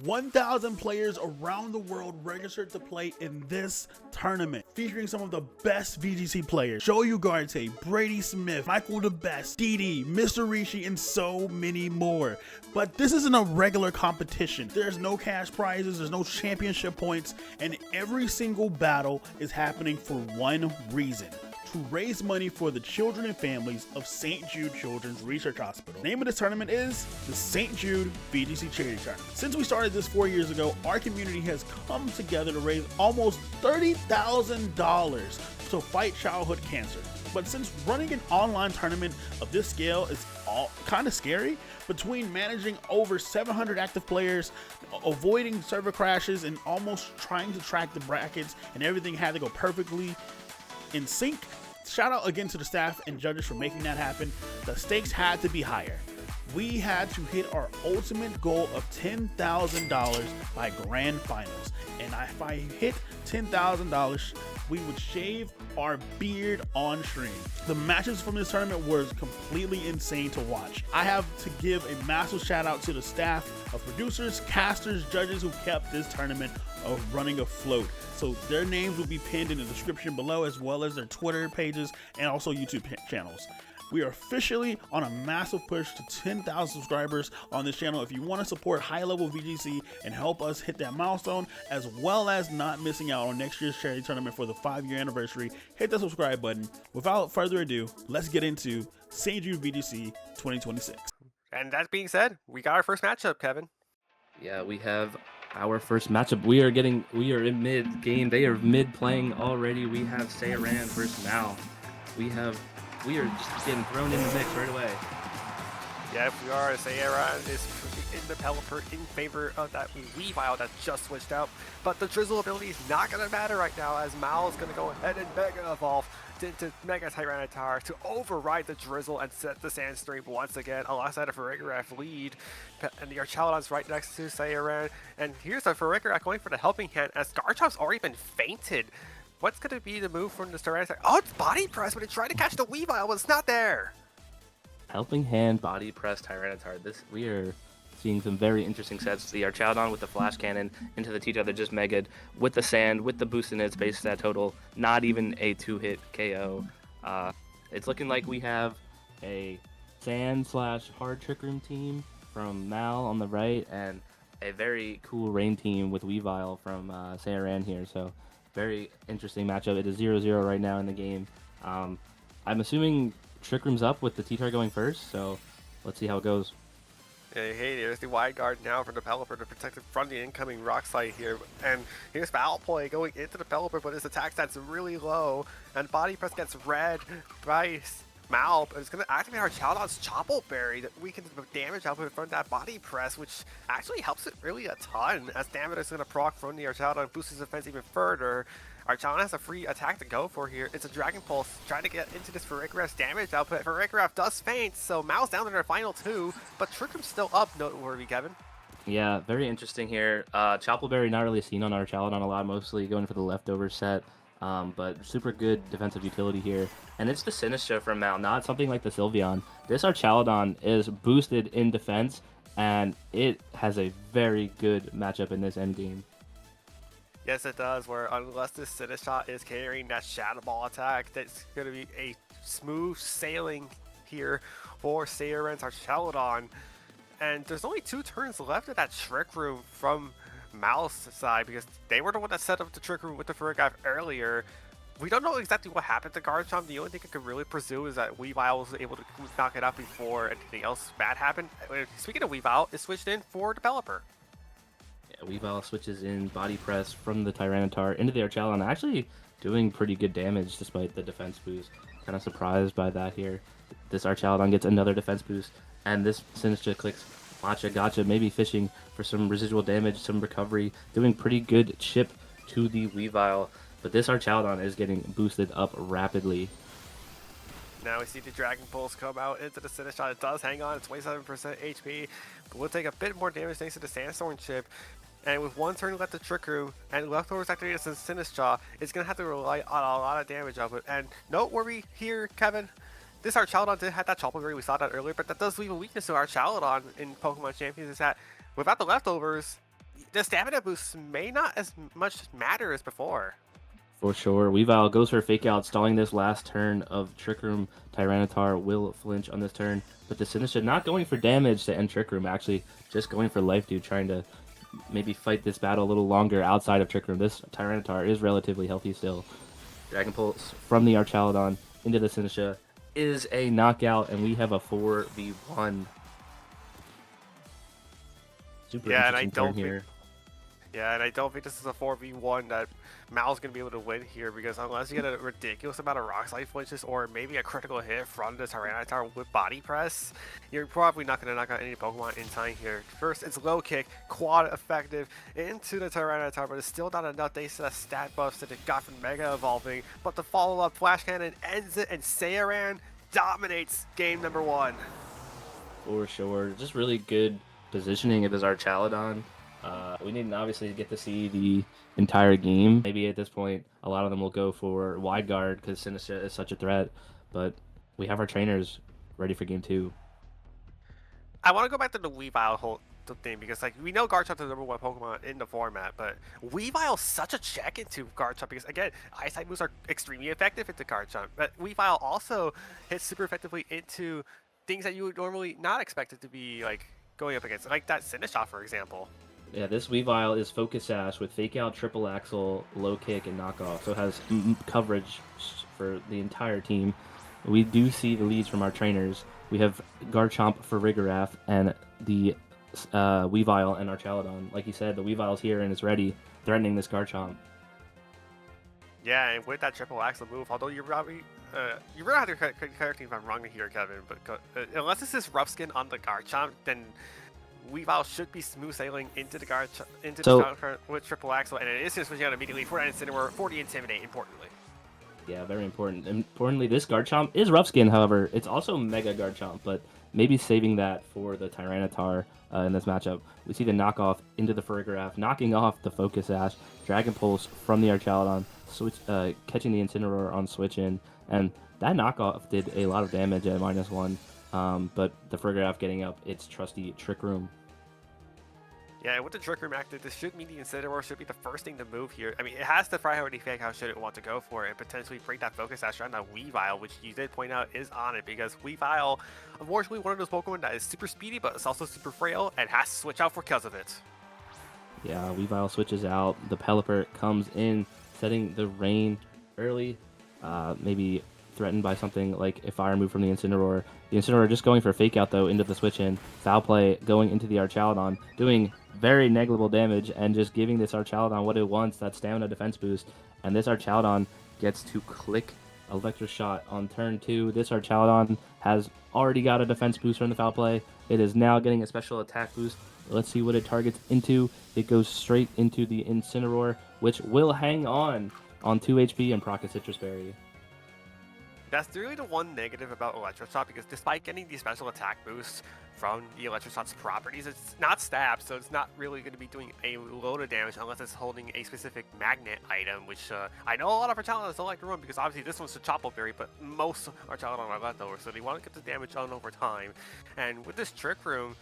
1,000 players around the world registered to play in this tournament, featuring some of the best VGC players: Shoyu Garte, Brady Smith, Michael the Best, DD, Mr. Rishi, and so many more. But this isn't a regular competition. There's no cash prizes, there's no championship points, and every single battle is happening for one reason: to raise money for the children and families of St. Jude Children's Research Hospital. The name of this tournament is the St. Jude VGC Charity Tournament. Since we started this 4 years ago, our community has come together to raise almost $30,000 to fight childhood cancer. But since running an online tournament of this scale is all kind of scary, between managing over 700 active players, avoiding server crashes, and almost trying to track the brackets, and everything had to go perfectly in sync. Shout out again to the staff and judges for making that happen. The stakes had to be higher. We had to hit our ultimate goal of $10,000 by grand finals. And if I hit $10,000, we would shave our beard on stream. The matches from this tournament were completely insane to watch. I have to give a massive shout out to the staff of producers, casters, judges who kept this tournament of running afloat. So their names will be pinned in the description below, as well as their Twitter pages and also YouTube channels. We are officially on a massive push to 10,000 subscribers on this channel. If you want to support high-level VGC and help us hit that milestone, as well as not missing out on next year's charity tournament for the 5-year anniversary, hit the subscribe button. Without further ado, let's get into StJudeVGC 2026. And that being said, we got our first matchup, Kevin. Yeah, we have our first matchup. We are in mid game. They are mid playing already. We have Sayaran versus Mal. We are just getting thrown in the mix right away. Yeah, we are. Sayaran is in the developer in favor of that Weavile that just switched out. But the Drizzle ability is not going to matter right now, as Mal is going to go ahead and Mega Evolve into Mega Tyranitar to override the Drizzle and set the Sandstream once again alongside a Farigiraf lead. And the Archaludon's right next to Sayaran. And here's a Farigiraf going for the helping hand, as Garchomp's already been fainted. What's going to be the move from the Tyranitar? Oh, it's Body Press, but it tried to catch the Weavile, but it's not there. Helping hand, Body Press, Tyranitar. We are seeing some very interesting sets. The Archaludon with the Flash Cannon into the T-Type that just megaed, with the Sand, with the boost in its base stat total, not even a 2-hit KO. It's looking like we have a Sand/Hard Trick Room team from Mal on the right, and a very cool Rain team with Weavile from Sayaran here. So very interesting matchup. It is 0-0 right now in the game. I'm assuming Trick Room's up with the T-Tar going first, so let's see how it goes. Hey, there's the wide guard now for the Developer to protect it from the incoming Rock Slide here. And here's Foul Play going into the Developer, but his attack stat's really low. And Body Press gets read by Mal, but it's going to activate our Archaludon's Chopple Berry that weakens the damage output from that Body Press, which actually helps it really a ton, as damage is going to proc from the Archaludon, boosts his defense even further. Archaludon has a free attack to go for here. It's a Dragon Pulse, trying to get into this Farigiraf's damage output. Farigiraf does faint, so Mal's down to their final 2, but Trick Room's still up, noteworthy, Kevin. Yeah, very interesting here. Choppleberry not really seen on Archaludon a lot, mostly going for the leftover set, but super good defensive utility here. And it's the Sinistra from Mal, not something like the Sylveon. This Archaludon is boosted in defense, and it has a very good matchup in this endgame. Yes, it does, where unless this Sinistra is carrying that Shadow Ball attack, that's going to be a smooth sailing here for Sayaran's Archaludon. And there's only 2 turns left of that Trick Room from Mal's side, because they were the one that set up the Trick Room with the Farigiraf earlier. We don't know exactly what happened to Garchomp. The only thing I could really presume is that Weavile was able to knock it out before anything else bad happened. Speaking of Weavile, it switched in for Developer. Yeah, Weavile switches in Body Press from the Tyranitar into the Archaludon, actually doing pretty good damage despite the defense boost. Kind of surprised by that here. This Archaludon gets another defense boost, and this Sinistra clicks Matcha Gotcha, maybe fishing for some residual damage, some recovery, doing pretty good chip to the Weavile. But this Archaludon is getting boosted up rapidly. Now we see the Dragon Pulse come out into the Sinistra. It does hang on, it's 27% HP, but we'll take a bit more damage thanks to the Sandstorm chip. And with 1 turn left to Trick Room and leftovers activated since Sinistra, it's going to have to rely on a lot of damage output. And noteworthy here, Kevin, this Archaludon did have that Chopple Berry, we saw that earlier, but that does leave a weakness to Archaludon in Pokemon Champions, is that without the leftovers, the stamina boosts may not as much matter as before. For sure. Weavile goes for a fake out, stalling this last turn of Trick Room. Tyranitar will flinch on this turn, but the Sinistra not going for damage to end Trick Room, actually just going for life, dude, trying to maybe fight this battle a little longer outside of Trick Room. This Tyranitar is relatively healthy still. Dragon Pulse from the Archaludon into the Sinistra is a knockout, and we have a 4v1. Super Yeah, and interesting turn here. Yeah, and I don't think this is a 4v1 that Mal's going to be able to win here, because unless you get a ridiculous amount of Rock Slide flinches or maybe a critical hit from the Tyranitar with Body Press, you're probably not going to knock out any Pokemon in time here. First, it's Low Kick, quad effective into the Tyranitar, but it's still not enough. They set stat buffs that it got from Mega Evolving, but the follow-up Flash Cannon ends it, and Seiran dominates game number 1. For sure. Just really good positioning of his Archaludon. We didn't obviously get to see the entire game. Maybe at this point, a lot of them will go for wide guard because Sinistra is such a threat. But we have our trainers ready for game 2. I want to go back to the Weavile whole thing, because like we know Garchomp's the #1 Pokemon in the format, but Weavile's such a check into Garchomp because again, Ice type moves are extremely effective into Garchomp, but Weavile also hits super effectively into things that you would normally not expect it to be like going up against, like that Sinistcha, for example. Yeah, this Weavile is Focus Sash with Fake Out, Triple Axle, Low Kick, and Knockoff, so it has coverage for the entire team. We do see the leads from our trainers. We have Garchomp for Rigorath and the Weavile and Archaludon. Like you said, the Weavile's here and is ready, threatening this Garchomp. Yeah, and with that triple axle move, although you're probably you're gonna have to correct me if I'm wrong here, Kevin, but unless this is rough skin on the Garchomp, then Weavile should be smooth sailing into the Garchomp with triple axle, and it is switching out immediately for that Incineroar, for the Intimidate, importantly. Yeah, very important. Importantly, this Garchomp is rough skin, however. It's also Mega Garchomp, but maybe saving that for the Tyranitar in this matchup. We see the knockoff into the Farigiraf, knocking off the Focus Sash, Dragon Pulse from the Archaludon, catching the Incineroar on switch in, and that knockoff did a lot of damage at -1, but the Farigiraf getting up its trusty Trick Room. Yeah, and with the Trick Room active, this should mean the Incineroar should be the first thing to move here. I mean, it has the priority fake out should it want to go for it and potentially break that Focus Sash around that Weavile, which you did point out is on it, because Weavile, unfortunately, one of those Pokemon that is super speedy, but it's also super frail and has to switch out because of it. Yeah, Weavile switches out. The Pelipper comes in, setting the rain early, maybe threatened by something like a fire move from the Incineroar. The Incineroar just going for a fake out though into the switch in. Foul play going into the Archaludon, doing very negligible damage and just giving this Archaludon what it wants, that stamina defense boost. And this Archaludon gets to click Electro Shot on turn 2. This Archaludon has already got a defense boost from the foul play. It is now getting a special attack boost. Let's see what it targets into. It goes straight into the Incineroar, which will hang on 2 HP and proc a Citrus Berry. That's really the one negative about Electroshock, because despite getting the special attack boost from the Electroshock's properties, it's not stab, so it's not really going to be doing a load of damage unless it's holding a specific magnet item, which I know a lot of Archaludons don't like to run, because obviously this one's a Chople Berry, but most Archaludon are leftovers, so they want to get the damage on over time. And with this Trick Room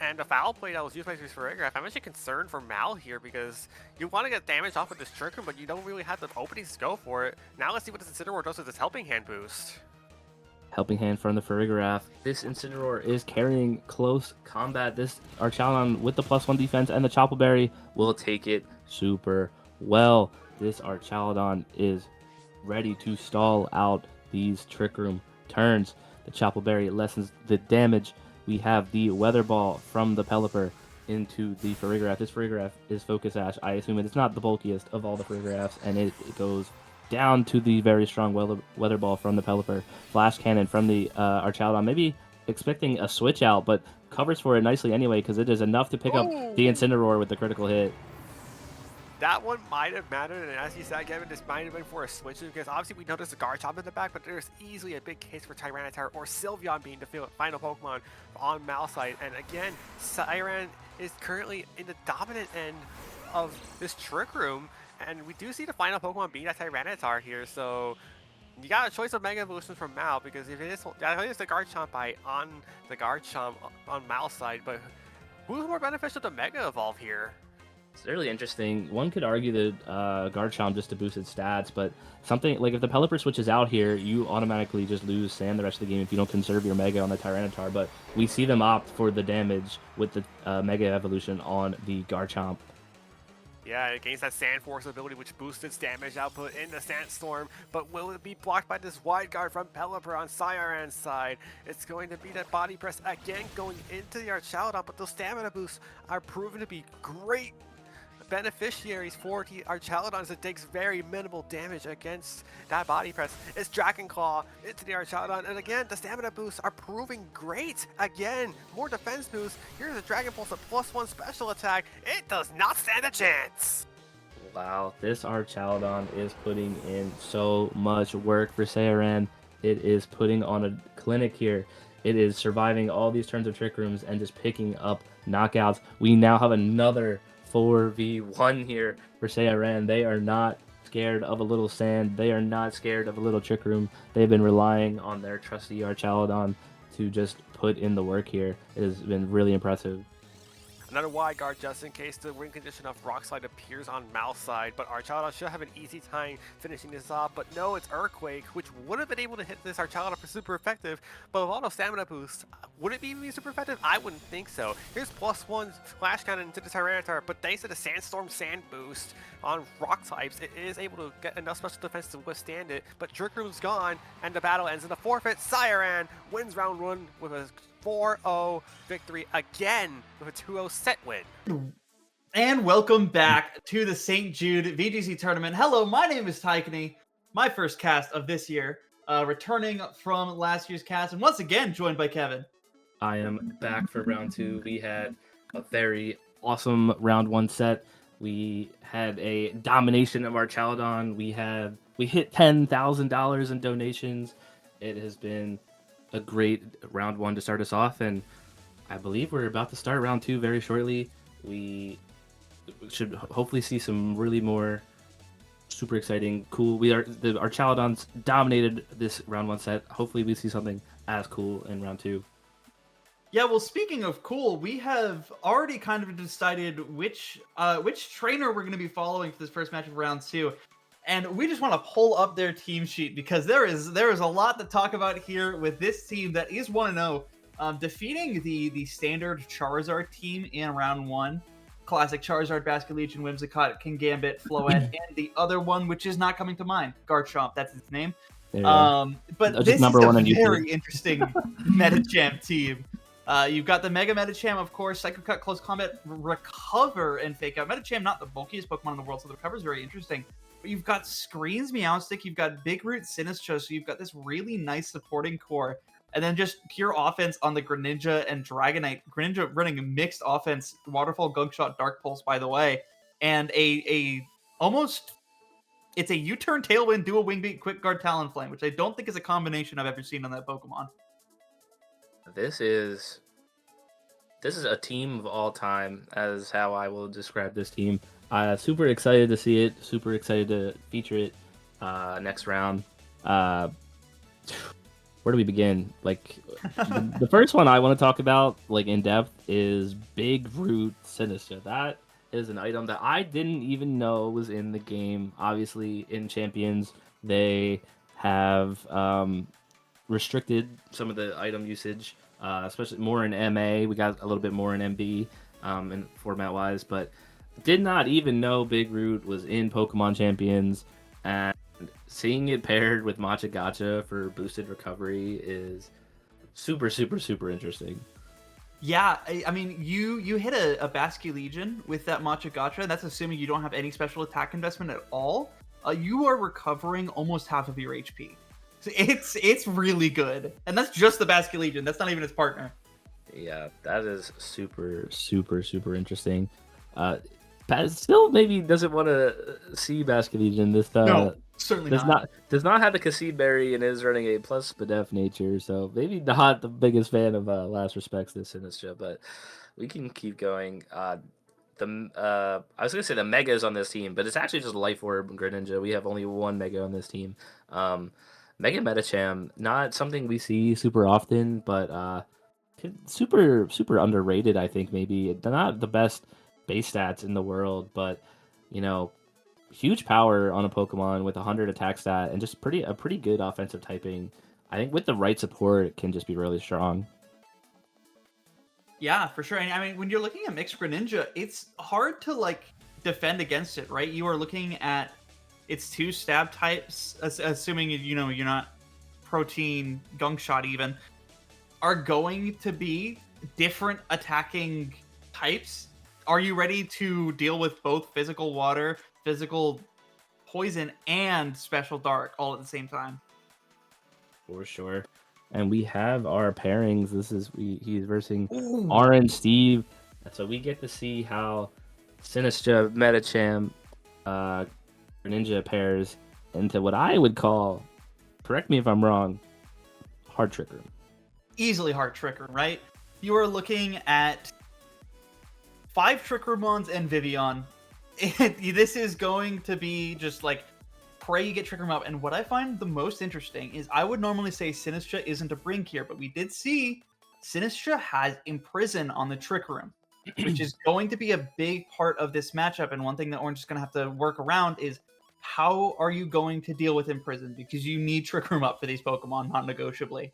and the foul play that was used by Farigiraf, I'm actually concerned for Mal here, because you want to get damage off with this Trick Room, but you don't really have the openings to go for it. Now let's see what this Incineroar does with this Helping Hand boost. Helping Hand from the Farigiraf. This Incineroar is carrying close combat. This Archaludon with the +1 defense and the Chople Berry will take it super well. This Archaludon is ready to stall out these Trick Room turns. The Chople Berry lessens the damage. We have the Weather Ball from the Pelipper into the Farigiraf. This Farigiraf is Focus Sash. I assume it's not the bulkiest of all the Farigirafs, and it goes down to the very strong Weather Ball from the Pelipper. Flash Cannon from the Archaludon. Maybe expecting a switch out, but covers for it nicely anyway, because it is enough to pick up the Incineroar with the critical hit. That one might have mattered, and as you said, Kevin, this might have been for a switch, because obviously we know there's a Garchomp in the back, but there's easily a big case for Tyranitar or Sylveon being the final Pokemon on Mal's side. And again, Seiran is currently in the dominant end of this Trick Room, and we do see the final Pokemon being that Tyranitar here, so you got a choice of Mega Evolutions from Mal, because if it is the Garchomp bite on the Garchomp on Mal's side, but who's more beneficial to Mega Evolve here? It's really interesting. One could argue that Garchomp just to boost its stats, but something like if the Pelipper switches out here, you automatically just lose Sand the rest of the game if you don't conserve your Mega on the Tyranitar. But we see them opt for the damage with the Mega Evolution on the Garchomp. Yeah, it gains that Sand Force ability, which boosts its damage output in the Sandstorm. But will it be blocked by this wide guard from Pelipper on Cyaran's side? It's going to be that body press again going into the Archaludon, but those stamina boosts are proven to be great beneficiaries for Archaludon as it takes very minimal damage against that body press. It's Dragon Claw into the Archaludon, and again, the stamina boosts are proving great. Again, more defense boosts. Here's a Dragon Pulse, a +1 special attack. It does not stand a chance. Wow, this Archaludon is putting in so much work for Cyaran. It is putting on a clinic here. It is surviving all these turns of Trick Rooms and just picking up knockouts. We now have another 4v1 here for Cyaran. They are not scared of a little Sand. They are not scared of a little Trick Room. They've been relying on their trusty Archaludon to just put in the work here. It has been really impressive. Another wide guard just in case the win condition of Rock Slide appears on Mouse side, but Archaludon should have an easy time finishing this off. But no, it's Earthquake, which would have been able to hit this Archaludon for super effective, but with a lot of stamina boost, would it be even super effective? I wouldn't think so. Here's +1 Flash Cannon into the Tyranitar, but thanks to the Sandstorm Sand boost on Rock types, it is able to get enough special defense to withstand it. But Trick Room's gone, and the battle ends in a forfeit. Cyaran wins round 1 with a 4-0 victory again with a 2-0 set win. And welcome back to the St. Jude VGC Tournament. Hello, my name is Taikani, my first cast of this year, returning from last year's cast, and once again joined by Kevin. I am back for round 2. We had a very awesome round 1 set. We had a domination of Archaludon. We hit $10,000 in donations. It has been a great round 1 to start us off, and I believe we're about to start round 2 very shortly. We should hopefully see some really more super exciting, cool. The Archaludons dominated this round 1 set. Hopefully we see something as cool in round 2. Yeah, well, speaking of cool, we have already kind of decided which trainer we're going to be following for this first match of round 2. And we just want to pull up their team sheet because there is a lot to talk about here with this team that is 1-0, defeating the standard Charizard team in round 1. Classic Charizard, Basculegion, Whimsicott, Kingambit, Floette, and the other one, which is not coming to mind, Garchomp, that's its name. But this is a very interesting Medicham team. You've got the Mega Medicham, of course, Psycho Cut, Close Combat, Recover, and Fake Out. Medicham, not the bulkiest Pokemon in the world, so the Recover is very interesting. But you've got Screens, Meowstic, you've got Big Root, Sinistcha, so you've got this really nice supporting core. And then just pure offense on the Greninja and Dragonite. Greninja running a mixed offense, Waterfall, Gunk Shot, Dark Pulse, by the way. And it's a U-turn, Tailwind, Dual Wing Beat, Quick Guard, Talonflame, which I don't think is a combination I've ever seen on that Pokemon. This is a team of all time, as how I will describe this team. Super excited to see it. Super excited to feature it next round. Where do we begin? Like, the first one I want to talk about, like, in depth, is Big Root Sinistcha. That is an item that I didn't even know was in the game. Obviously, in Champions, they have restricted some of the item usage, especially more in MA. We got a little bit more in MB, in format-wise, but did not even know Big Root was in Pokemon Champions, and seeing it paired with Matcha Gacha for boosted recovery is super, super, super interesting. Yeah, I mean, you hit a Basculegion with that Matcha Gacha, and that's assuming you don't have any special attack investment at all. You are recovering almost half of your HP. So it's really good, and that's just the Basculegion. That's not even its partner. Yeah, that is super, super, super interesting. Still maybe doesn't want to see Basculegion. No, certainly does not have the Cassid Berry and is running a plus Spadef nature, so maybe not the biggest fan of Last Respects this Sinistcha, but we can keep going. I was gonna say the Megas on this team, but it's actually just Life Orb and Greninja. We have only one Mega on this team. Mega Medicham, not something we see super often, but super, super underrated. I think maybe not the best base stats in the world, but huge power on a Pokemon with 100 attack stat and just a pretty good offensive typing. I think with the right support, it can just be really strong. Yeah, for sure. And I mean, when you're looking at Mixed Greninja, it's hard to defend against it, right? You are looking at its 2 stab types, assuming you're not Protein, Gunk Shot even, are going to be different attacking types. Are you ready to deal with both physical water, physical poison, and special dark all at the same time? For sure. And we have our pairings. He's versing Orange Steve. So we get to see how Sinistcha, Medicham, Greninja pairs into what I would call, correct me if I'm wrong, hard Trick Room. Easily hard Trick Room, right? You are looking at 5 Trick Room Mons and Vivian. This is going to be just pray you get Trick Room up. And what I find the most interesting is I would normally say Sinistcha isn't a brink here, but we did see Sinistcha has Imprison on the Trick Room, which is going to be a big part of this matchup. And one thing that Orange is going to have to work around is how are you going to deal with Imprison? Because you need Trick Room up for these Pokemon, non-negotiably.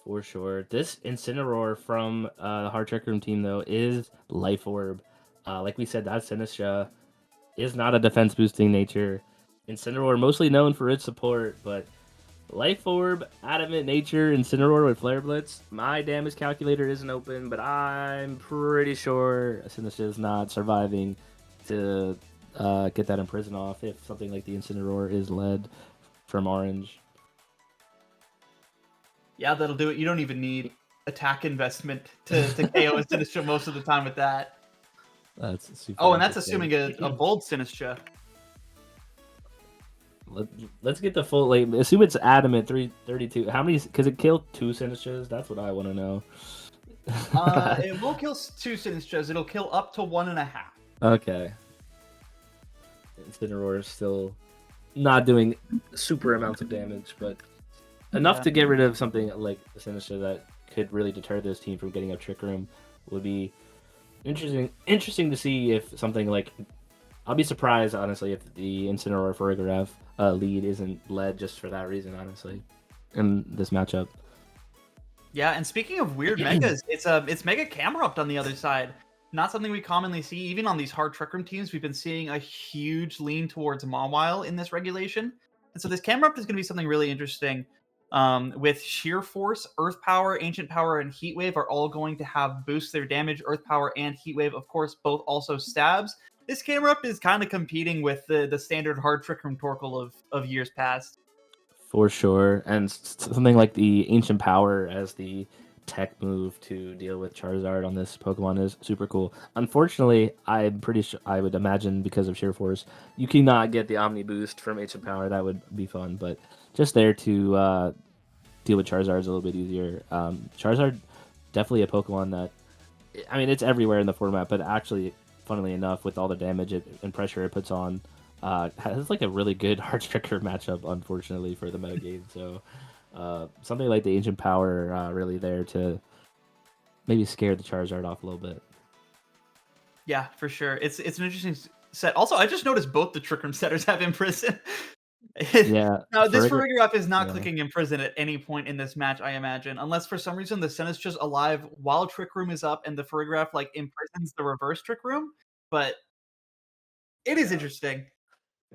For sure. This Incineroar from the Hard Trick Room team, though, is Life Orb. Like we said, that Sinistcha is not a defense-boosting nature. Incineroar mostly known for its support, but Life Orb, Adamant Nature, Incineroar with Flare Blitz. My damage calculator isn't open, but I'm pretty sure Sinistcha is not surviving to get that Imprison off if something like the Incineroar is led from Orange. Yeah, that'll do it. You don't even need attack investment to KO a Sinistcha most of the time with that. That's super. Oh, and that's assuming a bold Sinistcha. Let's get the full. Assume it's Adamant 332. How many? Because it killed 2 Sinistchas. That's what I want to know. It won't kill 2 Sinistchas. It'll kill up to 1.5. Okay. Incineroar is still not doing super amounts of damage, but enough to get rid of something like the Sinistcha that could really deter this team from getting up Trick Room. Would be interesting to see if something like. I'll be surprised, honestly, if the Incineroar Farigiraf lead isn't led just for that reason, honestly, in this matchup. Yeah, and speaking of weird megas, it's Mega Camerupt on the other side. Not something we commonly see, even on these hard Trick Room teams. We've been seeing a huge lean towards Mawile in this regulation. And so this Camerupt is going to be something really interesting. With Sheer Force, Earth Power, Ancient Power, and Heat Wave are all going to have boost their damage. Earth Power and Heat Wave, of course, both also stabs. This Camerupt is kind of competing with the standard hard Trick Room Torkoal of years past. For sure. And something like the Ancient Power as the tech move to deal with Charizard on this Pokemon is super cool. Unfortunately, I'm pretty sure, I would imagine because of Sheer Force, you cannot get the Omni Boost from Ancient Power. That would be fun, but just there to deal with Charizard is a little bit easier. Charizard, definitely a Pokemon that, I mean, it's everywhere in the format, but actually, funnily enough, with all the damage and pressure it puts on, has a really good hard striker matchup, unfortunately, for the metagame. So something like the Ancient Power really there to maybe scare the Charizard off a little bit. Yeah, for sure. It's an interesting set. Also, I just noticed both the Trick Room setters have Imprison. Yeah. No, this Farigiraf is not clicking Imprison at any point in this match, I imagine. Unless for some reason the Sinistcha's alive while Trick Room is up and the Farigiraf imprisons the reverse Trick Room. But it is interesting.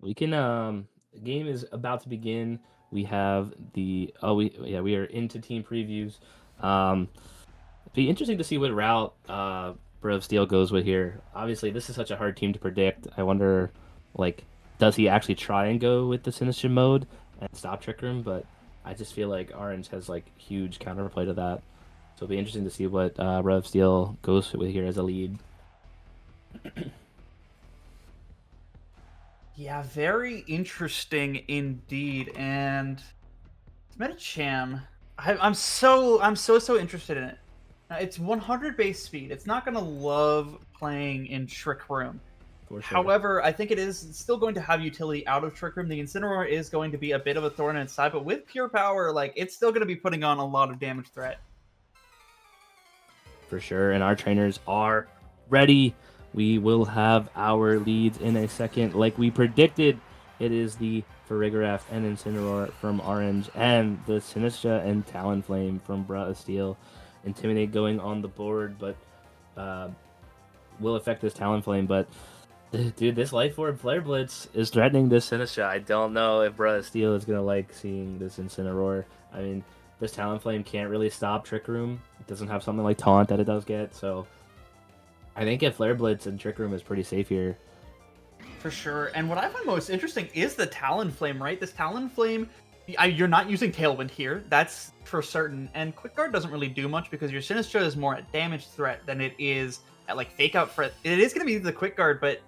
We can the game is about to begin. We have we are into team previews. Be interesting to see what route Bro of Steel goes with here. Obviously, this is such a hard team to predict. I wonder, does he actually try and go with the Sinistcha mode and stop Trick Room? But I just feel like Orange has huge counterplay to that. So it'll be interesting to see what Bro of Steel goes with here as a lead. Yeah, very interesting indeed. And Medicham, I'm so interested in it. Now, it's 100 base speed. It's not going to love playing in Trick Room. For sure. However, I think it is still going to have utility out of Trick Room. The Incineroar is going to be a bit of a thorn in its side, but with Pure Power, it's still going to be putting on a lot of damage threat. For sure, and our trainers are ready. We will have our leads in a second. Like we predicted, it is the Farigiraf and Incineroar from Orange and the Sinistcha and Talonflame from Bra of Steel. Intimidate going on the board, but will affect this Talonflame. But dude, this Life Orb Flare Blitz is threatening this Sinistcha. I don't know if Bra of Steel is going to like seeing this Incineroar. I mean, this Talonflame can't really stop Trick Room. It doesn't have something like Taunt that it does get, so I think if Flare Blitz and Trick Room is pretty safe here. For sure. And what I find most interesting is the Talonflame, right? This Talonflame, you're not using Tailwind here. That's for certain. And Quick Guard doesn't really do much because your Sinistcha is more at damage threat than it is at like Fake Out threat. It is going to be the Quick Guard, but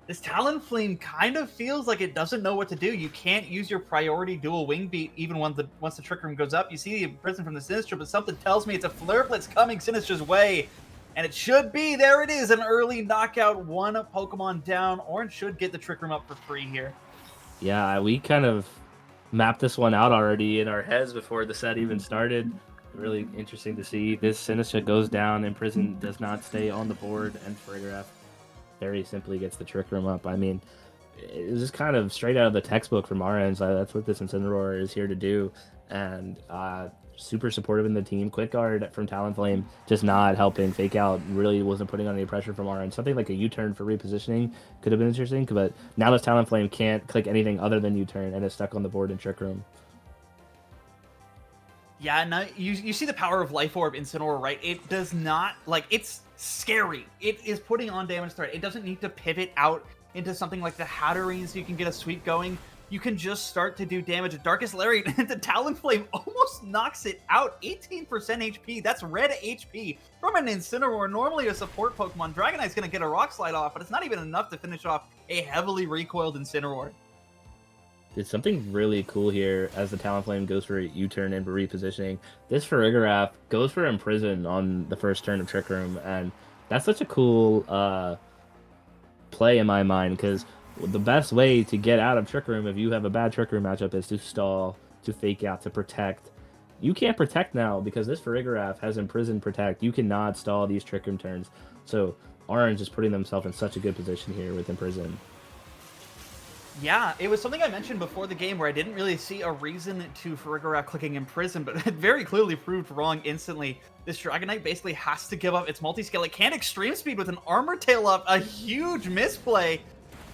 this Talonflame kind of feels like it doesn't know what to do. You can't use your priority dual Wing Beat even once the Trick Room goes up. You see the Imprison from the Sinistcha, but something tells me it's a Flare Blitz coming Sinistcha's way. And it should be, there it is, an early knockout, one Pokemon down. Orange should get the Trick Room up for free here. Yeah, we kind of mapped this one out already in our heads before the set even started. Really interesting to see. This Sinistcha goes down, Imprison does not stay on the board, and Farigiraf very simply gets the Trick Room up. I mean, it's just kind of straight out of the textbook from our end. So that's what this Incineroar is here to do. And super supportive in the team. Quick Guard from Talonflame just not helping. Fake Out really wasn't putting on any pressure from our end. Something like a U-turn for repositioning could have been interesting, but now this Talonflame can't click anything other than U-turn and is stuck on the board in Trick Room. Yeah, no, you see the power of Life Orb Incineroar, right? It does not, like, it's scary. It is putting on damage threat. It doesn't need to pivot out into something like the Hatterene so you can get a sweep going. You can just start to do damage. Darkest Lariat, and the Talonflame almost knocks it out. 18% HP. That's red HP from an Incineroar. Normally a support Pokemon. Dragonite's going to get a Rock Slide off, but it's not even enough to finish off a heavily recoiled Incineroar. Did something really cool here as the Talonflame goes for a U-turn and for repositioning. This Farigiraf goes for Imprison on the first turn of Trick Room, and that's such a cool play in my mind, because the best way to get out of Trick Room if you have a bad Trick Room matchup is to stall, to Fake Out, to protect. You can't protect now because this Farigiraf has Imprison Protect. You cannot stall these Trick Room turns. So Orange is putting themselves in such a good position here with Imprison. Yeah, it was something I mentioned before the game where I didn't really see a reason to Farigiraf clicking Imprison, but it very clearly proved wrong instantly. This Dragonite basically has to give up its multi-scale. It can't Extreme Speed with an Armor Tail up, a huge misplay.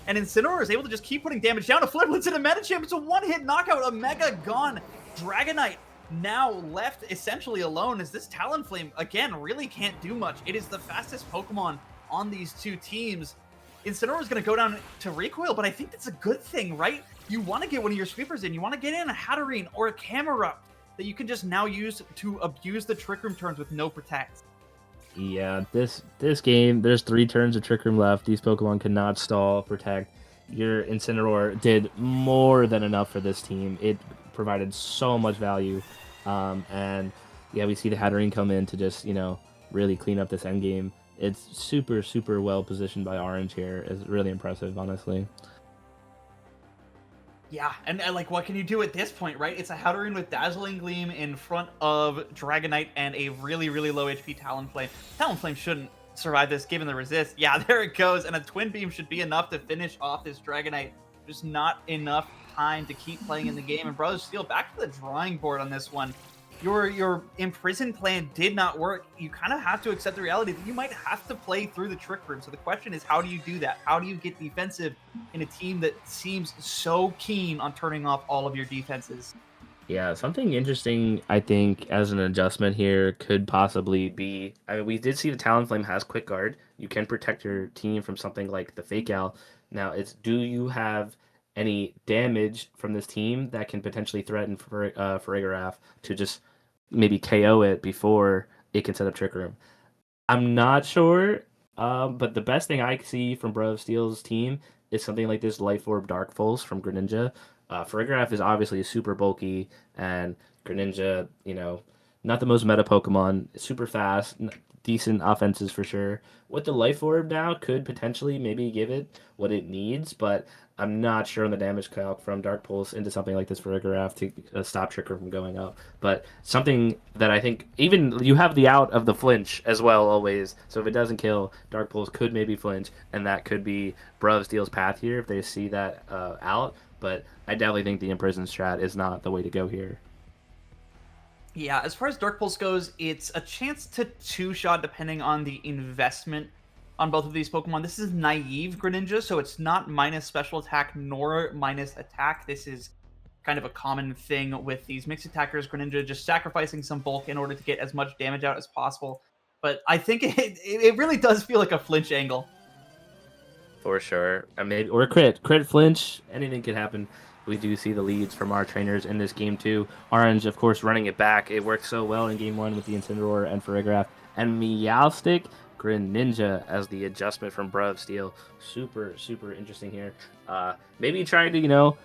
And Incineroar is able to just keep putting damage down. A Flare Blitz and a Medicham. It's a one-hit knockout. A Mega gone. Dragonite now left essentially alone as this Talonflame, again, really can't do much. It is the fastest Pokemon on these two teams. Incineroar is going to go down to recoil, but I think that's a good thing, right? You want to get one of your sweepers in. You want to get in a Hatterene or a Camerupt that you can just now use to abuse the Trick Room turns with no protect. Yeah, this game, there's 3 turns of Trick Room left. These Pokemon cannot stall, protect. Your Incineroar did more than enough for this team. It provided so much value. And yeah, we see the Hatterene come in to just, really clean up this endgame. It's super, super well positioned by Orange here. It's really impressive, honestly. Yeah, and like, what can you do at this point, right? It's a Hatterene with Dazzling Gleam in front of Dragonite and a really, really low HP Talonflame. Talonflame shouldn't survive this given the resist. Yeah, there it goes, and a Twin Beam should be enough to finish off this Dragonite. Just not enough time to keep playing in the game. And Brothers Steel, back to the drawing board on this one. Your Imprison plan did not work. You kind of have to accept the reality that you might have to play through the Trick Room. So the question is, how do you do that? How do you get defensive in a team that seems so keen on turning off all of your defenses? Yeah, something interesting, I think, as an adjustment here could possibly be... I mean, we did see the Talonflame has Quick Guard. You can protect your team from something like the Fake Out. Now, it's do you have any damage from this team that can potentially threaten Farigiraf to just maybe KO it before it can set up Trick Room? I'm not sure, but the best thing I see from Bro of Steel's team is something like this Life Orb Dark Pulse from Greninja. Farigiraf is obviously super bulky, and Greninja, not the most meta Pokemon, super fast, decent offenses for sure. With the Life Orb now, could potentially maybe give it what it needs, but I'm not sure on the damage calc from Dark Pulse into something like this for Igoraf to stop Tricker from going up. But something that I think, even you have the out of the flinch as well always, so if it doesn't kill, Dark Pulse could maybe flinch, and that could be Steel's path here if they see that out. But I definitely think the Imprison strat is not the way to go here. Yeah, as far as Dark Pulse goes, it's a chance to two-shot depending on the investment on both of these Pokemon. This is naive Greninja, so it's not minus special attack nor minus attack. This is kind of a common thing with these mixed attackers. Greninja just sacrificing some bulk in order to get as much damage out as possible. But I think it really does feel like a flinch angle. For sure. Or a crit flinch. Anything could happen. We do see the leads from our trainers in this game too. Orange, of course, running it back. It worked so well in game 1 with the Incineroar and Farigiraf. And Meowstic, Greninja as the adjustment from Steel. Super, super interesting here. Maybe trying to,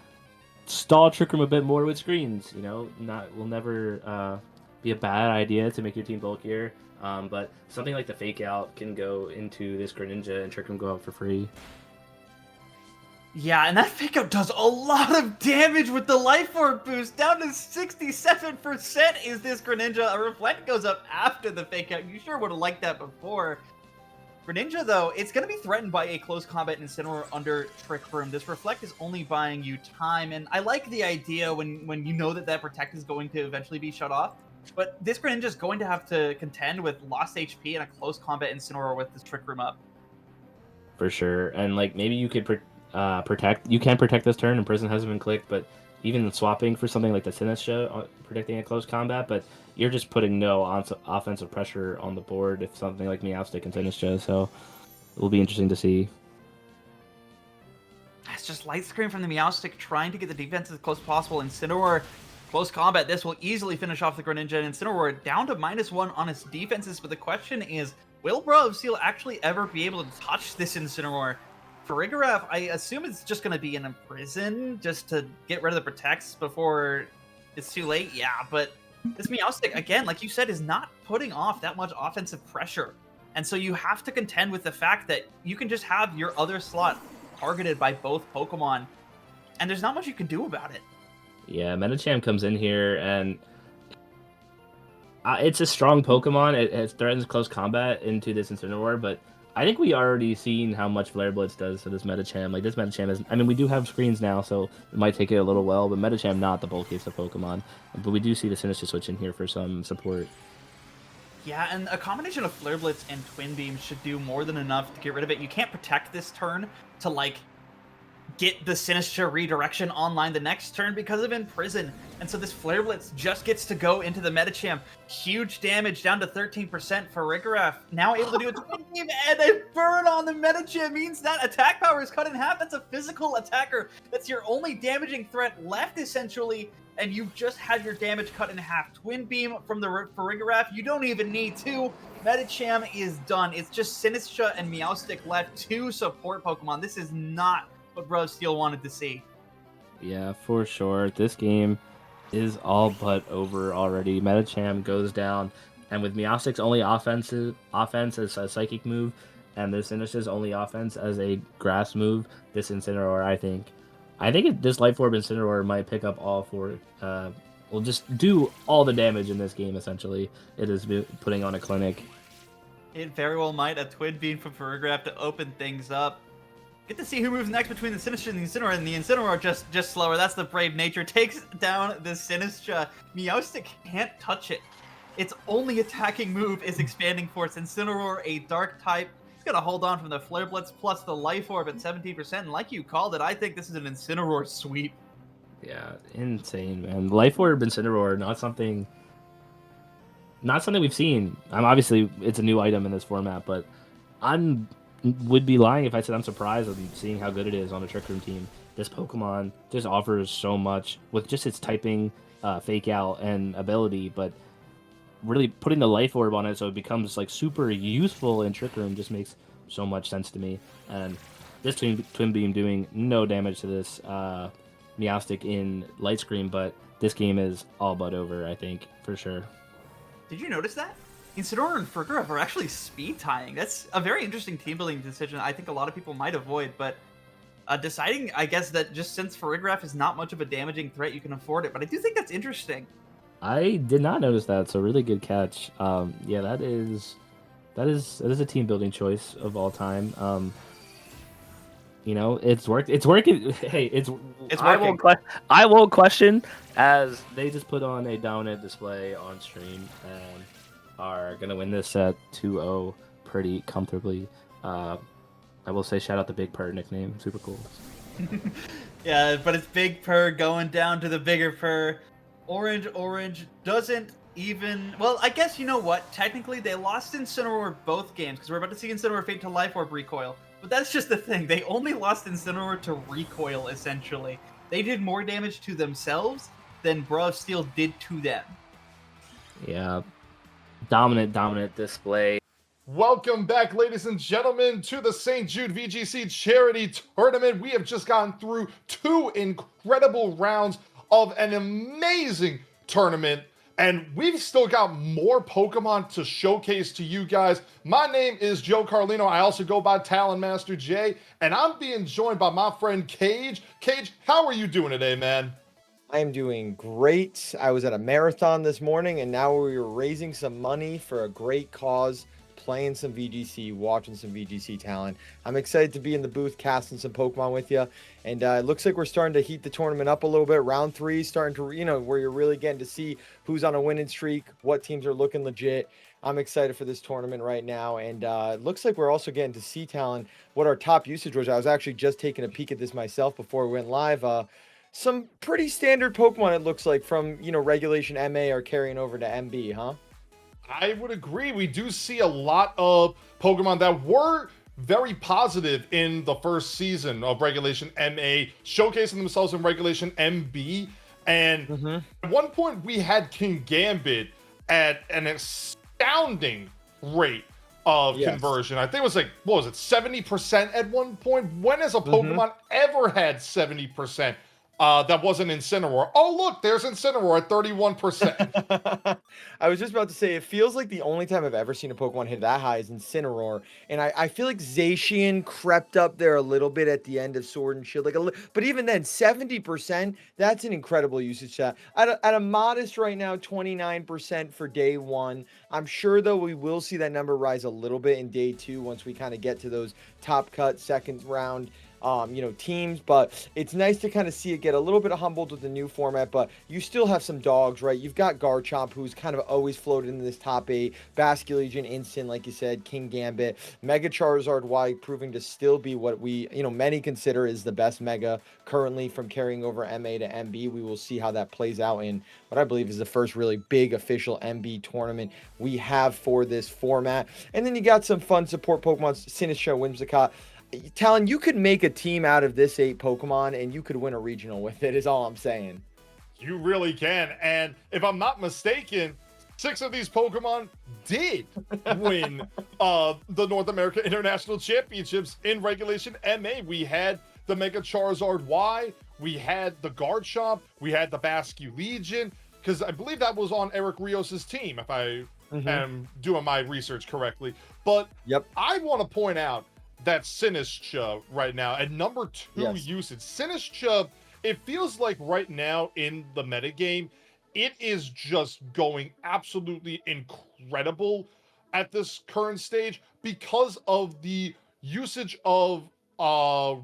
stall Trick Room a bit more with screens. Will never be a bad idea to make your team bulkier. But something like the Fake Out can go into this Greninja and Trick Room go out for free. Yeah, and that Fake Out does a lot of damage with the Life Orb boost. Down to 67% is this Greninja. A Reflect goes up after the Fake Out. You sure would have liked that before. Greninja, though, it's going to be threatened by a close combat Incineroar under Trick Room. This Reflect is only buying you time, and I like the idea when you know that Protect is going to eventually be shut off. But this Greninja is going to have to contend with lost HP and a close combat Incineroar with this Trick Room up. For sure, and maybe you could protect. You can protect this turn, and Prison hasn't been clicked, but even swapping for something like the Sinistra, predicting a close combat, but you're just putting no offensive pressure on the board if something like Meowstic and Sinistra, so it will be interesting to see. It's just Light Screen from the Meowstic trying to get the defense as close as possible. Incineroar, close combat. This will easily finish off the Greninja, and Incineroar down to -1 on its defenses, but the question is, will Steel actually ever be able to touch this Incineroar? Farigiraf, I assume it's just going to be in a prison just to get rid of the protects before it's too late. Yeah, but this Meowstic, again, like you said, is not putting off that much offensive pressure. And so you have to contend with the fact that you can just have your other slot targeted by both Pokemon, and there's not much you can do about it. Yeah, Medicham comes in here, and it's a strong Pokemon. It threatens close combat into this Incineroar, but I think we already seen how much Flare Blitz does to this Medicham. This Medicham is... we do have screens now, so it might take it a little while, but Medicham not the bulkiest of Pokemon. But we do see the Sinistra switch in here for some support. Yeah, and a combination of Flare Blitz and Twin Beam should do more than enough to get rid of it. You can't protect this turn to, get the Sinistra redirection online the next turn because of Imprison. And so this Flare Blitz just gets to go into the Medicham. Huge damage down to 13% for Farigiraf. Now able to do a Twin Beam, and a burn on the Medicham means that attack power is cut in half. That's a physical attacker. That's your only damaging threat left, essentially. And you've just had your damage cut in half. Twin Beam from the Farigiraf. You don't even need two. Medicham is done. It's just Sinistra and Meowstic left, two support Pokemon. This is not what Steel wanted to see. Yeah, for sure. This game is all but over already. Medicham goes down, and with Meowstic's only offense as a Psychic move, and this Sinistra's only offense as a Grass move, this Incineroar, I think this Life Orb Incineroar might pick up all four. Will just do all the damage in this game, essentially. It is putting on a clinic. It very well might. A Twin Beam from Farigiraf to open things up. Get to see who moves next between the Sinistra and the Incineroar, and the Incineroar just slower. That's the brave nature. Takes down the Sinistra. Meowstic can't touch it. Its only attacking move is Expanding Force. Incineroar, a Dark type. He's going to hold on from the Flare Blitz plus the Life Orb at 17%. And like you called it, I think this is an Incineroar sweep. Yeah, insane, man. Life Orb Incineroar, not something we've seen. Obviously, it's a new item in this format, but would be lying if I said I'm surprised at seeing how good it is on a Trick Room team. This Pokemon just offers so much with just its typing, Fake Out, and ability, but really putting the Life Orb on it so it becomes super useful in Trick Room just makes so much sense to me. And this Twin Beam doing no damage to this Meowstic in Light Screen, but this game is all but over, I think, for sure. Did you notice that? Incineroar and Fergarov are actually speed tying. That's a very interesting team building decision I think a lot of people might avoid, but deciding, I guess, that just since Farigiraf is not much of a damaging threat, you can afford it. But I do think that's interesting. I did not notice that, so really good catch. Yeah, that is a team building choice of all time. You know, it's worked. It's working. Hey, it's working. I won't question, as they just put on a dominant display on stream and are gonna win this set 2-0 pretty comfortably. I will say shout out the Big Purr nickname, super cool. Yeah, but it's Big Purr going down to the bigger Purr. Orange doesn't even... Well, I guess you know what? Technically, they lost Incineroar both games, because we're about to see Incineroar fade to Life Orb recoil. But that's just the thing. They only lost Incineroar to recoil, essentially. They did more damage to themselves than Brawl of Steel did to them. Yeah, dominant display. Welcome back, ladies and gentlemen, to the St. Jude VGC Charity Tournament. We have just gone through 2 incredible rounds of an amazing tournament, and we've still got more Pokemon to showcase to you guys. My name is Joe Carlino. I also go by Talon Master J, and I'm being joined by my friend Kaige. Kaige, how are you doing today, man? I am doing great. I was at a marathon this morning, and now we were raising some money for a great cause, playing some VGC, watching some VGC talent. I'm excited to be in the booth casting some Pokemon with you, and it looks like we're starting to heat the tournament up a little bit. Round 3 starting to, where you're really getting to see who's on a winning streak, what teams are looking legit. I'm excited for this tournament right now, and it looks like we're also getting to see talent, what our top usage was. I was actually just taking a peek at this myself before we went live. Some pretty standard Pokemon, it looks like, from, Regulation MA are carrying over to MB, huh? I would agree. We do see a lot of Pokemon that were very positive in the first season of Regulation MA, showcasing themselves in Regulation MB. And at one point, we had King Gambit at an astounding rate of conversion. I think it was like, what was it, 70% at one point? When has a Pokemon ever had 70%? That wasn't Incineroar. Oh, look, there's Incineroar at 31%. I was just about to say, it feels like the only time I've ever seen a Pokemon hit that high is Incineroar. And I feel like Zacian crept up there a little bit at the end of Sword and Shield. But even then, 70%, that's an incredible usage stat. At a modest right now, 29% for day 1. I'm sure, though, we will see that number rise a little bit in day 2 once we kind of get to those top cut second round teams, but it's nice to kind of see it get a little bit humbled with the new format. But you still have some dogs, right? You've got Garchomp, who's kind of always floated into this top 8, Basculegion, Instant, like you said, King Gambit, Mega Charizard Y proving to still be what we, many consider is the best Mega currently from carrying over MA to MB. We will see how that plays out in what I believe is the first really big official MB tournament we have for this format. And then you got some fun support Pokemon, Sinistcha, Whimsicott. Talon, you could make a team out of this 8 Pokemon, and you could win a regional with it, is all I'm saying. You really can. And if I'm not mistaken, 6 of these Pokemon did win the North America International Championships in Regulation MA. We had the Mega Charizard Y, we had the Garchomp, we had the Basculegion, because I believe that was on Eric Rios' team, if I am doing my research correctly. But I want to point out that Sinistcha right now at number 2 usage. Sinistcha, it feels like right now in the metagame, it is just going absolutely incredible at this current stage because of the usage of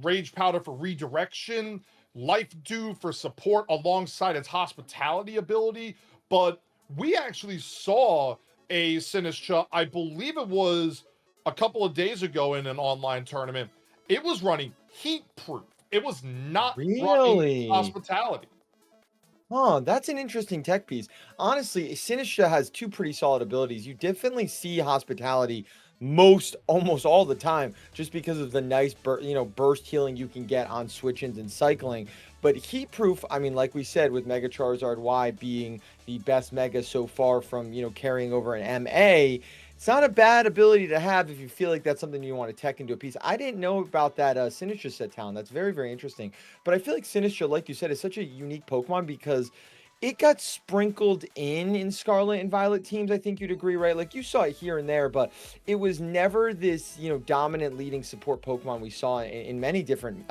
Rage Powder for redirection, Life Dew for support alongside its hospitality ability. But we actually saw a Sinistcha, I believe it was a couple of days ago in an online tournament. It was running heat proof. It was not running hospitality. Oh, that's an interesting tech piece. Honestly, Sinistcha has 2 pretty solid abilities. You definitely see hospitality almost all the time, just because of the nice burst healing you can get on switch-ins and cycling. But heat proof, I mean, like we said, with Mega Charizard Y being the best Mega so far from carrying over an MA, it's not a bad ability to have if you feel like that's something you want to tech into a piece. I didn't know about that Sinistcha set, Talon. That's very, very interesting. But I feel like Sinistcha, like you said, is such a unique Pokemon because it got sprinkled in Scarlet and Violet teams. I think you'd agree, right? Like you saw it here and there, but it was never this, dominant leading support Pokemon we saw in many different,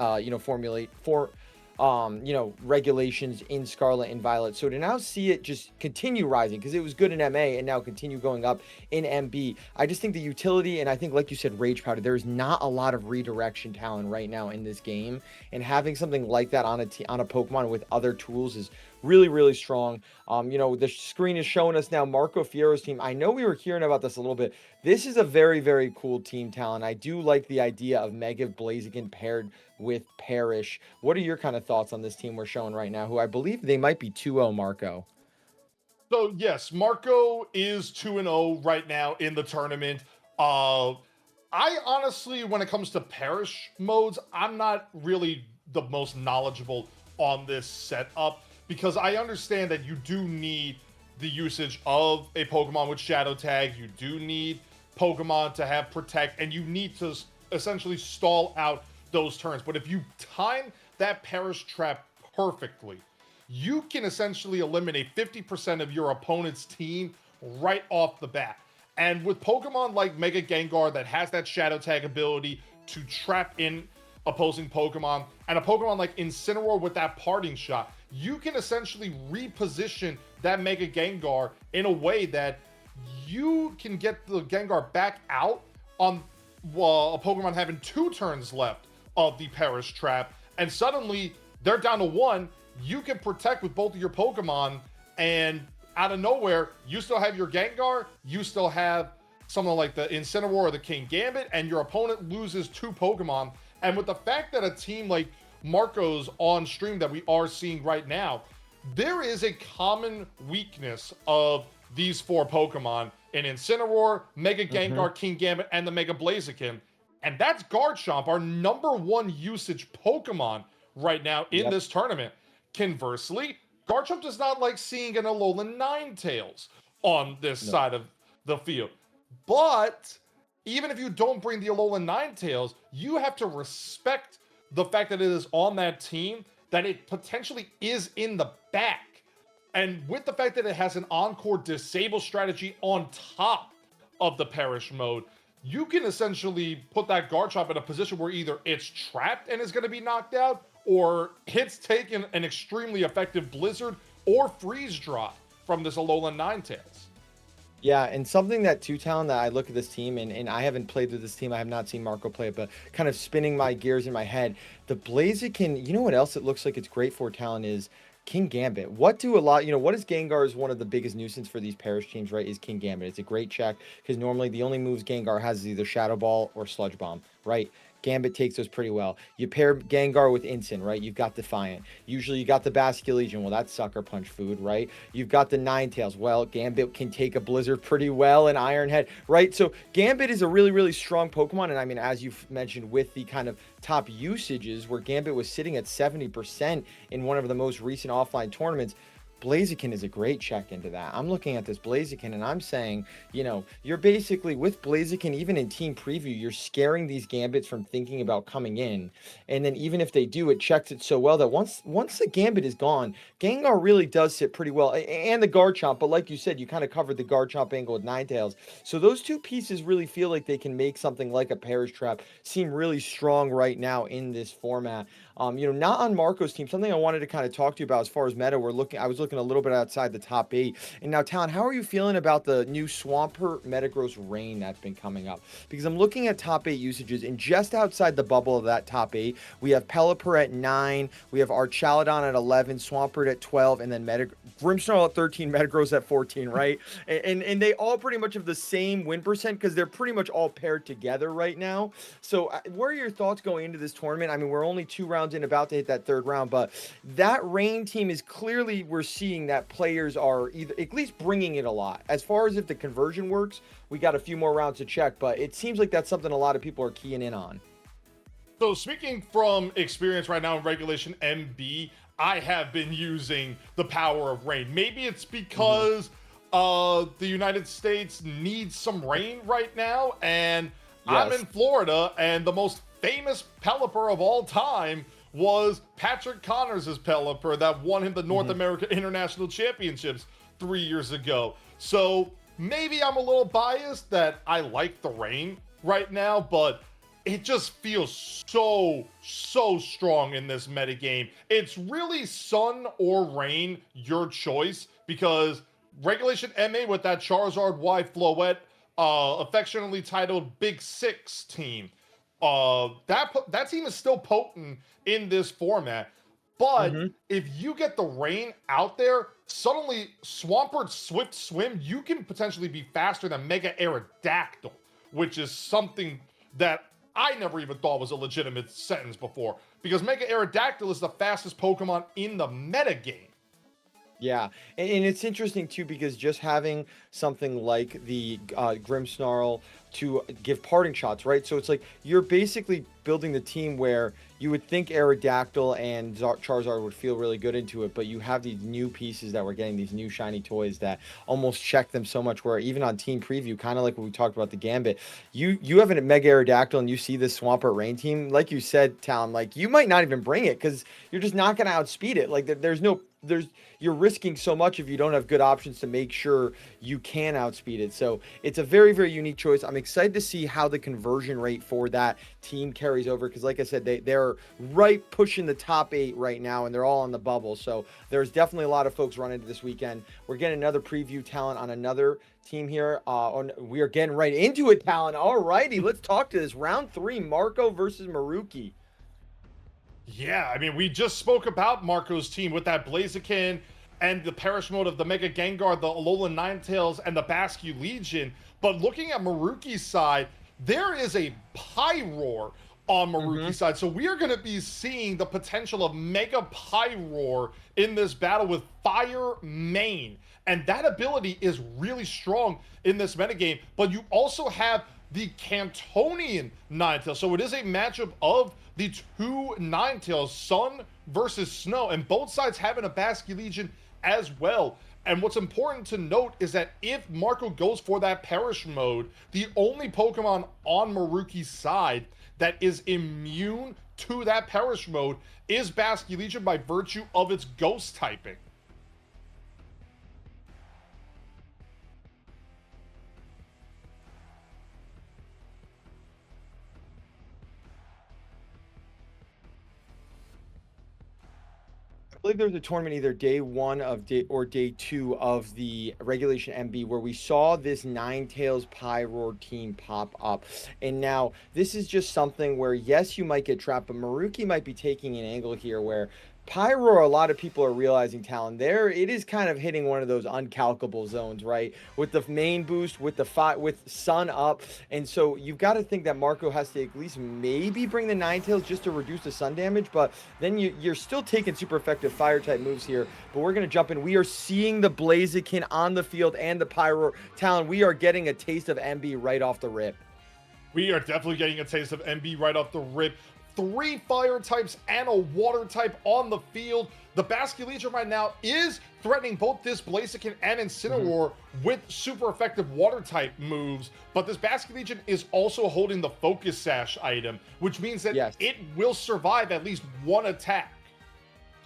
regulations in Scarlet and Violet. So to now see it just continue rising, because it was good in MA and now continue going up in MB, I just think the utility, and I think, like you said, Rage Powder, there's not a lot of redirection talent right now in this game, and having something like that on a Pokemon with other tools is really, really strong. The screen is showing us now Marco Fierro's team. I know we were hearing about this a little bit. This is a very, very cool team talent. I do like the idea of Mega Blaziken paired with Parrish. What are your kind of thoughts on this team we're showing right now, who I believe they might be 2-0, Marco? So yes, Marco is 2-0 right now in the tournament. I honestly, when it comes to Parrish modes, I'm not really the most knowledgeable on this setup, because I understand that you do need the usage of a Pokemon with Shadow Tag. You do need Pokemon to have Protect, and you need to essentially stall out those turns. But if you time that Parrish trap perfectly, you can essentially eliminate 50% of your opponent's team right off the bat. And with Pokemon like Mega Gengar that has that Shadow Tag ability to trap in opposing Pokemon, and a Pokemon like Incineroar with that Parting Shot, you can essentially reposition that Mega Gengar in a way that you can get the Gengar back out on a Pokemon having 2 turns left of the Parrish trap, and suddenly they're down to 1. You can protect with both of your Pokemon, and out of nowhere, you still have your Gengar, you still have someone like the Incineroar or the King Gambit, and your opponent loses 2 Pokemon. And with the fact that a team like Marco's on stream that we are seeing right now, there is a common weakness of these 4 Pokemon in Incineroar, Mega Gengar, King Gambit, and the Mega Blaziken. And that's Garchomp, our #1 usage Pokemon right now in this tournament. Conversely, Garchomp does not like seeing an Alolan Ninetales on this side of the field. But even if you don't bring the Alolan Ninetales, you have to respect the fact that it is on that team, that it potentially is in the back. And with the fact that it has an Encore Disable strategy on top of the Parrish mode, you can essentially put that Garchomp in a position where either it's trapped and is going to be knocked out, or it's taken an extremely effective Blizzard or Freeze Drop from this Alolan Ninetales. Yeah, and something that talent that I look at this team, and I haven't played with this team, I have not seen Marco play it, but kind of spinning my gears in my head, the Blaziken, you know what else it looks like it's great for talent is King Gambit. What is Gengar is one of the biggest nuisance for these Parrish teams, right, is King Gambit. It's a great check, because normally the only moves Gengar has is either Shadow Ball or Sludge Bomb, right? Gambit takes those pretty well. You pair Gengar with Incin, right? You've got Defiant. Usually you got the Basculegion. Well, that's Sucker Punch food, right? You've got the Ninetales. Well, Gambit can take a Blizzard pretty well, and Iron Head, right? So Gambit is a really, really strong Pokemon. And I mean, as you've mentioned, with the kind of top usages where Gambit was sitting at 70% in one of the most recent offline tournaments, Blaziken is a great check into that. I'm looking at this Blaziken and I'm saying, you're basically with Blaziken, even in team preview, you're scaring these Gambits from thinking about coming in. And then even if they do, it checks it so well that once the Gambit is gone, Gengar really does sit pretty well. And the Garchomp, but like you said, you kind of covered the Garchomp angle with Ninetales. So those 2 pieces really feel like they can make something like a Parrish Trap seem really strong right now in this format. Not on Marco's team. Something I wanted to kind of talk to you about as far as meta. I was looking a little bit outside the top 8. And now, Talon, how are you feeling about the new Swampert Metagross Rain that's been coming up? Because I'm looking at top 8 usages, and just outside the bubble of that top 8, we have Pelipper at 9, we have Archaladon at 11, Swampert at 12, and then Grimmsnarl at 13, Metagross at 14, right? and they all pretty much have the same win percent because they're pretty much all paired together right now. So what are your thoughts going into this tournament? I mean, we're only 2 rounds in, about to hit that 3rd round, but that Rain team is clearly, we're seeing that players are either at least bringing it a lot. As far as if the conversion works, we got a few more rounds to check, but it seems like that's something a lot of people are keying in on. So speaking from experience right now in Regulation MB, I have been using the power of rain. Maybe it's because the United States needs some rain right now, and I'm in Florida, and the most famous Pelipper of all time was Patrick Connors' Pelipper that won him the North America International Championships 3 years ago. So maybe I'm a little biased that I like the rain right now, but it just feels so strong in this metagame. It's really sun or rain, your choice, because Regulation MA with that Charizard Y Floette, affectionately titled Big Six team, that team is still potent in this format. But if you get the rain out there, suddenly Swampert Swift Swim, you can potentially be faster than Mega Aerodactyl, which is something that I never even thought was a legitimate sentence before, because Mega Aerodactyl is the fastest Pokemon in the metagame. Yeah, and it's interesting too, because just having something like the Grimmsnarl to give parting shots, right? So it's like you're basically building the team where you would think Aerodactyl and Charizard would feel really good into it, but you have these new pieces that we're getting, these new shiny toys that almost check them so much, where even on Team Preview, kind of like when we talked about the Gambit, you have a Mega Aerodactyl and you see this Swampert Rain team, like you said, Talon, like you might not even bring it because you're just not going to outspeed it. Like you're risking so much if you don't have good options to make sure you can outspeed it. So it's a very, very unique choice. I'm excited to see how the conversion rate for that team carries over, because like I said, they're right pushing the top 8 right now, and they're all on the bubble. So there's definitely a lot of folks running this weekend. We're getting another preview, Talent, on another team here. We are getting right into it, Talent. All righty, let's talk to this. Round 3, Marco versus Maruki. Yeah, I mean, we just spoke about Marco's team with that Blaziken and the Perish mode of the Mega Gengar, the Alolan Ninetales, and the Bascu Legion. But looking at Maruki's side, there is a Pyroar on Maruki's side. So we are going to be seeing the potential of Mega Pyroar in this battle with Fire Main. And that ability is really strong in this metagame. But you also have the Cantonian Ninetales. So it is a matchup of the two Ninetales, Sun versus Snow, and both sides having a Bascu Legion as well. And what's important to note is that if Marco goes for that Perish mode, the only Pokemon on Maruki's side that is immune to that Perish mode is Bascu Legion by virtue of its Ghost typing. I believe there was a tournament either day 1 or day 2 of the Regulation MB where we saw this Ninetales Pyroar team pop up. And now this is just something where, yes, you might get trapped, but Maruki might be taking an angle here where Pyroar, a lot of people are realizing, Talon, there it is kind of hitting one of those uncalculable zones, right? With the main boost, with Sun up, and so you've got to think that Marco has to at least maybe bring the Ninetales just to reduce the sun damage, but then you're still taking super effective fire type moves here. But we're gonna jump in. We are seeing the Blaziken on the field and the Pyroar. Talon, we are getting a taste of MB right off the rip. We are definitely getting a taste of MB right off the rip. 3 fire types and a water type on the field. The Bascu Legion right now is threatening both this Blaziken and Incineroar with super effective water type moves, but this Bascu Legion is also holding the Focus Sash item, which means that it will survive at least one attack.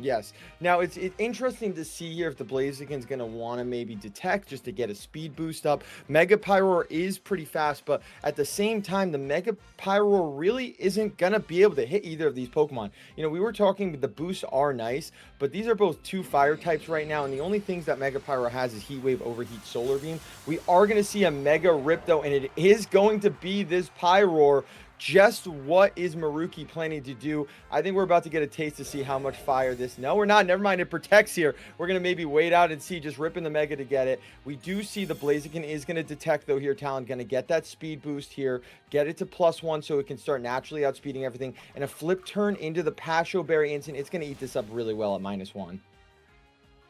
Yes. Now, it's interesting to see here if the Blaziken's going to want to maybe detect just to get a speed boost up. Mega Pyroar is pretty fast, but at the same time, the Mega Pyroar really isn't going to be able to hit either of these Pokemon. You know, we were talking, the boosts are nice, but these are both 2 fire types right now, and the only things that Mega Pyroar has is Heat Wave, Overheat, Solar Beam. We are going to see a Mega Rip, though, and it is going to be this Pyroar. Just what is Maruki planning to do? I think we're about to get a taste to see how much fire this... No, we're not. Never mind. It protects here. We're going to maybe wait out and see, just ripping the Mega to get it. We do see the Blaziken is going to detect, though, here, Talon. Going to get that speed boost here. Get it to +1 so it can start naturally outspeeding everything. And a flip turn into the Pasho Berry Instant. It's going to eat this up really well at -1.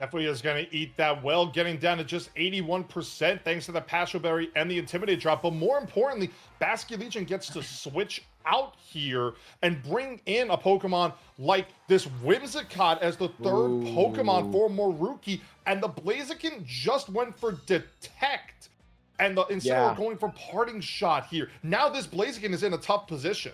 Definitely is going to eat that well, getting down to just 81% thanks to the Pasho Berry and the Intimidate drop. But more importantly, Bascu Legion gets to switch out here and bring in a Pokemon like this Whimsicott as the third Pokemon for Maruki. And the Blaziken just went for Detect. And the Incineroar going for Parting Shot here. Now this Blaziken is in a tough position.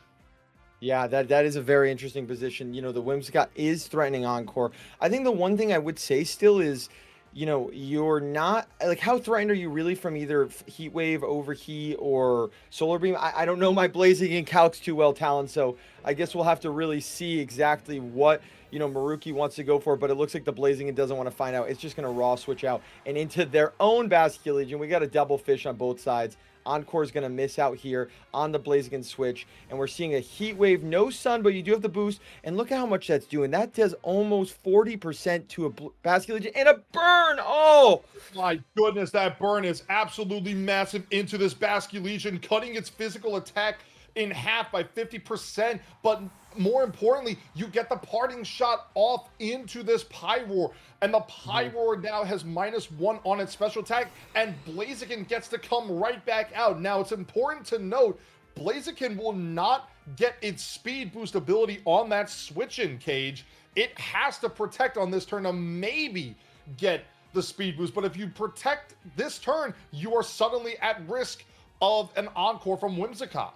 Yeah, that is a very interesting position. You know, the Whimsicott is threatening Encore. I think the one thing I would say still is, you know, you're not like, how threatened are you really from either Heat Wave, Overheat, or Solar Beam? I don't know my Blazing and calcs too well, Talon. So I guess we'll have to really see exactly what, you know, Maruki wants to go for. But it looks like the Blazing and doesn't want to find out. It's just going to raw switch out and into their own Bastion Legion. We got a double fish on both sides. Encore is going to miss out here on the Blaziken switch. And we're seeing a Heat Wave, no Sun, but you do have the boost. And look at how much that's doing. That does almost 40% to a Bastion Legion and a burn. Oh, my goodness, that burn is absolutely massive into this Bastion Legion, cutting its physical attack in half by 50%. But more importantly, you get the parting shot off into this Pyroar, and the Pyroar now has -1 on its special attack, and Blaziken gets to come right back out. Now, it's important to note, Blaziken will not get its speed boost ability on that switch-in Cage. It has to protect on this turn to maybe get the speed boost, but if you protect this turn, you are suddenly at risk of an Encore from Whimsicott.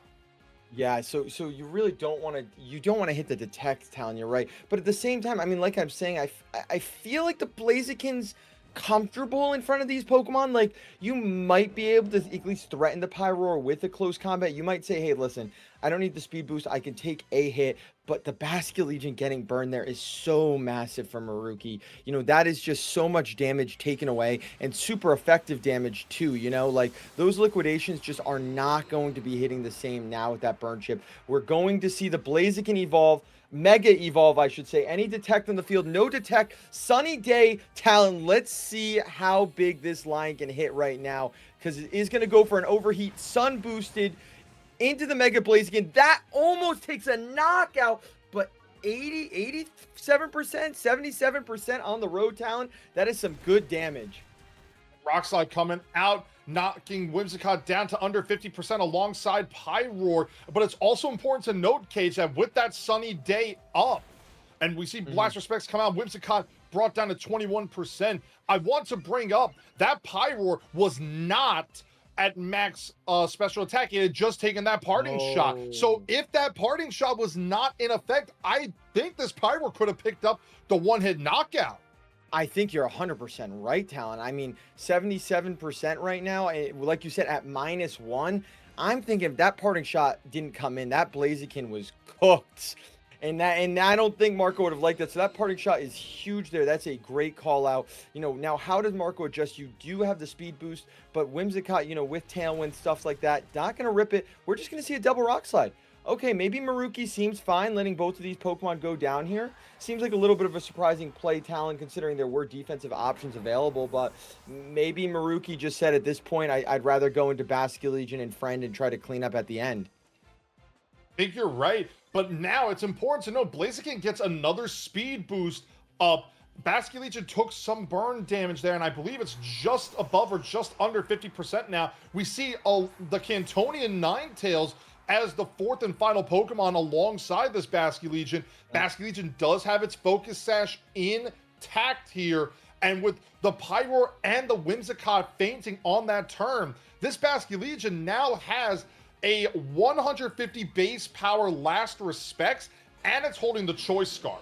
yeah, so you really don't want to hit the detect, Talon, you're right. But at the same time, I mean, like I'm saying, I feel like the Blaziken's comfortable in front of these Pokemon. Like, you might be able to at least threaten the Pyroar with a close combat. You might say, hey, listen, I don't need the speed boost, I can take a hit. But the Bastion Legion getting burned there is so massive for Maruki. You know, that is just so much damage taken away, and super effective damage too. You know, like, those liquidations just are not going to be hitting the same now with that burn chip. We're going to see the Blaziken evolve, Mega Evolve, I should say. Any detect on the field, no detect. Sunny Day, Talon. Let's see how big this line can hit right now, because it is going to go for an Overheat, Sun boosted into the Mega Blaziken. That almost takes a knockout, but 87%, 77% on the road, Talon. That is some good damage. Rock Slide coming out, knocking Whimsicott down to under 50% alongside Pyroar. But it's also important to note, Cage, that with that Sunny Day up, and we see Blaster Specs come out, Whimsicott brought down to 21%. I want to bring up that Pyroar was not at max special attack. It had just taken that parting shot. So if that parting shot was not in effect, I think this Pyroar could have picked up the one-hit knockout. I think you're 100% right, Talon. I mean, 77% right now, like you said, at -1. I'm thinking if that parting shot didn't come in, that Blaziken was cooked. And I don't think Marco would have liked that. So that parting shot is huge there. That's a great call out. You know, now how does Marco adjust? You do have the speed boost, but Whimsicott, you know, with Tailwind, stuff like that, not going to rip it. We're just going to see a double Rock Slide. Okay, maybe Maruki seems fine letting both of these Pokemon go down here. Seems like a little bit of a surprising play, Talon, considering there were defensive options available. But maybe Maruki just said at this point, I'd rather go into Bastion Legion and Friend and try to clean up at the end. I think you're right. But now it's important to know Blaziken gets another speed boost up. Bastion Legion took some burn damage there, and I believe it's just above or just under 50% now. We see the Cantonian Ninetales as the fourth and final Pokemon alongside this Bastion Legion. Bastion Legion does have its Focus Sash intact here, and with the Pyroar and the Whimsicott fainting on that turn, this Bastion Legion now has a 150 base power last respects, and it's holding the Choice Scarf.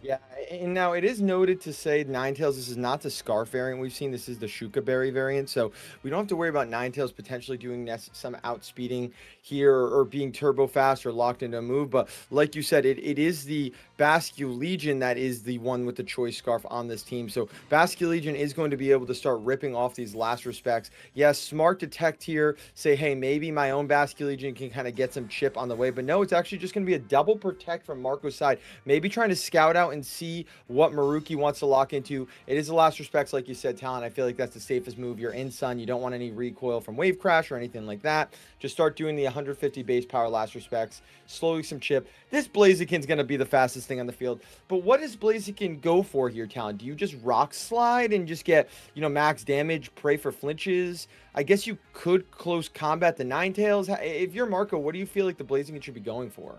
Yeah, and now it is noted to say Ninetales, this is not the Scarf variant we've seen, this is the Shuka Berry variant, so we don't have to worry about Ninetales potentially doing some outspeeding here or being turbo fast or locked into a move. But like you said, it is the Bastion Legion that is the one with the Choice Scarf on this team. So Bastion Legion is going to be able to start ripping off these last respects. Yes, smart detect here, say, hey, maybe my own Bastion Legion can kind of get some chip on the way. But no, it's actually just going to be a double protect from Marco's side. Maybe trying to scout out and see what Maruki wants to lock into. It is the last respects, like you said, Talon. I feel like that's the safest move. You're in Sun. You don't want any recoil from Wave Crash or anything like that. Just start doing the 150 base power last respects. Slowly some chip. This Blaziken's going to be the fastest thing on the field. But what does Blaziken go for here, Talon? Do you just Rock Slide and just get, you know, max damage, pray for flinches? I guess you could close combat the Ninetales. If you're Marco, what do you feel like the Blaziken should be going for?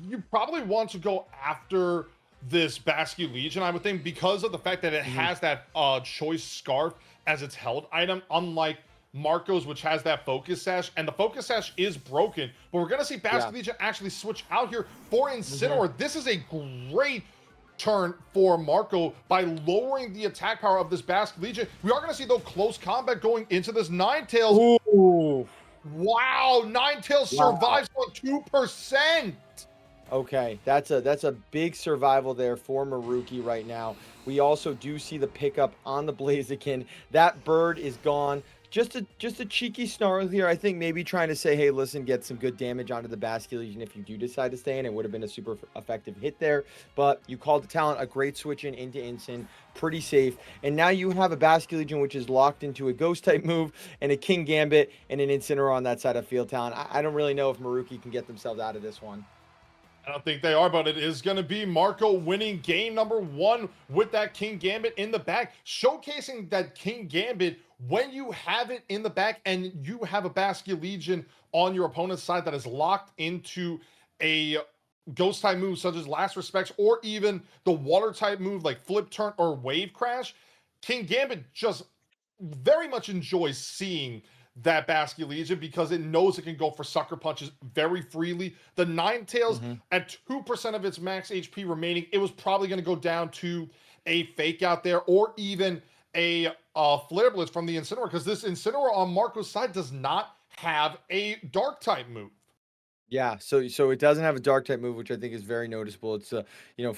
You probably want to go after this Bastion Legion, I would think, because of the fact that it has that Choice Scarf as its held item, unlike Marco's, which has that focus sash, and the focus sash is broken, but we're going to see Basket Legion actually switch out here for Incineroar. This is a great turn for Marco by lowering the attack power of this Basket Legion. We are going to see, though, close combat going into this Ninetales. Ooh. Wow, Ninetales survives on 2%. Okay, that's a big survival there for Maruki right now. We also do see the pickup on the Blaziken. That bird is gone. Just a cheeky snarl here. I think maybe trying to say, hey, listen, get some good damage onto the Basket Legion if you do decide to stay in. It would have been a super effective hit there. But you called the Talon a great switch in into Incin. Pretty safe. And now you have a Basket Legion which is locked into a Ghost type move and a King Gambit and an Incineroar on that side of field. Talon, I don't really know if Maruki can get themselves out of this one. I don't think they are, but it is going to be Marco winning game number 1 with that King Gambit in the back, showcasing that King Gambit, when you have it in the back and you have a Basket Legion on your opponent's side that is locked into a Ghost type move such as Last Respects, or even the Water type move like Flip Turn or Wave Crash, King Gambit just very much enjoys seeing that Basket Legion because it knows it can go for sucker punches very freely. The Ninetales at 2% of its max HP remaining, it was probably going to go down to a Fake Out there, or even a Flare Blitz from the Incineroar, because this Incineroar on Marco's side does not have a Dark type move. Yeah, so it doesn't have a Dark type move, which I think is very noticeable. It's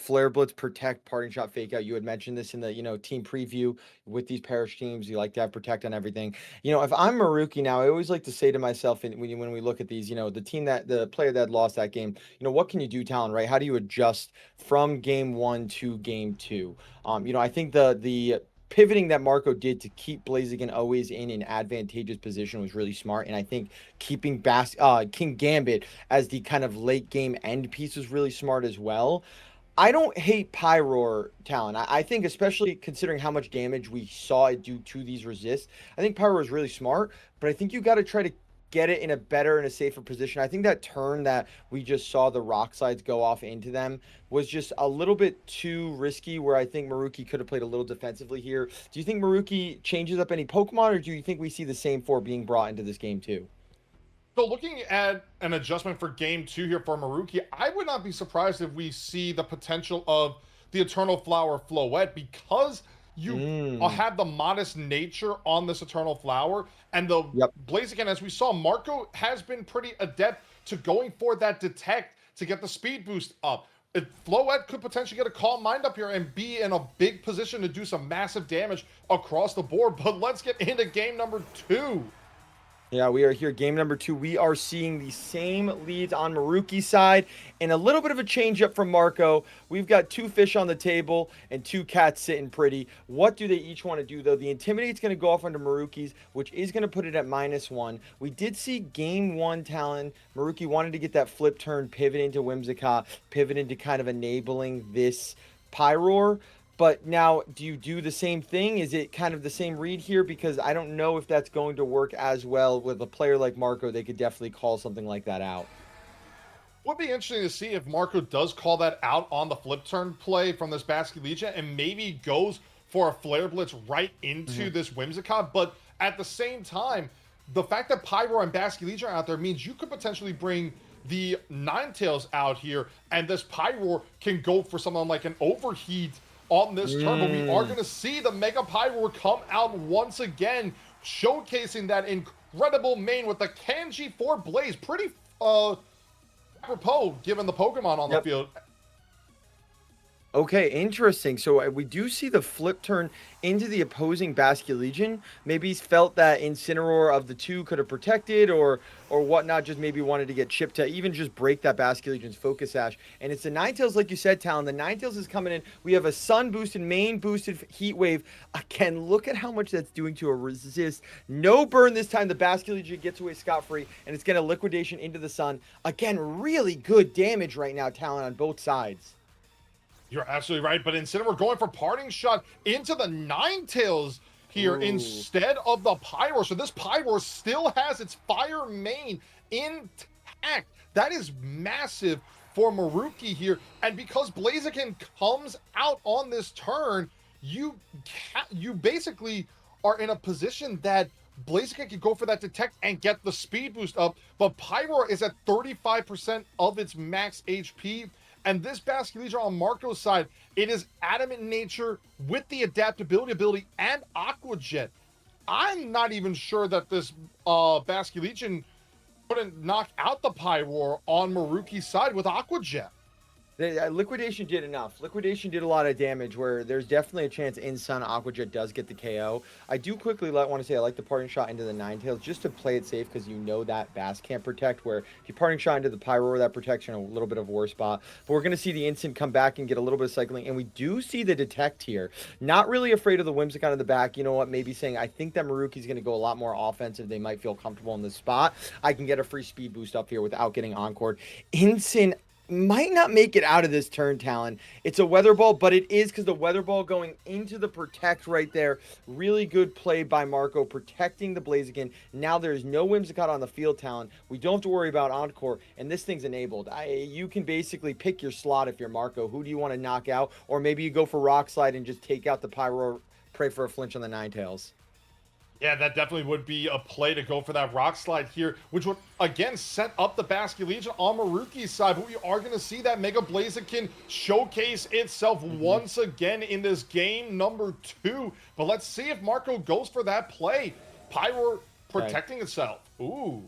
Flare Blitz, Protect, Parting Shot, Fake Out. You had mentioned this in the team preview with these parish teams. You like to have Protect on everything. If I'm Maruki now, I always like to say to myself, and when we look at these, the player that lost that game, what can you do, Talon, right? How do you adjust from game 1 to game 2? I think the pivoting that Marco did to keep Blaziken always in an advantageous position was really smart. And I think keeping King Gambit as the kind of late game end piece was really smart as well. I don't hate Pyroar, Talon. I think, especially considering how much damage we saw it do to these resists, I think Pyroar is really smart, but I think you got to try to get it in a better and a safer position. I think that turn that we just saw the rock slides go off into them was just a little bit too risky, where I think Maruki could have played a little defensively here. Do you think Maruki changes up any Pokemon, or do you think we see the same 4 being brought into this game too? So looking at an adjustment for game 2 here for Maruki, I would not be surprised if we see the potential of the Eternal Flower Floette, because you have the modest nature on this Eternal Flower, and the Blaziken, as we saw, Marco has been pretty adept to going for that Detect to get the speed boost up. Floette could potentially get a Calm Mind up here and be in a big position to do some massive damage across the board. But let's get into game number 2. Yeah, we are here. Game number 2. We are seeing the same leads on Maruki's side and a little bit of a change up from Marco. We've got 2 fish on the table and 2 cats sitting pretty. What do they each want to do, though? The Intimidate's going to go off onto Maruki's, which is going to put it at -1. We did see game 1, Talon. Maruki wanted to get that flip turn, pivot into Whimsicott, pivot into kind of enabling this Pyroar. But now, do you do the same thing? Is it kind of the same read here? Because I don't know if that's going to work as well with a player like Marco. They could definitely call something like that out. Would be interesting to see if Marco does call that out on the flip turn play from this Basket Legion and maybe goes for a Flare Blitz right into this Whimsicott. But at the same time, the fact that Pyroar and Basket Legion are out there means you could potentially bring the Ninetales out here, and this Pyroar can go for something like an Overheat on this turn. But we are going to see the Mega Pyroar come out once again, showcasing that incredible main with the Kanji 4 Blaze. Pretty apropos given the Pokemon on the field. Okay, interesting. So we do see the flip turn into the opposing Basket Legion. Maybe he's felt that Incineroar of the 2 could have protected or whatnot, just maybe wanted to get chipped to even just break that Basket Legion's Focus Sash. And it's the Ninetales, like you said, Talon. The Ninetales is coming in. We have a Sun boosted, main boosted Heat Wave. Again, look at how much that's doing to a resist. No burn this time. The Basket Legion gets away scot-free, and it's going to Liquidation into the Sun. Again, really good damage right now, Talon, on both sides. You're absolutely right, but instead we're going for Parting Shot into the Ninetales here instead of the Pyroar. So this Pyroar still has its Fire main intact. That is massive for Maruki here. And because Blaziken comes out on this turn, you basically are in a position that Blaziken can go for that detect and get the speed boost up, but Pyroar is at 35% of its max HP. And this Basculegion on Marco's side, it is Adamant Nature with the adaptability ability and Aqua Jet. I'm not even sure that this Basculegion couldn't knock out the Pyroar on Maruki's side with Aqua Jet. Liquidation did enough. Liquidation did a lot of damage where there's definitely a chance in-sun Aqua Jet does get the KO. I do quickly want to say I like the parting shot into the Ninetales just to play it safe because you know that Bass can't protect, where if you parting shot into the Pyroar, that protects you in a little bit of a worse spot. But we're going to see the instant come back and get a little bit of cycling, and we do see the detect here. Not really afraid of the Whimsicott in the back. You know what? Maybe saying I think that Maruki's going to go a lot more offensive. They might feel comfortable in this spot. I can get a free speed boost up here without getting encored. Instant might not make it out of this turn, Talon. It's a weather ball, but it is because the weather ball going into the protect right there. Really good play by Marco, protecting the Blaziken. Now there's no Whimsicott on the field, Talon. We don't have to worry about Encore, and this thing's enabled. You can basically pick your slot if you're Marco. Who do you want to knock out? Or maybe you go for Rock Slide and just take out the Pyro, pray for a flinch on the Ninetales. Yeah, that definitely would be a play to go for that Rock Slide here, which would, again, set up the Basculegion on Maruki's side. But we are going to see that Mega Blaziken showcase itself once again in this game number 2. But let's see if Marco goes for that play. Pyro protecting itself. Ooh.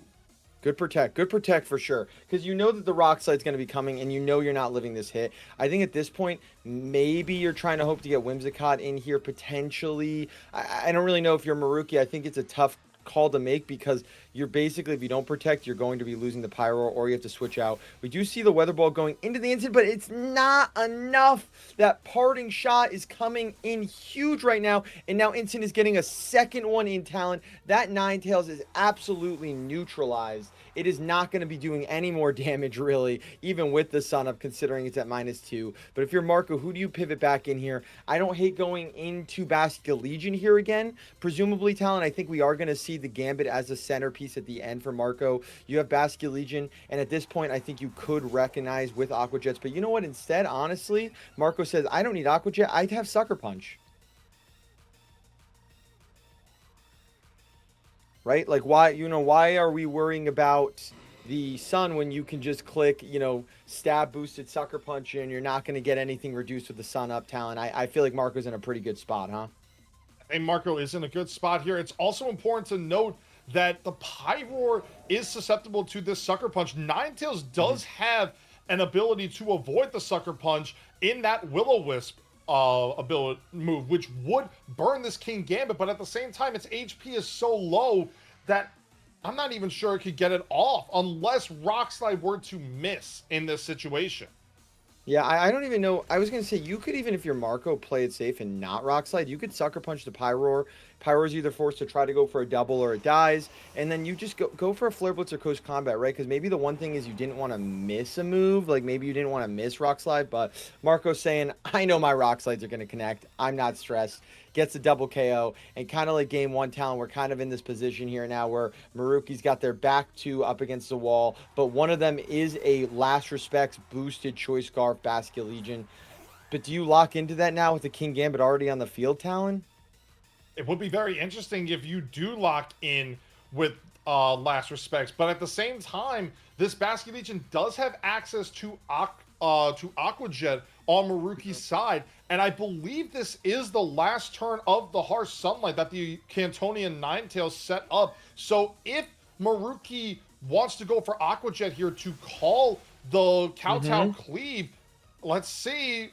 Good protect for sure. Because you know that the Rock Slide's going to be coming, and you know you're not living this hit. I think at this point, maybe you're trying to hope to get Whimsicott in here potentially. I don't really know if you're Maruki. I think it's a tough call to make because you're basically, if you don't protect, you're going to be losing the Pyro, or you have to switch out. We do see the Weather Ball going into the instant, but it's not enough. That parting shot is coming in huge right now, and now Instant is getting a second one in Talon. That Ninetales is absolutely neutralized. It is not going to be doing any more damage, really, even with the Sun Up, considering it's at -2. But if you're Marco, who do you pivot back in here? I don't hate going into Basculegion here again. Presumably, Talon, I think we are going to see the Gambit as a centerpiece at the end for Marco. You have Basculegion, and at this point, I think you could recognize with Aqua Jets. But you know what? Instead, honestly, Marco says, I don't need Aqua Jet. I'd have Sucker Punch. Right? Like, why are we worrying about the Sun when you can just click, stab boosted Sucker Punch and you're not going to get anything reduced with the Sun Up, Talon? I feel like Marco's in a pretty good spot, huh? I think Marco is in a good spot here. It's also important to note that the Pyroar is susceptible to this Sucker Punch. Ninetales does have an ability to avoid the Sucker Punch in that Will-O-Wisp ability move, which would burn this King Gambit, but at the same time, its HP is so low that I'm not even sure it could get it off unless Rock Slide were to miss in this situation. Yeah, I don't even know. I was going to say, you could, even if you're Marco, play it safe and not Rock Slide. You could Sucker Punch the Pyroar. Pyroar's either forced to try to go for a double or it dies. And then you just go for a Flare Blitz or Coast Combat, right? Because maybe the one thing is you didn't want to miss a move. Like, maybe you didn't want to miss Rock Slide. But Marco's saying, I know my Rock Slides are going to connect. I'm not stressed. Gets a double KO. And kind of like game 1, Talon, we're kind of in this position here now where Maruki's got their back 2 up against the wall. But one of them is a Last Respects boosted Choice Scarf Basculegion. But do you lock into that now with the King Gambit already on the field, Talon? It would be very interesting if you do lock in with Last Respects, but at the same time, this Basculegion does have access to Aqua Jet on Maruki's side, and I believe this is the last turn of the Harsh Sunlight that the Cantonian Ninetales set up. So if Maruki wants to go for Aqua Jet here to call the Kowtow Cleave, let's see.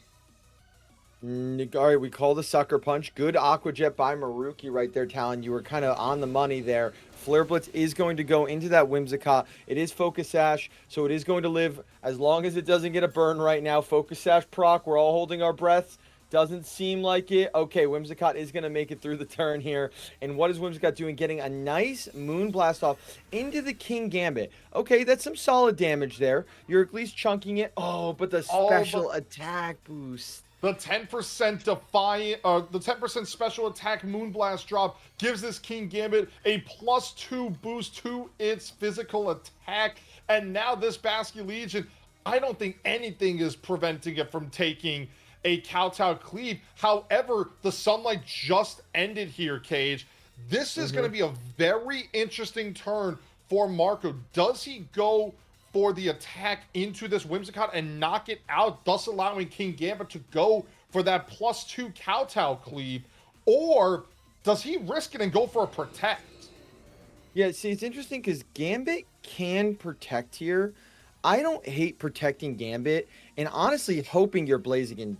All right, we call the Sucker Punch. Good Aqua Jet by Maruki right there, Talon. You were kind of on the money there. Flare Blitz is going to go into that Whimsicott. It is Focus Sash, so it is going to live as long as it doesn't get a burn right now. Focus Sash proc, we're all holding our breaths. Doesn't seem like it. Okay, Whimsicott is going to make it through the turn here. And what is Whimsicott doing? Getting a nice Moon Blast off into the King Gambit. Okay, that's some solid damage there. You're at least chunking it. Oh, but the special attack boost. The 10% the 10% special attack Moonblast drop gives this King Gambit a +2 boost to its physical attack. And now this Basculegion, I don't think anything is preventing it from taking a Kowtow Cleave. However, the Sunlight just ended here, Kaige. This is going to be a very interesting turn for Marco. Does he go for the attack into this Whimsicott and knock it out, thus allowing King Gambit to go for that +2 Kowtow cleave? Or does he risk it and go for a protect? Yeah, see, it's interesting because Gambit can protect here. I don't hate protecting Gambit, and honestly hoping your Blaziken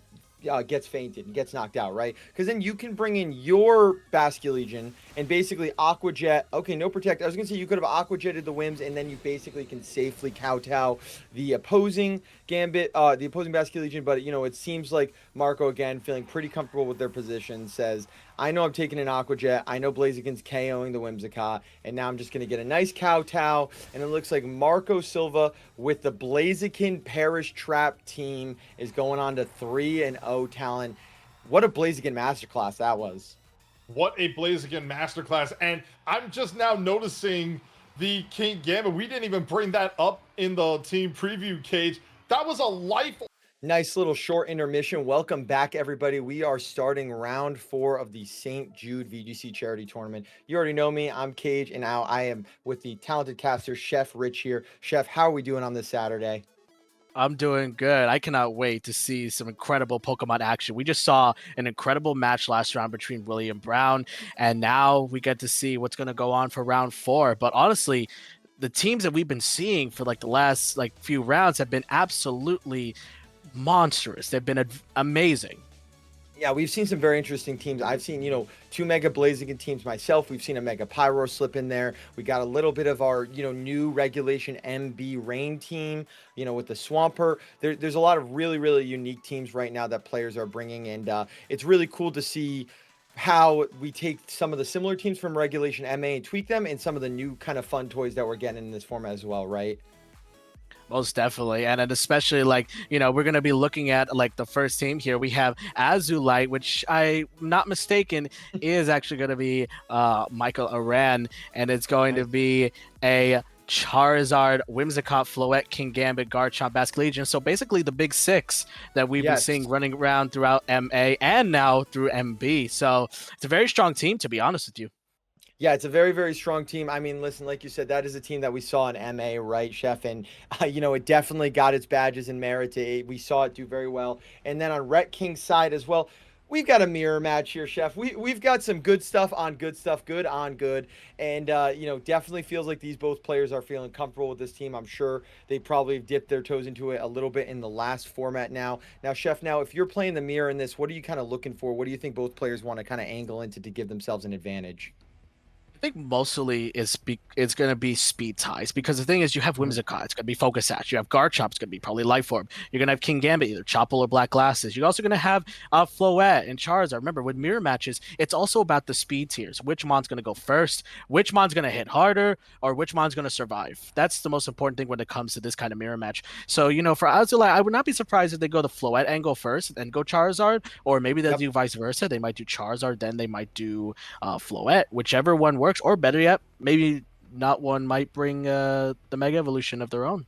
gets fainted and gets knocked out, right? Because then you can bring in your Basculegion and basically Aqua Jet. Okay, no protect. I was going to say you could have Aqua Jetted the Whims, and then you basically can safely kowtow the opposing Gambit, the opposing Basculegion. But, you know, it seems like Marco, again, feeling pretty comfortable with their position, says, I know I'm taking an Aqua Jet. I know Blaziken's KOing the Whimsicott, and now I'm just going to get a nice kowtow. And it looks like Marco Silva with the Blaziken Parish Trap team is going on to 3-0 Talon. What a Blaziken masterclass that was. What a Blaziken masterclass. And I'm just now noticing the King Gambit. We didn't even bring that up in the team preview, Cage. That was a life. Nice little short intermission. Welcome back, everybody. We are starting round 4 of the St. Jude VGC Charity Tournament. You already know me. I'm Kaige, and now I am with the talented caster, Chef Rich here. Chef, how are we doing on this Saturday? I'm doing good. I cannot wait to see some incredible Pokemon action. We just saw an incredible match last round between William Brown, and now we get to see what's going to go on for round 4. But honestly, the teams that we've been seeing for like the last few rounds have been absolutely monstrous. They've been amazing. Yeah, we've seen some very interesting teams. I've seen, 2 Mega Blaziken teams myself. We've seen a Mega Pyro slip in there. We got a little bit of our, new Regulation MB Rain team, with the Swampert. There's a lot of really, really unique teams right now that players are bringing, and it's really cool to see how we take some of the similar teams from Regulation MA and tweak them, and some of the new kind of fun toys that we're getting in this format as well, right? Most definitely. And then especially we're going to be looking at the first team here. We have Azulite, which I'm not mistaken is actually going to be Michael Aran. And it's going to be a Charizard, Whimsicott, Floette, King Gambit, Garchomp, Basculegion. So basically the big 6 that we've been seeing running around throughout MA and now through MB. So it's a very strong team, to be honest with you. Yeah, it's a very, very strong team. I mean, listen, like you said, that is a team that we saw in MA, right, Chef? And, it definitely got its badges and merit. We saw it do very well. And then on Ret King's side as well, we've got a mirror match here, Chef. We've got some good stuff on good stuff, good on good. And, definitely feels like these both players are feeling comfortable with this team. I'm sure they probably dipped their toes into it a little bit in the last format now. Now, Chef, if you're playing the mirror in this, what are you kind of looking for? What do you think both players want to kind of angle into to give themselves an advantage? I think mostly it's going to be speed ties, because the thing is, you have Whimsicott, it's going to be Focus Sash. You have Garchomp, it's going to be probably Life Orb. You're going to have King Gambit, either Chopple or Black Glasses. You're also going to have Floette and Charizard. Remember, with mirror matches, it's also about the speed tiers. Which mon's going to go first? Which mon's going to hit harder? Or which mon's going to survive? That's the most important thing when it comes to this kind of mirror match. So, for Azulite, I would not be surprised if they go the Floette angle first and go Charizard, or maybe they'll do vice versa. They might do Charizard, then they might do Floette, whichever one works. Or better yet, maybe not one might bring the Mega Evolution of their own.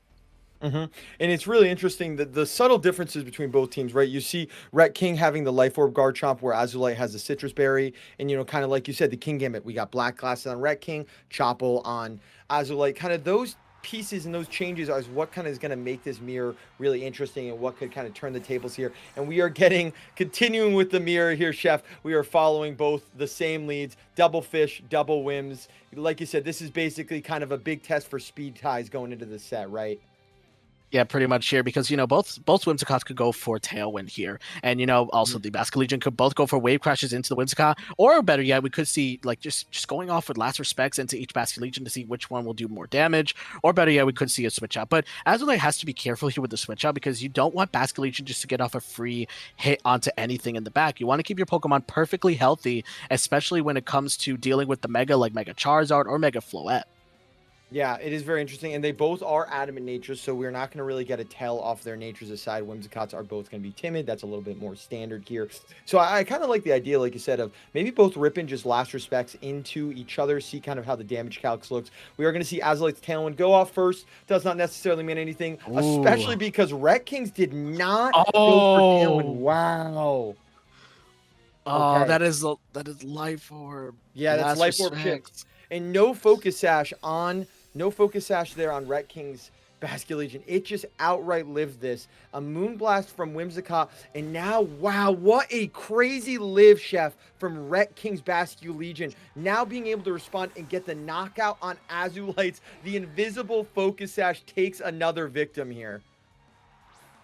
And it's really interesting that the subtle differences between both teams, right? You see Ret King having the Life Orb Garchomp, where Azulite has the Citrus Berry. And, kind of like you said, the King Gambit, we got Black Glasses on Ret King, Chopple on Azulite. Kind of those pieces and those changes are what kind of is going to make this mirror really interesting, and what could kind of turn the tables here. And we are continuing with the mirror here, Chef. We are following both the same leads, double fish, double whims. Like you said, this is basically kind of a big test for speed ties going into the set, right? Yeah, pretty much here, because both Whimsicotts could go for Tailwind here, and also the Basculegion could both go for Wave Crashes into the Whimsicott, or better yet, we could see just going off with last respects into each Basculegion to see which one will do more damage, or better yet, we could see a switch out. But Azulite has to be careful here with the switch out, because you don't want Basculegion just to get off a free hit onto anything in the back. You want to keep your Pokemon perfectly healthy, especially when it comes to dealing with the Mega, like Mega Charizard or Mega Floette. Yeah, it is very interesting, and they both are adamant natures, so we're not going to really get a tell off their natures aside. Whimsicotts are both going to be timid. That's a little bit more standard here. So I kind of like the idea, like you said, of maybe both ripping just last respects into each other, see kind of how the damage calcs looks. We are going to see Azulite's Tailwind go off first. Does not necessarily mean anything, especially because Ret Kings did not go for Tailwind. Wow. Oh, Okay. that is life orb. Yeah, that's Blast life orb respect. chips. And no focus sash there on Ret King's Basket Legion. It just outright lived this. A Moonblast from Whimsicott. And now, wow, what a crazy live, Chef, from Ret King's Basket Legion. Now being able to respond and get the knockout on Azulites. The invisible focus sash takes another victim here.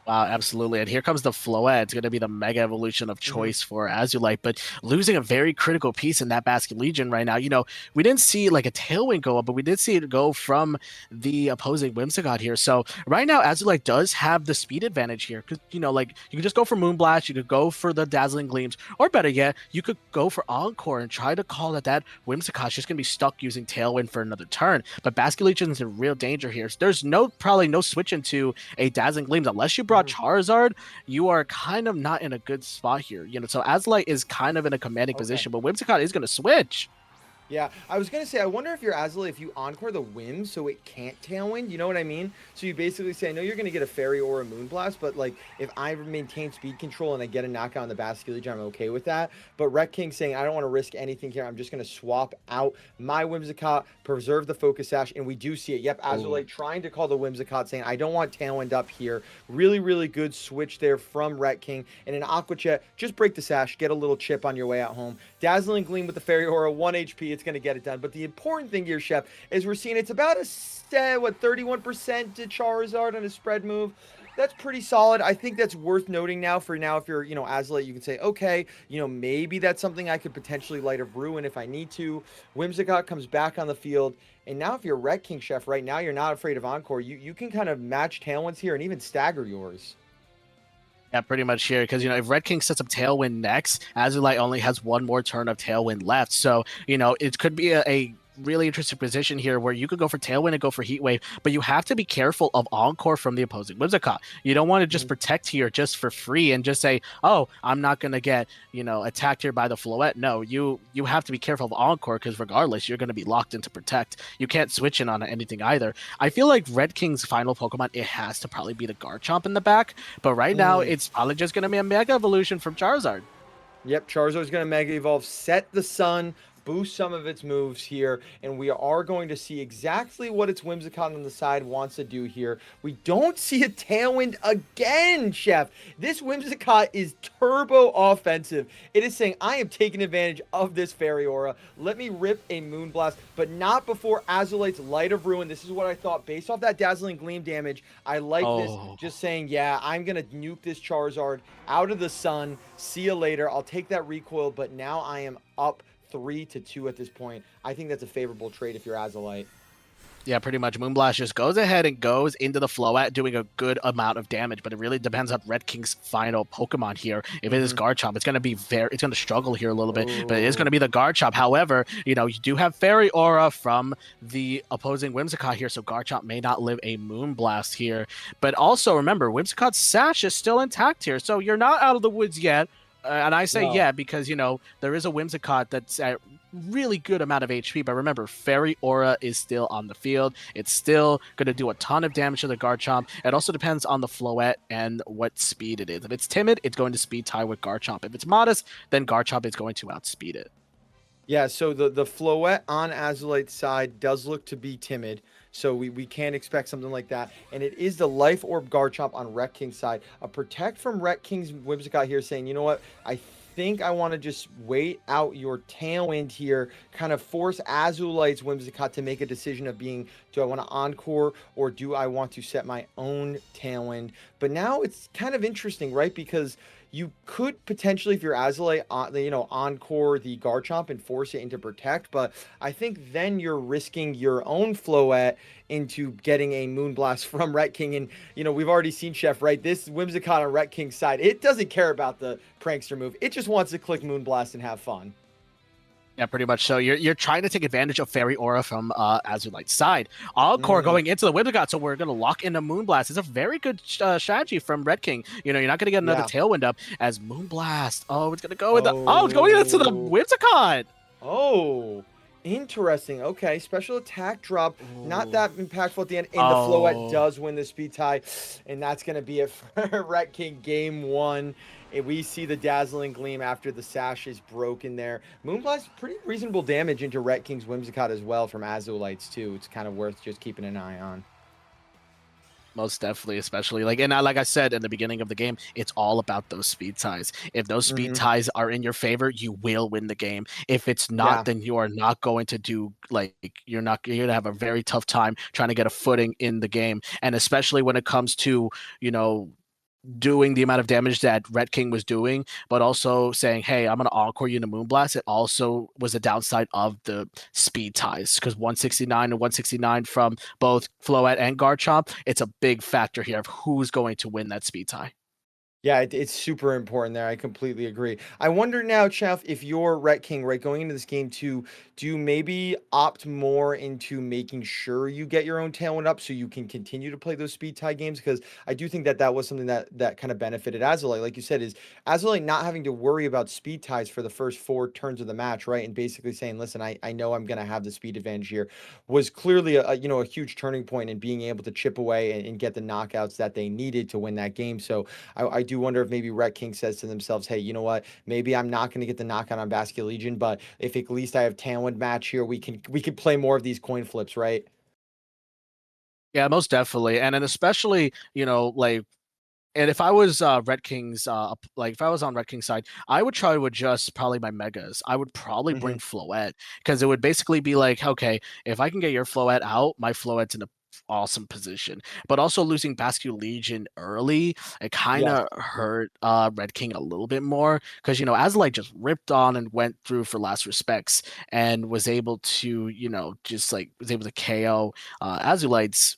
Wow, absolutely. And here comes the Floette. It's going to be the mega evolution of choice for Azulite, but losing a very critical piece in that Basket Legion right now. You know, we didn't see like a Tailwind go up, but we did see it go from the opposing Whimsicott here. So right now, Azulite does have the speed advantage here because, you know, like you could just go for Moonblast, you could go for the Dazzling Gleams, or better yet, you could go for Encore and try to call that Whimsicott's just going to be stuck using Tailwind for another turn. But Basket Legion is in real danger here. There's probably no switch into a Dazzling Gleams unless you brought Charizard. You are kind of not in a good spot here, you know. So Azulite is kind of in a commanding position, but Whimsicott is going to switch. Yeah, I was going to say, I wonder if you're Azulite, if you Encore the Whim so it can't Tailwind, you know what I mean? So you basically say, I know you're going to get a Fairy or a Moonblast, but like, if I maintain speed control and I get a knockout on the Basket Legion, I'm okay with that. But Ret King saying, I don't want to risk anything here. I'm just going to swap out my Whimsicott, preserve the Focus Sash, and we do see it. Yep, Azulite trying to call the Whimsicott, saying, I don't want Tailwind up here. Really, really good switch there from Ret King. And an Aqua Jet, just break the Sash, get a little chip on your way out home. Dazzling Gleam with the Fairy Aura, 1 HP, it's going to get it done. But the important thing here, Chef, is we're seeing it's about a 31% to Charizard on a spread move. That's pretty solid. I think that's worth noting now. For now, if you're, you know, Azulite, you can say, okay, you know, maybe that's something I could potentially light of ruin if I need to. Whimsicott comes back on the field. And now if you're Ret King, Chef, right now, you're not afraid of Encore. You can kind of match Tailwinds here and even stagger yours. Yeah, pretty much here, because, you know, if Red King sets up Tailwind next, Azulite only has one more turn of Tailwind left. So, you know, it could be a really interesting position here where you could go for Tailwind and go for Heat Wave, but you have to be careful of Encore from the opposing Whimsicott. You don't want to just protect here just for free and just say, oh, I'm not going to get, you know, attacked here by the Floette. No, you have to be careful of Encore because regardless, you're going to be locked into Protect. You can't switch in on anything either. I feel like Red King's final Pokemon, it has to probably be the Garchomp in the back, but right now it's probably just going to be a Mega Evolution from Charizard. Yep, Charizard's going to Mega Evolve, set the sun, boost some of its moves here, and we are going to see exactly what its Whimsicott on the side wants to do here. We don't see a Tailwind again, Chef. This Whimsicott is turbo offensive. It is saying, I am taking advantage of this Fairy Aura. Let me rip a Moonblast, but not before Azulite's Light of Ruin. This is what I thought. Based off that Dazzling Gleam damage, I like this. Just saying, yeah, I'm going to nuke this Charizard out of the sun. See you later. I'll take that recoil, but now I am up 3-2 at this point. I think that's a favorable trade if you're Azulite. Yeah, pretty much. Moonblast just goes ahead and goes into the Floette, doing a good amount of damage, but it really depends on Red King's final Pokemon here. If it is Garchomp, it's going to be it's going to struggle here a little bit, but it is going to be the Garchomp. However, you know, you do have Fairy Aura from the opposing Whimsicott here, so Garchomp may not live a Moonblast here. But also, remember, Whimsicott's Sash is still intact here, so you're not out of the woods yet. And I say yeah because, you know, there is a Whimsicott that's at really good amount of HP, but remember, Fairy Aura is still on the field. It's still going to do a ton of damage to the Garchomp. It also depends on the Floette and what speed it is. If it's timid, it's going to speed tie with Garchomp. If it's modest, then Garchomp is going to outspeed it. Yeah, so the Floette on Azulite's side does look to be timid, so we can't expect something like that. And it is the Life Orb Garchomp on Ret King's side. A Protect from Ret King's Whimsicott here saying, you know what, I think I want to just wait out your Tailwind here, kind of force Azulite's Whimsicott to make a decision of being, do I want to Encore or do I want to set my own Tailwind? But now it's kind of interesting, right? Because you could potentially, if you're Azulite, you know, Encore the Garchomp and force it into Protect, but I think then you're risking your own Floette into getting a Moonblast from Ret King. And, you know, we've already seen, Chef, right? This Whimsicott on Ret King's side, it doesn't care about the Prankster move. It just wants to click Moonblast and have fun. Yeah, pretty much. So you're trying to take advantage of Fairy Aura from Azulite's side. Encore going into the Whimsicott, so we're going to lock in a Moonblast. It's a very good strategy from Red King. You know, you're not going to get another Tailwind up as Moonblast. Oh, it's going to go into it's going into the Whimsicott. Oh, interesting. Okay, special attack drop. Not that impactful at the end. And the Floette does win the speed tie. And that's going to be it for Ret King game 1. We see the dazzling gleam after the sash is broken there. Moonblast, pretty reasonable damage into Ret King's Whimsicott as well from Azolites too. It's kind of worth just keeping an eye on. Most definitely, especially like I said in the beginning of the game, it's all about those speed ties. If those speed ties are in your favor, you will win the game. If it's not, then you are not going to do you're gonna have a very tough time trying to get a footing in the game. And especially when it comes to, doing the amount of damage that Red King was doing, but also saying, hey, I'm going to encore you into Moonblast. It also was a downside of the speed ties, because 169 and 169 from both Floette and Garchomp, it's a big factor here of who's going to win that speed tie. Yeah, it's super important there. I completely agree. I wonder now, Chef, if you're Ret King, right, going into this game too, do you maybe opt more into making sure you get your own Tailwind up so you can continue to play those speed tie games? Because I do think that was something that kind of benefited Azolite. Like you said, is Azolite not having to worry about speed ties for the first 4 turns of the match, right? And basically saying, listen, I know I'm going to have the speed advantage here, was clearly a huge turning point in being able to chip away and get the knockouts that they needed to win that game. So I do wonder if maybe Ret King says to themselves, hey, you know what? Maybe I'm not going to get the knockout on Basculegion, but if at least I have Tailwind match here, we can play more of these coin flips, right? Yeah, most definitely. And then especially, and if I was Red King's, if I was on Red King's side, I would try to adjust probably my megas. I would probably bring Floette, because it would basically be like, okay, if I can get your Floette out, my Floette's in a awesome position. But also losing Basculegion early, it kind of hurt Red King a little bit more, because Azalite just ripped on and went through for last respects and was able to was able to KO Azulite's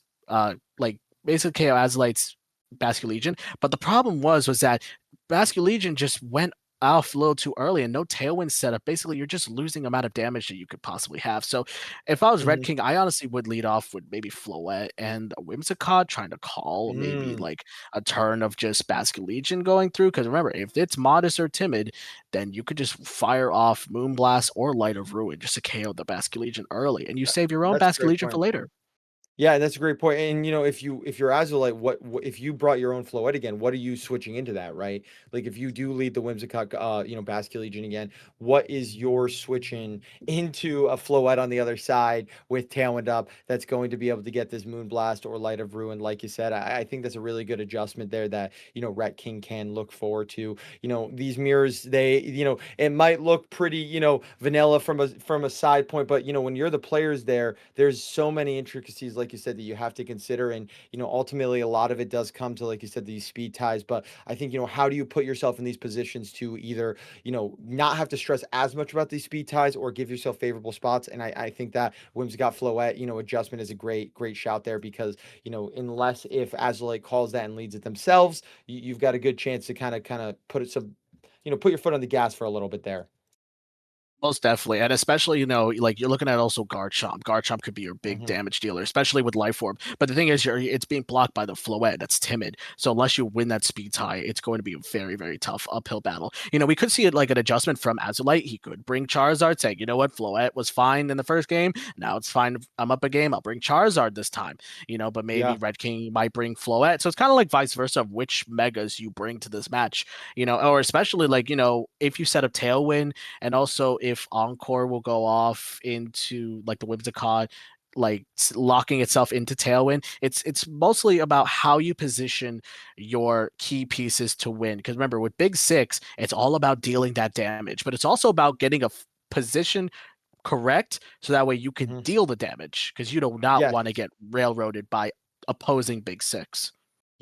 basically KO Azulite's Basculegion. But the problem was that Basculegion just went off a little too early and no Tailwind setup. Basically, you're just losing the amount of damage that you could possibly have. So if I was Red King, I honestly would lead off with maybe Floette and a Whimsicott, trying to call maybe like a turn of just Basculegion going through. Because remember, if it's modest or timid, then you could just fire off Moonblast or Light of Ruin just to KO the Basculegion early, and you save your own Basculegion for later. Yeah, that's a great point. And if you're Azulite, what if you brought your own Floette again? What are you switching into that, right? Like if you do lead the Whimsicott, Basculegion again, what is your switching into a Floette on the other side with Tailwind up that's going to be able to get this Moonblast or Light of Ruin? Like you said, I think that's a really good adjustment there that Ret King can look forward to. These mirrors, they it might look pretty vanilla from a side point, but when you're the players there's so many intricacies, like you said, that you have to consider. And ultimately a lot of it does come to, like you said, these speed ties. But I think how do you put yourself in these positions to either not have to stress as much about these speed ties or give yourself favorable spots? And I think that Whimsicott Floette adjustment is a great shout there, because unless if Azulite calls that and leads it themselves, you've got a good chance to kind of put your foot on the gas for a little bit there. Most definitely. And especially, you're looking at also Garchomp. Garchomp could be your big damage dealer, especially with Life Orb. But the thing is, it's being blocked by the Floette that's timid. So unless you win that speed tie, it's going to be a very, very tough uphill battle. We could see it like an adjustment from Azulite. He could bring Charizard, saying, you know what, Floette was fine in the first game. Now it's fine. I'm up a game. I'll bring Charizard this time. But maybe Red King might bring Floette. So it's kind of like vice versa of which megas you bring to this match, or especially if you set up Tailwind, and also if Encore will go off into like the Whimsicott, like locking itself into Tailwind. It's mostly about how you position your key pieces to win. Because remember, with Big Six, it's all about dealing that damage, but it's also about getting a position correct so that way you can deal the damage, because you do not want to get railroaded by opposing Big Six.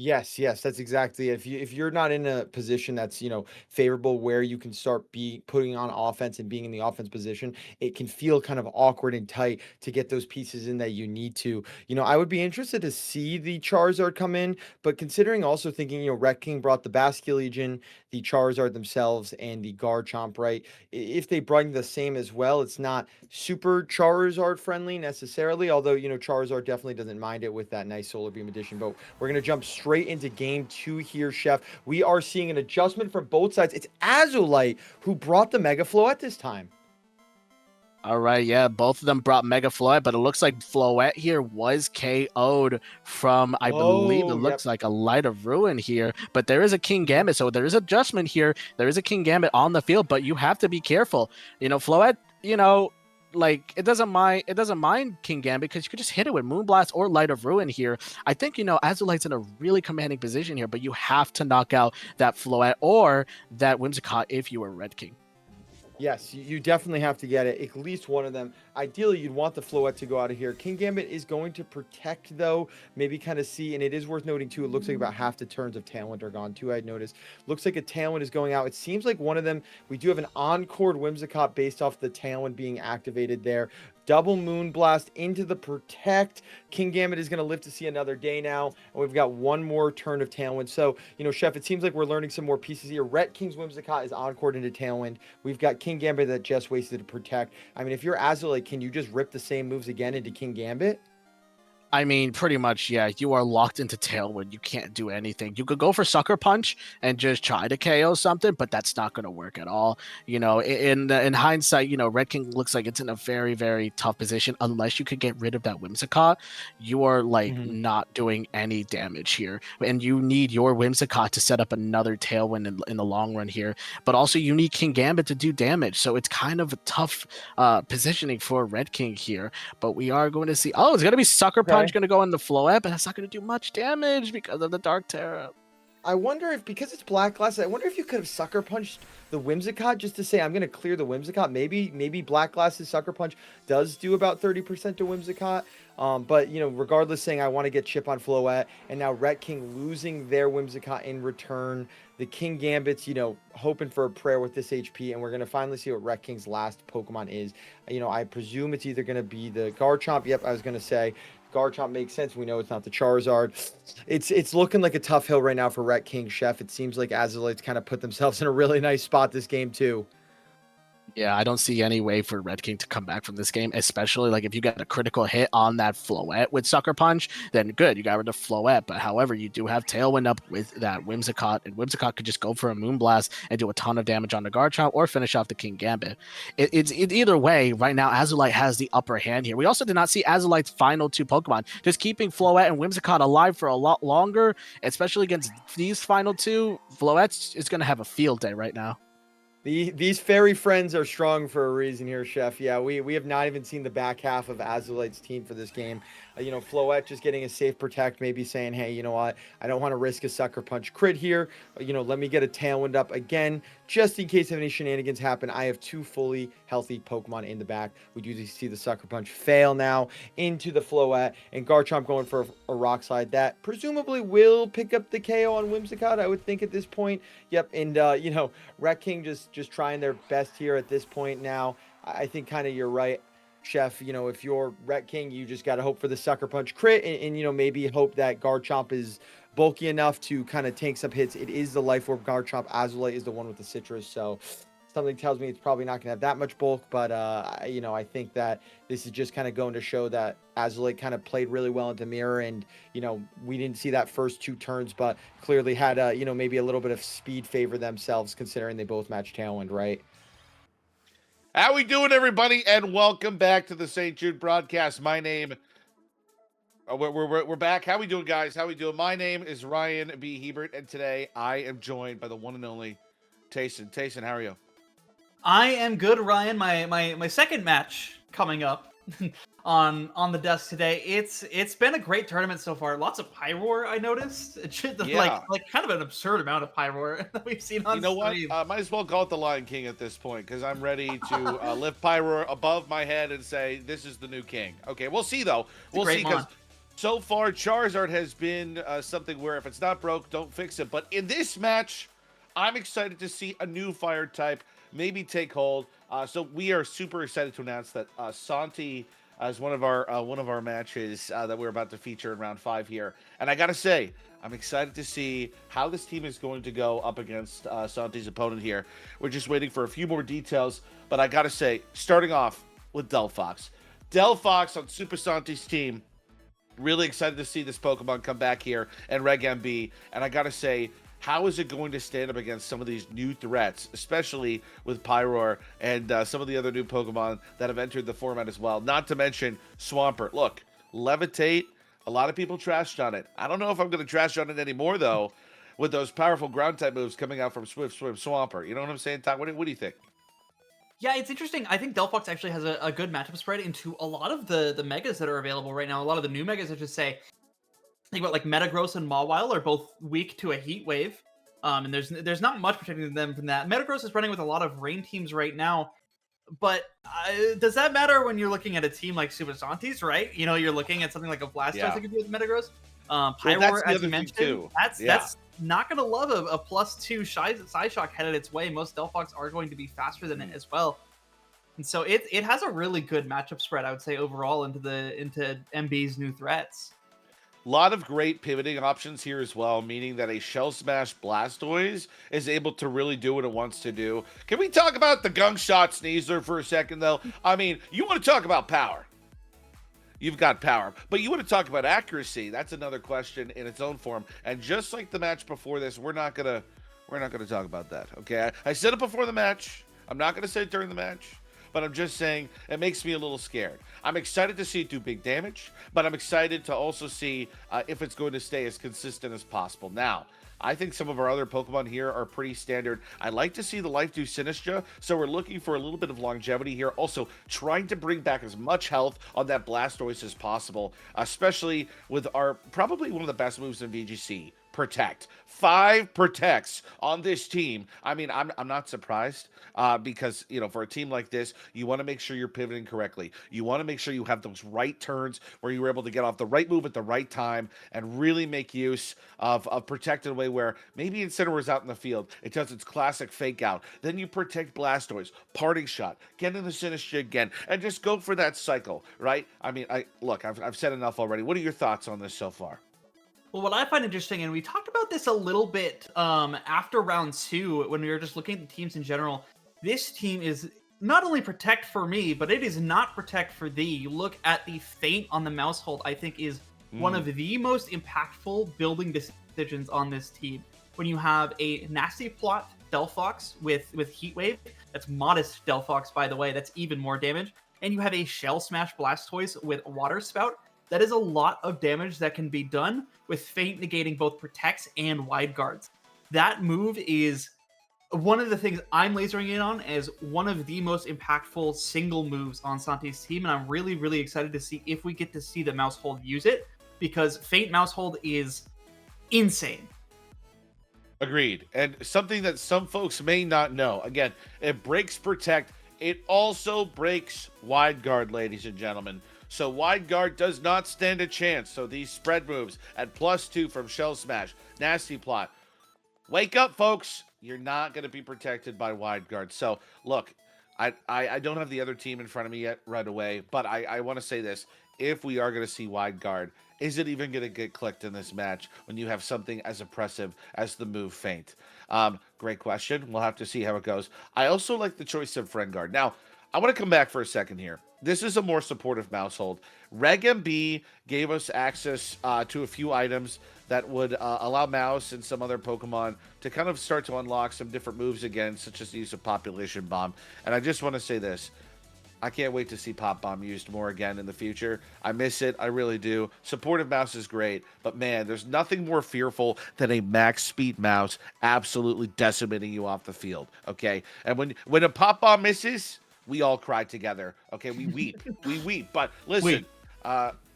Yes, that's exactly it. If you're not in a position that's favorable where you can start putting on offense and being in the offense position, it can feel kind of awkward and tight to get those pieces in that you need to. I would be interested to see the Charizard come in, but considering also thinking Ret King brought the Basculegion, the Charizard themselves, and the Garchomp, right? If they bring the same as well, it's not super Charizard friendly necessarily, although Charizard definitely doesn't mind it with that nice Solar Beam edition. But we're gonna jump straight into game 2 here, Chef. We are seeing an adjustment from both sides. It's Azulite who brought the Mega Floette this time. All right, yeah, both of them brought Mega Floette, but it looks like Floette here was KO'd from, I believe it Oh, looks like a Light of Ruin here, but there is a King Gambit, so there is adjustment here. There is a King Gambit on the field, but you have to be careful. Floette, like it doesn't mind King Gambit because you could just hit it with Moonblast or Light of Ruin here. I think Azulite's in a really commanding position here, but you have to knock out that Floette or that Whimsicott if you were Red King. Yes, you definitely have to get it. At least one of them. Ideally, you'd want the Floette to go out of here. King Gambit is going to protect, though. Maybe kind of see, and it is worth noting, too, it looks like about half the turns of Talent are gone, too, I'd noticed. Looks like a Talent is going out. It seems like one of them, we do have an Encore Whimsicott based off the Talent being activated there. Double Moonblast into the Protect. King Gambit is going to live to see another day now. And we've got one more turn of Tailwind. So, Chef, it seems like we're learning some more pieces here. Ret King's Whimsicott is encored into Tailwind. We've got King Gambit that just wasted to Protect. I mean, if you're Azulite, can you just rip the same moves again into King Gambit? I mean, pretty much, yeah. You are locked into Tailwind. You can't do anything. You could go for Sucker Punch and just try to KO something, but that's not going to work at all. In hindsight, Red King looks like it's in a very, very tough position. Unless you could get rid of that Whimsicott, you are not doing any damage here, and you need your Whimsicott to set up another Tailwind in the long run here. But also, you need King Gambit to do damage, so it's kind of a tough positioning for Red King here. But we are going to see. Oh, it's going to be Sucker Punch. Going to go in the Floette, but that's not going to do much damage because of the Dark Terror. I wonder if, because it's Black Glass, I wonder if you could have Sucker Punched the Whimsicott just to say, I'm going to clear the Whimsicott. Maybe Black Glass's Sucker Punch does do about 30% to Whimsicott. But, regardless, saying I want to get chip on Floette, and now Ret King losing their Whimsicott in return. The King Gambit's, hoping for a prayer with this HP, and we're going to finally see what Ret King's last Pokemon is. I presume it's either going to be the Garchomp. Yep, I was going to say Garchomp makes sense. We know it's not the Charizard. It's looking like a tough hill right now for Ret King, Chef. It seems like Azulite's kind of put themselves in a really nice spot this game, too. Yeah, I don't see any way for Red King to come back from this game, especially like if you get a critical hit on that Floette with Sucker Punch, then good, you got rid of Floette. But however, you do have Tailwind up with that Whimsicott, and Whimsicott could just go for a Moonblast and do a ton of damage on the Garchomp or finish off the King Gambit. It's either way, right now, Azulite has the upper hand here. We also did not see Azulite's final two Pokemon. Just keeping Floette and Whimsicott alive for a lot longer, especially against these final two, Floette is going to have a field day right now. These fairy friends are strong for a reason here, Chef. Yeah, we have not even seen the back half of Azulite's team for this game. Floette just getting a safe protect, maybe saying, hey, you know what? I don't want to risk a Sucker Punch crit here. Let me get a Tailwind up again, just in case any shenanigans happen. I have two fully healthy Pokemon in the back. We do see the Sucker Punch fail now into the Floette, and Garchomp going for a Rock Slide that presumably will pick up the KO on Whimsicott, I would think at this point. Yep, and Ret King just trying their best here at this point now. I think kind of you're right, Chef. If you're Ret King, you just got to hope for the Sucker Punch crit and maybe hope that Garchomp is bulky enough to kind of tank some hits. It is the Life Orb Garchomp. Azulite is the one with the Citrus, so something tells me it's probably not going to have that much bulk, but I think that this is just kind of going to show that Azulite kind of played really well into Mirror, and we didn't see that first two turns, but clearly had maybe a little bit of speed favor themselves, considering they both match Tailwind, right? How we doing, everybody, and welcome back to the St. Jude broadcast. My name, we're back. How we doing, guys? How we doing? My name is Ryan B. Hebert, and today I am joined by the one and only Tayson. Tayson, how are you? I am good, Ryan. My second match coming up on the desk today. It's been a great tournament so far. Lots of Pyroar, I noticed. Like kind of an absurd amount of Pyroar that we've seen on stream. What? Might as well call it the Lion King at this point, because I'm ready to lift Pyroar above my head and say this is the new king. Okay, we'll see though. We'll see, because so far Charizard has been something where if it's not broke, don't fix it. But in this match, I'm excited to see a new fire type maybe take hold. So we are super excited to announce that Santi is one of our matches that we're about to feature in round 5 here. And I gotta say, I'm excited to see how this team is going to go up against Santi's opponent here. We're just waiting for a few more details, but I gotta say, starting off with Delphox. Delphox on Super Santi's team. Really excited to see this Pokemon come back here and Reg MB. And I gotta say, how is it going to stand up against some of these new threats, especially with Pyroar and some of the other new Pokemon that have entered the format as well? Not to mention Swampert. Look, Levitate, a lot of people trashed on it. I don't know if I'm going to trash on it anymore, though, with those powerful ground-type moves coming out from Swift Swim Swampert. You know what I'm saying, Ty? What do you think? Yeah, it's interesting. I think Delphox actually has a good matchup spread into a lot of the megas that are available right now. A lot of the new megas, I should say. Think about like Metagross and Mawile are both weak to a Heat Wave. And there's not much protecting them from that. Metagross is running with a lot of rain teams right now. But does that matter when you're looking at a team like Super Santis, right? You know, you're looking at something like a Blastoise that could be with Metagross. Pyroar, as you mentioned, that's not going to love a +2 Psyshock headed its way. Most Delphox are going to be faster than it as well. And so it has a really good matchup spread, I would say, overall into MB's new threats. A lot of great pivoting options here as well, meaning that a Shell Smash Blastoise is able to really do what it wants to do. Can we talk about the Gunk Shot Sneasler for a second, though? I mean, you want to talk about power. You've got power. But you want to talk about accuracy. That's another question in its own form. And just like the match before this, we're not gonna talk about that, okay? I said it before the match. I'm not going to say it during the match. But I'm just saying it makes me a little scared. I'm excited to see it do big damage, but I'm excited to also see if it's going to stay as consistent as possible. Now, I think some of our other Pokemon here are pretty standard. I like to see the Life do Sinistra, so we're looking for a little bit of longevity here. Also, trying to bring back as much health on that Blastoise as possible, especially with our probably one of the best moves in VGC, Protect. 5 protects on this team. I mean, I'm not surprised because, you know, for a team like this, you want to make sure you're pivoting correctly. You want to make sure you have those right turns where you were able to get off the right move at the right time and really make use of Protect in a way where maybe Incineroar's out in the field. It does its classic fake out. Then you protect Blastoise, Parting Shot, get in the Sinistra again, and just go for that cycle, right? I mean, I've said enough already. What are your thoughts on this so far? Well, what I find interesting, and we talked about this a little bit after round 2 when we were just looking at the teams in general, this team is not only Protect for me, but it is not Protect for thee. You look at the Feint on the mouse hold, I think is one of the most impactful building decisions on this team. When you have a Nasty Plot Delphox with Heat Wave, that's modest Delphox, by the way, that's even more damage, and you have a Shell Smash Blastoise with Water Spout, that is a lot of damage that can be done with Feint negating both Protects and Wide Guards. That move is one of the things I'm lasering in on as one of the most impactful single moves on Santi's team, and I'm really, really excited to see if we get to see the mouse hold use it, because Feint mouse hold is insane. Agreed. And something that some folks may not know, again, it breaks Protect, it also breaks Wide Guard, ladies and gentlemen. So Wide Guard does not stand a chance. So these spread moves at +2 from Shell Smash, Nasty Plot. Wake up, folks. You're not going to be protected by Wide Guard. So, look, I don't have the other team in front of me yet right away, but I want to say this. If we are going to see Wide Guard, is it even going to get clicked in this match when you have something as oppressive as the move Feint? Great question. We'll have to see how it goes. I also like the choice of Friend Guard. Now, I want to come back for a second here. This is a more supportive mouse hold. Reg MB gave us access to a few items that would allow Mouse and some other Pokemon to kind of start to unlock some different moves again, such as the use of Population Bomb. And I just want to say this. I can't wait to see Pop Bomb used more again in the future. I miss it. I really do. Supportive mouse is great, but man, there's nothing more fearful than a max speed mouse absolutely decimating you off the field, okay? And when a Pop Bomb misses, we all cry together, okay? We weep. We weep. But listen,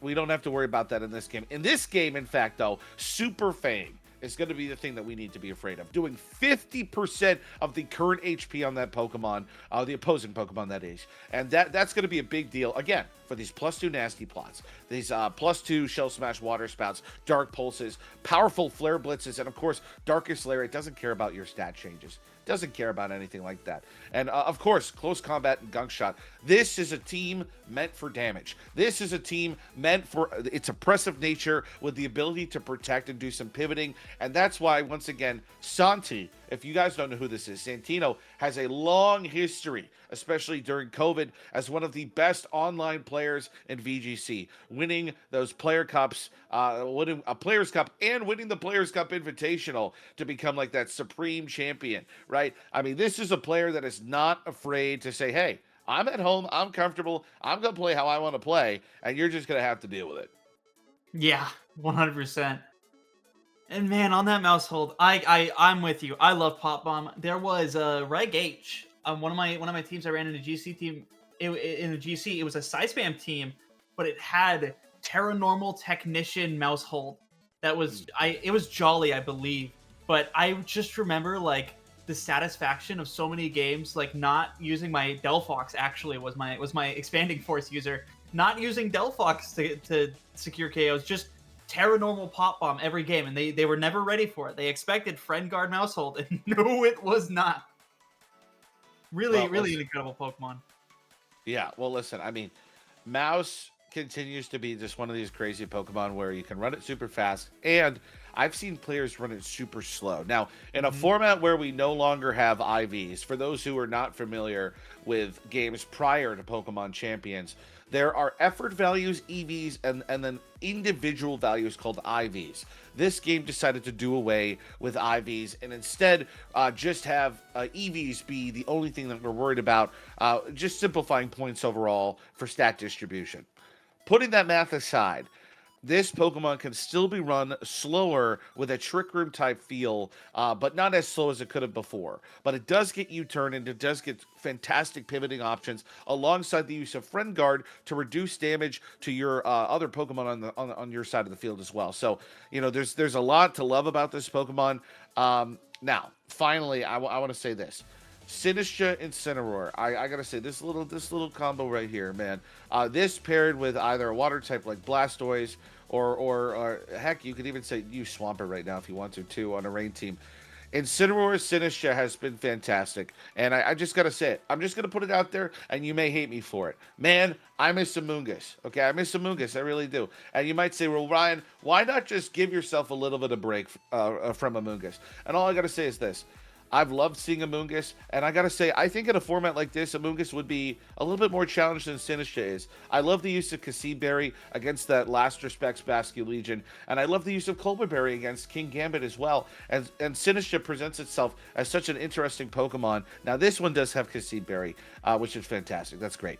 we don't have to worry about that in this game. In this game, in fact, though, Super Fang is going to be the thing that we need to be afraid of. Doing 50% of the current HP on that Pokemon, the opposing Pokemon, that is. And that's going to be a big deal, again, for these +2 Nasty Plots, these +2 Shell Smash Water Spouts, Dark Pulses, powerful Flare Blitzes, and, of course, Darkest Lair. It doesn't care about your stat changes. Doesn't care about anything like that. And, of course, Close Combat and Gunk Shot. This is a team meant for damage. This is a team meant for its oppressive nature with the ability to protect and do some pivoting. And that's why, once again, Santi, if you guys don't know who this is, Santino has a long history, especially during COVID, as one of the best online players in VGC, winning those player cups, winning a Players Cup and winning the Players Cup Invitational to become like that supreme champion, right? I mean, this is a player that is not afraid to say, hey, I'm at home, I'm comfortable, I'm going to play how I want to play, and you're just going to have to deal with it. Yeah, 100%. And man, on that mouse hold, I'm with you. I love Pop Bomb. There was Reg H, one of my teams I ran in a GC team. In the GC, it was a side spam team, but it had Terranormal Technician mouse hold. That was it was Jolly, I believe. But I just remember like the satisfaction of so many games, like not using my Delphox actually was my expanding force user, not using Delphox to secure KOs, just Terranormal Pop Bomb every game, and they were never ready for it. They expected Friend Guard mouse hold, and no, it was not. Really an incredible Pokemon. Yeah, well, listen, I mean, Mouse continues to be just one of these crazy Pokemon where you can run it super fast, and I've seen players run it super slow. Now, in a format where we no longer have IVs, for those who are not familiar with games prior to Pokemon Champions, there are effort values, EVs, and then individual values called IVs. This game decided to do away with IVs and instead just have EVs be the only thing that we're worried about, just simplifying points overall for stat distribution. Putting that math aside, this Pokemon can still be run slower with a Trick Room type feel, but not as slow as it could have before. But it does get U-turn, and it does get fantastic pivoting options alongside the use of Friend Guard to reduce damage to your other Pokemon on your side of the field as well. So, you know, there's a lot to love about this Pokemon. Now, finally, I want to say this. Sinistcha Incineroar. I gotta say this little combo right here, man. This paired with either a water type like Blastoise or heck, you could even say use Swampert right now if you want to too on a rain team. Incineroar Sinistcha has been fantastic, and I just gotta say it. I'm just gonna put it out there, and you may hate me for it, man. I miss Amoonguss. Okay, I miss Amoonguss. I really do. And you might say, well, Ryan, why not just give yourself a little bit of break from Amoonguss? And all I gotta say is this. I've loved seeing Amoonguss, and I gotta say, I think in a format like this, Amoonguss would be a little bit more challenged than Sinistcha is. I love the use of Berry against that Last Respects Basculegion, and I love the use of Berry against King Gambit as well. And Sinistcha presents itself as such an interesting Pokemon. Now, this one does have Berry, which is fantastic. That's great.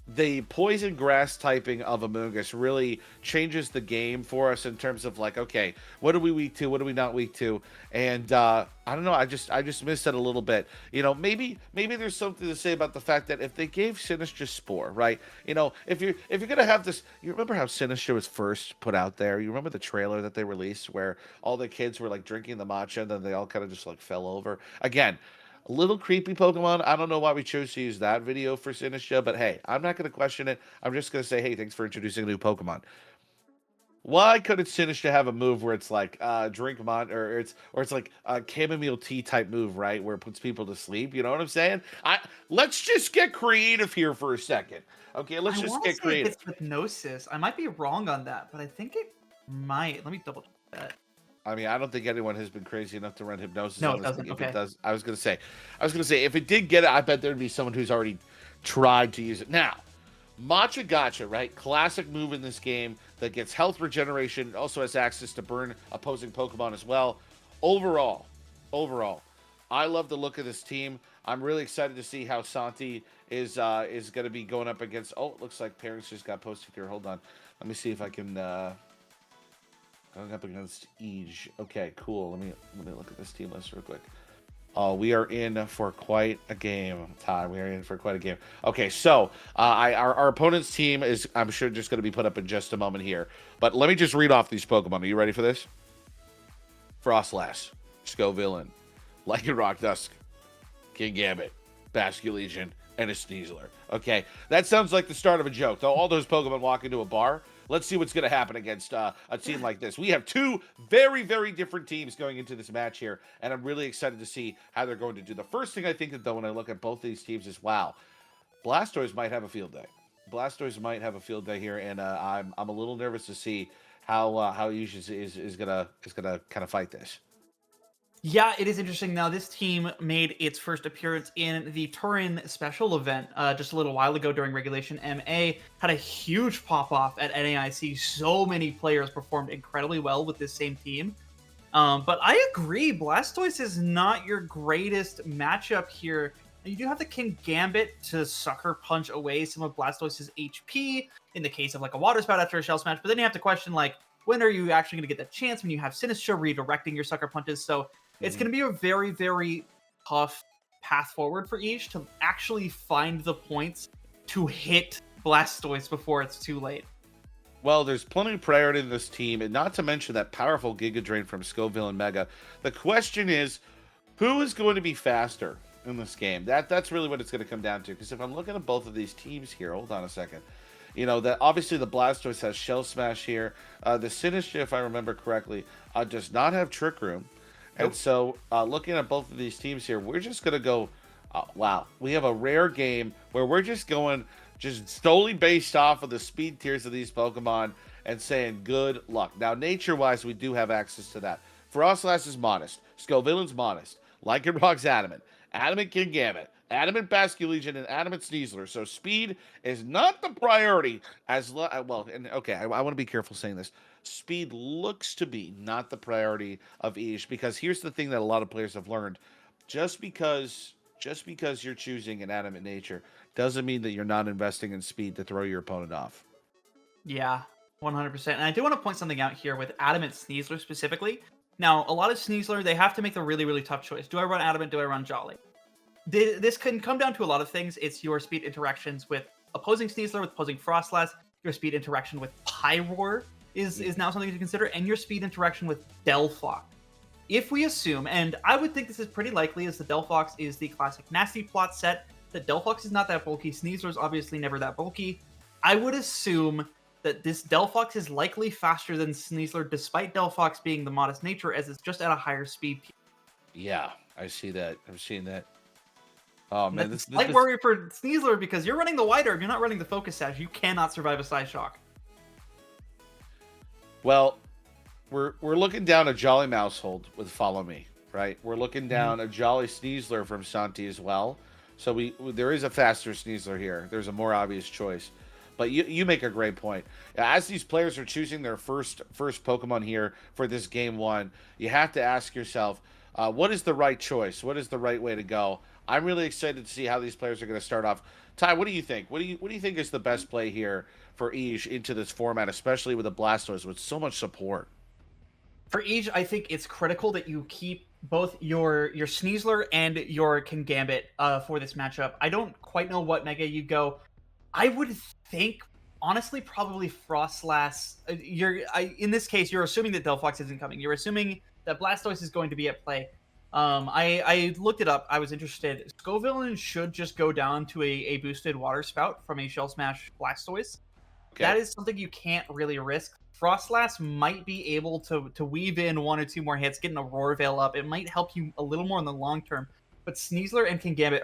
The poison grass typing of Amoonguss really changes the game for us in terms of like, okay, what are we weak to? What are we not weak to? And I don't know. I just missed it a little bit. You know, maybe there's something to say about the fact that if they gave Sinistcha Spore, right? You know, if you're gonna have this, you remember how Sinistcha was first put out there? You remember the trailer that they released where all the kids were like drinking the matcha and then they all kind of just like fell over again. A little creepy Pokemon. I don't know why we chose to use that video for Sinistcha, but hey, I'm not going to question it. I'm just going to say, hey, thanks for introducing a new Pokemon. Why couldn't Sinistcha have a move where it's like drink mod or it's like a chamomile tea type move, right, where it puts people to sleep? You know what I'm saying? Let's just get creative here for a second. Okay, let's just get creative. It's hypnosis. I might be wrong on that, but I think it might. Let me double check that. I mean, I don't think anyone has been crazy enough to run hypnosis. No, on it this doesn't. thing. If Okay. it does, I was gonna say, if it did get it, I bet there'd be someone who's already tried to use it. Now, Matcha Gotcha, right? Classic move in this game that gets health regeneration, also has access to burn opposing Pokemon as well. Overall, I love the look of this team. I'm really excited to see how Santi is going to be going up against. Oh, it looks like parents just got posted here. Hold on, let me see if I can. Going up against Ige. Okay, cool. Let me look at this team list real quick. Oh, we are in for quite a game, Todd. We are in for quite a game. Okay, so our opponent's team is, I'm sure, just going to be put up in just a moment here. But let me just read off these Pokemon. Are you ready for this? Frostlass, Scovillain, Lycanroc Dusk, King Gambit, Basculegion, and a Sneasler. Okay, that sounds like the start of a joke. Though all those Pokemon walk into a bar. Let's see what's going to happen against a team like this. We have two very, very different teams going into this match here, and I'm really excited to see how they're going to do. The first thing I think of, though, when I look at both these teams is, wow, Blastoise might have a field day. Blastoise might have a field day here, and I'm a little nervous to see how Ige is gonna kind of fight this. Yeah, it is interesting. Now, this team made its first appearance in the Turin special event just a little while ago during Regulation MA. Had a huge pop-off at NAIC. So many players performed incredibly well with this same team. But I agree, Blastoise is not your greatest matchup here. You do have the King Gambit to sucker punch away some of Blastoise's HP in the case of like a Water Spout after a Shell Smash, but then you have to question like, when are you actually going to get the chance when you have Sinistcha redirecting your sucker punches? So it's going to be a very, very tough path forward for each to actually find the points to hit Blastoise before it's too late. Well, there's plenty of priority in this team, and not to mention that powerful Giga Drain from Scoville and Mega. The question is, who is going to be faster in this game? That's really what it's going to come down to. Because if I'm looking at both of these teams here, hold on a second. You know, that obviously the Blastoise has Shell Smash here. The Sinistcha, if I remember correctly, does not have Trick Room. And so, looking at both of these teams here, we're just going to go, wow, we have a rare game where we're just going just solely based off of the speed tiers of these Pokemon and saying good luck. Now, nature-wise, we do have access to that. Frostlass is modest. Scovillain's modest. Lycanroc's adamant. Adamant Kingambit. Adamant Basculegion and Adamant Sneasler. So speed is not the priority as well. And okay, I want to be careful saying this. Speed looks to be not the priority of each, because here's the thing that a lot of players have learned: just because you're choosing an adamant nature doesn't mean that you're not investing in speed to throw your opponent off. Yeah, 100%. And I do want to point something out here with Adamant Sneasler specifically. Now, a lot of Sneasler, they have to make the really, really tough choice. Do I run Adamant? Do I run Jolly? This can come down to a lot of things. It's your speed interactions with opposing Sneasler, with opposing Frostlass. Your speed interaction with Pyroar is now something to consider, and your speed interaction with Delphox. If we assume, and I would think this is pretty likely, as the Delphox is the classic Nasty Plot set, that Delphox is not that bulky, Sneasler is obviously never that bulky, I would assume that this Delphox is likely faster than Sneasler, despite Delphox being the modest nature, as it's just at a higher speed. Yeah, I see that. I'm seeing that. Oh man, That's a slight worry for Sneasler, because you're running the Wide Herb, you're not running the Focus Sash. You cannot survive a Side Shock. Well, we're looking down a Jolly Mousehold with Follow Me, right? We're looking down a Jolly Sneasler from Santi as well. So there is a faster Sneasler here. There's a more obvious choice. But you make a great point. As these players are choosing their first Pokemon here for this game one, you have to ask yourself, what is the right choice? What is the right way to go? I'm really excited to see how these players are going to start off. Ty, what do you think? What do you think is the best play here for Ige into this format, especially with the Blastoise with so much support? For Ige, I think it's critical that you keep both your Sneasler and your Kingambit for this matchup. I don't quite know what Mega you go. I would think, honestly, probably Frostlass. In this case, you're assuming that Delphox isn't coming. You're assuming that Blastoise is going to be at play. I looked it up. I was interested. Scoville should just go down to a boosted Water Spout from a Shell Smash Blastoise. Okay. That is something you can't really risk. Frostlass might be able to weave in one or two more hits, getting a Roar Veil up. It might help you a little more in the long term. But Sneasler and Kingambit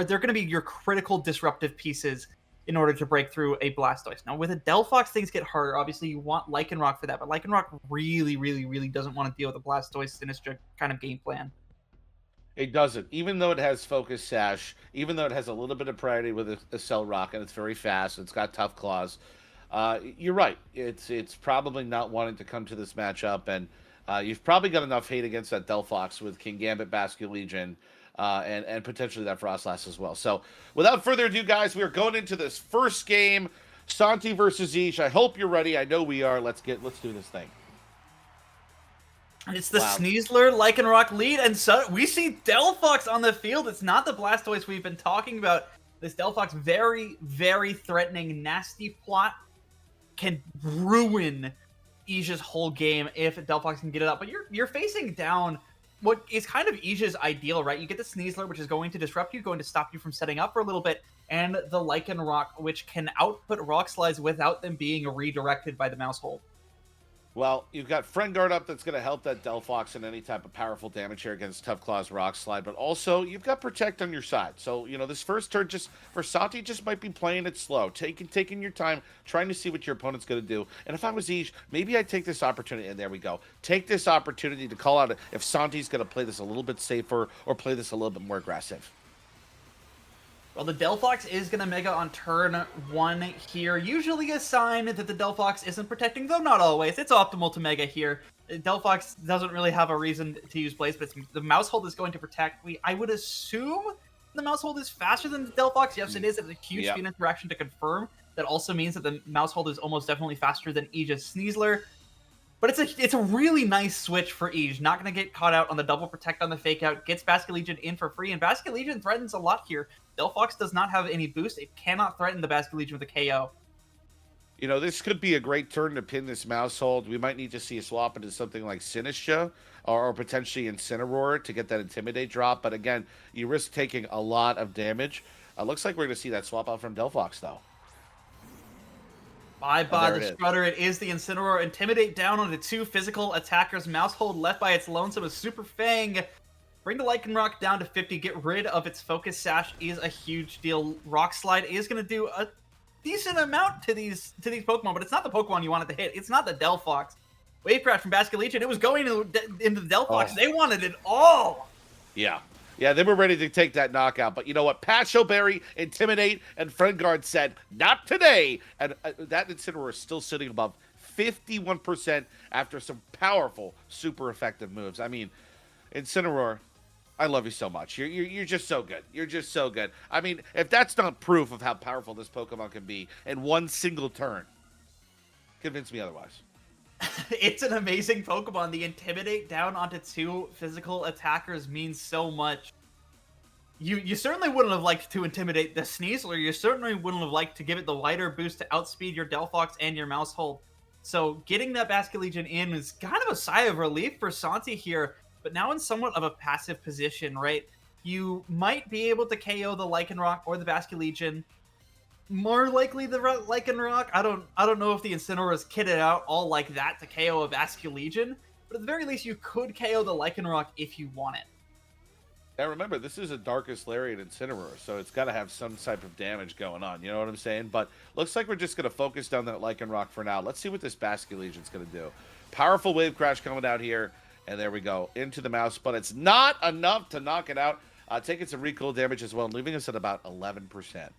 they're going to be your critical disruptive pieces in order to break through a Blastoise. Now, with a Delphox, things get harder. Obviously, you want Lycanroc for that, but Lycanroc really, really, really doesn't want to deal with a Blastoise Sinistcha kind of game plan. It doesn't. Even though it has Focus Sash, even though it has a little bit of priority with a Cell Rock, and it's very fast, it's got tough claws, you're right. It's probably not wanting to come to this matchup, and you've probably got enough hate against that Delphox with Kingambit, Basculegion, and potentially that Frostlass as well. So, without further ado, guys, we are going into this first game, Santi versus Ige. I hope you're ready. I know we are. Let's do this thing. And it's the Sneasler Lycanroc lead, and so we see Delphox on the field. It's not the Blastoise we've been talking about. This Delphox, very, very threatening, nasty plot, can ruin Ige's whole game if Delphox can get it up. But you're facing down what is kind of Ige's ideal, right? You get the Sneasler, which is going to disrupt you, going to stop you from setting up for a little bit, and the Lycanroc, which can output Rock Slides without them being redirected by the Mousehold. Well, you've got Friend Guard up that's going to help that Delphox in any type of powerful damage here against Tough Claw's Rock Slide, but also you've got Protect on your side. So, you know, this first turn just for Santi just might be playing it slow, taking your time, trying to see what your opponent's going to do. And if I was Ige, maybe I'd take this opportunity, and there we go. Take this opportunity to call out if Santi's going to play this a little bit safer or play this a little bit more aggressive. Well, the Delphox is going to Mega on turn 1 here. Usually a sign that the Delphox isn't protecting, though not always. It's optimal to Mega here. Delphox doesn't really have a reason to use Blaze, but the Mousehold is going to protect. I would assume the Mousehold is faster than the Delphox. Yes, it is. It's a huge speed interaction to confirm. That also means that the Mousehold is almost definitely faster than Ige's Sneasler. But it's a really nice switch for Ige. Not going to get caught out on the double protect on the fake out. Gets Basket Legion in for free, and Basket Legion threatens a lot here. Delphox does not have any boost. It cannot threaten the Basket Legion with a KO. You know, this could be a great turn to pin this Mousehold. We might need to see a swap into something like Sinistra or potentially Incineroar to get that Intimidate drop. But again, you risk taking a lot of damage. Looks like we're going to see that swap out from Delphox, though. Bye-bye the Strutter. It is the Incineroar. Intimidate down onto 2 physical attackers. Mousehold left by its lonesome. A Super Fang. Bring the Lycanroc down to 50. Get rid of its Focus Sash is a huge deal. Rock Slide is going to do a decent amount to these Pokemon, but it's not the Pokemon you wanted to hit. It's not the Delphox. Wave Crash from Basket Legion. It was going into the Delphox. Oh. They wanted it all. Yeah. Yeah, they were ready to take that knockout. But you know what? Pacho Berry, Intimidate, and Friend Guard said, not today. And that Incineroar is still sitting above 51% after some powerful, super effective moves. I mean, Incineroar, I love you so much. You're just so good. You're just so good. I mean, if that's not proof of how powerful this Pokemon can be in one single turn, convince me otherwise. It's an amazing Pokemon. The Intimidate down onto 2 physical attackers means so much. You certainly wouldn't have liked to Intimidate the Sneasler. You certainly wouldn't have liked to give it the wider boost to outspeed your Delphox and your Mousehold. So getting that Basket Legion in is kind of a sigh of relief for Santi here, but now in somewhat of a passive position, right? You might be able to KO the Lycanroc or the Basket Legion. More likely the Lycanroc. I don't know if the Incineroar is kitted out all like that to KO a Basket Legion, but at the very least you could KO the Lycanroc if you want it. Now remember, this is a Darkest Lariat Incineroar, so it's got to have some type of damage going on. You know what I'm saying? But looks like we're just going to focus down that Lycanroc for now. Let's see what this Basket Legion's going to do. Powerful Wave Crash coming out here, and there we go. Into the mouse, but it's not enough to knock it out. Taking some recoil damage as well, leaving us at about 11%.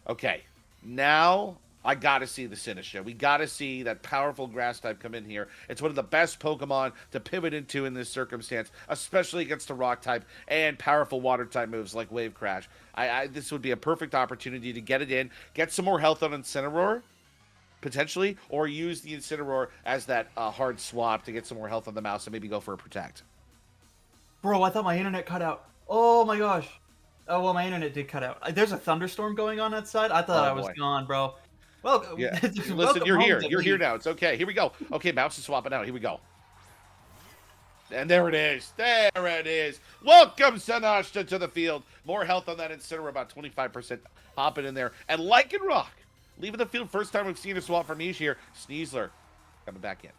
Okay, now I gotta see the Sinistra. We gotta see that powerful grass type come in here. It's one of the best Pokemon to pivot into in this circumstance, especially against the rock type and powerful water type moves like Wave Crash. This would be a perfect opportunity to get it in, get some more health on Incineroar, potentially, or use the Incineroar as that hard swap to get some more health on the mouse and maybe go for a Protect. Bro, I thought my internet cut out. Oh my gosh. Oh, well, my internet did cut out. There's a thunderstorm going on outside. I thought I was gone, bro. Well, yeah. Listen, you're here. You're here now. It's okay. Here we go. Okay, Mouse is swapping out. Here we go. And there it is. There it is. Welcome, Sinashta, to the field. More health on that Incineroar, about 25% hopping in there. And Lycanroc leaving the field. First time we've seen a swap from Niche here. Sneasler coming back in.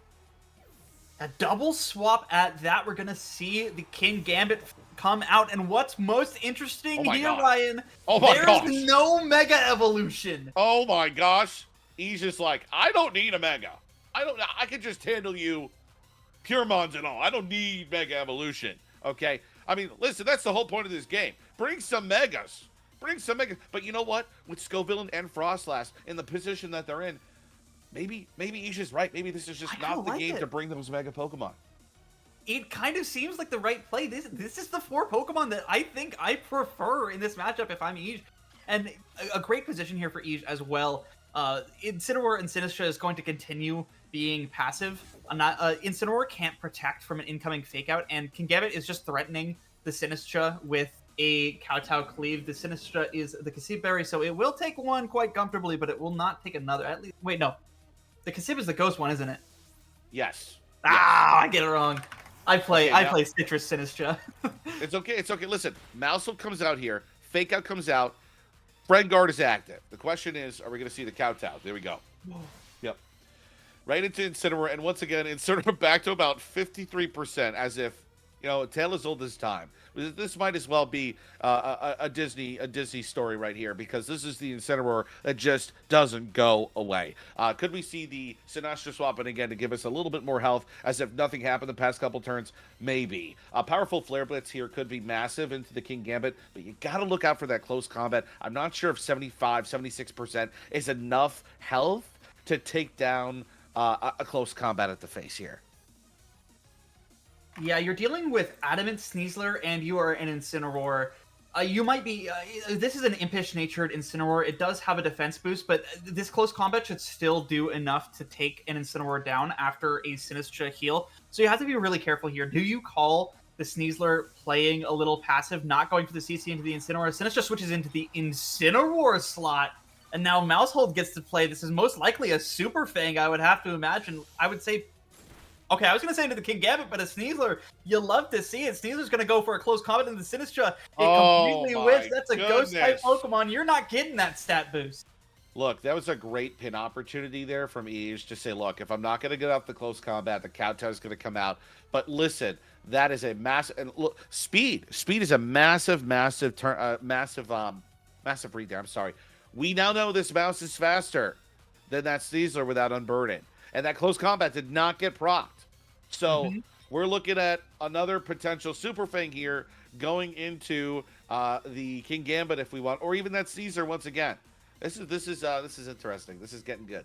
A double swap at that. We're going to see the King Gambit come out. And what's most interesting here, Ryan, there's no Mega Evolution. Oh my gosh. He's just like, I don't need a Mega. I can just handle you Puremons and all. I don't need Mega Evolution. Okay? I mean, listen, that's the whole point of this game. Bring some Megas. Bring some Megas. But you know what? With Scoville and Frostlass in the position that they're in, maybe Isha's right. Maybe this is just not the game to bring those Mega Pokemon. It kind of seems like the right play. This is the 4 Pokemon that I think I prefer in this matchup if I'm Ige. And a great position here for Ige as well. Incineroar and Sinistra is going to continue being passive. Incineroar can't protect from an incoming Fake Out, and Kingambit is just threatening the Sinistra with a Kowtow Cleave. The Sinistra is the Kasib Berry, so it will take one quite comfortably, but it will not take another. At least, wait, no. The Kasib is the ghost one, isn't it? Yes. I get it wrong. I play Citrus Sinistra. It's okay. It's okay. Listen, Mousehold comes out here. Fake Out comes out. Friend Guard is active. The question is, are we going to see the Kowtow? There we go. Whoa. Yep. right into Incineroar, and once again, Incineroar back to about 53%, as if, you know, a tale as old as time. This might as well be a Disney story right here, because this is the Incineroar that just doesn't go away. Could we see the Sinastro swap in again to give us a little bit more health, as if nothing happened the past couple turns? Maybe. Powerful Flare Blitz here could be massive into the King Gambit, but you got to look out for that close combat. I'm not sure if 75, 76% is enough health to take down a close combat at the face here. Yeah, you're dealing with Adamant Sneasler, and you are an Incineroar. You might be... this is an impish-natured Incineroar. It does have a defense boost, but this close combat should still do enough to take an Incineroar down after a Sinistcha heal. So you have to be really careful here. Do you call the Sneasler playing a little passive, not going for the CC into the Incineroar? Sinistcha switches into the Incineroar slot, and now Mousehold gets to play. This is most likely a Super Fang, I would have to imagine. I would say... Okay, I was going to say into the King Gambit, but a Sneasler, you love to see it. Sneasler's going to go for a close combat into the Sinistcha. It completely whiffs. That's a Ghost-type Pokemon. You're not getting that stat boost. Look, that was a great pin opportunity there from Eage to say, look, if I'm not going to get off the close combat, the Kowtow is going to come out. But listen, that is a massive... And look, speed. Speed is a massive read there. I'm sorry. We now know this mouse is faster than that Sneasler without Unburden. And that close combat did not get procced. So we're looking at another potential Super Fang here going into the King Gambit if we want, or even that Caesar once again. This is interesting. This is getting good.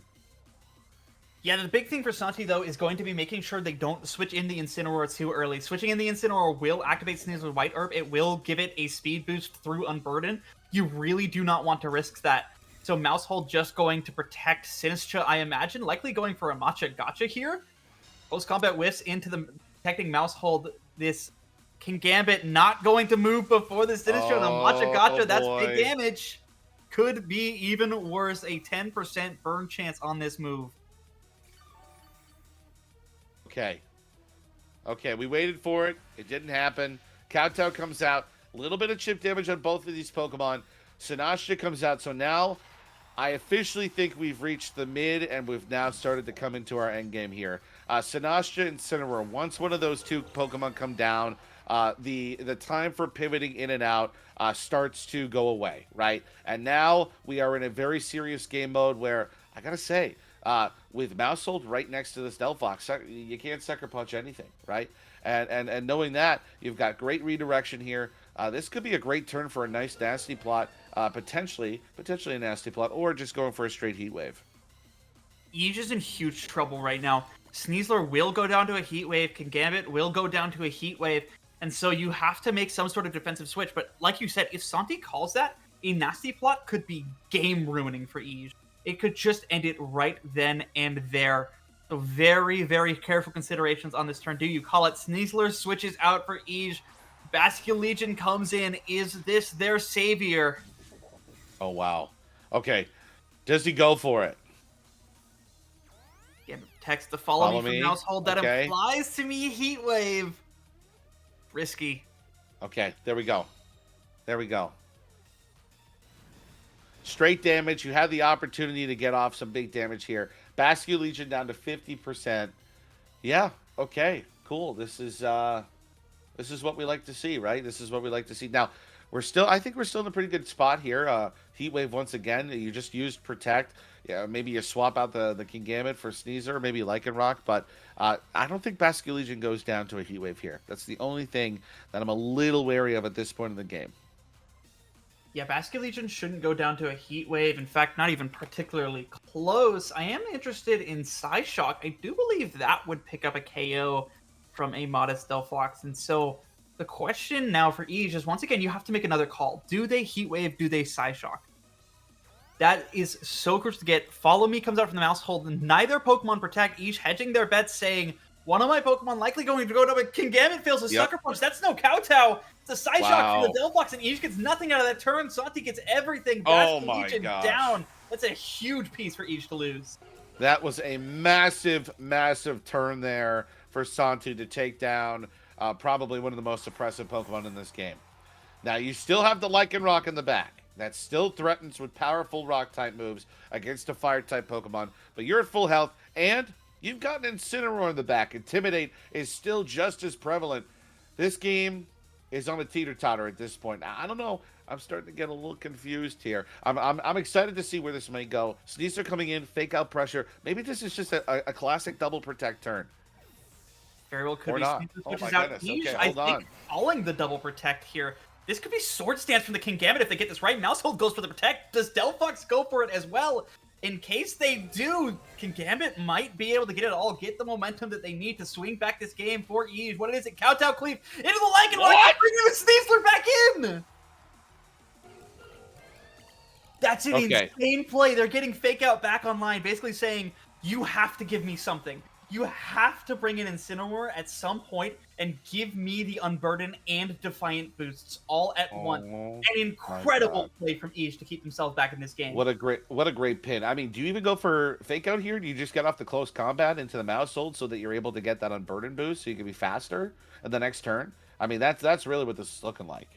Yeah, the big thing for Santi, though, is going to be making sure they don't switch in the Incineroar too early. Switching in the Incineroar will activate Sneasler's White Herb. It will give it a speed boost through Unburden. You really do not want to risk that. So Mousehold just going to protect Sinistcha, I imagine. Likely going for a Matcha Gotcha here. Close combat whiffs into the protecting Mousehold. This King Gambit not going to move before the Sinistcha. The Matcha Gotcha, that's big damage. Could be even worse. A 10% burn chance on this move. Okay. Okay, we waited for it. It didn't happen. Kowtow comes out. A little bit of chip damage on both of these Pokemon. Sinastcha comes out. So now I officially think we've reached the mid, and we've now started to come into our end game here. Sinastcha and Incineroar. Once one of those two Pokemon come down, the time for pivoting in and out starts to go away, right? And now we are in a very serious game mode where, I gotta say, with Mousehold right next to this Delphox, you can't sucker punch anything, right? And knowing that, you've got great redirection here. This could be a great turn for a nice nasty plot, potentially a nasty plot, or just going for a straight heat wave. Eige is in huge trouble right now. Sneasler will go down to a heat wave. Kingambit will go down to a heat wave. And so you have to make some sort of defensive switch. But like you said, if Santi calls that, a nasty plot could be game ruining for Eige. It could just end it right then and there. So very, very careful considerations on this turn. Do you call it? Sneasler switches out for Eige. Basculegion comes in. Is this their savior? Oh, wow. Okay. Does he go for it? Again, text to follow me from Household. That implies to me Heat Wave. Risky. Okay, there we go. There we go. Straight damage. You had the opportunity to get off some big damage here. Basculegion down to 50%. Yeah, okay, cool. This is what we like to see, right? This is what we like to see. Now, I think we're still in a pretty good spot here. Heat Wave once again. You just used Protect. Yeah, maybe you swap out the Kingambit for Sneasler, maybe Lycanroc, but I don't think Basculegion goes down to a Heat Wave here. That's the only thing that I'm a little wary of at this point in the game. Yeah, Basculegion shouldn't go down to a Heat Wave. In fact, not even particularly close. I am interested in Psyshock. I do believe that would pick up a KO from a modest Delphox. And so the question now for Eige is, once again, you have to make another call. Do they Heat Wave? Do they Psyshock? That is so crucial to get. Follow Me comes out from the Mousehold, and neither Pokemon protect. Each hedging their bets, saying, one of my Pokemon likely going to go to a Kingambit fails a Sucker Punch. That's no Kowtow. It's a Psyshock for the Delphox, and Eige gets nothing out of that turn. Santi gets everything. Oh my gosh. Down. That's a huge piece for Eige to lose. That was a massive, massive turn there for Santi to take down probably one of the most oppressive Pokemon in this game. Now, you still have the Lycanroc in the back. That still threatens with powerful Rock-type moves against a Fire-type Pokemon. But you're at full health, and You've got an Incineroar in the back. Intimidate is still just as prevalent. This game is on a teeter-totter at this point. I don't know. I'm starting to get a little confused here. I'm excited to see where this may go. Sneasler coming in, fake out pressure. Maybe this is just a classic double protect turn. Very well could Or be. not. Sneasler Oh switches my out goodness. Kaige, Okay, I hold think on. calling the double protect here. This could be Sword Stance from the King Gambit if they get this right. Mousehold goes for the protect. Does Delphox go for it as well? In case they do, King Gambit might be able to get it all, get the momentum that they need to swing back this game for Eve. What is it? Kowtow Cleave into the leg and What? bringing the Sneasler back in! That's an Okay. insane play. They're getting Fake Out back online, basically saying, you have to give me something. You have to bring in Incineroar at some point and give me the Unburden and Defiant boosts all at once. Oh, An incredible play from Ish to keep themselves back in this game. what a great pin. I mean, do you even go for fake out here? Do you just get off the close combat into the mouse hold so that you're able to get that unburden boost so you can be faster at the next turn? I mean, that's really what this is looking like.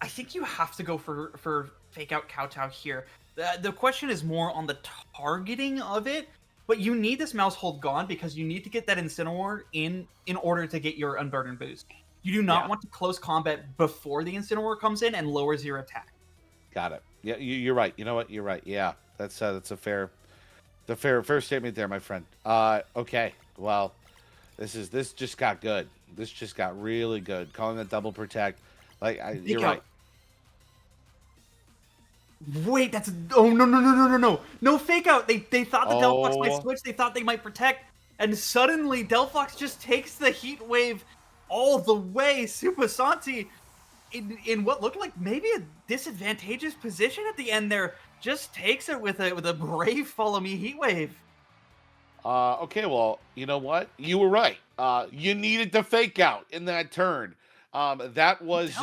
I think you have to go for Fake Out Kowtow here. The question is more on the targeting of it, but you need this mouse hold gone because you need to get that Incineroar in order to get your Unburden boost. You do not want to close combat before the Incineroar comes in and lowers your attack. Got it. Yeah, you're right. You know what? You're right. Yeah, that's a fair statement there, my friend. Okay. Well, this just got good. This just got really good. Calling that double protect. You're right. Wait, that's no Fake Out. They thought the Delphox might switch. They thought they might protect, and suddenly Delphox just takes the Heat Wave all the way. Super Santi in what looked like maybe a disadvantageous position at the end there, just takes it with a brave Follow Me Heat Wave. Okay, well, you know what? You were right. You needed to fake out in that turn. That was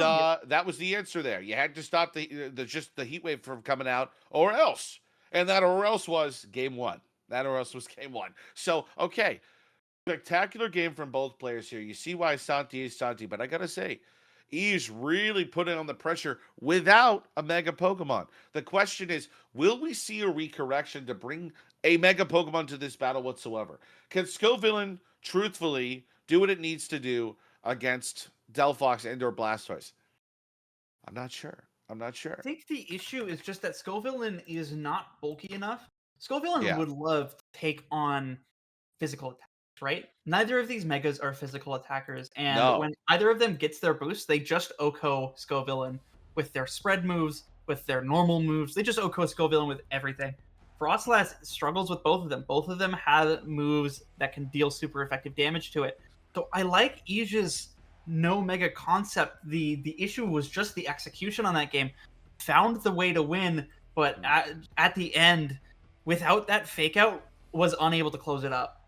the answer there. You had to stop the heat wave from coming out, or else. And that or else was game one. That or else was game one. So, okay. Spectacular game from both players here. You see why Santi is Santi, but I gotta say, he's really putting on the pressure without a Mega Pokemon. The question is, will we see a recorrection to bring a Mega Pokemon to this battle whatsoever? Can Scovillain truthfully do what it needs to do against Delphox and or Blastoise? I'm not sure. I think the issue is just that Scovillain is not bulky enough. Scovillain would love to take on physical attacks, right? Neither of these Megas are physical attackers, and when either of them gets their boost, they just OHKO Scovillain with their spread moves, with their normal moves. They just OHKO Scovillain with everything. Frostlass struggles with both of them. Both of them have moves that can deal super effective damage to it. So I like Ija's no Mega concept. The issue was just the execution on that game. Found the way to win, but at the end, without that Fake Out, was unable to close it up.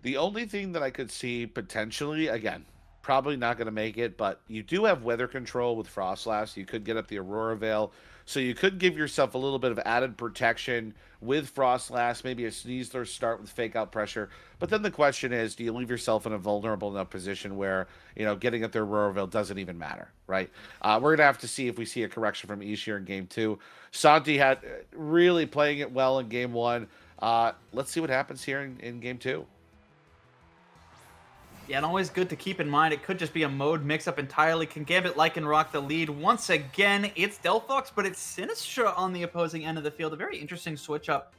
The only thing that I could see potentially, again, probably not going to make it, but you do have weather control with Frostlass. You could get up the Aurora Veil, so you could give yourself a little bit of added protection with Frostlass, maybe a Sneasler start with Fake Out pressure. But then the question is, do you leave yourself in a vulnerable enough position where, getting up their Aurora Veil doesn't even matter, right? We're going to have to see if we see a correction from Ishir in game 2. Santi had really playing it well in game 1. Let's see what happens here in game 2. Yeah, and always good to keep in mind, it could just be a mode mix-up entirely. Can Gambit Lycanroc the lead? Once again, it's Delphox, but it's Sinistra on the opposing end of the field. A very interesting switch-up.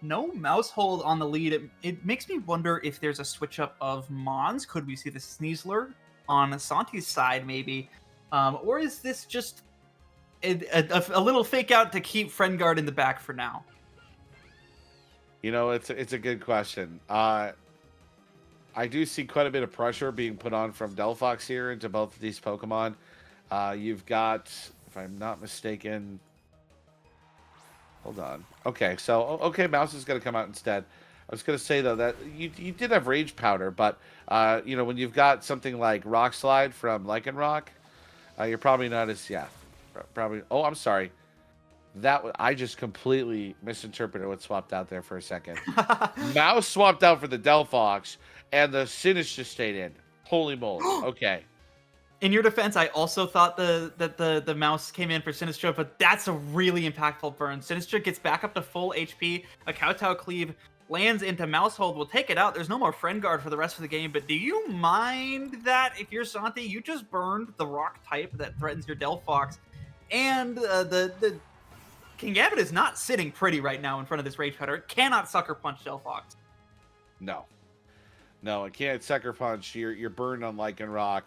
No mouse hold on the lead. It makes me wonder if there's a switch-up of Mons. Could we see the Sneasler on Santi's side, maybe? Or is this just a little fake out to keep Friendguard in the back for now? It's a good question. I do see quite a bit of pressure being put on from Delphox here into both of these Pokemon. You've got, if I'm not mistaken, hold on. Okay, Mouse is going to come out instead. I was going to say, though, that you did have Rage Powder, but, when you've got something like Rock Slide from Lycanroc, you're probably not as, oh, I'm sorry. I just completely misinterpreted what swapped out there for a second. Mouse swapped out for the Delphox, and the Sinistcha just stayed in. Holy moly. Okay. In your defense, I also thought that the mouse came in for Sinistra, but that's a really impactful burn. Sinistra gets back up to full HP. A Kowtow Cleave lands into Mousehold, will take it out. There's no more Friend Guard for the rest of the game, but do you mind that if you're Santi, you just burned the rock type that threatens your Delphox, and the King Gambit is not sitting pretty right now in front of this Rage Powder. It cannot Sucker Punch Delphox. No, it can't Sucker Punch. You're burned on Lycanroc.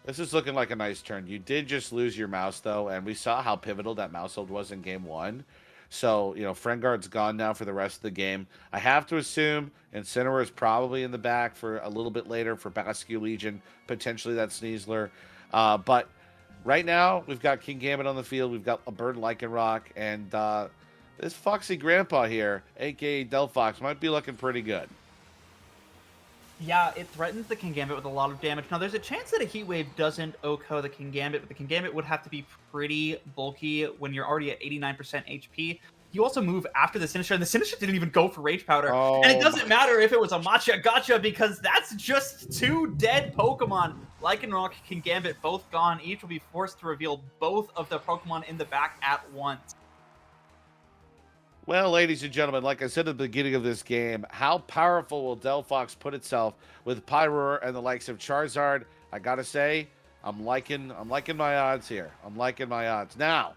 This is looking like a nice turn. You did just lose your mouse, though, and we saw how pivotal that Mousehold was in game 1. So, Friend Guard's gone now for the rest of the game. I have to assume Incineroar is probably in the back for a little bit later for Basculegion, potentially that Sneasler. But right now, we've got King Gambit on the field. We've got a bird Lycanroc, and this Foxy Grandpa here, a.k.a. Delphox, might be looking pretty good. Yeah, it threatens the King Gambit with a lot of damage. Now, there's a chance that a Heat Wave doesn't OHKO the King Gambit, but the King Gambit would have to be pretty bulky when you're already at 89% HP. You also move after the Sinistcha, and the Sinistcha didn't even go for Rage Powder. And it doesn't matter if it was a Matcha Gotcha, because that's just 2 dead Pokemon. Lycanroc, King Gambit, both gone. Each will be forced to reveal both of the Pokemon in the back at once. Well, ladies and gentlemen, like I said at the beginning of this game, how powerful will Delphox put itself with Pyroar and the likes of Charizard? I gotta say, I'm liking my odds here. I'm liking my odds. Now,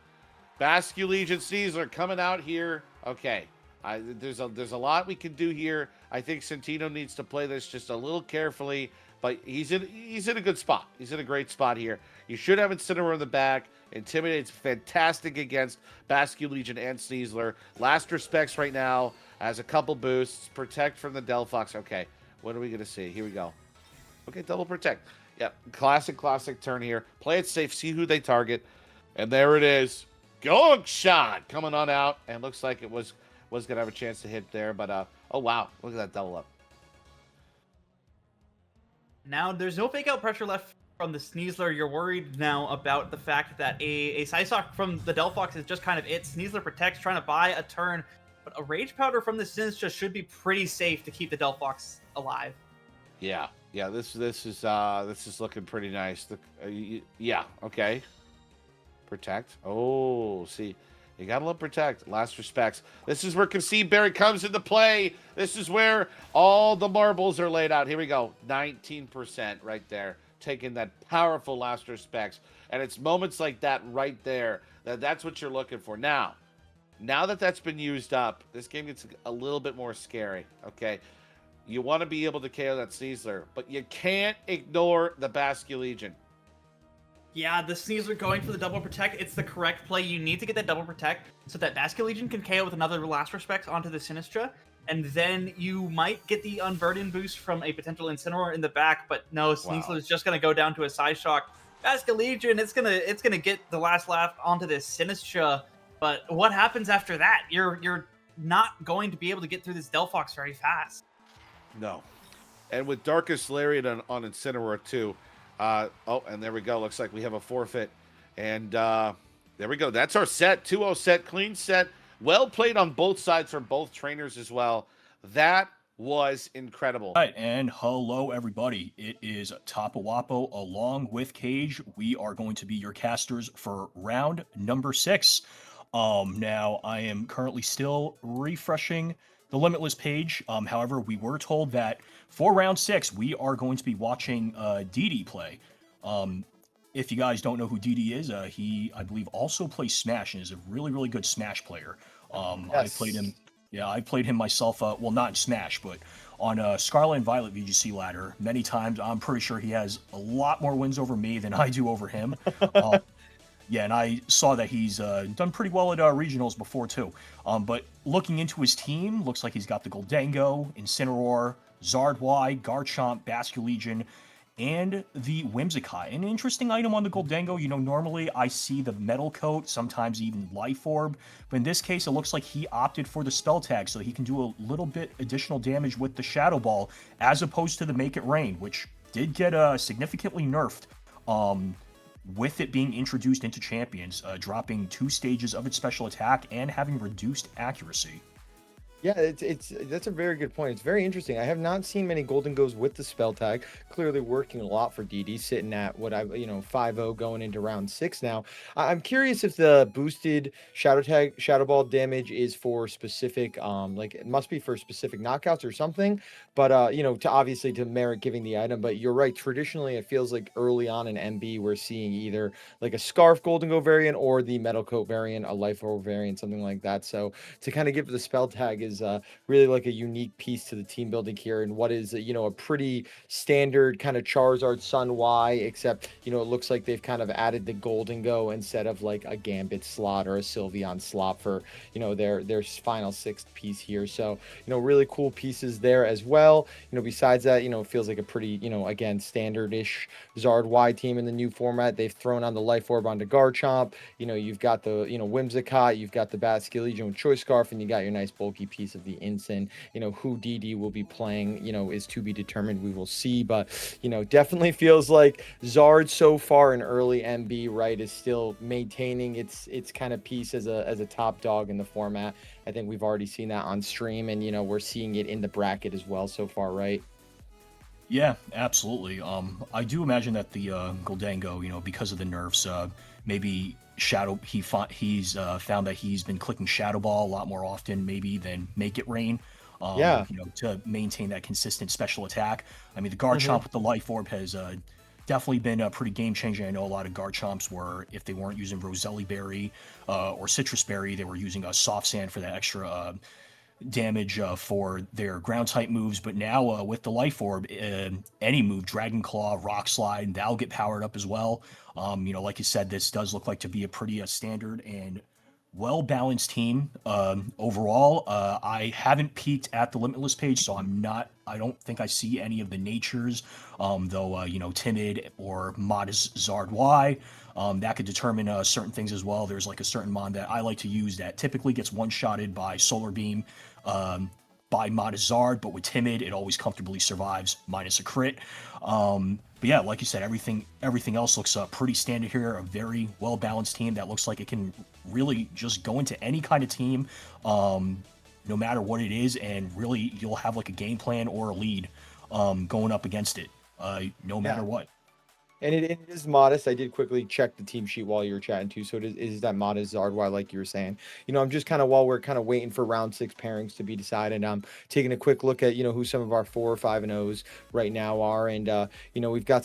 Basculegion Sneasler coming out here. Okay, there's a lot we can do here. I think Centino needs to play this just a little carefully, but he's in a good spot. He's in a great spot here. You should have Incineroar in the back. Intimidate's fantastic against Basculegion and Sneasler. Last Respects right now has a couple boosts. Protect from the Delphox. Okay, what are we going to see? Here we go. Okay, double Protect. Yep, classic turn here. Play it safe. See who they target. And there it is. Gong Shot coming on out. And looks like it was going to have a chance to hit there. But, oh, wow. Look at that double up. Now, there's no fake out pressure left from the Sneasler. You're worried now about the fact that a Psyshock from the Delphox is just kind of it. Sneasler protects, trying to buy a turn, but a Rage Powder from the Sinistcha should be pretty safe to keep the Delphox alive. Yeah, this is looking pretty nice. Yeah, okay. Protect. Oh, see, you gotta love Protect. Last Respects. This is where Conceive Berry comes into play. This is where all the marbles are laid out. Here we go. 19% right there. Taking that powerful Last Respects. And it's moments like that right there that's what you're looking for. Now that that's been used up, this game gets a little bit more scary, okay? You want to be able to KO that Sneasler, but you can't ignore the Basculegion. Yeah, the Sneasler going for the double protect, it's the correct play. You need to get that double protect so that Basculegion can KO with another Last Respects onto the Sinistcha, and then you might get the Unburden boost from a potential Incineroar in the back, but no, Sneasler is just going to go down to a Psyshock. Basculegion, it's gonna get the last laugh onto this Sinistcha, but what happens after that? You're not going to be able to get through this Delphox very fast. No. And with Darkest Lariat on Incineroar too. Oh, and there we go. Looks like we have a forfeit. And there we go. That's our set. 2-0 set. Clean set. Well played on both sides from both trainers as well. That was incredible. All right, and hello, everybody. It is Tapawapo along with Kaige. We are going to be your casters for round number 6. Now, I am currently still refreshing the Limitless page. However, we were told that for round 6, we are going to be watching DD play. If you guys don't know who DD is, he, I believe, also plays Smash and is a really, really good Smash player. Yes. I played him. Yeah, I played him myself. Well, not in Smash, but on Scarlet and Violet VGC ladder many times. I'm pretty sure he has a lot more wins over me than I do over him. Yeah, and I saw that he's done pretty well at regionals before too. But looking into his team, looks like he's got the Goldango, Incineroar, Zardwai, Garchomp, Basculegion, and the Whimsicott. An interesting item on the Goldango, you know, normally I see the Metal Coat, sometimes even Life Orb, but in this case it looks like he opted for the Spell Tag, so he can do a little bit additional damage with the Shadow Ball, as opposed to the Make It Rain, which did get significantly nerfed with it being introduced into Champions, dropping 2 stages of its special attack and having reduced accuracy. Yeah, it's that's a very good point. It's very interesting. I have not seen many golden goes with the spell tag. Clearly working a lot for DD, sitting at what 5-0 going into round 6 now. I'm curious if the boosted shadow ball damage is for specific like it must be for specific knockouts or something. But to obviously to merit giving the item. But you're right. Traditionally, it feels like early on in MB we're seeing either like a scarf golden go variant or the metal coat variant, a life orb variant, something like that. So to kind of give the spell tag is really like a unique piece to the team building here, and what is a pretty standard kind of Charizard Sun Y, except it looks like they've kind of added the Golden Go instead of like a Gambit slot or a Sylveon slot for their final sixth piece here. So really cool pieces there as well. Besides that, it feels like a pretty again standard-ish Zard Y team in the new format. They've thrown on the Life Orb onto Garchomp. You've got the Whimsicott, you've got the Basculegion with Choice Scarf, and you got your nice bulky piece of the Ensign. Who DD will be playing is to be determined. We will see, but definitely feels like Zard so far in early MB, right, is still maintaining its kind of piece as a top dog in the format. I think we've already seen that on stream, and we're seeing it in the bracket as well so far, right? Yeah, absolutely. I do imagine that the Goldango, because of the nerfs, maybe he's found that he's been clicking Shadow Ball a lot more often, maybe than Make It Rain. To maintain that consistent special attack. I mean, the Garchomp with the Life Orb has definitely been pretty game changing. I know a lot of Garchomps were, if they weren't using Roselli Berry or Citrus Berry, they were using a Soft Sand for that extra damage for their ground type moves. But now with the Life Orb, any move, Dragon Claw, Rock Slide, that'll get powered up as well. Like you said, this does look like to be a pretty standard and well-balanced team overall. I haven't peeked at the Limitless page, so I don't think I see any of the natures, though, Timid or Modest Zard Y, that could determine certain things as well. There's like a certain mon that I like to use that typically gets one-shotted by Solar Beam, by Modest Zard, but with Timid, it always comfortably survives, minus a crit. But yeah, like you said, everything else looks pretty standard here. A very well-balanced team that looks like it can really just go into any kind of team, no matter what it is, and really you'll have like a game plan or a lead going up against it, no matter what. And it is Modest. I did quickly check the team sheet while you were chatting too. So it is that Modest Zardwire, like you were saying. I'm just kind of, while we're kind of waiting for round 6 pairings to be decided, I'm taking a quick look at, who some of our 4, 5, and 0s right now are. And, we've got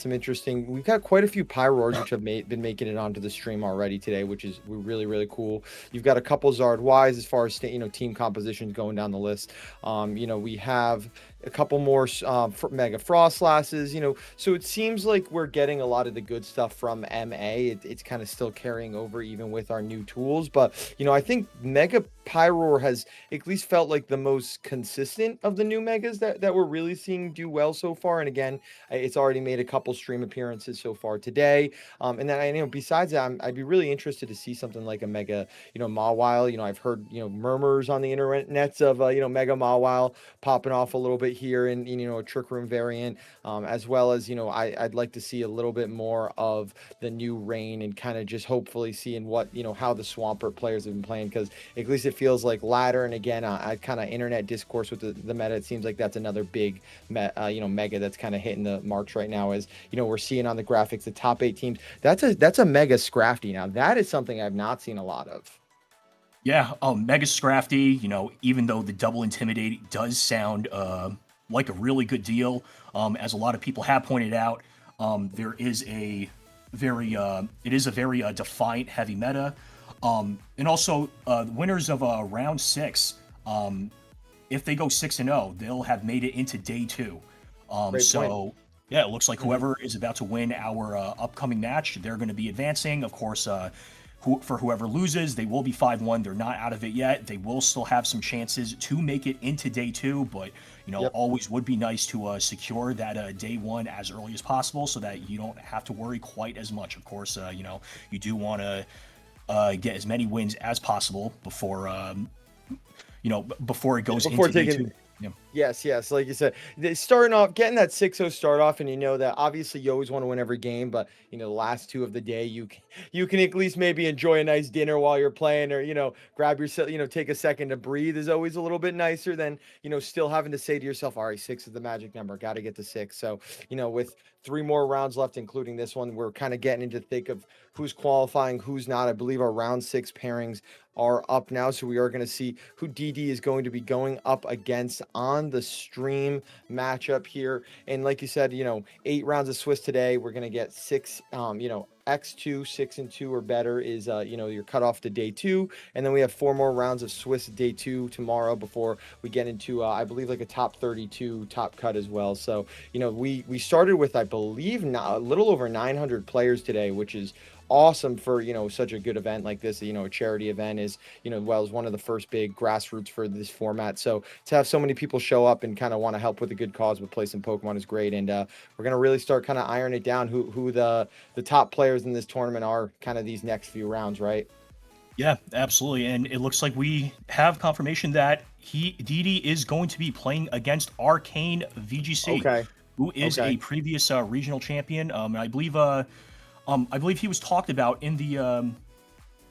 quite a few Pyroars which have been making it onto the stream already today, which is really, really cool. You've got a couple Zard Ys as far as, team compositions going down the list. We have a couple more Mega Frostlasses, so it seems like we're getting a lot of the good stuff from MA. It's kind of still carrying over even with our new tools, but I think Mega Pyroar has at least felt like the most consistent of the new Megas that we're really seeing do well so far. And again, it's already made a couple stream appearances so far today. And then I besides that, I'd be really interested to see something like a Mega, Mawile. I've heard, murmurs on the internets of, Mega Mawile popping off a little bit here in, a Trick Room variant, as well as, I'd like to see a little bit more of the new Rain and kind of just hopefully seeing what, how the Swampert players have been playing, because at least it feels like ladder. And again, I kind of internet discourse with the meta. It seems like that's another big, Mega that's kind of hitting the marks right now. As we're seeing on the graphics, the top 8 teams. That's a Mega Scrafty. Now that is something I've not seen a lot of. Yeah, Mega Scrafty. Even though the double Intimidate does sound like a really good deal, as a lot of people have pointed out, there is a very defiant heavy meta. And also, winners of round 6, if they go 6-0, they'll have made it into day 2. Yeah, it looks like whoever is about to win our upcoming match, they're going to be advancing. Of course, for whoever loses, they will be 5-1. They're not out of it yet. They will still have some chances to make it into day 2, but always would be nice to secure that day 1 as early as possible, so that you don't have to worry quite as much. Of course, you do want to get as many wins as possible before before it goes into day 2. Yeah. Yes, yes. Like you said, starting off, getting that 6-0 start off, and you know that obviously you always want to win every game, but you know the last two of the day, you can at least maybe enjoy a nice dinner while you're playing, or grab yourself, take a second to breathe is always a little bit nicer than still having to say to yourself, all right, 6 is the magic number, got to get to 6. So with 3 more rounds left, including this one, we're kind of getting into the thick of who's qualifying, who's not. I believe our round 6 pairings are up now, so we are going to see who DD is going to be going up against on the stream matchup here. And like you said, 8 rounds of Swiss today. We're going to get 6 X2, 6 and 2 or better is your cutoff to day 2, and then we have 4 more rounds of Swiss day 2 tomorrow before we get into I believe like a top 32 top cut as well. So we started with, I believe, a little over 900 players today, which is awesome for such a good event like this. A charity event is well, is one of the first big grassroots for this format. So to have so many people show up and kind of want to help with a good cause with play some Pokemon is great. And we're gonna really start kind of iron it down who the top players in this tournament are kind of these next few rounds, right? Yeah, absolutely. And it looks like we have confirmation that DD is going to be playing against Arcane VGC, Okay. who is Okay. a previous regional champion. I believe he was talked about in the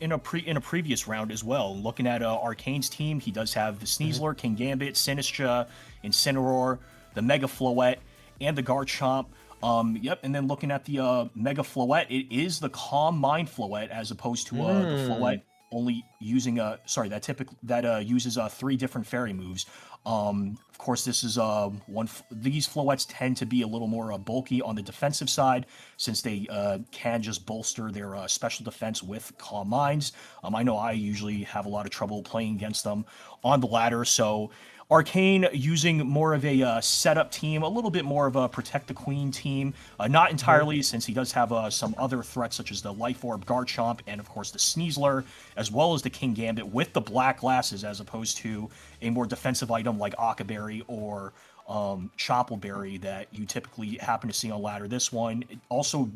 in a previous round as well. Looking at Arcane's team, he does have the Sneasler, King Gambit, Sinistra, Incineroar, the Mega Floette, and the Garchomp. Yep, and then looking at the Mega Floette, it is the Calm Mind Floette as opposed to the Floette only using that uses 3 different fairy moves. Of course, this is these Floettes tend to be a little more bulky on the defensive side, since they can just bolster their special defense with Calm Minds. I know I usually have a lot of trouble playing against them on the ladder, so Arcane using more of a setup team, a little bit more of a Protect the Queen team. Not entirely, since he does have some other threats, such as the Life Orb, Garchomp, and of course the Sneasler, as well as the King Gambit with the black glasses, as opposed to a more defensive item like Occaberry or Choppleberry that you typically happen to see on ladder. This one also,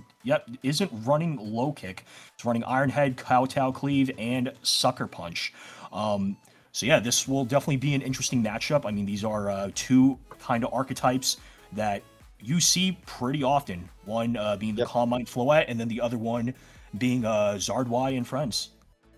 isn't running low kick. It's running Iron Head, Kowtow Cleave, and Sucker Punch. So yeah, this will definitely be an interesting matchup. I mean, these are 2 kind of archetypes that you see pretty often. One being the Calm Mind Floette, and then the other one being Zardwai and Friends.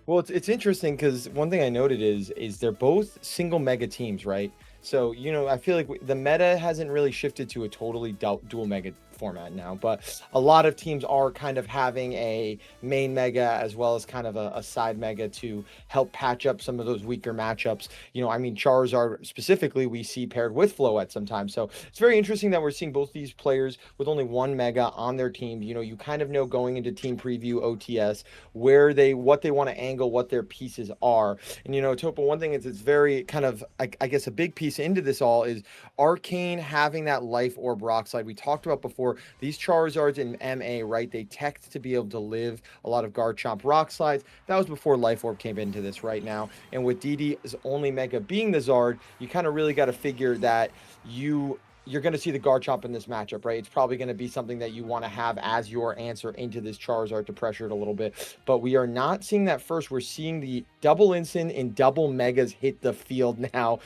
Well, it's interesting because one thing I noted is they're both single mega teams, right? So I feel like the meta hasn't really shifted to a totally dual mega format now, but a lot of teams are kind of having a main mega as well as kind of a side mega to help patch up some of those weaker matchups. I mean, Charizard specifically we see paired with Floette sometimes, so it's very interesting that we're seeing both these players with only 1 mega on their team. You kind of know going into team preview OTS what they want to angle, what their pieces are. And Topo, one thing is it's very kind of I guess a big piece into this all is Arcane having that Life Orb Rock Slide we talked about before. These Charizards in MA, right, they tech to be able to live a lot of Garchomp Rock Slides. That was before Life Orb came into this right now. And with DD's only mega being the Zard, you kind of really got to figure that you're going to see the Garchomp in this matchup, right? It's probably going to be something that you want to have as your answer into this Charizard to pressure it a little bit. But we are not seeing that first. We're seeing the double instant and double megas hit the field now.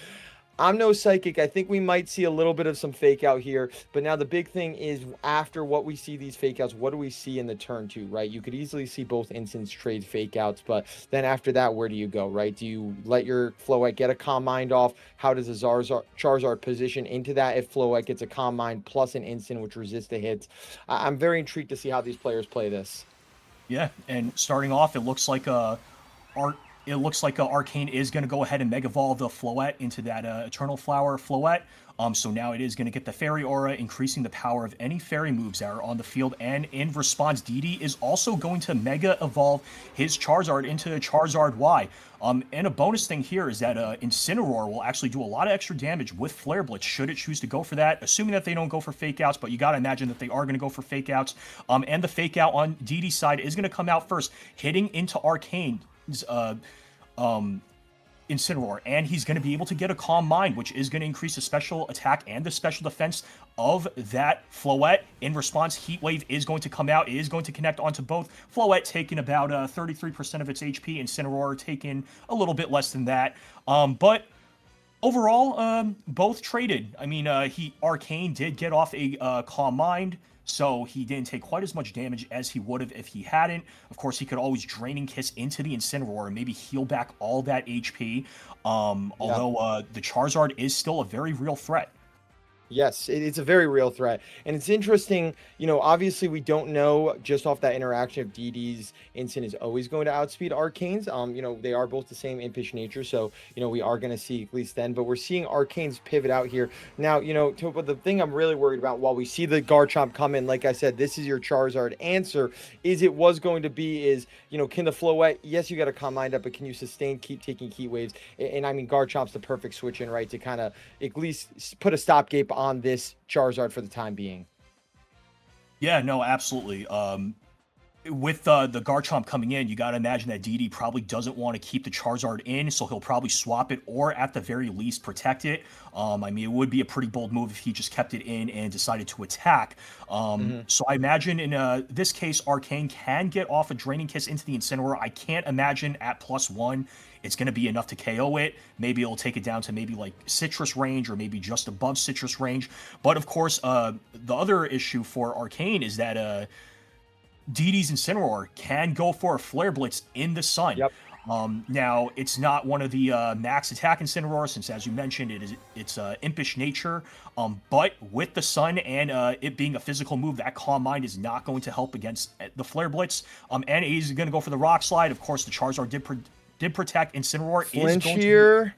I'm no psychic. I think we might see a little bit of some fake out here. But now the big thing is, after what we see these fake outs, what do we see in the turn 2, right? You could easily see both instants trade fake outs, but then after that, where do you go, right? Do you let your Floette get a Calm Mind off? How does a Charizard position into that if Floette gets a Calm Mind plus an instant which resists the hits? I'm very intrigued to see how these players play this. Yeah, and starting off, it looks like Arcane is going to go ahead and Mega Evolve the Floette into that Eternal Flower Floette. So now it is going to get the Fairy Aura, increasing the power of any Fairy moves that are on the field. And in response, DD is also going to Mega Evolve his Charizard into Charizard Y. And a bonus thing here is that Incineroar will actually do a lot of extra damage with Flare Blitz, should it choose to go for that, assuming that they don't go for Fake Outs, but you got to imagine that they are going to go for Fake Outs. And the Fake Out on DD's side is going to come out first, hitting into Arcane's Incineroar, and he's going to be able to get a Calm Mind, which is going to increase the special attack and the special defense of that Floette. In response, Heat Wave is going to come out. It is going to connect onto both. Floette taking about 33% of its HP, Incineroar taking a little bit less than that. But Overall, both traded. I mean, Arcane did get off a Calm Mind, so he didn't take quite as much damage as he would have if he hadn't. Of course, he could always Draining Kiss into the Incineroar and maybe heal back all that HP. Although the Charizard is still a very real threat. Yes, it's a very real threat. And it's interesting, obviously we don't know just off that interaction if DD's Instant is always going to outspeed Arcane's. They are both the same impish nature, so, we are going to see at least then. But we're seeing Arcane's pivot out here. Now, but the thing I'm really worried about while we see the Garchomp come in, like I said, this is your Charizard answer, is can the Floette, yes, you got to Calm Mind up, but can you keep taking Heat Waves? And I mean, Garchomp's the perfect switch in, right, to kind of at least put a stopgap on this Charizard for the time being. Yeah, no, absolutely. With the Garchomp coming in, you got to imagine that DD probably doesn't want to keep the Charizard in, so he'll probably swap it or at the very least protect it. I mean, it would be a pretty bold move if he just kept it in and decided to attack. So I imagine in this case, Arcane can get off a Draining Kiss into the Incineroar. I can't imagine at +1 it's going to be enough to KO it. Maybe it'll take it down to maybe like Citrus range or maybe just above Citrus range. But of course, the other issue for Arcane is that DD's Incineroar can go for a Flare Blitz in the sun. Yep. Now, it's not one of the max attack Incineroar, since as you mentioned, it's impish nature. But with the sun and it being a physical move, that Calm Mind is not going to help against the Flare Blitz. And he's going to go for the Rock Slide. Of course, the Charizard did protect. Incineroar flinch is going here.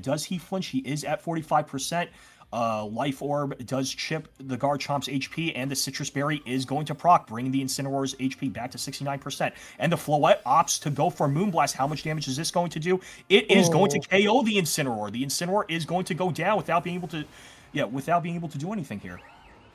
Does he flinch? He is at 45%. Life Orb does chip the Garchomp's HP, and the Citrus Berry is going to proc, bringing the Incineroar's HP back to 69%. And the Floette opts to go for Moonblast. How much damage is this going to do? It is going to KO the Incineroar. The Incineroar is going to go down without being able to do anything here.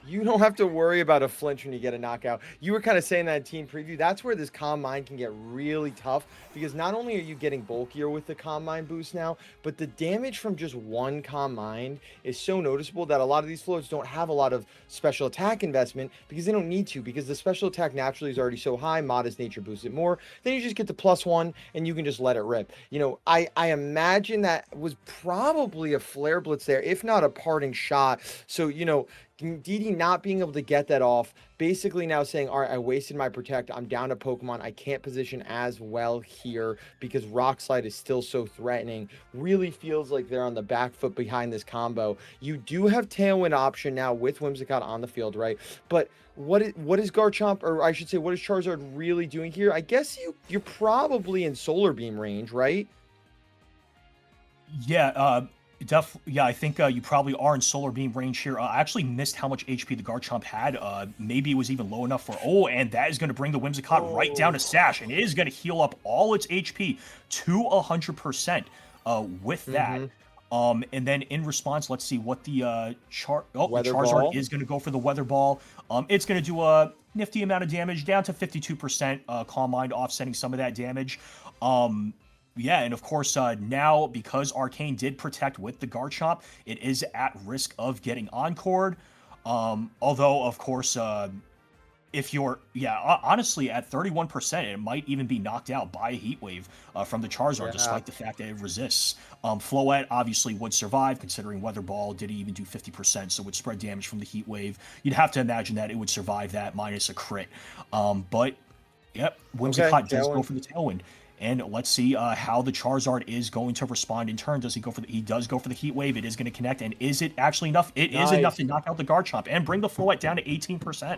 You don't have to worry about a flinch when you get a knockout. You were kind of saying that in team preview. That's where this Calm Mind can get really tough, because not only are you getting bulkier with the Calm Mind boost now, but the damage from just one Calm Mind is so noticeable that a lot of these floats don't have a lot of special attack investment because they don't need to, because the special attack naturally is already so high. Modest Nature boosts it more. Then you just get the +1 and you can just let it rip. I imagine that was probably a Flare Blitz there, if not a parting shot. So, DD not being able to get that off, basically now saying, all right, I wasted my protect. I'm down to Pokemon. I can't position as well here because Rock Slide is still so threatening. Really feels like they're on the back foot behind this combo. You do have Tailwind option now with Whimsicott on the field, right? But what is Garchomp, or I should say, what is Charizard really doing here? I guess you're probably in Solar Beam range, right? Yeah, I think you probably are in Solar Beam range here. I actually missed how much HP the Garchomp had. Maybe it was even low enough and that is going to bring the Whimsicott right down to Sash, and it is going to heal up all its HP to 100% with that. And then in response, let's see what the Charizard is going to go for the Weather Ball. It's going to do a nifty amount of damage, down to 52%. Calm Mind offsetting some of that damage. Yeah, and of course, now, because Arcane did protect with the Garchomp, it is at risk of getting encored. Although, of course, if you're, honestly, at 31%, it might even be knocked out by a Heat Wave from the Charizard, despite the fact that it resists. Floette obviously would survive, considering Weather Ball did even do 50%, so would spread damage from the Heat Wave. You'd have to imagine that it would survive that minus a crit. But, yep, Whimsicott does go for the Tailwind. And let's see how the Charizard is going to respond in turn. Does he go for he does go for the Heat Wave. It is going to connect. And is it actually enough? It is enough to knock out the Garchomp and bring the Floette down to 18%.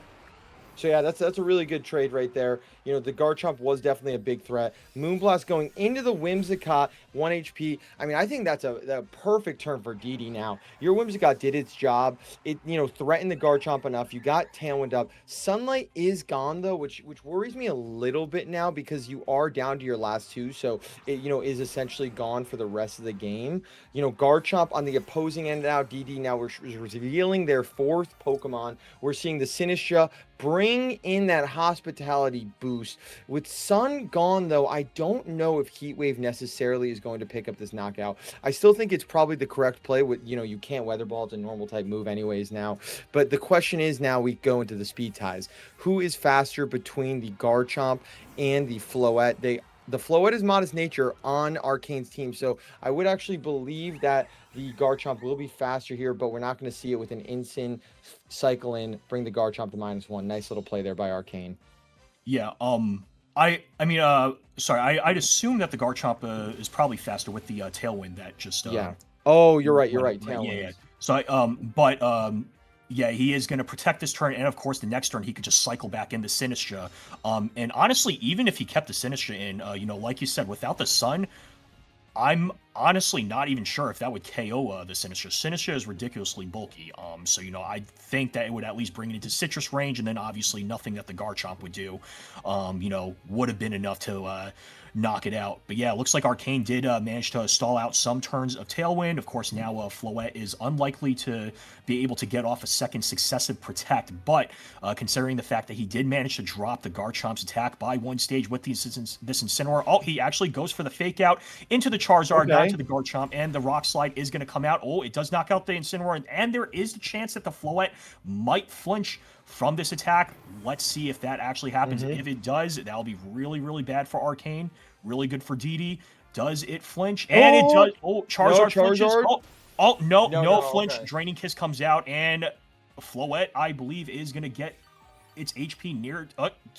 So yeah, that's a really good trade right there. The Garchomp was definitely a big threat. Moonblast going into the Whimsicott, 1 HP. I mean, I think that's a perfect turn for DD now. Your Whimsicott did its job. It, threatened the Garchomp enough. You got Tailwind up. Sunlight is gone though, which worries me a little bit now, because you are down to your last 2. So it, is essentially gone for the rest of the game. Garchomp on the opposing end now, DD now we're revealing their 4th Pokemon. We're seeing the Sinistcha bring in that hospitality boost. With Sun gone though, I don't know if Heat Wave necessarily is going to pick up this knockout. I still think it's probably the correct play. With you can't Weather Ball, it's a normal type move anyways now. But the question is, now we go into the speed ties. Who is faster between the Garchomp and the Floette? the Floette is modest nature on Arcane's team. So I would actually believe that the Garchomp will be faster here, but we're not going to see it with an Incin cycle in, bring the Garchomp to -1. Nice little play there by Arcane. Yeah, I'd assume that the Garchomp is probably faster with the Tailwind that just yeah. Oh, you're right. Tailwind. Yeah. So yeah, he is going to protect this turn, and of course, the next turn he could just cycle back into Sinistra. And honestly, even if he kept the Sinistra in, like you said, without the Sun, I'm honestly not even sure if that would KO the Sinistra. Sinistra is ridiculously bulky, so I think that it would at least bring it into Citrus range, and then obviously nothing that the Garchomp would do, would have been enough to knock it out. But yeah, it looks like Arcane did manage to stall out some turns of Tailwind. Of course, now Floette is unlikely to be able to get off a second successive Protect, but considering the fact that he did manage to drop the Garchomp's attack by one stage with this Incineroar, he actually goes for the Fake Out into the Charizard, not to the Garchomp, and the Rock Slide is going to come out. Oh, it does knock out the Incineroar, and there is the chance that the Floette might flinch from this attack. Let's see if that actually happens. If it does, that'll be really, really bad for Arcane. Really good for DD. Does it flinch? And it does. Oh, Charizard flinches. No flinch. Okay. Draining Kiss comes out, and Floette, I believe, is going to get its HP near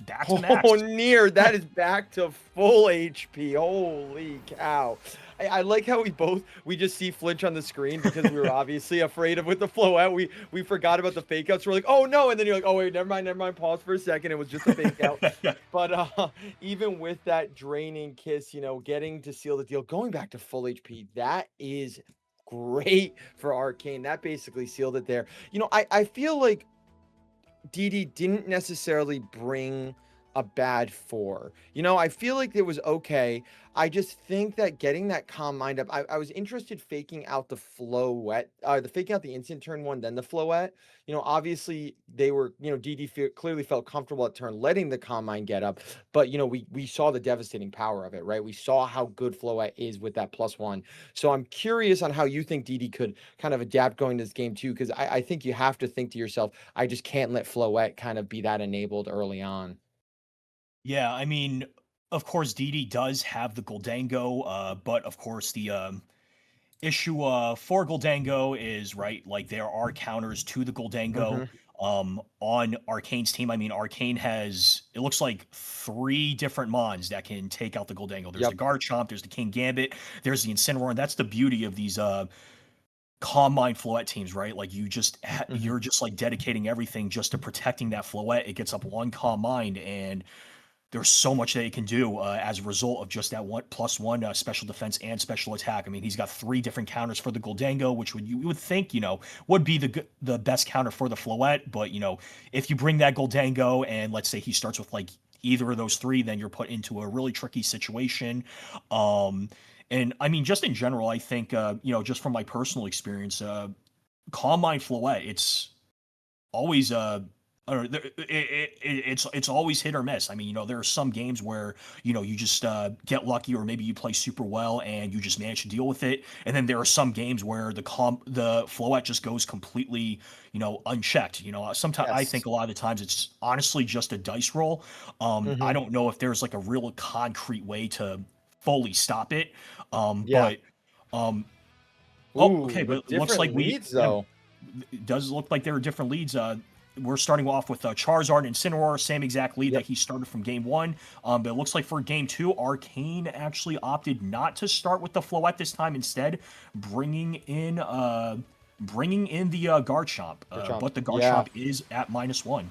back to max. Oh, near. That is back to full HP. Holy cow. I like how we just see flinch on the screen because we were obviously afraid of with the Floette. We forgot about the fake outs. We're like, oh no, and then you're like, oh wait, never mind. Pause for a second. It was just a fake out. But even with that Draining Kiss, getting to seal the deal, going back to full HP, that is great for Arcane. That basically sealed it there. I feel like DD didn't necessarily bring a bad 4. I feel like it was okay. I just think that getting that Calm Mind up, I was interested faking out the Floette, faking out the instant turn 1, then the Floette. Obviously they were, DD clearly felt comfortable at turn letting the Calm Mind get up, but we saw the devastating power of it, right? We saw how good Floette is with that +1. So I'm curious on how you think DD could kind of adapt going to this game too, because I think you have to think to yourself, I just can't let Floette kind of be that enabled early on. Yeah, I mean, of course, DD does have the Goldango, but of course, the issue for Goldango is, right, like there are counters to the Goldango on Arcane's team. I mean, Arcane has, it looks like 3 different Mons that can take out the Goldango. There's the Garchomp, there's the King Gambit, there's the Incineroar, and that's the beauty of these Calm Mind Floette teams, right? Like you just you're just like dedicating everything just to protecting that Floette. It gets up 1 Calm Mind, and there's so much that he can do as a result of just that +1 special defense and special attack. I mean, he's got 3 different counters for the Goldango, which you would think, would be the best counter for the Floette. But, if you bring that Goldango and let's say he starts with like either of those 3, then you're put into a really tricky situation. And I mean, just in general, I think, just from my personal experience, Calm Mind Floette, it's always it's always hit or miss. I mean, there are some games where, you just get lucky, or maybe you play super well and you just manage to deal with it. And then there are some games where the Floette just goes completely, unchecked. Sometimes I think a lot of the times it's honestly just a dice roll. I don't know if there's like a real concrete way to fully stop it. But it looks like leads though. It does look like there are different leads. We're starting off with Charizard and Incineroar, same exact lead that he started from game 1. But it looks like for game 2, Arcane actually opted not to start with the Floette this time, instead bringing in the Garchomp. But the Garchomp is at -1.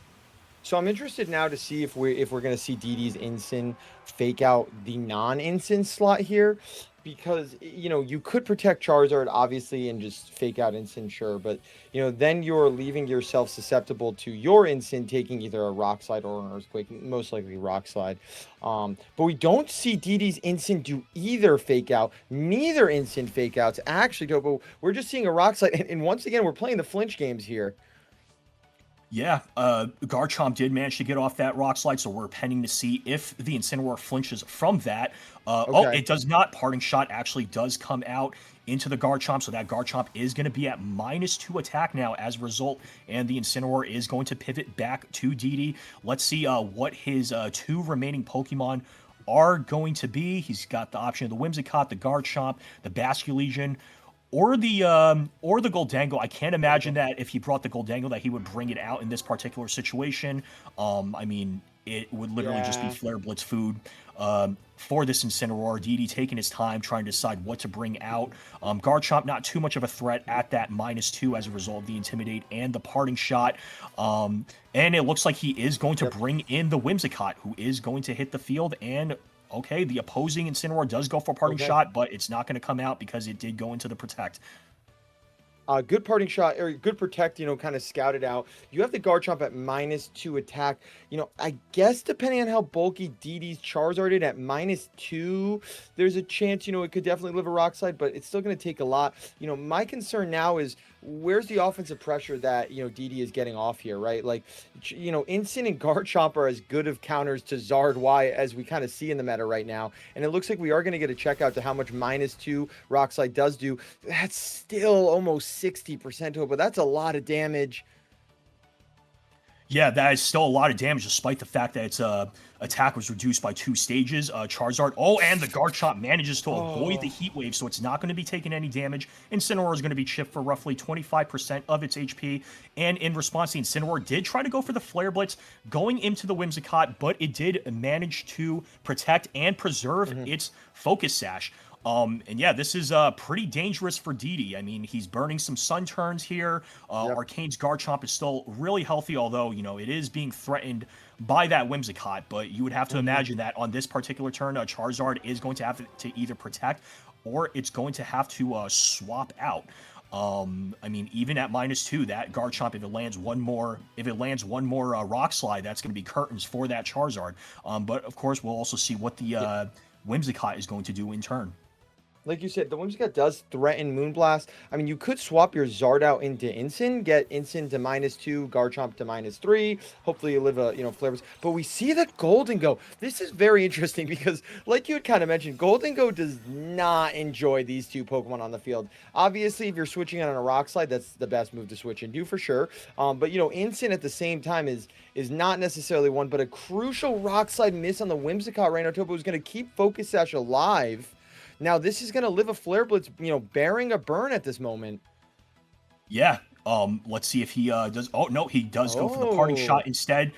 So I'm interested now to see if we're going to see DD's Incin fake out the non-Incin slot here, because you could protect Charizard obviously and just fake out Incin, sure, but then you're leaving yourself susceptible to your Incin taking either a Rock Slide or an Earthquake, most likely Rock Slide. But we don't see DD's Incin do either fake out, neither Incin fake outs actually do, but we're just seeing a Rock Slide, and once again we're playing the flinch games here. Yeah, Garchomp did manage to get off that Rock Slide, so we're pending to see if the Incineroar flinches from that. Oh, it does not. Parting Shot actually does come out into the Garchomp, so that Garchomp is going to be at -2 attack now as a result, and the Incineroar is going to pivot back to DD. Let's see what his 2 remaining Pokemon are going to be, he's got the option of the Whimsicott, the Garchomp, the Basculegion, or the Goldango. I can't imagine that if he brought the Goldango that he would bring it out in this particular situation. I mean, it would literally just be Flare Blitz food for this Incineroar. DD taking his time trying to decide what to bring out. Garchomp not too much of a threat at that -2 as a result of the Intimidate and the Parting Shot. And it looks like he is going to bring in the Whimsicott, who is going to hit the field. And okay, the opposing Incineroar does go for Parting Shot, but it's not going to come out because it did go into the Protect. Good Parting Shot, or good Protect, kind of scouted out. You have the Garchomp at -2 attack. I guess depending on how bulky DD's Charizard is at -2, there's a chance, it could definitely live a Rock Slide, but it's still going to take a lot. My concern now is where's the offensive pressure that, DD is getting off here, right? Like, Incin and Garchomp are as good of counters to Zard Y as we kind of see in the meta right now. And it looks like we are going to get a check out to how much -2 Rock Slide does do. That's still almost 60% to it, but that's a lot of damage. Yeah, that is still a lot of damage, despite the fact that its attack was reduced by 2 stages. Charizard, and the Garchomp manages to avoid the Heat Wave, so it's not going to be taking any damage. Incineroar is going to be chipped for roughly 25% of its HP, and in response, the Incineroar did try to go for the Flare Blitz, going into the Whimsicott, but it did manage to protect and preserve its Focus Sash. And yeah, this is pretty dangerous for DD. I mean, he's burning some Sun Turns here. Arcane's Garchomp is still really healthy, although, it is being threatened by that Whimsicott. But you would have to imagine that on this particular turn, Charizard is going to have to either protect or it's going to have to swap out. I mean, even at -2, that Garchomp, if it lands one more Rock Slide, that's going to be curtains for that Charizard. But of course, we'll also see what the Whimsicott is going to do in turn. Like you said, the Whimsicott does threaten Moonblast. I mean, you could swap your Zard out into Incin, get Incin to -2, Garchomp to -3. Hopefully you live a, Flare Blitz. But we see the Goldango. This is very interesting because, like you had kind of mentioned, Goldango does not enjoy these two Pokemon on the field. Obviously, if you're switching on a Rock Slide, that's the best move to switch into for sure. But, Incin at the same time is not necessarily one, but a crucial Rock Slide miss on the Whimsicott right now. Topo is going to keep Focus Sash alive. Now, this is going to live a Flare Blitz, bearing a burn at this moment. Yeah. Let's see if he does. Oh, no, he does go for the Parting Shot instead.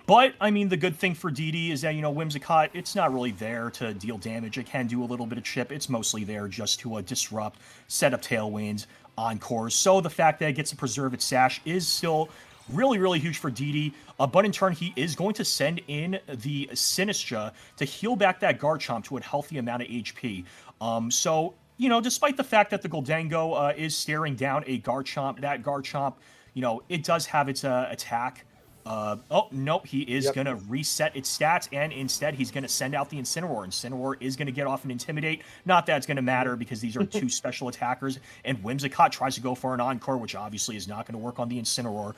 But, I mean, the good thing for DD is that, Whimsicott, it's not really there to deal damage. It can do a little bit of chip. It's mostly there just to disrupt, set up Tailwinds, Encores. So the fact that it gets to preserve its Sash is still really, really huge for DD. But in turn, he is going to send in the Sinistra to heal back that Garchomp to a healthy amount of HP. So, despite the fact that the Goldango is staring down a Garchomp, that Garchomp, it does have its attack. Nope, he is going to reset its stats, and instead he's going to send out the Incineroar. Incineroar is going to get off an Intimidate. Not that it's going to matter because these are 2 special attackers, and Whimsicott tries to go for an Encore, which obviously is not going to work on the Incineroar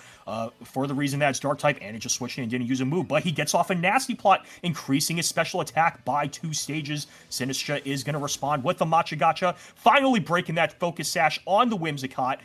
for the reason that it's Dark-type, and it just switched in and didn't use a move. But he gets off a Nasty Plot, increasing his special attack by 2 stages. Sinistra is going to respond with the Machagacha, finally breaking that Focus Sash on the Whimsicott.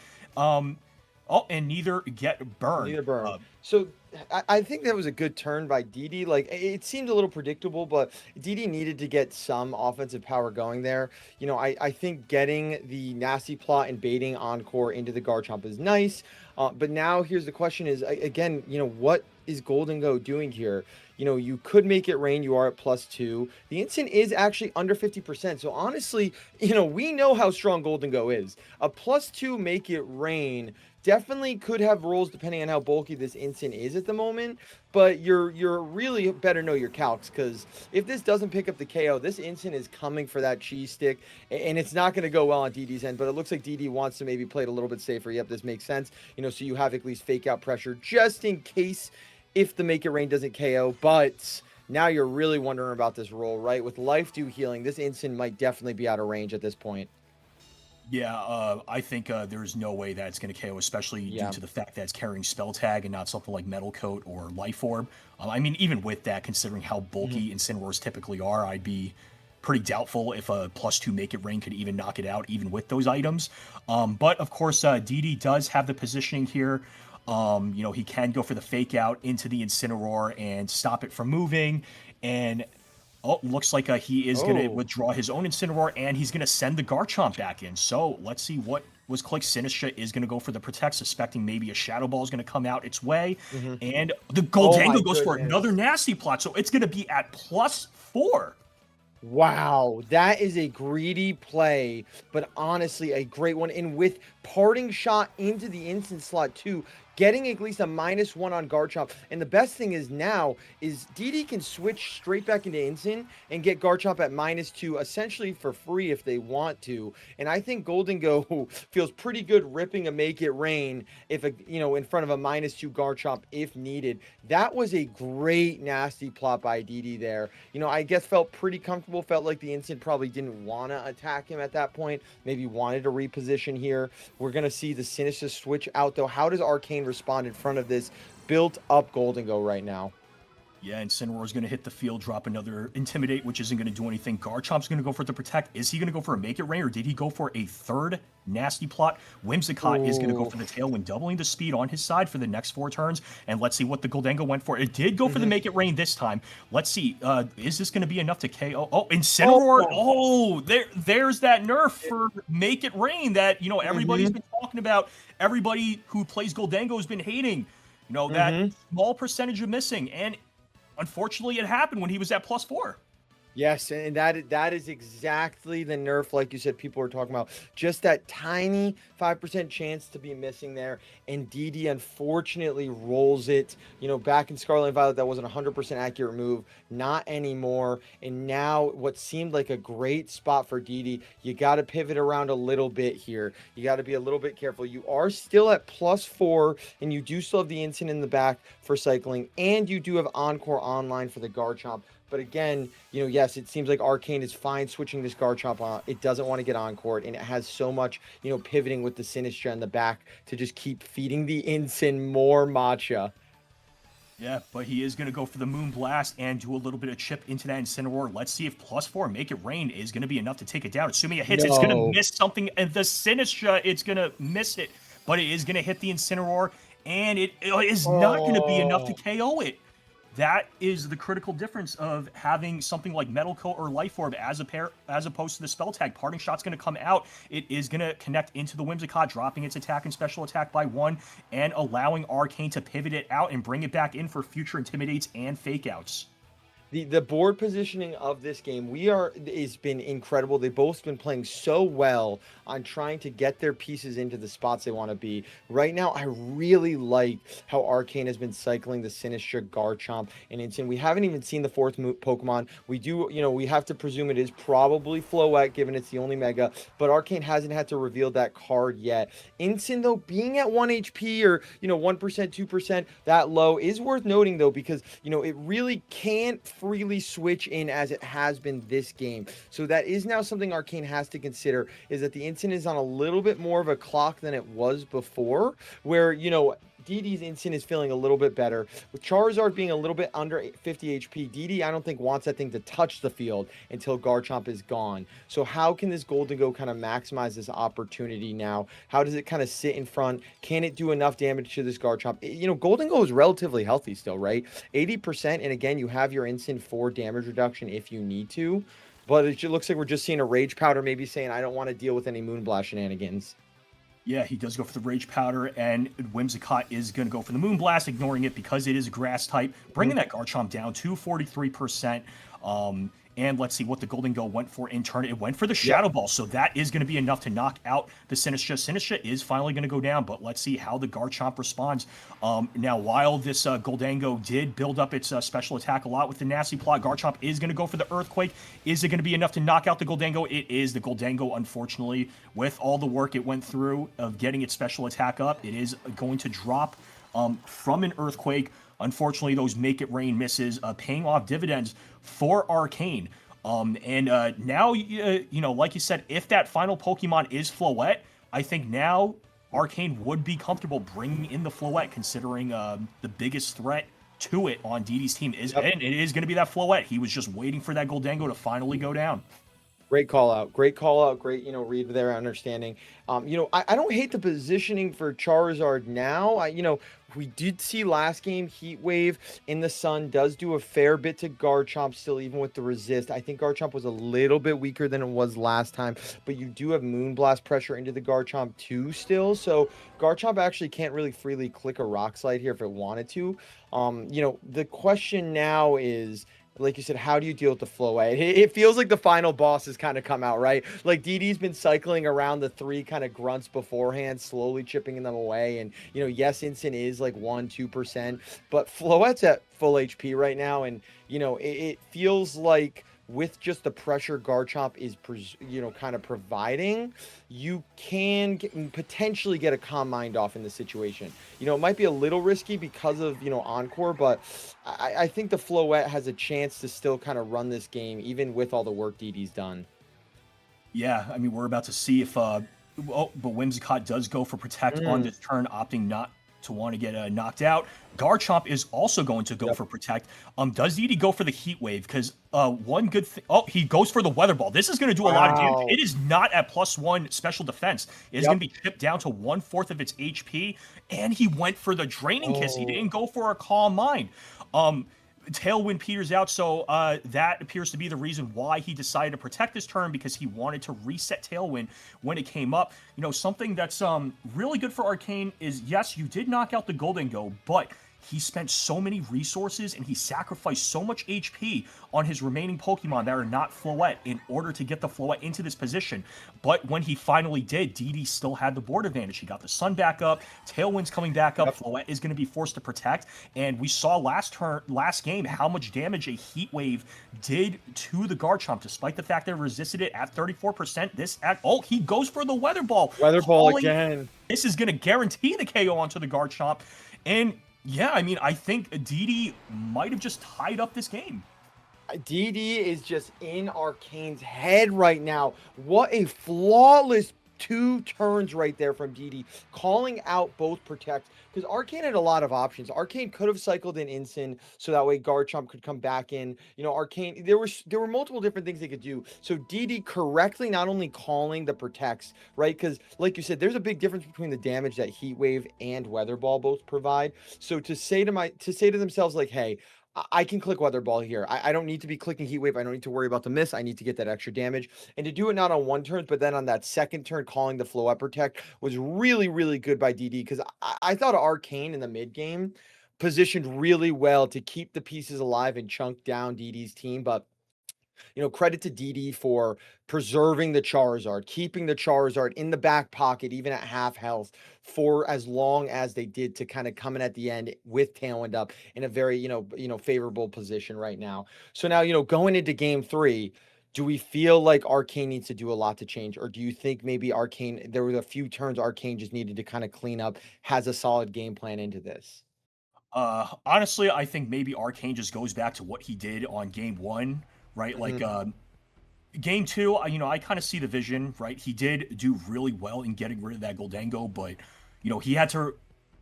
And neither get burned. Neither burn. So I think that was a good turn by DD. Like, it seemed a little predictable, but DD needed to get some offensive power going there. I think getting the Nasty Plot and baiting Encore into the Garchomp is nice. But now here's the question is, again, what is Goldango doing here? You could make it rain. You are at +2. The Incin is actually under 50%. So honestly, we know how strong Goldango is. A +2 make it rain definitely could have roles depending on how bulky this Incin is at the moment. But you're really better know your calcs, because if this doesn't pick up the KO, this Incin is coming for that cheese stick, and it's not going to go well on DD's end. But it looks like DD wants to maybe play it a little bit safer. Yep, this makes sense. So you have at least fake out pressure just in case if the Make It Rain doesn't KO. But now you're really wondering about this roll, right? With Life Dew healing, this Incin might definitely be out of range at this point. Yeah, I think there's no way that it's going to KO, especially due to the fact that it's carrying Spell Tag and not something like Metal Coat or Life Orb. I mean, even with that, considering how bulky Incineroars typically are, I'd be pretty doubtful if a +2 Make It Rain could even knock it out, even with those items. But of course, DD does have the positioning here. He can go for the Fake Out into the Incineroar and stop it from moving. And Oh, looks like he is going to Oh. withdraw his own Incineroar, and he's going to send the Garchomp back in. So let's see what was clicked. Sinistra is going to go for the Protect, suspecting maybe a Shadow Ball is going to come out its way. And the Goldango goes for goodness. another nasty plot. So it's going to be at +4. Wow, that is a greedy play, but honestly a great one. And with parting shot into the instant slot too, getting at least a -1 on Garchomp. And the best thing is now is DD can switch straight back into instant and get Garchomp at -2 essentially for free if they want to. And I think Goldango feels pretty good ripping a Make It Rain if in front of a -2 Garchomp if needed. That was a great nasty plot by DD there. I guess felt pretty comfortable, felt like the instant probably didn't want to attack him at that point, maybe wanted to reposition here. We're going to see the Sinister switch out though. How does Arcane respond in front of this built up Goldango right now? Yeah, Incineroar is going to hit the field, drop another Intimidate, which isn't going to do anything. Garchomp's going to go for the Protect. Is he going to go for a Make It Rain, or did he go for a third nasty plot? Whimsicott is going to go for the Tailwind, doubling the speed on his side for the next 4 turns. And let's see what the Goldango went for. It did go for the Make It Rain this time. Let's see. Is this going to be enough to KO? Oh, Incineroar. Oh, there's that nerf for Make It Rain that, everybody's been talking about. Everybody who plays Goldango has been hating. That small percentage of missing. And unfortunately, it happened when he was at +4. Yes, and that is exactly the nerf, like you said, people were talking about. Just that tiny 5% chance to be missing there. And DD unfortunately rolls it. Back in Scarlet and Violet, that wasn't a 100% accurate move. Not anymore. And now what seemed like a great spot for DD, you got to pivot around a little bit here. You got to be a little bit careful. You are still at +4, and you do still have the Instant in the back for cycling. And you do have Encore online for the Garchomp. But again, yes, it seems like Arcane is fine switching this Garchomp on. It doesn't want to get on court, and it has so much, pivoting with the Sinistra in the back to just keep feeding the Incin more matcha. Yeah, but he is going to go for the Moon Blast and do a little bit of chip into that Incineroar. Let's see if +4 Make It Rain is going to be enough to take it down. Assuming it hits, it's going to miss something. And the Sinistra, it's going to miss it. But it is going to hit the Incineroar, and it is not going to be enough to KO it. That is the critical difference of having something like Metal Coat or Life Orb as opposed to the spell tag. Parting Shot's going to come out. It is going to connect into the Whimsicott, dropping its attack and special attack by 1, and allowing Arcane to pivot it out and bring it back in for future Intimidates and Fake Outs. The board positioning of this game has been incredible. They've both been playing so well on trying to get their pieces into the spots they want to be. Right now, I really like how Arcane has been cycling the Sinistra, Garchomp, and Instant. We haven't even seen the 4th Pokemon. We do, we have to presume it is probably Floette, given it's the only Mega, but Arcane hasn't had to reveal that card yet. Instant, though, being at 1 HP or, 1%, 2%, that low is worth noting, though, because, it really can't freely switch in as it has been this game. So that is now something Arcane has to consider, is that the Instant is on a little bit more of a clock than it was before, where, DD's Instant is feeling a little bit better. With Charizard being a little bit under 50 HP, DD I don't think wants that thing to touch the field until Garchomp is gone. So how can this Goldango kind of maximize this opportunity now? How does it kind of sit in front? Can it do enough damage to this Garchomp? Goldango is relatively healthy still, right? 80%, and again, you have your Instant for damage reduction if you need to. But it looks like we're just seeing a Rage Powder maybe saying, I don't want to deal with any Moonblast shenanigans. Yeah, he does go for the Rage Powder, and Whimsicott is going to go for the Moonblast, ignoring it because it is a grass type, bringing that Garchomp down to 43%. And let's see what the Goldango went for in turn. It went for the Shadow Ball, so that is going to be enough to knock out the Sinistra. Sinistra is finally going to go down, but let's see how the Garchomp responds. Now, while this Goldango did build up its special attack a lot with the nasty plot, Garchomp is going to go for the Earthquake. Is it going to be enough to knock out the Goldango? It is. The Goldango, unfortunately, with all the work it went through of getting its special attack up, it is going to drop from an Earthquake. Unfortunately, those Make It Rain misses, paying off dividends for Arcane. Now, like you said, if that final Pokemon is Floette, I think now Arcane would be comfortable bringing in the Floette, considering the biggest threat to it on DD's team is, and it is going to be that Floette. He was just waiting for that Goldango to finally go down. Great call out. Great call out. Great, read there, understanding. I don't hate the positioning for Charizard now. We did see last game Heat Wave in the sun does do a fair bit to Garchomp still, even with the resist. I think Garchomp was a little bit weaker than it was last time, but you do have Moonblast pressure into the Garchomp too still. So Garchomp actually can't really freely click a Rock Slide here if it wanted to. The question now is, like you said, how do you deal with the Floette? It feels like the final boss has kind of come out, right? Like DD's been cycling around the 3 kind of grunts beforehand, slowly chipping them away. And, yes, Instant is like 1-2%, but Floette's at full HP right now. And, it feels like with just the pressure Garchomp is, kind of providing, you can potentially get a Calm Mind off in the situation. It might be a little risky because of, Encore, but I think the Floette has a chance to still kind of run this game, even with all the work DD's done. Yeah, I mean, we're about to see if, but Whimsicott does go for Protect on this turn, opting not to want to get knocked out. Garchomp is also going to go for Protect. Does DD go for the Heat Wave? Because one good thing... Oh, he goes for the Weather Ball. This is going to do a lot of damage. It is not at +1 special defense. It is going to be chipped down to 1/4 of its HP, and he went for the Draining Kiss. He didn't go for a Calm Mind. Tailwind peters out, so that appears to be the reason why he decided to protect this turn, because he wanted to reset Tailwind when it came up. Something that's really good for Arcane is, yes, you did knock out the Goldengo, but he spent so many resources and he sacrificed so much HP on his remaining Pokemon that are not Floette in order to get the Floette into this position. But when he finally did, DD still had the board advantage. He got the Sun back up, Tailwind's coming back up, Floette is going to be forced to protect, and we saw last game how much damage a Heat Wave did to the Garchomp, despite the fact that it resisted it at 34%. He goes for the Weather Ball. Weather Ball again. This is going to guarantee the KO onto the Garchomp, and yeah, I mean, I think DD might have just tied up this game. DD is just in Arcane's head right now. What a flawless 2 turns right there from DD, calling out both Protects, because Arcane had a lot of options. Arcane could have cycled in Incin, so that way Garchomp could come back in. Arcane, there were multiple different things they could do. So DD correctly not only calling the Protects, right? Because like you said, there's a big difference between the damage that Heat Wave and Weather Ball both provide. So to say to themselves, like, hey, I can click Weather Ball here. I don't need to be clicking Heat Wave. I don't need to worry about the miss. I need to get that extra damage. And to do it not on 1 turn, but then on that 2nd turn, calling the Floette Protect was really, really good by DD, because I thought Arcane in the mid game positioned really well to keep the pieces alive and chunk down DD's team. But credit to DD for preserving the Charizard, keeping the Charizard in the back pocket, even at half health, for as long as they did, to kind of come in at the end with Tailwind up in a very, favorable position right now. So now, going into game 3, do we feel like Arcane needs to do a lot to change? Or do you think maybe Arcane, there were a few turns Arcane just needed to kind of clean up, has a solid game plan into this? Honestly, I think maybe Arcane just goes back to what he did on game 1. Right, like game 2, I kind of see the vision. Right, he did do really well in getting rid of that Goldengo, but he had to.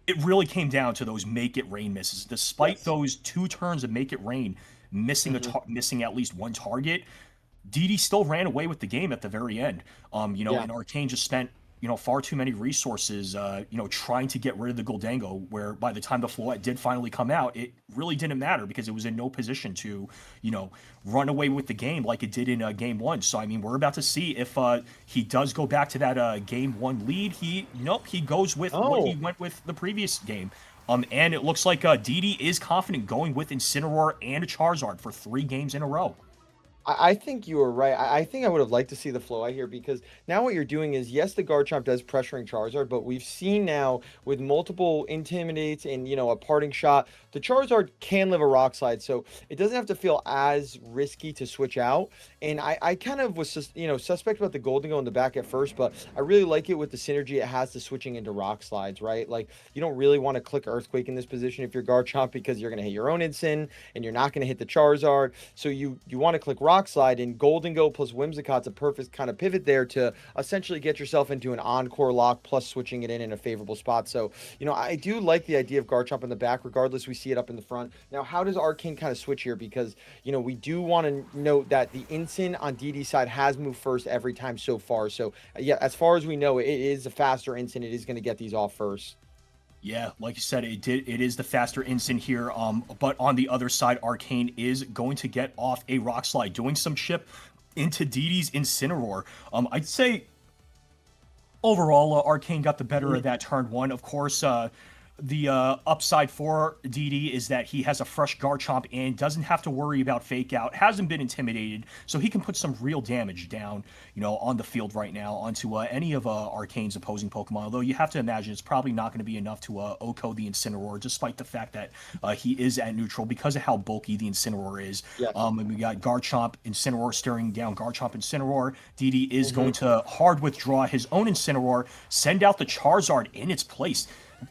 It really came down to those Make It Rain misses. Despite those 2 turns of Make It Rain missing missing at least 1 target, DD still ran away with the game at the very end. And Arcane just spent far too many resources, trying to get rid of the Goldengo, where by the time the Floette did finally come out, it really didn't matter because it was in no position to, run away with the game like it did in game 1. So, I mean, we're about to see if he does go back to that game 1 lead. He goes with what he went with the previous game. And it looks like DD is confident going with Incineroar and a Charizard for 3 games in a row. I think you were right. I think I would have liked to see the Floette here, because now what you're doing is, yes, the Garchomp does pressuring Charizard, but we've seen now with multiple Intimidates and, a parting shot, the Charizard can live a Rock Slide, so it doesn't have to feel as risky to switch out. And I kind of was just, suspect about the Goldengo in the back at first, but I really like it with the synergy it has to switching into Rock Slides, right? Like, you don't really want to click Earthquake in this position if you're Garchomp, because you're going to hit your own Incin and you're not going to hit the Charizard. So you want to click Rock Rock Slide, and Golden Go plus Whimsicott's a perfect kind of pivot there to essentially get yourself into an Encore lock plus switching it in a favorable spot. So, I do like the idea of Garchomp in the back. Regardless, we see it up in the front. Now, how does Arcane kind of switch here? Because, we do want to note that the Incin on DD's side has moved first every time so far. So, yeah, as far as we know, it is a faster Incin. It is going to get these off first. Yeah, like you said, it is the faster Incin here. But on the other side, Arcane is going to get off a Rock Slide, doing some chip into DD's Incineroar. I'd say overall, Arcane got the better of that turn one. Of course, the upside for DD is that he has a fresh Garchomp and doesn't have to worry about fake out, hasn't been intimidated, so he can put some real damage down, on the field right now onto any of Arcane's opposing Pokemon. Although you have to imagine it's probably not going to be enough to OHKO the Incineroar, despite the fact that he is at neutral because of how bulky the Incineroar is. Yes. And we got Garchomp, Incineroar staring down Garchomp, Incineroar. DD is going to hard withdraw his own Incineroar, send out the Charizard in its place.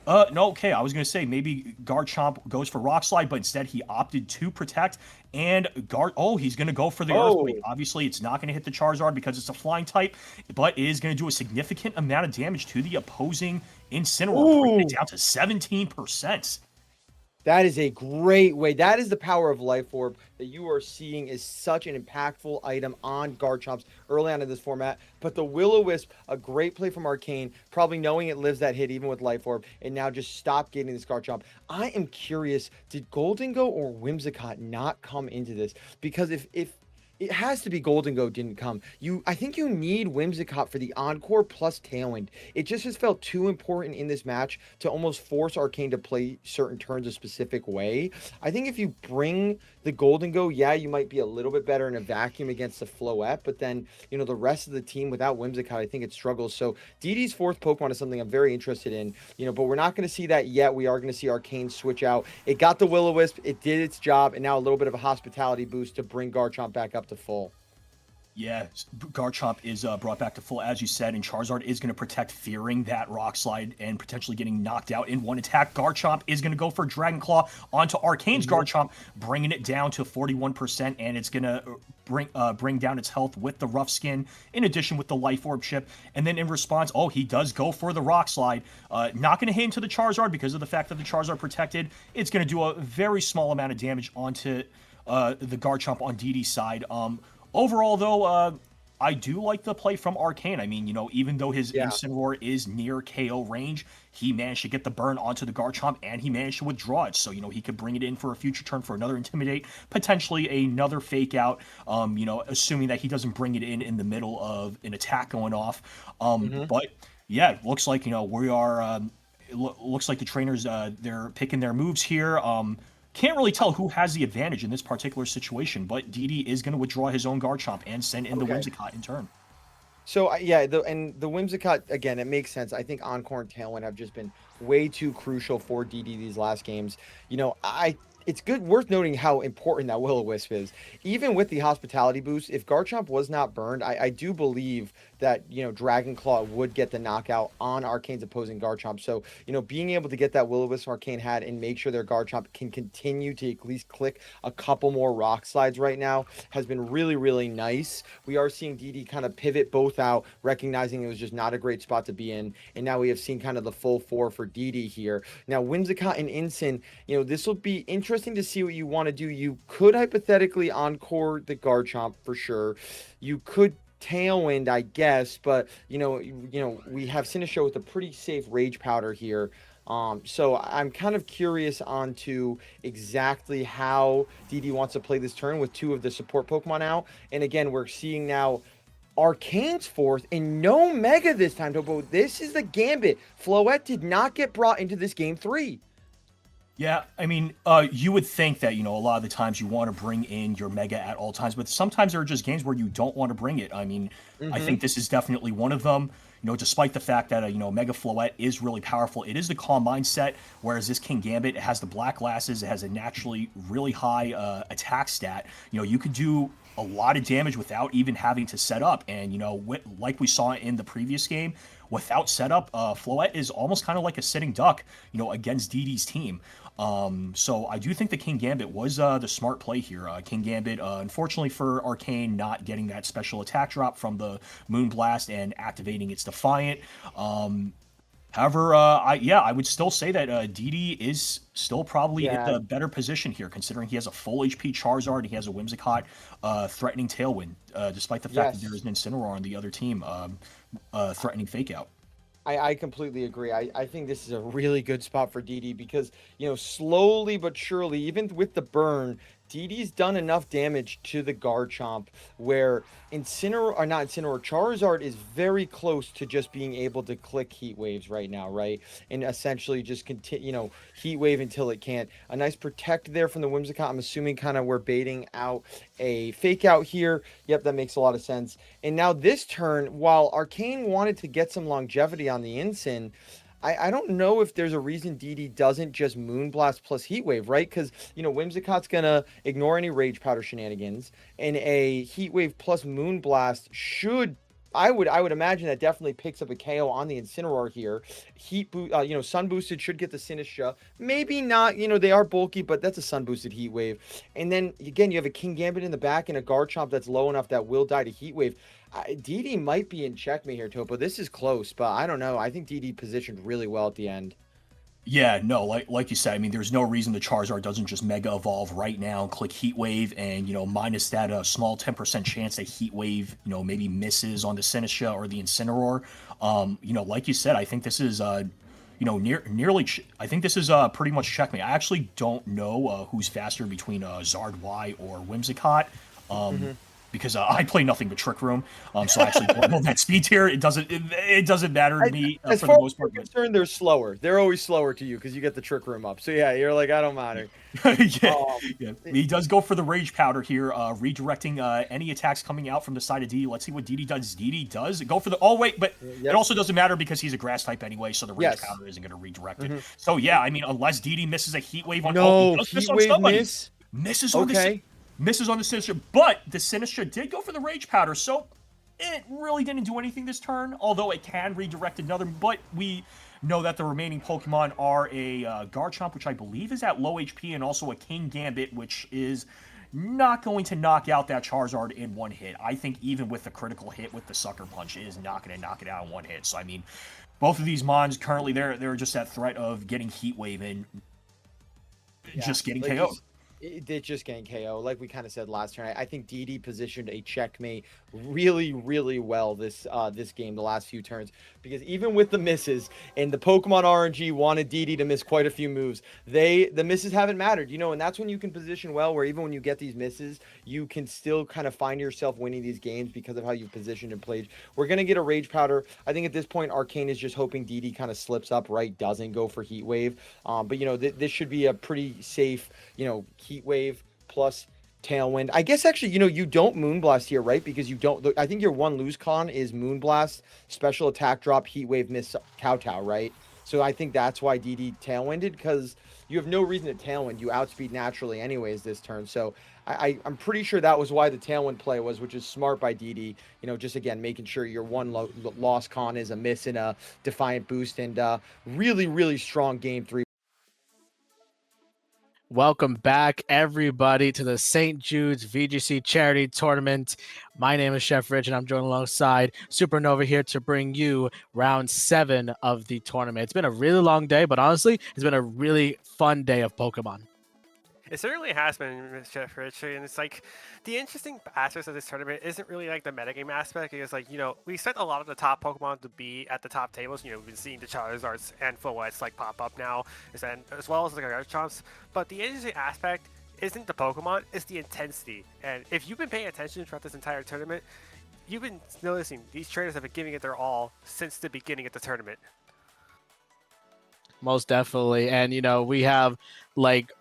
No, okay, I was going to say maybe Garchomp goes for Rock Slide, but instead he opted to protect, and he's going to go for the Earthquake. Obviously, it's not going to hit the Charizard because it's a flying type, but it is going to do a significant amount of damage to the opposing Incineroar, bringing it down to 17%. That is a great way. That is the power of Life Orb that you are seeing is such an impactful item on Garchomps early on in this format. But the Will-O-Wisp, a great play from Arcane, probably knowing it lives that hit even with Life Orb, and now just stop getting this Garchomp. I am curious, did Golden Go or Whimsicott not come into this? Because if it has to be Golden Go didn't come. I think you need Whimsicott for the Encore plus Tailwind. It just has felt too important in this match to almost force Arcane to play certain turns a specific way. I think if you bring the Golden Go, yeah, you might be a little bit better in a vacuum against the Floette, but then, the rest of the team without Whimsicott, I think it struggles. So DD's fourth Pokemon is something I'm very interested in, but we're not going to see that yet. We are going to see Arcane switch out. It got the Will-O-Wisp, it did its job, and now a little bit of a hospitality boost to bring Garchomp back up to full. Yeah, Garchomp is brought back to full, as you said, and Charizard is going to protect, fearing that Rock Slide and potentially getting knocked out in one attack. Garchomp is going to go for Dragon Claw onto Arcane's Garchomp, bringing it down to 41%, and it's going to bring down its health with the Rough Skin, in addition with the Life Orb chip. And then in response, he does go for the Rock Slide. Not going to hit into the Charizard because of the fact that the Charizard protected. It's going to do a very small amount of damage onto the Garchomp on DD's side. Overall, though, I do like the play from Arcane. I mean, even though his Incineroar is near KO range, he managed to get the burn onto the Garchomp, and he managed to withdraw it. So, he could bring it in for a future turn for another Intimidate, potentially another Fake Out, assuming that he doesn't bring it in the middle of an attack going off. But, yeah, it looks like, we are... looks like the trainers, they're picking their moves here. Can't really tell who has the advantage in this particular situation, but DD is going to withdraw his own Garchomp and send in the Whimsicott in turn. So, yeah, the Whimsicott, again, it makes sense. I think Encore and Tailwind have just been way too crucial for DD these last games. It's worth noting how important that Will-O-Wisp is. Even with the hospitality boost, if Garchomp was not burned, I do believe that, Dragon Claw would get the knockout on Arcane's opposing Garchomp. So, being able to get that Will-O-Wisp Arcane had and make sure their Garchomp can continue to at least click a couple more Rock Slides right now has been really, really nice. We are seeing DD kind of pivot both out, recognizing it was just not a great spot to be in. And now we have seen kind of the full four for DD here. Now, Whimsicott and Incin, this will be interesting to see what you want to do. You could hypothetically Encore the Garchomp for sure. You could Tailwind, I guess, but we have Sinistcha with a pretty safe Rage Powder here. So I'm kind of curious on to exactly how DD wants to play this turn with two of the support Pokemon out. And again, we're seeing now Arcane's fourth and no Mega this time, Topo. This is the gambit. Floette did not get brought into this game 3. Yeah, I mean, you would think that, a lot of the times you want to bring in your Mega at all times, but sometimes there are just games where you don't want to bring it. I mean, I think this is definitely one of them. Despite the fact that, Mega Floette is really powerful, it is the Calm Mindset, whereas this King Gambit, it has the Black Glasses, it has a naturally really high attack stat. You could do a lot of damage without even having to set up. And, like we saw in the previous game, without setup, Floette is almost kind of like a sitting duck, against DD's team. So I do think the King Gambit was the smart play here. King Gambit, unfortunately for Arcane, not getting that special attack drop from the Moonblast and activating its Defiant. However, I would still say that DD is still probably in the better position here, considering he has a full HP Charizard and he has a Whimsicott threatening Tailwind, despite the fact that there is an Incineroar on the other team threatening Fake Out. I completely agree. I think this is a really good spot for DD because, slowly but surely, even with the burn, DD's done enough damage to the Garchomp where Charizard is very close to just being able to click Heat Waves right now, right? And essentially just continue, Heat Wave until it can't. A nice Protect there from the Whimsicott. I'm assuming kind of we're baiting out a Fake Out here. Yep, that makes a lot of sense. And now this turn, while Arcane wanted to get some longevity on the Incin, I don't know if there's a reason DD doesn't just Moonblast plus Heat Wave, right? Because, Whimsicott's going to ignore any Rage Powder shenanigans, and a Heat Wave plus Moonblast should, I would imagine that definitely picks up a KO on the Incineroar here. Sun Boosted should get the Sinistcha. Maybe not, they are bulky, but that's a Sun Boosted Heat Wave. And then, again, you have a King Gambit in the back and a Garchomp that's low enough that will die to Heat Wave. DD might be in checkmate here, Topo. This is close, but I don't know. I think DD positioned really well at the end. Yeah, no, like you said, I mean, there's no reason the Charizard doesn't just Mega Evolve right now and click Heat Wave and, minus that small 10% chance that Heat Wave, maybe misses on the Sinistcha or the Incineroar. Like you said, I think this is, I think this is pretty much checkmate. I actually don't know who's faster between Zard Y or Whimsicott. Because I play nothing but Trick Room, so I actually don't know that speed tier. It doesn't matter to me as for far the most part. As I'm concerned, they're slower. They're always slower to you because you get the Trick Room up. So yeah, you're like, I don't matter. Yeah. He does go for the Rage Powder here, redirecting any attacks coming out from the side of DD. Let's see what DD does. DD does go for the. Oh wait, but it also doesn't matter because he's a Grass type anyway, so the Rage Powder isn't going to redirect it. So yeah, I mean, unless DD misses a Heat Wave on Heat Wave misses on the. Misses on the Sinistcha, but the Sinistcha did go for the Rage Powder, so it really didn't do anything this turn, although it can redirect another, but we know that the remaining Pokemon are a Garchomp, which I believe is at low HP, and also a King Gambit, which is not going to knock out that Charizard in one hit. I think even with the critical hit with the Sucker Punch, it is not going to knock it out in one hit. So, I mean, both of these Mons currently, they're just that threat of getting Heat Wave and just getting KO'd. It's just getting KO, like we kind of said last turn. I think DD positioned a checkmate really, really well this game, the last few turns, because even with the misses and the Pokemon RNG wanted DD to miss quite a few moves, the misses haven't mattered, and that's when you can position well, where even when you get these misses, you can still kind of find yourself winning these games because of how you've positioned and played. We're gonna get a Rage Powder. I think at this point, Arcane is just hoping DD kind of slips up, right? Doesn't go for Heat Wave, but this should be a pretty safe, Heat Wave plus Tailwind. I guess actually, you don't Moonblast here, right? Because you don't. I think your one lose con is Moonblast, special attack drop, Heat Wave, miss Kowtow, right? So I think that's why DD Tailwinded, because you have no reason to Tailwind. You outspeed naturally anyways this turn. So I'm pretty sure that was why the Tailwind play was, which is smart by DD. Just again, making sure your one loss con is a miss and a Defiant boost, and really, really strong game 3. Welcome back, everybody, to the St. Jude's VGC Charity Tournament. My name is Chef Rich, and I'm joined alongside Supernova here to bring you round 7 of the tournament. It's been a really long day, but honestly, it's been a really fun day of Pokemon. It certainly has been, Chef Rich, and it's like the interesting aspects of this tournament isn't really like the metagame aspect. It's like, we expect a lot of the top Pokemon to be at the top tables. We've been seeing the Charizards and Floettes like pop up now, as well as like our Garchomps. But the interesting aspect isn't the Pokemon, it's the intensity. And if you've been paying attention throughout this entire tournament, you've been noticing these trainers have been giving it their all since the beginning of the tournament. Most definitely. And, we have like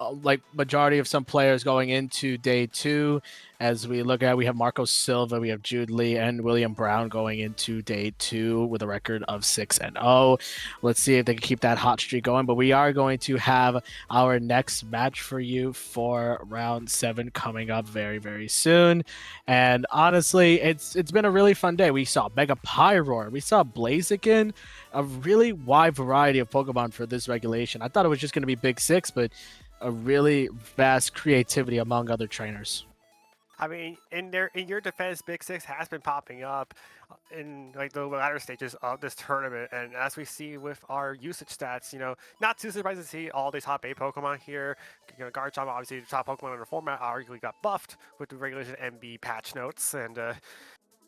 majority of some players going into day 2. As we look at, we have Marco Silva, we have Jude Lee, and William Brown going into day 2 with a record of 6-0. Let's see if they can keep that hot streak going. But we are going to have our next match for you for round 7 coming up very, very soon. And honestly, it's been a really fun day. We saw Mega Pyroar, we saw Blaziken, a really wide variety of Pokemon for this regulation. I thought it was just going to be Big 6, but a really vast creativity among other trainers. I mean, in your defense, Big 6 has been popping up in like the latter stages of this tournament, and as we see with our usage stats, not too surprised to see all these top 8 Pokemon here. Garchomp, obviously the top Pokemon in the format, arguably got buffed with the regulation MB patch notes, and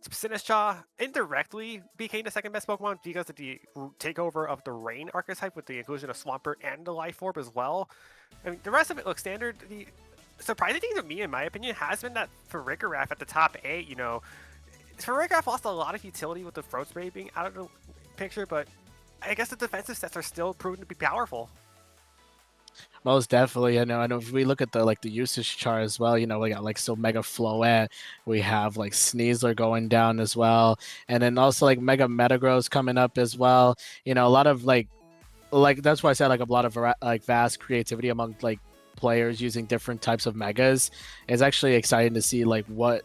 Sinistcha indirectly became the second best Pokemon because of the takeover of the Rain archetype with the inclusion of Swampert and the Life Orb as well. I mean, the rest of it looks standard. The surprising thing to me, in my opinion, has been that Farigiraf at the top 8, Farigiraf lost a lot of utility with the Throat Spray being out of the picture, but I guess the defensive sets are still proven to be powerful. Most definitely. I know if we look at the usage chart as well, we got still Mega Floette, we have Sneasler going down as well, and then also Mega Metagross coming up as well. A lot of that's why I said a lot of vast creativity among players using different types of megas. It's actually exciting to see what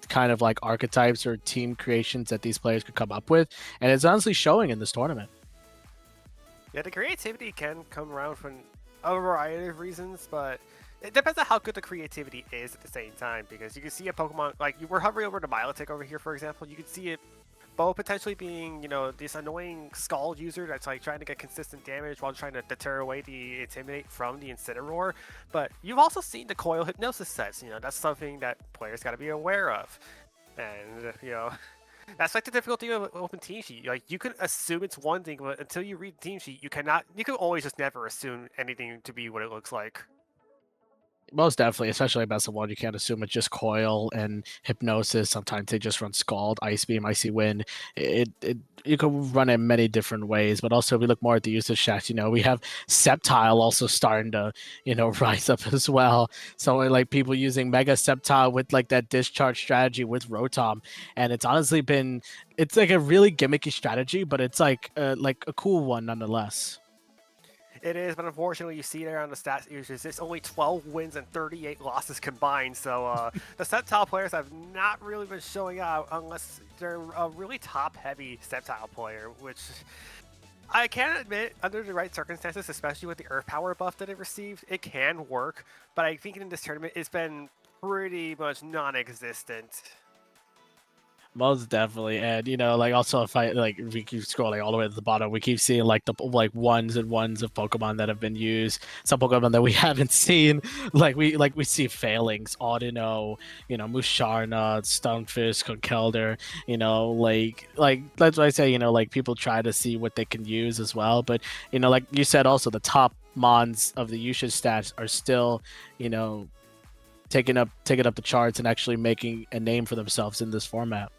kind of archetypes or team creations that these players could come up with, and it's honestly showing in this tournament. Yeah, the creativity can come around from a variety of reasons, but it depends on how good the creativity is at the same time, because you can see a Pokemon, you were hovering over the Milotic over here, for example, you can see it both potentially being, this annoying Scald user that's trying to get consistent damage while trying to deter away the Intimidate from the Incineroar. But you've also seen the Coil Hypnosis sets, that's something that players got to be aware of. And, that's the difficulty of open team sheet. You can assume it's one thing, but until you read the team sheet, you can always just never assume anything to be what it looks like. Most definitely, especially best of one, you can't assume it's just Coil and Hypnosis. Sometimes they just run Scald, Ice Beam, Icy Wind. You can run it many different ways, but also if we look more at the usage stats, we have Sceptile also starting to, rise up as well. So people using Mega Sceptile with that discharge strategy with Rotom, and it's honestly been, it's a really gimmicky strategy, but it's a cool one nonetheless. It is, but unfortunately, you see there on the stats users, it's only 12 wins and 38 losses combined. So the Sceptile players have not really been showing out unless they're a really top-heavy Sceptile player, which I can admit, under the right circumstances, especially with the Earth Power buff that it received, it can work. But I think in this tournament, it's been pretty much non-existent. Most definitely, and also if we keep scrolling all the way to the bottom, we keep seeing the ones and ones of Pokemon that have been used. Some Pokemon that we haven't seen, we see Failings, Audino, Musharna, Stonefish, Conkeldurr. That's why I say people try to see what they can use as well. But like you said, also the top mons of the usage stats are still taking up the charts and actually making a name for themselves in this format.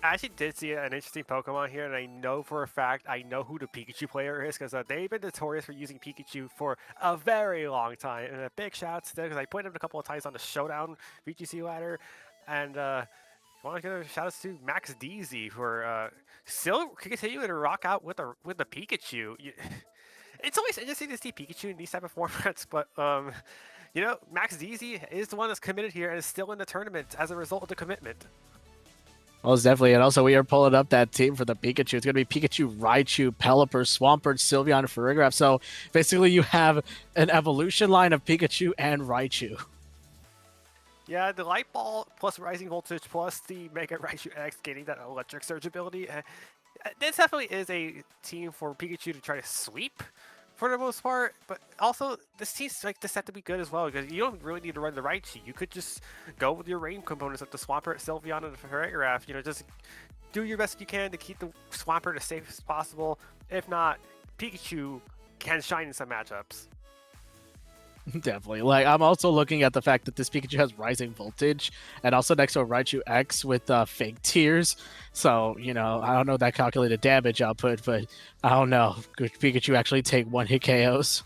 I actually did see an interesting Pokemon here, and I know for a fact who the Pikachu player is, because they've been notorious for using Pikachu for a very long time. And a big shout out to them, because I played him a couple of times on the Showdown VGC ladder. And I want to give a shout out to Max DZ for still continuing to rock out with the Pikachu. It's always interesting to see Pikachu in these type of formats, but Max DZ is the one that's committed here and is still in the tournament as a result of the commitment. Most definitely, and also we are pulling up that team for the Pikachu. It's going to be Pikachu, Raichu, Pelipper, Swampert, Sylveon, and Farigiraf. So basically you have an evolution line of Pikachu and Raichu. Yeah, the Light Ball plus Rising Voltage plus the Mega Raichu X getting that Electric Surge ability. This definitely is a team for Pikachu to try to sweep for the most part, but also this team's set to be good as well, because you don't really need to run the Raichu. You could just go with your rain components of the Swampert, Sylveon, and the Farigiraf. Just do your best you can to keep the Swampert as safe as possible. If not, Pikachu can shine in some matchups. Definitely. I'm also looking at the fact that this Pikachu has Rising Voltage, and also next to a Raichu X with Fake Tears. So, I don't know that calculated damage output, but I don't know. Could Pikachu actually take one-hit KOs?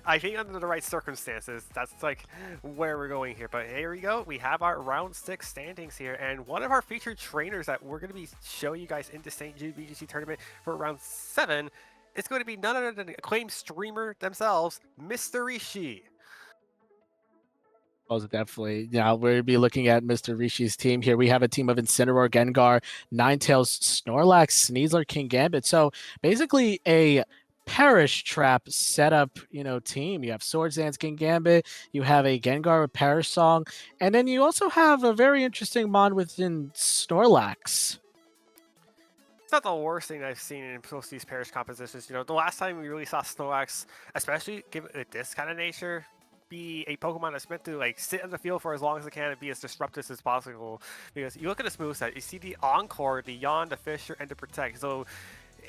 I think under the right circumstances, that's like where we're going here. But here we go. We have our round 6 standings here, and one of our featured trainers that we're going to be showing you guys into StJudeVGC Tournament for round 7 is going to be none other than acclaimed streamer themselves, Mr. Rishi. Most definitely. Now we'll be looking at Mr. Rishi's team here. We have a team of Incineroar, Gengar, Ninetales, Snorlax, Sneasler, King Gambit. So basically a Perish Trap setup, team. You have Swords Dance, King Gambit. You have a Gengar with Perish Song, and then you also have a very interesting mon within Snorlax. It's not the worst thing I've seen in most of these Perish compositions. The last time we really saw Snorlax, especially given this kind of nature, be a Pokemon that's meant to sit on the field for as long as it can and be as disruptive as possible. Because you look at this moveset, you see the Encore, the Yawn, the Fisher, and the Protect. So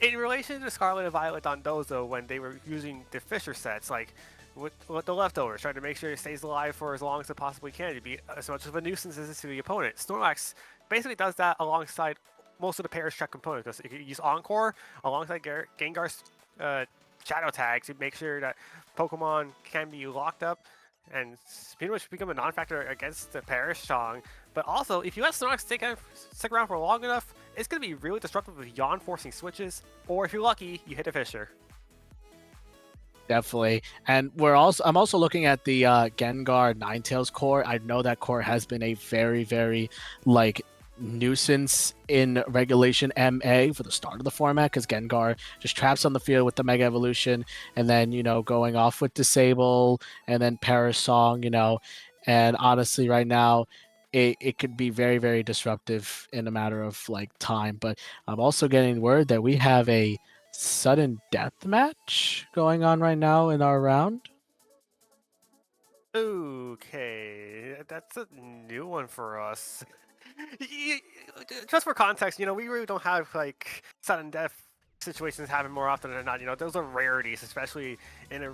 in relation to Scarlet and Violet Dondozo, when they were using the Fisher sets, with the leftovers, trying to make sure it stays alive for as long as it possibly can to be as much of a nuisance as it is to the opponent. Snorlax basically does that alongside most of the Perish Trap components, because you can use Encore alongside Gengar's Shadow Tag to make sure that Pokemon can be locked up and pretty much become a non-factor against the Perish Song. But also, if you let Snorlax stick around for long enough, it's going to be really disruptive with Yawn forcing switches, or if you're lucky, you hit a Fisher. Definitely. And I'm also looking at the Gengar Ninetales core. I know that core has been a very, very nuisance in regulation MA for the start of the format, because Gengar just traps on the field with the Mega Evolution, and then going off with Disable and then Perish Song, and honestly right now it could be very, very disruptive in a matter of time. But I'm also getting word that we have a sudden death match going on right now in our round. Okay, that's a new one for us. Just for context, we really don't have sudden death situations happen more often than not. Those are rarities, especially in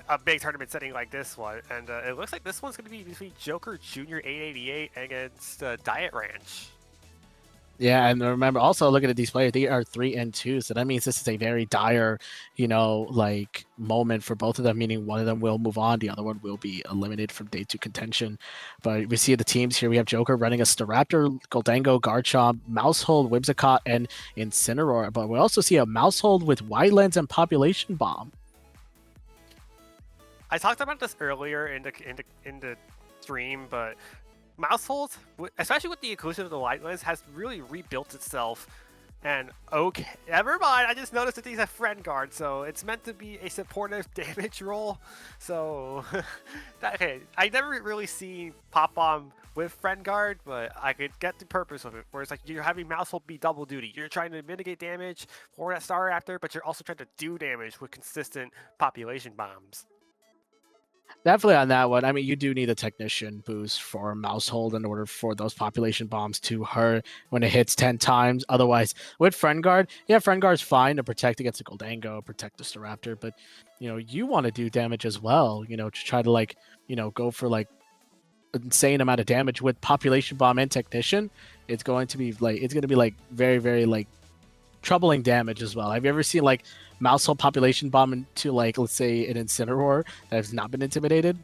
a big tournament setting like this one. And it looks like this one's going to be between Joker Jr. 888 against Diet Ranch. Yeah, and remember, also looking at these players, they are 3 and 2, so that means this is a very dire, moment for both of them. Meaning one of them will move on, the other one will be eliminated from day 2 contention. But we see the teams here. We have Joker running a Staraptor, Goldango, Garchomp, Mousehold, Whimsicott, and Incineroar. But we also see a Mousehold with Wide Lens and Population Bomb. I talked about this earlier in the stream, but Mousehold, especially with the inclusion of the Light Lens, has really rebuilt itself. And okay, never mind, I just noticed that these have Friend Guard, so it's meant to be a supportive damage roll. So, okay, I never really seen Pop Bomb with Friend Guard, but I could get the purpose of it. Where it's you're having Mousehold be double duty. You're trying to mitigate damage for that Staraptor, but you're also trying to do damage with consistent population bombs. Definitely on that one. I mean, you do need a technician boost for Mousehold in order for those population bombs to hurt when it hits 10 times. Otherwise, with Friend Guard, Friend Guard's fine to protect against the Goldango, protect the Staraptor, but you want to do damage as well. To try to go for insane amount of damage with population bomb and technician. It's going to be very, very troubling damage as well. Have you ever seen Mousehold population bomb into let's say an Incineroar that has not been intimidated?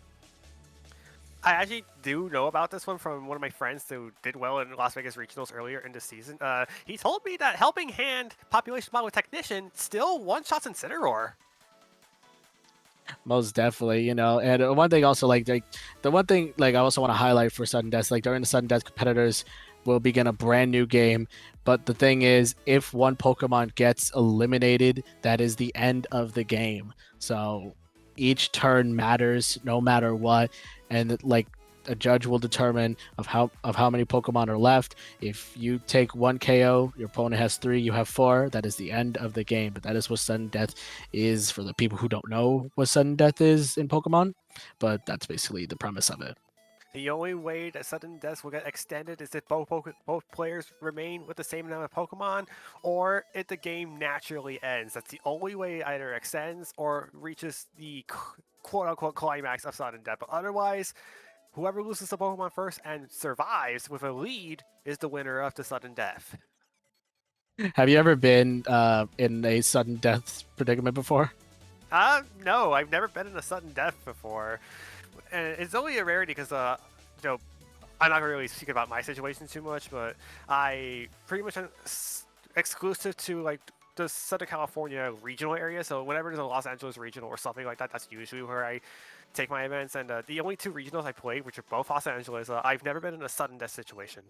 I actually do know about this one from one of my friends who did well in Las Vegas Regionals earlier in the season. He told me that Helping Hand population bomb with technician still one-shots Incineroar. Most definitely, and one thing also the one thing I also want to highlight for sudden deaths, during the sudden death, competitors will begin a brand new game. But the thing is, if one Pokemon gets eliminated, that is the end of the game. So each turn matters no matter what, and a judge will determine of how many Pokemon are left. If you take 1 KO, your opponent has 3, you have 4. That is the end of the game. But that is what sudden death is for the people who don't know what sudden death is in Pokemon. But that's basically the premise of it. The only way that sudden deaths will get extended is if both players remain with the same amount of Pokemon, or if the game naturally ends. That's the only way it either extends or reaches the quote-unquote climax of sudden death. But otherwise, whoever loses the Pokemon first and survives with a lead is the winner of the sudden death. Have you ever been in a sudden death predicament before? No, I've never been in a sudden death before. And it's only a rarity because, you know, I'm not gonna really speak about my situation too much, but I pretty much am exclusive to like the Southern California regional area. So whenever there's a Los Angeles regional or something like that, that's usually where I take my events. And the only two regionals I played, which are both Los Angeles, I've never been in a sudden death situation.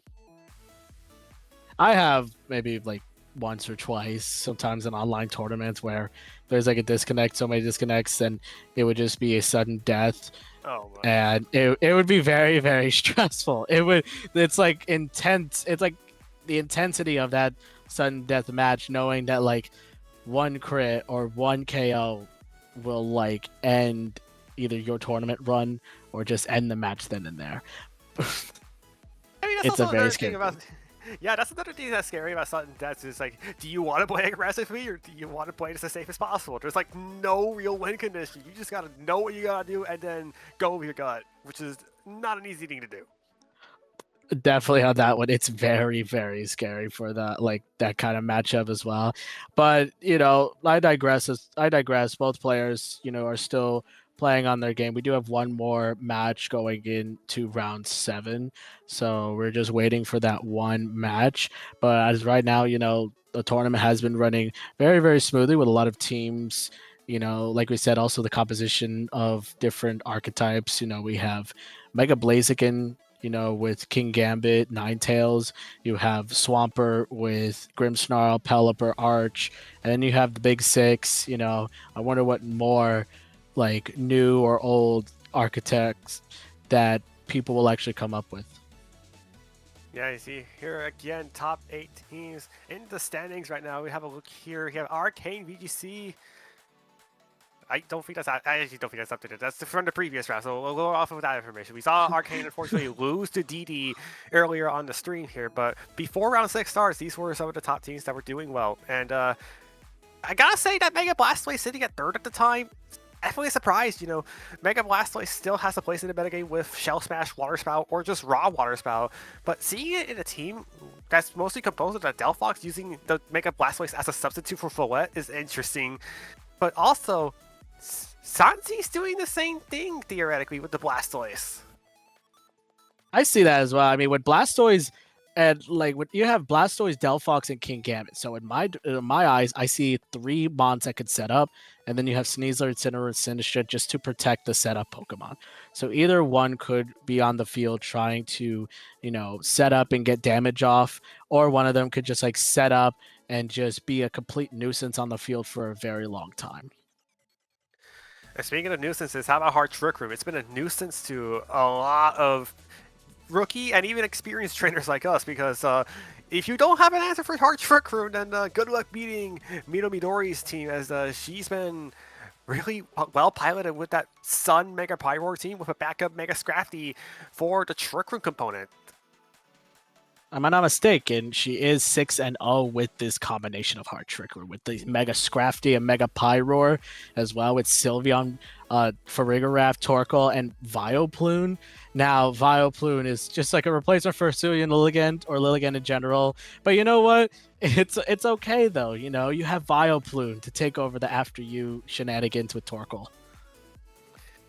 I have maybe like once or twice, sometimes in online tournaments where there's like a disconnect, so many disconnects, and it would just be a sudden death. Oh, wow. And it would be very, very stressful. It's like intense. It's like the intensity of that sudden death match, knowing that like one crit or one KO will like end either your tournament run or just end the match then and there. I mean, that's It's also a very another scary thing about. Yeah, that's another thing that's scary about sudden deaths is like, do you want to play aggressively or do you want to play just as safe as possible? There's like no real win condition. You just gotta know what you gotta do and then go with your gut, which is not an easy thing to do. Definitely on that one, it's very, very scary for that kind of matchup as well. But you know, I digress. Both players, you know, are still playing on their game. We do have one more match going into round 7, so we're just waiting for that one match. But as right now, you know, the tournament has been running very, very smoothly with a lot of teams. You know, like we said, also the composition of different archetypes. You know, we have Mega Blaziken, you know, with King Gambit, Ninetales. You have Swampert with Grimmsnarl, Pelipper, Arch, and then you have the Big Six. You know, I wonder what more like new or old architects that people will actually come up with. Yeah, you see here again, top 8 teams in the standings right now. We have a look here. We have Arcane VGC. I actually don't think that's updated. That's from the previous round, so we'll go off of that information. We saw Arcane unfortunately lose to DD earlier on the stream here, but before round 6 starts, these were some of the top teams that were doing well. And I gotta say that Mega Blastoise sitting at 3rd at the time, definitely surprised. You know, Mega Blastoise still has a place in the metagame with Shell Smash, Water Spout, or just raw Water Spout. But seeing it in a team that's mostly composed of the Delphox using the Mega Blastoise as a substitute for Follette is interesting. But also, Sanzi's doing the same thing theoretically with the Blastoise. I see that as well. I mean, with Blastoise, and like when you have Blastoise, Delphox, and King Gambit. So in my eyes, I see 3 mons that could set up, and then you have Sneasler, Incineroar, and Sinistcha just to protect the setup Pokemon. So either one could be on the field trying to, you know, set up and get damage off, or one of them could just like set up and just be a complete nuisance on the field for a very long time. And speaking of nuisances, how about Hard Trick Room? It's been a nuisance to a lot of rookie and even experienced trainers like us, because if you don't have an answer for Hard Trick Room, then good luck beating Mito Midori's team, as she's been really well piloted with that Sun Mega Pyroar team with a backup Mega Scrafty for the Trick Room component. Am I not mistaken, she is 6-0 with this combination of Hard Trick Room, with the Mega Scrafty and Mega Pyroar, as well with Sylveon, Farigiraf, Torkoal, and Vileplume. Now, Vileplume is just like a replacement for Hisuian Lilligant, or Lilligant in general. But you know what? It's okay, though. You know, you have Vileplume to take over the After You shenanigans with Torkoal.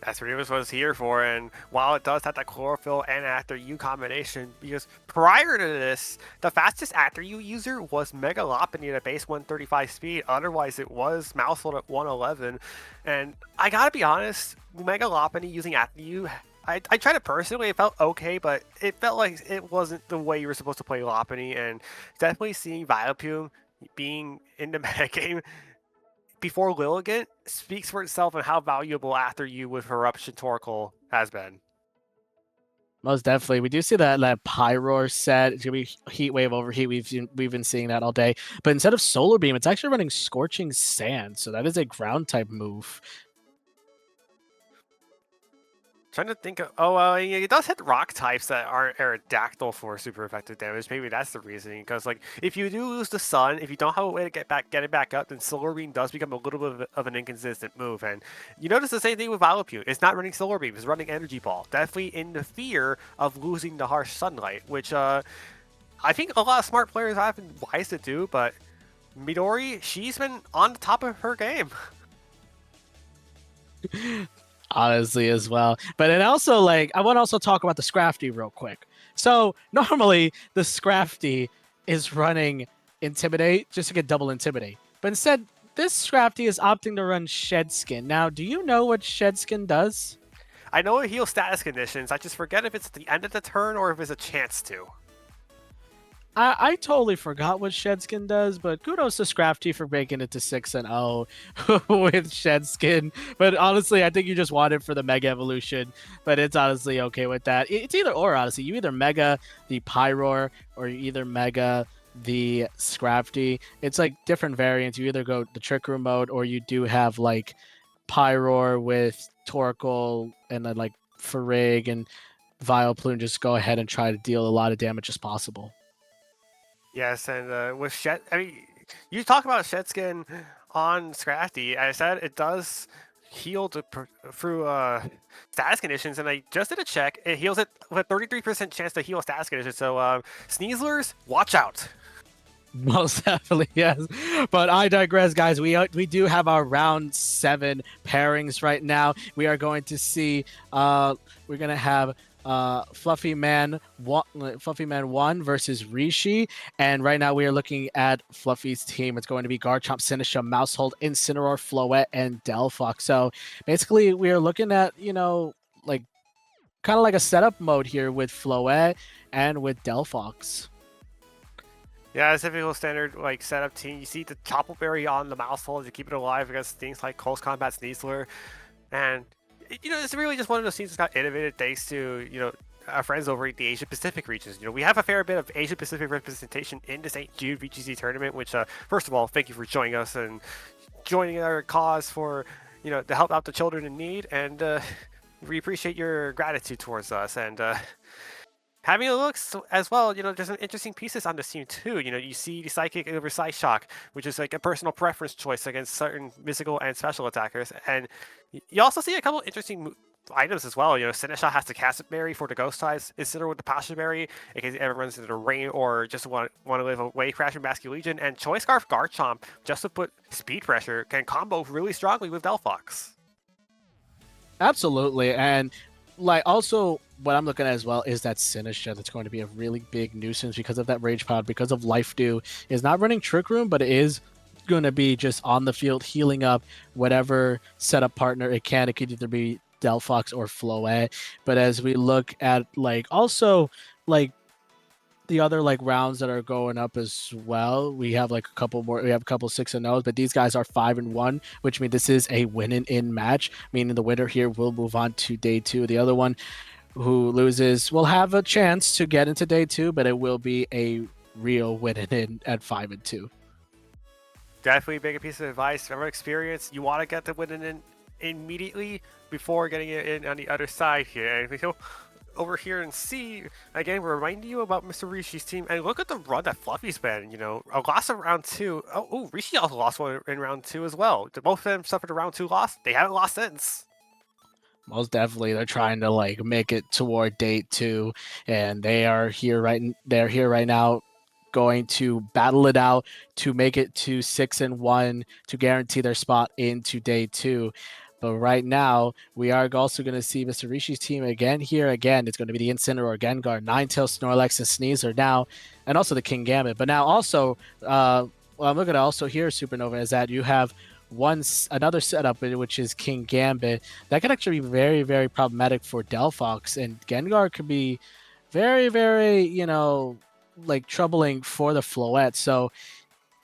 That's pretty much what it's here for, and while it does have that Chlorophyll and After You combination, because prior to this, the fastest After You user was Mega Lopunny at base 135 speed, otherwise it was Mousehold at 111, and I gotta be honest, Mega Lopunny using After You, I tried it personally, it felt okay, but it felt like it wasn't the way you were supposed to play Lopunny, and definitely seeing Vileplume being in the metagame before Lilligant speaks for itself and how valuable After You with Eruption Torkoal has been. Most definitely. We do see that Pyroar set. It's going to be Heat Wave over Heat. We've been seeing that all day. But instead of Solar Beam, it's actually running Scorching Sand. So that is a ground type move. Trying to think of, it does hit rock types that aren't Aerodactyl for super effective damage. Maybe that's the reasoning, because like if you do lose the Sun, if you don't have a way to get it back up, then Solar Beam does become a little bit of an inconsistent move. And you notice the same thing with Vileplume. It's not running Solar Beam, it's running Energy Ball. Definitely in the fear of losing the harsh sunlight, which I think a lot of smart players have been wise to do, but Midori, she's been on the top of her game. Honestly, as well. But then also, like, I want to also talk about the Scrafty real quick. So normally the Scrafty is running Intimidate just to get double Intimidate, but instead this Scrafty is opting to run Shed Skin. Now, do you know what Shed Skin does? I know it heals status conditions. I just forget if it's at the end of the turn or if it's a chance to. I totally forgot what Shedskin does, but kudos to Scrafty for making it to 6-0 with Shedskin. But honestly, I think you just want it for the Mega Evolution, but it's honestly okay with that. It's either or, honestly. You either Mega the Pyroar or you either Mega the Scrafty. It's like different variants. You either go the Trick Room mode or you do have like Pyroar with Torkoal and then like Farig and Vileplume. Just go ahead and try to deal a lot of damage as possible. Yes, and with Shed, I mean, you talk about Shedskin on Scrafty. I said it does heal through status conditions, and I just did a check. It heals it with a 33% chance to heal status conditions. So Sneaslers, watch out. Most definitely, yes. But I digress, guys. We do have our round 7 pairings right now. We are going to see. We're gonna have. Fluffy Man 1 versus Rishi, and right now we are looking at Fluffy's team. It's going to be Garchomp, Sinisha, Mousehold, Incineroar, Floette, and Delphox. So basically, we are looking at like kind of like a setup mode here with Floette and with Delphox. Yeah, it's a typical standard like setup team. You see the Choppleberry on the Mousehold to keep it alive against things like Close Combat Sneasler, and it's really just one of those teams that's got innovated thanks to, our friends over at the Asia Pacific regions. We have a fair bit of Asia Pacific representation in the St. Jude VGC tournament, which, first of all, thank you for joining us and joining our cause for, to help out the children in need. And we appreciate your gratitude towards us. And having a look as well, there's some interesting pieces on this team too. You see the Psychic over Psyshock, which is like a personal preference choice against certain mystical and special attackers. And you also see a couple interesting items as well. Sinisha has the Casket Berry for the ghost types, Incineroar with the Passion Berry in case it ever runs into the rain or just want to live away Crash from Basculegion. And Choice Scarf Garchomp, just to put speed pressure, can combo really strongly with Delphox. Absolutely, and like also what I'm looking at as well is that Sinisha that's going to be a really big nuisance because of that Rage Pod, because of Life Dew. Is not running Trick Room, but it is going to be just on the field healing up whatever setup partner it can. It could either be Delphox or Floette. But as we look at also the other rounds that are going up as well, we have a couple more. We have a couple 6-0s, but these guys are 5-1, which means this is a win-in match, meaning the winner here will move on to day 2. The other one who loses will have a chance to get into day 2, but it will be a real win-in at 5-2. Definitely big piece of advice from our experience. You want to get the win-in immediately before getting it in on the other side here. And we go over here and see, again, we're reminding you about Mr. Rishi's team. And look at the run that Fluffy's been, a loss of round 2. Oh, Rishi also lost one in round 2 as well. Both of them suffered a round 2 loss. They haven't lost since. Most definitely, they're trying to make it toward day 2, and they're here right now, going to battle it out to make it to 6-1 to guarantee their spot into day 2. But right now, we are also going to see Mr. Rishi's team again here. Again, it's going to be the Incineroar, Gengar, Ninetales, Snorlax, and Sneasler now, and also the Kingambit. But now also, what I'm looking at also here, Supernova, is that you have another setup, which is Kingambit. That could actually be very, very problematic for Delphox, and Gengar could be very, very, troubling for the Floette. So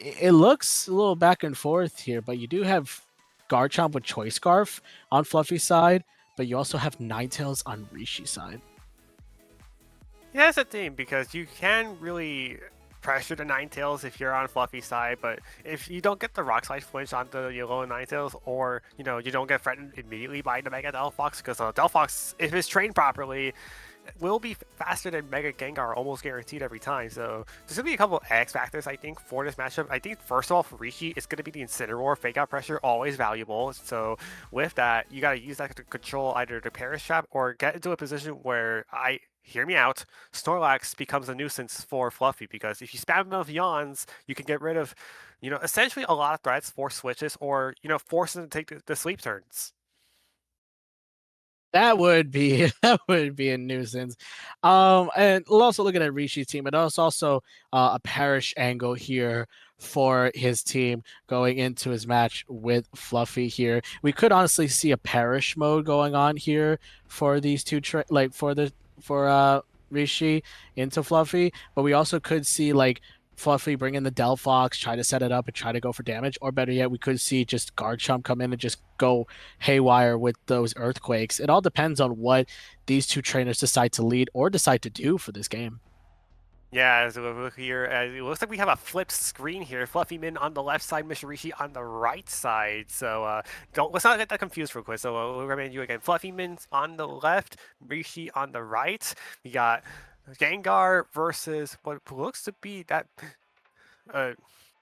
it looks a little back and forth here, but you do have Garchomp with Choice Scarf on Fluffy's side, but you also have Ninetales on Rishi's side. Yeah, it's a thing because you can really pressure the Ninetales if you're on Fluffy's side, but if you don't get the Rock Slide flinch on the yellow Ninetales, or you don't get threatened immediately by the Mega Delphox, because Delphox, if it's trained properly, will be faster than Mega Gengar, almost guaranteed every time. So there's going to be a couple of X factors, I think, for this matchup. I think, first of all, for Rishi, it's going to be the Incineroar. Fake out pressure, always valuable. So with that, you got to use that to control either the Perish Trap or get into a position where, hear me out, Snorlax becomes a nuisance for Fluffy, because if you spam enough Yawns, you can get rid of, essentially a lot of threats, force switches, or, force them to take the sleep turns. That would be that would be a nuisance. And we'll also looking at Rishi's team, and it's also a parish angle here for his team going into his match with Fluffy here. We could honestly see a parish mode going on here for these two for Rishi into Fluffy, but we also could see like Fluffy bring in the Delphox, try to set it up and try to go for damage, or better yet, we could see just Garchomp come in and just go haywire with those earthquakes. It all depends on what these two trainers decide to lead or decide to do for this game. Yeah, as we look here, it looks like we have a flipped screen here. Fluffy Min on the left side, Mr. Rishi on the right side. So let's not get that confused real quick. So we'll remind you again. Fluffy Min's on the left, Rishi on the right. We got Gengar versus what looks to be that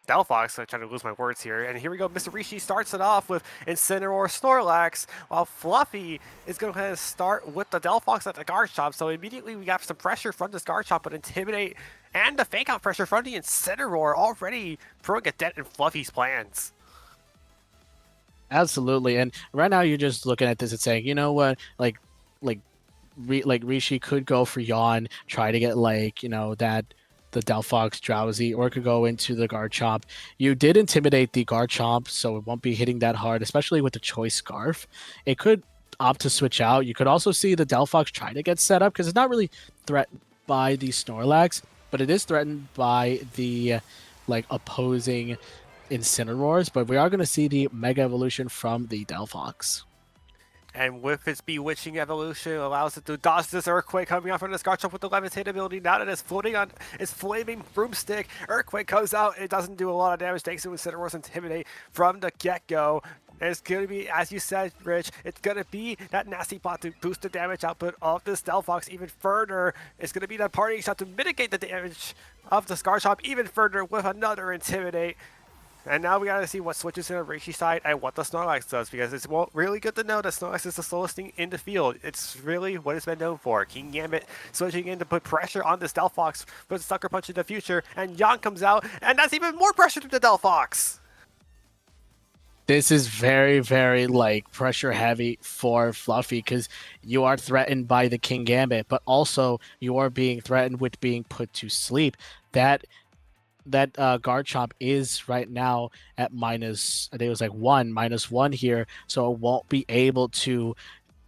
Delphox. I'm trying to lose my words here. And here we go. Mr. Rishi starts it off with Incineroar Snorlax, while Fluffy is going to start with the Delphox at the Garchomp. So immediately we got some pressure from this Garchomp, but Intimidate and the fake out pressure from the Incineroar already throwing a dent in Fluffy's plans. Absolutely. And right now you're just looking at this and saying, you know what, like Rishi could go for Yawn, try to get the Delphox Drowsy, or it could go into the Garchomp. You did intimidate the Garchomp, so it won't be hitting that hard, especially with the Choice Scarf. It could opt to switch out. You could also see the Delphox try to get set up because it's not really threatened by the Snorlax, but it is threatened by the opposing Incineroars. But we are going to see the Mega Evolution from the Delphox. And with its Bewitching evolution, it allows it to dodge this Earthquake coming out from this Garchomp with the Levitate ability. Now that it's floating on its flaming broomstick, Earthquake comes out. It doesn't do a lot of damage thanks to Incineroar's Intimidate from the get-go. And it's going to be, as you said, Rich, it's going to be that nasty bot to boost the damage output of this Delphox even further. It's going to be that parting shot to mitigate the damage of the Garchomp even further with another Intimidate. And now we gotta see what switches in the Rishi side and what the Snorlax does, because it's really good to know that Snorlax is the slowest thing in the field. It's really what it's been known for. King Gambit switching in to put pressure on this Delphox, puts Sucker Punch in the future, and Yawn comes out, and that's even more pressure to the Delphox! This is very, very pressure heavy for Fluffy because you are threatened by the King Gambit, but also you are being threatened with being put to sleep. That Garchomp is right now at minus, I think it was -1 here, so it won't be able to.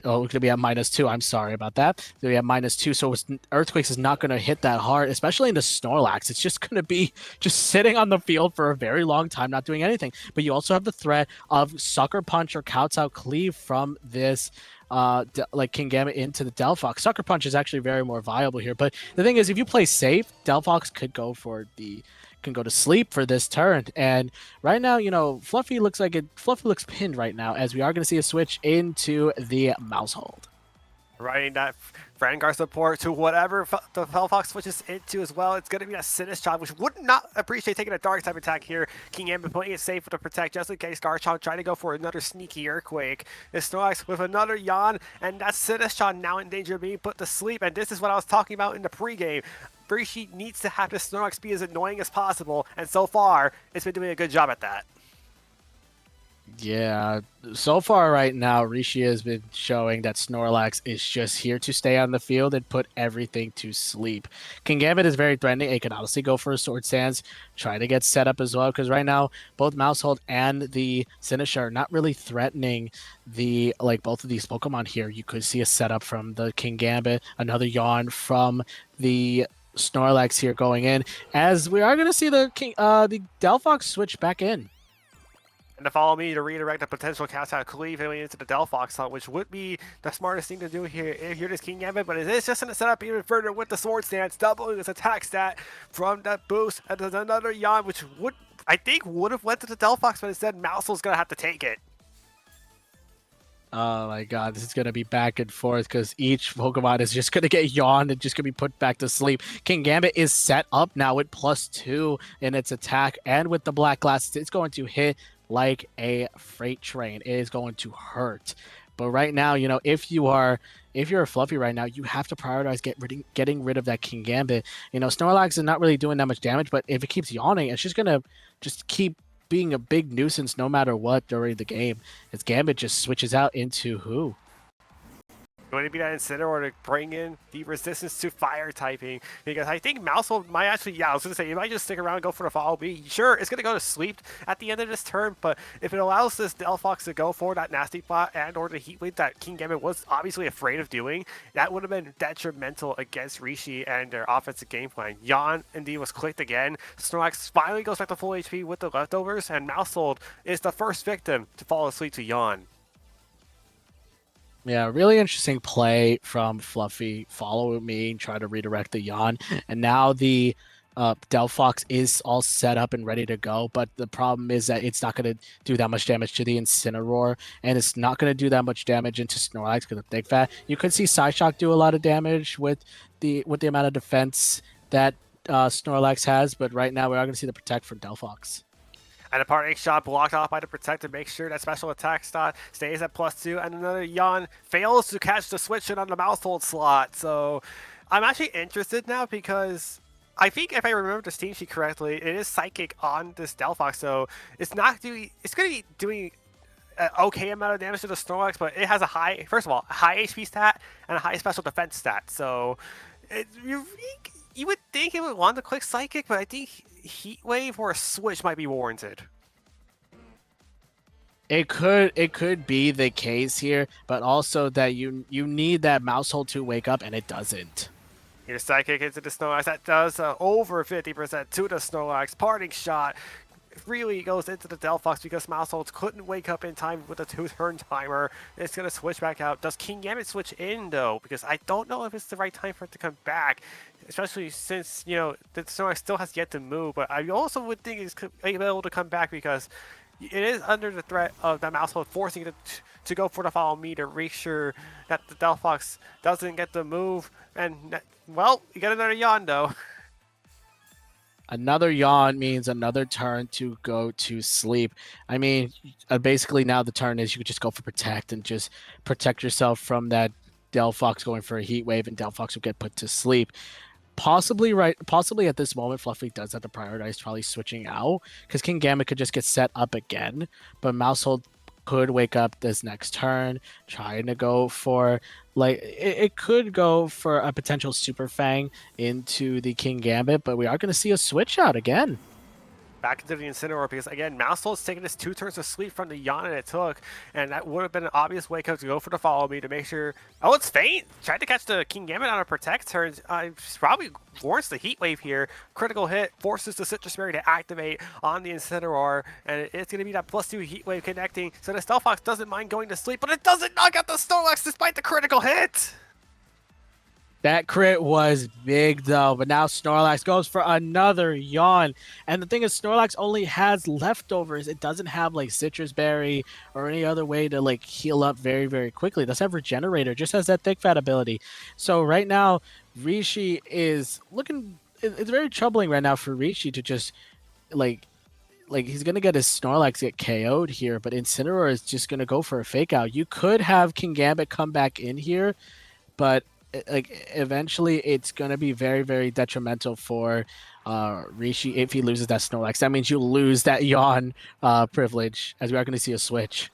Oh, it's going to be at -2. I'm sorry about that. It's going to be at -2, so Earthquakes is not going to hit that hard, especially in the Snorlax. It's just going to be just sitting on the field for a very long time, not doing anything. But you also have the threat of Sucker Punch or Kowtow Cleave from this King Gambit into the Delphox. Sucker Punch is actually very more viable here. But the thing is, if you play safe, Delphox could go to sleep for this turn. And right now, Fluffy looks pinned right now, as we are going to see a switch into the Mousehold. Riding that Vanguard support to whatever the Delphox switches into as well. It's going to be a Sinistcha, which would not appreciate taking a Dark type attack here. King Gambit putting it safe with the Protect just in case Garchomp trying to go for another sneaky Earthquake. This Snorlax with another Yawn, and that Sinistcha now in danger of being put to sleep. And this is what I was talking about in the pregame. Rishi needs to have this Snorlax be as annoying as possible, and so far, it's been doing a good job at that. Yeah, so far right now, Rishi has been showing that Snorlax is just here to stay on the field and put everything to sleep. King Gambit is very threatening. It could honestly go for a Sword Stance, try to get set up as well, because right now, both Mousehold and the Sinistcha are not really threatening both of these Pokemon here. You could see a setup from the King Gambit, another Yawn from the Snorlax here going in, as we are going to see the Delphox switch back in. And to follow me to redirect the potential Kowtow Cleave into the Delphox hunt, which would be the smartest thing to do here this King Gambit, but it is just going to set up even further with the Sword Stance, doubling its attack stat from that boost. And there's another Yawn, which I think would have went to the Delphox, but instead Mousehold's going to have to take it. Oh my god, this is going to be back and forth because each Pokemon is just going to get yawned and just going to be put back to sleep. King Gambit is set up now with +2 in its attack, and with the Black Glasses, it's going to hit like a freight train. It is going to hurt. But right now, if you're a Fluffy right now, you have to prioritize getting rid of that King Gambit. Snorlax is not really doing that much damage, but if it keeps yawning, it's just going to keep being a big nuisance no matter what during the game. As Gambit just switches out into who? going to be that Incineroar to bring in the resistance to fire typing, because I think Mousehold might actually, yeah, I was going to say, it might just stick around and go for the follow B. Sure, it's going to go to sleep at the end of this turn, but if it allows this Delphox to go for that nasty plot and or the Heat Wave that King Gambit was obviously afraid of doing, that would have been detrimental against Rishi and their offensive game plan. Yawn indeed was clicked again. Snorlax finally goes back to full HP with the leftovers, and Mousehold is the first victim to fall asleep to Yawn. Yeah, really interesting play from Fluffy. Follow me and try to redirect the Yawn. And now the Delphox is all set up and ready to go. But the problem is that it's not going to do that much damage to the Incineroar. And it's not going to do that much damage into Snorlax because of Thick Fat. You could see Psyshock do a lot of damage with the amount of defense that Snorlax has. But right now we are going to see the Protect for Delphox. And a parting shot blocked off by the Protect to make sure that special attack stat stays at +2. And another Yawn fails to catch the switch in on the Mousehold slot. So I'm actually interested now because I think if I remember this team sheet correctly, it is Psychic on this Delphox. So it's not doing, it's going to be doing an okay amount of damage to the Snorlax, but it has a high, first of all, a high HP stat and a high special defense stat. So you would think it would want to click Psychic, but I think Heat Wave or a switch might be warranted. It could be the case here, but also that you need that Mousehold to wake up, and it doesn't. Here's Psychic into the Snorlax. That does over 50% to the Snorlax. Parting shot really goes into the Delphox because Mousehold couldn't wake up in time with a 2-turn timer. It's going to switch back out. Does King Gambit switch in, though? Because I don't know if it's the right time for it to come back, especially since, you know, the Snorlax still has yet to move. But I also would think it's able to come back because it is under the threat of the Mousehold forcing it to go for the follow me to make sure that the Delphox doesn't get the move. And, well, you got another Yawn, though. Another Yawn means another turn to go to sleep. I mean, basically now the turn is you could just go for Protect and just protect yourself from that Delphox going for a Heat Wave, and Delphox will get put to sleep. Possibly at this moment, Fluffy does have to prioritize probably switching out because King Gambit could just get set up again, but Mousehold could wake up this next turn, trying to go for, like, it could go for a potential Super Fang into the King Gambit, but we are going to see a switch out again. Back into the Incineroar because, again, Mousehold's taking his 2 turns of sleep from the Yawn it took, and that would have been an obvious wake up to go for the follow me to make sure. Oh, it's faint! Tried to catch the King Gambit on a Protect turn. Probably warrants the Heat Wave here. Critical hit forces the Citrus Berry to activate on the Incineroar, and it's going to be that +2 Heat Wave connecting, so the Delphox doesn't mind going to sleep, but it doesn't knock out the Snorlax despite the critical hit! That crit was big, though, but now Snorlax goes for another Yawn. And the thing is, Snorlax only has leftovers. It doesn't have, like, Citrus Berry or any other way to, like, heal up very, very quickly. It doesn't have Regenerator. It just has that Thick Fat ability. So right now, Rishi is looking... It's very troubling right now for Rishi to just, like he's going to get his Snorlax get KO'd here, but Incineroar is just going to go for a Fake Out. You could have King Gambit come back in here, but... like eventually it's going to be very, very detrimental for Rishi if he loses that Snorlax. That means you lose that Yawn privilege, as we are going to see a switch.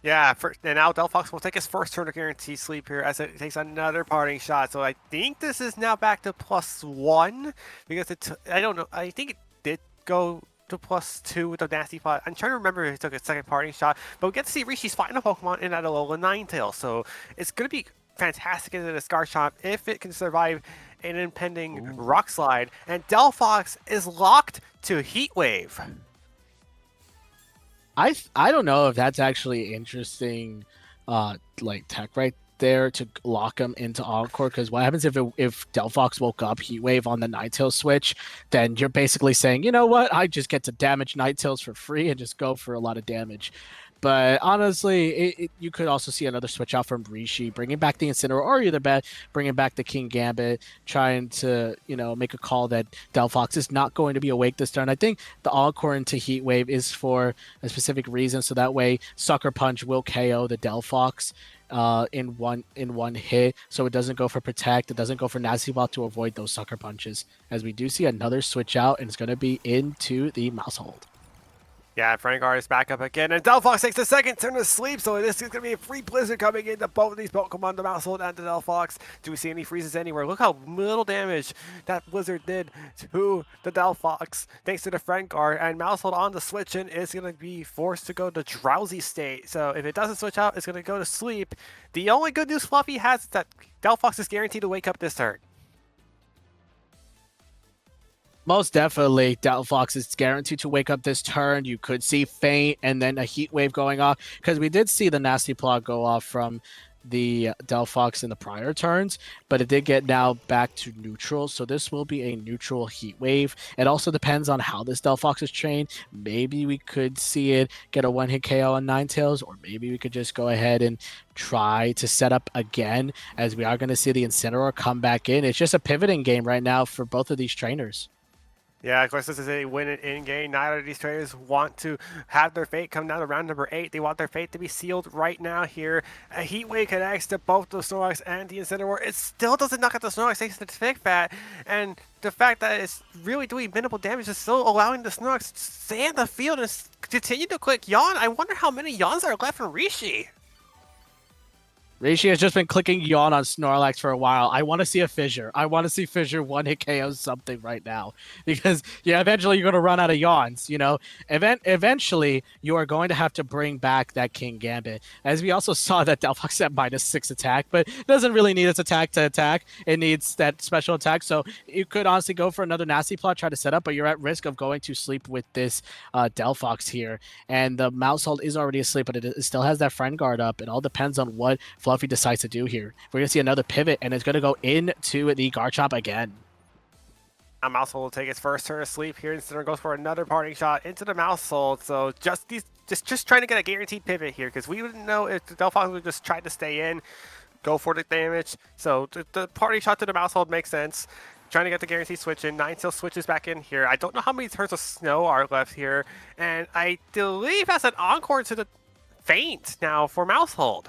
Yeah, and now Delphox will take his first turn to guarantee sleep here as it takes another parting shot. So I think this is now back to +1 because I don't know. I think it did go to +2 with the nasty pot. I'm trying to remember if he took a second parting shot, but we get to see Rishi's final Pokemon in that Alola Ninetales. So it's going to be fantastic into the Scarchomp if it can survive an impending Rock Slide, and Delphox is locked to Heat Wave. I don't know if that's actually interesting, like tech right there to lock him into Encore, because what happens if Delphox woke up Heat Wave on the Ninetales switch, then you're basically saying, you know what, I just get to damage Ninetales for free and just go for a lot of damage. But honestly, you could also see another switch out from Rishi, bringing back the Incineroar, or either bringing back the King Gambit, trying to, you know, make a call that Delphox is not going to be awake this turn. I think the Encore into Heat Wave is for a specific reason, so that way Sucker Punch will KO the Delphox in one hit, so it doesn't go for Protect, it doesn't go for Nasty Ball to avoid those Sucker Punches. As we do see another switch out, and it's going to be into the Mousehold. Yeah, Frankar is back up again, and Delphox takes the second turn to sleep, so this is going to be a free Blizzard coming into both of these Pokemon, the Mousehold and the Delphox. Do we see any freezes anywhere? Look how little damage that Blizzard did to the Delphox, thanks to the Frankar, and Mousehold on the switch in is going to be forced to go to drowsy state. So if it doesn't switch out, it's going to go to sleep. The only good news Fluffy has is that Delphox is guaranteed to wake up this turn. Most definitely, Delphox is guaranteed to wake up this turn. You could see Faint and then a Heat Wave going off, because we did see the Nasty Plot go off from the Delphox in the prior turns, but it did get now back to neutral, so this will be a neutral Heat Wave. It also depends on how this Delphox is trained. Maybe we could see it get a one-hit KO on Ninetales, or maybe we could just go ahead and try to set up again, as we are going to see the Incineroar come back in. It's just a pivoting game right now for both of these trainers. Yeah, of course, this is a win in game. Neither of these trainers want to have their fate come down to round number 8. They want their fate to be sealed right now here. A Heat Wave connects to both the Snorlax and the Incineroar. It still doesn't knock out the Snorlax thanks to the Fig Fat. And the fact that it's really doing minimal damage is still allowing the Snorlax to stay in the field and continue to click Yawn. I wonder how many Yawns are left from Rishi. Rishi has just been clicking Yawn on Snorlax for a while. I want to see a Fissure. I want to see Fissure one-hit KO something right now. Because, yeah, eventually you're going to run out of Yawns, you know? Eventually, you are going to have to bring back that King Gambit. As we also saw that Delphox at -6 attack, but it doesn't really need its attack to attack. It needs that special attack. So you could honestly go for another Nasty Plot, try to set up, but you're at risk of going to sleep with this Delphox here. And the Mousehold is already asleep, but it still has that Friend Guard up. It all depends on what Fluffy decides to do here. We're going to see another pivot, and it's going to go into the Garchomp again. Mousehold will take its first turn of sleep here. Incineroar goes for another parting shot into the Mousehold. So just trying to get a guaranteed pivot here, because we wouldn't know if the Delphox would just try to stay in, go for the damage. So the parting shot to the Mousehold makes sense. Trying to get the guaranteed switch in. Ninetales switches back in here. I don't know how many turns of snow are left here, and I believe that's an encore to the Faint now for Mousehold.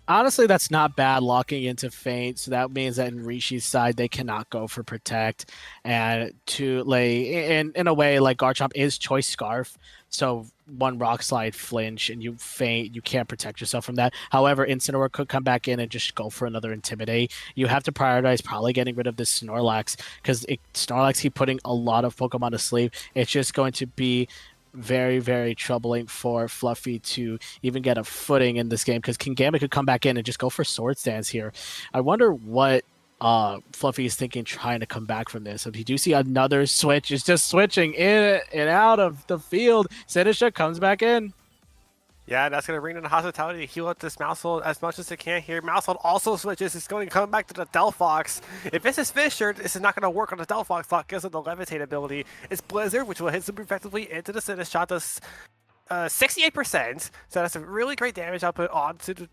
Honestly, that's not bad, locking into Faint. So that means that in Rishi's side, they cannot go for Protect. And to lay in a way, like Garchomp is Choice Scarf. So one Rock Slide flinch and you Faint, you can't protect yourself from that. However, Incineroar could come back in and just go for another Intimidate. You have to prioritize probably getting rid of this Snorlax, because Snorlax keep putting a lot of Pokemon to sleep. It's just going to be very, very troubling for Fluffy to even get a footing in this game, because Kingambit could come back in and just go for Swords Dance here. I wonder what Fluffy is thinking, trying to come back from this. If you do see another switch, it's just switching in and out of the field. Sinisha comes back in. Yeah, that's going to bring in the Hospitality to heal up this Mousehold as much as it can here. Mousehold also switches. It's going to come back to the Delphox. If this is Fissure, this is not going to work on the Delphox slot because of the Levitate ability. It's Blizzard, which will hit super effectively into the Sinistcha shot, does 68%. So that's a really great damage output onto the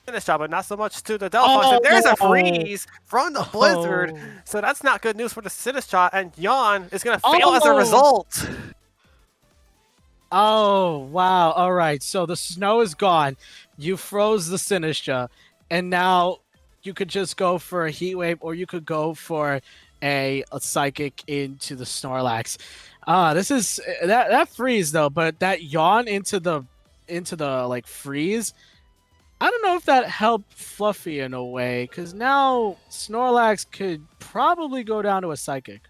Sinistcha, but not so much to the Delphox. And there's a freeze from the Blizzard. So that's not good news for the Sinistcha, and Yawn is going to fail as a result. Oh, wow. All right. So the snow is gone. You froze the Sinistcha, and now you could just go for a Heat Wave, or you could go for a Psychic into the Snorlax. This is that freeze though, but that Yawn into the like freeze. I don't know if that helped Fluffy in a way, because now Snorlax could probably go down to a Psychic.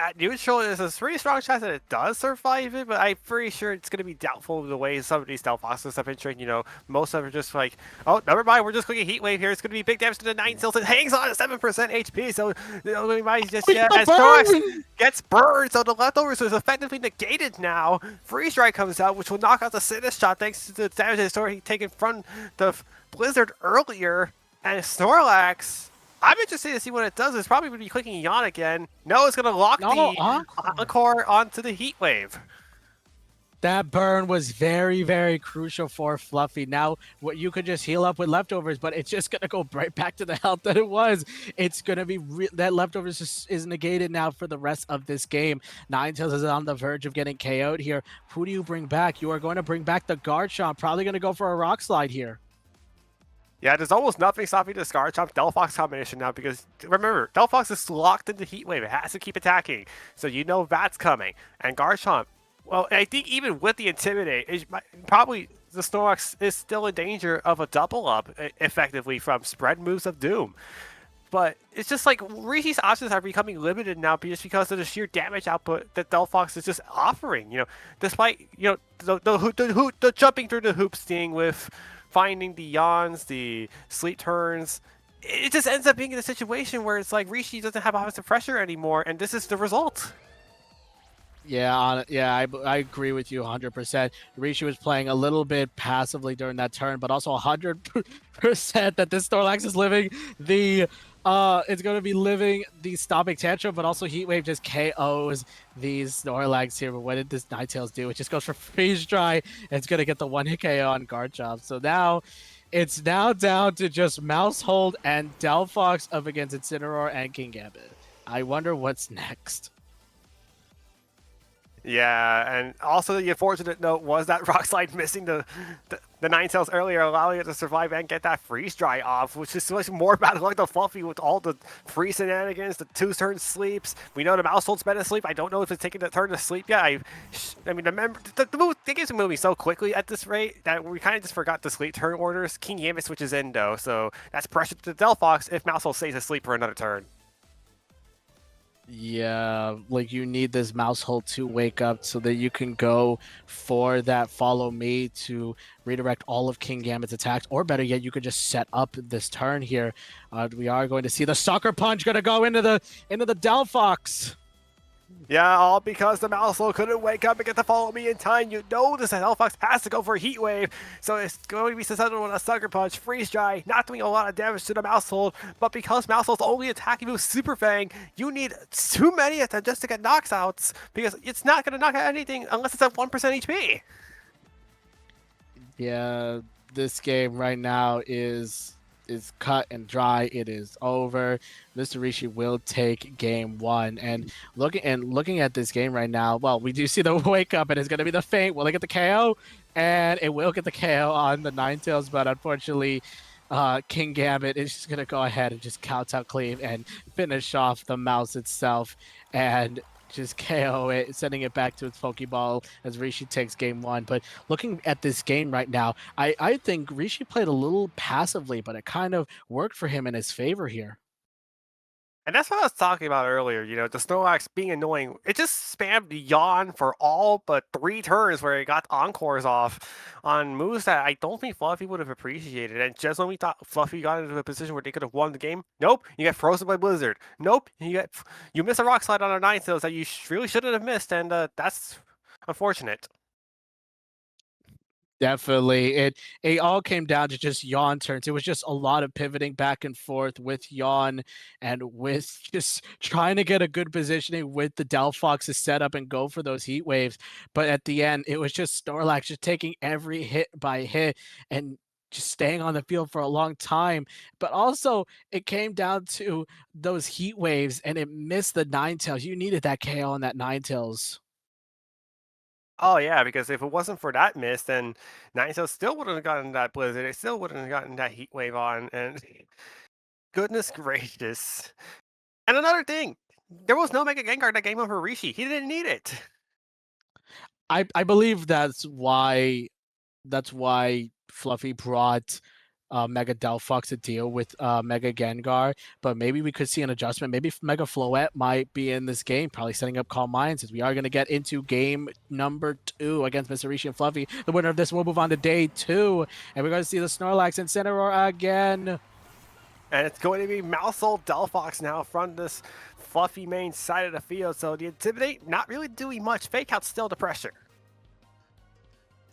At neutral, there's a pretty strong chance that it does survive it, but I'm pretty sure it's going to be doubtful the way some of these Delphoxes have been trained. You know, most of them are just like, oh, never mind, we're just clicking Heat Wave here. It's going to be big damage to the Ninetales. It hangs on at 7% HP, so we might just get as Snorlax gets burned, so the leftovers is effectively negated now. Freeze Strike comes out, which will knock out the Sinistcha thanks to the damage that's already taken from the Blizzard earlier, and Snorlax. I'm interested to see what it does. It's probably going to be clicking Yawn again. No, it's going to lock the Encore onto the Heat Wave. That burn was very, very crucial for Fluffy. Now, what you could just heal up with leftovers, but it's just going to go right back to the health that it was. It's going to be that leftovers is negated now for the rest of this game. Ninetales is on the verge of getting KO'd here. Who do you bring back? You are going to bring back the Garchomp. Probably going to go for a Rock Slide here. Yeah, there's almost nothing stopping the Scarchomp Delphox combination now because remember, Delphox is locked into Heat Wave. It has to keep attacking. So you know that's coming. And Garchomp, well, I think even with the Intimidate, probably the Snorlax is still in danger of a double up effectively from spread moves of Doom. But it's just like Rishi's options are becoming limited now just because of the sheer damage output that Delphox is just offering. You know, despite the jumping through the hoops thing with finding the yawns, the sleep turns, it just ends up being in a situation where it's like Rishi doesn't have offensive pressure anymore, and this is the result. Yeah, I agree with you 100%. Rishi was playing a little bit passively during that turn, but also 100% that this Snorlax is living the it's going to be living the stopping tantrum, but also Heat Wave just KOs these Snorlax here. But what did this Ninetales do? It just goes for Freeze Dry, and it's going to get the one-hit KO on Garchomp. So now it's now down to just Mousehold and Delphox up against Incineroar and Kingambit. I wonder what's next. Yeah, and also the unfortunate note was that Rock Slide missing the Ninetales earlier, allowing it to survive and get that Freeze Dry off, which is much more bad luck than Fluffy with all the free shenanigans, the 2-turn sleeps. We know the Mousehold's been asleep. I don't know if it's taking the turn to sleep yet. I mean, the game's moving so quickly at this rate that we kind of just forgot the sleep turn orders. Kingambit switches in, though, so that's pressure to Delphox if Mousehold stays asleep for another turn. Yeah, like you need this Mousehold to wake up so that you can go for that follow me to redirect all of Kingambit's attacks, or better yet, you could just set up this turn here. We are going to see the Sucker Punch going to go into the Delphox. Yeah, all because the Mousehold couldn't wake up and get to follow me in time. You know this Delphox has to go for a Heat Wave, so it's going to be susceptible to a Sucker Punch, Freeze Dry, not doing a lot of damage to the Mousehold, but because Mousehold's only attacking with Super Fang, you need too many of them just to get knockouts, because it's not going to knock out anything unless it's at 1% HP. Yeah, this game right now is cut and dry. It is over. Mr. Rishi will take game 1. And looking at this game right now, well, we do see the wake up, and it's going to be the feint. Will it get the KO? And it will get the KO on the Ninetales, but unfortunately, Kingambit is just going to go ahead and just count out Cleave and finish off the mouse itself and just KO it, sending it back to its Pokeball as Rishi takes game 1. But looking at this game right now, I think Rishi played a little passively, but it kind of worked for him in his favor here. And that's what I was talking about earlier, you know, the Snorlax being annoying. It just spammed Yawn for all but 3 turns where it got Encores off on moves that I don't think Fluffy would have appreciated. And just when we thought Fluffy got into a position where they could have won the game, nope, you get frozen by Blizzard. Nope, you miss a Rock Slide on our Ninetales that you really shouldn't have missed, and that's unfortunate. Definitely. It all came down to just Yawn turns. It was just a lot of pivoting back and forth with Yawn and with just trying to get a good positioning with the Delphox to set up and go for those Heat Waves. But at the end, it was just Snorlax just taking every hit by hit and just staying on the field for a long time. But also, it came down to those Heat Waves, and it missed the Ninetales. You needed that KO on that Ninetales. Oh yeah, because if it wasn't for that miss, then Ninetales still wouldn't have gotten that Blizzard. It still wouldn't have gotten that Heat Wave on. And goodness gracious! And another thing, there was no Mega Gengar that game over Rishi. He didn't need it. I believe that's why Fluffy brought Mega Delphox to deal with Mega Gengar, but maybe we could see an adjustment. Maybe Mega Floette might be in this game, probably setting up Calm Minds, as we are going to get into game number 2 against Mr. Rishi and Fluffy. The winner of this will move on to day 2, and we're going to see the Snorlax and Incineroar again. And it's going to be Mousehold Delphox now from this Fluffy main side of the field. So the Intimidate, not really doing much. Fake Out's still the pressure.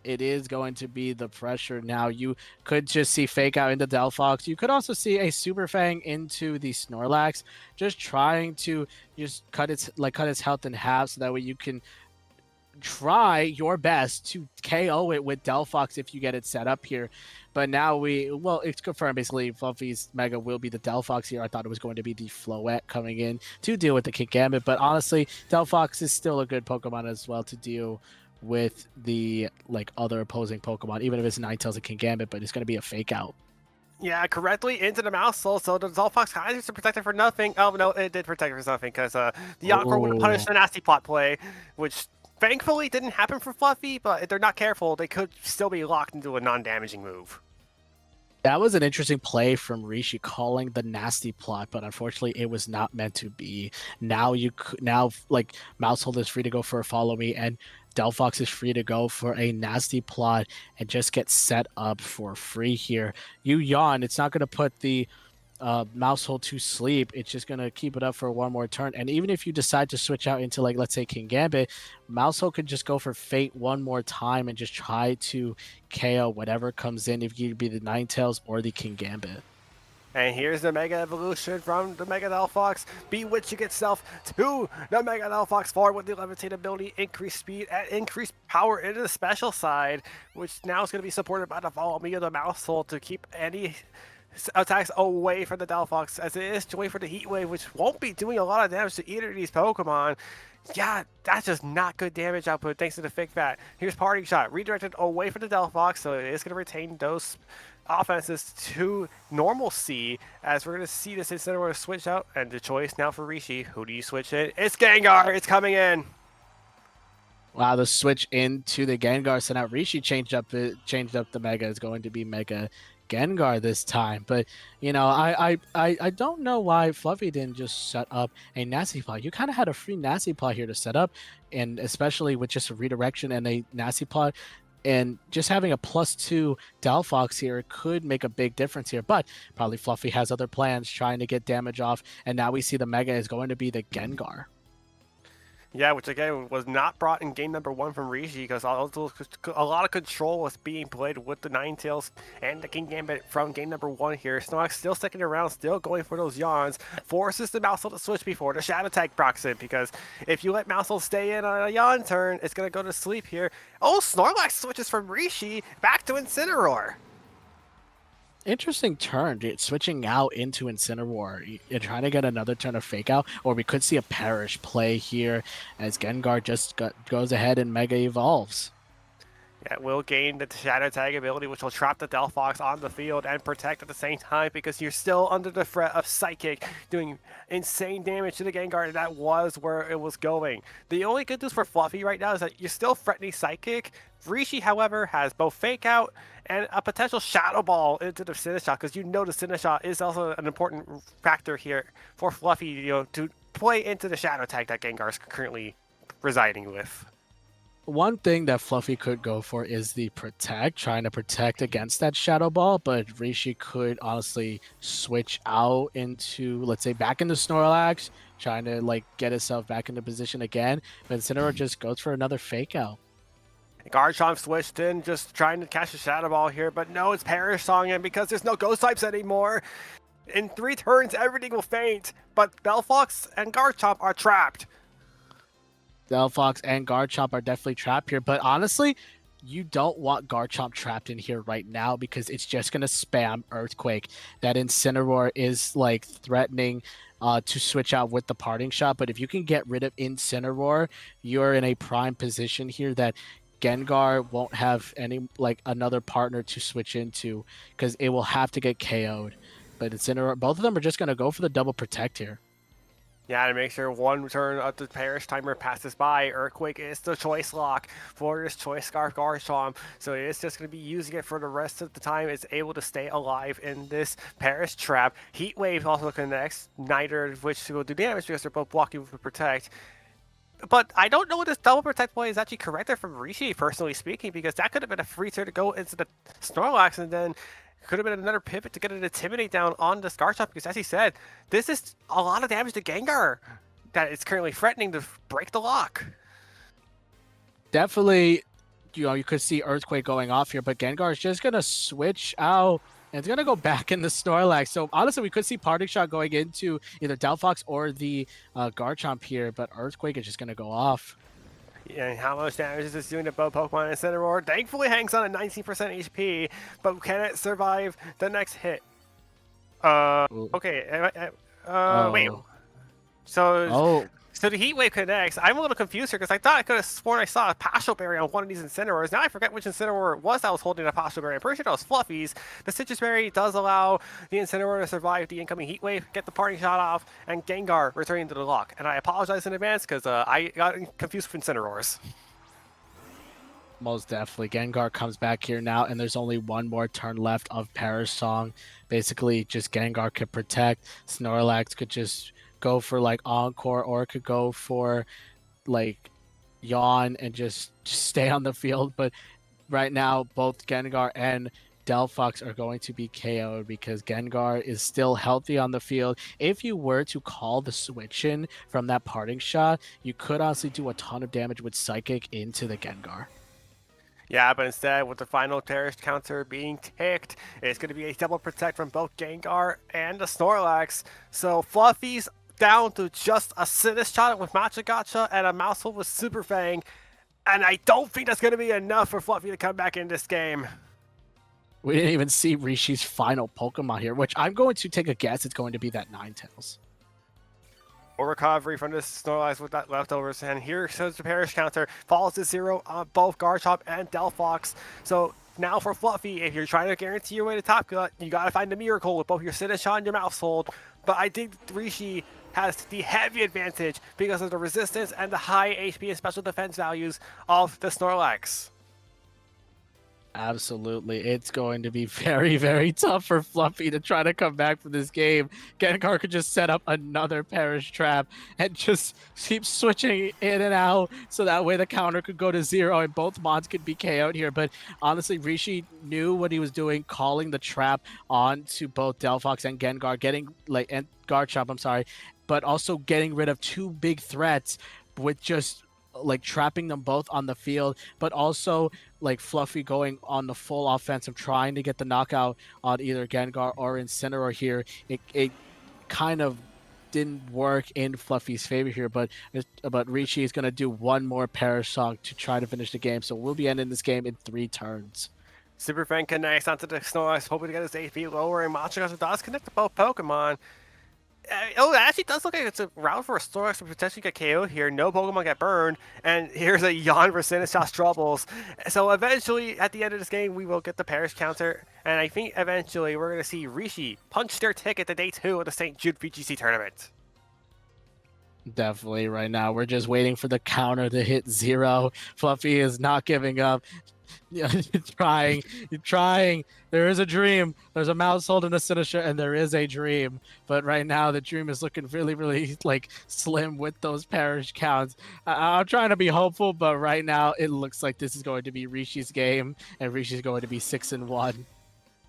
It is going to be the pressure now. You could just see Fake Out into Delphox. You could also see a Super Fang into the Snorlax, just trying to just cut its health in half, so that way you can try your best to KO it with Delphox if you get it set up here. But now it's confirmed basically Fluffy's Mega will be the Delphox here. I thought it was going to be the Floette coming in to deal with the Kingambit, but honestly, Delphox is still a good Pokemon as well to deal with the other opposing Pokemon, even if it's Ninetales and Kingambit, but it's going to be a Fake Out. Yeah, correctly into the mouse soul, so the Zolfox kind of just protected for nothing. Oh, no, it did protect for something, because the Encore would have punished the nasty plot play, which thankfully didn't happen for Fluffy, but if they're not careful, they could still be locked into a non-damaging move. That was an interesting play from Rishi calling the nasty plot, but unfortunately it was not meant to be. Now like Mousehold is free to go for a follow me, and Delphox is free to go for a nasty plot and just get set up for free here. You yawn, it's not going to put the Mousehold to sleep. It's just going to keep it up for one more turn. And even if you decide to switch out into, like, let's say King Gambit, Mousehold could just go for Fate one more time and just try to KO whatever comes in, if you be the Ninetales or the King Gambit. And here's the Mega Evolution from the Mega Delphox, bewitching itself to the Mega Delphox forward with the Levitate ability, increased speed, and increased power into the special side, which now is going to be supported by the Follow Me of the Mousehold to keep any attacks away from the Delphox, as it is going for the Heat Wave, which won't be doing a lot of damage to either of these Pokemon. Yeah, that's just not good damage output thanks to the Fake Bat. Here's Parting Shot, redirected away from the Delphox, so it is going to retain those offenses to normalcy, as we're going to see this Incineroar switch out, and the choice now for Rishi. Who do you switch in? It's Gengar! It's coming in! Wow, the switch into the Gengar, so now Rishi changed up the Mega. Is going to be Mega Gengar this time. But you know, I don't know why Fluffy didn't just set up a Nasty Plot. You kind of had a free Nasty Plot here to set up, and especially with just a redirection and a Nasty Plot, and just having a +2 Delphox here could make a big difference here. But probably Fluffy has other plans, trying to get damage off, and now we see the Mega is going to be the Gengar. Yeah, which again was not brought in game number 1 from Rishi, because a lot of control was being played with the Ninetales and the King Gambit from game number 1 here. Snorlax still sticking around, still going for those yawns, forces the Mousehold to switch before the Shadow Tag procs in, because if you let Mousehold stay in on a yawn turn, it's going to go to sleep here. Oh, Snorlax switches from Rishi back to Incineroar. Interesting turn, dude. Switching out into Incineroar. You're trying to get another turn of Fake Out, or we could see a Perish play here as Gengar just goes ahead and Mega Evolves. Yeah, it will gain the Shadow Tag ability, which will trap the Delphox on the field and protect at the same time, because you're still under the threat of Psychic doing insane damage to the Gengar, and that was where it was going. The only good news for Fluffy right now is that you're still threatening Psychic. Rishi, however, has both Fake Out and a potential Shadow Ball into the Sinistcha, because you know the Sinistcha is also an important factor here for Fluffy, you know, to play into the Shadow Tag that Gengar is currently residing with. One thing that Fluffy could go for is the Protect, trying to protect against that Shadow Ball, but Rishi could honestly switch out into, let's say, back into Snorlax, trying to like get itself back into position again, but Incineroar just goes for another Fake Out. Garchomp switched in, just trying to catch a Shadow Ball here, but no, it's Perish Song, and because there's no Ghost types anymore, in 3 turns everything will faint, but Delphox and Garchomp are trapped. Delphox and Garchomp are definitely trapped here, but honestly, you don't want Garchomp trapped in here right now, because it's just going to spam Earthquake. That Incineroar is like threatening to switch out with the Parting Shot, but if you can get rid of Incineroar, you're in a prime position here that Gengar won't have any like another partner to switch into, because it will have to get KO'd. But Incineroar, both of them are just going to go for the double Protect here. Yeah, to make sure one turn of the Perish timer passes by, Earthquake is the choice lock for this Choice Scarf Garchomp, so it is just going to be using it for the rest of the time. It's able to stay alive in this Perish trap. Heat Wave also connects, neither of which will do damage because they're both blocking with Protect. But I don't know if this double Protect play is actually correct from Rishi, personally speaking, because that could have been a free turn to go into the Snorlax, and then could have been another pivot to get an Intimidate down on the Garchomp, because as he said, this is a lot of damage to Gengar that is currently threatening to break the lock. Definitely, you know, you could see Earthquake going off here, but Gengar is just going to switch out, and it's going to go back in the Snorlax. So honestly, we could see Parting Shot going into either Delphox or the Garchomp here, but Earthquake is just going to go off. Yeah, and how much damage is this doing to both Pokemon? And Incineroar thankfully hangs on at 19% HP, but can it survive the next hit? Okay, wait. So So the Heat Wave connects. I'm a little confused here because I thought I could have sworn I saw a Partial Berry on one of these Incineroars. Now I forget which Incineroar it was that was holding a Partial Berry. I'm pretty sure that was Fluffy's. The Citrus Berry does allow the Incineroar to survive the incoming Heat Wave, get the parting shot off, and Gengar returning to the lock. And I apologize in advance because I got confused with Incineroars. Most definitely. Gengar comes back here now, and there's only one more turn left of Perish Song. Basically, just Gengar could protect. Snorlax could just go for like Encore, or it could go for like Yawn and just stay on the field. But right now, both Gengar and Delphox are going to be KO'd because Gengar is still healthy on the field. If you were to call the switch in from that parting shot, you could honestly do a ton of damage with Psychic into the Gengar. Yeah, but instead, with the final Perish counter being ticked, it's going to be a double protect from both Gengar and the Snorlax. So Fluffy's down to just a Sinus Shot with Machagacha and a Mouthful with Super Fang. And I don't think that's going to be enough for Fluffy to come back in this game. We didn't even see Rishi's final Pokemon here, which I'm going to take a guess it's going to be that Ninetales. Or recovery from this Snorlax with that leftovers, and here shows the Perish counter, falls to 0 on both Garchomp and Delphox. So now for Fluffy, if you're trying to guarantee your way to top cut, you gotta find the miracle with both your Sinnoh Shot and your Mouth Hold. But I think Rishi has the heavy advantage because of the resistance and the high HP and special defense values of the Snorlax. Absolutely. It's going to be very, very tough for Fluffy to try to come back from this game. Gengar could just set up another Perish Trap and just keep switching in and out so that way the counter could go to 0 and both Mons could be KO'd here. But honestly, Rishi knew what he was doing, calling the trap onto both Delphox and Gengar, and Garchomp, I'm sorry, but also getting rid of two big threats with just like trapping them both on the field, but also like Fluffy going on the full offensive, trying to get the knockout on either Gengar or Incineroar here. It kind of didn't work in Fluffy's favor here, but Rishi is going to do one more Perish Song to try to finish the game. So we'll be ending this game in 3 turns. Super Fang connects onto the Snorlax, hoping to get his HP lower, and Machagacha does connect to both Pokemon. Oh, it actually does look like it's a route for a Snorlax to potentially get KO'd here. No Pokemon get burned, and here's a Yawn for Sinistras Troubles. So eventually, at the end of this game, we will get the Perish counter, and I think eventually we're going to see Rishi punch their ticket to Day 2 of the St. Jude VGC Tournament. Definitely right now. We're just waiting for the counter to hit 0. Fluffy is not giving up. You're trying. There is a dream. There's a Mouse Hold and a Sinistcha, and there is a dream. But right now, the dream is looking really, really like slim with those Perish counts. I'm trying to be hopeful, but right now it looks like this is going to be Rishi's game, and Rishi's going to be 6-1.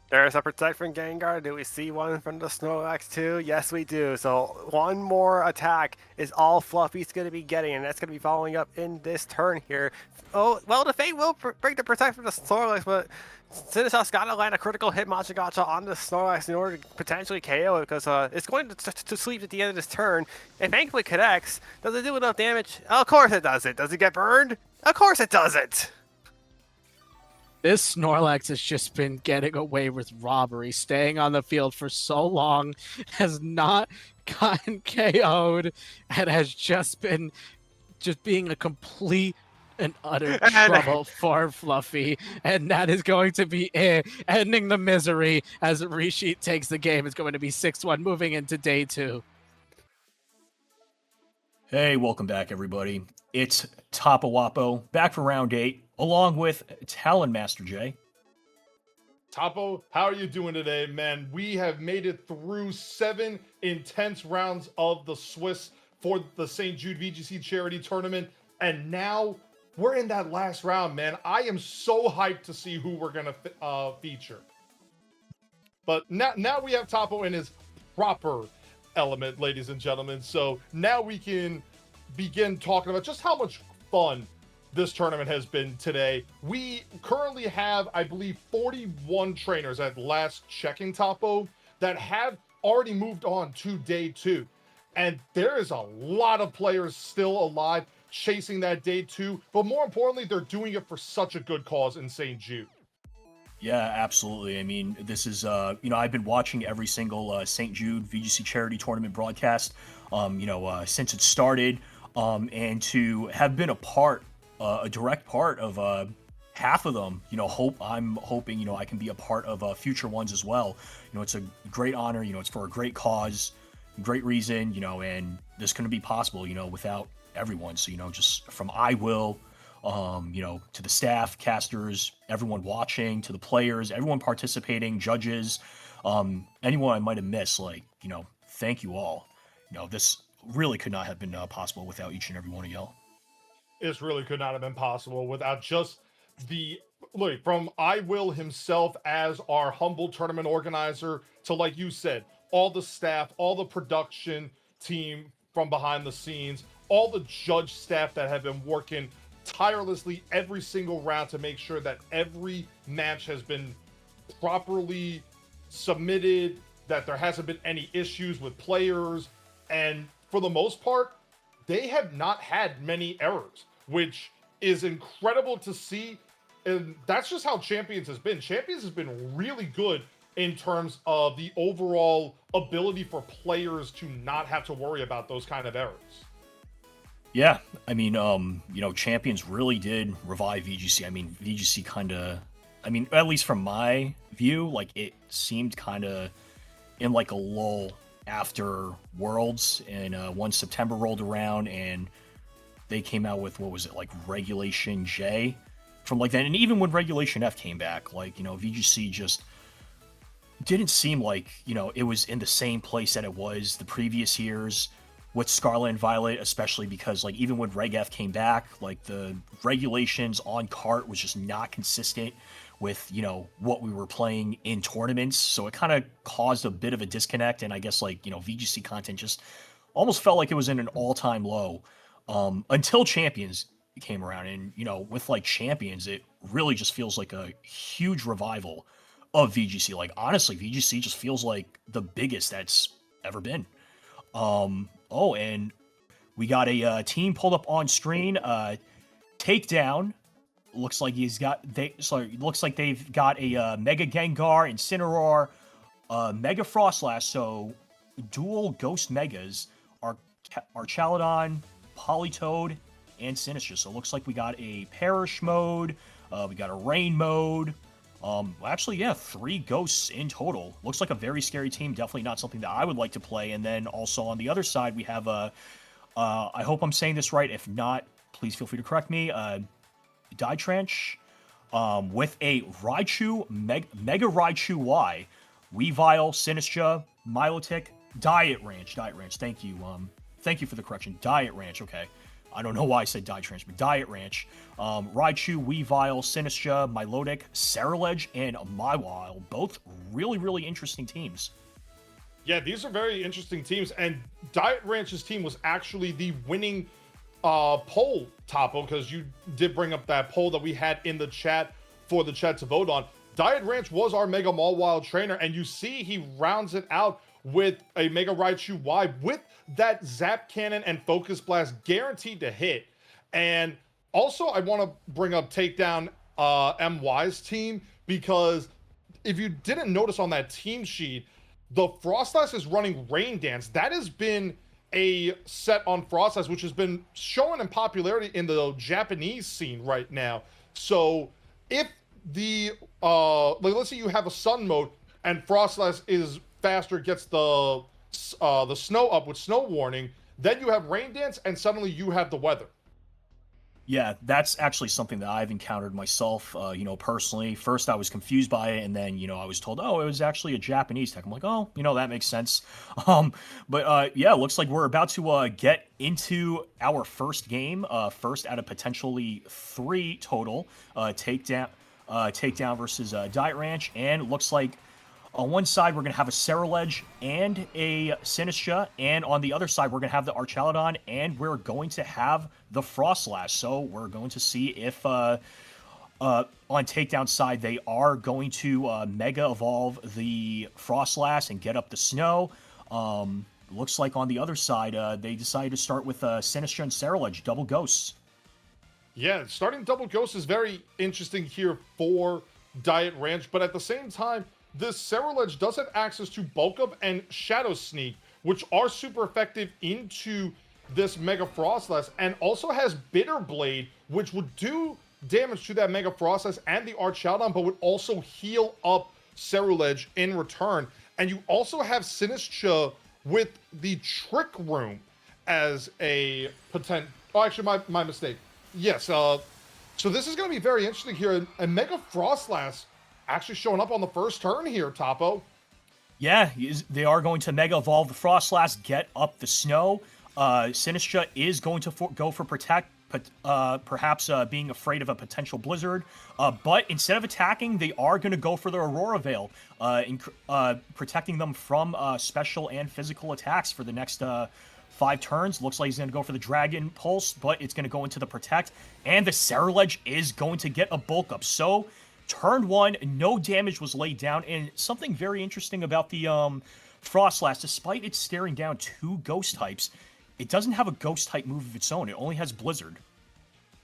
There's a Protect from Gengar. Do we see one from the Snorlax too? Yes, we do. So one more attack is all Fluffy's going to be getting, and that's going to be following up in this turn here. Oh, well, the Fate will bring the Protect from the Snorlax, but Sinistras got to land a critical hit Machagacha on the Snorlax in order to potentially KO it, because it's going to sleep at the end of this turn. It thankfully connects. Does it do enough damage? Of course it does it. Does it get burned? Of course it doesn't. This Snorlax has just been getting away with robbery, staying on the field for so long, has not gotten KO'd, and has just been being a complete and utter trouble for Fluffy. And that is going to be it, ending the misery as Rishi takes the game. It's going to be 6-1 moving into Day 2. Hey, welcome back, everybody. It's Tapawapo back for round 8, along with Talon Master J. Topo, how are you doing today, man? We have made it through 7 intense rounds of the Swiss for the St. Jude VGC Charity Tournament, and now we're in that last round, man. I am so hyped to see who we're going to feature. But now we have Topo in his proper element, ladies and gentlemen. So now we can begin talking about just how much fun this tournament has been today. We currently have, I believe, 41 trainers at last checking, Topo, that have already moved on to Day 2. And there is a lot of players still alive chasing that Day 2. But more importantly, they're doing it for such a good cause in St. Jude. Yeah, absolutely. I mean, this is, I've been watching every single St. Jude VGC Charity Tournament broadcast, since it started. and to have been a direct part of half of them. I'm hoping I can be a part of future ones as well. It's a great honor. It's for a great cause, great reason. And this couldn't be possible. Without everyone. So just from iWill, to the staff, casters, everyone watching, to the players, everyone participating, judges, anyone I might have missed. Thank you all. This really could not have been possible without each and every one of y'all. This really could not have been possible without just from iWill himself as our humble tournament organizer to, like you said, all the staff, all the production team from behind the scenes, all the judge staff that have been working tirelessly every single round to make sure that every match has been properly submitted, that there hasn't been any issues with players, and for the most part, they have not had many errors, which is incredible to see. And that's just how Champions has been. Champions has been really good in terms of the overall ability for players to not have to worry about those kind of errors. Yeah, I mean, Champions really did revive VGC. I mean, VGC at least from my view, it seemed kind of in a lull after Worlds, and once September rolled around and they came out with, Regulation J from that. And even when Regulation F came back, VGC just didn't seem it was in the same place that it was the previous years with Scarlet and Violet, especially because even when Reg F came back, the regulations on cart was just not consistent with what we were playing in tournaments. So it kind of caused a bit of a disconnect, and I guess VGC content just almost felt like it was in an all-time low until Champions came around. And with Champions, it really just feels like a huge revival of VGC. Honestly, VGC just feels like the biggest that's ever been. And we got a team pulled up on screen. Takedown looks like they've got a Mega Gengar, Incineroar, Mega Frostlash. So dual Ghost Megas are Archaludon, Politoed, and Sinistcha. So it looks like we got a Perish mode. We got a Rain mode. Actually, yeah, 3 ghosts in total. Looks like a very scary team. Definitely not something that I would like to play. And then also on the other side, we have I hope I'm saying this right. If not, please feel free to correct me. Ditranch, with a Raichu, Mega Raichu Y, Weavile, Sinistcha, Milotic, Diet Ranch. Thank you. Thank you for the correction. Diet Ranch. Okay. I don't know why I said Ditranch, but Diet Ranch. Raichu, Weavile, Sinistcha, Milotic, Ceruledge, and Maiwile. Both really, really interesting teams. Yeah, these are very interesting teams. And Diet Ranch's team was actually the winning poll, Topo, because you did bring up that poll that we had in the chat for the chat to vote on. Diet Ranch was our Mega Mawile trainer, and you see he rounds it out with a Mega Raichu Y with that Zap Cannon and Focus Blast guaranteed to hit. And also, I want to bring up Takedown MY's team, because if you didn't notice on that team sheet, the Frostlass is running Rain Dance. That has been a set on Frostlass, which has been showing in popularity in the Japanese scene right now. So if the let's say you have a Sun mode and Frostlass is faster, gets the snow up with Snow Warning, then you have Rain Dance, and suddenly you have the weather. Yeah, that's actually something that I've encountered myself, personally. First, I was confused by it, and then, I was told, oh, it was actually a Japanese tech. I'm like, oh, that makes sense. Yeah, it looks like we're about to get into our first game, first out of potentially 3 total, Takedown versus Diet Ranch, and it looks like on one side, we're going to have a Ceruledge and a Sinistcha, and on the other side, we're going to have the Archaludon, and we're going to have the Frostlash. So we're going to see if on Takedown side, they are going to Mega Evolve the Frostlash and get up the snow. Looks like on the other side, they decided to start with Sinistcha and Ceruledge, double ghosts. Yeah, starting double ghosts is very interesting here for Diet Ranch, but at the same time, this Ceruledge does have access to Bulk Up and Shadow Sneak, which are super effective into this Mega Frostlass, and also has Bitter Blade, which would do damage to that Mega Frostlass and the Archaudon, but would also heal up Cerulege in return. And you also have Sinistcha with the Trick Room as a potential. Oh, actually, my mistake. Yes. So this is going to be very interesting here. And Mega Frostlass actually showing up on the first turn here, Topo. Yeah, they are going to Mega Evolve the Frostlass, get up the snow. Sinistcha is going to go for Protect, perhaps being afraid of a potential Blizzard. But instead of attacking, they are going to go for the Aurora Veil, protecting them from special and physical attacks for the next 5 turns. Looks like he's going to go for the Dragon Pulse, but it's going to go into the Protect. And the Cerulege is going to get a Bulk Up. So, turn 1, no damage was laid down. And something very interesting about the Frostlass, despite it staring down 2 Ghost types, it doesn't have a Ghost type move of its own. It only has Blizzard.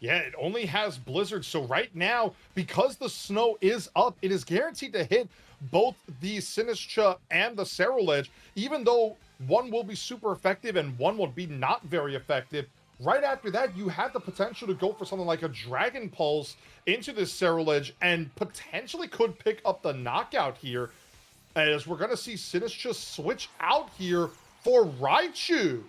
Yeah, it only has Blizzard. So right now, because the snow is up, it is guaranteed to hit both the Sinistcha and the Cerulege, even though one will be super effective and one will be not very effective. Right after that, you have the potential to go for something like a Dragon Pulse into this Cerulege and potentially could pick up the knockout here, as we're going to see Sinistcha switch out here for Raichu.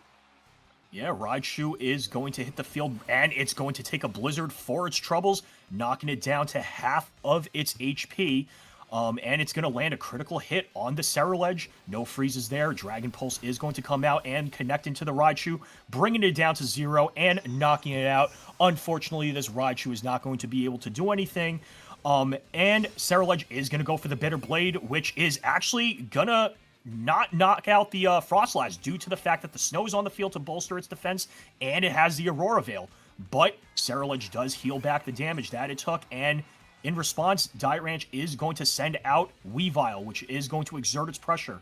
Yeah, Raichu is going to hit the field, and it's going to take a Blizzard for its troubles, knocking it down to half of its HP. And it's going to land a critical hit on the Cerulege. No freezes there. Dragon Pulse is going to come out and connect into the Raichu, bringing it down to 0 and knocking it out. Unfortunately, this Raichu is not going to be able to do anything. And Cerulege is going to go for the Bitter Blade, which is actually going to not knock out the Frostlass due to the fact that the snow is on the field to bolster its defense, and it has the Aurora Veil. But Cerulege does heal back the damage that it took, and in response, Diet Ranch is going to send out Weavile, which is going to exert its pressure.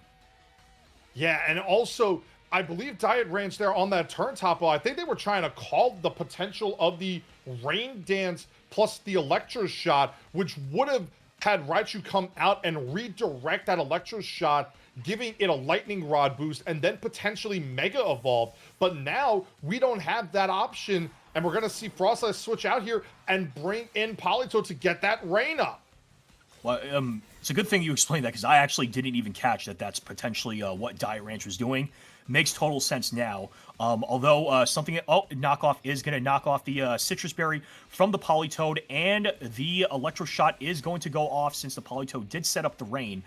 Yeah, and also, I believe Diet Ranch there on that turn, Topo, I think they were trying to call the potential of the Rain Dance plus the Electro Shot, which would have had Raichu come out and redirect that Electro Shot, giving it a Lightning Rod boost, and then potentially Mega Evolve. But now, we don't have that option, and we're going to see Frostlass switch out here and bring in Politoed to get that rain up. Well, it's a good thing you explained that, because I actually didn't even catch that that's potentially what Diet Ranch was doing. Makes total sense now. Although knockoff is going to knock off the Citrus Berry from the Politoed, and the Electro Shot is going to go off since the Politoed did set up the rain,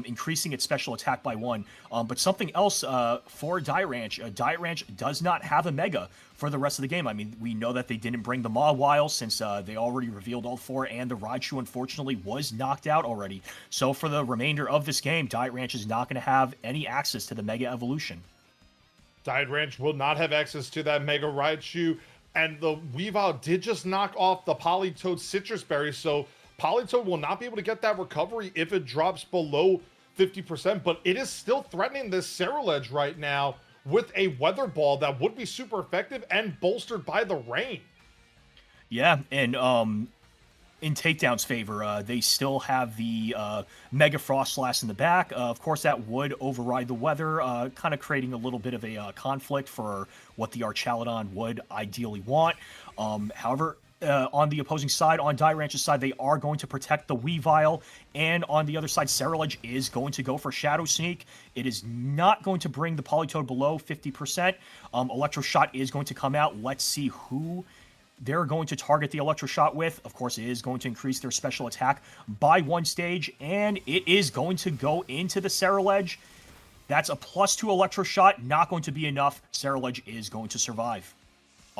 increasing its special attack by 1. But something else for Diet Ranch does not have a Mega for the rest of the game. I mean, we know that they didn't bring the Mawile since they already revealed all 4, and the Raichu, unfortunately, was knocked out already. So for the remainder of this game, Diet Ranch is not going to have any access to the Mega Evolution. Diet Ranch will not have access to that Mega Raichu, and the Weavile did just knock off the Politoed Citrus Berry, so Politoed will not be able to get that recovery if it drops below 50%, but it is still threatening this Cerulege right now with a Weather Ball that would be super effective and bolstered by the rain. Yeah, and in Takedown's favor, they still have the Mega Frostlass in the back. Of course, that would override the weather, kind of creating a little bit of a conflict for what the Archaudon would ideally want. However, on the opposing side, on Diet Ranch's side, they are going to protect the Weavile, and on the other side, Cerulege is going to go for Shadow Sneak. It is not going to bring the Politoed below 50%. Electro Shot is going to come out. Let's see who they're going to target the Electro Shot with. Of course, it is going to increase their special attack by 1 stage, and it is going to go into the Cerulege. That's a +2 Electro Shot, not going to be enough. Cerulege is going to survive.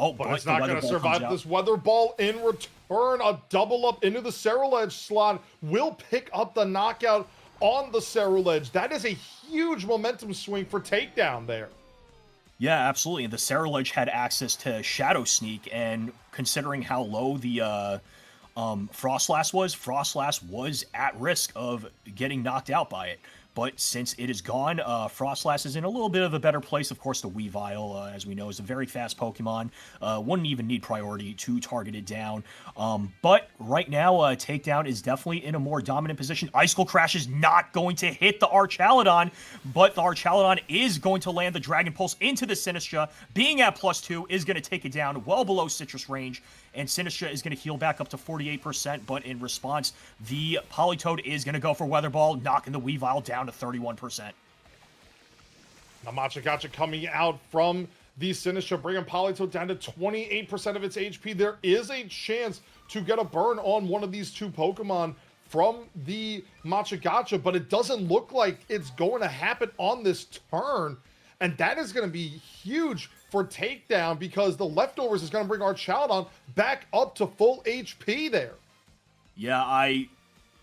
Oh, but it's not going to survive this Weather Ball. In return, a double up into the Cerulege slot will pick up the knockout on the Cerulege. That is a huge momentum swing for Takedown there. Yeah, absolutely. And the Cerulege had access to Shadow Sneak, and considering how low the Frostlass was at risk of getting knocked out by it. But since it is gone, Frostlass is in a little bit of a better place. Of course, the Weavile, as we know, is a very fast Pokemon. Wouldn't even need priority to target it down. But right now, Takedown is definitely in a more dominant position. Icicle Crash is not going to hit the Archaludon, but the Archaludon is going to land the Dragon Pulse into the Sinistcha. Being at +2 is going to take it down well below Citrus range, and Sinistcha is going to heal back up to 48%, but in response, the Politoed is going to go for Weather Ball, knocking the Weavile down to 31%. Now Machagacha coming out from the Sinistcha, bringing Politoed down to 28% of its HP. There is a chance to get a burn on one of these two Pokemon from the Machagacha, but it doesn't look like it's going to happen on this turn. And that is going to be huge for Takedown, because the leftovers is going to bring Archaludon back up to full HP there. Yeah, I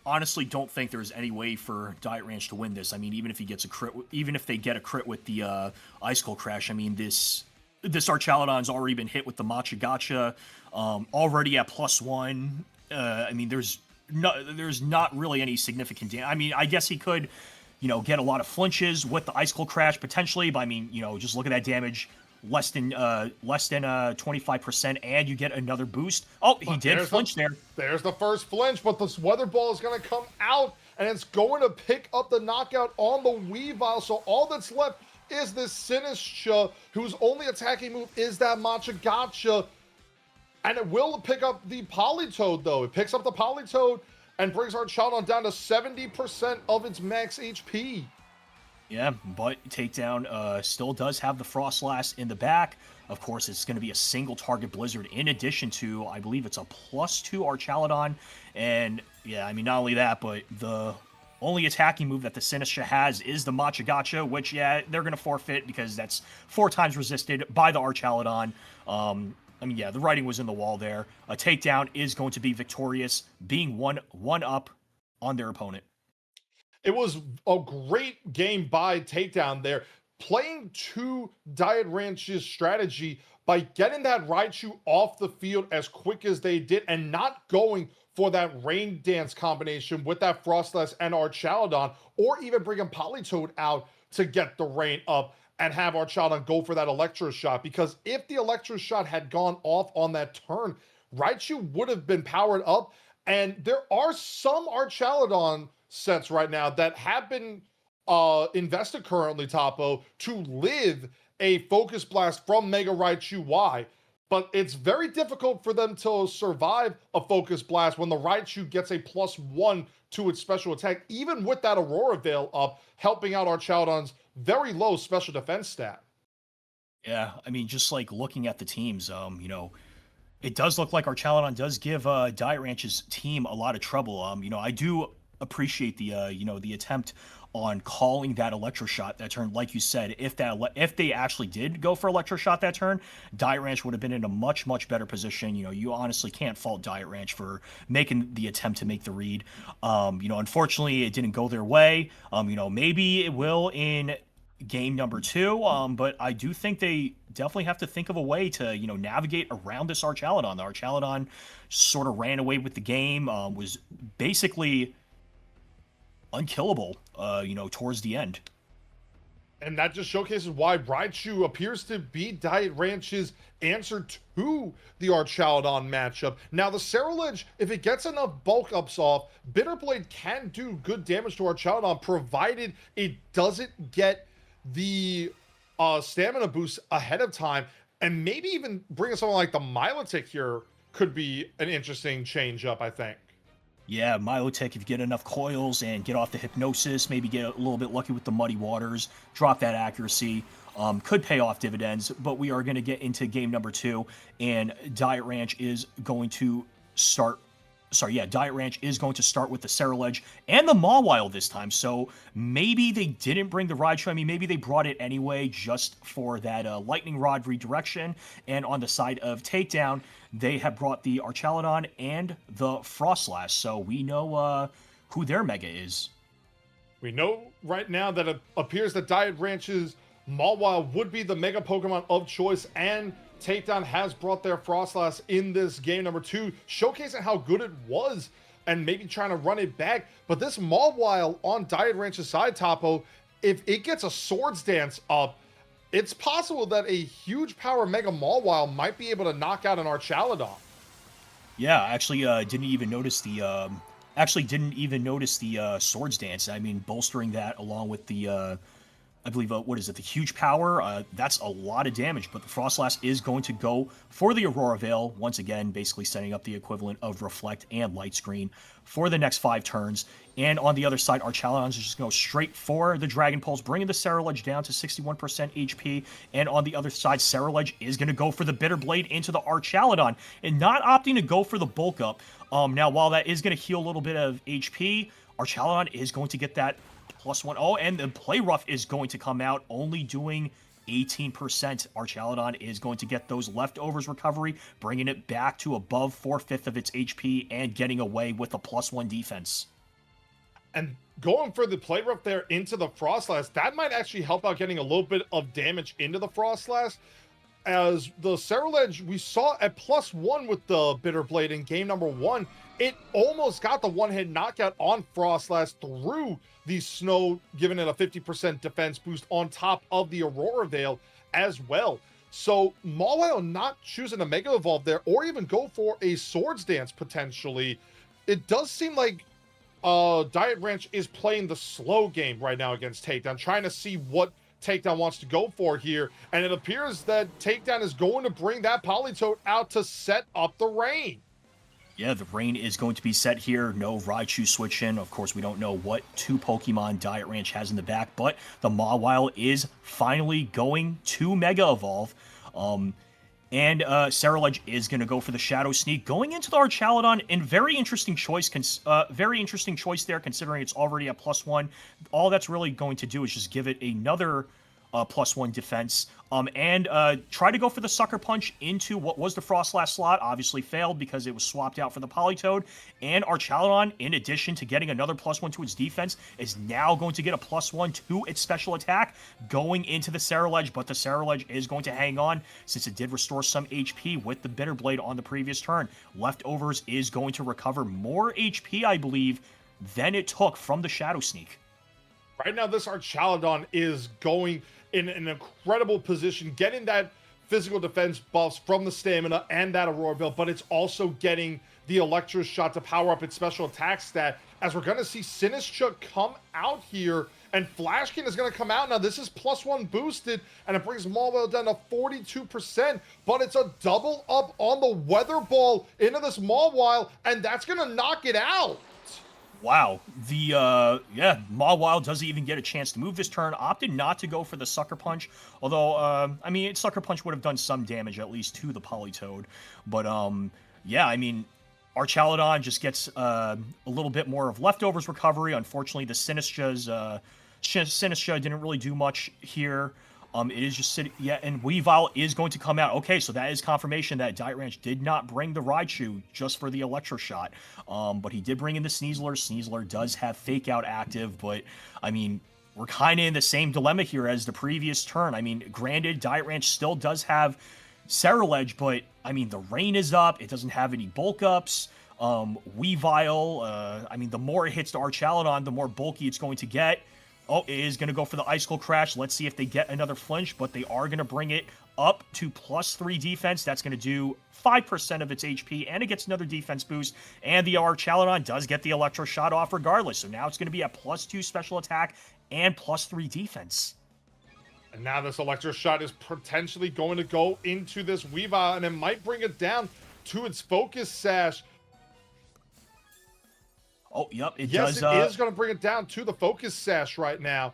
honestly don't think there's any way for Diet Ranch to win this. I mean, even if he gets a crit, even if they get a crit with the Icicle Crash, I mean, this Archaludon's already been hit with the Machagacha, already at +1. I mean, there's not really any significant damage. I mean, I guess he could, get a lot of flinches with the Icicle Crash potentially, but I mean, just look at that damage. Less than 25%, and you get another boost. Oh, he did flinch there. There's the first flinch, but this Weather Ball is going to come out, and it's going to pick up the knockout on the Weavile. So all that's left is this Sinistcha, whose only attacking move is that Machagacha, and it will pick up the Politoed, though. It picks up the Politoed and brings Archaludon down to 70% of its max HP. Yeah, but Takedown still does have the Frostlass in the back. Of course, it's going to be a single target Blizzard in addition to, I believe it's a +2 Archaludon. And yeah, I mean, not only that, but the only attacking move that the Sinistcha has is the Machagacha, which, yeah, they're going to forfeit because that's 4 times resisted by the Archaludon. I mean, yeah, the writing was in the wall there. A Takedown is going to be victorious, being one up on their opponent. It was a great game by Takedown there, playing to Diet Ranch's strategy by getting that Raichu off the field as quick as they did and not going for that Rain Dance combination with that Frostlass and Archaludon, or even bringing Politoed out to get the Rain up and have Archaludon go for that Electro Shot. Because if the Electro Shot had gone off on that turn, Raichu would have been powered up, and there are some Archaludon sets right now that have been invested currently, Topo, to live a Focus Blast from Mega Raichu Y, but it's very difficult for them to survive a Focus Blast when the Raichu gets a +1 to its special attack, even with that Aurora Veil up, helping out Archaludon's very low special defense stat. Yeah, I mean, just like looking at the teams, it does look like Archaludon does give Diet Ranch's team a lot of trouble. I do appreciate the the attempt on calling that Electro Shot that turn. Like you said, if they actually did go for Electro Shot that turn, Diet Ranch would have been in a much better position. You honestly can't fault Diet Ranch for making the attempt to make the read. Unfortunately it didn't go their way. Maybe it will in game number 2, but I do think they definitely have to think of a way to navigate around this Archaludon. The Archaludon sort of ran away with the game, was basically unkillable, towards the end. And that just showcases why Raichu appears to be Diet Ranch's answer to the Archaludon matchup. Now, the Cerulege, if it gets enough bulk ups off, Bitterblade can do good damage to Archaludon, provided it doesn't get the stamina boost ahead of time. And maybe even bringing something like the Milotic here could be an interesting change up, I think. Yeah, Milotic, if you get enough coils and get off the Hypnosis, maybe get a little bit lucky with the Muddy Waters, drop that accuracy, could pay off dividends. But we are going to get into game number 2, and Diet Ranch is going to start... Diet Ranch is going to start with the Cerulege and the Mawile this time. So maybe they didn't bring the Raichu. I mean, maybe they brought it anyway just for that Lightning Rod redirection. And on the side of Takedown, they have brought the Archaludon and the Frostlass. So we know who their Mega is. We know right now that it appears that Diet Ranch's Mawile would be the Mega Pokemon of choice, and Takedown has brought their Frostlass in this game number 2, showcasing how good it was and maybe trying to run it back. But this Mawile on Diet Ranch's side, Topo, if it gets a Swords Dance up, it's possible that a huge power Mega Mawile might be able to knock out an Archaludon. Yeah, actually, didn't even notice the Swords Dance. I mean, bolstering that along with the I believe, what is it, the huge power? That's a lot of damage, but the Frostlass is going to go for the Aurora Veil, once again, basically setting up the equivalent of Reflect and Light Screen for the next 5 turns. And on the other side, Archaludon is just going to go straight for the Dragon Pulse, bringing the Ceruledge down to 61% HP. And on the other side, Ceruledge is going to go for the Bitter Blade into the Archaludon, and not opting to go for the Bulk Up. Now, while that is going to heal a little bit of HP, Archaludon is going to get that +1. Oh, and the Play Rough is going to come out, only doing 18%. Archaludon is going to get those leftovers recovery, bringing it back to above 4/5 of its HP and getting away with a +1 defense. And going for the Play Rough there into the Frostlass, that might actually help out getting a little bit of damage into the Frostlass. As the Ceruledge, we saw at +1 with the Bitter Blade in game number 1, it almost got the one-hit knockout on Frostlass through the snow, giving it a 50% defense boost on top of the Aurora Veil as well. So Mawile not choosing a Mega Evolve there, or even go for a Swords Dance potentially. It does seem like Diet Ranch is playing the slow game right now against Takedown, trying to see what Takedown wants to go for here, and it appears that Takedown is going to bring that Politoed out to set up the rain. Yeah, the rain is going to be set here. No Raichu switch in. Of course, we don't know what 2 Pokemon Diet Ranch has in the back, but the Mawile is finally going to Mega Evolve. And Ceruledge is going to go for the Shadow Sneak, going into the Archaludon, and very interesting choice there, considering it's already at +1. All that's really going to do is just give it another +1 defense, and try to go for the Sucker Punch into what was the Frostlass slot. Obviously failed because it was swapped out for the Politoed, and Archaludon, in addition to getting another +1 to its defense, is now going to get a +1 to its special attack going into the Ceruledge, but the Ceruledge is going to hang on since it did restore some HP with the Bitter Blade on the previous turn. Leftovers is going to recover more HP, I believe, than it took from the Shadow Sneak. Right now, this Archaludon is going in an incredible position, getting that physical defense buffs from the stamina and that Aurora Veil, but it's also getting the Electro Shot to power up its special attack stat, as we're going to see Sinistcha come out here, and Flashkin is going to come out. Now, this is +1 boosted, and it brings Mawile down to 42%, but it's a double up on the Weather Ball into this Mawile, and that's going to knock it out. Wow, Mawile doesn't even get a chance to move this turn, opted not to go for the Sucker Punch, although, I mean, Sucker Punch would have done some damage, at least, to the Politoed, but, yeah, I mean, Archaludon just gets a little bit more of leftovers recovery. Unfortunately, the Sinistcha didn't really do much here. It is just sitting, yeah, and Weavile is going to come out. Okay, so that is confirmation that Diet Ranch did not bring the Raichu just for the Electro Shot. But he did bring in the Sneasler. Sneasler does have Fake Out active, but, I mean, we're kind of in the same dilemma here as the previous turn. I mean, granted, Diet Ranch still does have Ceruledge, but, I mean, the rain is up. It doesn't have any bulk ups. Weavile, I mean, the more it hits the Archaludon, the more bulky it's going to get. Oh, it is going to go for the Icicle Crash. Let's see if they get another flinch, but they are going to bring it up to +3 defense. That's going to do 5% of its HP, and it gets another defense boost. And the Archaludon does get the Electro Shot off regardless. So now it's going to be a +2 special attack and +3 defense. And now this Electro Shot is potentially going to go into this Weavile, and it might bring it down to its Focus Sash. Oh, yep, it does. Yes, it is going to bring it down to the Focus Sash right now.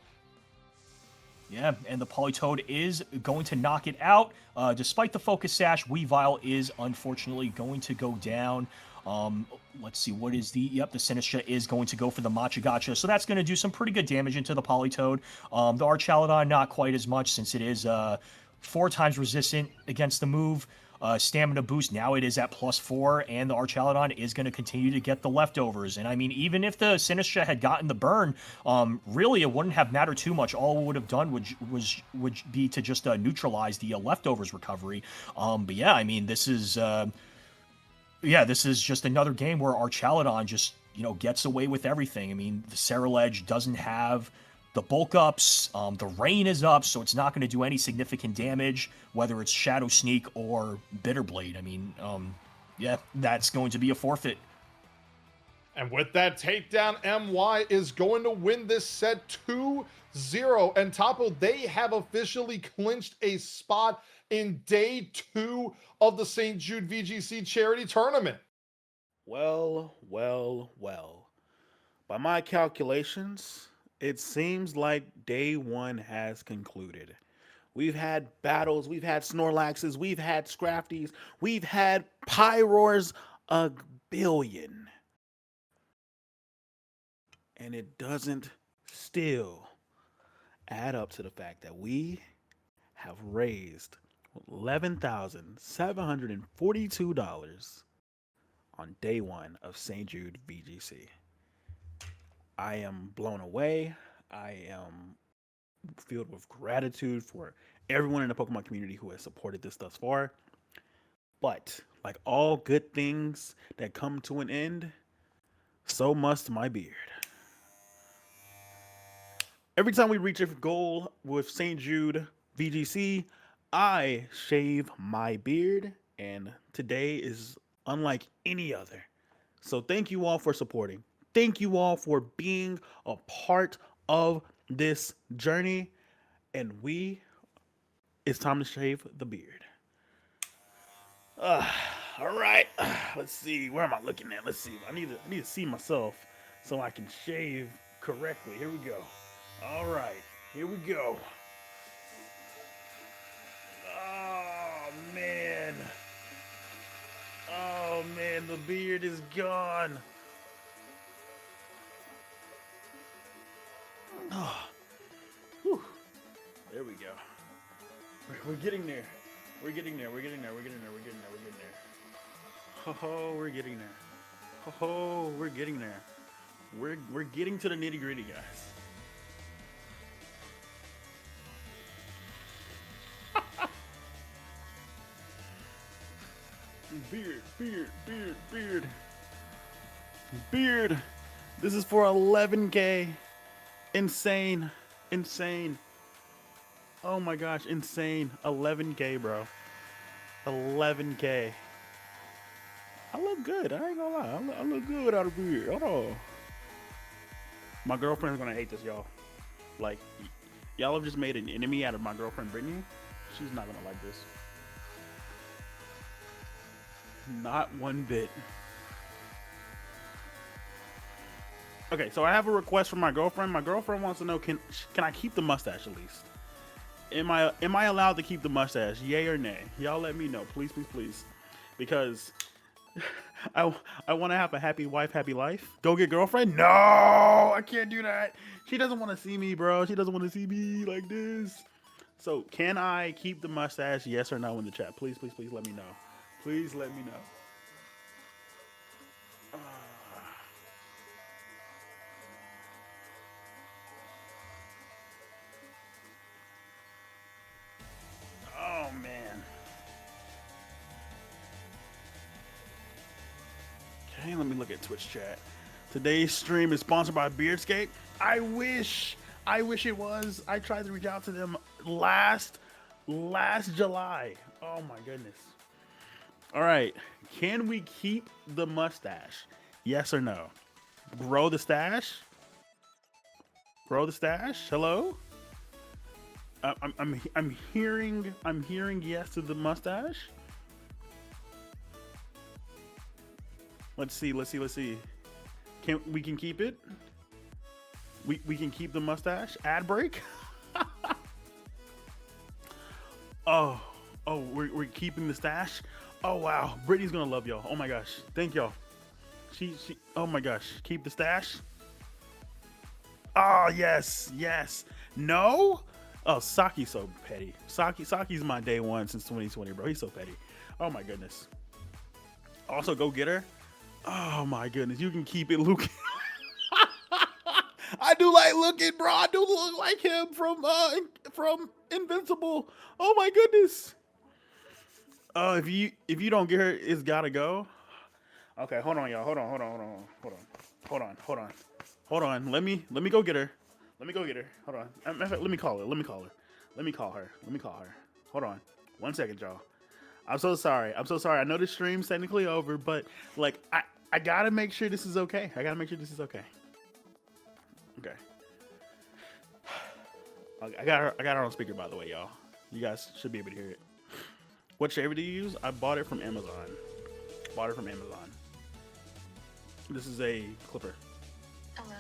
Yeah, and the Politoed is going to knock it out. Despite the Focus Sash, Weavile is unfortunately going to go down. Let's see, what is the... Yep, the Sinistcha is going to go for the Machagacha, so that's going to do some pretty good damage into the Politoed. The Archaludon, not quite as much, since it is 4 times resistant against the move. Stamina boost, now it is at +4, and the Archaludon is going to continue to get the leftovers. And I mean, even if the Sinistcha had gotten the burn, really it wouldn't have mattered too much. All it would have done would be to just neutralize the leftovers recovery. But yeah, I mean, this is just another game where Archaludon just gets away with everything. I mean, the Ceruledge doesn't have the bulk ups. The rain is up, so it's not going to do any significant damage, whether it's Shadow Sneak or Bitterblade. I mean, yeah, that's going to be a forfeit. And with that takedown, MY is going to win this set 2-0. And Topo, they have officially clinched a spot in day 2 of the St. Jude VGC Charity Tournament. Well, well, well. By my calculations, it seems like day 1 has concluded. We've had battles, we've had Snorlaxes, we've had Scrafties, we've had Pyroars a billion. And it doesn't still add up to the fact that we have raised $11,742 on day 1 of St. Jude VGC. I am blown away. I am filled with gratitude for everyone in the Pokemon community who has supported this thus far. But like all good things that come to an end, so must my beard. Every time we reach a goal with St. Jude VGC, I shave my beard, and today is unlike any other. So thank you all for supporting. Thank you all for being a part of this journey, and it's time to shave the beard. All right, let's see. Where am I looking at? Let's see. I need to see myself so I can shave correctly. Here we go. All right, here we go. Oh man, the beard is gone. Oh, whew. There we go. We're getting there. We're getting there. We're getting there. We're getting there. We're getting there. We're getting there. Oh, we're getting there. Oh, we're getting there. We're getting to the nitty-gritty, guys. Beard. This is for 11K. Insane. Oh my gosh, insane. 11K, bro. 11K. I look good. I ain't gonna lie. I look good without a beard. Oh. My girlfriend's gonna hate this, y'all. Like, y'all have just made an enemy out of my girlfriend, Brittany. She's not gonna like this. Not one bit. Okay, so I have a request from my girlfriend. My girlfriend wants to know, can I keep the mustache at least? Am I allowed to keep the mustache? Yay or nay? Y'all let me know, please, please, please. Because I want to have a happy wife, happy life. Go get girlfriend? No, I can't do that. She doesn't want to see me, bro. She doesn't want to see me like this. So can I keep the mustache? Yes or no in the chat? Please, please, please let me know. Please let me know. Oh, man. Okay, let me look at Twitch chat. Today's stream is sponsored by Beardscape. I wish it was. I tried to reach out to them last July. Oh, my goodness. All right, can we keep the mustache? Yes or no? Grow the stash? Grow the stash? Hello? I'm hearing yes to the mustache. Let's see. We can keep it? We can keep the mustache? Ad break? Oh, we're keeping the stash? Oh wow, Brittany's gonna love y'all. Oh my gosh, thank y'all. She. Oh my gosh, keep the stash. Oh yes. No. Oh, Saki's so petty. Saki's my day 1 since 2020, bro. He's so petty. Oh my goodness. Also, go get her. Oh my goodness, you can keep it, Luke. I do like looking, bro. I do look like him from Invincible. Oh my goodness. If you don't get her, it's gotta go. Okay, hold on, y'all. Hold on. Let me go get her. Hold on. Matter of fact, let me call her. Let me call her. Hold on. 1 second, y'all. I'm so sorry. I know the stream's technically over, but like I gotta make sure this is okay. Okay. I got her on speaker, by the way, y'all. You guys should be able to hear it. What shaver do you use? I bought it from Amazon. This is a clipper. Hello.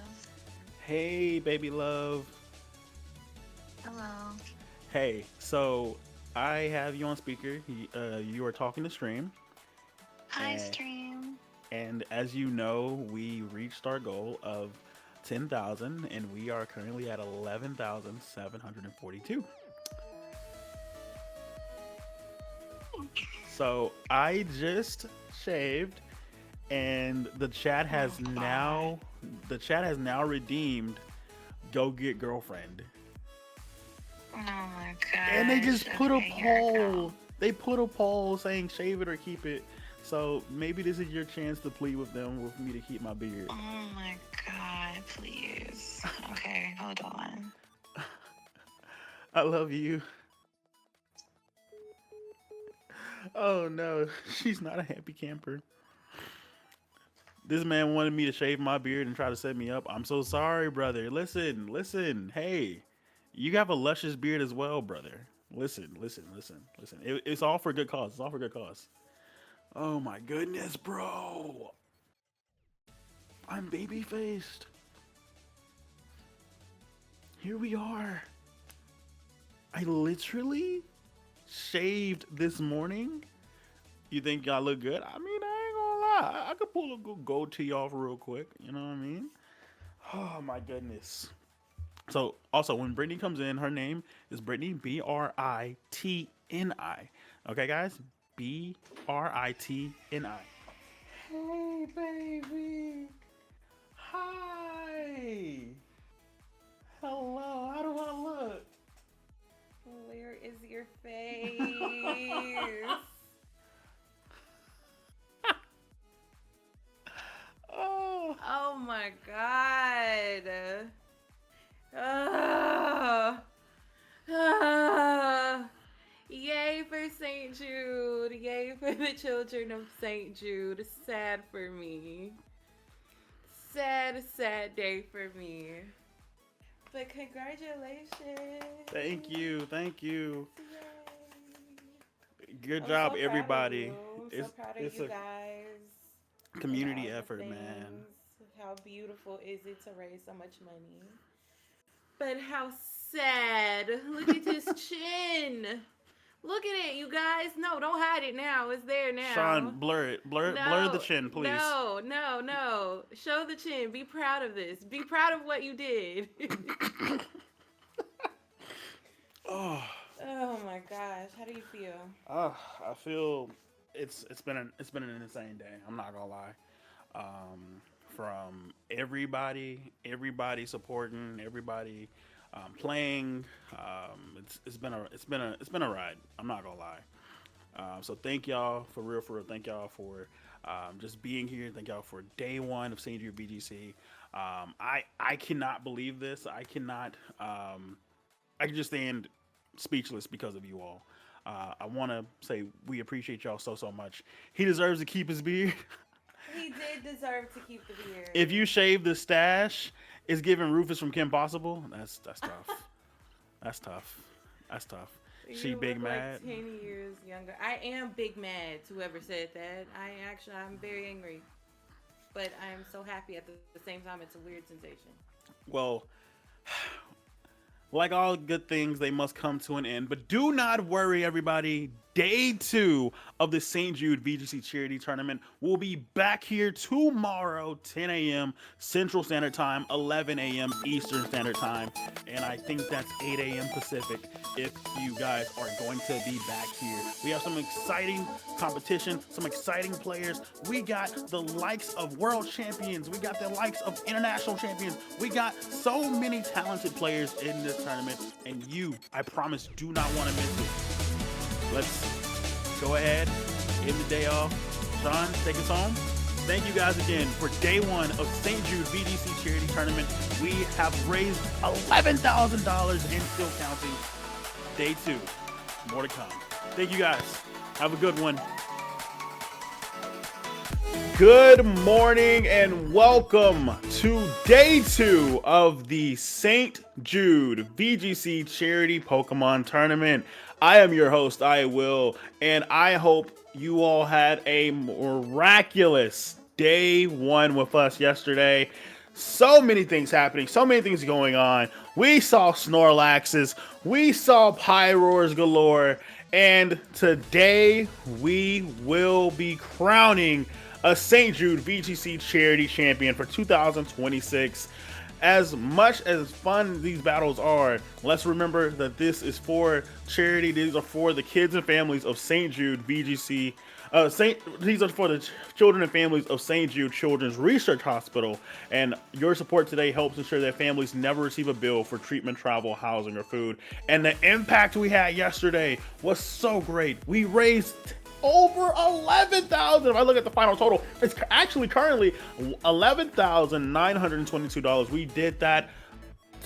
Hey, baby love. Hello. Hey, so I have you on speaker. You are talking to stream. Hi, And- stream. And as you know, we reached our goal of 10,000, and we are currently at 11,742. So I just shaved, and the chat has now redeemed "Go Get Girlfriend," Oh my god. and they just put a poll. They put a poll saying shave it or keep it. So maybe this is your chance to plead with them with me to keep my beard. Oh my god, please. Okay, hold on. I love you. Oh no, she's not a happy camper. This man wanted me to shave my beard and try to set me up. I'm so sorry, brother. Listen. Hey, you have a luscious beard as well, brother. Listen. It's all for good cause. Oh my goodness, bro. I'm baby faced. Here we are. I literally shaved this morning. You think y'all look good? I mean, I ain't gonna lie. I could pull a good goatee off real quick. You know what I mean? Oh my goodness. So also, when Brittany comes in, her name is Brittany, Britni. Okay, guys? Britni. Hey, baby. Hi. Hello. How do I look? Where is your face? Oh my god. Yay for St. Jude. Yay for the children of St. Jude. Sad for me. Sad day for me. But congratulations. Thank you. Yay. Good I'm job, so proud of everybody. you. I'm so proud of It's you a guys. community all the effort, man. things. How beautiful is it to raise so much money? But how sad. Look at his chin. Look at it, you guys. No, don't hide it now. It's there now. Sean, blur it. Blur the chin, please. No. Show the chin. Be proud of this. Be proud of what you did. Oh my gosh. How do you feel? I feel it's been an insane day. I'm not gonna lie. From everybody supporting, everybody playing. It's been a ride. I'm not gonna lie. So thank y'all for real. Thank y'all for just being here. Thank y'all for day one of StJudeVGC. I cannot believe this. I can just stand speechless because of you all. I want to say we appreciate y'all so much. He deserves to keep his beard. He did deserve to keep the beard. If you shave the stash, it's giving Rufus from Kim Possible. That's tough. That's tough. She You big look mad. Like 10 years younger. I am big mad to whoever said that. I'm very angry. But I'm so happy at the same time. It's a weird sensation. Well, like all good things, they must come to an end. But do not worry, everybody. Day 2 of the St. Jude VGC Charity Tournament will be back here tomorrow, 10 a.m. Central Standard Time, 11 a.m. Eastern Standard Time, and I think that's 8 a.m. Pacific if you guys are going to be back here. We have some exciting competition, some exciting players. We got the likes of world champions. We got the likes of international champions. We got so many talented players in this tournament, and you, I promise, do not want to miss it. Let's go ahead, end the day off. Sean, take us home. thank you guys again for day one of St. Jude VGC Charity Tournament. We have raised $11,000 and still counting. Day two, more to come. Thank you guys. Have a good one. Good morning and welcome to day two of the St. Jude VGC Charity Pokemon Tournament. I am your host, iWill, and I hope you all had a miraculous day one with us yesterday. So many things happening, so many things going on. We saw Snorlaxes, we saw Pyroars galore, and today we will be crowning a St. Jude VGC Charity Champion for 2026. As much as fun these battles are, let's remember that this is for charity. These are for the kids and families of St. Jude VGC. These are for the children and families of St. Jude Children's Research Hospital, and your support today helps ensure that families never receive a bill for treatment, travel, housing, or food. And the impact we had yesterday was so great. We raised over 11,000. If I look at the final total, it's actually currently $11,922. We did that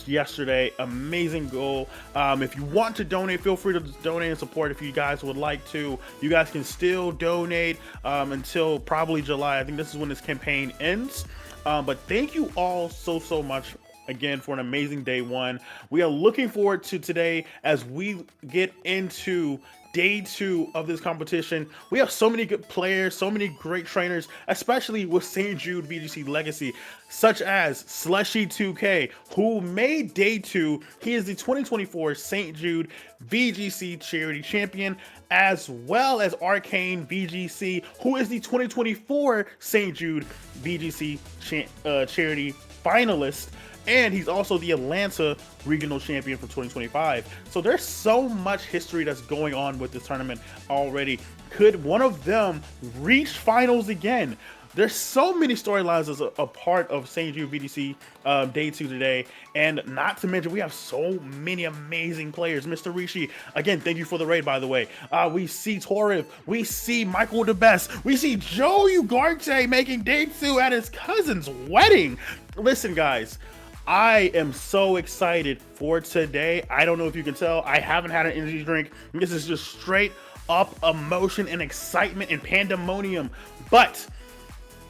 yesterday. Amazing goal. If you want to donate, feel free to donate and support. If you guys would like to, you guys can still donate until probably July. I think this is when this campaign ends. But thank you all so much again for an amazing day one. We are looking forward to today as we get into day two of this competition. We have so many good players, so many great trainers, especially with St. Jude VGC legacy, such as Slushy2K, who made day two. He is the 2024 St. Jude VGC Charity Champion, as well as Arcane VGC, who is the 2024 St. Jude VGC Charity finalist. And he's also the Atlanta Regional Champion for 2025. So there's so much history that's going on with this tournament already. Could one of them reach finals again? There's so many storylines as a part of St. Jude VGC day two today. And not to mention, we have so many amazing players. Mr. Rishi, again, thank you for the raid, by the way. We see Torif, we see Michael the Best, we see Joe Ugarte making day two at his cousin's wedding. Listen, guys, I am so excited for today. I don't know if you can tell, I haven't had an energy drink. This is just straight up emotion and excitement and pandemonium. But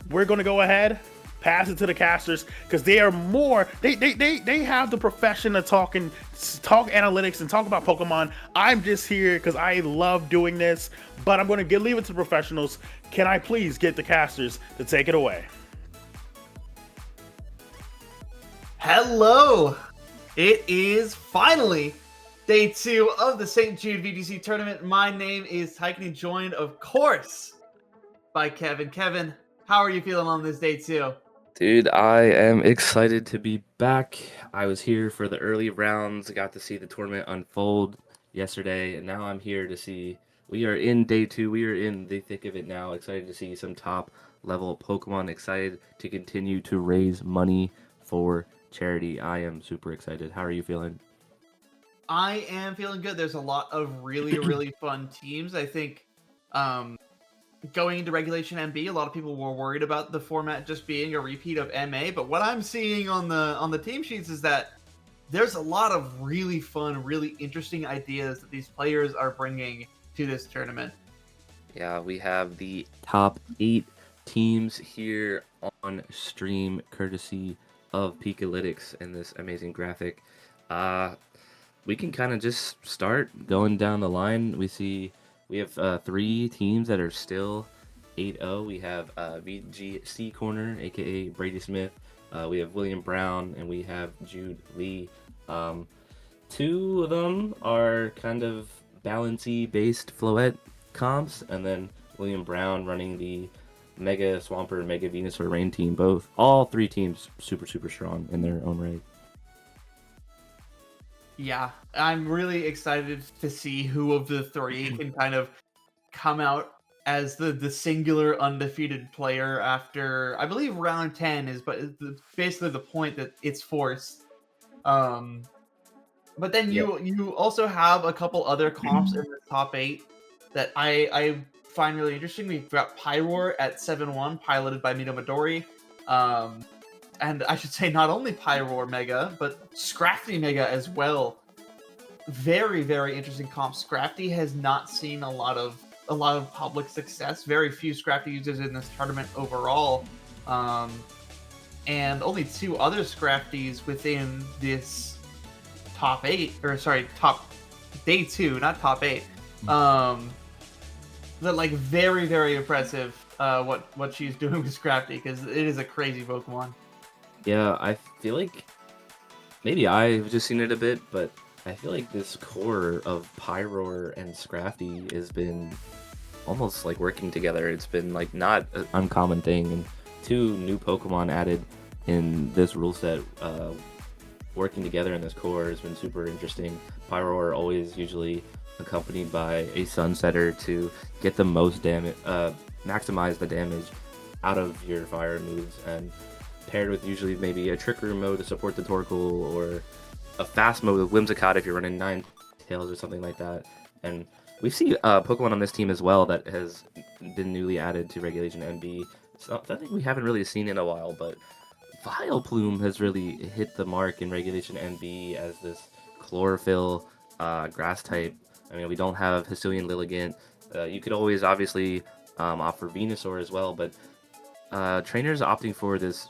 we're gonna go ahead, pass it to the casters, because they are more, they have the profession of talk analytics and talk about Pokemon. I'm just here because I love doing this, but I'm gonna leave it to the professionals. Can I please get the casters to take it away? Hello! It is finally day two of the St. Jude VGC Tournament. My name is Tyken, joined, of course, by Kevin. Kevin, how are you feeling on this day two? Dude, I am excited to be back. I was here for the early rounds, got to see the tournament unfold yesterday, and now I'm here to see. We are in day two. We are in the thick of it now. Excited to see some top level Pokemon. Excited to continue to raise money for charity. I am super excited. How are you feeling? I am feeling good. There's a lot of really fun teams. I think going into Regulation MB, a lot of people were worried about the format just being a repeat of MA, but what I'm seeing on the team sheets is that there's a lot of really fun, really interesting ideas that these players are bringing to this tournament. Yeah, we have the top 8 teams here on stream, courtesy of Pikalytics and this amazing graphic. We can kind of just start going down the line. We have 3 teams that are still 8-0. We have VGC Corner, aka Brady Smith. We have William Brown, and we have Jude Lee. 2 of them are kind of balancy based Floette comps, and then William Brown running the Mega Swampert, Mega Venusaur Rain team. All 3 teams super strong in their own right. Yeah, I'm really excited to see who of the 3 can kind of come out as the singular undefeated player after, I believe, round 10 is basically the point that it's forced. But then you also have a couple other comps in the top 8 that I find really interesting. We've got Pyroar at 7-1, piloted by Mito Midori. And I should say not only Pyroar Mega, but Scrafty Mega as well. Very, very interesting comp. Scrafty has not seen a lot of public success. Very few Scrafty users in this tournament overall. And only 2 other Scrafties within this top 8, or sorry, top day 2, not top 8. That like very, very impressive what she's doing with Scrafty, because it is a crazy Pokemon. Yeah, I feel like maybe I've just seen it a bit, but I feel like this core of Pyroar and Scrafty has been almost like working together. It's been like not an uncommon thing, and 2 new Pokemon added in this rule set working together in this core has been super interesting. Pyroar always usually accompanied by a Sunsetter to get the most damage, maximize the damage out of your fire moves, and paired with usually maybe a Trick Room mode to support the Torkoal, or a fast mode with Whimsicott if you're running 9 tails or something like that. And we see Pokemon on this team as well that has been newly added to Regulation NB. Something we haven't really seen in a while, but Vileplume has really hit the mark in Regulation NB as this chlorophyll grass type. I mean, we don't have Hisuian Lilligant. You could always obviously offer Venusaur as well, but trainers opting for this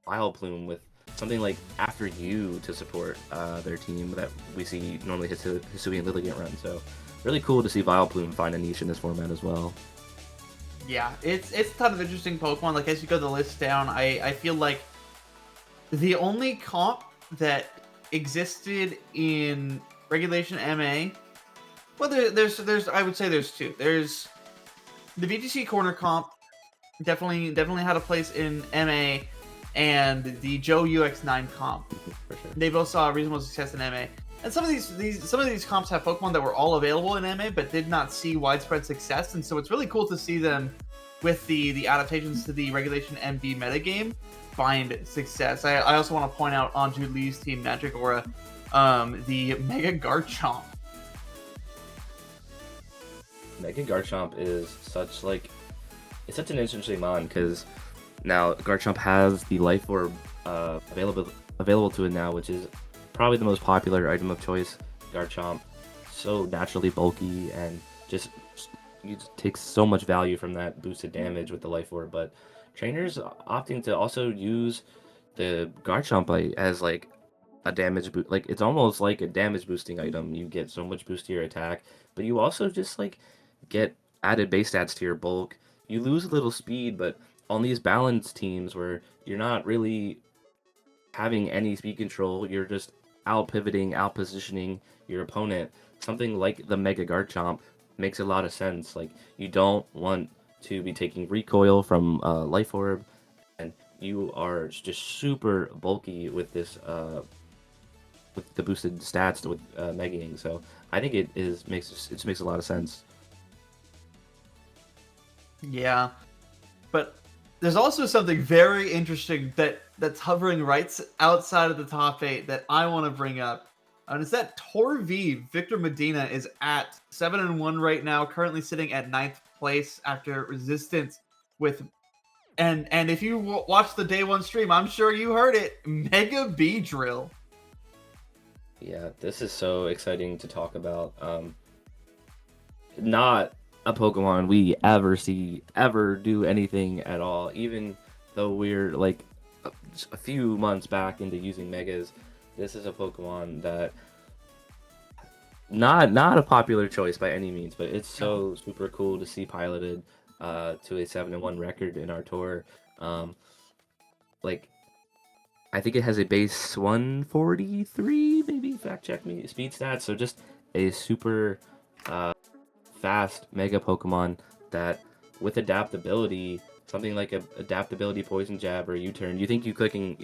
Vileplume with something like After You to support their team that we see normally Hisuian Lilligant run. So really cool to see Vileplume find a niche in this format as well. Yeah, it's a ton of interesting Pokemon. Like, as you go the list down, I feel like the only comp that existed in Regulation MA, well, there's I would say there's 2. There's the VGC Corner comp, definitely had a place in MA, and the Joe UX9 comp. For sure. They both saw reasonable success in MA. And some of these comps have Pokemon that were all available in MA but did not see widespread success, and so it's really cool to see them with the adaptations to the Regulation MB metagame find success. I also want to point out on Jude Lee's team, Magic Aura, the Mega Garchomp. Mega Garchomp is such it's such an interesting mon, because now Garchomp has the Life Orb available to it now, which is probably the most popular item of choice. Garchomp, so naturally bulky, and just you take so much value from that boosted damage with the Life Orb. But trainers opting to also use the Garchomp as like a damage boost, like it's almost like a damage boosting item. You get so much boost to your attack, but you also just like get added base stats to your bulk. You lose a little speed, but on these balanced teams where you're not really having any speed control, you're just out pivoting, out positioning your opponent. Something like the Mega Garchomp makes a lot of sense. Like, you don't want to be taking recoil from Life Orb, and you are just super bulky with this with the boosted stats with Megaing. So I think it makes a lot of sense. Yeah, but there's also something very interesting that's hovering right outside of the top 8 that I want to bring up. And it's that Torv Victor Medina is at 7-1 right now, currently sitting at 9th place after Resistance with, and if you watched the day 1 stream, I'm sure you heard it, Mega Beedrill. Yeah, this is so exciting to talk about. Not a Pokemon we ever do anything at all, even though we're like a few months back into using Megas. This is a Pokemon that not a popular choice by any means, but it's so super cool to see piloted to a 7-1 record in our tour. Like, I think it has a base 143, maybe, fact check me, speed stats. So just a super fast Mega Pokemon that, with adaptability, something like a adaptability Poison Jab or U-turn, you think you're clicking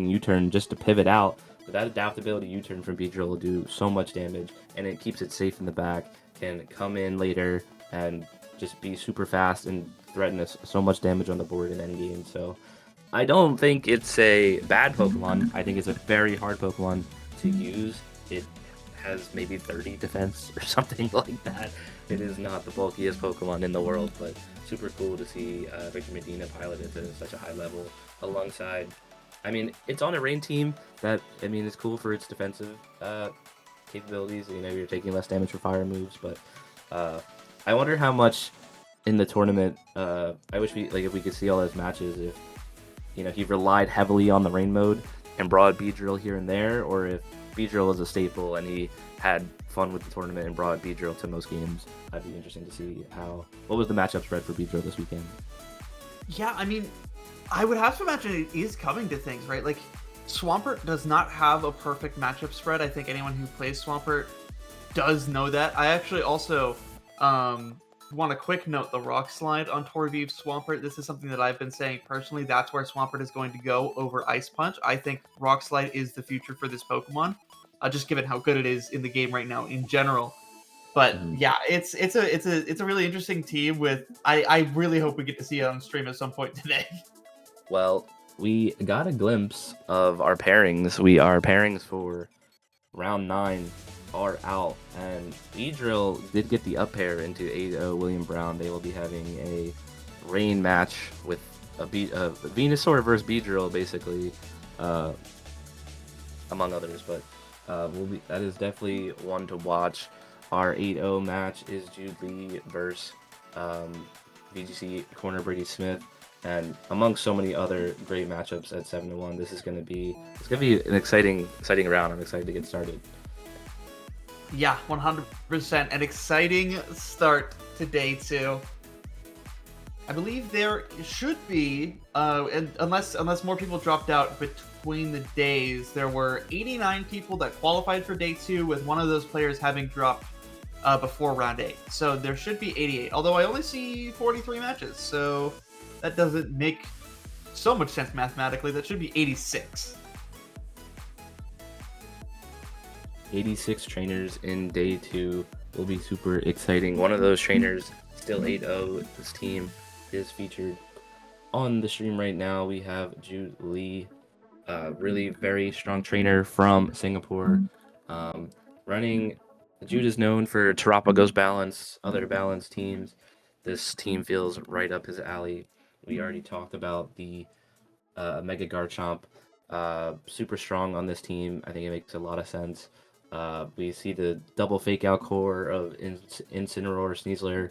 U-turn just to pivot out, but that adaptability U-turn from Beedrill will do so much damage, and it keeps it safe in the back, can come in later and just be super fast and threaten us so much damage on the board in endgame. So I don't think it's a bad Pokemon. I think it's a very hard Pokemon to use. It has maybe 30 defense or something like that. It is not the bulkiest Pokemon in the world, but super cool to see Victor Medina pilot it to such a high level alongside. I mean, it's on a rain team that, I mean, is cool for its defensive capabilities. You know, you're taking less damage for fire moves, but I wonder how much in the tournament, I wish if we could see all those matches, if, you know, he relied heavily on the rain mode and brought Beedrill here and there, or if Beedrill was a staple and he had fun with the tournament and brought Beedrill to most games. That'd be interesting to see what was the matchup spread for Beedrill this weekend. Yeah, I mean, I would have to imagine it is coming to things, right? Like, Swampert does not have a perfect matchup spread. I think anyone who plays Swampert does know that. I actually also want a quick note the Rock Slide on Torviv Swampert. This is something that I've been saying personally. That's where Swampert is going to go over Ice Punch. I think Rock Slide is the future for this Pokemon, just given how good it is in the game right now in general. But yeah, it's a really interesting team. I really hope we get to see it on stream at some point today. Well, we got a glimpse of our pairings. Our pairings for round 9 are out, and Beedrill did get the up pair into 8-0 William Brown. They will be having a rain match with a Venusaur versus Beedrill, basically, among others. But that is definitely one to watch. Our 8-0 match is Jude Lee versus VGC corner Brady Smith, and among so many other great matchups at 7-1. This is going to be an exciting round. I'm excited to get started. Yeah, 100%. An exciting start to day 2. I believe there should be, and unless more people dropped out between the days, there were 89 people that qualified for day 2, with one of those players having dropped before round 8. So there should be 88, although I only see 43 matches, so that doesn't make so much sense mathematically. That should be 86. 86 trainers in day 2 will be super exciting. One of those trainers, still 8-0, this team is featured on the stream right now. We have Jude Lee, really very strong trainer from Singapore. Jude is known for Terapagos balance, other balance teams. This team feels right up his alley. We already talked about the Mega Garchomp, super strong on this team. I think it makes a lot of sense. We see the double fake out core of Incineroar, Sneasler,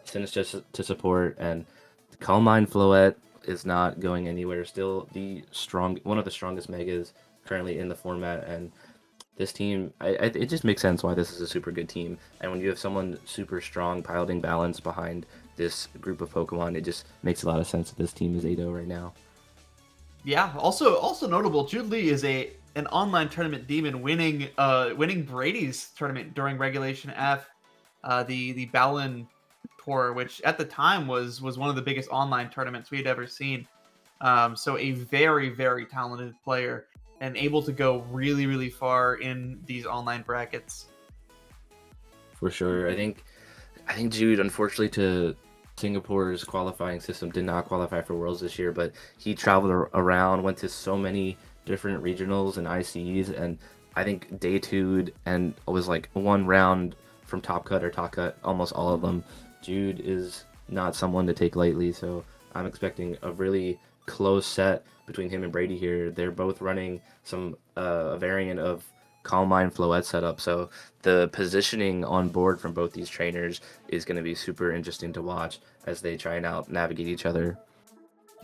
Sinistcha to support, and the Calm Mind Floette is not going anywhere. Still one of the strongest megas currently in the format, and this team, it just makes sense why this is a super good team. And when you have someone super strong piloting balance behind this group of Pokemon, it just makes a lot of sense that this team is 8-0 right now. Yeah, also notable, Jude Lee is an online tournament demon, winning Brady's tournament during Regulation F, the Balin Tour, which at the time was one of the biggest online tournaments we had ever seen. So a very, very talented player and able to go really, really far in these online brackets. For sure. I think Jude, unfortunately, to Singapore's qualifying system, did not qualify for Worlds this year, but he traveled around, went to so many different regionals and ICs, and I think day 2 and was like one round from top cut, almost all of them. Jude is not someone to take lightly, so I'm expecting a really close set between him and Brady here. They're both running some a variant of Calm Mind Floette setup, so the positioning on board from both these trainers is going to be super interesting to watch as they try and out navigate each other.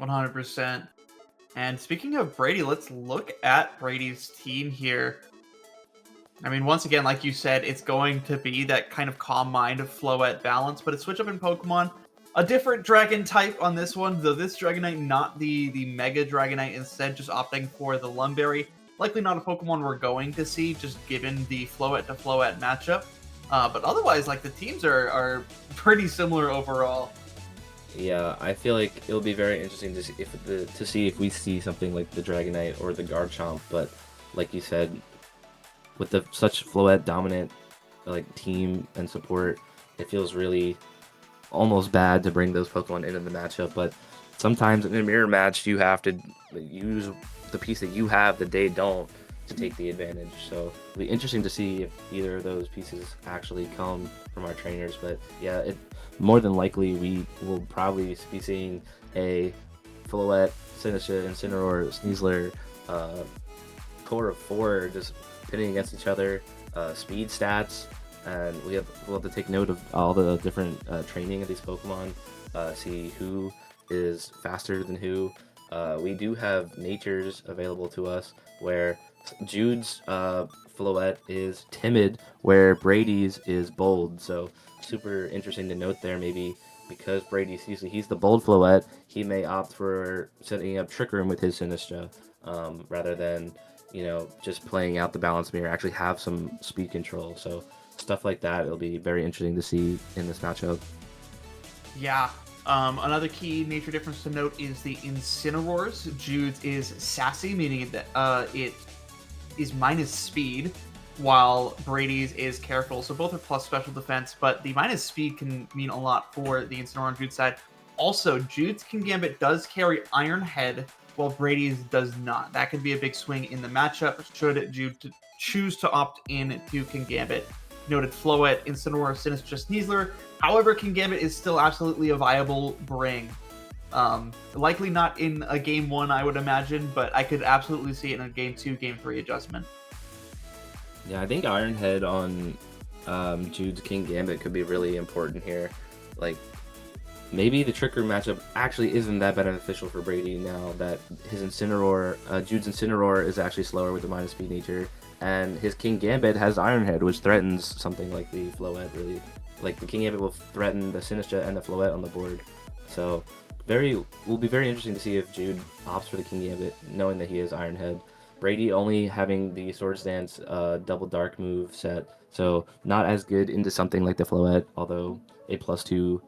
100%. And speaking of Brady, let's look at Brady's team here. I mean, once again, like you said, it's going to be that kind of Calm Mind of Floette balance, but a switch up in Pokemon. A different Dragon type on this one, though this Dragonite not the Mega Dragonite, instead just opting for the Lumberry. Likely not a Pokemon we're going to see, just given the Floette to Floette matchup. But otherwise, like, the teams are pretty similar overall. Yeah, I feel like it'll be very interesting to see if we see something like the Dragonite or the Garchomp. But like you said, with such Floette dominant like team and support, it feels really almost bad to bring those Pokemon into the matchup. But sometimes in a mirror match, you have to use the piece that you have that they don't, to take the advantage. So it'll be interesting to see if either of those pieces actually come from our trainers. But yeah, more than likely we will probably be seeing a Floette, Sinistra, Incineroar, Sneasler core of 4 just pitting against each other, speed stats, and we'll have to take note of all the different training of these Pokemon, see who is faster than who. We do have natures available to us where Jude's Floette is timid, where Brady's is bold. So super interesting to note there. Maybe because Brady's usually he's the bold Floette, he may opt for setting up Trick Room with his Sinistra, rather than just playing out the balance mirror, actually have some speed control. So stuff like that, it'll be very interesting to see in this matchup. Yeah. Another key nature difference to note is the Incineroars. Jude's is sassy, meaning that it is minus speed, while Brady's is careful. So both are plus special defense, but the minus speed can mean a lot for the Incineroar on Jude's side. Also, Jude's Kingambit does carry Iron Head, while Brady's does not. That could be a big swing in the matchup should Jude choose to opt in to Kingambit. Noted Floette, Incineroar, Sinistra, Sneasler. However, Kingambit is still absolutely a viable bring. Likely not in a Game 1, I would imagine, but I could absolutely see it in a Game 2, Game 3 adjustment. Yeah, I think Iron Head on Jude's Kingambit could be really important here. Like, maybe the Trick Room matchup actually isn't that beneficial for Brady now that his Incineroar, Jude's Incineroar is actually slower with the minus speed nature, and his Kingambit has Iron Head, which threatens something like the Floette, really. Like, the Kingambit will threaten the Sinistra and the Floette on the board. So, will be very interesting to see if Jude opts for the Kingambit, knowing that he has Iron Head. Brady only having the Swords Dance double dark move set, so not as good into something like the Floette, although a +2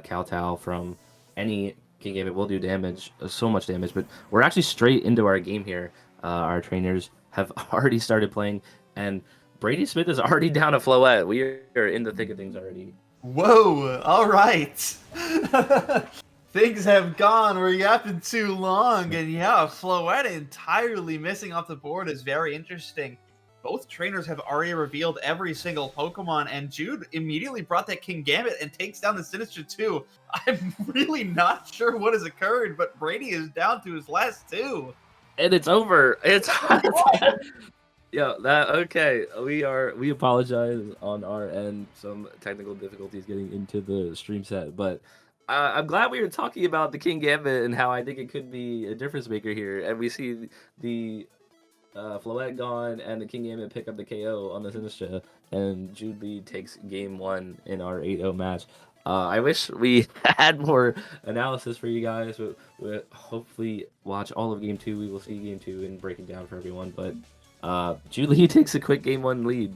Kowtow from any Kingambit will do damage, so much damage. But we're actually straight into our game here. Our trainers have already started playing, and Brady Smith is already down a Floette. We are in the thick of things already. Whoa, all right. Things have gone or yapping too long, and yeah, Floette entirely missing off the board is very interesting. Both trainers have already revealed every single Pokemon, and Jude immediately brought that Kingambit and takes down the Sinistra too. I'm really not sure what has occurred, but Brady is down to his last 2. And it's over. It's okay. We apologize on our end. Some technical difficulties getting into the stream set, but I'm glad we were talking about the Kingambit and how I think it could be a difference maker here. And we see the Floette gone and the Kingambit pick up the KO on the Sinistra, and Jude Lee takes Game 1 in our 8-0 match. I wish we had more analysis for you guys, but we'll hopefully watch all of Game 2. We will see Game 2 and break it down for everyone. But Jude Lee takes a quick Game 1 lead.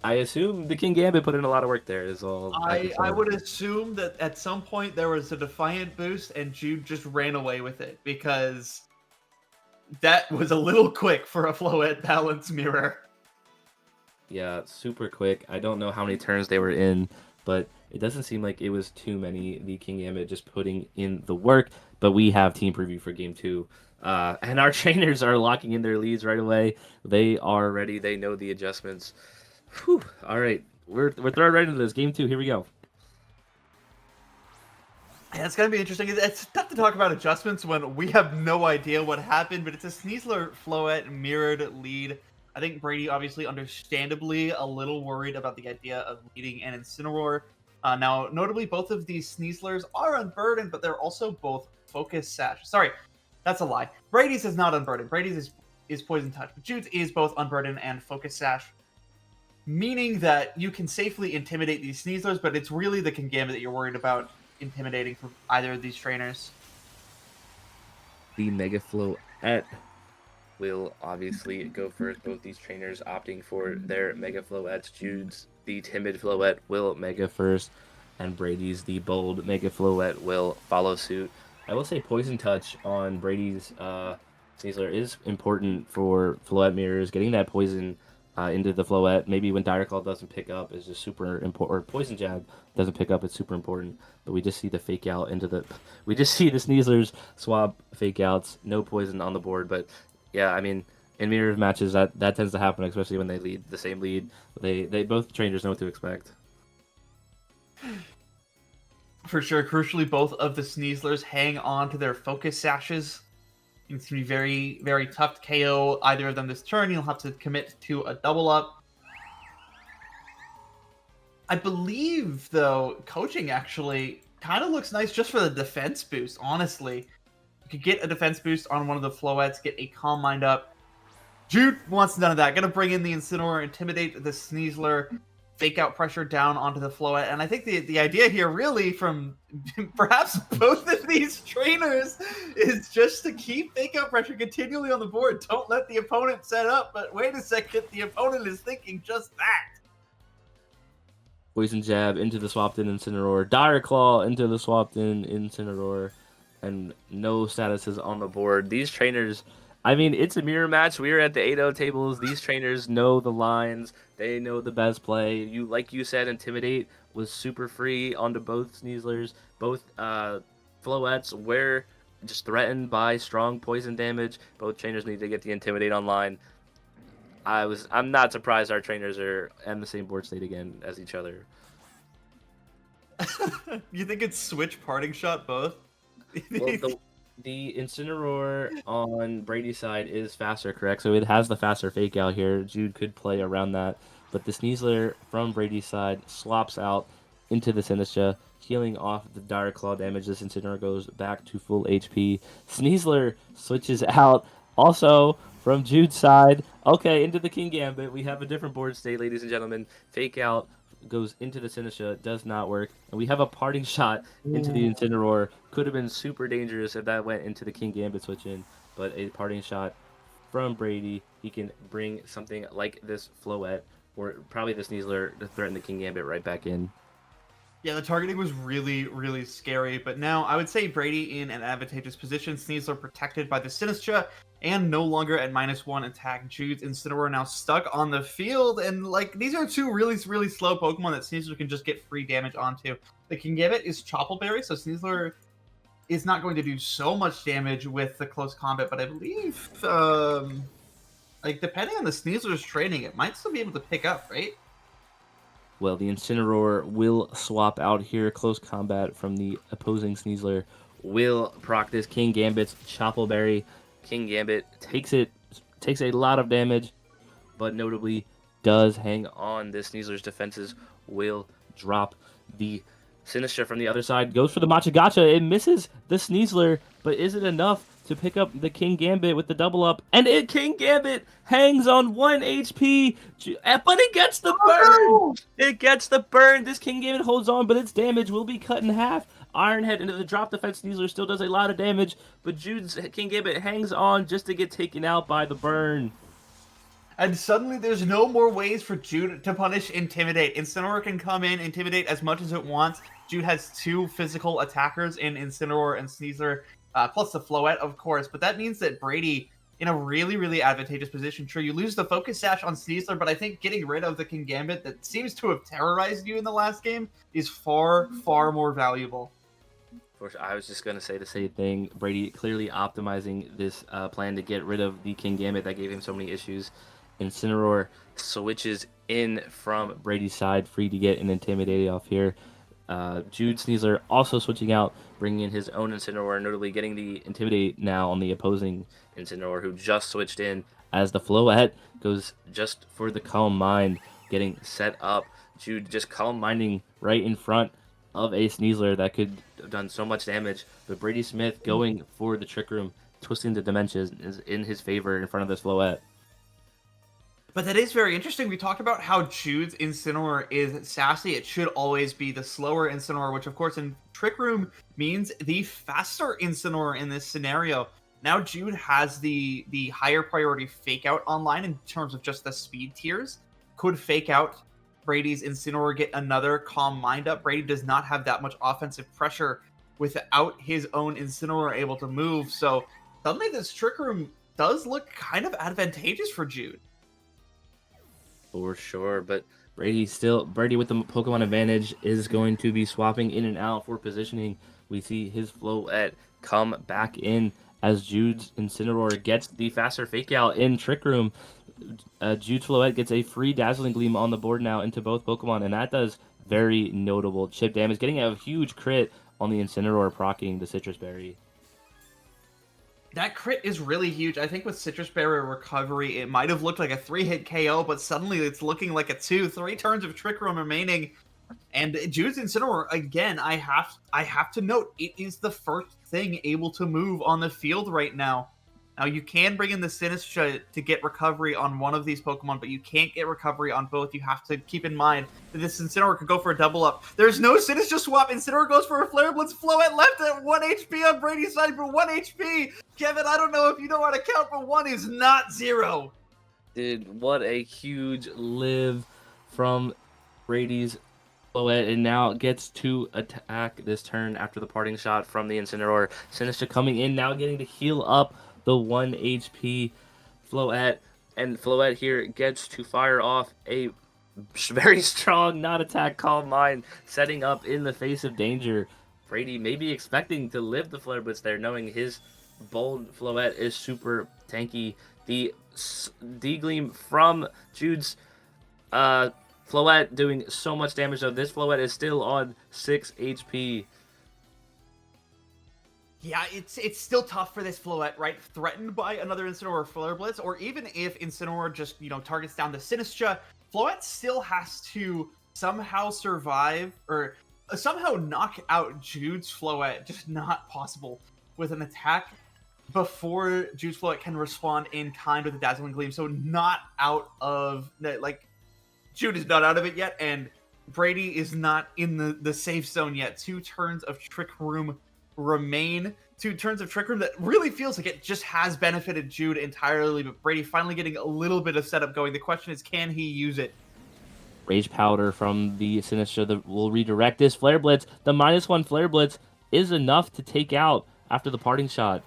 I assume the Kingambit put in a lot of work there is all. I would assume that at some point there was a Defiant boost and Jude just ran away with it, because that was a little quick for a Floette balance mirror. Yeah, super quick. I don't know how many turns they were in, but it doesn't seem like it was too many. The Kingambit just putting in the work, but we have team preview for Game 2. And our trainers are locking in their leads right away. They are ready. They know the adjustments. Whew. All right, we're throwing right into this. Game 2, here we go. Yeah, it's going to be interesting. It's tough to talk about adjustments when we have no idea what happened, but it's a Sneasler Floette mirrored lead. I think Brady, obviously, understandably, a little worried about the idea of leading an Incineroar. Now, notably, both of these Sneaslers are unburdened, but they're also both Focus Sash. Sorry, that's a lie. Brady's is not unburdened. Brady's is Poison Touch, but Jude's is both unburdened and Focus Sash, meaning that you can safely intimidate these Sneaslers, but it's really the Kingambit that you're worried about intimidating from either of these trainers. The Mega Floette will obviously go first. Both these trainers opting for their Mega Floettes. Jude's the timid Floette will Mega first, and Brady's the bold Mega Floette will follow suit. I will say Poison Touch on Brady's Sneasler is important for Floette mirrors. Getting that poison into the Floette, maybe when Dire Claw doesn't pick up, is just super important, or Poison Jab doesn't pick up, it's super important. But we just see the fake out into the, we just see the Sneaslers swap fake outs, no poison on the board, but Yeah, I mean, in mirror matches, that tends to happen, especially when they lead the same lead. They both trainers know what to expect. For sure. Crucially, both of the Sneaslers hang on to their focus sashes. It's going to be very, very tough to KO either of them this turn. You'll have to commit to a double up. I believe, though, coaching actually kind of looks nice just for the defense boost, honestly. You could get a defense boost on one of the Floettes, get a Calm Mind up. Jude wants none of that. Gonna bring in the Incineroar, intimidate the Sneasler, fake out pressure down onto the Floette. And I think the idea here really from perhaps both of these trainers is just to keep fake out pressure continually on the board. Don't let the opponent set up. But wait a second, the opponent is thinking just that. Poison Jab into the swapped in Incineroar. Dire Claw into the swapped in Incineroar. And no statuses on the board. These trainers, I mean, it's a mirror match. We are at the 8-0 tables. These trainers know the lines. They know the best play. Like you said, Intimidate was super free onto both Sneaslers. Both Floettes were just threatened by strong poison damage. Both trainers need to get the Intimidate online. I'm not surprised our trainers are on the same board state again as each other. You think it's switch parting shot both? Well, the Incineroar on Brady's side is faster, correct? So it has the faster fake out here. Jude could play around that. But the Sneasler from Brady's side swaps out into the Sinistra, healing off the Dire Claw damage. This Incineroar goes back to full HP. Sneasler switches out also from Jude's side. Okay, into the King Gambit. We have a different board state, ladies and gentlemen. Fake out goes into the Sinistra, does not work. And we have a parting shot into the Incineroar. Could have been super dangerous if that went into the King Gambit switch in, but a parting shot from Brady. He can bring something like this Floette, or probably the Sneasler, to threaten the King Gambit right back in. Yeah, the targeting was really, really scary, but now I would say Brady in an advantageous position. Sneasler protected by the Sinistra, and no longer at -1 attack. Jude's Incineroar now stuck on the field, and like these are two really, really slow Pokemon that Sneasler can just get free damage onto. The King Gambit is Choppleberry, so Sneasler is not going to do so much damage with the close combat, but I believe, like depending on the Sneasler's training, it might still be able to pick up, right? Well, the Incineroar will swap out here. Close combat from the opposing Sneasler will proc this King Gambit's Choppleberry. King Gambit takes a lot of damage, but notably does hang on. This Sneasler's defenses will drop. The Sinistra from the other side goes for the Machigacha. It misses the Sneasler, but is it enough to pick up the King Gambit with the double up? And King Gambit hangs on 1 HP, but it gets the burn! It gets the burn! This King Gambit holds on, but its damage will be cut in half. Ironhead into the drop defense. Sneasler still does a lot of damage, but Jude's King Gambit hangs on just to get taken out by the burn. And suddenly there's no more ways for Jude to punish Intimidate. Incineroar can come in, Intimidate as much as it wants. Jude has 2 physical attackers in Incineroar and Sneasler, plus the Floette, of course. But that means that Brady, in a really, really advantageous position. Sure, you lose the Focus Sash on Sneasler, but I think getting rid of the King Gambit that seems to have terrorized you in the last game is far, far more valuable. Of course, I was just going to say the same thing. Brady clearly optimizing this plan to get rid of the King Gambit that gave him so many issues. Incineroar switches in from Brady's side, free to get an Intimidate off here. Jude Sneasler also switching out, bringing in his own Incineroar, notably getting the Intimidate now on the opposing Incineroar, who just switched in as the Floette goes just for the Calm Mind, getting set up. Jude just Calm Minding right in front of a Sneasler that could have done so much damage, but Brady Smith going for the Trick Room, twisting the dimensions, is in his favor in front of this Floette. But that is very interesting. We talked about how Jude's Incineroar is sassy. It should always be the slower Incineroar, which of course in Trick Room means the faster Incineroar in this scenario. Now Jude has the higher priority fake out online in terms of just the speed tiers. Could fake out Brady's Incineroar, get another Calm Mind up. Brady does not have that much offensive pressure without his own Incineroar able to move. So suddenly this Trick Room does look kind of advantageous for Jude. For sure, but Brady with the Pokemon advantage is going to be swapping in and out for positioning. We see his Floette come back in as Jude's Incineroar gets the faster fake out in Trick Room. Jude's Floette gets a free Dazzling Gleam on the board now into both Pokemon, and that does very notable chip damage, getting a huge crit on the Incineroar, proccing the Citrus Berry. That crit is really huge. I think with Citrus Berry recovery, it might have looked like a 3-hit KO, but suddenly it's looking like a 3 turns of Trick Room remaining. And Jude's Incineroar, again, I have to note, it is the first thing able to move on the field right now. Now, you can bring in the Sinistcha to get recovery on one of these Pokemon, but you can't get recovery on both. You have to keep in mind that this Incineroar could go for a double up. There's no Sinistcha swap. Incineroar goes for a Flare Blitz. Floette left at 1 HP on Brady's side for 1 HP. Kevin, I don't know if you know how to count, but 1 is not 0. Dude, what a huge live from Brady's Floette, and now gets to attack this turn after the parting shot from the Incineroar. Sinistcha coming in now, getting to heal up the 1 HP Floette, and Floette here gets to fire off a very strong not-attack Calm Mind, setting up in the face of danger. Brady may be expecting to live the Flare Blitz there, knowing his bold Floette is super tanky. The D-Gleam from Jude's Floette doing so much damage, though. This Floette is still on 6 HP. Yeah, it's still tough for this Floette, right? Threatened by another Incineroar or Flare Blitz, or even if Incineroar just, targets down the Sinistcha, Floette still has to somehow survive, or somehow knock out Jude's Floette, just not possible, with an attack before Jude's Floette can respond in kind with a Dazzling Gleam, so not out of, Jude is not out of it yet, and Brady is not in the safe zone yet. 2 turns of Trick Room remain. 2 turns of Trick Room that really feels like it just has benefited Jude entirely, but Brady finally getting a little bit of setup going. The question is, can he use it? Rage Powder from the Sinistcha that will redirect this Flare Blitz. The -1 Flare Blitz is enough to take out after the parting shot.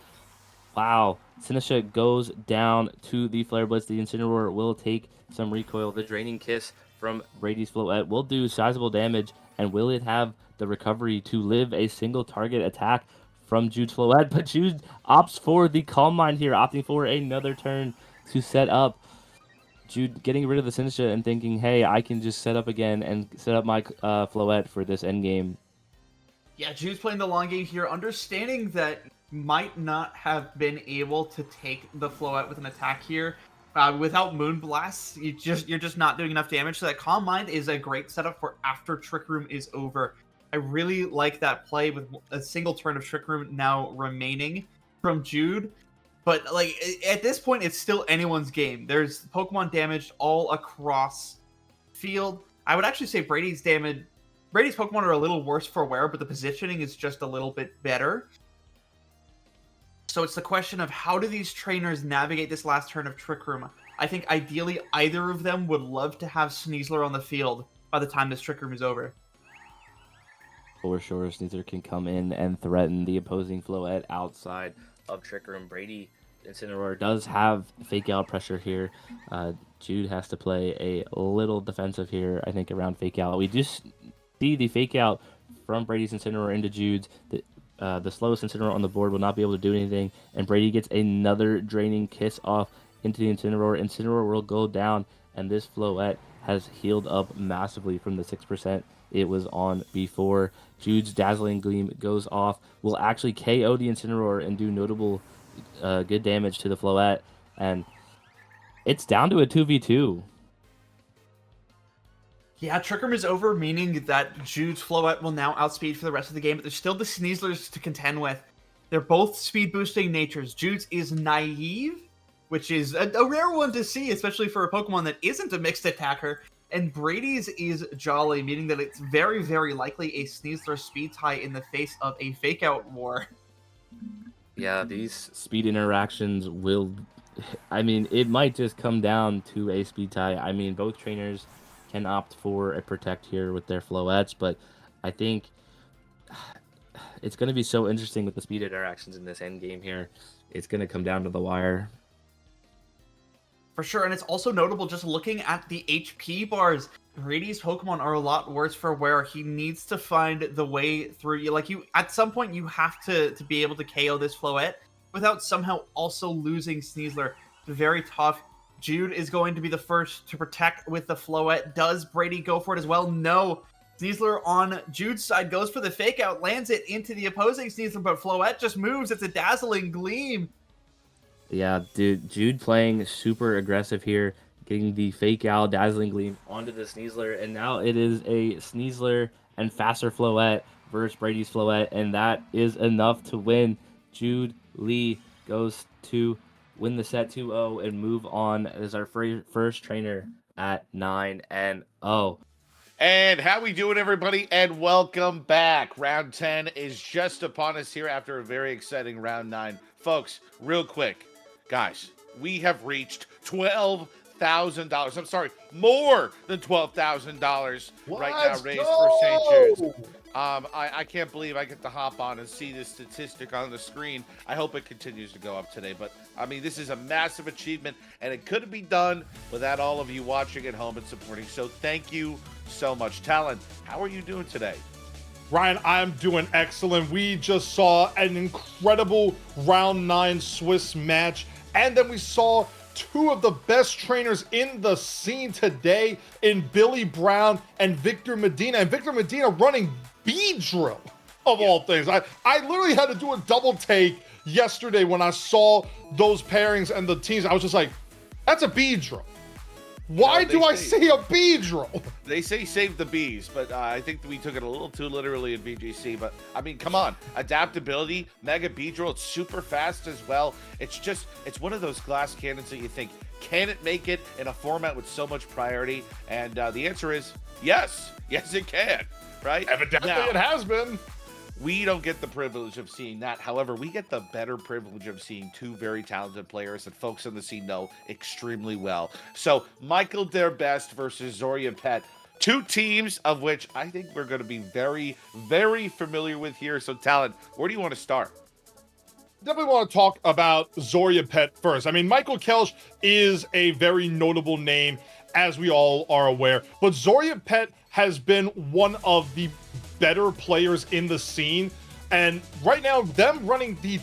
Wow. Sinistcha goes down to the Flare Blitz. The Incineroar will take some recoil. The Draining Kiss from Brady's Floette will do sizable damage, and will it have the recovery to live a single target attack from Jude's Floette? But Jude opts for the Calm Mind here, opting for another turn to set up. Jude getting rid of the Sinistcha and thinking, hey, I can just set up again and set up my Floette for this endgame. Yeah, Jude's playing the long game here, understanding that might not have been able to take the Floette with an attack here. Without Moonblast, you're just not doing enough damage. So that Calm Mind is a great setup for after Trick Room is over. I really like that play with a single turn of Trick Room now remaining from Jude. But at this point, it's still anyone's game. There's Pokemon damaged all across field. I would actually say Brady's Pokemon are a little worse for wear, but the positioning is just a little bit better. So it's the question of, how do these trainers navigate this last turn of Trick Room? I think ideally either of them would love to have Sneasler on the field by the time this Trick Room is over. For sure, Sneasler can come in and threaten the opposing Floette outside of Trick Room. Brady Incineroar does have fake out pressure here. Jude has to play a little defensive here, I think, around fake out. We just see the fake out from Brady's Incineroar into Jude's. The slowest Incineroar on the board will not be able to do anything, and Brady gets another Draining Kiss off into the Incineroar. Incineroar will go down, and this Floette has healed up massively from the 6% it was on before. Jude's Dazzling Gleam goes off, will actually KO the Incineroar and do notable good damage to the Floette, and it's down to a 2v2. Yeah, Trick Room is over, meaning that Jude's Floette will now outspeed for the rest of the game, but there's still the Sneaslers to contend with. They're both speed-boosting natures. Jude's is Naive, which is a rare one to see, especially for a Pokemon that isn't a mixed attacker, and Brady's is Jolly, meaning that it's very, very likely a Sneasler speed tie in the face of a fake-out war. Yeah, these speed interactions will... I mean, it might just come down to a speed tie. I mean, both trainers can opt for a Protect here with their Floettes, but I think it's going to be so interesting with the speed interactions in this end game here. It's going to come down to the wire. For sure, and it's also notable just looking at the HP bars. Brady's Pokemon are a lot worse for wear. He needs to find the way through. At some point, you have to be able to KO this Floette. without somehow also losing Sneasler. Very tough. Jude is going to be the first to protect with the Floette. Does Brady go for it as well? No. Sneasler on Jude's side goes for the fake out, lands it into the opposing Sneasler, but Floette just moves. It's a dazzling gleam. Yeah, dude, Jude playing super aggressive here, getting the fake out, dazzling gleam onto the Sneasler, and now it is a Sneasler and faster Floette versus Brady's Floette, and that is enough to win. Jude Lee goes to win the set 2-0 and move on as our first trainer at 9-0. And how we doing, everybody? And welcome back. Round 10 is just upon us here after a very exciting round 9. Folks, real quick, guys, we have reached $12,000. I'm sorry, more than $12,000 right now raised for St. Jude's. I can't believe I get to hop on and see this statistic on the screen. I hope it continues to go up today. But, I mean, this is a massive achievement, and it couldn't be done without all of you watching at home and supporting. So thank you so much. Talon, how are you doing today? Ryan, I'm doing excellent. We just saw an incredible round 9 Swiss match, and then we saw two of the best trainers in the scene today in Billy Brown and Victor Medina. And Victor Medina running B-Drill, of all things. I literally had to do a double take yesterday when I saw those pairings and the teams. I was just like, that's a B-Drill. Why do I say a B-Drill? They say save the bees, but I think we took it a little too literally in VGC. But, I mean, come on. Adaptability, Mega B-Drill, it's super fast as well. It's one of those glass cannons that you think, can it make it in a format with so much priority? And the answer is yes. Yes, it can, right? Evidently, it has been. We don't get the privilege of seeing that. However, we get the better privilege of seeing two very talented players that folks in the scene know extremely well. So, Michael Their Best versus Zoria Pet. Two teams of which I think we're going to be very, very familiar with here. So, Talon, where do you want to start? Definitely want to talk about Zoria Pet first. I mean, Michael Kelsch is a very notable name, as we all are aware. But Zoria Pet has been one of the better players in the scene, and right now them running the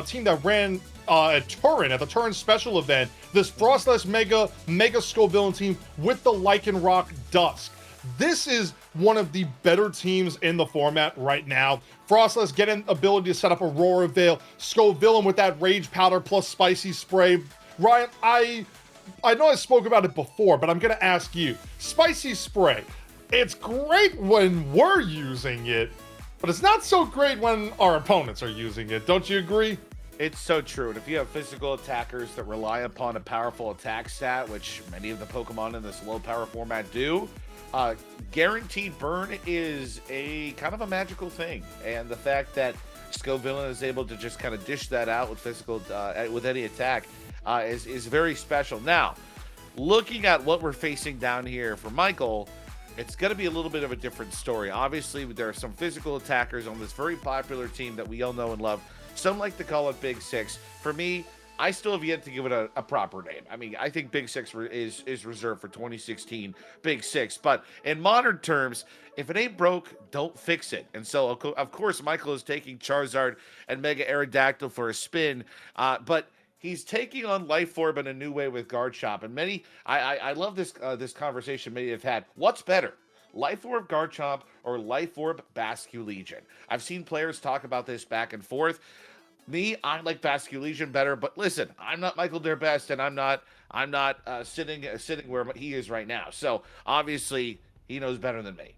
team that ran at Turin, at the Turin special event, this Frostless Mega Scovillain team with the Lycanroc Dusk. This is one of the better teams in the format right now. Frostless getting ability to set up Aurora Veil, Scovillain with that Rage Powder plus Spicy Spray. Ryan, I know I spoke about it before, but I'm gonna ask you, Spicy Spray, it's great when we're using it, but it's not so great when our opponents are using it. Don't you agree? It's so true. And if you have physical attackers that rely upon a powerful attack stat, which many of the Pokemon in this low power format do, guaranteed burn is a kind of a magical thing. And the fact that Scovillain is able to just kind of dish that out with physical, with any attack, is very special. Now, looking at what we're facing down here for Michael, it's going to be a little bit of a different story. Obviously, there are some physical attackers on this very popular team that we all know and love. Some like to call it Big Six. For me, I still have yet to give it a proper name. I mean, I think Big Six is reserved for 2016 Big Six. But in modern terms, if it ain't broke, don't fix it. And so, of course, Michael is taking Charizard and Mega Aerodactyl for a spin. But he's taking on Life Orb in a new way with Guard Chomp. And many, I love this conversation many have had. What's better, Life Orb Guard Chomp or Life Orb Basculegion? I've seen players talk about this back and forth. Me, I like Basculegion better, but listen, I'm not Michael Their Best, and I'm not sitting where he is right now. So obviously, he knows better than me.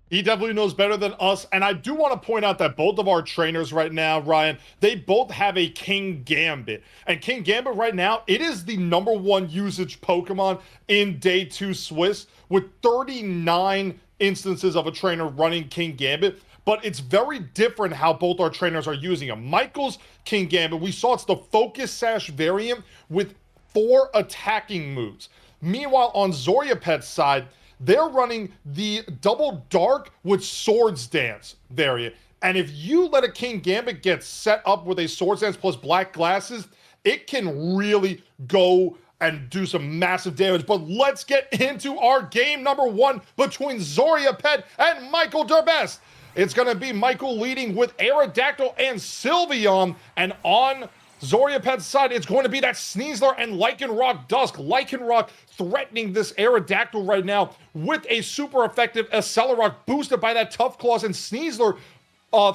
He definitely knows better than us, and I do want to point out that both of our trainers right now, Ryan, they both have a King Gambit. And King Gambit right now, it is the #1 usage Pokemon in Day 2 Swiss, with 39 instances of a trainer running King Gambit. But it's very different how both our trainers are using him. Michael's King Gambit, we saw it's the Focus Sash variant with 4 attacking moves. Meanwhile, on Zoria Pet's side, they're running the Double Dark with Swords Dance variant. And if you let a King Gambit get set up with a Swords Dance plus Black Glasses, it can really go and do some massive damage. But let's get into our game #1 between Zoria Pet and Michael Their Best. It's going to be Michael leading with Aerodactyl and Sylveon. And on Zoria Pet's side, it's going to be that Sneasler and Lycanroc Dusk. Lycanroc threatening this Aerodactyl right now with a super effective Accelerock boosted by that Tough Claws, and Sneasler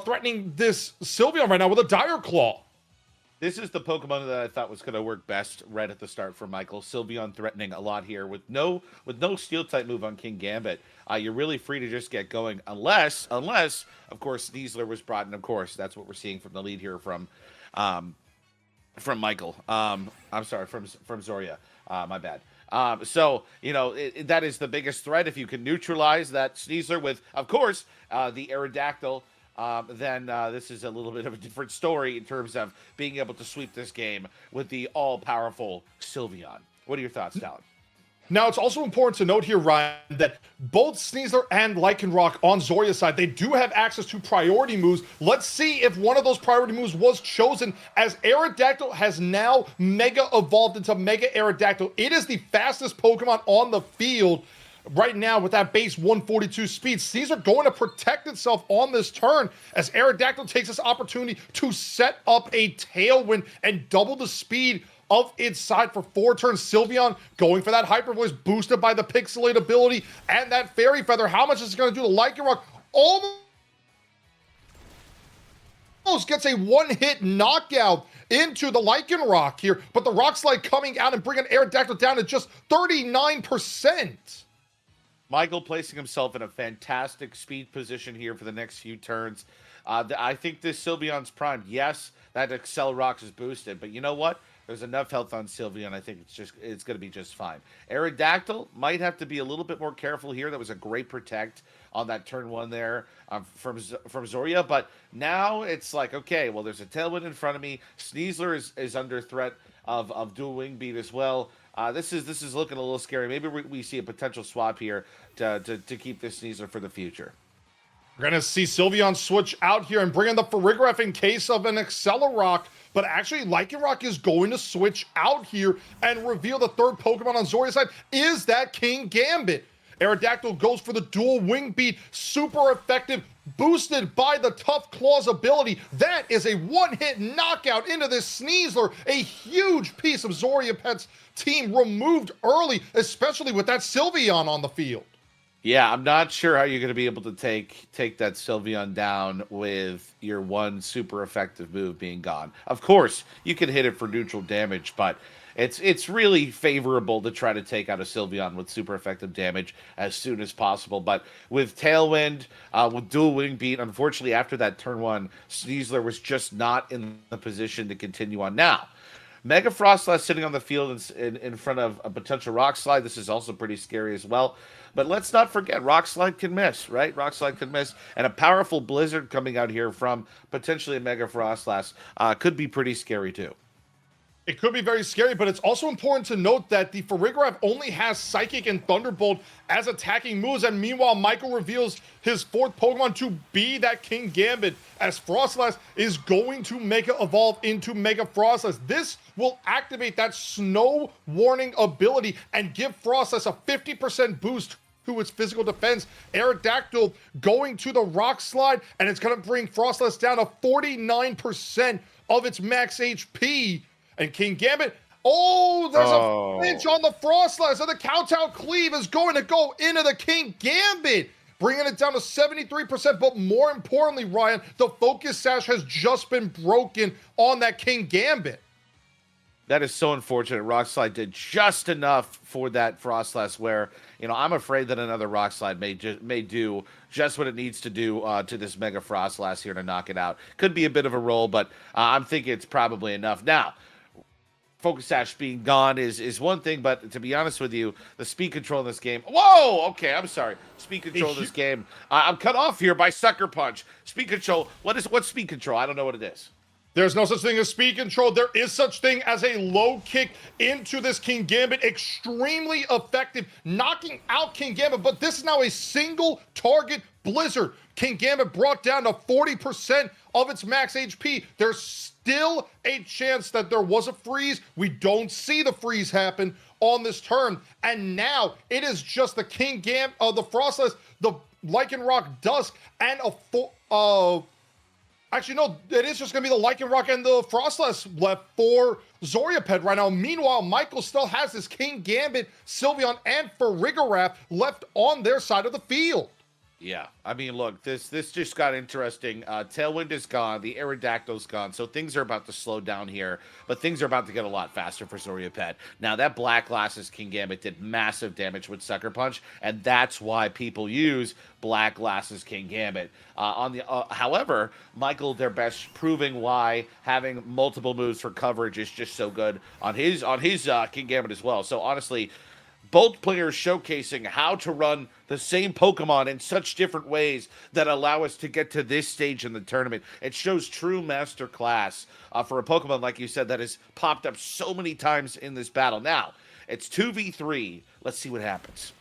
threatening this Sylveon right now with a Dire Claw. This is the Pokemon that I thought was going to work best right at the start for Michael. Sylveon threatening a lot here with no Steel type move on King Gambit. You're really free to just get going unless of course Sneasler was brought in. Of course, that's what we're seeing from the lead here from Michael. I'm sorry, from Zoria. My bad. So, you know, that is the biggest threat. If you can neutralize that Sneasler with, of course, the Aerodactyl, then this is a little bit of a different story in terms of being able to sweep this game with the all-powerful Sylveon. What are your thoughts, Talon? Now, it's also important to note here, Ryan, that both Sneasler and Lycanroc on Zoria's side, they do have access to priority moves. Let's see if one of those priority moves was chosen, as Aerodactyl has now Mega evolved into Mega Aerodactyl. It is the fastest Pokemon on the field right now with that base 142 speed. Sneasler going to protect itself on this turn as Aerodactyl takes this opportunity to set up a Tailwind and double the speed of its side for 4 turns. Sylveon going for that Hyper Voice boosted by the Pixelate ability and that Fairy Feather. How much is it going to do to Lycanroc? Almost gets a one-hit knockout into the Lycanroc here, but the Rock Slide coming out and bringing Aerodactyl down to just 39%. Michael placing himself in a fantastic speed position here for the next few turns. I think this Sylveon's primed. Yes, that Accelerock is boosted, but you know what? There's enough health on Sylveon. I think it's going to be just fine. Aerodactyl might have to be a little bit more careful here. That was a great protect on that turn 1 there from Zoria, but now it's like, okay, well, there's a Tailwind in front of me. Sneasler is under threat of dual Wing Beat as well. This is looking a little scary. Maybe we see a potential swap here to keep this Sneasler for the future. We're going to see Sylveon switch out here and bring in the Farigiraf in case of an Accelerock, but actually Lycanroc is going to switch out here and reveal the third Pokemon on Zoria's side is that King Gambit. Aerodactyl goes for the dual Wing Beat, super effective, boosted by the Tough Claws ability. That is a one-hit knockout into this Sneasler. A huge piece of Zoria Pet's team removed early, especially with that Sylveon on the field. Yeah, I'm not sure how you're going to be able to take that Sylveon down with your one super effective move being gone. Of course, you can hit it for neutral damage, but it's really favorable to try to take out a Sylveon with super effective damage as soon as possible. But with Tailwind, with dual Wing Beat, unfortunately, after that turn 1, Sneasler was just not in the position to continue on. Now, Mega Frostlass sitting on the field in front of a potential Rock Slide. This is also pretty scary as well. But let's not forget, Rock Slide can miss, right? Rock Slide can miss. And a powerful Blizzard coming out here from potentially a Mega Frostlass could be pretty scary too. It could be very scary, but it's also important to note that the Farigiraf only has Psychic and Thunderbolt as attacking moves, and meanwhile, Michael reveals his 4th Pokemon to be that King Gambit, as Frostlass is going to Mega Evolve into Mega Frostlass. This will activate that Snow Warning ability and give Frostlass a 50% boost to its physical defense. Aerodactyl going to the Rock Slide, and it's going to bring Frostlass down to 49% of its max HP. And King Gambit, there's a flinch on the Frostlass, and the Kowtow Cleave is going to go into the King Gambit, bringing it down to 73%. But more importantly, Ryan, the Focus Sash has just been broken on that King Gambit. That is so unfortunate. Rock Slide did just enough for that Frostlass where, you know, I'm afraid that another Rock Slide may do just what it needs to do to this Mega Frostlass here to knock it out. Could be a bit of a roll, but I'm thinking it's probably enough. Now, Focus Sash being gone is one thing, but to be honest with you, the speed control in this game... Whoa! Okay, I'm sorry. Speed control in this game... I'm cut off here by Sucker Punch. Speed control... What's speed control? I don't know what it is. There's no such thing as speed control. There is such thing as a low kick into this King Gambit. Extremely effective, knocking out King Gambit, but this is now a single target Blizzard. King Gambit brought down to 40% of its max HP. There's still a chance that there was a freeze. We don't see the freeze happen on this turn. And now it is just the King Gambit, the Frostlass, the Lycanroc Dusk, and Actually, no, it is just going to be the Lycanroc and the Frostless left for Zoriaped right now. Meanwhile, Michael still has his King Gambit, Sylveon, and Farigiraf left on their side of the field. Yeah, I mean, look, this just got interesting. Tailwind is gone, the Aerodactyl's gone, so things are about to slow down here, but things are about to get a lot faster for Zoriaped. Now, that Black Glasses King Gambit did massive damage with Sucker Punch, and that's why people use Black Glasses King Gambit. However, Michael, their best, proving why having multiple moves for coverage is just so good on his King Gambit as well. So honestly, both players showcasing how to run the same Pokemon in such different ways that allow us to get to this stage in the tournament. It shows true master class for a Pokemon, like you said, that has popped up so many times in this battle. Now, it's 2v3. Let's see what happens.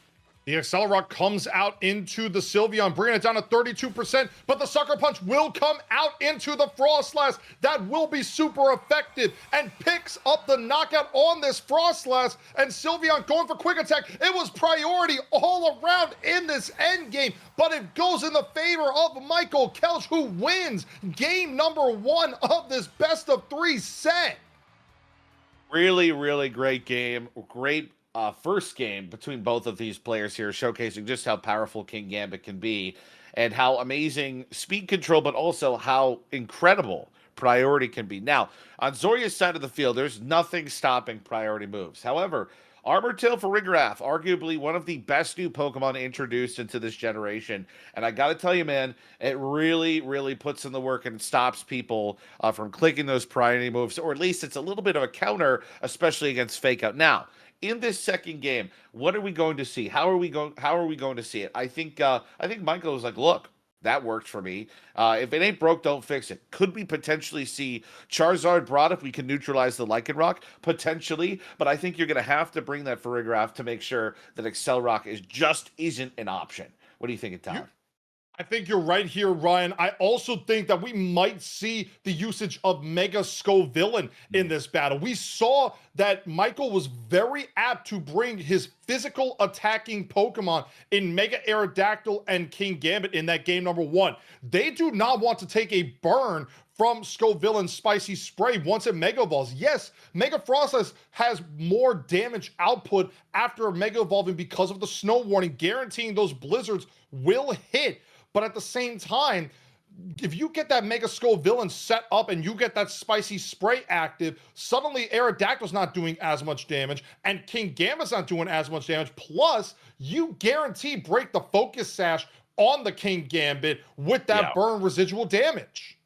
The Accelerock comes out into the Sylveon, bringing it down to 32%, but the Sucker Punch will come out into the Frostlass. That will be super effective and picks up the knockout on this Frostlass, and Sylveon going for Quick Attack. It was priority all around in this end game, but it goes in the favor of Michael Kelch, who wins game number 1 of this best-of-3 set. Really, really great game. Great first game between both of these players here, showcasing just how powerful King Gambit can be and how amazing speed control, but also how incredible priority can be. Now, on Zoria's side of the field, there's nothing stopping priority moves. However, Armor Tail Farigiraf, arguably one of the best new Pokemon introduced into this generation. And I gotta tell you, man, it really, really puts in the work and stops people from clicking those priority moves, or at least it's a little bit of a counter, especially against Fake Out. Now, in this second game, what are we going to see? How are we going to see it? I think Michael was like, look, that worked for me. If it ain't broke, don't fix it. Could we potentially see Charizard brought if we can neutralize the Lycanroc? Potentially, but I think you're going to have to bring that Farigiraf to make sure that Accelerock isn't an option. What do you think, Talon? I think you're right here, Ryan. I also think that we might see the usage of Mega Scovillain in this battle. We saw that Michael was very apt to bring his physical attacking Pokemon in Mega Aerodactyl and King Gambit in that game number 1. They do not want to take a burn from Scovillain's Spicy Spray once it Mega Evolves. Yes, Mega Frostless has more damage output after Mega Evolving because of the Snow Warning, guaranteeing those blizzards will hit. But at the same time, if you get that Mega Scovillain set up and you get that Spicy Spray active, suddenly Aerodactyl's not doing as much damage and King Gambit's not doing as much damage. Plus, you guarantee break the Focus Sash on the King Gambit with that burn residual damage.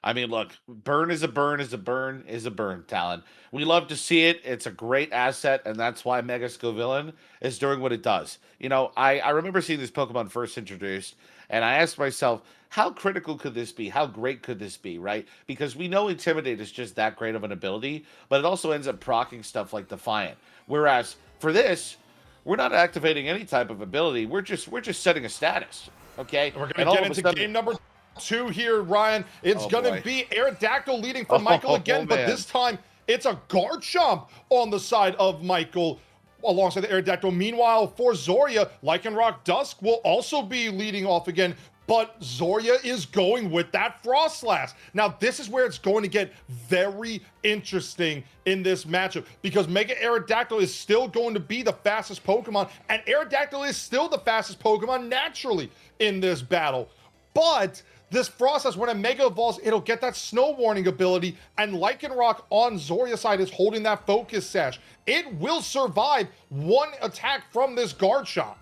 I mean, look, burn is a burn is a burn is a burn, Talon. We love to see it. It's a great asset, and that's why Mega Scovillain is doing what it does. You know, I remember seeing this Pokemon first introduced, and I asked myself, how critical could this be? How great could this be, right? Because we know Intimidate is just that great of an ability, but it also ends up proccing stuff like Defiant. Whereas, for this, we're not activating any type of ability. We're just setting a status, okay? We're going to get into game number 2 here, Ryan. It's going to be Aerodactyl leading for Michael again, but this time it's a Garchomp on the side of Michael alongside the Aerodactyl. Meanwhile, for Zoria, Lycanroc Dusk will also be leading off again, but Zoria is going with that Frostlass. Now, this is where it's going to get very interesting in this matchup because Mega Aerodactyl is still going to be the fastest Pokemon, and Aerodactyl is still the fastest Pokemon naturally in this battle. But this Frostlass, when it Mega Evolves, it'll get that Snow Warning ability, and Lycanroc on Zoria's side is holding that Focus Sash. It will survive one attack from this Garchomp.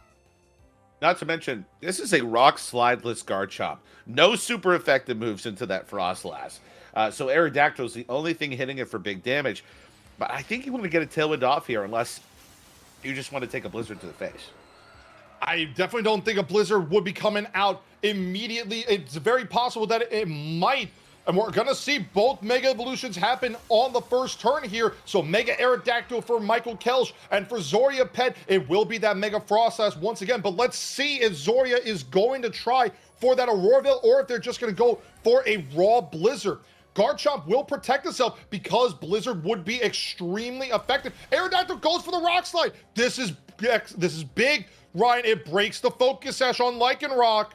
Not to mention, this is a rock slideless Garchomp. No super effective moves into that Frostlass. So Aerodactyl is the only thing hitting it for big damage. But I think you want to get a Tailwind off here unless you just want to take a Blizzard to the face. I definitely don't think a Blizzard would be coming out immediately. It's very possible that it might. And we're going to see both Mega Evolutions happen on the first turn here. So Mega Aerodactyl for Michael Kelch, and for Zoriaped, it will be that Mega Frostlass once again. But let's see if Zoria is going to try for that Auroraville or if they're just going to go for a raw Blizzard. Garchomp will protect itself because Blizzard would be extremely effective. Aerodactyl goes for the Rock Slide. This is big, Ryan. It breaks the Focus Sash on Lycanroc.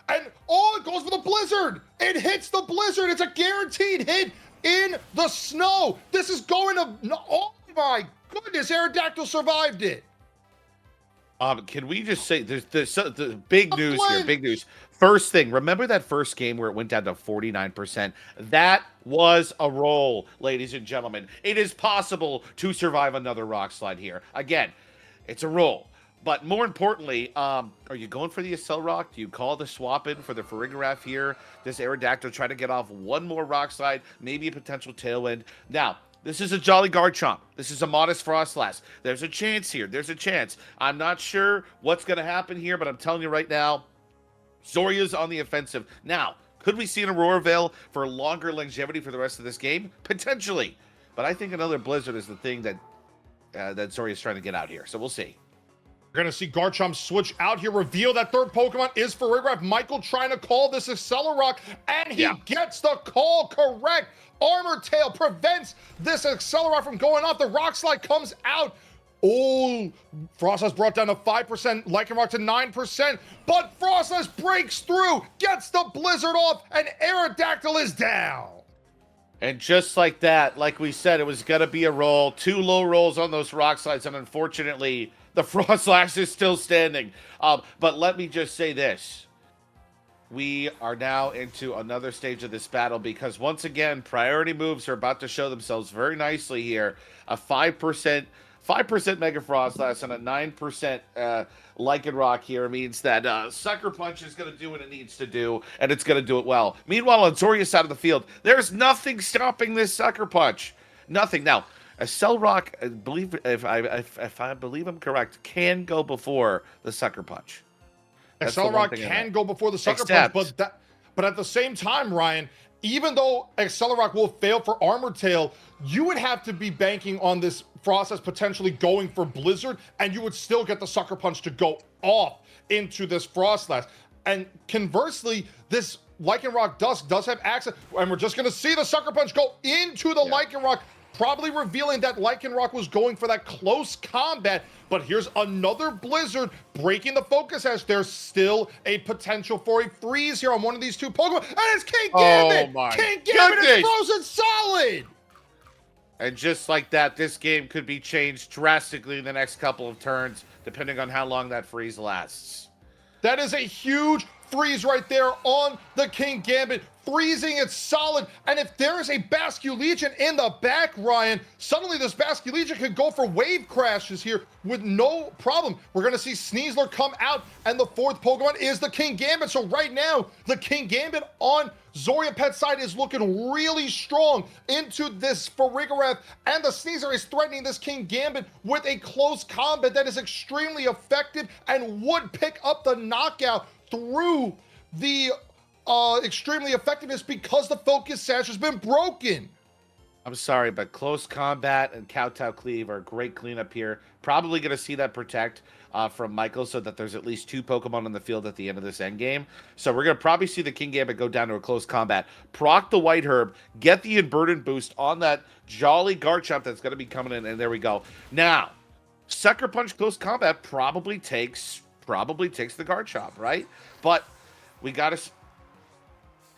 and oh, it goes for the blizzard. It hits the blizzard. It's a guaranteed hit in the snow. This is going to, oh my goodness, Aerodactyl survived it. Can we just say there's the big news here, big news. First thing, remember that first game where it went down to 49%? That was a roll, ladies and gentlemen. It is possible to survive another rock slide here. Again, it's a roll. But more importantly, are you going for the Accel Rock? Do you call the swap in for the Farigiraf here? Does Aerodactyl try to get off one more rock slide, maybe a potential tailwind? Now, this is a Jolly Garchomp. This is a modest Frostlass. There's a chance here. There's a chance. I'm not sure what's going to happen here, but I'm telling you right now, Zoria's on the offensive. Now, could we see an Aurora Veil for longer longevity for the rest of this game? Potentially. But I think another Blizzard is the thing that that Zoria's trying to get out here. So we'll see. We're going to see Garchomp switch out here, reveal that third Pokemon is Farigiraf. Michael trying to call this Accelerock, and he gets the call correct. Armor Tail prevents this Accelerock from going off. The Rock Slide comes out. Oh, Frostlass brought down to 5%, Lycanroc to 9%, but Frostlass breaks through, gets the Blizzard off, and Aerodactyl is down. And just like that, like we said, it was going to be a roll. 2 low rolls on those rock slides, and unfortunately, the Frostlass is still standing. But let me just say this. We are now into another stage of this battle because, once again, priority moves are about to show themselves very nicely here. A 5% Mega Frostlass and a 9% Lycanroc here means that Sucker Punch is going to do what it needs to do, and it's going to do it well. Meanwhile, on Zoria's side of the field, there's nothing stopping this Sucker Punch. Nothing. Now, Accelerock, I believe, if I believe I'm correct, can go before the Sucker Punch. Accelerock can go before the Sucker Punch, but at the same time, Ryan, even though Accelerock will fail for Armor Tail, you would have to be banking on this Frostlass potentially going for Blizzard, and you would still get the Sucker Punch to go off into this Frostlass. And conversely, this Lycanroc Dusk does have access, and we're just going to see the Sucker Punch go into the Lycanroc, probably revealing that Lycanroc was going for that close combat. But here's another Blizzard breaking the Focus Sash. There's still a potential for a freeze here on one of these two Pokemon. And it's Kingambit! Oh my Kingambit is frozen solid! And just like that, this game could be changed drastically in the next couple of turns, depending on how long that freeze lasts. That is a huge freeze right there on the Kingambit, freezing it solid. And if there is a Basculegion in the back, Ryan, suddenly this Basculegion could go for wave crashes here with no problem. We're going to see Sneasler come out, and the fourth Pokemon is the Kingambit. So right now, the Kingambit on Zoria Pet side is looking really strong into this Farigiraf, and the Sneasler is threatening this Kingambit with a close combat that is extremely effective and would pick up the knockout through the extremely effectiveness because the Focus Sash has been broken. I'm sorry, but Close Combat and Kowtow Cleave are a great cleanup here. Probably going to see that Protect from Michael so that there's at least 2 Pokemon on the field at the end of this endgame. So we're going to probably see the Kingambit go down to a Close Combat, proc the White Herb, get the Inverted Boost on that Jolly Garchomp that's going to be coming in, and there we go. Now, Sucker Punch Close Combat probably takes the Garchomp, right? But we got to...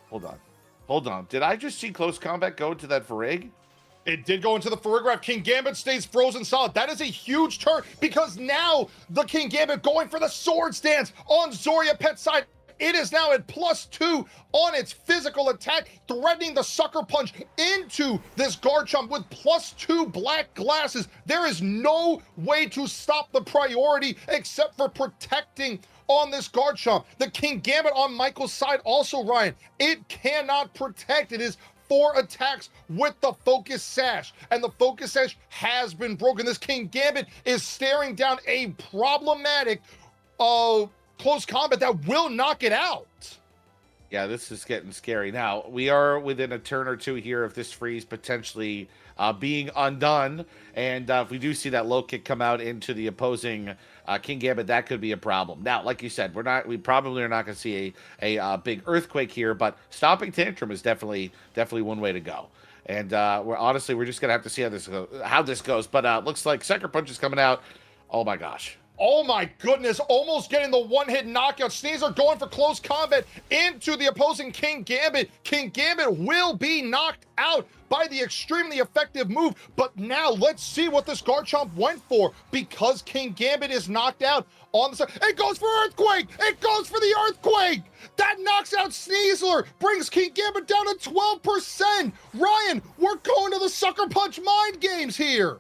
Hold on. Did I just see Close Combat go into that Farig? It did go into the Farigiraf. Kingambit stays frozen solid. That is a huge turn because now the Kingambit going for the Swords Dance on Zoria Pet side. It is now at +2 on its physical attack, threatening the Sucker Punch into this Garchomp with +2 black glasses. There is no way to stop the priority except for protecting on this Garchomp. The Kingambit on Michael's side also, Ryan, it cannot protect. It is 4 attacks with the Focus Sash, and the Focus Sash has been broken. This Kingambit is staring down a problematic Close Combat that will knock it out. Yeah, this is getting scary. Now, we are within a turn or two here of this freeze potentially being undone, and if we do see that low kick come out into the opposing Kingambit, that could be a problem. Now, like you said, we probably are not going to see a big earthquake here, but stopping Tantrum is definitely one way to go. And we're just going to have to see how this goes. But looks like Sucker Punch is coming out. Oh my gosh. Oh my goodness, almost getting the one-hit knockout. Sneasler going for close combat into the opposing King Gambit. King Gambit will be knocked out by the extremely effective move, but now let's see what this Garchomp went for, because King Gambit is knocked out on the side. It goes for Earthquake! It goes for the Earthquake! That knocks out Sneasler, brings King Gambit down to 12%! Ryan, we're going to the Sucker Punch mind games here!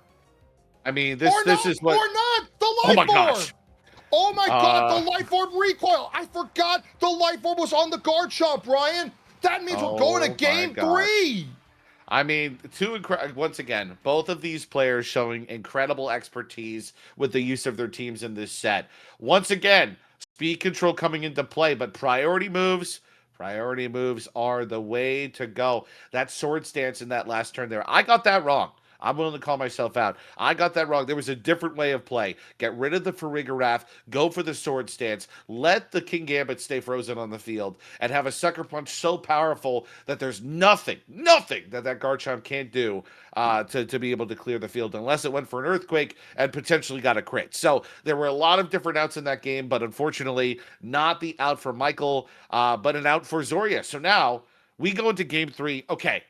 I mean, this is what... Or not! The Oh Life my Orb! gosh! Oh my god, the Life Orb recoil! I forgot the Life Orb was on the Garchomp, Ryan! That means we're going to game 3! I mean, once again, both of these players showing incredible expertise with the use of their teams in this set. Once again, speed control coming into play, but priority moves are the way to go. That sword stance in that last turn there, I got that wrong. I'm willing to call myself out. I got that wrong. There was a different way of play. Get rid of the Farigiraf, go for the sword stance, let the King Gambit stay frozen on the field, and have a Sucker Punch so powerful that there's nothing that Garchomp can't do to be able to clear the field, unless it went for an Earthquake and potentially got a crit. So there were a lot of different outs in that game, but unfortunately not the out for Michael, but an out for Zoria. So now we go into game 3. Okay.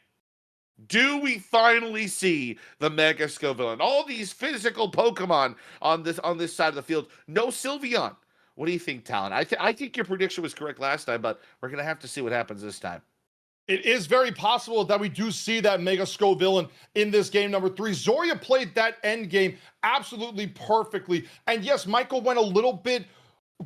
Do we finally see the Mega Scovillain? All these physical Pokemon on this side of the field. No Sylveon. What do you think, Talon? I think your prediction was correct last time, but we're going to have to see what happens this time. It is very possible that we do see that Mega Scovillain in this game number 3. Zoria played that end game absolutely perfectly. And yes, Michael went a little bit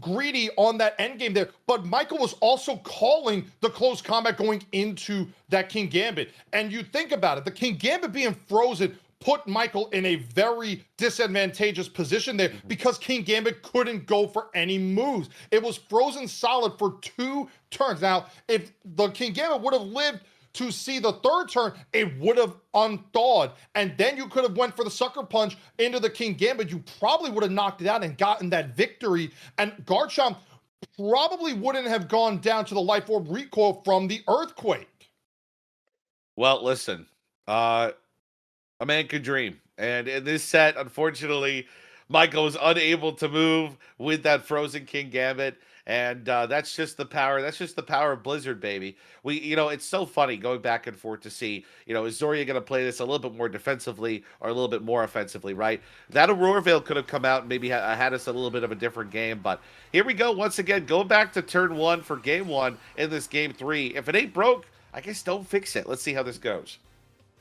greedy on that end game there, but Michael was also calling the close combat going into that King Gambit. And you think about it, the King Gambit being frozen put Michael in a very disadvantageous position there, because King Gambit couldn't go for any moves. It was frozen solid for 2 turns. Now, if the King Gambit would have lived to see the 3rd turn, it would have unthawed, and then you could have went for the Sucker Punch into the King Gambit. You probably would have knocked it out and gotten that victory, and Garchomp probably wouldn't have gone down to the Life Orb recoil from the Earthquake. Well, listen, a man could dream, and in this set, unfortunately, Michael was unable to move with that frozen King Gambit. And that's just the power. That's just the power of Blizzard, baby. It's so funny going back and forth to see, is Zoria going to play this a little bit more defensively or a little bit more offensively, right? That Aurora Veil could have come out and maybe had us a little bit of a different game. But here we go once again, going back to turn 1 for game 1 in this game 3. If it ain't broke, I guess don't fix it. Let's see how this goes.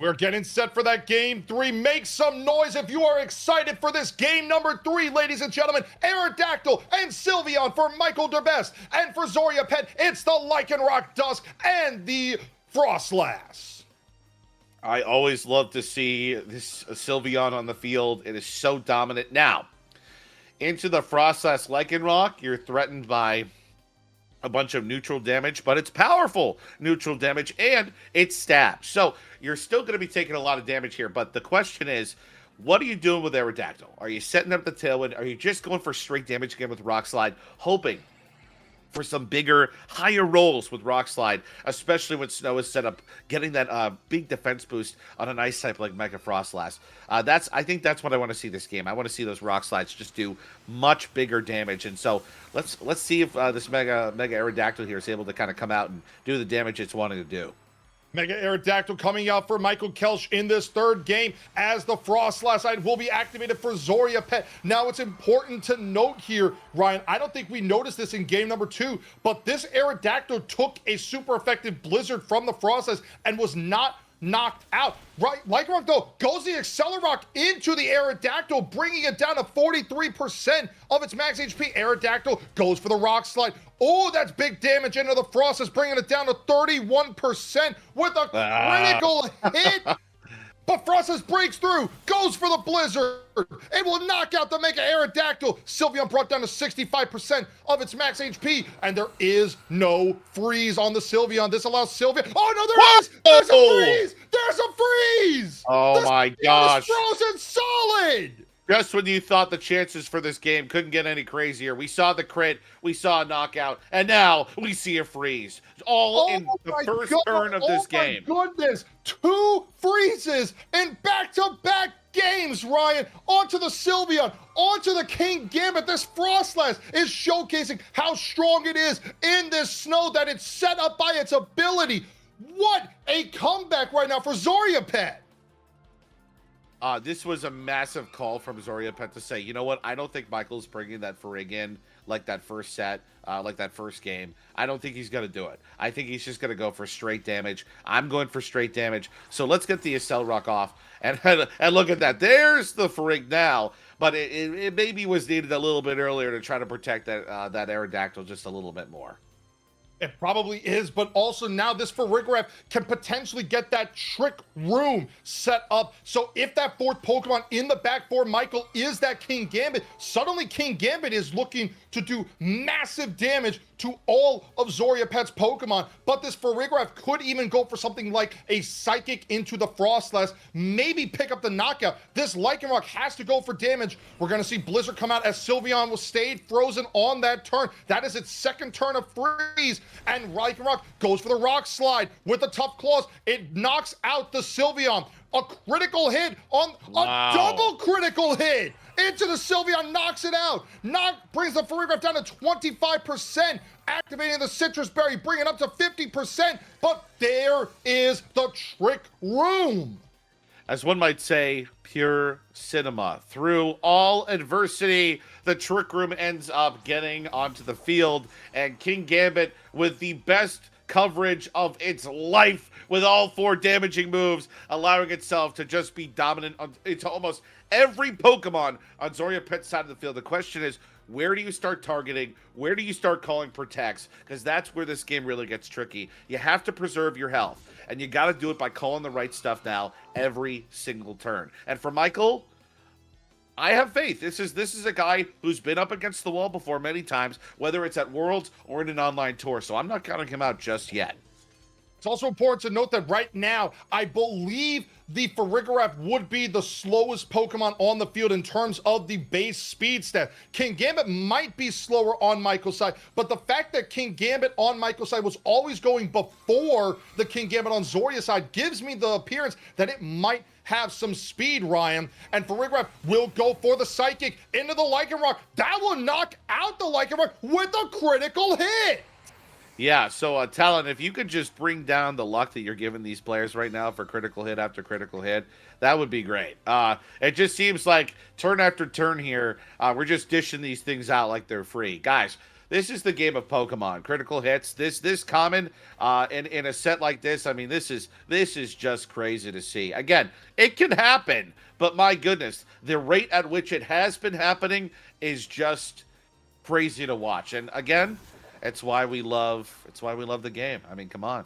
We're getting set for that game 3. Make some noise if you are excited for this game number 3, ladies and gentlemen. Aerodactyl and Sylveon for Michael DeBest. And for Zoria Pet, it's the Lycanroc Dusk and the Frostlass. I always love to see this Sylveon on the field. It is so dominant. Now, into the Frostlass Lycanroc, you're threatened by a bunch of neutral damage, but it's powerful neutral damage, and it's stabs. So you're still going to be taking a lot of damage here, but the question is, what are you doing with Aerodactyl? Are you setting up the Tailwind? Are you just going for straight damage again with Rock Slide, hoping for some bigger, higher rolls with Rock Slide, especially when Snow is set up, getting that big defense boost on an Ice type like Mega Frostlass? I think that's what I want to see this game. I want to see those Rock Slides just do much bigger damage, and so let's see if this Mega Aerodactyl here is able to kind of come out and do the damage it's wanting to do. Mega Aerodactyl coming out for Michael Kelch in this 3rd game, as the Frostlass side will be activated for Zoria Pet. Now, it's important to note here, Ryan, I don't think we noticed this in game number 2, but this Aerodactyl took a super effective Blizzard from the Frostlass and was not knocked out. Right, Lycanroc though goes the Accelerock into the Aerodactyl, bringing it down to 43% of its max HP. Aerodactyl goes for the Rock Slide. Oh, that's big damage into the Frostlass, bringing it down to 31% with a critical hit. But Frostlass breaks through, goes for the Blizzard. It will knock out the Mega Aerodactyl. Sylveon brought down to 65% of its max HP, and there is no freeze on the Sylveon. This allows Sylveon. Oh no, there is! There's a freeze! There's a freeze! Oh my gosh! It's frozen solid. Just when you thought the chances for this game couldn't get any crazier, we saw the crit, we saw a knockout, and now we see a freeze. All in the first turn of this game. Oh my goodness! 2 freezes in back-to-back games, Ryan. Onto the Sylveon, onto the King Gambit. This Frostlass is showcasing how strong it is in this snow that it's set up by its ability. What a comeback right now for Zoriapet. This was a massive call from Zoriapet to say, you know what, I don't think Michael's bringing that Farig in like that first set, like that first game. I don't think he's going to do it. I think he's just going to go for straight damage. I'm going for straight damage. So let's get the Accel Rock off. And look at that. There's the Farig now. But it maybe was needed a little bit earlier to try to protect that Aerodactyl just a little bit more. It probably is, but also now this Farigiraf can potentially get that Trick Room set up. So if that 4th Pokemon in the back for Michael is that King Gambit, suddenly King Gambit is looking to do massive damage to all of Zoriapet's Pokemon. But this Farigiraf could even go for something like a Psychic into the Frostlass, maybe pick up the knockout. This Lycanroc has to go for damage. We're going to see Blizzard come out as Sylveon was stayed frozen on that turn. That is its 2nd turn of freeze. And Lycanroc goes for the Rock Slide with the Tough Claws. It knocks out the Sylveon. A critical hit on a double critical hit into the Sylveon, knocks it out. Brings the Farigiraf down to 25%, activating the Citrus Berry, bringing it up to 50%. But there is the Trick Room. As one might say, pure cinema. Through all adversity, the Trick Room ends up getting onto the field, and King Gambit, with the best coverage of its life, with all 4 damaging moves, allowing itself to just be dominant into almost every Pokemon on Zoriapet's side of the field. The question is, where do you start targeting? Where do you start calling protects? Because that's where this game really gets tricky. You have to preserve your health, and you got to do it by calling the right stuff now every single turn. And for Michael, I have faith. This is a guy who's been up against the wall before many times, whether it's at Worlds or in an online tour. So I'm not counting him out just yet. It's also important to note that right now, I believe the Farigiraf would be the slowest Pokemon on the field in terms of the base speed stat. King Gambit might be slower on Michael's side, but the fact that King Gambit on Michael's side was always going before the King Gambit on Zoria's side gives me the appearance that it might have some speed, Ryan. And Farigiraf will go for the Psychic into the Lycanroc. That will knock out the Lycanroc with a critical hit. Yeah, so Talon, if you could just bring down the luck that you're giving these players right now for critical hit after critical hit, that would be great. It just seems like turn after turn here, we're just dishing these things out like they're free. Guys, this is the game of Pokemon. Critical hits, this common in a set like this, I mean, this is just crazy to see. Again, it can happen, but my goodness, the rate at which it has been happening is just crazy to watch. And again, it's why we love the game. I mean, come on.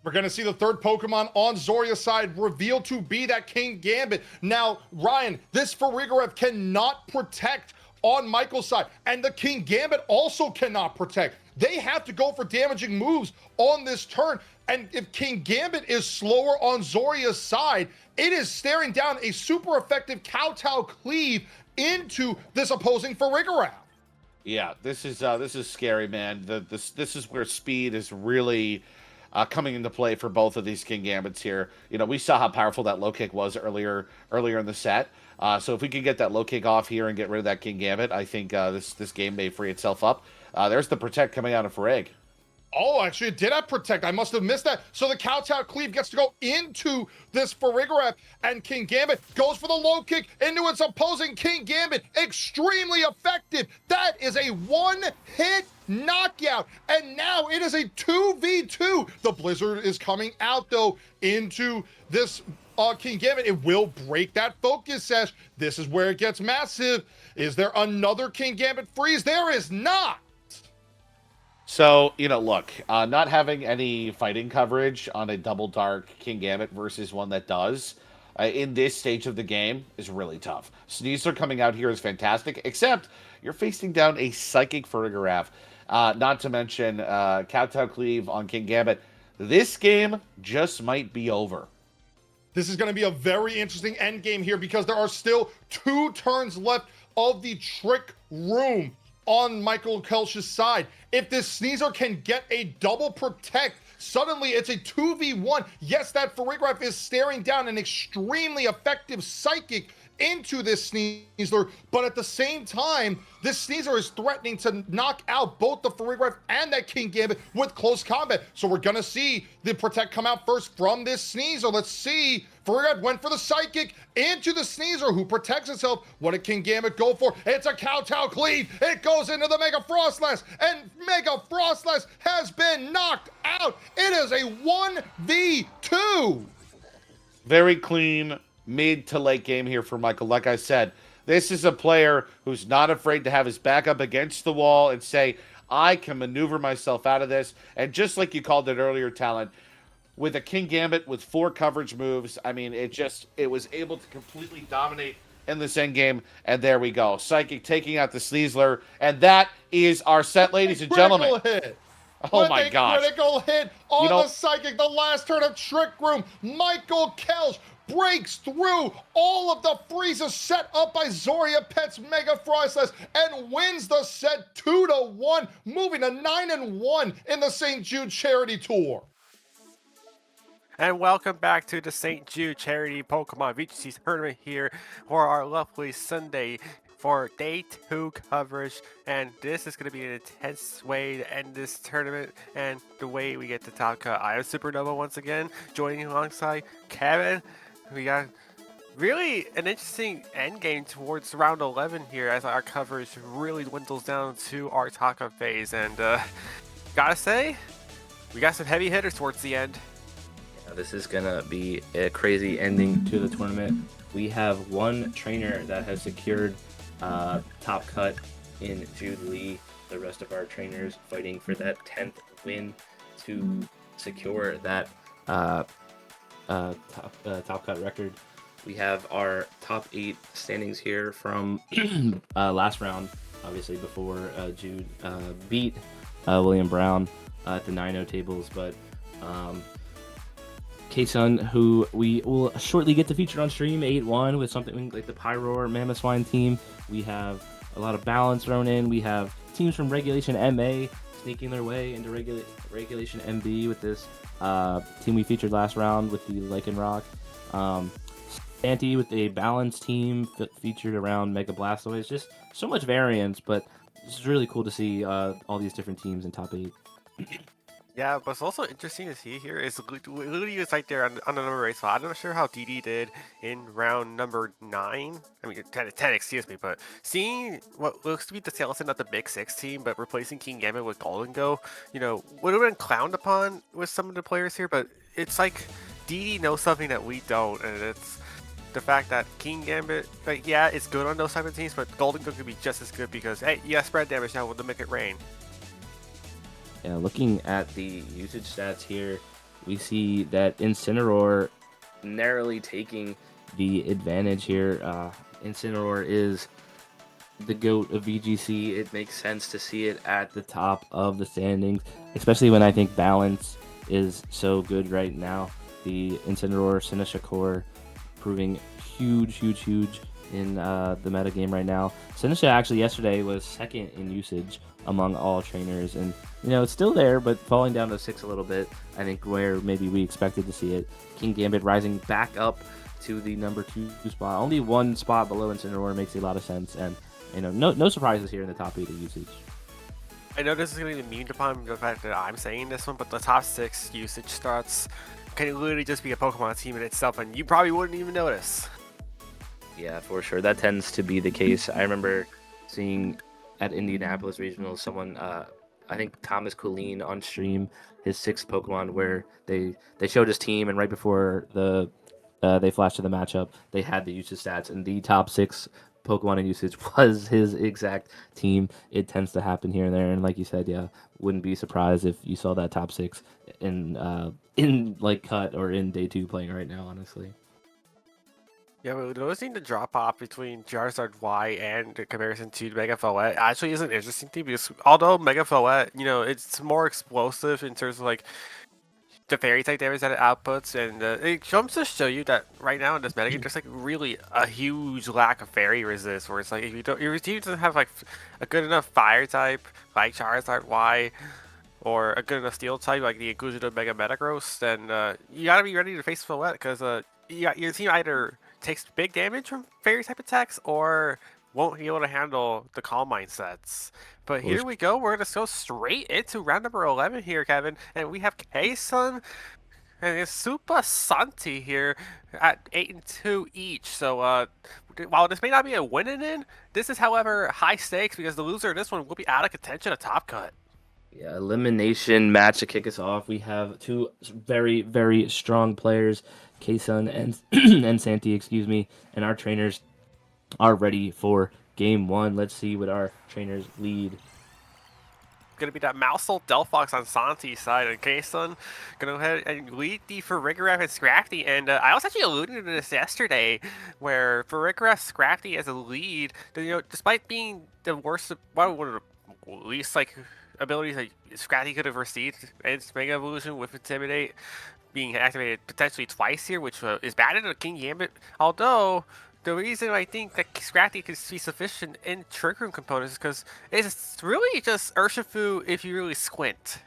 We're going to see the 3rd Pokemon on Zoria's side revealed to be that King Gambit. Now, Ryan, this Farigiraf cannot protect on Michael's side, and the King Gambit also cannot protect. They have to go for damaging moves on this turn, and if King Gambit is slower on Zoria's side, it is staring down a super effective Kowtow Cleave into this opposing Farigiraf. Yeah, this is scary, man. This is where speed is really coming into play for both of these King Gambits here. You know, we saw how powerful that low kick was earlier in the set. So if we can get that low kick off here and get rid of that King Gambit, I think this game may free itself up. There's the Protect coming out of Farig. Oh, actually, it did have Protect. I must have missed that. So the Kowtow Cleave gets to go into this Farigiraf, and King Gambit goes for the low kick into its opposing King Gambit. Extremely effective. That is a one-hit knockout, and now it is a 2v2. The Blizzard is coming out, though, into this King Gambit. It will break that focus sash. This is where it gets massive. Is there another King Gambit freeze? There is not. So, you know, look, not having any fighting coverage on a Double Dark King Gambit versus one that does in this stage of the game is really tough. Sneasler coming out here is fantastic, except you're facing down a Psychic Farigiraf, not to mention Kowtow Cleave on King Gambit. This game just might be over. This is going to be a very interesting end game here because there are still 2 turns left of the trick room on Michael Kelch's side. If this Sneasel can get a double protect, suddenly it's a 2v1. Yes, that Farigiraf is staring down an extremely effective Psychic into this Sneasler, but at the same time, this Sneasler is threatening to knock out both the Farigiraf and that King Gambit with close combat. So we're gonna see the Protect come out first from this Sneasler. Let's see. Farigiraf went for the Psychic into the Sneasler, who protects itself. What did King Gambit go for? It's a Kowtow Cleave. It goes into the Mega Frostlass, and Mega Frostlass has been knocked out. It is a 1v2. Very clean mid to late game here for Michael. Like I said, this is a player who's not afraid to have his back up against the wall and say, I can maneuver myself out of this. And just like you called it earlier, Talon, with a King Gambit with 4 coverage moves, I mean, it was able to completely dominate in this end game. And there we go. Psychic taking out the Sneasler. And that is our set, ladies and gentlemen. Hit. Oh my gosh. Critical hit on the Psychic, the last turn of Trick Room. Michael Kelch breaks through all of the freezes set up by Zoria Pet's Mega Frostlass and wins the set 2-1, moving to 9-1 in the St. Jude Charity Tour. And welcome back to the St. Jude Charity Pokemon VGC Tournament here for our lovely Sunday for Day 2 coverage. And this is going to be an intense way to end this tournament and the way we get the top cut. I am Supernova once again, joining alongside Kevin. We got really an interesting end game towards round 11 here as our coverage really dwindles down to our top cut phase. And gotta say, we got some heavy hitters towards the end. This is gonna be a crazy ending to the tournament. We have one trainer that has secured top cut in Jude Lee. The rest of our trainers fighting for that 10th win to secure that top cut record. We have our top 8 standings here from last round, obviously before Jude beat William Brown at the 9-0 tables, but K-Sun, who we will shortly get to feature on stream, 8-1 with something like the Pyroar Mammoth Swine team. We have a lot of balance thrown in. We have teams from Regulation MA sneaking their way into Regulation MB with this team we featured last round with the Lycanroc. Santi with a balanced team featured around Mega Blastoise. Just so much variance, but it's really cool to see all these different teams in top 8. Yeah, but it's also interesting to see here is Lily is right there on the number 8 spot. I'm not sure how DD did in round number 9. I mean, 10, excuse me. But seeing what looks to be the skeleton of the Big 6 team, but replacing King Gambit with Golden Go, you know, would have been clowned upon with some of the players here. But it's like DD knows something that we don't, and it's the fact that King Gambit, like, yeah, it's good on those type of teams, but Golden Go could be just as good because, hey, you got spread damage now with the Make It Rain. Yeah, looking at the usage stats here, we see that Incineroar narrowly taking the advantage here. Incineroar is the GOAT of VGC. It makes sense to see it at the top of the standings, especially when I think balance is so good right now. The Incineroar Sinistcha core proving huge in the meta game right now. Sinistcha actually yesterday was second in usage among all trainers, and you know, it's still there, but falling down to 6 a little bit, I think, where maybe we expected to see it. King Gambit rising back up to the number 2 spot. Only 1 spot below Incineroar makes a lot of sense, and you know, no surprises here in the top 8 of usage. I know this is going to be memed upon the fact that I'm saying this one, but the top 6 usage stats can literally just be a Pokemon team in itself, and you probably wouldn't even notice. Yeah, for sure. That tends to be the case. I remember seeing at Indianapolis Regionals someone, I think Thomas Colleen on stream, his 6th Pokemon, where they showed his team, and right before they flashed to the matchup, they had the usage stats, and the top 6 Pokemon in usage was his exact team. It tends to happen here and there, and like you said, yeah, wouldn't be surprised if you saw that top 6 in like cut or in day 2 playing right now, honestly. Yeah, but noticing the drop off between Charizard Y and the comparison to Mega Follett actually is an interesting thing because although Mega Follett, you know, it's more explosive in terms of like the fairy type damage that it outputs, and it jumps to show you that right now in this metagame, there's like really a huge lack of fairy resist. Where it's like if you don't, your team doesn't have like a good enough fire type like Charizard Y, or a good enough steel type like the inclusion of Mega Metagross, then you gotta be ready to face Floette because your team either takes big damage from fairy type attacks or won't be able to handle the Calm Mind sets. But here we go. We're going to go straight into round number 11 here, Kevin. And we have Kaison and it's Super Santi here at 8-2 each. So while this may not be a winning in, this is, however, high stakes because the loser of this one will be out of contention at Top Cut. Yeah, elimination match to kick us off. We have two very, very strong players, Kaison and and Santi, excuse me, and our trainers are ready for game one. Let's see what our trainers lead. Going to be that Mousel Delphox on Santi's side, and Kaison going to go ahead and lead the Farigiraf and Scrafty. And I was actually alluding to this yesterday, where Farigiraf Scrafty as a lead, you know, despite being the worst, one of the least like abilities that Scrafty could have received, its Mega Evolution with Intimidate being activated potentially twice here, which is bad in the King Gambit. Although the reason I think that Scrafty can be sufficient in Trick Room components is because it's really just Urshifu if you really squint.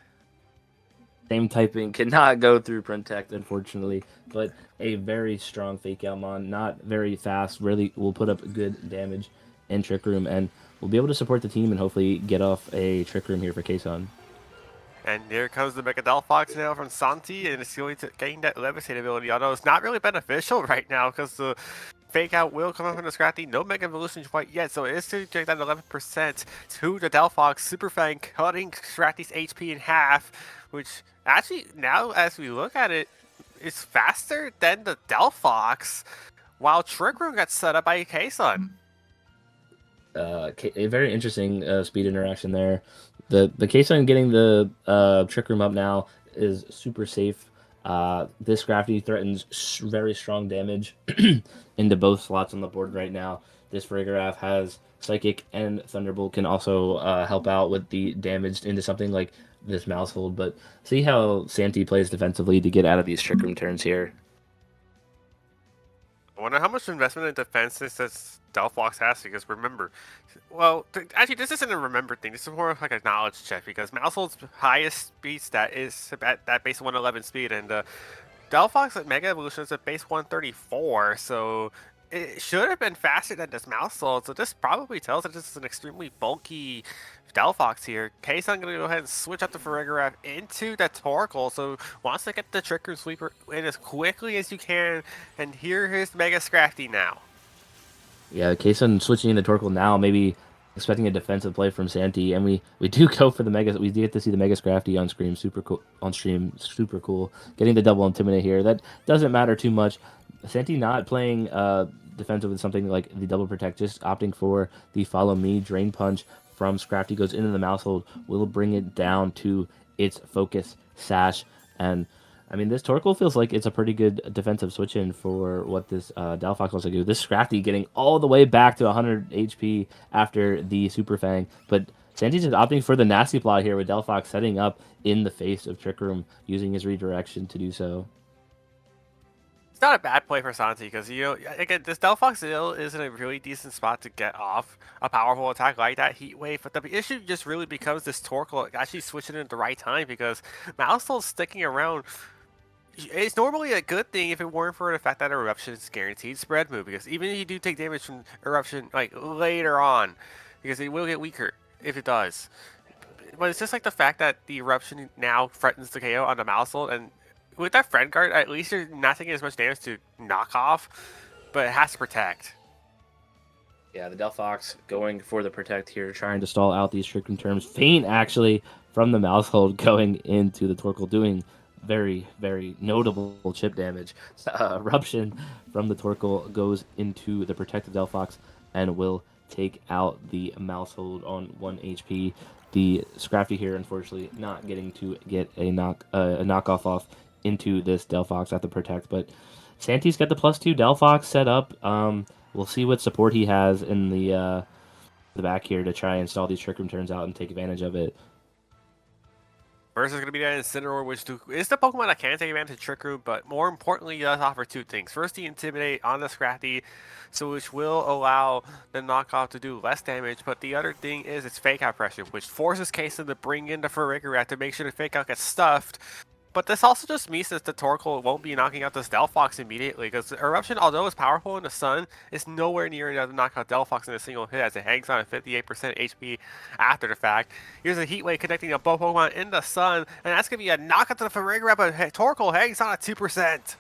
Same typing cannot go through Protect, unfortunately, but a very strong Fake Out Mon, not very fast, really will put up good damage in Trick Room, and we'll be able to support the team and hopefully get off a Trick Room here for Kaison. And here comes the Mega Delphox now from Santi, and it's going to gain that Levitate ability, although it's not really beneficial right now because the Fake Out will come up from the Scrafty. No Mega Evolution quite yet, so it is to take that 11% to the Delphox. Super Fang cutting Scrafty's HP in half, which actually, now as we look at it, is faster than the Delphox, while Trick Room got set up by Kaison. A very interesting speed interaction there. The Kaison getting the Trick Room up now is super safe. This Scrafty threatens very strong damage into both slots on the board right now. This Farigiraf has Psychic and Thunderbolt can also help out with the damage into something like this Mousehold. But see how Santi plays defensively to get out of these Trick Room turns here. I wonder how much investment in defense this Delphox has, because remember, well, actually this isn't a remember thing, this is more of like a knowledge check, because Mousehold's highest speed stat is at that base 111 speed, and Delphox at Mega Evolution is at base 134, so it should have been faster than this Mousehold, so this probably tells us this is an extremely bulky Delphox here. Kaison going to go ahead and switch up the Farigiraf into that Torkoal, so wants to get the Trick Room Sweeper in as quickly as you can, and here is Mega Scrafty now. Yeah, Kaison switching into Torkoal now, maybe expecting a defensive play from Santi, and we do go for the Mega. We do get to see the Mega Scrafty on screen, super cool. Getting the double Intimidate here, that doesn't matter too much. Santi not playing defensive with something like the double Protect, just opting for the Follow Me Drain Punch from Scrafty, goes into the Mousehold, will bring it down to its Focus Sash, and I mean, this Torkoal feels like it's a pretty good defensive switch-in for what this Delphox wants to do. This Scrafty getting all the way back to 100 HP after the Super Fang, but Santi's just opting for the Nasty Plot here with Delphox setting up in the face of Trick Room, using his redirection to do so. It's not a bad play for Santi, because, you know, again, this Delphox still is in a really decent spot to get off a powerful attack like that Heat Wave, but the issue just really becomes this Torkoal actually switching in at the right time, because Mousehold's sticking around. It's normally a good thing if it weren't for the fact that Eruption is guaranteed spread move, because even if you do take damage from Eruption like later on, because it will get weaker if it does. But it's just like the fact that the Eruption now threatens the KO on the Mousehold, and with that Friend Guard, at least you're not taking as much damage to knock off, but it has to protect. Yeah, the Delphox going for the Protect here, trying to stall out these Trick Room terms. Feint actually from the Mousehold going into the Torkoal, doing very, very notable chip damage. Eruption from the Torkoal goes into the Protective Delphox and will take out the Mousehold on 1 HP. The Scrafty here, unfortunately, not getting to get a knockoff off into this Delphox at the Protect, but Santi's got the +2 Delphox set up. We'll see what support he has in the back here to try and stall these Trick Room turns out and take advantage of it. First is going to be that Incineroar, which is the Pokemon that can take advantage of Trick Room, but more importantly, it does offer two things. First, the Intimidate on the Scrafty, so which will allow the knockoff to do less damage, but the other thing is its Fake Out pressure, which forces Kason to bring in the Farigiraf to make sure the Fake Out gets stuffed. But this also just means that the Torkoal won't be knocking out this Delphox immediately, because Eruption, although it's powerful in the sun, is nowhere near enough to knock out Delphox in a single hit, as it hangs on at 58% HP after the fact. Here's a Heat Wave connecting to both Pokemon in the sun, and that's going to be a knockout to the Farigiraf, but Torkoal hangs on at 2%.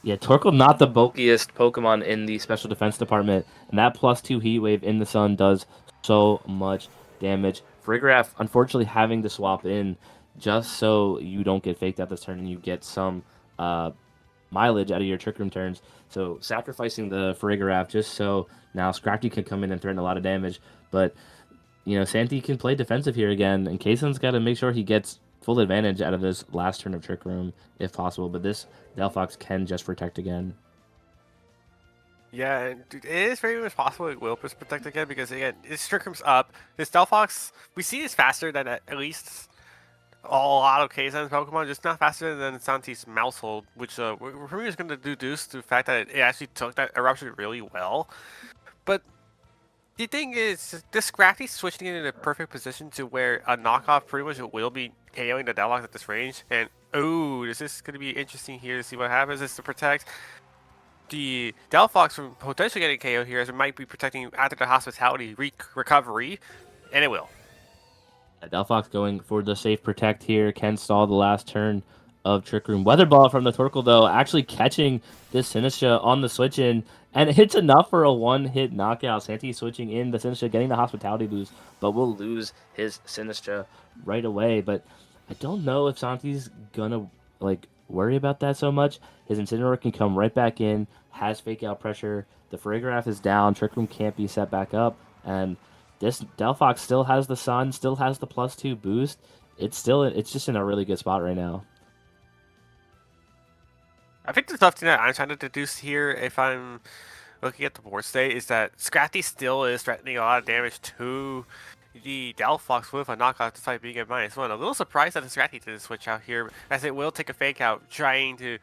Yeah, Torkoal not the bulkiest Pokemon in the Special Defense Department, and that +2 Heat Wave in the sun does so much damage. Farigiraf, unfortunately, having to swap in just so you don't get faked out this turn and you get some mileage out of your Trick Room turns. So sacrificing the Farigiraf just so now Scrafty can come in and threaten a lot of damage. But, you know, Santi can play defensive here again, and Kason's got to make sure he gets full advantage out of this last turn of Trick Room if possible. But this Delphox can just protect again. Yeah, and dude, it is very much possible it will protect again, because again, this Trick Room's up. This Delphox, we see this faster than at least a lot of Kazan's Pokemon, just not faster than Santi's Mousehold, which we're probably just going to deduce to the fact that it actually took that Eruption really well. But the thing is, this Scrafty's switching it in a perfect position to where a knockoff pretty much will be KOing the Delphox at this range. And, oh, this is going to be interesting here to see what happens. Is to protect the Delphox from potentially getting KO here, as it might be protecting after the Hospitality recovery, and it will. Delphox going for the safe protect here. Can stall the last turn of Trick Room. Weather Ball from the Torkoal, though, actually catching this Sinistcha on the switch in, and it hits enough for a one-hit knockout. Santi switching in, the Sinistcha getting the Hospitality boost, but will lose his Sinistcha right away. But I don't know if Santi's gonna worry about that so much. His Incineroar can come right back in, has Fake Out pressure. The Farigiraf is down. Trick Room can't be set back up, and this Delphox still has the sun, still has the +2 boost. It's just in a really good spot right now. I think the tough thing that I'm trying to deduce here, if I'm looking at the board state, is that Scrafty still is threatening a lot of damage to the Delphox with a knockout despite being at -1. A little surprised that the Scrafty didn't switch out here, as it will take a Fake Out, trying to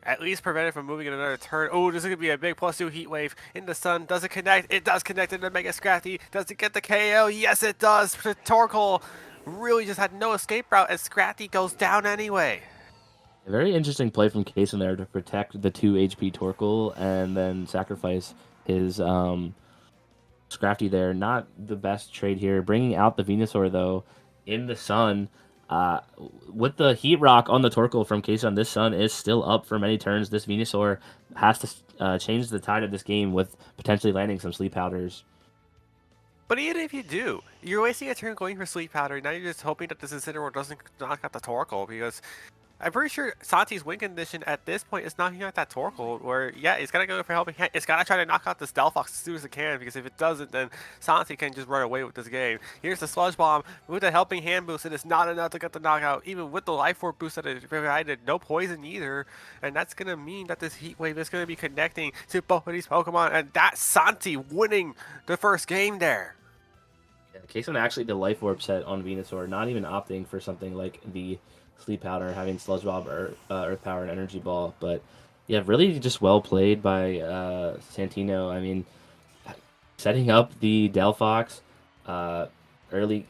at least prevent it from moving in another turn. Oh, this is going to be a big +2 Heat Wave in the sun. Does it connect? It does connect into Mega Scrafty. Does it get the KO? Yes, it does. Torkoal really just had no escape route, as Scrafty goes down anyway. A very interesting play from Kason there to protect the 2 HP Torkoal and then sacrifice his Scrafty there. Not the best trade here. Bringing out the Venusaur, though, in the sun. With the Heat Rock on the Torkoal from Kason, this sun is still up for many turns. This Venusaur has to change the tide of this game with potentially landing some Sleep Powders. But even if you do, you're wasting a turn going for Sleep Powder. Now you're just hoping that this Incineroar doesn't knock out the Torkoal, because I'm pretty sure Santi's win condition at this point is knocking out that Torkoal, where, yeah, it's got to go for Helping Hand. It's got to try to knock out this Delphox as soon as it can, because if it doesn't, then Santi can just run away with this game. Here's the Sludge Bomb with the Helping Hand boost. It is not enough to get the knockout, even with the Life Orb boost that it provided. No poison either, and that's going to mean that this Heat Wave is going to be connecting to both of these Pokemon, and that's Santi winning the first game there. Yeah, Kason actually the Life Orb set on Venusaur, not even opting for something like the Sleep Powder, having Sludge Bomb, Earth Power, and Energy Ball. But yeah, really just well played by Santino. I mean, setting up the Delphox early,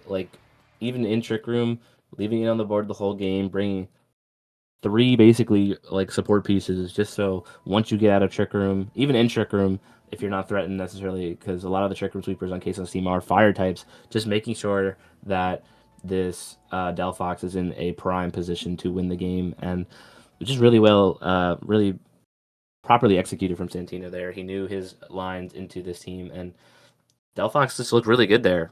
even in Trick Room, leaving it on the board the whole game, bringing 3 basically support pieces, just so once you get out of Trick Room, even in Trick Room, if you're not threatened necessarily, because a lot of the Trick Room sweepers on Kason's team are fire types, just making sure that this Delphox is in a prime position to win the game, and just really well, really properly executed from Santino there. He knew his lines into this team, and Delphox just looked really good there.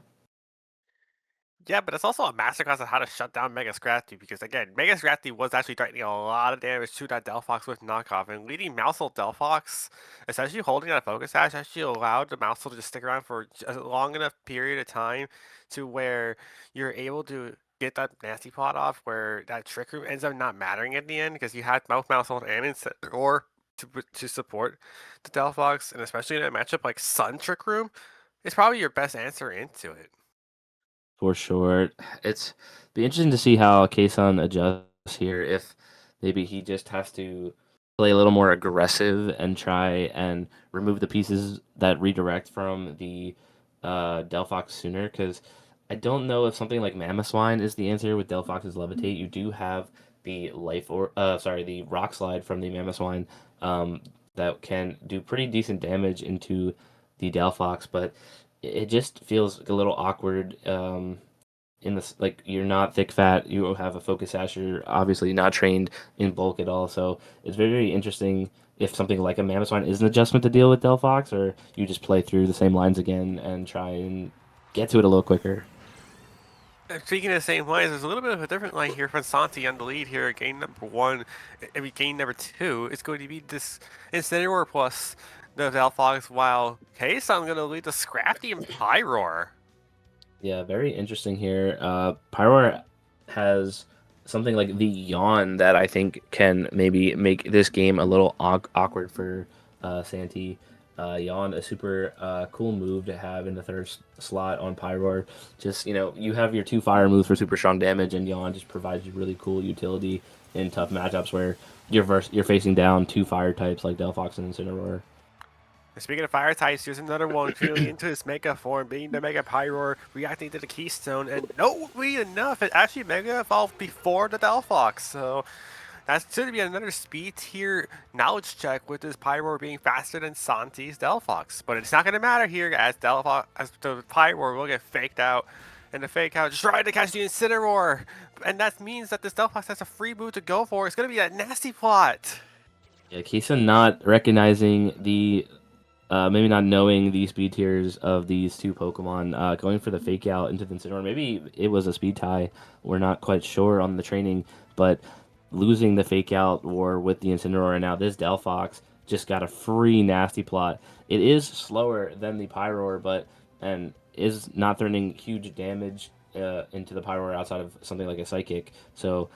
Yeah, but it's also a masterclass on how to shut down Mega Scrafty, because again, Mega Scrafty was actually threatening a lot of damage to that Delphox with knockoff, and leading Mousehold Delphox, essentially holding that Focus Sash, actually allowed the Mousehold to just stick around for a long enough period of time to where you're able to get that Nasty Pot off, where that Trick Room ends up not mattering at the end, because you had both Mousehold and Incineroar to support the Delphox, and especially in a matchup like Sun Trick Room, it's probably your best answer into it. For sure. It's be interesting to see how Kason adjusts here. If maybe he just has to play a little more aggressive and try and remove the pieces that redirect from the Delphox sooner. Because I don't know if something like Mamoswine is the answer with Delphox's Levitate. You do have the the Rock Slide from the Mamoswine that can do pretty decent damage into the Delphox, but it just feels a little awkward. In this, like you're not thick fat, you have a focus sash, you're obviously not trained in bulk at all. So it's very, very interesting if something like a Mamoswine is an adjustment to deal with Delphox, or you just play through the same lines again and try and get to it a little quicker. Speaking of the same lines, there's a little bit of a different line here from Santi on the lead here. Game number 1, game number 2 is going to be this Incineroar plus the Delphox, while Kason going to lead the Scrafty and Pyroar. Yeah, very interesting here. Pyroar has something like the Yawn that I think can maybe make this game a little awkward for Santi. Yawn, a super cool move to have in the third slot on Pyroar. Just, you have your 2 fire moves for super strong damage, and Yawn just provides you really cool utility in tough matchups where you're facing down 2 fire types like Delphox and Incineroar. Speaking of fire types, here's another one clearly into his Mega form, being the Mega Pyroar, reacting to the Keystone, and notably enough, it actually Mega evolved before the Delphox, so that's going to be another speed tier knowledge check with this Pyroar being faster than Santi's Delphox. But it's not going to matter here, as the Pyroar will get faked out, and the fake out just trying to catch the Incineroar, and that means that this Delphox has a free move to go for. It's going to be a nasty plot. Yeah, Keystone not recognizing the maybe not knowing the speed tiers of these 2 Pokemon, going for the fake out into the Incineroar. Maybe it was a speed tie. We're not quite sure on the training, but losing the fake out war with the Incineroar, and now this Delphox just got a free nasty plot. It is slower than the Pyroar, and is not threatening huge damage into the Pyroar outside of something like a Psychic. So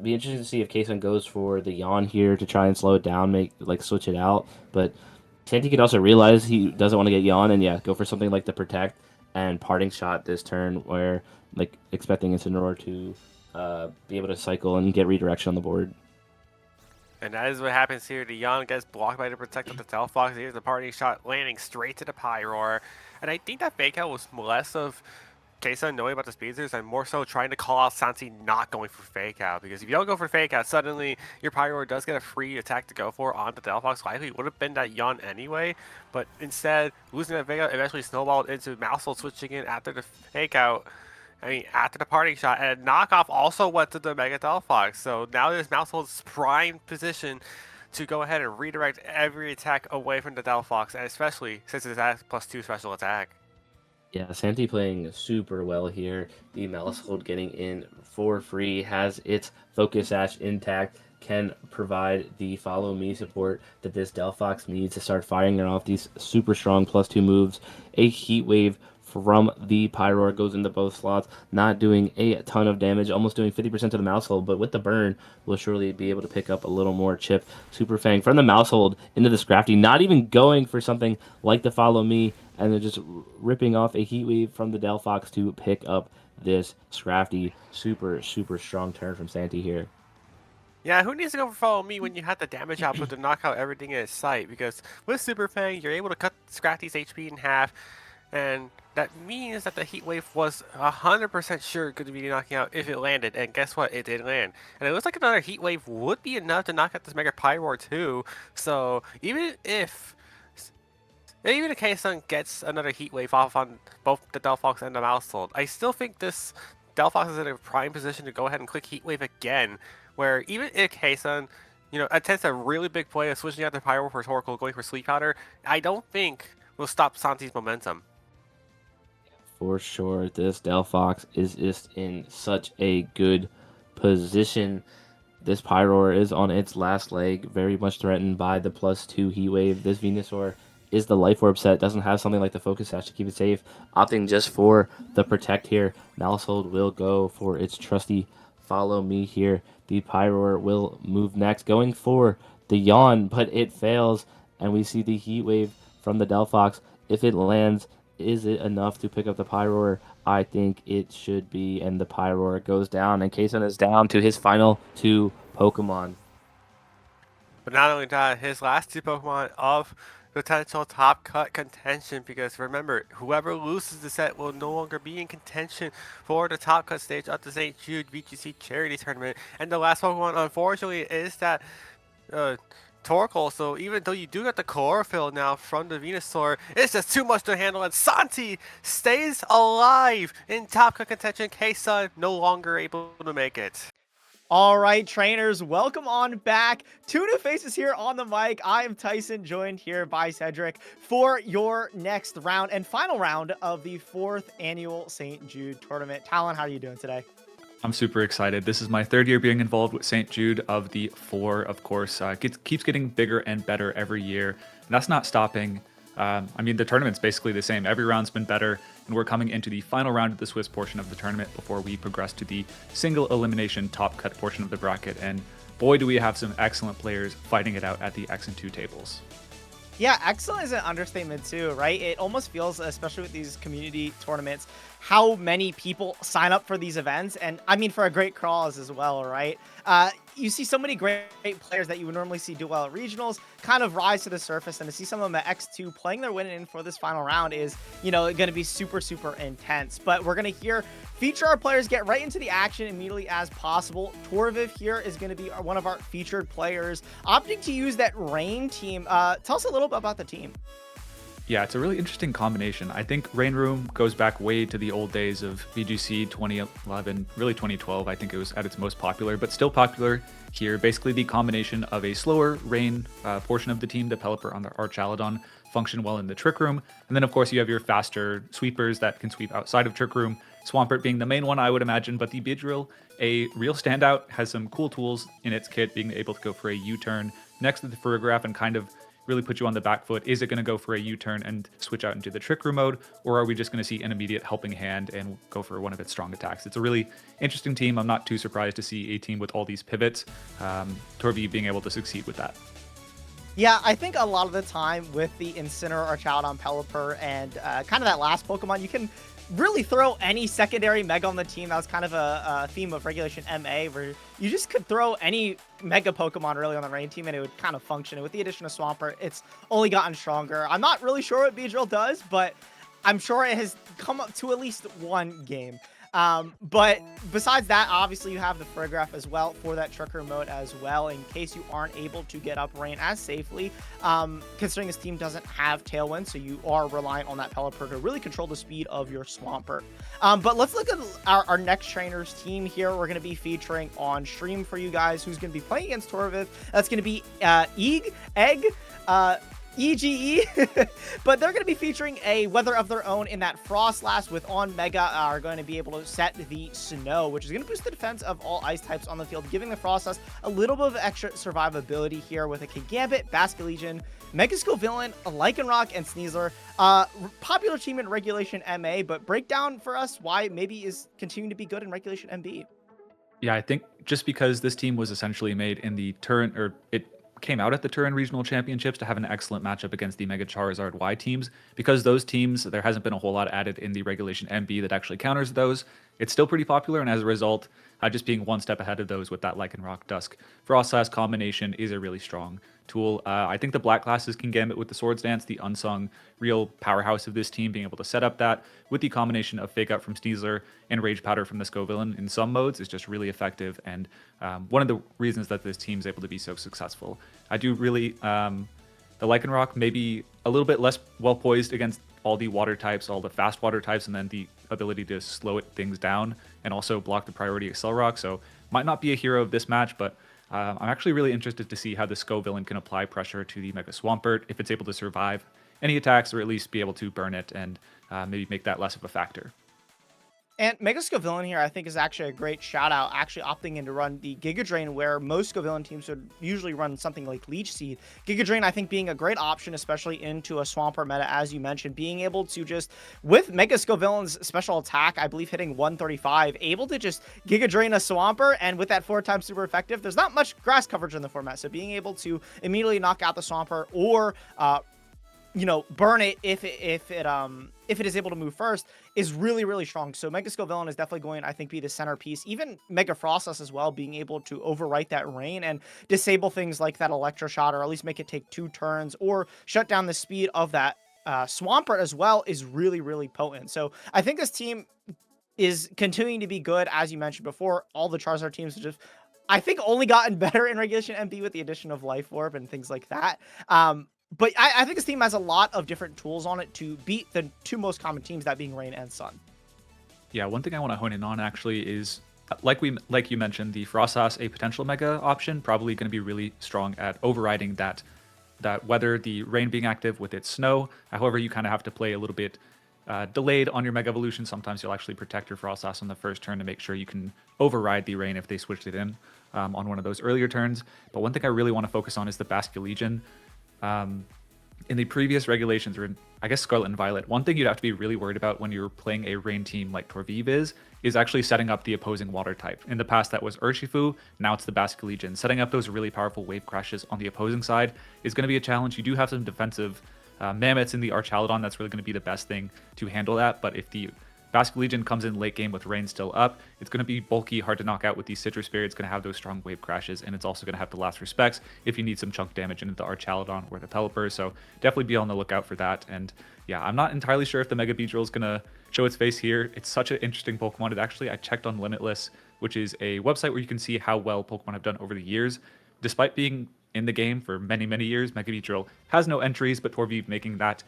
be interesting to see if Kason goes for the Yawn here to try and slow it down, switch it out, but Santi could also realize he doesn't want to get Yawn and go for something like the Protect and Parting Shot this turn, where expecting Incineroar to be able to cycle and get redirection on the board. And that is what happens here. The Yawn gets blocked by the Protect of the Delphox. Here's the Parting Shot landing straight to the Pyroar. And I think that fake out was less of Kason knowing about the speedsters and more so trying to call out Santi not going for fake out, because if you don't go for fake out, suddenly your Pyroar does get a free attack to go for on the Delphox. Likely would have been that Yawn anyway, but instead losing that fake out eventually snowballed into Mousehole switching in after the fake out. After the Parting Shot, and knockoff also went to the Mega Delphox. So now there's Mousehole's prime position to go ahead and redirect every attack away from the Delphox, and especially since it has +2 special attack. Yeah, Santi playing super well here. The Malicehold getting in for free, has its Focus Sash intact, can provide the Follow Me support that this Delphox needs to start firing off these super strong +2 moves. A Heat Wave from the Pyroar goes into both slots, not doing a ton of damage, almost doing 50% to the Mousehold, but with the burn, we'll surely be able to pick up a little more chip. Super Fang from the Mousehold into the Scrafty, not even going for something like the Follow Me, and they're just ripping off a Heat Wave from the Delphox to pick up this Scrafty. Super, super strong turn from Santi here. Yeah, who needs to go for Follow Me when you have the damage output to knock out everything in its sight? Because with Super Fang, you're able to cut Scrafty's HP in half, and that means that the Heat Wave was 100% sure going to be knocking out if it landed, and guess what? It did land. And it looks like another Heat Wave would be enough to knock out this Mega Pyroar too. So even if Kason gets another Heat Wave off on both the Delphox and the Mousehold, I still think this Delphox is in a prime position to go ahead and click Heat Wave again, where even if Kason attempts a really big play of switching out the Pyroar for Torkoal, going for Sleep Powder, I don't think will stop Santi's momentum. For sure, this Delphox is just in such a good position. This Pyroar is on its last leg, very much threatened by the +2 Heat Wave. This Venusaur is the Life Orb set, doesn't have something like the Focus Sash to keep it safe, opting just for the Protect here. Malicehold will go for its trusty Follow Me here. The Pyroar will move next, going for the Yawn, but it fails, and we see the Heat Wave from the Delphox. If it lands, is it enough to pick up the Pyroar? I think it should be, and the Pyroar goes down, and Kason is down to his final 2 Pokemon. But not only that, his last 2 Pokemon of potential top cut contention, because remember, whoever loses the set will no longer be in contention for the top cut stage of the St. Jude VGC Charity Tournament. And the last Pokemon, unfortunately, is that Torkoal. So even though you do get the chlorophyll now from the Venusaur, it's just too much to handle, and Santi stays alive in top cut contention. K-Sun no longer able to make it. All right, trainers, welcome on back. 2 new faces here on the mic. I am Tyson, joined here by Cedric for your next round and final round of the 4th annual St. Jude tournament. Talon, how are you doing today? I'm super excited. This is my 3rd year being involved with St. Jude of the 4, of course. Keeps getting bigger and better every year, and that's not stopping. I mean, the tournament's basically the same. Every round's been better, and we're coming into the final round of the Swiss portion of the tournament before we progress to the single elimination top cut portion of the bracket. And boy, do we have some excellent players fighting it out at the X and 2 tables. Yeah, excellent is an understatement too, right? It almost feels, especially with these community tournaments, how many people sign up for these events. And I mean, for a great cause as well, right? You see so many great players that you would normally see do well at regionals kind of rise to the surface, and to see some of them at X2 playing their win in for this final round is, you know, going to be super, super intense. But we're going to feature our players, get right into the action immediately as possible. TalonVGC here is going to be one of our featured players, opting to use that Rain team. Tell us a little bit about the team. Yeah, it's a really interesting combination. I think Rain Room goes back way to the old days of VGC 2011, really 2012. I think it was at its most popular, but still popular here. Basically the combination of a slower Rain portion of the team, the Pelipper on the Archaladon, function well in the Trick Room. And then of course you have your faster sweepers that can sweep outside of Trick Room. Swampert being the main one, I would imagine, but the Beedrill, a real standout, has some cool tools in its kit, being able to go for a U-turn next to the Ferrograph and kind of really put you on the back foot. Is it going to go for a U-turn and switch out into the Trick Room mode, or are we just going to see an immediate helping hand and go for one of its strong attacks? It's a really interesting team. I'm not too surprised to see a team with all these pivots, TalonVGC being able to succeed with that. Yeah, I think a lot of the time with the Incineroar, Archaladon, Pelipper, and kind of that last Pokemon, you can really throw any secondary Mega on the team. That was kind of a theme of Regulation MA, where you just could throw any Mega Pokemon really on the Rain team and it would kind of function. And with the addition of Swampert, it's only gotten stronger. I'm not really sure what Beedrill does, but I'm sure it has come up to at least one game. But besides that, obviously you have the Ferrograph as well for that Trick Room mode as well, in case you aren't able to get up Rain as safely, considering this team doesn't have Tailwind, so you are reliant on that Pelipper to really control the speed of your Swampert. But let's look at our next trainer's team here. We're going to be featuring on stream for you guys who's going to be playing against TalonVGC. That's going to be Egg, EGE, but they're going to be featuring a weather of their own in that Frostlass with on Mega are going to be able to set the Snow, which is going to boost the defense of all ice types on the field, giving the Frostlass a little bit of extra survivability here with a Kigambit, Basculegion, Mega Villain, a Lycanroc, and Sneasler. Popular team in Regulation MA, but break down for us why it maybe is continuing to be good in Regulation MB. Yeah, I think just because this team was essentially made in the Turin, or it came out at the Turin Regional Championships to have an excellent matchup against the Mega Charizard Y teams. Because those teams, there hasn't been a whole lot added in the Regulation MB that actually counters those. It's still pretty popular, and as a result, just being one step ahead of those with that Lycanroc Dusk Frostlass combination is a really strong tool. I think the Black classes can gambit with the Swords Dance, the unsung real powerhouse of this team, being able to set up that with the combination of Fake Out from Sneasler and Rage Powder from the Scovillain in some modes is just really effective, and one of the reasons that this team is able to be so successful. I do really, the Lycanroc may be a little bit less well poised against all the water types, all the fast water types, and then the ability to slow things down and also block the priority Accelerock, so might not be a hero of this match, but I'm actually really interested to see how the Scovillain can apply pressure to the Mega Swampert, if it's able to survive any attacks or at least be able to burn it and maybe make that less of a factor. And Mega Scovillain here, I think, is actually a great shout out, actually opting in to run the Giga Drain, where most Scovillain teams would usually run something like Leech Seed. Giga Drain, I think, being a great option, especially into a Swampert meta, as you mentioned, being able to just, with Mega Scovillain's special attack, I believe hitting 135, able to just Giga Drain a Swampert, and with that 4x super effective, there's not much grass coverage in the format, so being able to immediately knock out the Swampert or burn it if it is able to move first is really, really strong. So Mega Skill Villain is definitely going, I think, be the centerpiece. Even Mega Frostless as well, being able to overwrite that rain and disable things like that Electro Shot, or at least make it take 2 turns, or shut down the speed of that Swampert as well, is really, really potent. So I think this team is continuing to be good. As you mentioned before, all the Charizard teams have just, I think, only gotten better in Regulation MP with the addition of Life Orb and things like that. But I think this team has a lot of different tools on it to beat the 2 most common teams, that being Rain and Sun. Yeah, one thing I want to hone in on actually is, like you mentioned, the Frostas, a potential mega option, probably going to be really strong at overriding that weather, the rain being active with its snow. However, you kind of have to play a little bit delayed on your Mega Evolution. Sometimes you'll actually protect your Frostas on the first turn to make sure you can override the rain if they switched it in on one of those earlier turns. But one thing I really want to focus on is the Basculegion. In the previous regulations, or in, I guess, Scarlet and Violet, one thing you'd have to be really worried about when you're playing a rain team like Torviv is actually setting up the opposing water type. In the past, that was Urshifu, now it's the Basculegion. Setting up those really powerful wave crashes on the opposing side is going to be a challenge. You do have some defensive Mammoths in the Archaludon. That's really going to be the best thing to handle that, but if the Basculegion comes in late game with rain still up, it's going to be bulky, hard to knock out with the Citrus Berry. It's going to have those strong wave crashes, and it's also going to have the last respects if you need some chunk damage into the Archaludon or the Pelipper. So definitely be on the lookout for that. And yeah, I'm not entirely sure if the Mega Beedrill is going to show its face here. It's such an interesting Pokemon. It actually, I checked on Limitless, which is a website where you can see how well Pokemon have done over the years. Despite being in the game for many, many years, Mega Beedrill has no entries, but Torviv making that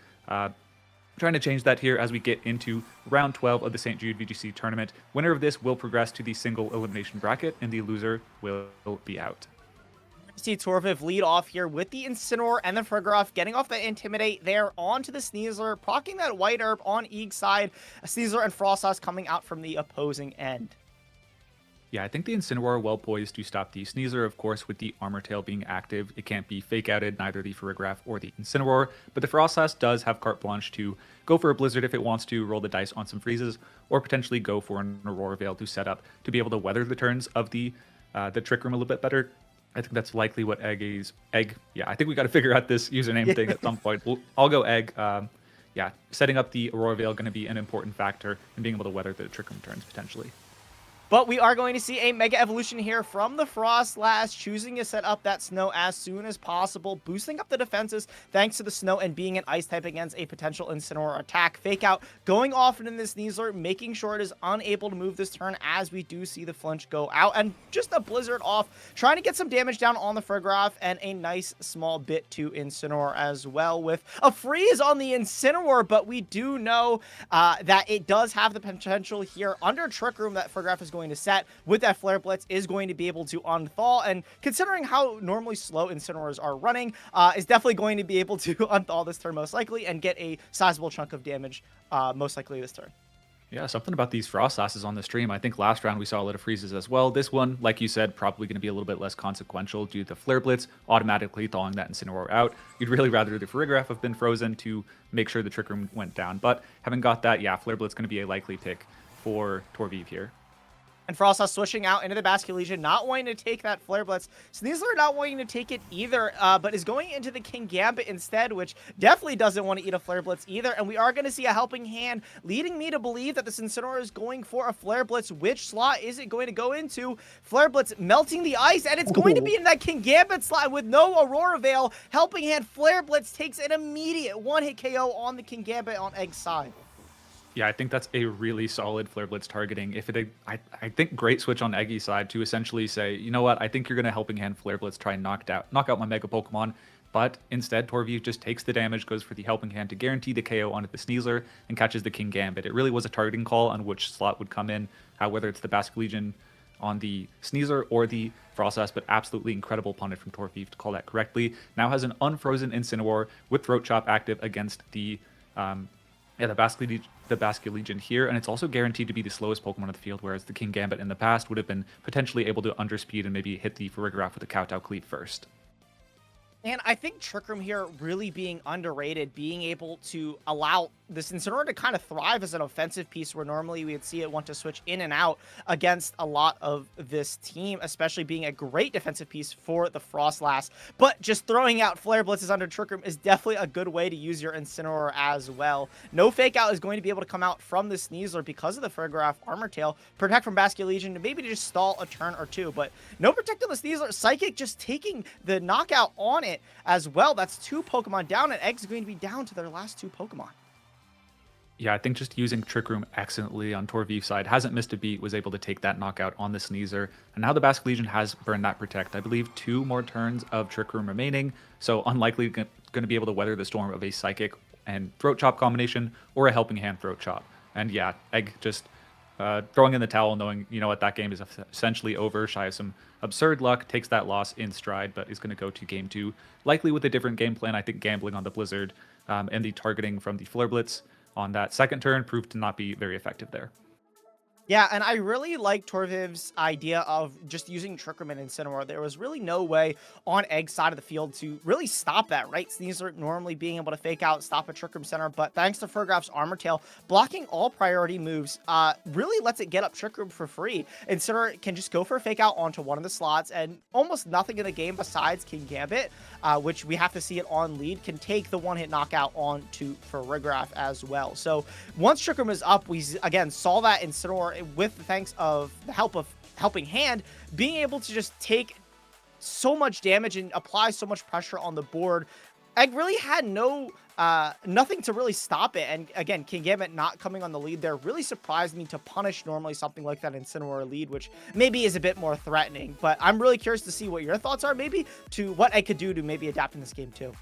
trying to change that here as we get into round 12 of the St. Jude VGC tournament. Winner of this will progress to the single elimination bracket, and the loser will be out. See Torviv lead off here with the Incineroar and the Frigoroth, getting off the Intimidate there onto the Sneasler, procking that White Herb on Eag's side. Sneasler and Frostas coming out from the opposing end. Yeah, I think the Incineroar well poised to stop the Sneasler, of course, with the Armor Tail being active. It can't be fake-outed, neither the Farigiraf or the Incineroar, but the Frostas does have carte blanche to go for a Blizzard if it wants to, roll the dice on some freezes, or potentially go for an Aurora Veil to set up to be able to weather the turns of the Trick Room a little bit better. I think that's likely what yeah, I think we got to figure out this username thing at some point. I'll go Egg. Yeah, setting up the Aurora Veil going to be an important factor in being able to weather the Trick Room turns potentially. But we are going to see a Mega Evolution here from the Frostlass, choosing to set up that Snow as soon as possible, boosting up the defenses thanks to the Snow and being an Ice type against a potential Incineroar attack. Fake Out, going off in this Sneasler, making sure it is unable to move this turn as we do see the flinch go out, and just a Blizzard off, trying to get some damage down on the Frigoroth, and a nice small bit to Incineroar as well, with a freeze on the Incineroar, but we do know that it does have the potential here under Trick Room that Frigoroth is going to set with that Flare Blitz is going to be able to unthaw, and considering how normally slow Incineroars are running, is definitely going to be able to unthaw this turn most likely and get a sizable chunk of damage most likely this turn. Yeah, something about these Frostasses on the stream. I think last round we saw a lot of freezes as well. This one, like you said, probably going to be a little bit less consequential due to the Flare Blitz automatically thawing that Incineroar out. You'd really rather the Farigiraf have been frozen to make sure the Trick Room went down, but having got that, yeah, Flare Blitz going to be a likely pick for Torviv here. And Frostas switching out into the Basculegion, not wanting to take that Flare Blitz. Sneasler not wanting to take it either, but is going into the King Gambit instead, which definitely doesn't want to eat a Flare Blitz either. And we are going to see a helping hand, leading me to believe that the Incineroar is going for a Flare Blitz. Which slot is it going to go into? Flare Blitz melting the ice, and it's going to be in that King Gambit slot with no Aurora Veil. Helping hand, Flare Blitz takes an immediate one-hit KO on the King Gambit on Egg's side. Yeah, I think that's a really solid Flare Blitz targeting. If it, I think great switch on Eggy's side to essentially say, you know what, I think you're going to helping hand Flare Blitz try and knock out my Mega Pokemon, but instead Torviv just takes the damage, goes for the helping hand to guarantee the KO onto the Sneasler, and catches the King Gambit. It really was a targeting call on which slot would come in, whether it's the Basculegion on the Sneasler or the Frostas, but absolutely incredible punish from Torviv to call that correctly. Now has an unfrozen Incineroar with Throat Chop active against the Basculegion here, and it's also guaranteed to be the slowest Pokemon on the field, whereas the King Gambit in the past would have been potentially able to underspeed and maybe hit the Farigiraf with a Kowtow Cleave first. And I think Trick Room here really being underrated, being able to allow this Incineroar to kind of thrive as an offensive piece where normally we would see it want to switch in and out against a lot of this team, especially being a great defensive piece for the Frostlass. But just throwing out Flare Blitzes under Trick Room is definitely a good way to use your Incineroar as well. No Fake Out is going to be able to come out from the Sneasler because of the Farigiraf Armor Tail. Protect from Basket Legion to maybe to just stall a turn or two, but no Protect on the Sneasler. Psychic just taking the knockout on it as well. That's 2 Pokemon down, and Egg's going to be down to their last 2 Pokemon. Yeah, I think just using Trick Room excellently on TalonVGC's side, hasn't missed a beat, was able to take that knockout on the Sneasler. And now the Basque Legion has burned that Protect. I believe 2 more turns of Trick Room remaining, so unlikely going to be able to weather the storm of a Psychic and Throat Chop combination or a Helping Hand Throat Chop. And yeah, Egg just throwing in the towel, knowing, you know what, that game is essentially over, shy of some absurd luck, takes that loss in stride, but is going to go to game 2, likely with a different game plan. I think gambling on the Blizzard and the targeting from the Flare Blitz on that second turn proved to not be very effective there. Yeah, and I really like TalonVGC's idea of just using Trick Room and Incineroar. There was really no way on Egg's side of the field to really stop that, right? Sneasler normally being able to fake out, stop a Trick Room center, but thanks to Farigiraf's Armor Tail, blocking all priority moves really lets it get up Trick Room for free. Incineroar can just go for a fake out onto one of the slots, and almost nothing in the game besides King Gambit, which we have to see it on lead, can take the one-hit knockout onto Farigiraf as well. So once Trick Room is up, we again saw that Incineroar, with the thanks of the help of Helping Hand, being able to just take so much damage and apply so much pressure on the board. Egg really had nothing to really stop it. And again, King Gambit not coming on the lead there really surprised me to punish normally something like that Incineroar lead, which maybe is a bit more threatening. But I'm really curious to see what your thoughts are, maybe to what Egg could do to maybe adapt in this game too.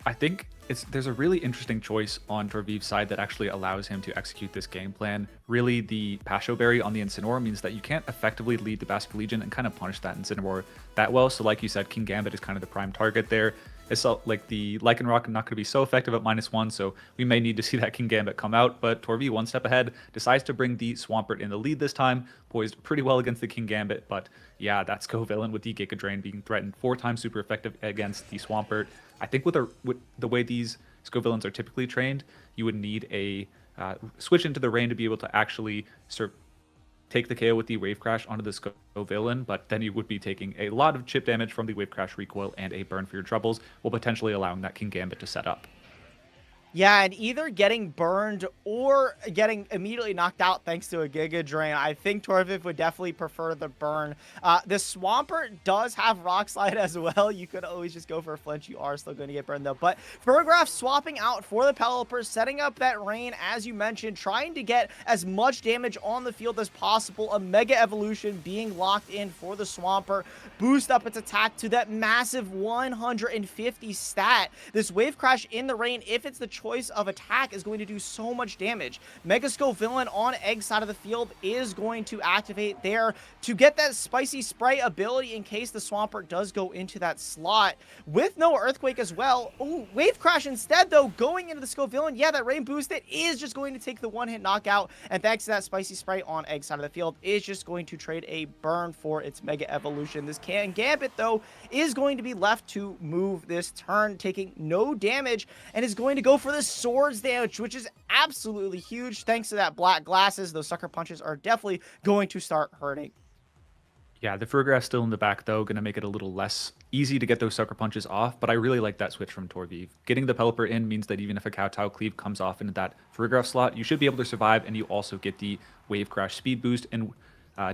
I think there's a really interesting choice on TalonVGC's side that actually allows him to execute this game plan. Really, the Pasho Berry on the Incineroar means that you can't effectively lead the Basque Legion and kind of punish that Incineroar that well. So like you said, King Gambit is kind of the prime target there. It's like the Lycanroc not going to be so effective at -1, so we may need to see that King Gambit come out, but TalonVGC, one step ahead, decides to bring the Swampert in the lead this time, poised pretty well against the King Gambit, but yeah, that Scovillain with the Giga Drain being threatened 4 times super effective against the Swampert. I think with the way these Scovillains are typically trained, you would need a switch into the rain to be able to actually take the KO with the Wave Crash onto the Scovillain, but then you would be taking a lot of chip damage from the Wave Crash recoil and a burn for your troubles, while potentially allowing that King Gambit to set up. Yeah, and either getting burned or getting immediately knocked out thanks to a Giga Drain. I think TalonVGC would definitely prefer the burn. The Swampert does have Rock Slide as well. You could always just go for a flinch. You are still going to get burned though. But Farigiraf swapping out for the Pelipper, setting up that rain, as you mentioned, trying to get as much damage on the field as possible. A Mega Evolution being locked in for the Swampert. Boost up its attack to that massive 150 stat. This Wave Crash in the rain, if it's the choice of attack, is going to do so much damage. Mega Scovillain on Egg's side of the field is going to activate there to get that Spicy Spray ability in case the Swampert does go into that slot. With no Earthquake as well. Ooh, Wave Crash instead though, going into the Scovillain. Yeah, that Rain Boost, it is just going to take the one-hit knockout, and thanks to that Spicy Spray on Egg's side of the field, is just going to trade a burn for its Mega Evolution. This King Gambit though is going to be left to move this turn, taking no damage, and is going to go for the Swords damage, which is absolutely huge. Thanks to that Black Glasses, those Sucker Punches are definitely going to start hurting. Yeah, the Farigiraf still in the back though, going to make it a little less easy to get those Sucker Punches off, but I really like that switch from TalonVGC. Getting the Pelipper in means that even if a Kowtow Cleave comes off into that Farigiraf slot, you should be able to survive, and you also get the Wave Crash speed boost and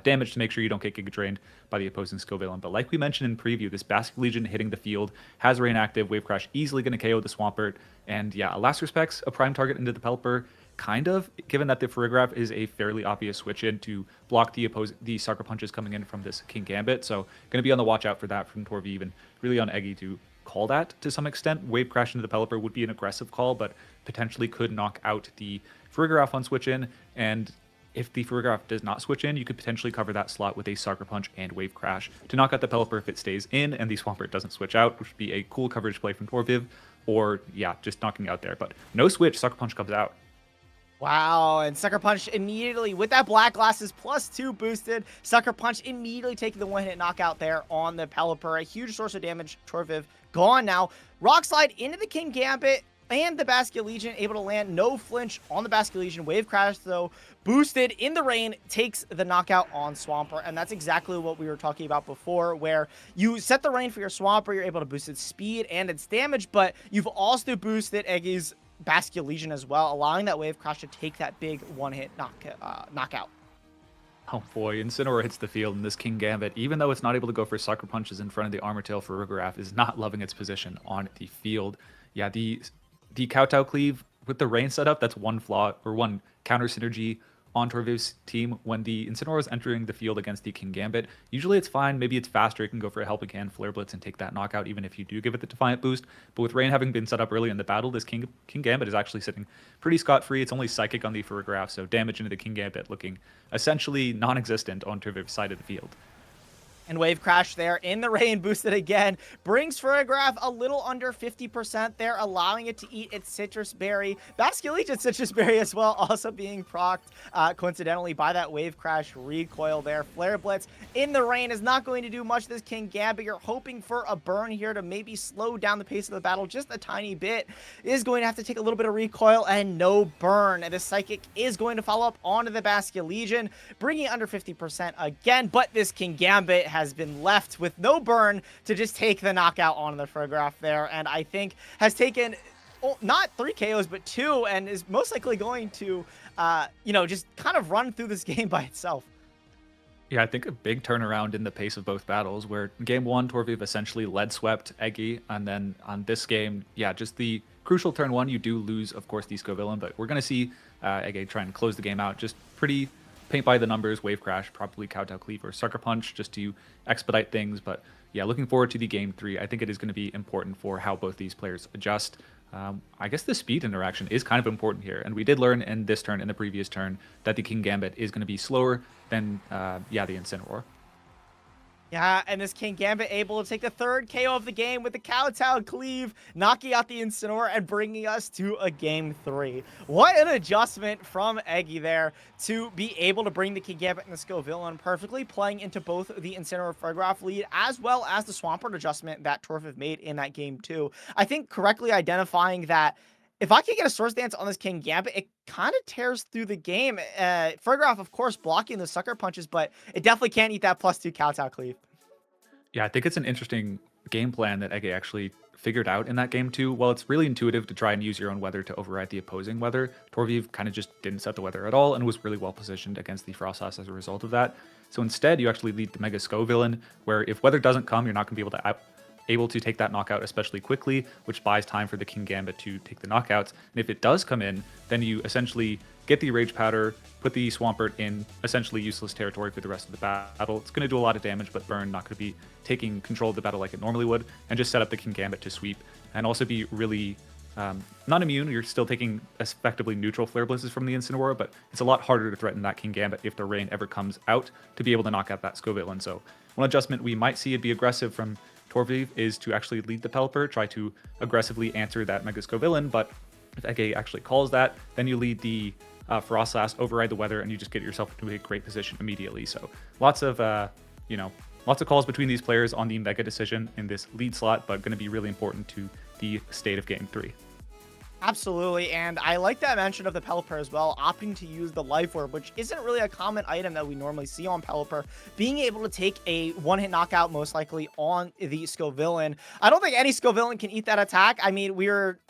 damage to make sure you don't get Giga Drained by the opposing Scovillain. But like we mentioned in preview, this Basque Legion hitting the field has Rain active, Wave Crash easily going to KO the Swampert, and yeah, last respects, a prime target into the Pelipper, kind of, given that the Farigiraf is a fairly obvious switch in to block the Sucker Punches coming in from this King Gambit, so going to be on the watch out for that from TalonVGC, and really on Eggy to call that to some extent. Wave Crash into the Pelipper would be an aggressive call, but potentially could knock out the Farigiraf on switch in, and if the Farigiraf does not switch in, you could potentially cover that slot with a Sucker Punch and Wave Crash to knock out the Pelipper if it stays in and the Swampert doesn't switch out, which would be a cool coverage play from TalonVGC, or yeah, just knocking out there. But no switch, Sucker Punch comes out. Wow, and Sucker Punch immediately, with that Black Glasses +2 boosted, Sucker Punch immediately taking the one-hit knockout there on the Pelipper. A huge source of damage. Torviv gone now. Rock Slide into the King Gambit and the Basket Legion, able to land no flinch on the Basket Legion. Wave Crash, though, boosted in the rain, takes the knockout on Swampert, and that's exactly what we were talking about before, where you set the rain for your Swampert, you're able to boost its speed and its damage, but you've also boosted Eggy's Basket Legion as well, allowing that Wave Crash to take that big one-hit knockout. Oh boy, Incineroar hits the field, and this King Gambit, even though it's not able to go for Sucker Punches in front of the Armor Tail for Rigorath, is not loving its position on the field. Yeah, the Kowtow Cleave with the rain setup, that's one flaw, or one counter synergy on Torviv's team. When the Incineroar is entering the field against the King Gambit, usually it's fine, maybe it's faster, it can go for a Helping Hand, Flare Blitz, and take that knockout, even if you do give it the Defiant boost. But with rain having been set up early in the battle, this King Gambit is actually sitting pretty scot-free. It's only Psychic on the Farigiraf, so damage into the King Gambit looking essentially non-existent on Torviv's side of the field. And Wave Crash there in the rain, boosted again, brings Farigiraf a little under 50% there, allowing it to eat its Citrus Berry. Basket Legion Citrus Berry as well, also being procced coincidentally by that Wave Crash recoil there. Flare Blitz in the rain is not going to do much. This King Gambit, you're hoping for a burn here to maybe slow down the pace of the battle just a tiny bit. Is going to have to take a little bit of recoil and no burn. And the Psychic is going to follow up onto the Basket Legion, bringing it under 50% again. But this King Gambit has been left with no burn to just take the knockout on the Farigiraf there, and I think has taken not 3 KOs but 2, and is most likely going to just kind of run through this game by itself. Yeah, I think a big turnaround in the pace of both battles, where game 1, Torviv essentially lead swept Eggy, and then on this game, yeah, just the crucial turn 1, you do lose, of course, the Scovillain, but we're going to see Eggy try and close the game out just pretty paint by the numbers, Wave Crash, probably Kowtow Cleave or Sucker Punch just to expedite things. But yeah, looking forward to the game 3. I think it is going to be important for how both these players adjust. I guess the speed interaction is kind of important here. And we did learn in this turn, in the previous turn, that the King Gambit is going to be slower than, the Incineroar. Yeah, and this King Gambit able to take the 3rd KO of the game with the Kowtow Cleave, knocking out the Incineroar and bringing us to a game 3. What an adjustment from Eggy there to be able to bring the King Gambit and the Scovillain perfectly, playing into both the Incineroar Farigiraf lead as well as the Swampert adjustment that Torviv made in that game 2. I think correctly identifying that if I can get a Swords Dance on this King Gambit, it kind of tears through the game. Farigiraf, of course, blocking the Sucker Punches, but it definitely can't eat that +2 Kowtow Cleave. Yeah, I think it's an interesting game plan that Eggy actually figured out in that game too. While it's really intuitive to try and use your own weather to override the opposing weather, Torviv kind of just didn't set the weather at all and was really well positioned against the Frostlass as a result of that. So instead, you actually lead the Mega Scovillain, where if weather doesn't come, you're not going to be able to take that knockout especially quickly, which buys time for the King Gambit to take the knockouts. And if it does come in, then you essentially get the Rage Powder, put the Swampert in essentially useless territory for the rest of the battle. It's going to do a lot of damage, but Burn not going to be taking control of the battle like it normally would, and just set up the King Gambit to sweep, and also be really not immune. You're still taking effectively neutral Flare Blizzes from the Incineroar, but it's a lot harder to threaten that King Gambit if the rain ever comes out to be able to knock out that Scovillain. So one adjustment we might see it be aggressive from Torviv is to actually lead the Pelipper, try to aggressively answer that Mega Scovillain, but if Eggy actually calls that, then you lead the Frostlass, override the weather, and you just get yourself into a great position immediately. So lots of calls between these players on the Mega decision in this lead slot, but going to be really important to the state of Game 3. Absolutely, and I like that mention of the Pelipper as well, opting to use the Life Orb, which isn't really a common item that we normally see on Pelipper, being able to take a one-hit knockout most likely on the Scovillain. I don't think any Scovillain can eat that attack. I mean,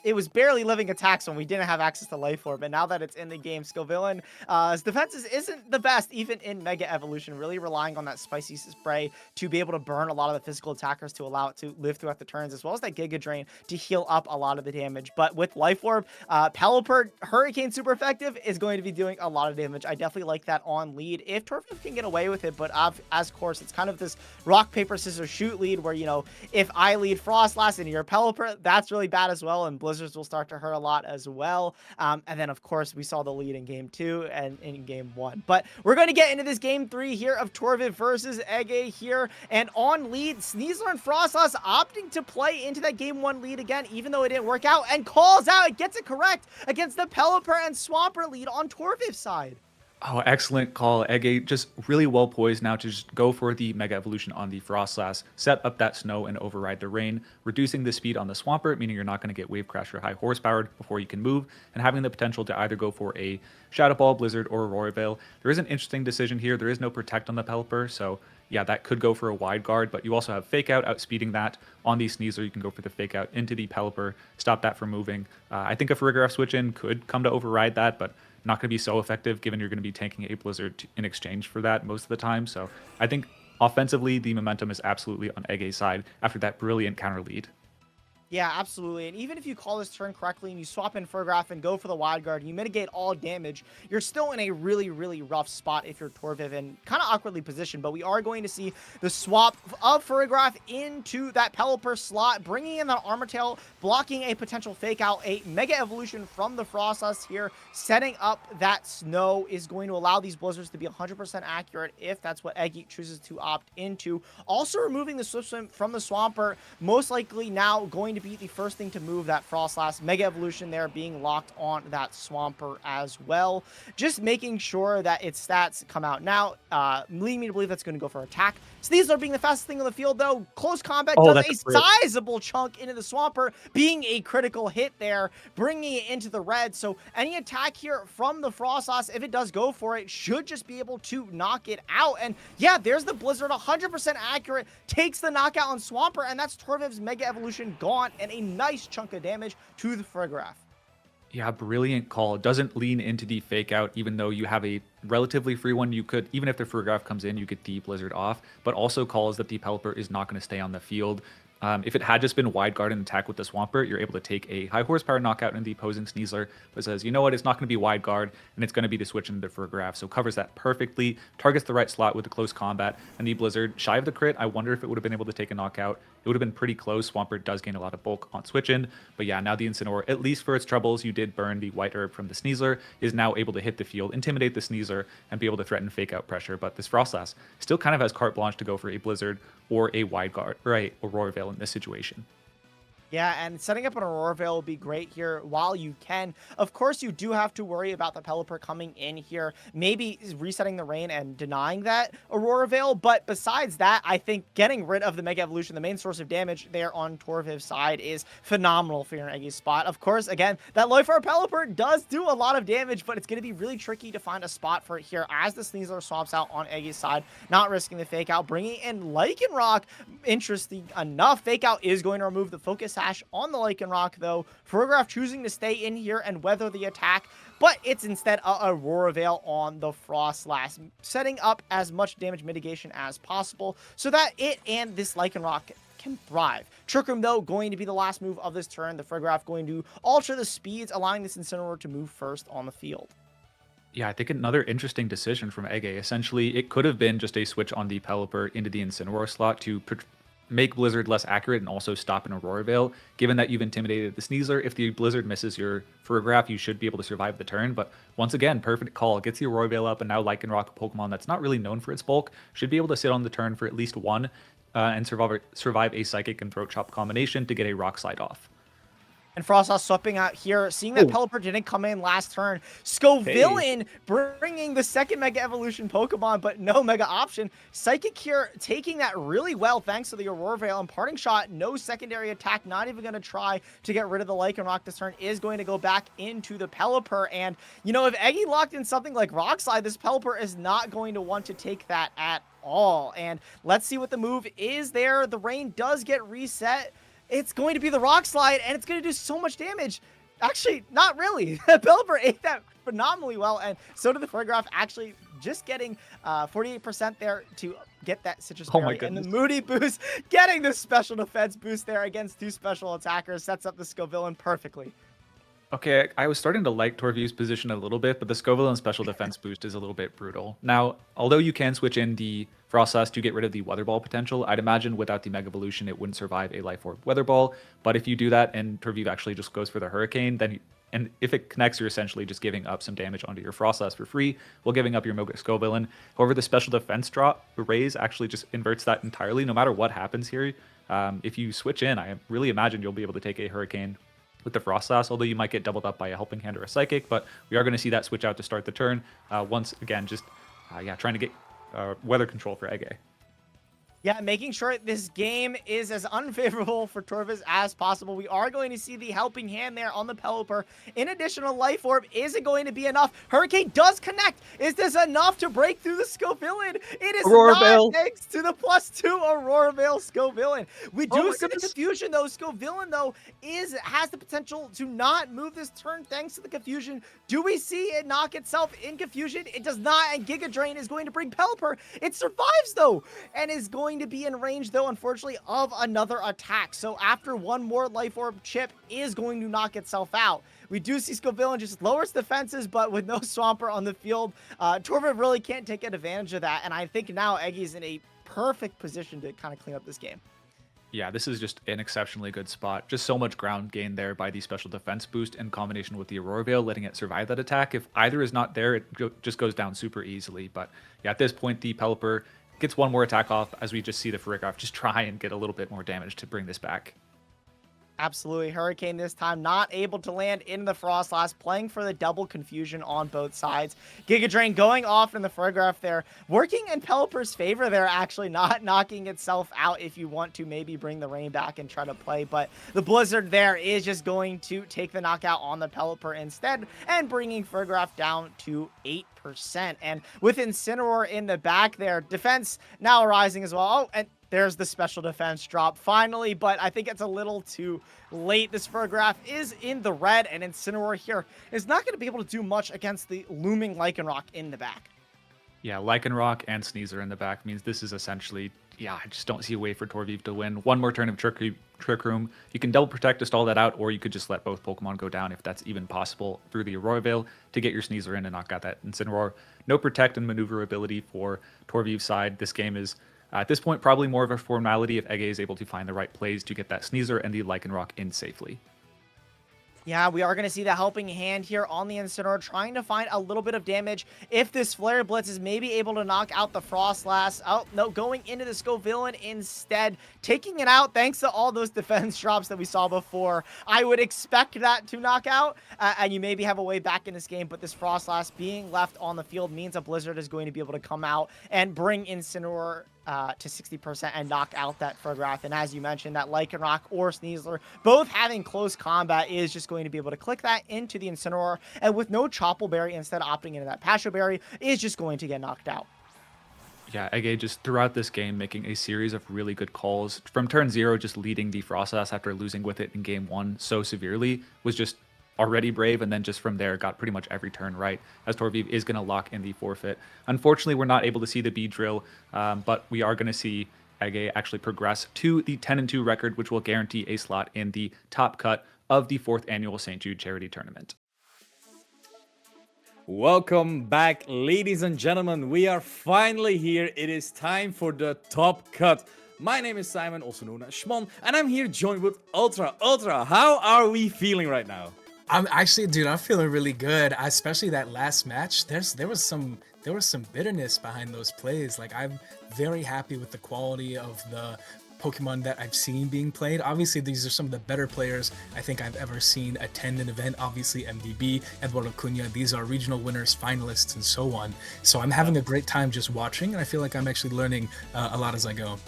it was barely living attacks when we didn't have access to Life Orb, but now that it's in the game, Scovillain's defenses isn't the best, even in Mega Evolution, really relying on that Spicy Spray to be able to burn a lot of the physical attackers to allow it to live throughout the turns, as well as that Giga Drain to heal up a lot of the damage. But with Life Orb, Pelipper, Hurricane super effective, is going to be doing a lot of damage. I definitely like that on lead if Torviv can get away with it, but as course, it's kind of this rock, paper, scissors, shoot lead where, if I lead Frostlass and you're Pelipper, that's really bad as well, and Blizzards will start to hurt a lot as well. And then, of course, we saw the lead in game 2 and in game 1. But we're going to get into this game 3 here of Torviv versus Eggy here, and on lead, Sneasler and Frostlass opting to play into that game 1 lead again, even though it didn't work out, and calls out gets it correct against the Pelipper and Swampert lead on Torviv's side. Oh, excellent call. Ege just really well poised now to just go for the Mega Evolution on the Frostlass, set up that Snow and override the Rain, reducing the speed on the Swampert, meaning you're not going to get Wave Crash or high horsepower before you can move, and having the potential to either go for a Shadow Ball, Blizzard, or Aurora Veil. There is an interesting decision here. There is no Protect on the Pelipper, so yeah, that could go for a wide guard, but you also have Fake Out, outspeeding that. On the Sneasler, you can go for the Fake Out into the Pelipper, stop that from moving. I think a Farigiraf switch in could come to override that, but not going to be so effective given you're going to be tanking a Blizzard in exchange for that most of the time. So I think offensively, the momentum is absolutely on Ege's side after that brilliant counter lead. Yeah, absolutely. And even if you call this turn correctly and you swap in Farigiraf and go for the wide guard, you mitigate all damage, you're still in a really, really rough spot if you're Torviv and kind of awkwardly positioned. But we are going to see the swap of Farigiraf into that Pelipper slot, bringing in that Armor Tail, blocking a potential fake out. A Mega Evolution from the Frostlass here, setting up that Snow is going to allow these Blizzards to be 100% accurate if that's what Ege chooses to opt into. Also removing the Swift Swim from the Swampert, most likely now going to be the first thing to move that Frostlass. Mega Evolution there being locked on that Swampert as well. Just making sure that its stats come out now, leading me to believe that's going to go for attack. Sneasler being the fastest thing on the field, though. Close combat does a sizable chunk into the Swampert, being a critical hit there, bringing it into the red. So any attack here from the Frostlass, if it does go for it, should just be able to knock it out. And yeah, there's the Blizzard, 100% accurate, takes the knockout on Swampert, and that's Torviv's Mega Evolution gone, and a nice chunk of damage to the Farigiraf. Yeah, brilliant call. It doesn't lean into the fake out, even though you have a relatively free one. You could, even if the Farigiraf comes in, you get the Blizzard off, but also calls that the Pelipper is not going to stay on the field. If it had just been wide guard and attack with the Swampert, you're able to take a high horsepower knockout in the opposing Sneasler, but says, you know what, it's not going to be wide guard, and it's going to be the switch into the Farigiraf. So covers that perfectly, targets the right slot with the close combat, and the Blizzard, shy of the crit, I wonder if it would have been able to take a knockout. It would have been pretty close. Swampert does gain a lot of bulk on switch in, but yeah, now the Incineroar, at least for its troubles, you did burn the white herb from the Sneasler, is now able to hit the field, intimidate the Sneasler, and be able to threaten fake out pressure. But this Frostlass still kind of has carte blanche to go for a Blizzard or a wide guard, or a Aurora Veil in this situation. Yeah, and setting up an Aurora Veil will be great here while you can. Of course, you do have to worry about the Pelipper coming in here, maybe resetting the Rain and denying that Aurora Veil. But besides that, I think getting rid of the Mega Evolution, the main source of damage there on Torviv's side, is phenomenal for your Ege's spot. Of course, again, that Lifear Pelipper does do a lot of damage, but it's going to be really tricky to find a spot for it here as the Sneasler swaps out on Ege's side, not risking the fake out, bringing in Lycanroc. Interesting enough, fake out is going to remove the focus sash on the Lycanroc, though. Farigiraf choosing to stay in here and weather the attack, but it's instead a Aurora Veil on the Frostlass, setting up as much damage mitigation as possible so that it and this Lycanroc can thrive. Trick Room, though, going to be the last move of this turn. The Farigiraf going to alter the speeds, allowing this Incineroar to move first on the field. Yeah, I think another interesting decision from Ege. Essentially, it could have been just a switch on the Pelipper into the Incineroar slot to make Blizzard less accurate and also stop an Aurora Veil. Given that you've intimidated the Sneasler, if the Blizzard misses your Farigiraf, you should be able to survive the turn. But once again, perfect call. Gets the Aurora Veil up, and now Lycanroc, a Pokemon that's not really known for its bulk, should be able to sit on the turn for at least one and survive a Psychic and Throat Chop combination to get a Rock Slide off. And Frostlass swapping out here, seeing that Pelipper didn't come in last turn. Scovillain bringing the second Mega Evolution Pokemon, but no Mega option. Psychic here taking that really well thanks to the Aurora Veil. And Parting Shot, no secondary attack, not even going to try to get rid of the Lycanroc this turn, is going to go back into the Pelipper. And, you know, if Ege locked in something like Rock Slide, this Pelipper is not going to want to take that at all. And let's see what the move is there. The Rain does get reset. It's going to be the Rock Slide, and it's going to do so much damage. Actually, not really. Pelipper ate that phenomenally well, and so did the Farigiraf, actually just getting 48% there to get that Citrus Berry. And the Moody boost, getting the special defense boost there against two special attackers, sets up the Scovillain perfectly. Okay, I was starting to like Torview's position a little bit, but the Scovillain special defense boost is a little bit brutal. Now, although you can switch in the Frostlass to get rid of the Weather Ball potential, I'd imagine without the Mega Evolution, it wouldn't survive a Life Orb Weather Ball. But if you do that and Torview actually just goes for the Hurricane, then and if it connects, you're essentially just giving up some damage onto your Frostlass for free while giving up your Mega Scovillain. However, the special defense drop raise actually just inverts that entirely, no matter what happens here. If you switch in, I really imagine you'll be able to take a Hurricane with the Frostlass, although you might get doubled up by a Helping Hand or a Psychic, but we are going to see that switch out to start the turn. Once again, just trying to get weather control for Ege. Yeah, making sure this game is as unfavorable for Torviz as possible. We are going to see the Helping Hand there on the Pelipper. In addition to Life Orb, is it going to be enough? Hurricane does connect. Is this enough to break through the Scovillain? It is Aurora not, Veil. thanks to the +2 Aurora Veil Scovillain. We do Oh my see the goodness. confusion, though. Scovillain, though, has the potential to not move this turn thanks to the confusion. Do we see it knock itself in confusion? It does not, and Giga Drain is going to bring Pelipper. It survives, though, and is going to be in range, though, unfortunately, of another attack. So after one more Life Orb chip is going to knock itself out. We do see Scovillain just lowers defenses, but with no Swampert on the field, Torviv really can't take advantage of that, and I think now Eggy's in a perfect position to kind of clean up this game. Yeah, this is just an exceptionally good spot. Just so much ground gain there by the special defense boost in combination with the Aurora Veil, letting it survive that attack. If either is not there, it just goes down super easily. But yeah, at this point, the Pelipper gets one more attack off as we just see the Farigiraf just try and get a little bit more damage to bring this back. Absolutely. Hurricane this time not able to land in the Frostlass, playing for the double confusion on both sides. Giga Drain going off in the Farigiraf there, working in Pelipper's favor there, actually not knocking itself out if you want to maybe bring the rain back and try to play, but the Blizzard there is just going to take the knockout on the Pelipper instead and bringing Farigiraf down to 8%. And with Incineroar in the back there, defense now rising as well. Oh, and there's the special defense drop finally, but I think it's a little too late. This Farigiraf is in the red, and Incineroar here is not going to be able to do much against the looming Lycanroc in the back. Yeah, Lycanroc and Sneasel in the back means this is essentially, I just don't see a way for Torviv to win. One more turn of Trick Room. You can double protect to stall that out, or you could just let both Pokemon go down if that's even possible through the Aurora Veil to get your Sneasel in and knock out that Incineroar. No protect and maneuverability for Torviv's side. This game is, at this point, probably more of a formality if Ege is able to find the right plays to get that Sneasel and the Lycanroc in safely. Yeah, we are going to see the Helping Hand here on the Incineroar, trying to find a little bit of damage. If this Flare Blitz is maybe able to knock out the Frostlass. Oh, no, going into the Scovillain instead, taking it out thanks to all those defense drops that we saw before. I would expect that to knock out, and you maybe have a way back in this game, but this Frostlass being left on the field means a Blizzard is going to be able to come out and bring Incineroar to 60% and knock out that Farigiraf. And as you mentioned, that Lycanroc or Sneasler, both having close combat, is just going to be able to click that into the Incineroar, and with no Chople Berry, instead opting into that Pasho Berry, is just going to get knocked out. Yeah, Ege just throughout this game making a series of really good calls. From turn 0, just leading the Frostlass after losing with it in game 1 so severely was just already brave, and then just from there got pretty much every turn right, as Torviv is going to lock in the forfeit. Unfortunately, we're not able to see the B drill, but we are going to see Ege actually progress to the 10-2 record, which will guarantee a slot in the top cut of the 4th annual St. Jude Charity Tournament. Welcome back, ladies and gentlemen. We are finally here. It is time for the top cut. My name is Simon, also known as Shmon, and I'm here joined with Ultra. Ultra, how are we feeling right now? I'm actually, dude, I'm feeling really good. Especially that last match. There was some bitterness behind those plays. Like, I'm very happy with the quality of the Pokemon that I've seen being played. Obviously, these are some of the better players I think I've ever seen attend an event. Obviously, MDB, Eduardo Cunha, these are regional winners, finalists, and so on. So I'm having a great time just watching, and I feel like I'm actually learning a lot as I go.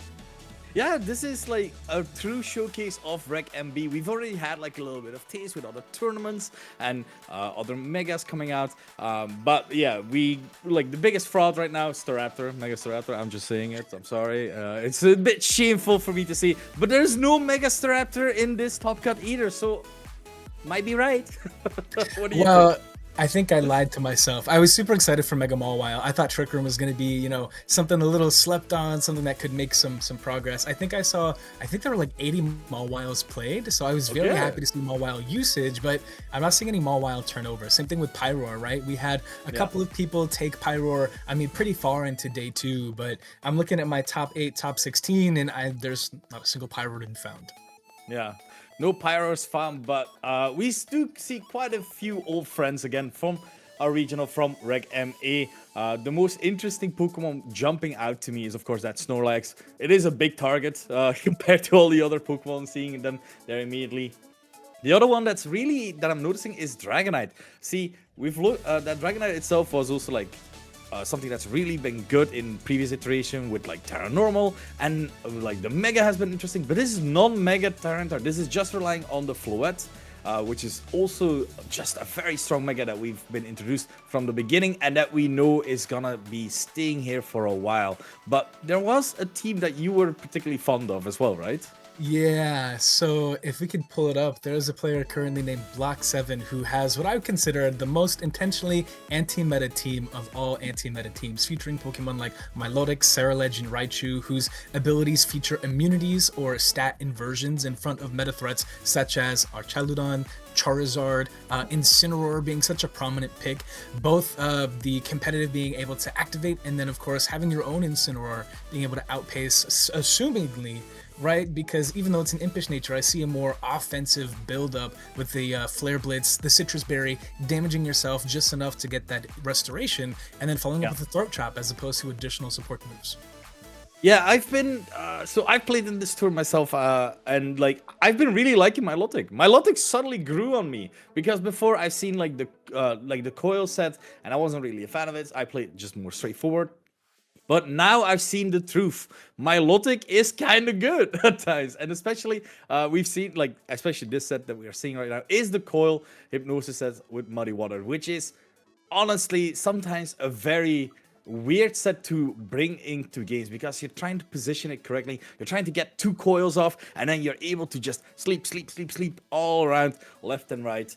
Yeah, this is like a true showcase of Rec MB. We've already had like a little bit of taste with other tournaments and other megas coming out. But yeah, we like the biggest fraud right now is Staraptor, Mega Staraptor. I'm just saying it. I'm sorry. It's a bit shameful for me to see, but there's no Mega Staraptor in this top cut either. So might be right. What do you think? I think I lied to myself. I was super excited for Mega Mawile. I thought Trick Room was going to be, something a little slept on, something that could make some progress. I think there were like 80 Mawiles played, so I was very happy to see Mawile usage, but I'm not seeing any Mawile turnover. Same thing with Pyroar, right? We had a couple of people take Pyroar, pretty far into day 2, but I'm looking at my top 8, top 16, and there's not a single Pyroar to be found. Yeah. No Pyros found, but we do see quite a few old friends again from our regional, from Reg MA. The most interesting Pokemon jumping out to me is, of course, that Snorlax. It is a big target compared to all the other Pokemon, seeing them there immediately. The other one that's really that I'm noticing is Dragonite. See, we've looked that Dragonite itself was also like something that's really been good in previous iteration with like Terra Normal, and like the Mega has been interesting, but this is non-Mega Tyranitar. This is just relying on the Floette, which is also just a very strong Mega that we've been introduced from the beginning and that we know is gonna be staying here for a while. But there was a team that you were particularly fond of as well, right? Yeah, so if we could pull it up, there's a player currently named Block7 who has what I would consider the most intentionally anti-meta team of all anti-meta teams, featuring Pokemon like Milotic, Ceruledge, and Raichu, whose abilities feature immunities or stat inversions in front of meta threats such as Archaludon, Charizard, Incineroar being such a prominent pick, both the competitive being able to activate, and then of course having your own Incineroar being able to outpace, assumingly, right? Because even though it's an impish nature, I see a more offensive build-up with the Flare Blitz, the Citrus Berry, damaging yourself just enough to get that restoration, and then following up with the Throat Chop as opposed to additional support moves. Yeah, I've been so I've played in this tour myself, and like I've been really liking Milotic. Milotic suddenly grew on me because before I've seen like the coil set, and I wasn't really a fan of it. I played just more straightforward. But now I've seen the truth. Milotic is kind of good at times. And especially, we've seen, like, especially this set that we are seeing right now, is the Coil Hypnosis set with Muddy Water, which is honestly sometimes a very weird set to bring into games because you're trying to position it correctly. You're trying to get 2 coils off, and then you're able to just sleep all around left and right,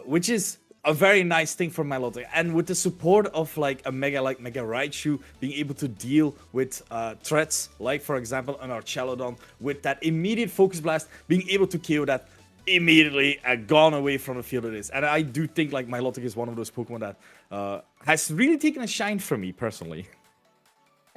which is a very nice thing for Milotic. And with the support of like a Mega Raichu being able to deal with threats, like for example an Archaludon, with that immediate Focus Blast, being able to KO that immediately and gone away from the field it is. And I do think like Milotic is one of those Pokemon that has really taken a shine for me personally.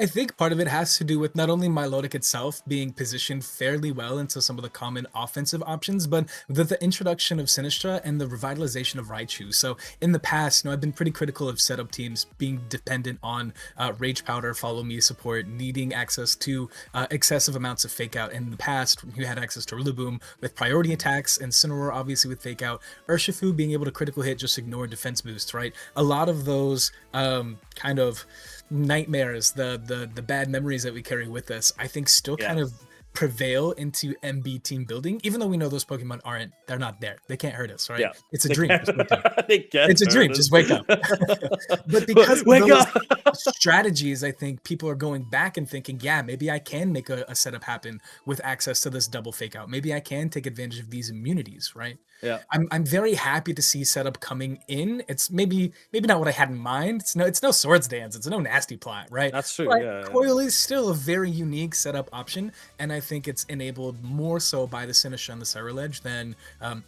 I think part of it has to do with not only Milotic itself being positioned fairly well into some of the common offensive options, but with the introduction of Sinistra and the revitalization of Raichu. So in the past, I've been pretty critical of setup teams being dependent on Rage Powder, Follow Me support, needing access to excessive amounts of Fake Out. In the past, you had access to Rillaboom with priority attacks, and Incineroar obviously with Fake Out. Urshifu being able to critical hit, just ignore defense boost, right? A lot of those kind of nightmares, the bad memories that we carry with us, I think still kind of prevail into MB team building, even though we know those Pokemon they're not there. They can't hurt us, right? Yeah. It's a dream. Just wake up. It's a dream. Just wake up. But because of those strategies, I think people are going back and thinking, yeah, maybe I can make a setup happen with access to this double Fake Out. Maybe I can take advantage of these immunities, right? Yeah, I'm very happy to see setup coming in. It's maybe not what I had in mind. It's no Swords Dance. It's no Nasty Plot, right? That's true. But Coil is still a very unique setup option, and I think it's enabled more so by the Sinistra and the Ceruledge than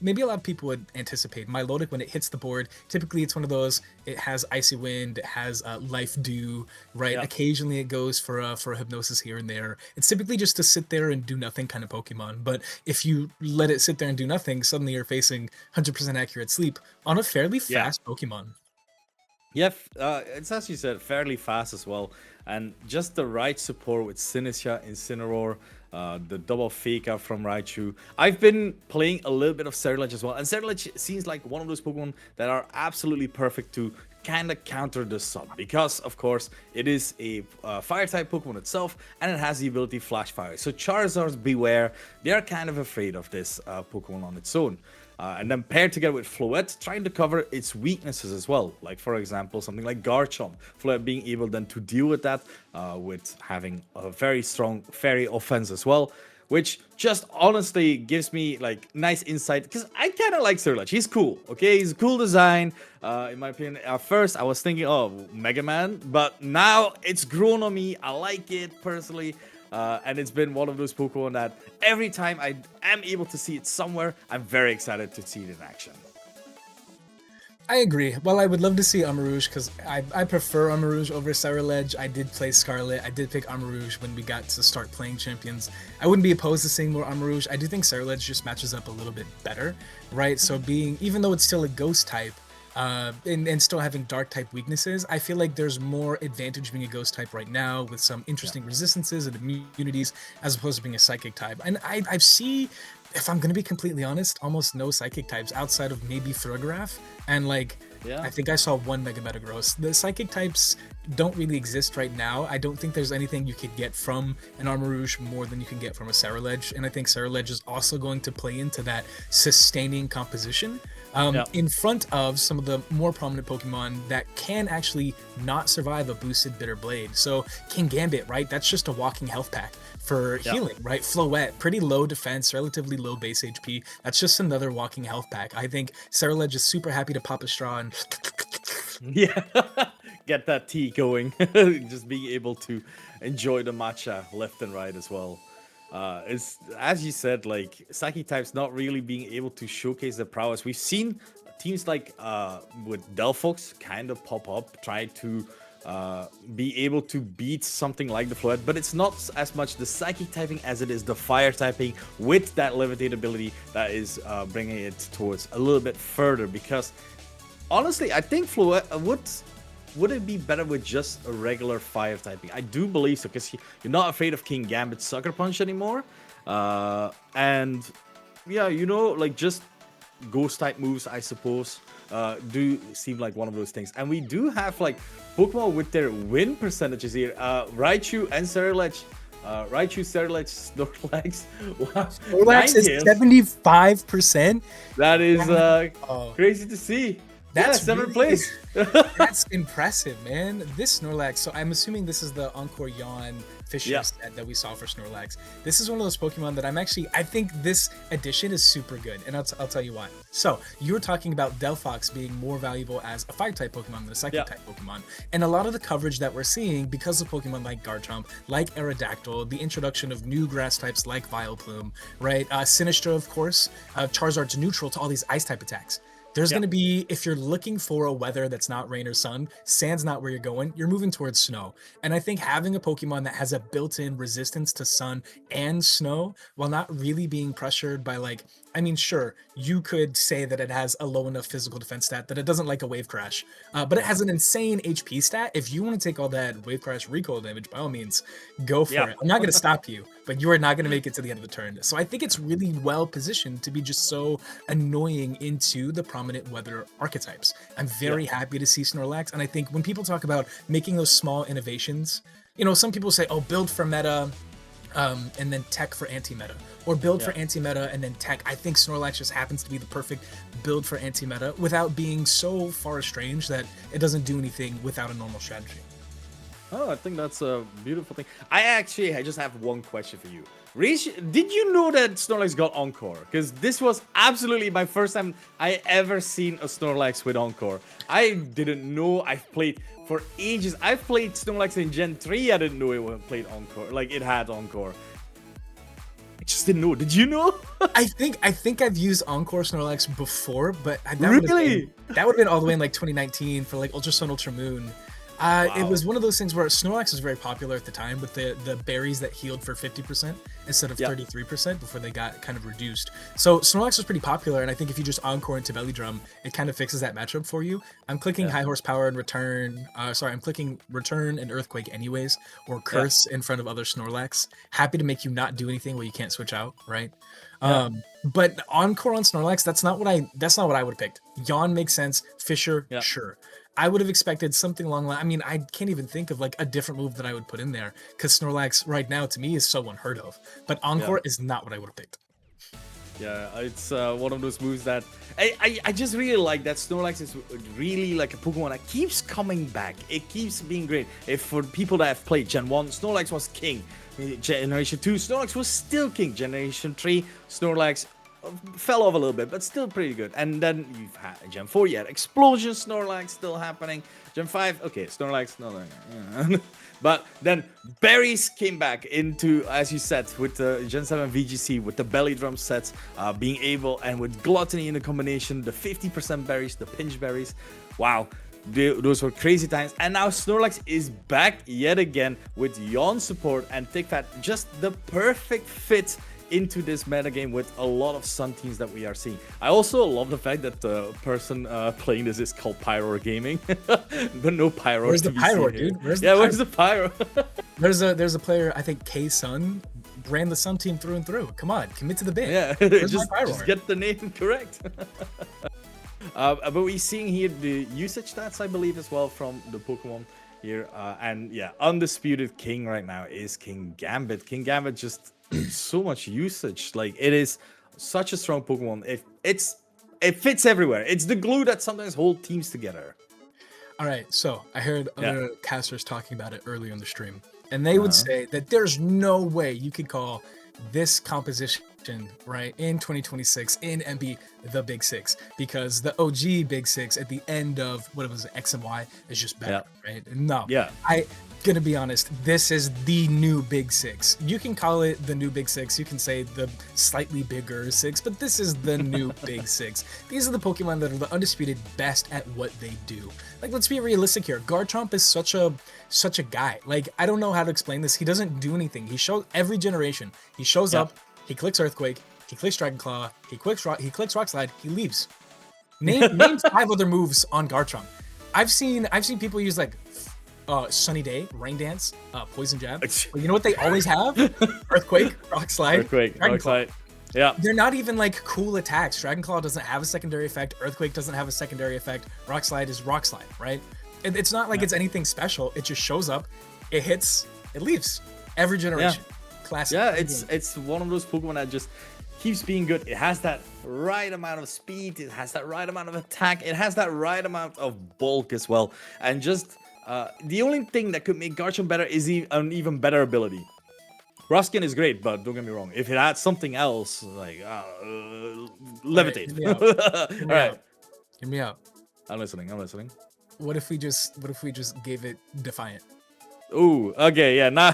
maybe a lot of people would anticipate. Milotic, when it hits the board, typically it's one of those. It has Icy Wind, it has Life Dew, right? Yeah. Occasionally it goes for a Hypnosis here and there. It's typically just to sit there and do nothing kind of Pokemon. But if you let it sit there and do nothing, suddenly you're facing 100% accurate sleep on a fairly fast Pokemon. Yeah, it's as you said, fairly fast as well. And just the right support with Sinistra, Incineroar, the double Fake Out from Raichu. I've been playing a little bit of Ceruledge as well. And Ceruledge seems like one of those Pokemon that are absolutely perfect to kind of counter the sun. Because, of course, it is a Fire-type Pokemon itself, and it has the ability Flash Fire. So Charizards, beware. They're kind of afraid of this Pokemon on its own. And then paired together with Floette, trying to cover its weaknesses as well. Like, for example, something like Garchomp. Floette being able then to deal with that with having a very strong Fairy offense as well. Which just honestly gives me like nice insight. Because I kind of like Ceruledge. He's cool, okay? He's a cool design. In my opinion, at first I was thinking, oh, Mega Man. But now it's grown on me. I like it personally. And it's been one of those Pokemon that every time I am able to see it somewhere, I'm very excited to see it in action. I agree. Well, I would love to see Armarouge because I prefer Armarouge over Ceruledge. I did play Scarlet. I did pick Armarouge when we got to start playing Champions. I wouldn't be opposed to seeing more Armarouge. I do think Ceruledge just matches up a little bit better, right? So even though it's still a ghost type, and still having dark type weaknesses, I feel like there's more advantage being a ghost type right now with some interesting resistances and immunities as opposed to being a psychic type. And I see if I'm gonna be completely honest, almost no psychic types outside of maybe Thrograph and like Yeah. I think I saw one Mega Metagross. The psychic types don't really exist right now. I don't think there's anything you could get from an Armarouge more than you can get from a Ceruledge, and I think Ceruledge is also going to play into that sustaining composition. In front of some of the more prominent Pokemon that can actually not survive a boosted Bitter Blade. So King Gambit, right? That's just a walking health pack for healing, right? Floette, pretty low defense, relatively low base HP. That's just another walking health pack. I think Ceruledge is super happy to pop a straw and Yeah, get that tea going. Just being able to enjoy the matcha left and right as well. It's as you said, like psychic types not really being able to showcase their prowess. We've seen teams like with Delphox kind of pop up, try to be able to beat something like the Floette, but it's not as much the psychic typing as it is the fire typing with that levitate ability that is bringing it towards a little bit further. Because honestly, I think Floette would it be better with just a regular fire typing? I do believe so, because you're not afraid of King Gambit's Sucker Punch anymore. And yeah, you know, like just ghost type moves, I suppose, do seem like one of those things. And we do have like Pokemon with their win percentages here. Raichu and Ceruledge. Raichu, Ceruledge, Snorlax. Snorlax is 75%. That is crazy to see. That's seventh really, place. That's impressive, man. This Snorlax, so I'm assuming this is the Encore Yawn Fisher set that we saw for Snorlax. This is one of those Pokemon that I think this edition is super good, and I'll tell you why. So, you were talking about Delphox being more valuable as a Fire-type Pokemon than a Psychic-type Pokemon, and a lot of the coverage that we're seeing because of Pokemon like Garchomp, like Aerodactyl, the introduction of new grass types like Vileplume, right? Sinistra, of course, Charizard's neutral to all these Ice-type attacks. There's going to be, if you're looking for a weather that's not rain or sun, sand's not where you're going, you're moving towards snow. And I think having a Pokemon that has a built-in resistance to sun and snow, while not really being pressured by like, I mean, sure, you could say that it has a low enough physical defense stat that it doesn't like a Wave Crash, but it has an insane HP stat. If you want to take all that Wave Crash recoil damage, by all means, go for it. I'm not going to stop you, but you are not going to make it to the end of the turn. So I think it's really well positioned to be just so annoying into the prominent weather archetypes. I'm very happy to see Snorlax, and I think when people talk about making those small innovations, you know, some people say, oh, build for meta, and then tech for anti-meta, or build for anti-meta and then tech. I think Snorlax just happens to be the perfect build for anti-meta without being so far estranged that it doesn't do anything without a normal strategy. Oh, I think that's a beautiful thing. I just have one question for you. Rish, did you know that Snorlax got Encore? Because this was absolutely my first time I ever seen a Snorlax with Encore. I didn't know. I've played for ages. I've played Snorlax in Gen 3. I didn't know it played Encore. Like, it had Encore. I just didn't know. Did you know? I think I've used Encore Snorlax before, but that Really? would have been all the way in like 2019 for like Ultra Sun, Ultra Moon. It was one of those things where Snorlax was very popular at the time with the berries that healed for 50% instead of 33% before they got kind of reduced. So Snorlax was pretty popular, and I think if you just Encore into Belly Drum, it kind of fixes that matchup for you. I'm clicking High Horsepower and Return. I'm clicking Return and Earthquake anyways, or Curse in front of other Snorlax. Happy to make you not do anything where you can't switch out, right? But Encore on Snorlax, that's not what I would have picked. Yawn makes sense. Fisher, sure. I would have expected something along the line. I mean, I can't even think of like a different move that I would put in there because Snorlax right now to me is so unheard of. But Encore is not what I would have picked. Yeah, it's one of those moves that I just really like. That Snorlax is really like a Pokemon that keeps coming back. It keeps being great. If for people that have played Gen 1, Snorlax was king. Generation 2, Snorlax was still king. Generation 3, Snorlax fell off a little bit, but still pretty good. And then you've had Gen 4, you had Explosion Snorlax still happening. Gen 5, okay, Snorlax, but then berries came back into, as you said, with the Gen 7 VGC, with the belly drum sets, being able, and with Gluttony in the combination, the 50% berries, the pinch berries. Wow. Those were crazy times, and now Snorlax is back yet again with Yawn support and Thick Fat, just the perfect fit into this metagame with a lot of Sun teams that we are seeing. I also love the fact that the person playing this is called Pyro Gaming, but no Pyro. Where's the Pyro, dude? Where's the Pyro? There's a player, I think K-Sun, brand the Sun team through and through. Come on, commit to the bit. Yeah, Where's just my Pyroar? get the name correct. But we're seeing here the usage stats, I believe, as well from the Pokemon here. And yeah, undisputed king right now is King Gambit. King Gambit just so much usage. Like, it is such a strong Pokemon. It fits everywhere. It's the glue that sometimes holds teams together. All right, so I heard other casters talking about it earlier in the stream, and they would say that there's no way you could call this composition, right, in 2026 in MB the Big Six, because the OG Big Six at the end of what it was X and Y is just better, right? No, I gonna be honest, this is the new Big Six. You can call it the new Big Six, you can say the slightly bigger six, but this is the new Big Six. These are the Pokemon that are the undisputed best at what they do. Like, let's be realistic here. Garchomp is such a guy. Like, I don't know how to explain this. He doesn't do anything. He shows every generation. He shows up, he clicks Earthquake, he clicks Dragon Claw, he clicks Rock Slide, he leaves. Name 5 other moves on Garchomp. I've seen people use like Sunny Day, Rain Dance, Poison Jab. But you know what they always have? Earthquake, Rock Slide, Dragon Claw. Slide. Yeah. They're not even like cool attacks. Dragon Claw doesn't have a secondary effect. Earthquake doesn't have a secondary effect. Rock Slide is Rock Slide, right? It's not like it's anything special. It just shows up, it hits, it leaves. Every generation. Classic. Yeah, it's one of those Pokemon that just keeps being good. It has that right amount of speed. It has that right amount of attack. It has that right amount of bulk as well. And just the only thing that could make Garchomp better is an even better ability. Ruskin is great, but don't get me wrong. If it had something else, like levitate. All right, hear me out. I'm listening. What if we just gave it Defiant? Ooh, okay, yeah. Now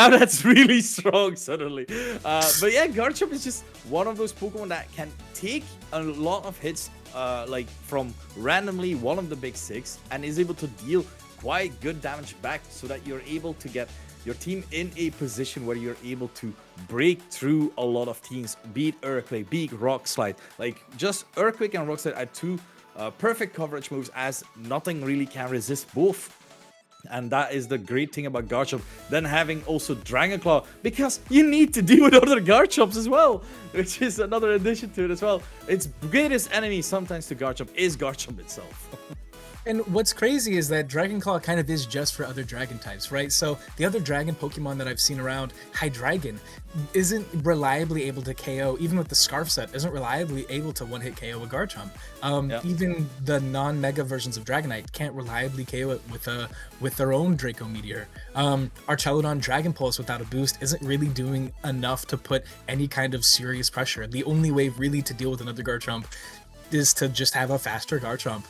that's really strong suddenly. But yeah, Garchomp is just one of those Pokemon that can take a lot of hits, like from randomly one of the Big Six, and is able to deal quite good damage back, so that you're able to get your team in a position where you're able to break through a lot of teams, beat Earthquake, beat Rock Slide. Like, just Earthquake and Rock Slide are two perfect coverage moves, as nothing really can resist both. And that is the great thing about Garchomp. Then having also Dragon Claw, because you need to deal with other Garchomps as well, which is another addition to it as well. Its greatest enemy sometimes to Garchomp is Garchomp itself. And what's crazy is that Dragon Claw kind of is just for other dragon types, right? So the other dragon Pokemon that I've seen around, Hydreigon, isn't reliably able to KO, even with the Scarf set, isn't reliably able to one-hit KO a Garchomp. Even the non-mega versions of Dragonite can't reliably KO it with their own Draco Meteor. Archelodon Dragon Pulse without a boost isn't really doing enough to put any kind of serious pressure. The only way really to deal with another Garchomp is to just have a faster Garchomp.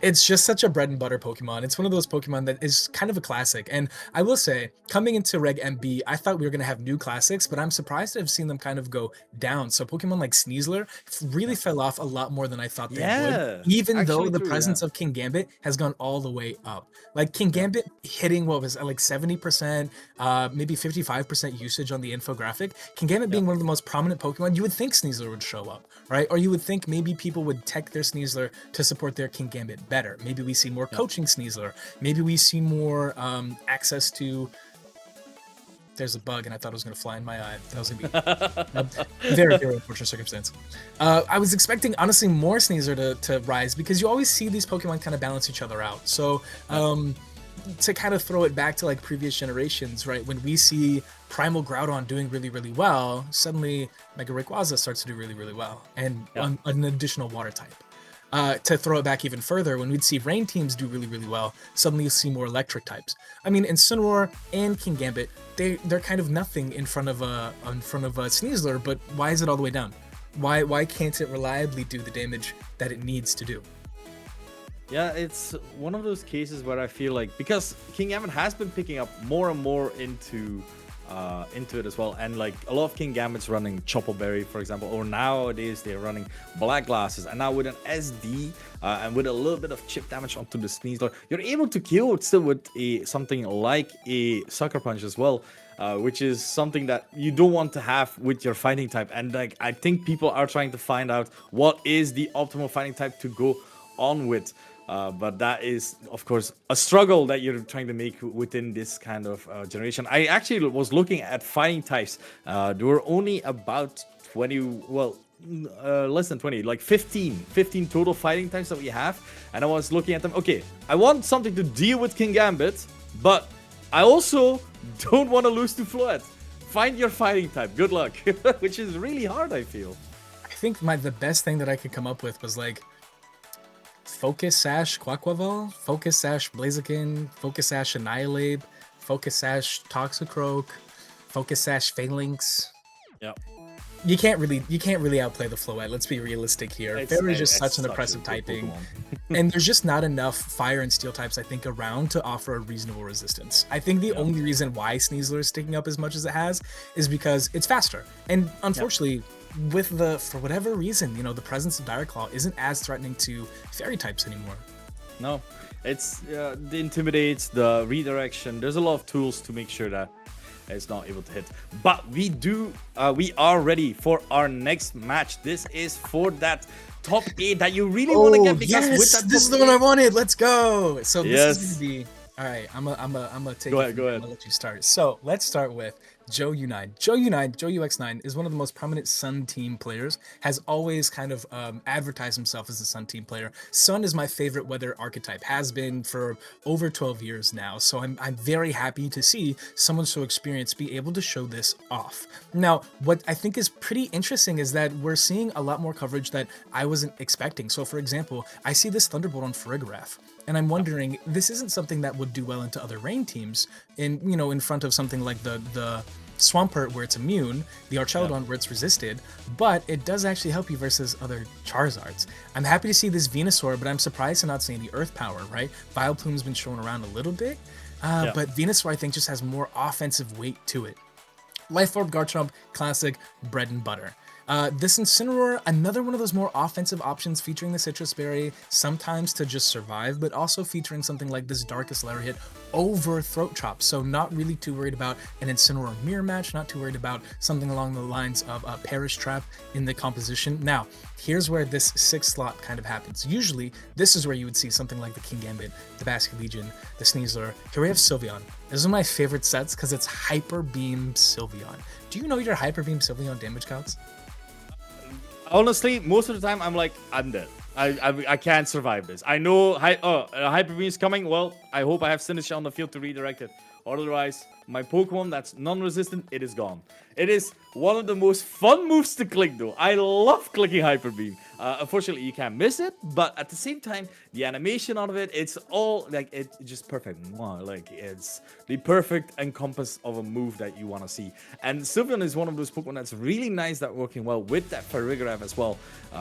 It's just such a bread and butter Pokemon. It's one of those Pokemon that is kind of a classic. And I will say, coming into Reg MB, I thought we were going to have new classics, but I'm surprised to have seen them kind of go down. So Pokemon like Sneasler really fell off a lot more than I thought they would. Even though the presence of King Gambit has gone all the way up. Like, King Gambit hitting, what was it, like 70%, maybe 55% usage on the infographic. King Gambit being one of the most prominent Pokemon, you would think Sneasler would show up, right? Or you would think maybe people would tech their Sneasler to support their King Gambit better. Maybe we see more coaching Sneasler. Maybe we see more access to... There's a bug and I thought it was going to fly in my eye. That was going to be very, very unfortunate circumstance. I was expecting, honestly, more Sneasler to rise, because you always see these Pokemon kind of balance each other out. So to kind of throw it back to like previous generations, right? When we see Primal Groudon doing really, really well, suddenly Mega Rayquaza starts to do really, really well. And an additional water type. To throw it back even further, when we'd see rain teams do really, really well, suddenly you see more electric types. I mean, Incineroar and King Gambit, they're kind of nothing in front of a Sneasler, but why is it all the way down? Why can't it reliably do the damage that it needs to do? Yeah, it's one of those cases where I feel like, because King Gambit has been picking up more and more into it as well, and like a lot of King Gambit's running Chople Berry, for example, or nowadays they're running Black Glasses, and now with an SD and with a little bit of chip damage onto the Sneasler, you're able to kill it still with something like a Sucker Punch as well, which is something that you don't want to have with your fighting type. And like, I think people are trying to find out what is the optimal fighting type to go on with. but that is, of course, a struggle that you're trying to make within this kind of generation. I actually was looking at fighting types. There were only about 20, well, less than 20, like 15 total fighting types that we have. And I was looking at them. Okay, I want something to deal with King Gambit, but I also don't want to lose to Floette. Find your fighting type. Good luck. Which is really hard, I feel. I think the best thing that I could come up with was like Focus Sash Quaquaval, Focus Sash Blaziken, Focus Sash Annihilate, Focus Sash Toxicroak, Focus Sash Phalanx. Yep. You can't really outplay the Floette. Let's be realistic here. Fairy is just such an oppressive typing, and there's just not enough fire and steel types I think around to offer a reasonable resistance. I think the only reason why Sneasler is sticking up as much as it has is because it's faster, and unfortunately, with for whatever reason, the presence of Dire Claw isn't as threatening to fairy types anymore. No, it's the intimidates, the redirection. There's a lot of tools to make sure that it's not able to hit. But we are ready for our next match. This is for that top 8 that you really want to get, because with that this is the one I wanted. Let's go. So Yes. this is gonna be all right. I'm gonna take. Go it ahead, from go here. ahead. I'm gonna let you start. So let's start with Joe U9. Joe UX9 is one of the most prominent Sun team players. Has always kind of advertised himself as a Sun team player. Sun is my favorite weather archetype. Has been for over 12 years now. So I'm very happy to see someone so experienced be able to show this off. Now, what I think is pretty interesting is that we're seeing a lot more coverage that I wasn't expecting. So, for example, I see this Thunderbolt on Farigiraf. And I'm wondering, this isn't something that would do well into other rain teams in front of something like the Swampert where it's immune, the Archelodon where it's resisted, but it does actually help you versus other Charizards. I'm happy to see this Venusaur, but I'm surprised to not see any Earth Power, right? Vileplume's been shown around a little bit, but Venusaur I think just has more offensive weight to it. Life Orb, Garchomp, classic, bread and butter. This Incineroar, another one of those more offensive options featuring the Citrus Berry, sometimes to just survive, but also featuring something like this Darkest Lariat over Throat Chop. So not really too worried about an Incineroar mirror match, not too worried about something along the lines of a Perish Trap in the composition. Now, here's where this 6th slot kind of happens. Usually, this is where you would see something like the King Gambit, the Basket Legion, the Sneasler. Here we have Sylveon. This is one of my favorite sets because it's Hyper Beam Sylveon. Do you know your Hyper Beam Sylveon damage counts? Honestly, most of the time I'm like, I'm dead. I can't survive this. I know Hyper Beam is coming. Well, I hope I have Sinister on the field to redirect it. Otherwise, my Pokemon that's non-resistant, it is gone. It is one of the most fun moves to click though. I love clicking Hyper Beam. Unfortunately, you can't miss it, but at the same time, the animation out of it, it's all like, it's just perfect. Like, it's the perfect encompass of a move that you want to see. And Sylveon is one of those Pokemon that's really nice that working well with that Farigiraf as well.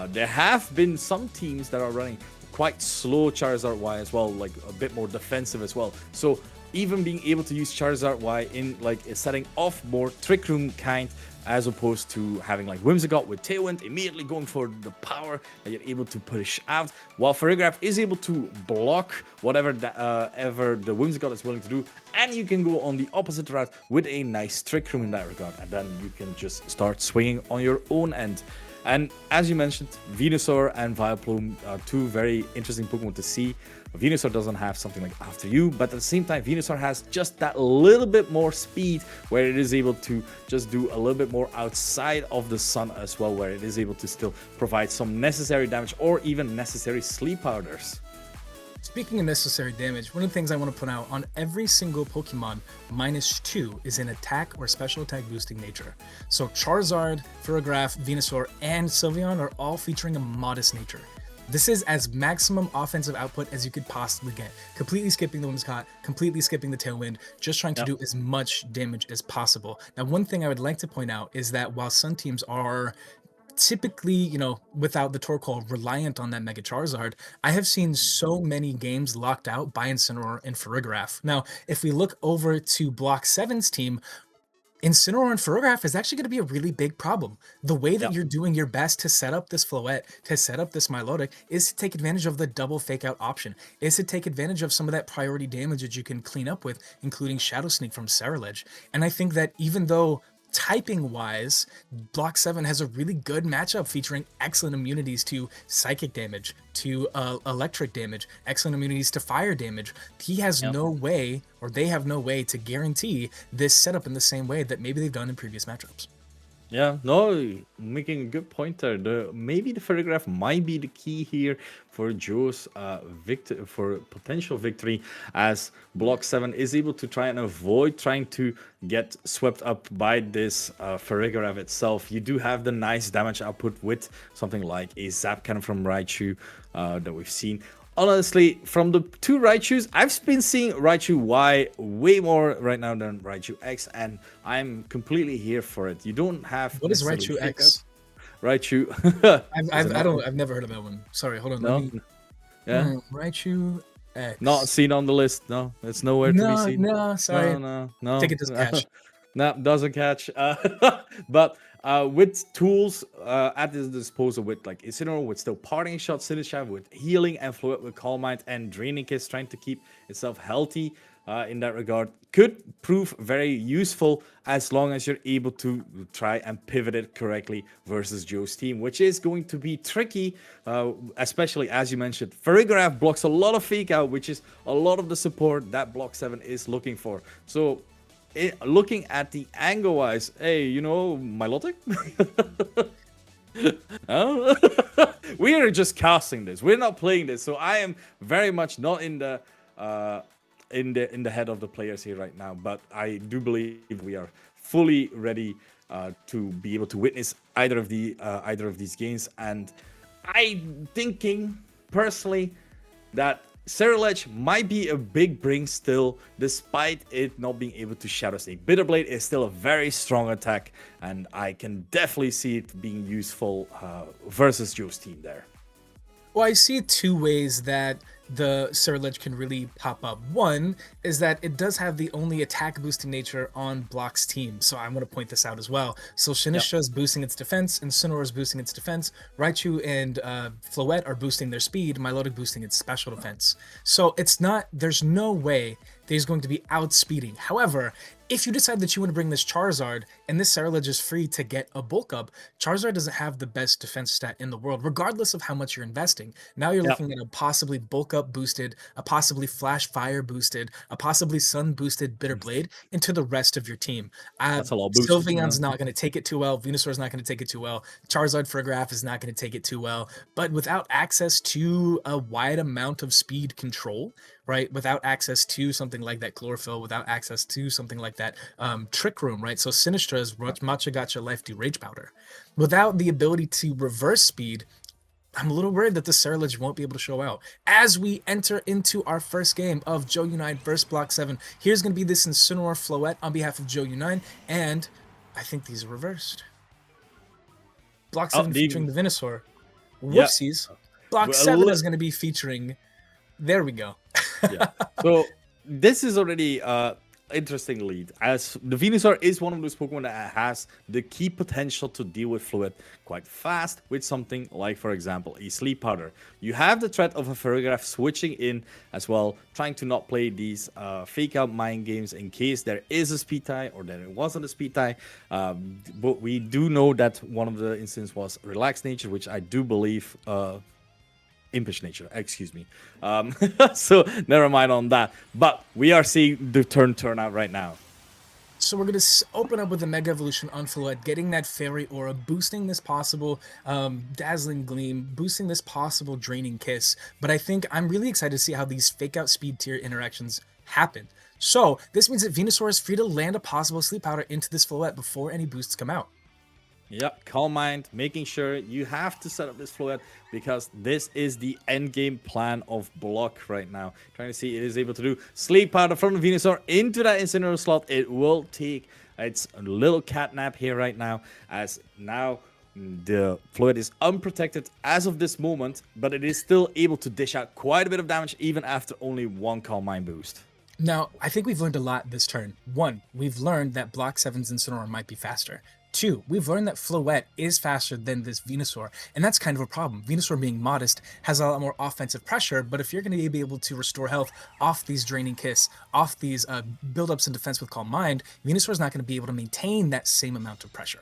There have been some teams that are running quite slow Charizard Y as well, like a bit more defensive as well. So even being able to use Charizard Y in like a setting of more Trick Room kind, as opposed to having like Whimsicott with Tailwind immediately going for the power that you're able to push out, while Farigiraf is able to block whatever ever the Whimsicott is willing to do, and you can go on the opposite route with a nice Trick Room in that regard, and then you can just start swinging on your own end. And as you mentioned, Venusaur and Vileplume are two very interesting Pokemon to see. Venusaur doesn't have something like After You, but at the same time, Venusaur has just that little bit more speed where it is able to just do a little bit more outside of the sun as well, where it is able to still provide some necessary damage or even necessary sleep powders. Speaking of necessary damage, one of the things I want to put out on every single Pokemon, -2 is in attack or special attack boosting nature. So Charizard, Farigiraf, Venusaur, and Sylveon are all featuring a modest nature. This is as maximum offensive output as you could possibly get. Completely skipping the Whimsicott, completely skipping the Tailwind, just trying to do as much damage as possible. Now, one thing I would like to point out is that while Sun teams are typically, without the Torkoal, reliant on that Mega Charizard, I have seen so many games locked out by Incineroar and Farigiraf. Now, if we look over to Block 7's team, Incineroar and Farigiraf is actually going to be a really big problem. The way that you're doing your best to set up this Floette, to set up this Milotic, is to take advantage of the double fake out option, is to take advantage of some of that priority damage that you can clean up with, including Shadow Sneak from Ceruledge. And I think that even though typing wise, Block 7 has a really good matchup featuring excellent immunities to psychic damage, to electric damage, excellent immunities to fire damage. He has no way, or they have no way, to guarantee this setup in the same way that maybe they've done in previous matchups. Yeah, no, making a good point there. Maybe the photograph might be the key here for Joe's for potential victory, as Block 7 is able to try and avoid trying to get swept up by this photograph itself. You do have the nice damage output with something like a Zap Cannon from Raichu that we've seen. Honestly, from the two Raichus, I've been seeing Raichu Y way more right now than Raichu X, and I'm completely here for it. You don't have... What is Raichu X? Raichu... I've never heard of that one. Sorry, hold on. No? Yeah? Raichu X. Not seen on the list. No, it's nowhere to be seen. No, sorry. No. Think it doesn't catch. No, doesn't catch. But with tools at his disposal, with like Incineroar, with still parting shot, Sinistcha with healing, and Fluid with Calm Mind, and Draining Kiss trying to keep itself healthy in that regard, could prove very useful as long as you're able to try and pivot it correctly versus Joe's team, which is going to be tricky, especially as you mentioned. Farigiraf blocks a lot of fake out, which is a lot of the support that Block 7 is looking for. So looking at the angle wise, hey, you know, Milotic? We are just casting this. We're not playing this. So I am very much not in the head of the players here right now. But I do believe we are fully ready to be able to witness either of these games. And I'm thinking personally that Ceruledge might be a big bring still, despite it not being able to Shadow Sneak. Bitterblade is still a very strong attack, and I can definitely see it being useful versus Joe's team there. Well, I see two ways that the Ceruledge can really pop up. One is that it does have the only attack boosting nature on Block's team, so I want to point this out as well. So Sinistcha is boosting its defense, and Incineroar is boosting its defense. Raichu and Floette are boosting their speed, Milotic boosting its special defense. So there's no way that he's going to be outspeeding. However, if you decide that you want to bring this Charizard, and this Ceruledge is free to get a bulk up, Charizard doesn't have the best defense stat in the world, regardless of how much you're investing. Now you're looking at a possibly bulk up boosted, a possibly Flash Fire boosted, a possibly Sun boosted Bitterblade into the rest of your team. That's a lot boosted. Sylveon's not going to take it too well. Venusaur's not going to take it too well. Charizard Farigiraf is not going to take it too well. But without access to a wide amount of speed control, right? Without access to something like that Chlorophyll, without access to something like that Trick Room, right? So Sinistra's Matcha Gotcha Life Do Rage Powder. Without the ability to reverse speed, I'm a little worried that the Ceruledge won't be able to show out. As we enter into our first game of Joe Unite versus Block 7, here's going to be this Incineroar Floette on behalf of Joe Unite, and I think these are reversed. Block 7 featuring the Venusaur. Whoopsies. Block 7 is going to be featuring... There we go. So this is already interesting lead, as the Venusaur is one of those Pokemon that has the key potential to deal with Fluid quite fast with something like, for example, a Sleep Powder. You have the threat of a Farigiraf switching in as well, trying to not play these fake out mind games in case there is a speed tie or there wasn't a speed tie. But we do know that one of the instances was Relaxed Nature, which I do believe Impish Nature, excuse me. So never mind on that. But we are seeing the turn out right now. So we're going to open up with a Mega Evolution on Floette, getting that Fairy Aura, boosting this possible Dazzling Gleam, boosting this possible Draining Kiss. But I think I'm really excited to see how these fake out speed tier interactions happen. So this means that Venusaur is free to land a possible Sleep Powder into this Floette before any boosts come out. Yep, Calm Mind, making sure you have to set up this Floette, because this is the end game plan of Block right now. Trying to see it is able to do Sleep Powder from the Venusaur into that Incineroar slot. It will take its little catnap here right now, as now the Floette is unprotected as of this moment, but it is still able to dish out quite a bit of damage even after only one Calm Mind boost. Now, I think we've learned a lot this turn. One, we've learned that Block 7's Incineroar might be faster. 2, we've learned that Floette is faster than this Venusaur, and that's kind of a problem. Venusaur, being modest, has a lot more offensive pressure, but if you're going to be able to restore health off these Draining Kiss, off these build-ups in defense with Calm Mind, Venusaur's not going to be able to maintain that same amount of pressure.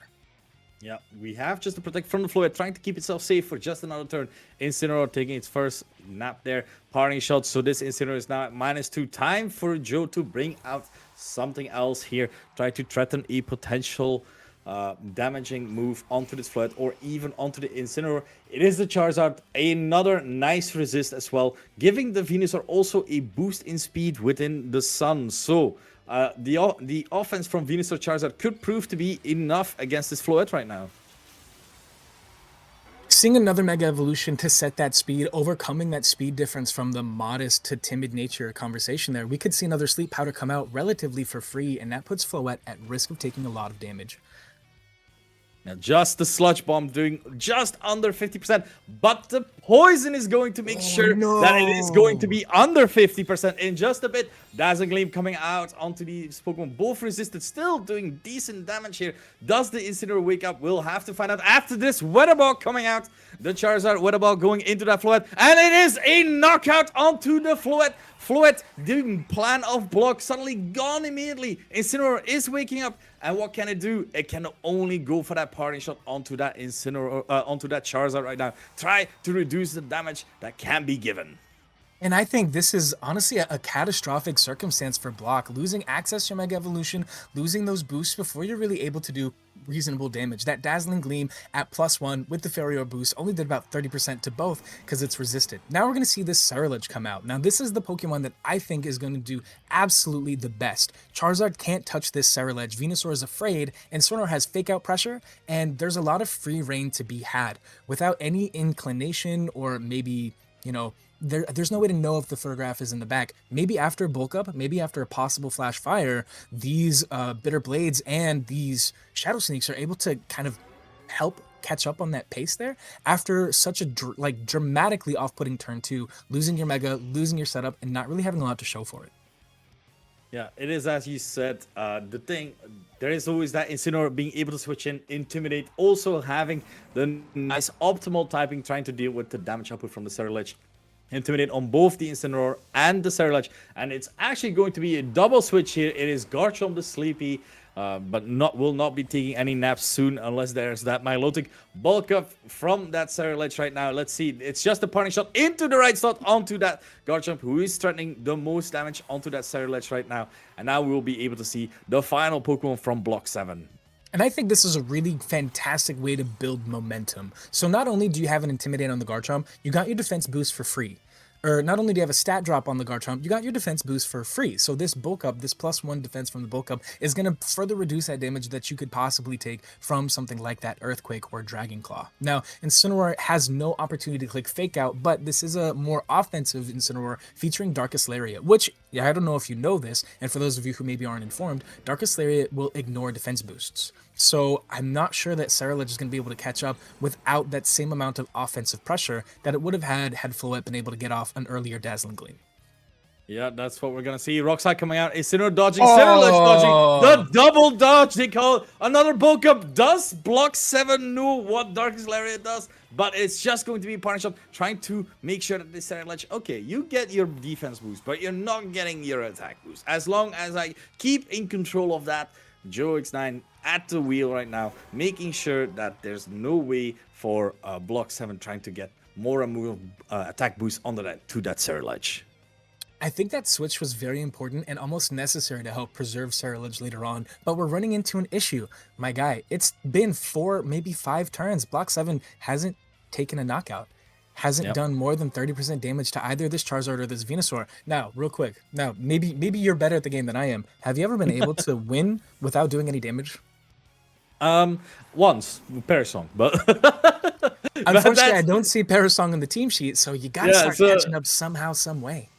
Yeah, we have just to protect from the Floette, trying to keep itself safe for just another turn. Incineroar taking its first nap there. Parting shot, so this Incineroar is now at -2. Time for Joe to bring out something else here. Try to threaten a potential damaging move onto this Floette or even onto the Incineroar. It is the Charizard, another nice resist as well, giving the Venusaur also a boost in speed within the sun. So the offense from Venusaur Charizard could prove to be enough against this Floette right now. Seeing another Mega Evolution to set that speed, overcoming that speed difference from the modest to timid nature conversation there, we could see another Sleep Powder come out relatively for free, and that puts Floette at risk of taking a lot of damage. Now, just the Sludge Bomb doing just under 50%, but the Poison is going to make sure that it is going to be under 50% in just a bit. Dazzling Gleam coming out onto these Pokemon, both resisted, still doing decent damage here. Does the Incineroar wake up? We'll have to find out after this. Weather Ball coming out. The Charizard Weather Ball going into that Floette, and it is a knockout onto the Floette. Floette doing plan of block, suddenly gone immediately. Incineroar is waking up, and what can it do? It can only go for that parting shot onto that Incineroar, onto that Charizard right now. Try to reduce the damage that can be given. And I think this is honestly a catastrophic circumstance for Block. Losing access to Mega Evolution, losing those boosts before you're really able to do reasonable damage. That Dazzling Gleam at +1 with the Fairy Orb boost only did about 30% to both because it's resisted. Now we're going to see this Cerulege come out. Now this is the Pokemon that I think is going to do absolutely the best. Charizard can't touch this Cerulege. Venusaur is afraid, and Incineroar has Fake Out pressure, and there's a lot of free reign to be had. Without any inclination or maybe, you know, there's no way to know if the photograph is in the back. Maybe after bulk up, maybe after a possible flash fire, these Bitter Blades and these Shadow Sneaks are able to kind of help catch up on that pace there after such a dramatically off-putting turn 2, losing your Mega, losing your setup, and not really having a lot to show for it. Yeah, it is as you said. The thing, there is always that Incineroar being able to switch in, Intimidate, also having the nice optimal typing, trying to deal with the damage output from the Cerulege. Intimidate on both the Incineroar and the Cerulege, and it's actually going to be a double switch here. It is Garchomp the Sleepy, but will not be taking any naps soon unless there's that Milotic bulk up from that Cerulege right now. Let's see, it's just a parting shot into the right slot onto that Garchomp, who is threatening the most damage onto that Cerulege right now, and now we will be able to see the final Pokemon from Block 7. And I think this is a really fantastic way to build momentum. So not only do you have an Intimidate on the Garchomp, you got your defense boost for free. Or not only do you have a stat drop on the Garchomp, you got your defense boost for free. So this bulk up, this +1 defense from the bulk up, is going to further reduce that damage that you could possibly take from something like that Earthquake or Dragon Claw. Now, Incineroar has no opportunity to click Fake Out, but this is a more offensive Incineroar featuring Darkest Lariat, which, I don't know if you know this, and for those of you who maybe aren't informed, Darkest Lariat will ignore defense boosts. So I'm not sure that Cerulege is going to be able to catch up without that same amount of offensive pressure that it would have had Floette been able to get off an earlier Dazzling Gleam. Yeah, that's what we're going to see. Rockside coming out. Incineroar dodging. Cerulege dodging. The double dodge. They call another bulk up. Does Block 7 know what Darkest Lariat does? But it's just going to be a parting shot, trying to make sure that this Cerulege, okay, you get your defense boost, but you're not getting your attack boost. As long as I keep in control of that, Joe X9 at the wheel right now, making sure that there's no way for Block 7 trying to get more and more attack boost onto that to that Cerulege. I think that switch was very important and almost necessary to help preserve Cerulege later on, but we're running into an issue. My guy, it's been 4, maybe 5 turns. Block 7 hasn't taken a knockout. Hasn't done more than 30% damage to either this Charizard or this Venusaur. Now, real quick, now maybe you're better at the game than I am. Have you ever been able to win without doing any damage? Once, Parasong, but unfortunately I don't see Parasong on the team sheet, so you gotta start catching up somehow, some way.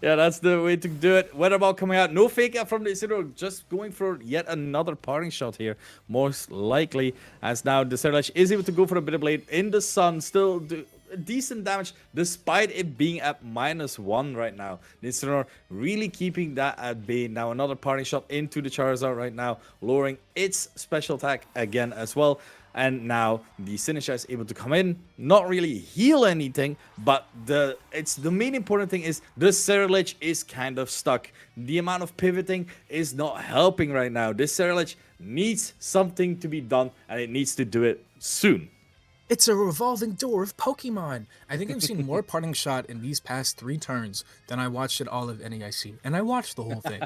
Yeah, that's the way to do it. Weather Ball coming out. No Fake Out from the Incineroar. Just going for yet another parting shot here. Most likely, as now the Cerulege is able to go for a Bitter Blade in the sun. Still decent damage despite it being at -1 right now. The Incineroar really keeping that at bay. Now another parting shot into the Charizard right now, lowering its special attack again as well. And now the Sinistcha is able to come in, not really heal anything, but the main important thing is the Ceruledge is kind of stuck. The amount of pivoting is not helping right now. This Ceruledge needs something to be done, and it needs to do it soon. It's a revolving door of Pokemon. I think I've seen more parting shot in these past 3 turns than I watched at all of NAIC, and I watched the whole thing.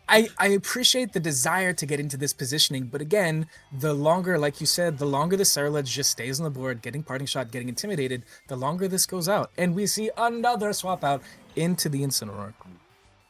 I appreciate the desire to get into this positioning, but again, the longer, like you said, the longer the Ceruledge just stays on the board, getting parting shot, getting intimidated, the longer this goes out, and we see another swap out into the Incineroar.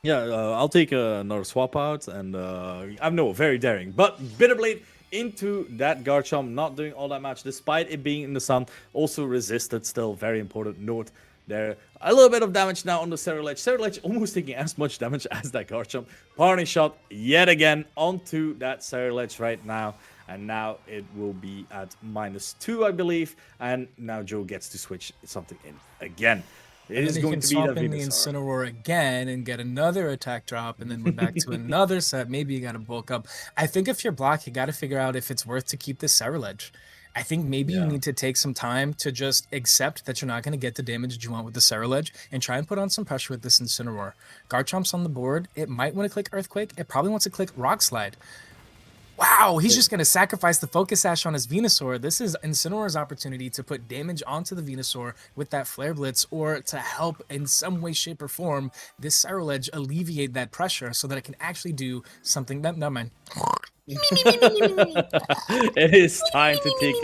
Yeah, I'll take another swap out, and I'm no very daring, but Bitterblade into that Garchomp, not doing all that much despite it being in the sun. Also resisted, still very important note there. A little bit of damage now on the Ceruledge. Ceruledge almost taking as much damage as that Garchomp. Parting shot yet again onto that Ceruledge right now. And now it will be at -2, I believe. And now Joe gets to switch something in again. It is going to be swap that in the Venusaur. Incineroar again and get another attack drop, and then we're back to another set. Maybe you got to bulk up. I think if you're blocked, you got to figure out if it's worth to keep this Ceruledge. I think maybe you need to take some time to just accept that you're not going to get the damage that you want with the Ceruledge and try and put on some pressure with this Incineroar. Garchomp's on the board. It might want to click Earthquake. It probably wants to click Rock Slide. Wow, he's just going to sacrifice the Focus Sash on his Venusaur. This is Incineroar's opportunity to put damage onto the Venusaur with that Flare Blitz, or to help in some way, shape, or form this Ceruledge alleviate that pressure so that it can actually do something. Never mind. It is time to take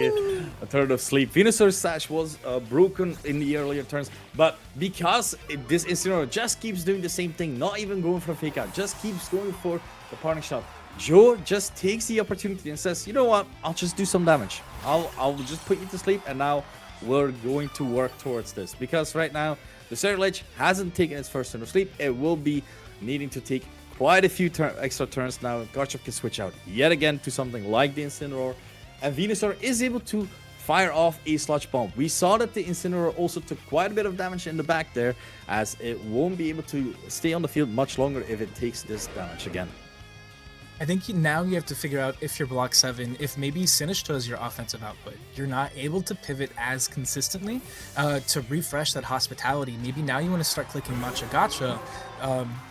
a turn of sleep. Venusaur's Sash was broken in the earlier turns, but because this Incineroar just keeps doing the same thing, not even going for a fake out, just keeps going for the parting shot, Joe just takes the opportunity and says, you know what, I'll just do some damage. I'll just put you to sleep, and now we're going to work towards this. Because right now, the Ceruledge hasn't taken its first turn of sleep. It will be needing to take quite a few extra turns now. Garchomp can switch out yet again to something like the Incineroar. And Venusaur is able to fire off a Sludge Bomb. We saw that the Incineroar also took quite a bit of damage in the back there, as it won't be able to stay on the field much longer if it takes this damage again. I think now you have to figure out, if you're block 7, if maybe Sinistcha is your offensive output. You're not able to pivot as consistently to refresh that hospitality. Maybe now you want to start clicking Matcha Gotcha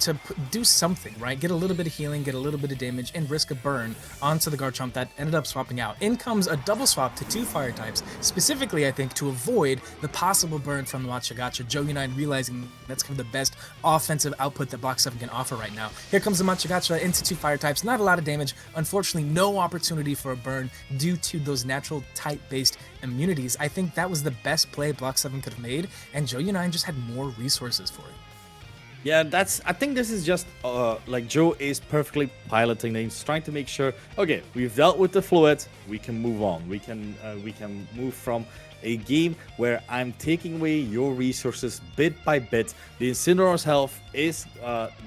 to do something, right? Get a little bit of healing, get a little bit of damage, and risk a burn onto the Garchomp that ended up swapping out. In comes a double swap to 2 fire types, specifically, I think, to avoid the possible burn from the Matcha Gotcha. Joe Unite realizing that's kind of the best offensive output that block 7 can offer right now. Here comes the Matcha Gotcha into 2 fire types. Not a lot of damage. Unfortunately, no opportunity for a burn due to those natural type-based immunities. I think that was the best play block 7 could have made, and Joe Unite just had more resources for it. Yeah, I think this is just like Joe is perfectly piloting things, trying to make sure, okay, we've dealt with the fluid, we can move on. We can move from a game where I'm taking away your resources bit by bit. The Incineroar's health is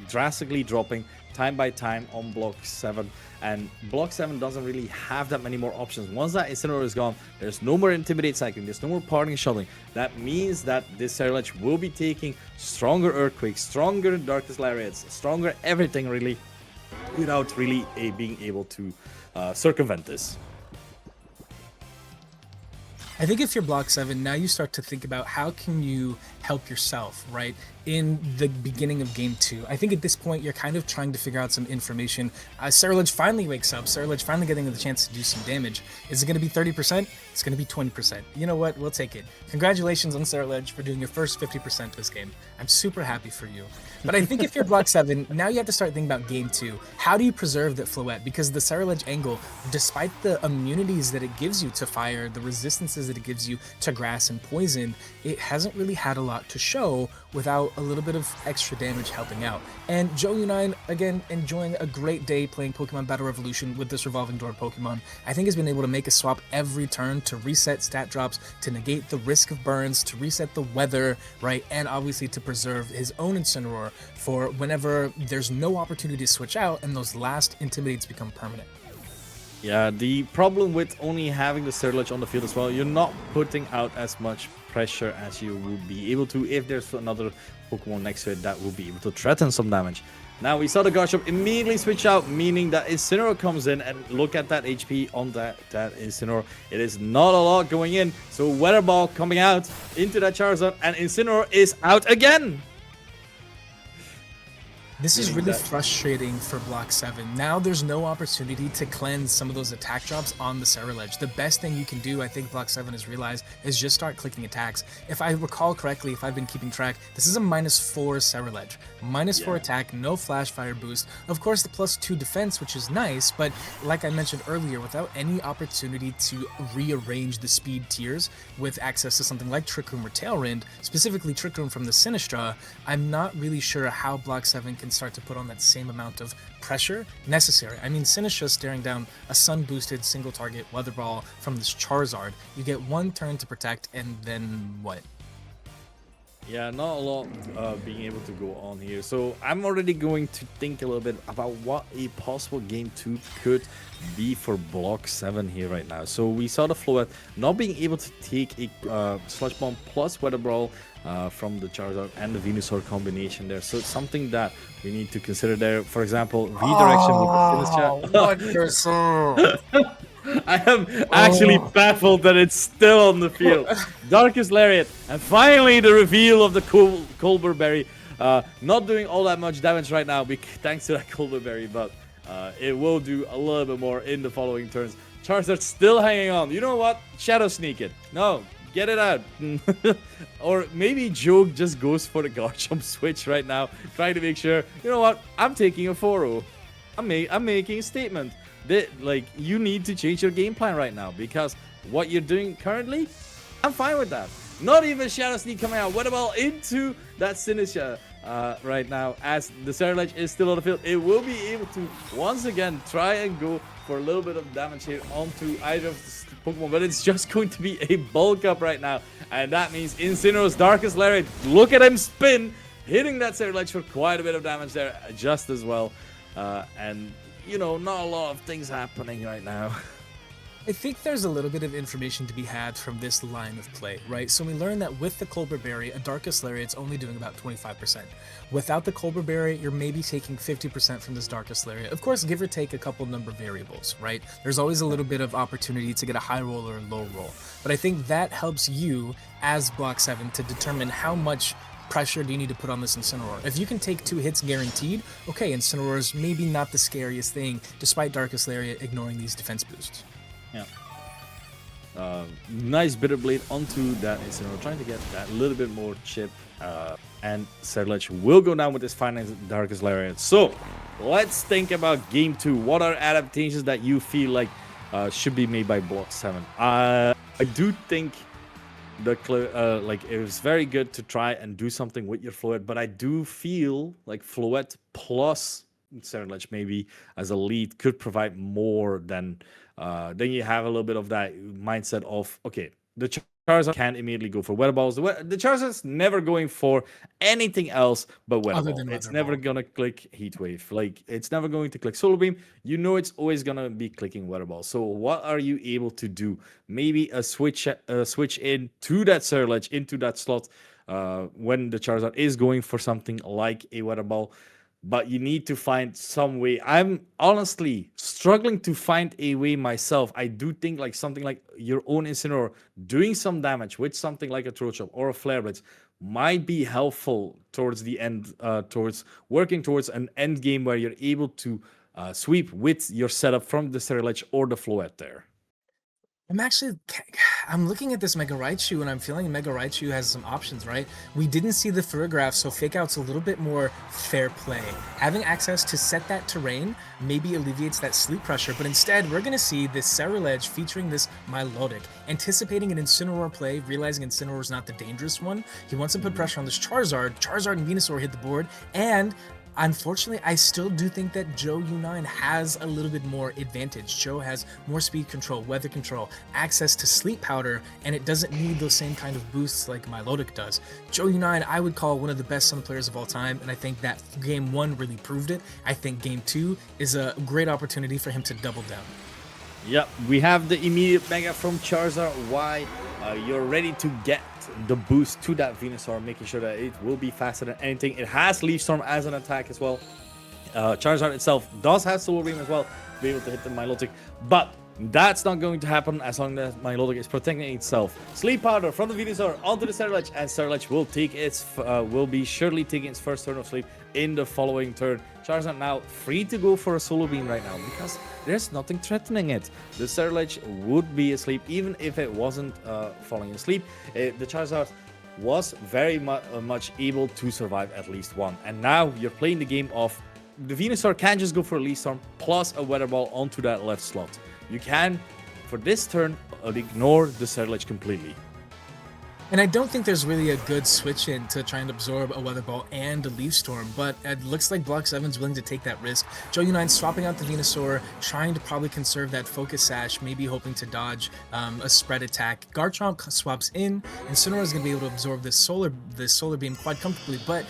drastically dropping time by time on block 7, and block 7 doesn't really have that many more options. Once that Incineroar is gone, there's no more Intimidate cycling, there's no more parting shotting. That means that this Ceruledge will be taking stronger Earthquakes, stronger Darkest Lariats, stronger everything really, without really being able to circumvent this. I think if you're block 7, now you start to think about how can you help yourself, right? In the beginning of game 2. I think at this point, you're kind of trying to figure out some information. Ceruledge finally wakes up. Ceruledge finally getting the chance to do some damage. Is it going to be 30%? It's going to be 20%. You know what? We'll take it. Congratulations on Ceruledge for doing your first 50% this game. I'm super happy for you. But I think if you're block 7, now you have to start thinking about game 2. How do you preserve that Floette? Because the Ceruledge angle, despite the immunities that it gives you to fire, the resistances that it gives you to grass and poison, it hasn't really had a lot to show without a little bit of extra damage helping out. And Joe Unine, again, enjoying a great day playing Pokemon Battle Revolution with this revolving door Pokemon. I think he's been able to make a swap every turn to reset stat drops, to negate the risk of burns, to reset the weather, right? And obviously to preserve his own Incineroar for whenever there's no opportunity to switch out and those last Intimidates become permanent. Yeah, the problem with only having the Surge on the field as well, you're not putting out as much pressure as you would be able to if there's another Pokemon next to it that will be able to threaten some damage. Now we saw the Garchomp immediately switch out, meaning that Incineroar comes in, and look at that HP on that Incineroar. It is not a lot going in, so Weather Ball coming out into that Charizard, and Incineroar is out again. This is really frustrating for Block 7. Now there's no opportunity to cleanse some of those attack drops on the Ceruledge. The best thing you can do, I think Block 7 has realized, is just start clicking attacks. If I recall correctly, if I've been keeping track, this is a -4 Ceruledge. -4 attack, no flash fire boost. Of course, the +2 defense, which is nice, but like I mentioned earlier, without any opportunity to rearrange the speed tiers with access to something like Trick Room or Tail Rend, specifically Trick Room from the Sinistra, I'm not really sure how Block 7 can start to put on that same amount of pressure necessary. I mean, Sinistra staring down a sun boosted single target Weather Ball from this Charizard. You get one turn to protect, and then what? Yeah, not a lot being able to go on here. So I'm already going to think a little bit about what a possible game 2 could be for Block 7 here right now. So we saw the Floette not being able to take a Sludge Bomb plus Weather Ball from the Charizard and the Venusaur combination there. So it's something that we need to consider there. For example, redirection with the Sinistra. I am actually baffled that it's still on the field. Darkest Lariat, and finally the reveal of the Colbur Berry. Not doing all that much damage right now thanks to that Colbur Berry, but it will do a little bit more in the following turns. Charizard still hanging on. You know what? Shadow Sneak it. No, get it out. Or maybe Joe just goes for the Garchomp switch right now, trying to make sure, you know what? I'm taking a 4-0. I'm making a statement. Like, you need to change your game plan right now, because what you're doing currently, I'm fine with that. Not even Shadow Sneak coming out. What about into that Sinistra right now, as the Ceruledge is still on the field? It will be able to once again try and go for a little bit of damage here onto either of the Pokemon, but it's just going to be a bulk up right now, and that means Incineroar's Darkest Lariat, look at him spin, hitting that Ceruledge for quite a bit of damage there just as well, and you know, not a lot of things happening right now. I think there's a little bit of information to be had from this line of play, right? So we learned that with the Colbur Berry, a Darkest Lariat's only doing about 25%. Without the Colbur Berry, you're maybe taking 50% from this Darkest Lariat. Of course, give or take a couple number variables, right? There's always a little bit of opportunity to get a high roll or a low roll. But I think that helps you, as Block 7, to determine how much pressure do you need to put on this Incineroar. If you can take 2 hits guaranteed, okay, Incineroar is maybe not the scariest thing, despite Darkest Lariat ignoring these defense boosts. Yeah. Nice Bitter Blade onto that Incineroar, trying to get that little bit more chip, and Ceruledge will go down with his final Darkest Lariat. So, let's think about Game 2. What are adaptations that you feel like should be made by Block 7? I do think it was very good to try and do something with your Floette, but I do feel like Floette plus Ceruledge maybe as a lead could provide more than then you have a little bit of that mindset of, okay, the Charizard can't immediately go for Weather Balls. The Charizard's never going for anything else but Weather Ball. It's never gonna click Heat Wave. Like, it's never going to click Solar Beam. You know it's always gonna be clicking Weather Ball. So what are you able to do? Maybe a switch in to that Ceruledge, into that slot when the Charizard is going for something like a Weather Ball. But you need to find some way. I'm honestly struggling to find a way myself. I do think like something like your own Incineroar doing some damage with something like a Throat Chop or a Flare Blitz might be helpful towards the end, towards working towards an end game where you're able to sweep with your setup from the Ceruledge or the Floette there. I'm looking at this Mega Raichu, and I'm feeling Mega Raichu has some options, right? We didn't see the Ferrograph, so Fake Out's a little bit more fair play. Having access to set that terrain maybe alleviates that sleep pressure, but instead we're going to see this Ceruledge featuring this Milotic, anticipating an Incineroar play, realizing Incineroar's not the dangerous one. He wants to put pressure on this Charizard. Charizard and Venusaur hit the board, and unfortunately, I still do think that Joe U9 has a little bit more advantage. Joe has more speed control, weather control, access to sleep powder, and it doesn't need those same kind of boosts like Milotic does. Joe U9, I would call one of the best Sun players of all time, and I think that Game 1 really proved it. I think Game 2 is a great opportunity for him to double down. Yep, we have the immediate Mega from Charizard. Why? You're ready to get the boost to that Venusaur, making sure that it will be faster than anything. It has Leaf Storm as an attack as well. Charizard itself does have Solar Beam as well, to be able to hit the Milotic, but that's not going to happen as long as Milotic is protecting itself. Sleep Powder from the Venusaur onto the Cerulege, and Cerulege will take its will be surely taking its first turn of sleep in the following turn. Charizard now free to go for a Solar Beam right now because there's nothing threatening it. The Cerulege would be asleep even if it wasn't falling asleep. The Charizard was very much able to survive at least one, and now you're playing the game of the Venusaur can just go for a Leaf Storm plus a Weather Ball onto that left slot. You can, for this turn, ignore the Cerulege completely. And I don't think there's really a good switch in to try and absorb a Weather Ball and a Leaf Storm, but it looks like Block 7's willing to take that risk. Joe Unine swapping out the Venusaur, trying to probably conserve that Focus Sash, maybe hoping to dodge a spread attack. Garchomp swaps in, and Incineroar is going to be able to absorb this Solar Beam quite comfortably, but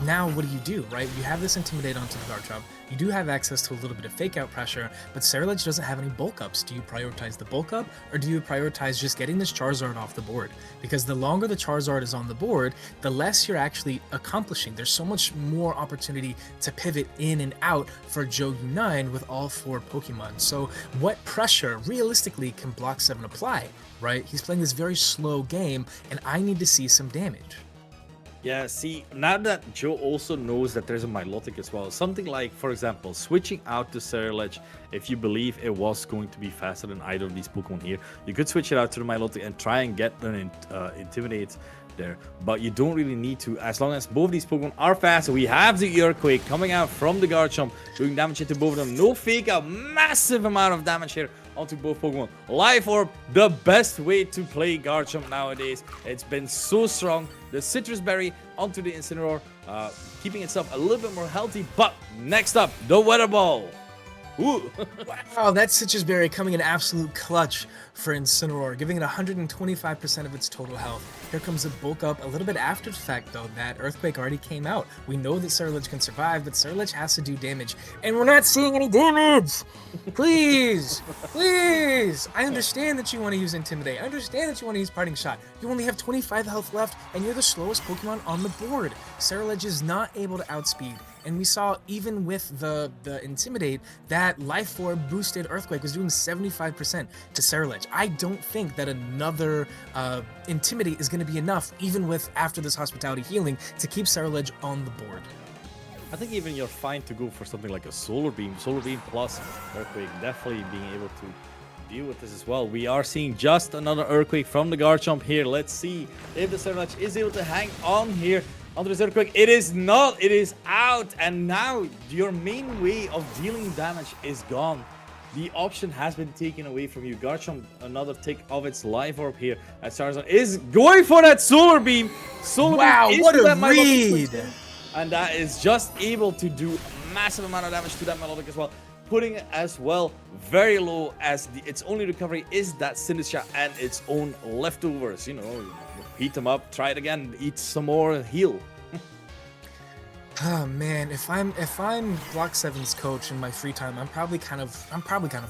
now what do, right? You have this Intimidate onto the Garchomp. You do have access to a little bit of fake out pressure, but Cerulege doesn't have any bulk ups. Do you prioritize the bulk up, or do you prioritize just getting this Charizard off the board? Because the longer the Charizard is on the board, the less you're actually accomplishing. There's so much more opportunity to pivot in and out for Joe U9 with all 4 Pokemon. So what pressure, realistically, can Block 7 apply, right? He's playing this very slow game, and I need to see some damage. Yeah, see, now that Joe also knows that there's a Milotic as well, something like, for example, switching out to Cerulege, if you believe it was going to be faster than either of these Pokemon here, you could switch it out to the Milotic and try and get an Intimidate there. But you don't really need to, as long as both these Pokemon are fast. We have the Earthquake coming out from the Garchomp, doing damage to both of them. No fake out, massive amount of damage here onto both Pokemon. Life Orb, the best way to play Garchomp nowadays. It's been so strong. The Citrus Berry onto the Incineroar, keeping itself a little bit more healthy. But next up, the Weather Ball. Ooh. Wow, that Citrus Berry coming in absolute clutch for Incineroar, giving it 125% of its total health. Here comes a bulk up a little bit after the fact, though. That Earthquake already came out. We know that Cerulege can survive, but Cerulege has to do damage. And we're not seeing any damage! Please! Please! I understand that you want to use Intimidate. I understand that you want to use Parting Shot. You only have 25 health left, and you're the slowest Pokemon on the board. Cerulege is not able to outspeed. And we saw, even with the Intimidate, that Life Orb boosted Earthquake was doing 75% to Cerulege. I don't think that another Intimidate is going to be enough, even with after this Hospitality Healing, to keep Cerulege on the board. I think even you're fine to go for something like a Solar Beam plus Earthquake, definitely being able to deal with this as well. We are seeing just another Earthquake from the Garchomp here. Let's see if the Cerulege is able to hang on here. Onto this Earthquake, it is not, it is out, and now your main way of dealing damage is gone. The option has been taken away from you. Garchomp, another tick of its Life Orb here, as Charizard is going for that Solar Beam. Wow, what a read! And that is just able to do a massive amount of damage to that Milotic as well, putting it as well very low, as its only recovery is that Cinder Shot and its own leftovers. You know, heat them up, try it again, eat some more, heal. Oh man, if I'm Block 7's coach in my free time, I'm probably kind of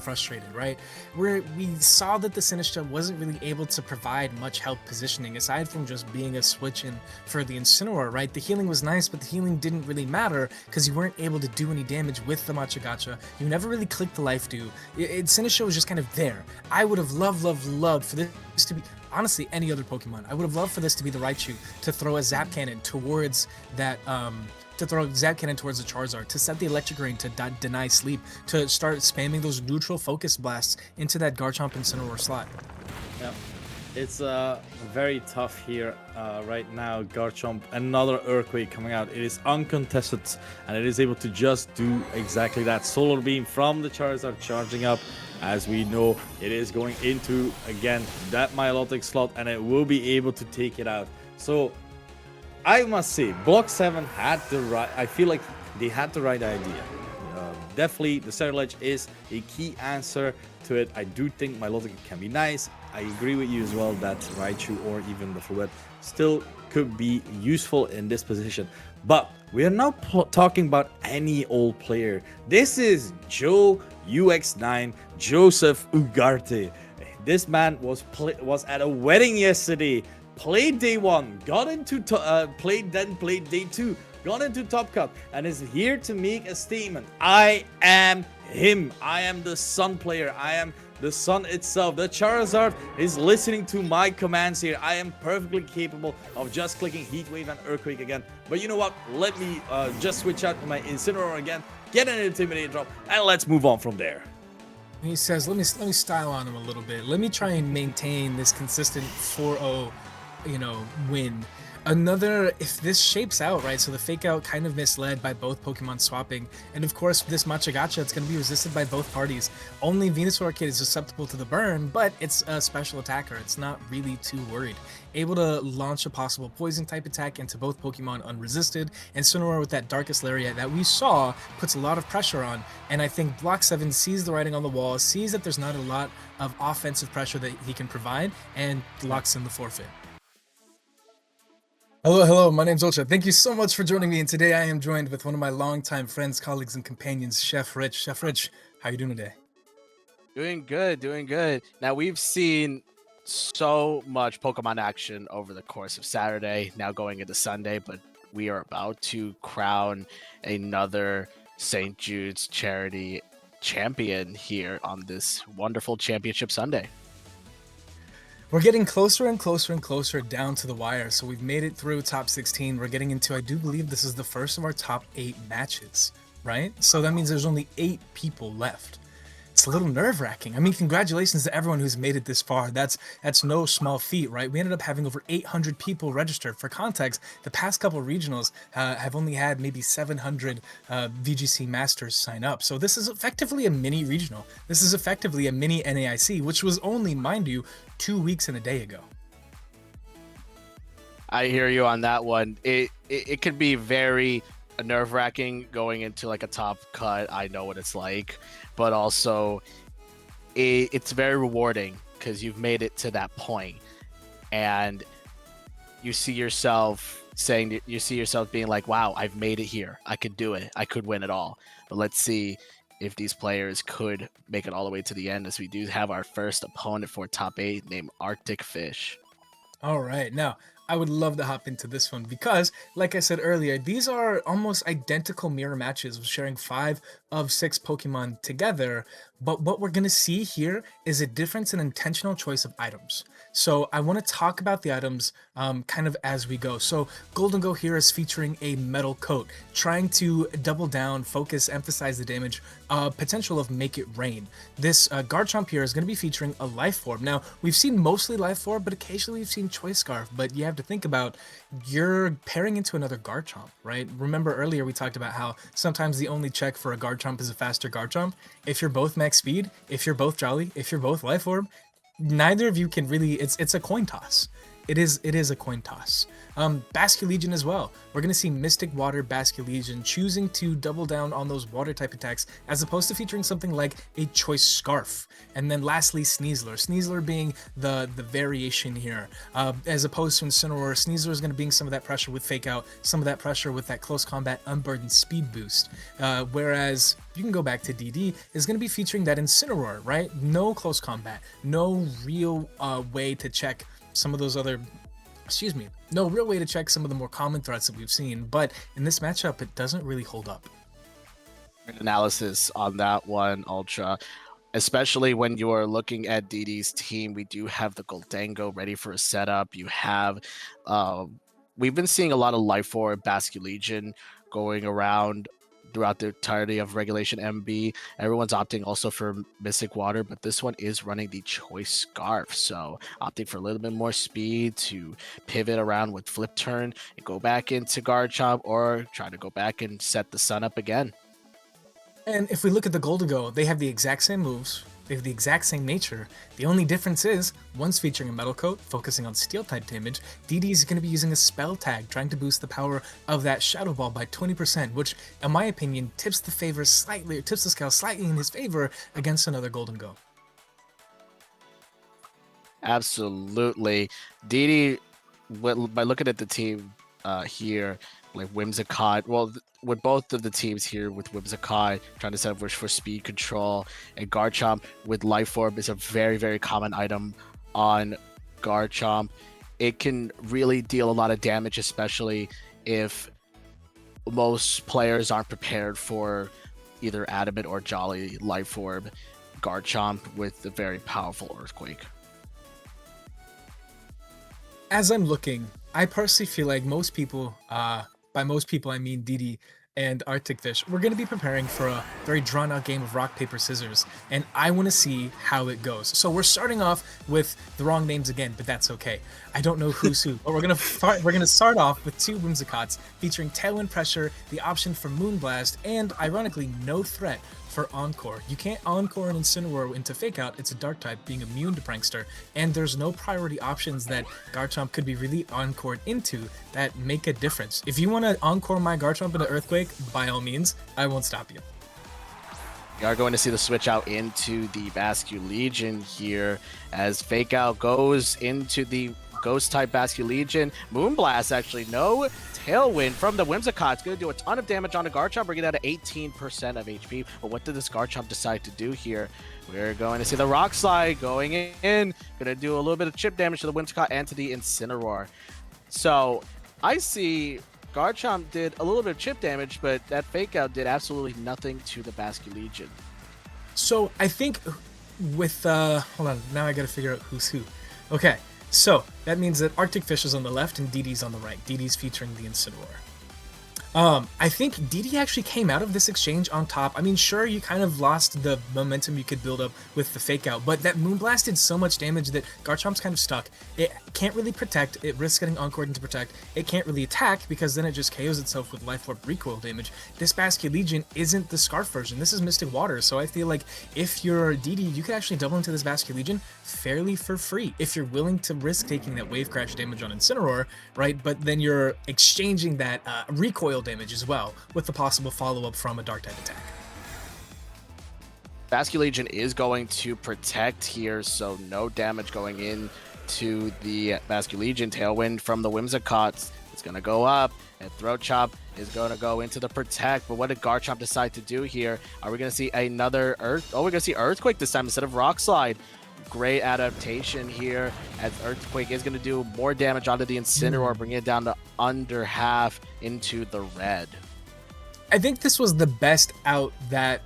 frustrated, right? We saw that the Sinistcha wasn't really able to provide much health positioning aside from just being a switch in for the Incineroar, right? The healing was nice, but the healing didn't really matter because you weren't able to do any damage with the Machagacha. You never really clicked the Life Dew. Sinistcha was just kind of there. I would have loved for this to be, honestly, any other Pokemon. I would have loved for this to be the Raichu to throw a Zap Cannon towards that the Charizard, to set the Electric Rain to deny sleep, to start spamming those neutral focus blasts into that Garchomp Incineroar slot. Yeah, it's very tough here right now. Garchomp, another Earthquake coming out. It is uncontested, and it is able to just do exactly that. Solar Beam from the Charizard charging up. As we know, it is going into, again, that Milotic slot, and it will be able to take it out. So I must say, Block 7 had the right, I feel like they had the right idea. Definitely, the Cerulege is a key answer to it. I do think Milotic can be nice. I agree with you as well that Raichu or even the Fluet still could be useful in this position. But we are not talking about any old player. This is Joe UX9 Joseph Ugarte. This man was at a wedding yesterday. Played day 1, got into played day 2, got into Top Cut, and is here to make a statement. I am him. I am the sun player. I am the sun itself. The Charizard is listening to my commands here. I am perfectly capable of just clicking Heat Wave and Earthquake again. But you know what? Let me just switch out to my Incineroar again, get an Intimidate drop, and let's move on from there. He says, let me style on him a little bit. Let me try and maintain this consistent 4-0, win. If this shapes out, right, so the fake out kind of misled by both Pokemon swapping, and of course this Matcha Gacha, it's going to be resisted by both parties. Only Venusaur Arcade is susceptible to the burn, but it's a special attacker. It's not really too worried. Able to launch a possible poison type attack into both Pokemon unresisted, and Incineroar with that Darkest Lariat that we saw puts a lot of pressure on, and I think Block 7 sees the writing on the wall, sees that there's not a lot of offensive pressure that he can provide, and locks in the forfeit. Hello, my name's Ultra. Thank you so much for joining me, and today I am joined with one of my longtime friends, colleagues, and companions, Chef Rich. Chef Rich, how you doing today? Doing good. Now, we've seen so much Pokemon action over the course of Saturday, now going into Sunday, but we are about to crown another St. Jude's Charity champion here on this wonderful championship Sunday. We're getting closer and closer down to the wire, so we've made it through top 16. We're getting into, I do believe this is the first of our top 8 matches, right? So that means there's only 8 people left. It's a little nerve-wracking. I mean, congratulations to everyone who's made it this far. That's no small feat, right? We ended up having over 800 people registered. For context, the past couple regionals have only had maybe 700 VGC Masters sign up. So this is effectively a mini regional. This is effectively a mini NAIC, which was only, mind you, 2 weeks and a day ago. I hear you on that one. It could be very nerve-wracking going into like a top cut. I know what it's like, but also it's very rewarding because you've made it to that point and you see yourself being like, wow, I've made it here. I could do it. I could win it all. But let's see if these players could make it all the way to the end, as we do have our first opponent for top 8 named Arctic Fish. All right, now I would love to hop into this one because, like I said earlier, these are almost identical mirror matches with sharing 5 of 6 Pokemon together, but what we're going to see here is a difference in intentional choice of items. So I want to talk about the items kind of as we go. So Golden Go here is featuring a metal coat, trying to double down, focus, emphasize the damage potential of Make It Rain. This Garchomp here is going to be featuring a Life Orb. Now, we've seen mostly Life Orb, but occasionally we've seen Choice Scarf, but you have to think about you're pairing into another Garchomp, right? Remember earlier we talked about how sometimes the only check for a Garchomp is a faster Garchomp. If you're both max speed, if you're both Jolly, if you're both Life Orb, neither of you can really, it's a coin toss. It is a coin toss. Basculegion as well. We're going to see Mystic Water Basculegion choosing to double down on those water type attacks as opposed to featuring something like a Choice Scarf. And then lastly, Sneasler. Sneasler being the variation here. As opposed to Incineroar, Sneasler is going to bring some of that pressure with Fake Out, some of that pressure with that Close Combat Unburdened Speed Boost. Whereas, you can go back to DD, is going to be featuring that Incineroar, right? No Close Combat, no real way to check some of those other, no real way to check some of the more common threats that we've seen, but in this matchup, it doesn't really hold up. Analysis on that one, Ultra. Especially when you are looking at DD's team, we do have the Goldango ready for a setup. You have, we've been seeing a lot of Life Orb Basculegion going around throughout the entirety of Regulation MB. Everyone's opting also for Mystic Water, but this one is running the Choice Scarf, so opting for a little bit more speed to pivot around with Flip Turn and go back into Garchomp or try to go back and set the sun up again. And if we look at the Goldago, they have the exact same moves, they have the exact same nature. The only difference is, one's featuring a Metal Coat, focusing on Steel-type damage. DD is going to be using a Spell Tag, trying to boost the power of that Shadow Ball by 20%, which, in my opinion, tips the scale slightly in his favor against another Goldango. Absolutely. DD, by looking at the team here, like Whimsicott. Well, with both of the teams here, with Whimsicott trying to set up for speed control, and Garchomp with Life Orb is a very, very common item on Garchomp. It can really deal a lot of damage, especially if most players aren't prepared for either Adamant or Jolly Life Orb. Garchomp with a very powerful Earthquake. As I'm looking, I personally feel like most people, by most people I mean Didi and Arctic Fish, we're going to be preparing for a very drawn out game of rock, paper, scissors, and I want to see how it goes. So we're starting off with the wrong names again, but that's okay. I don't know who's who, but we're gonna start off with two Whimsicots featuring Tailwind Pressure, the option for Moonblast, and ironically no threat for Encore. You can't Encore an Incineroar into Fake Out, it's a Dark type being immune to Prankster, and there's no priority options that Garchomp could be really Encored into that make a difference. If you want to Encore my Garchomp into Earthquake, by all means, I won't stop you. We are going to see the switch out into the Basculegion here as Fake Out goes into the Ghost type Basculegion. Moonblast actually, no Tailwind from the Whimsicott. It's going to do a ton of damage on the Garchomp, bringing that to 18% of HP. But what did this Garchomp decide to do here? We're going to see the Rock Slide going in. Going to do a little bit of chip damage to the Whimsicott and to the Incineroar. So I see Garchomp did a little bit of chip damage, but that Fake Out did absolutely nothing to the Basculegion. So I think with, hold on, now I gotta figure out who's who. Okay, so that means that Arctic Fish is on the left and Didi's on the right. Didi's featuring the Incineroar. I think Didi actually came out of this exchange on top. I mean, sure, you kind of lost the momentum you could build up with the Fake Out, but that Moonblast did so much damage that Garchomp's kind of stuck. It can't really protect, it risks getting Encored into Protect. It can't really attack because then it just KOs itself with Life Orb recoil damage. This Basculegion isn't the Scarf version, this is Mystic Water, so I feel like if you're Didi, you could actually double into this Basculegion fairly for free if you're willing to risk taking that Wave Crash damage on Incineroar, right? But then you're exchanging that recoil damage as well with the possible follow-up from a Dark type attack. Basculegion is going to protect here, so no damage going in to the Basculegion. Tailwind from the Whimsicott. It's going to go up, and Throat Chop is going to go into the protect. But what did Garchomp decide to do here? Are we going to see another Earth? Oh, we're going to see Earthquake this time instead of Rock Slide. Great adaptation here, as Earthquake is going to do more damage onto the Incineroar, bringing it down to under half into the red. I think this was the best out that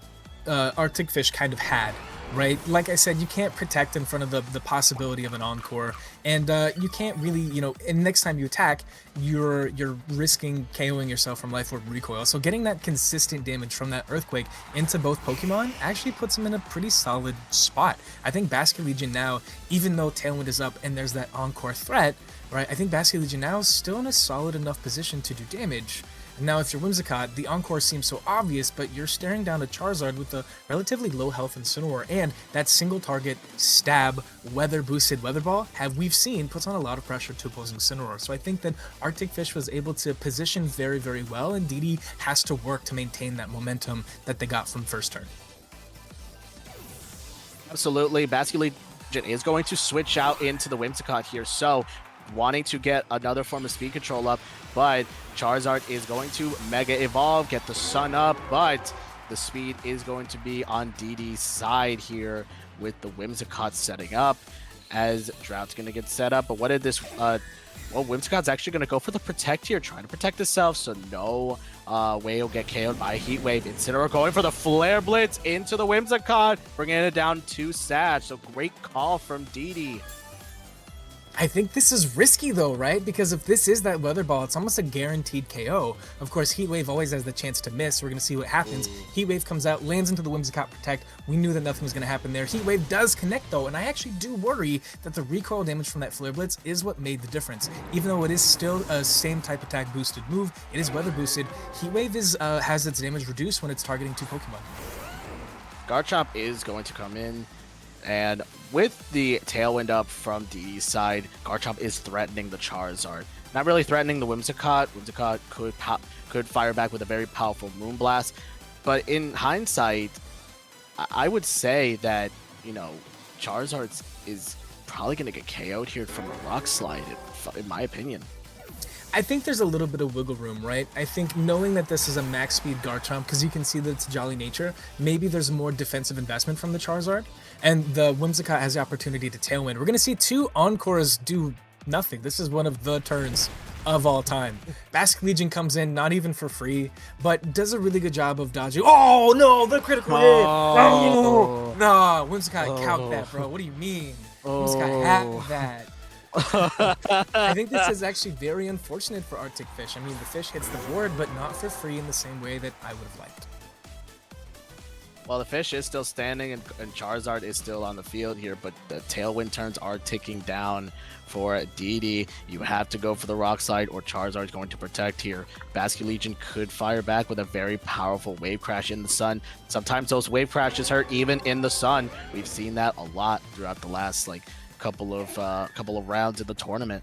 Arctic Fish kind of had, right? Like I said, you can't protect in front of the possibility of an Encore, and you can't really, you know, and next time you attack, you're risking KOing yourself from Life Orb recoil. So getting that consistent damage from that Earthquake into both Pokemon actually puts them in a pretty solid spot. I think Basculegion now, even though Tailwind is up and there's that Encore threat, right, I think Basculegion now is still in a solid enough position to do damage. Now, if you're Whimsicott, the Encore seems so obvious, but you're staring down a Charizard with a relatively low health Incineroar, and that single target stab weather-boosted Weather Ball, we've seen, puts on a lot of pressure to opposing Incineroar. So I think that Arctic Fish was able to position very, very well, and Didi has to work to maintain that momentum that they got from first turn. Absolutely. Basculegion is going to switch out into the Whimsicott here, so wanting to get another form of speed control up, but Charizard is going to Mega Evolve, get the Sun up, but the speed is going to be on Didi's side here with the Whimsicott setting up, as Drought's going to get set up. But what did this... well, Whimsicott's actually going to go for the Protect here, trying to protect itself, so no way will get KO'd by Heat Wave. Incineroar going for the Flare Blitz into the Whimsicott, bringing it down to Sag. So great call from Didi. I think this is risky though, right? Because if this is that Weather Ball, it's almost a guaranteed KO. Of course, Heat Wave always has the chance to miss. We're going to see what happens. Heat Wave comes out, lands into the Whimsicott Protect. We knew that nothing was going to happen there. Heat Wave does connect though, and I actually do worry that the recoil damage from that Flare Blitz is what made the difference. Even though it is still a same type attack boosted move, it is weather boosted. Heat Wave has its damage reduced when it's targeting two Pokemon. Garchomp is going to come in, and with the Tailwind up from Didi's side, Garchomp is threatening the Charizard. Not really threatening the Whimsicott. Whimsicott could fire back with a very powerful Moonblast. But in hindsight, I would say that, you know, Charizard is probably going to get KO'd here from a Rock Slide, in my opinion. I think there's a little bit of wiggle room, right? I think knowing that this is a max speed Garchomp, because you can see that it's Jolly Nature, maybe there's more defensive investment from the Charizard, and the Whimsicott has the opportunity to Tailwind. We're going to see 2 Encores do nothing. This is one of the turns of all time. Basket Legion comes in, not even for free, but does a really good job of dodging. Oh no, the critical hit! Oh, no, Whimsicott count that, bro. What do you mean? Whimsicott had that. I think this is actually very unfortunate for Arctic Fish. I mean, the fish hits the board, but not for free in the same way that I would have liked. Well, the fish is still standing, and Charizard is still on the field here, but the Tailwind turns are ticking down for DD. You have to go for the Rock Slide, or Charizard is going to protect here. Basket Legion could fire back with a very powerful Wave Crash in the sun. Sometimes those Wave Crashes hurt even in the sun. We've seen that a lot throughout the last couple of rounds of the tournament.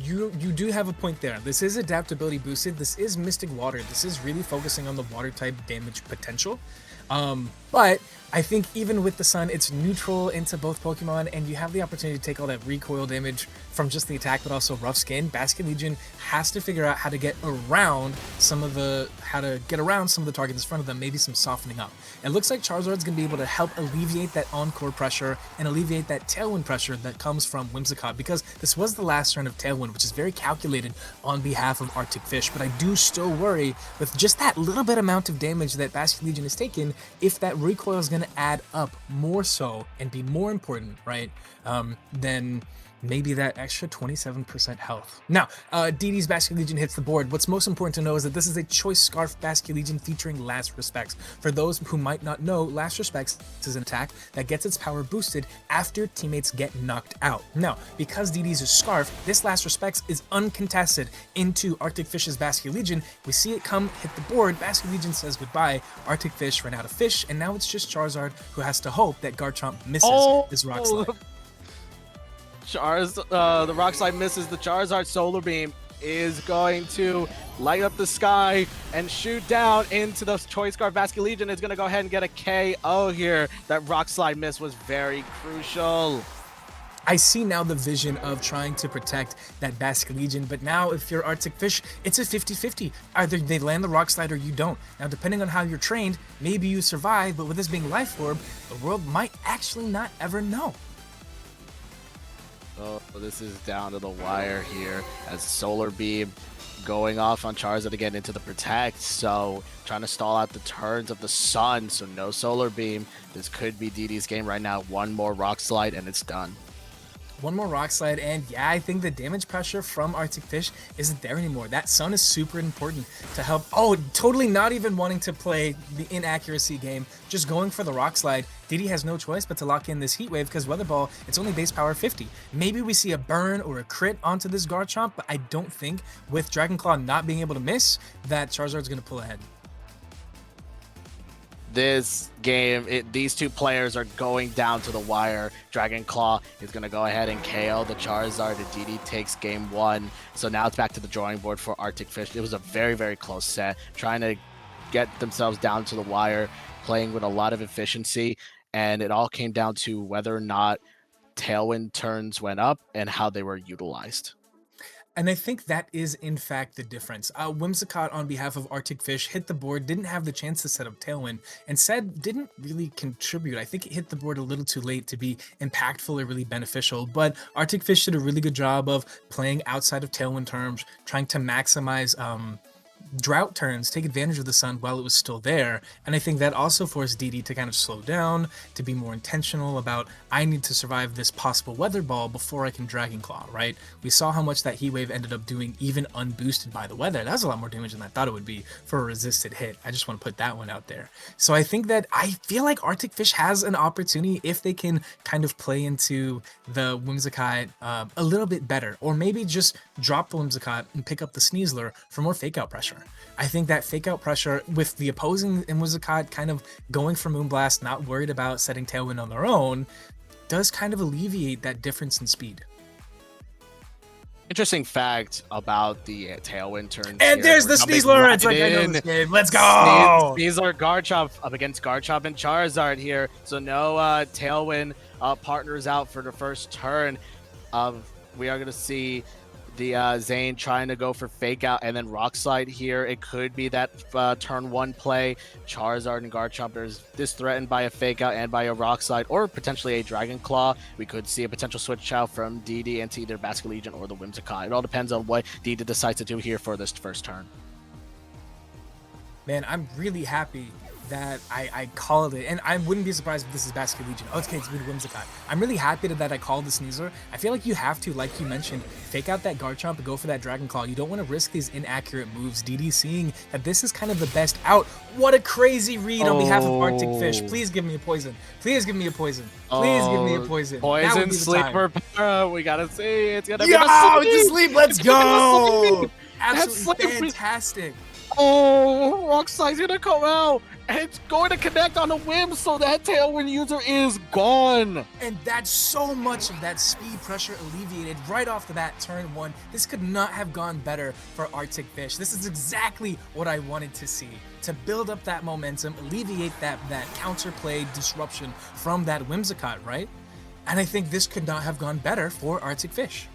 You do have a point there. This is adaptability boosted. This is Mystic Water. This is really focusing on the water type damage potential. But I think even with the sun, it's neutral into both Pokemon, and you have the opportunity to take all that recoil damage from just the attack, but also rough skin. Basket Legion has to figure out how to get around some of the targets in front of them, maybe some softening up. It looks like Charizard's gonna be able to help alleviate that Encore pressure and alleviate that Tailwind pressure that comes from Whimsicott, because this was the last turn of Tailwind, which is very calculated on behalf of Arctic Fish. But I do still worry with just that little bit amount of damage that Basket Legion has taken, if that recoil is going to add up more so and be more important, right, than maybe that extra 27% health. Now, DD's Basket Legion hits the board. What's most important to know is that this is a Choice Scarf Basket Legion featuring Last Respects. For those who might not know, Last Respects is an attack that gets its power boosted after teammates get knocked out. Now, because DD's is Scarf, this Last Respects is uncontested into Arctic Fish's Basket Legion. We see it come, hit the board, Basket Legion says goodbye, Arctic Fish ran out of fish, and now it's just Charizard who has to hope that Garchomp misses his Rock Slide. The Rock Slide misses. The Charizard Solar Beam is going to light up the sky and shoot down into the Choice Scarf Basket Legion. It's going to go ahead and get a KO here. That Rock Slide miss was very crucial. I see now the vision of trying to protect that Basket Legion, but now if you're Arctic Fish, it's a 50-50. Either they land the Rock Slide or you don't. Now, depending on how you're trained, maybe you survive, but with this being Life Orb, the world might actually not ever know. So this is down to the wire here as Solar Beam going off on Charizard to get into the Protect. So trying to stall out the turns of the sun. So no Solar Beam. This could be DD's game right now. One more Rock Slide and it's done. One more Rock Slide, and yeah, I think the damage pressure from Arctic Fish isn't there anymore. That sun is super important to help. Oh, totally not even wanting to play the inaccuracy game, just going for the Rock Slide. Diddy has no choice but to lock in this Heat Wave because Weather Ball, it's only base power 50. Maybe we see a burn or a crit onto this Garchomp, but I don't think with Dragon Claw not being able to miss, that Charizard's going to pull ahead. This game, these two players are going down to the wire. Dragon Claw is going to go ahead and KO the Charizard, and DD takes game one. So now it's back to the drawing board for Arctic Fish. It was a very, very close set, trying to get themselves down to the wire, playing with a lot of efficiency, and it all came down to whether or not Tailwind turns went up and how they were utilized. And I think that is, in fact, the difference. Whimsicott, on behalf of Arctic Fish, hit the board, didn't have the chance to set up Tailwind, and said didn't really contribute. I think it hit the board a little too late to be impactful or really beneficial, but Arctic Fish did a really good job of playing outside of Tailwind terms, trying to maximize drought turns, take advantage of the sun while it was still there. And I think that also forced DD to kind of slow down, to be more intentional about, I need to survive this possible Weather Ball before I can Dragon Claw, right? We saw how much that Heat Wave ended up doing even unboosted by the weather. That was a lot more damage than I thought it would be for a resisted hit. I just want to put that one out there. So I think that I feel like Arctic Fish has an opportunity if they can kind of play into the Whimsicott a little bit better, or maybe just drop the Whimsicott and pick up the Sneasler for more fake out pressure. I think that fake out pressure with the opposing Whimsicott kind of going for Moonblast, not worried about setting Tailwind on their own, does kind of alleviate that difference in speed. Interesting fact about the Tailwind turns. And there's the Sneasler! It's like, I know this game. Let's go! Sneasler Garchomp up against Garchomp and Charizard here. So no Tailwind partners out for the first turn of we are gonna see the Zane trying to go for fake out and then rock slide here. It could be that turn 1 play. Charizard and Garchomp is this threatened by a fake out and by a rock slide, or potentially a Dragon Claw. We could see a potential switch out from DD into either Basket Legion or the Whimsicott. It all depends on what DD decides to do here for this first turn. Man, I'm really happy that I called it, and I wouldn't be surprised if this is Basket Legion. Okay, it's with Whimsicott. I'm really happy that I called the Sneasler. I feel like you have to, like you mentioned, fake out that Garchomp and go for that Dragon Claw. You don't want to risk these inaccurate moves. DD seeing that this is kind of the best out. What a crazy read on behalf of Arctic Fish. Please give me a poison. Please give me a poison. Please give me a poison. Poison, sleeper, we gotta see. It's gonna be the sleep. Let's go. Absolutely fantastic. Oh, Rock Slide's gonna come out, and it's going to connect on a whim, so that Tailwind user is gone. And that's so much of that speed pressure alleviated right off the bat, turn 1. This could not have gone better for Arctic Fish. This is exactly what I wanted to see. To build up that momentum, alleviate that counterplay disruption from that Whimsicott, right? And I think this could not have gone better for Arctic Fish.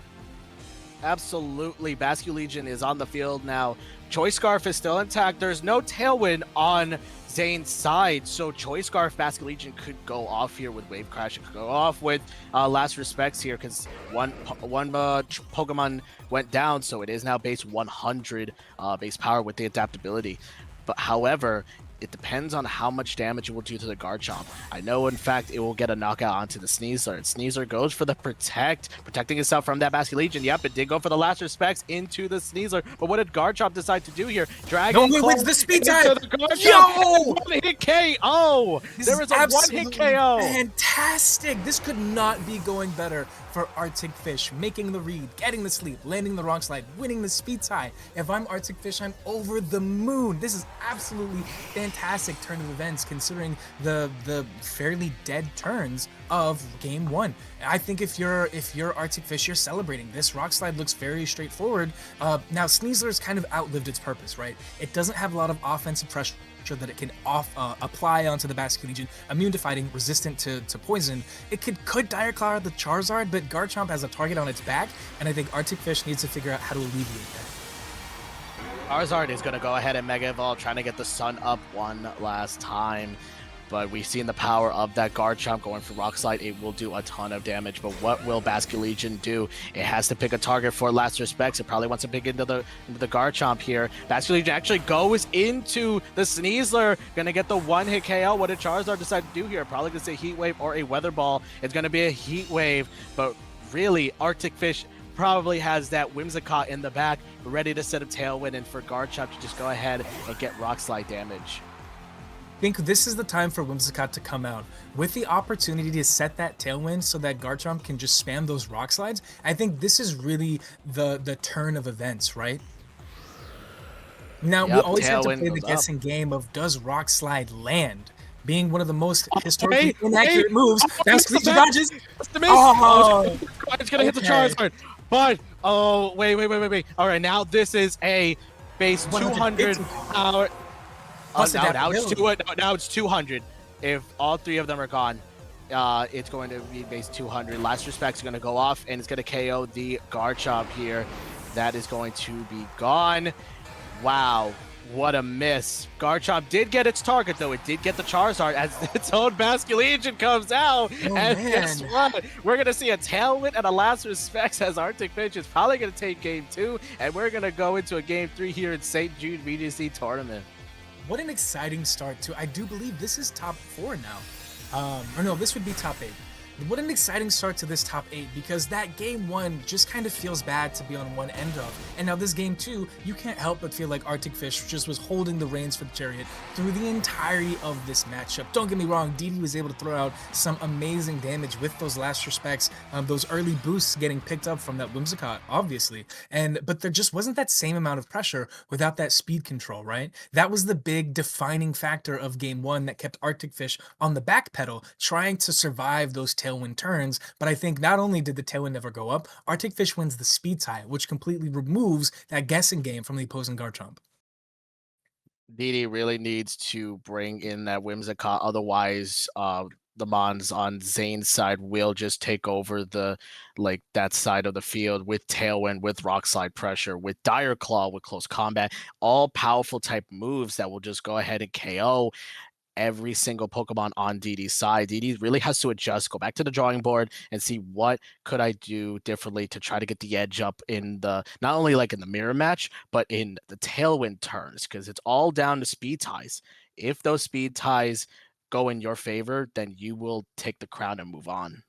Absolutely. Basket Legion is on the field now. Choice Scarf is still intact. There's no Tailwind on Zane's side, so Choice Scarf Basket Legion could go off here with Wave Crash. It could go off with Last Respects here, because one Pokemon went down, so it is now base 100 base power with the adaptability. But however, it depends on how much damage it will do to the Garchomp. I know, in fact, it will get a knockout onto the Sneasler. And Sneasler goes for the protecting itself from that Basket Legion. Yep, it did go for the Last Respects into the Sneasler. But what did Garchomp decide to do here? Dragon Claw wins the speed type! Yo! One-hit KO! There was a one-hit KO! Fantastic! This could not be going better for Arctic Fish, making the read, getting the sleep, landing the rock slide, winning the speed tie. If I'm Arctic Fish, I'm over the moon. This is absolutely fantastic turn of events, considering the fairly dead turns of game 1. I think if you're Arctic Fish, you're celebrating. This rock slide looks very straightforward. Now Sneasler's kind of outlived its purpose, right? It doesn't have a lot of offensive pressure that it can apply onto the Basket Legion, immune to fighting, resistant to poison. It could Dire Claw the Charizard, but Garchomp has a target on its back, and I think Arctic Fish needs to figure out how to alleviate that. Charizard is going to go ahead and Mega Evolve, trying to get the sun up one last time. But we've seen the power of that Garchomp going for Rock Slide. It will do a ton of damage, but what will Basket Legion do? It has to pick a target for Last Respects. It probably wants to pick into the Garchomp here. Basket Legion actually goes into the Sneasler. Gonna get the one-hit KO. What did Charizard decide to do here? Probably gonna say Heat Wave or a Weather Ball. It's gonna be a Heat Wave, but really, Arctic Fish probably has that Whimsicott in the back, ready to set up Tailwind, and for Garchomp to just go ahead and get Rock Slide damage. I think this is the time for Whimsicott to come out with the opportunity to set that Tailwind so that Garchomp can just spam those rock slides. I think this is really the turn of events, right? Now, we always have to play the guessing game of, does rock slide land? Being one of the most historically inaccurate moves. That's Legion dodges. It's gonna hit the Charizard. But wait. All right, now this is a base 200 power. Now it's 200. If all 3 of them are gone, it's going to be base 200. Last Respect's going to go off, and it's going to KO the Garchomp here. That is going to be gone. Wow, what a miss. Garchomp did get its target, though. It did get the Charizard as its own Basket Legion comes out. Guess what? We're going to see a Tailwind and a Last Respects as Arctic Fish is probably going to take game 2, and we're going to go into a game 3 here at StJudeVGC Tournament. What an exciting start to, I do believe this is top 4 now. Or no, this would be top 8. What an exciting start to this top 8, because that game 1 just kind of feels bad to be on one end of. And now this game 2, you can't help but feel like Arctic Fish just was holding the reins for the Chariot through the entirety of this matchup. Don't get me wrong, DD was able to throw out some amazing damage with those Last Respects, those early boosts getting picked up from that Whimsicott, obviously. But there just wasn't that same amount of pressure without that speed control, right? That was the big defining factor of game 1 that kept Arctic Fish on the back pedal, trying to survive those Tailwind turns. But I think not only did the Tailwind never go up, Arctic Fish wins the speed tie, which completely removes that guessing game from the opposing Garchomp. DD really needs to bring in that Whimsicott, otherwise the Mons on Zane's side will just take over the that side of the field with Tailwind, with Rock Slide Pressure, with Dire Claw, with Close Combat, all powerful type moves that will just go ahead and KO every single Pokemon on DD's side. DD really has to adjust, go back to the drawing board and see what could I do differently to try to get the edge up in the, not only in the mirror match, but in the Tailwind turns, because it's all down to speed ties. If those speed ties go in your favor, then you will take the crown and move on.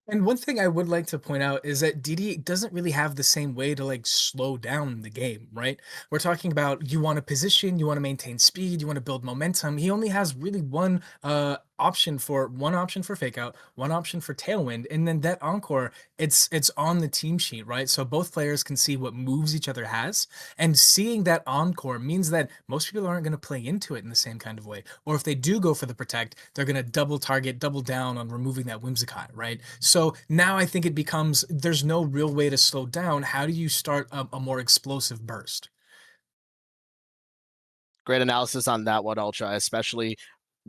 And one thing I would like to point out is that DD doesn't really have the same way to slow down the game, right? We're talking about you want to position, you want to maintain speed, you want to build momentum. He only has really one option for fake out, one option for tailwind, and then that encore, it's on the team sheet, right? So both players can see what moves each other has, and seeing that encore means that most people aren't going to play into it in the same kind of way. Or if they do go for the protect, they're going to double target, double down on removing that Whimsicott, right? So now I think it becomes, there's no real way to slow down. How do you start a more explosive burst? Great analysis on that one, Ultra, especially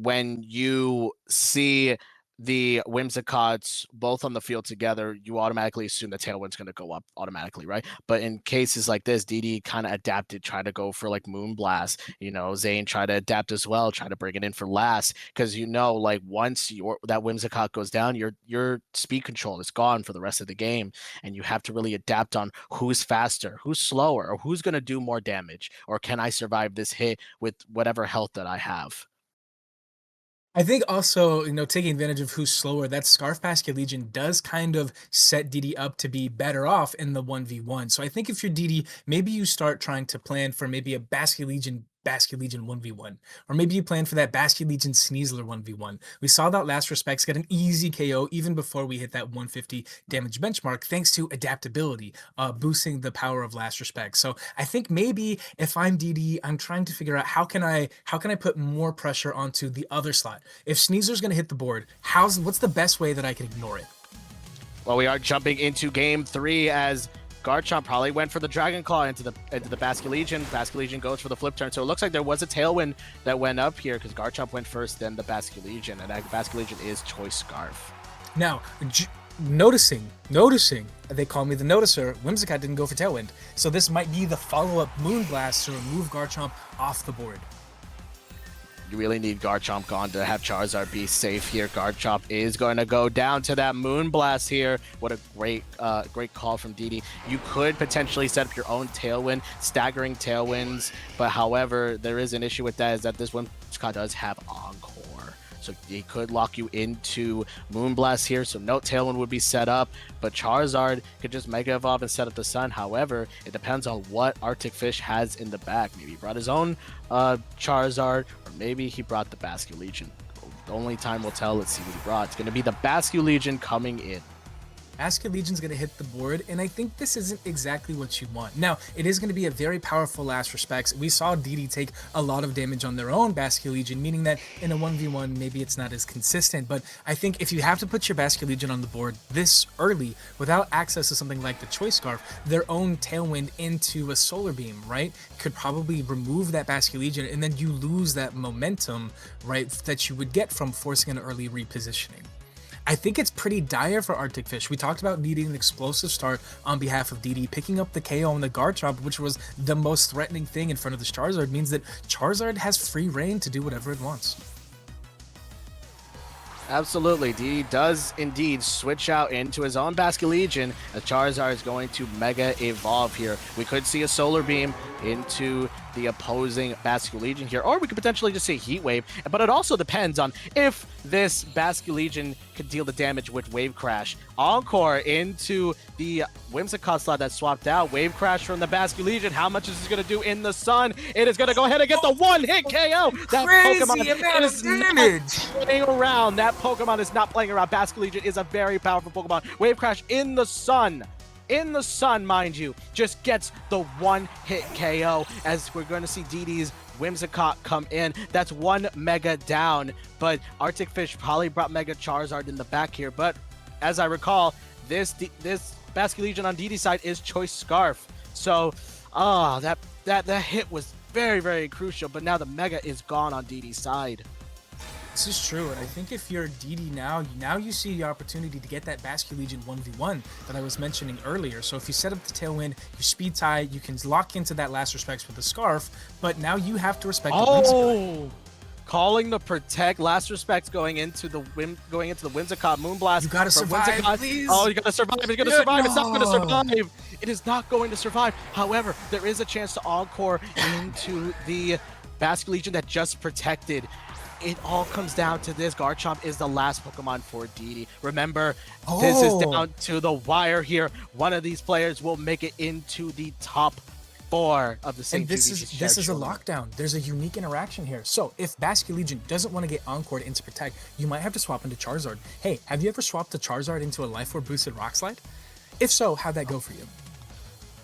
when you see the Whimsicotts both on the field together, you automatically assume the Tailwind's going to go up automatically, right? But in cases like this, DD kind of adapted, tried to go for Moonblast. Zane tried to adapt as well, try to bring it in for last, because once that Whimsicott goes down, your speed control is gone for the rest of the game, and you have to really adapt on who's faster, who's slower, or who's going to do more damage, or can I survive this hit with whatever health that I have. I think also, taking advantage of who's slower, that Scarf Basculegion does kind of set DD up to be better off in the 1v1. So I think if you're DD, maybe you start trying to plan for maybe a Basculegion 1v1, or maybe you plan for that Basculegion Sneasler 1v1. We saw that Last Respects get an easy KO even before we hit that 150 damage benchmark, thanks to adaptability, boosting the power of Last Respects. So I think maybe if I'm DD, I'm trying to figure out how can I put more pressure onto the other slot. If Sneasler's going to hit the board, what's the best way that I can ignore it? Well, we are jumping into game 3 as Garchomp probably went for the Dragon Claw into the Basculegion. Basculegion goes for the flip turn. So it looks like there was a Tailwind that went up here, because Garchomp went first, then the Basculegion, and that Basculegion is Choice Scarf. Now, noticing, they call me the noticer, Whimsicott didn't go for Tailwind. So this might be the follow-up Moonblast to remove Garchomp off the board. You really need Garchomp gone to have Charizard be safe here. Garchomp is going to go down to that Moonblast here. What a great call from DD. You could potentially set up your own Tailwind, staggering Tailwinds, but however, there is an issue with that, is that this Whimsicott does have Encore. So he could lock you into Moonblast here, so no Tailwind would be set up, but Charizard could just Mega Evolve and set up the Sun. However, it depends on what Arctic Fish has in the back. Maybe he brought his own Charizard, or maybe he brought the Basculegion. The only time will tell. Let's see what he brought. It's going to be the Basculegion coming in. Basculegion's going to hit the board, and I think this isn't exactly what you want. Now, it is going to be a very powerful Last Respects. We saw DD take a lot of damage on their own Basculegion, meaning that in a 1v1, maybe it's not as consistent, but I think if you have to put your Basculegion on the board this early, without access to something like the Choice Scarf, their own Tailwind into a Solar Beam, right, could probably remove that Basculegion, and then you lose that momentum, right, that you would get from forcing an early repositioning. I think it's pretty dire for Arctic Fish. We talked about needing an explosive start on behalf of DD. Picking up the KO on the Garchomp, which was the most threatening thing in front of this Charizard, means that Charizard has free reign to do whatever it wants. Absolutely, DD does indeed switch out into his own Basculegion. The Charizard is going to Mega Evolve here. We could see a Solar Beam into the opposing Basculegion here, or we could potentially just see Heat Wave, but it also depends on if this Basculegion could deal the damage with Wave Crash. Encore into the Whimsicott slot that swapped out. Wave Crash from the Basculegion. How much is this going to do in the sun? It is going to go ahead and get the one-hit KO. That Pokemon is not playing around. That Pokemon is not playing around. Basculegion is a very powerful Pokemon. Wave Crash in the sun. In the sun, mind you, just gets the one-hit KO, as we're going to see DD's Whimsicott come in. That's one Mega down, but Arctic Fish probably brought Mega Charizard in the back here, but as I recall, this Basculegion on DD's side is Choice Scarf. So, that hit was very, very crucial, but now the Mega is gone on DD's side. This is true, and I think if you're DD now you see the opportunity to get that Basculegion 1v1 that I was mentioning earlier. So if you set up the Tailwind, you speed tie, you can lock into that last respects with the Scarf, but now you have to respect the Whimsicott. Calling the protect, last respects going into the Whimsicott Moonblast. You gotta survive, please. Oh, you gotta survive. It's gonna survive. It's not gonna survive. It is not going to survive. However, there is a chance to encore into the Basculegion that just protected. It all comes down to this. Garchomp is the last Pokemon for DD. Remember, this is down to the wire here. One of these players will make it into the top 4 of the same. And this is a lockdown. There's a unique interaction here. So if Basculegion doesn't want to get encored into Protect, you might have to swap into Charizard. Hey, have you ever swapped a Charizard into a Life Orb boosted Rock Slide? If so, how'd that go for you?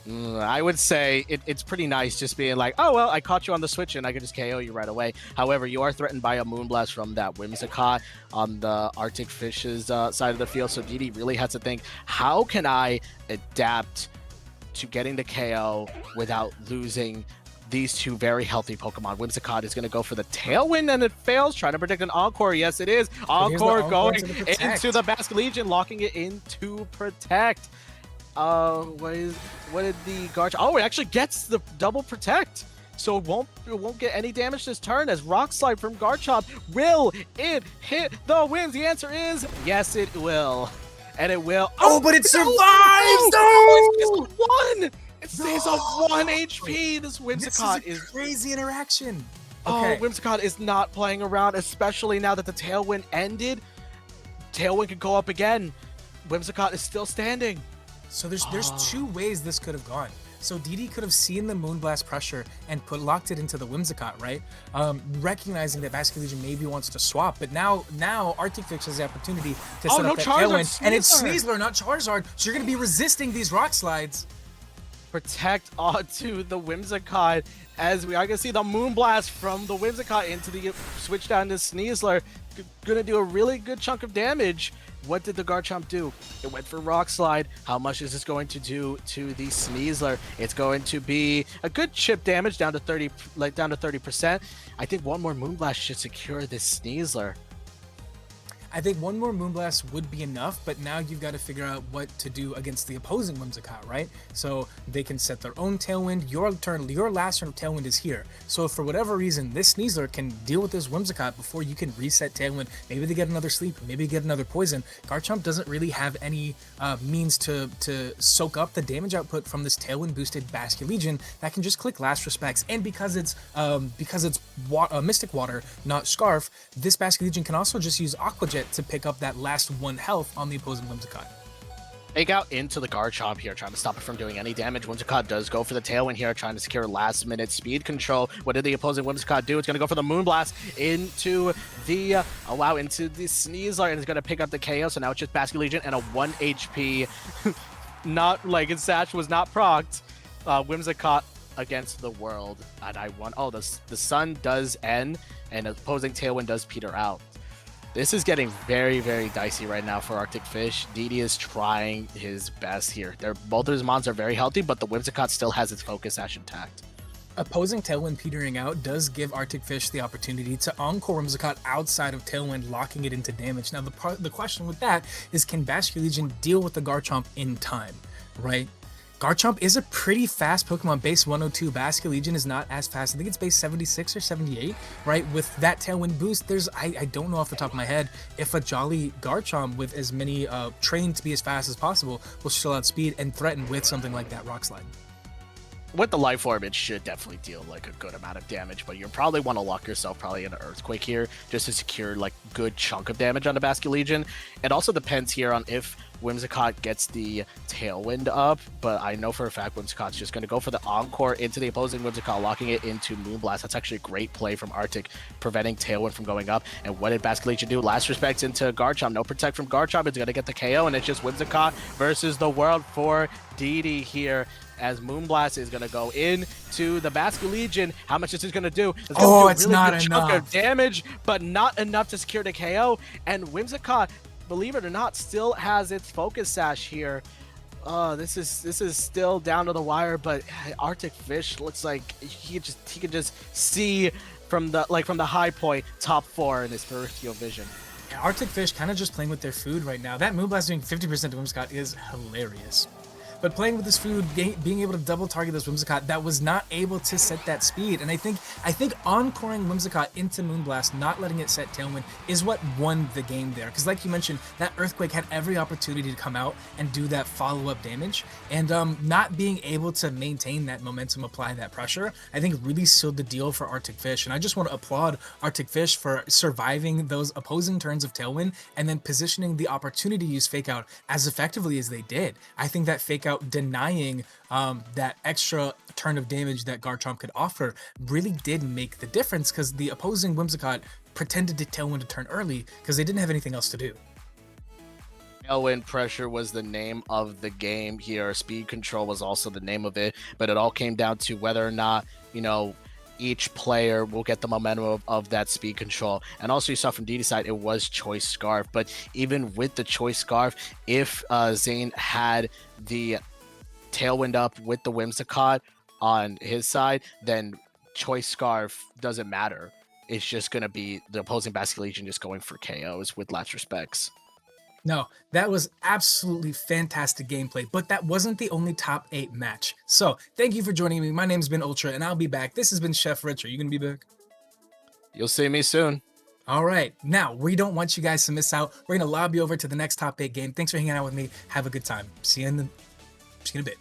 I would say it's pretty nice just being like, oh, well, I caught you on the switch and I can just KO you right away. However, you are threatened by a Moonblast from that Whimsicott on the Arctic Fish's side of the field. So DD really has to think, how can I adapt to getting the KO without losing these two very healthy Pokemon? Whimsicott is going to go for the Tailwind and it fails. Trying to predict an Encore. Yes, it is. Encore going into the Basculegion, locking it into Protect. What did the Garchomp? Oh, it actually gets the double protect, so it won't get any damage this turn. As Rock Slide from Garchomp, will it hit the wins? The answer is yes, it will, and it will. Oh, but it survives! No! It stays on 1 HP. This Whimsicott is crazy interaction. Okay. Oh, Whimsicott is not playing around, especially now that the Tailwind ended. Tailwind can go up again. Whimsicott is still standing. So there's 2 ways this could have gone. So DD could have seen the Moonblast pressure and locked it into the Whimsicott, right? Recognizing that Basculegion maybe wants to swap, but now Arctic Fish has the opportunity to set up that Tailwind, and it's Sneasler, not Charizard, so you're going to be resisting these Rock Slides. Protect onto the Whimsicott, as we are going to see the Moonblast from the Whimsicott into the switch down to Sneasler. Going to do a really good chunk of damage. What did the Garchomp do? It went for Rock Slide. How much is this going to do to the Sneasler? It's going to be a good chip damage down to 30%. I think one more Moonblast should secure this Sneasler. I think one more Moonblast would be enough, but now you've got to figure out what to do against the opposing Whimsicott, right? So they can set their own Tailwind. Your last turn of Tailwind is here. So if for whatever reason this Sneasler can deal with this Whimsicott before you can reset Tailwind, maybe they get another Sleep, maybe get another Poison. Garchomp doesn't really have any means to soak up the damage output from this Tailwind boosted Basculegion that can just click Last Respects. And because it's Mystic Water, not Scarf, this Basculegion can also just use Aqua Jet to pick up that last 1 health on the opposing Whimsicott. Fake out into the Garchomp here, trying to stop it from doing any damage. Whimsicott does go for the Tailwind here, trying to secure last-minute speed control. What did the opposing Whimsicott do? It's going to go for the Moonblast into the into the Sneasler, and it's going to pick up the KO. So now it's just Basculegion and a 1 HP. Not like its Sash was not procced. Whimsicott against the world, and I won. Oh, the sun does end, and opposing Tailwind does peter out. This is getting very, very dicey right now for Arctic Fish. DD is trying his best here. Both of his mons are very healthy, but the Whimsicott still has its Focus Sash intact. Opposing Tailwind petering out does give Arctic Fish the opportunity to encore Whimsicott outside of Tailwind, locking it into damage. Now, the question with that is, can Basculegion deal with the Garchomp in time, right? Garchomp is a pretty fast Pokemon, base 102. Basculegion is not as fast. I think it's base 76 or 78, right? With that Tailwind boost, I don't know off the top of my head if a Jolly Garchomp with as many trained to be as fast as possible will still outspeed and threaten with something like that Rock Slide. With the Life Orb, it should definitely deal like a good amount of damage, but you probably want to lock yourself probably in an Earthquake here just to secure like good chunk of damage on the Basculegion. It also depends here on if Whimsicott gets the Tailwind up, but I know for a fact Whimsicott's just going to go for the Encore into the opposing Whimsicott, locking it into Moonblast. That's actually a great play from Arctic, preventing Tailwind from going up. And what did Basculegion do? Last Respects into Garchomp. No Protect from Garchomp. It's going to get the KO, and it's just Whimsicott versus the world for DD here, as Moonblast is going to go into the Basculegion. How much is this going to do? It's do it's really not good enough. Chunk of damage, but not enough to secure the KO. And Whimsicott, believe it or not, still has its Focus Sash here. This is still down to the wire, but Arctic Fish looks like he can just see from the high point, top 4 in his peripheral vision. Yeah, Arctic Fish kind of just playing with their food right now. That Moonblast doing 50% to Whimsicott is hilarious. But playing with this food, being able to double target this Whimsicott that was not able to set that speed. And I think encoring Whimsicott into Moonblast, not letting it set Tailwind, is what won the game there. Because like you mentioned, that Earthquake had every opportunity to come out and do that follow-up damage. And not being able to maintain that momentum, apply that pressure, I think really sealed the deal for Arctic Fish. And I just want to applaud Arctic Fish for surviving those opposing turns of Tailwind and then positioning the opportunity to use Fake Out as effectively as they did. I think that Fake Out denying that extra turn of damage that Garchomp could offer really did make the difference, because the opposing Whimsicott pretended to Tailwind to turn early because they didn't have anything else to do. Tailwind pressure was the name of the game here. Speed control was also the name of it, but it all came down to whether or not, each player will get the momentum of that speed control. And also you saw from DD side, it was Choice Scarf. But even with the Choice Scarf, if Zane had the Tailwind up with the Whimsicott on his side, then Choice Scarf doesn't matter. It's just going to be the opposing Basket Legion just going for KOs with last respects. No, that was absolutely fantastic gameplay, but that wasn't the only top 8 match. So, thank you for joining me. My name's been Ultra, and I'll be back. This has been Chef Rich. Are you going to be back? You'll see me soon. All right. Now, we don't want you guys to miss out. We're going to lobby over to the next top 8 game. Thanks for hanging out with me. Have a good time. See you in a bit.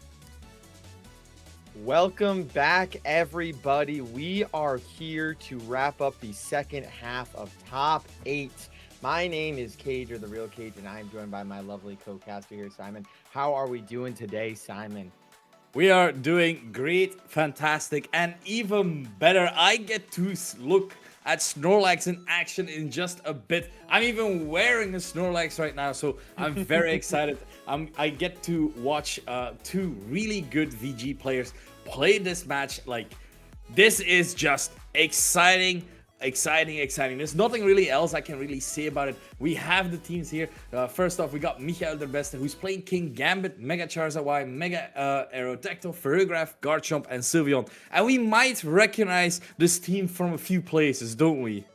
Welcome back, everybody. We are here to wrap up the second half of top 8. My name is Kaige, or the real Kaige, and I am joined by my lovely co-caster here, Simon. How are we doing today, Simon? We are doing great, fantastic, and even better. I get to look at Snorlax in action in just a bit. I'm even wearing a Snorlax right now, so I'm very excited. I get to watch 2 really good VG players play this match. Like, this is just exciting. There's nothing really else I can really say about it. We have the teams here. First off, we got Michael der Beste, who's playing King Gambit, Mega Charizard Y, Mega Aerodactyl, Ferrograph, Garchomp, and Sylveon. And we might recognize this team from a few places, don't we?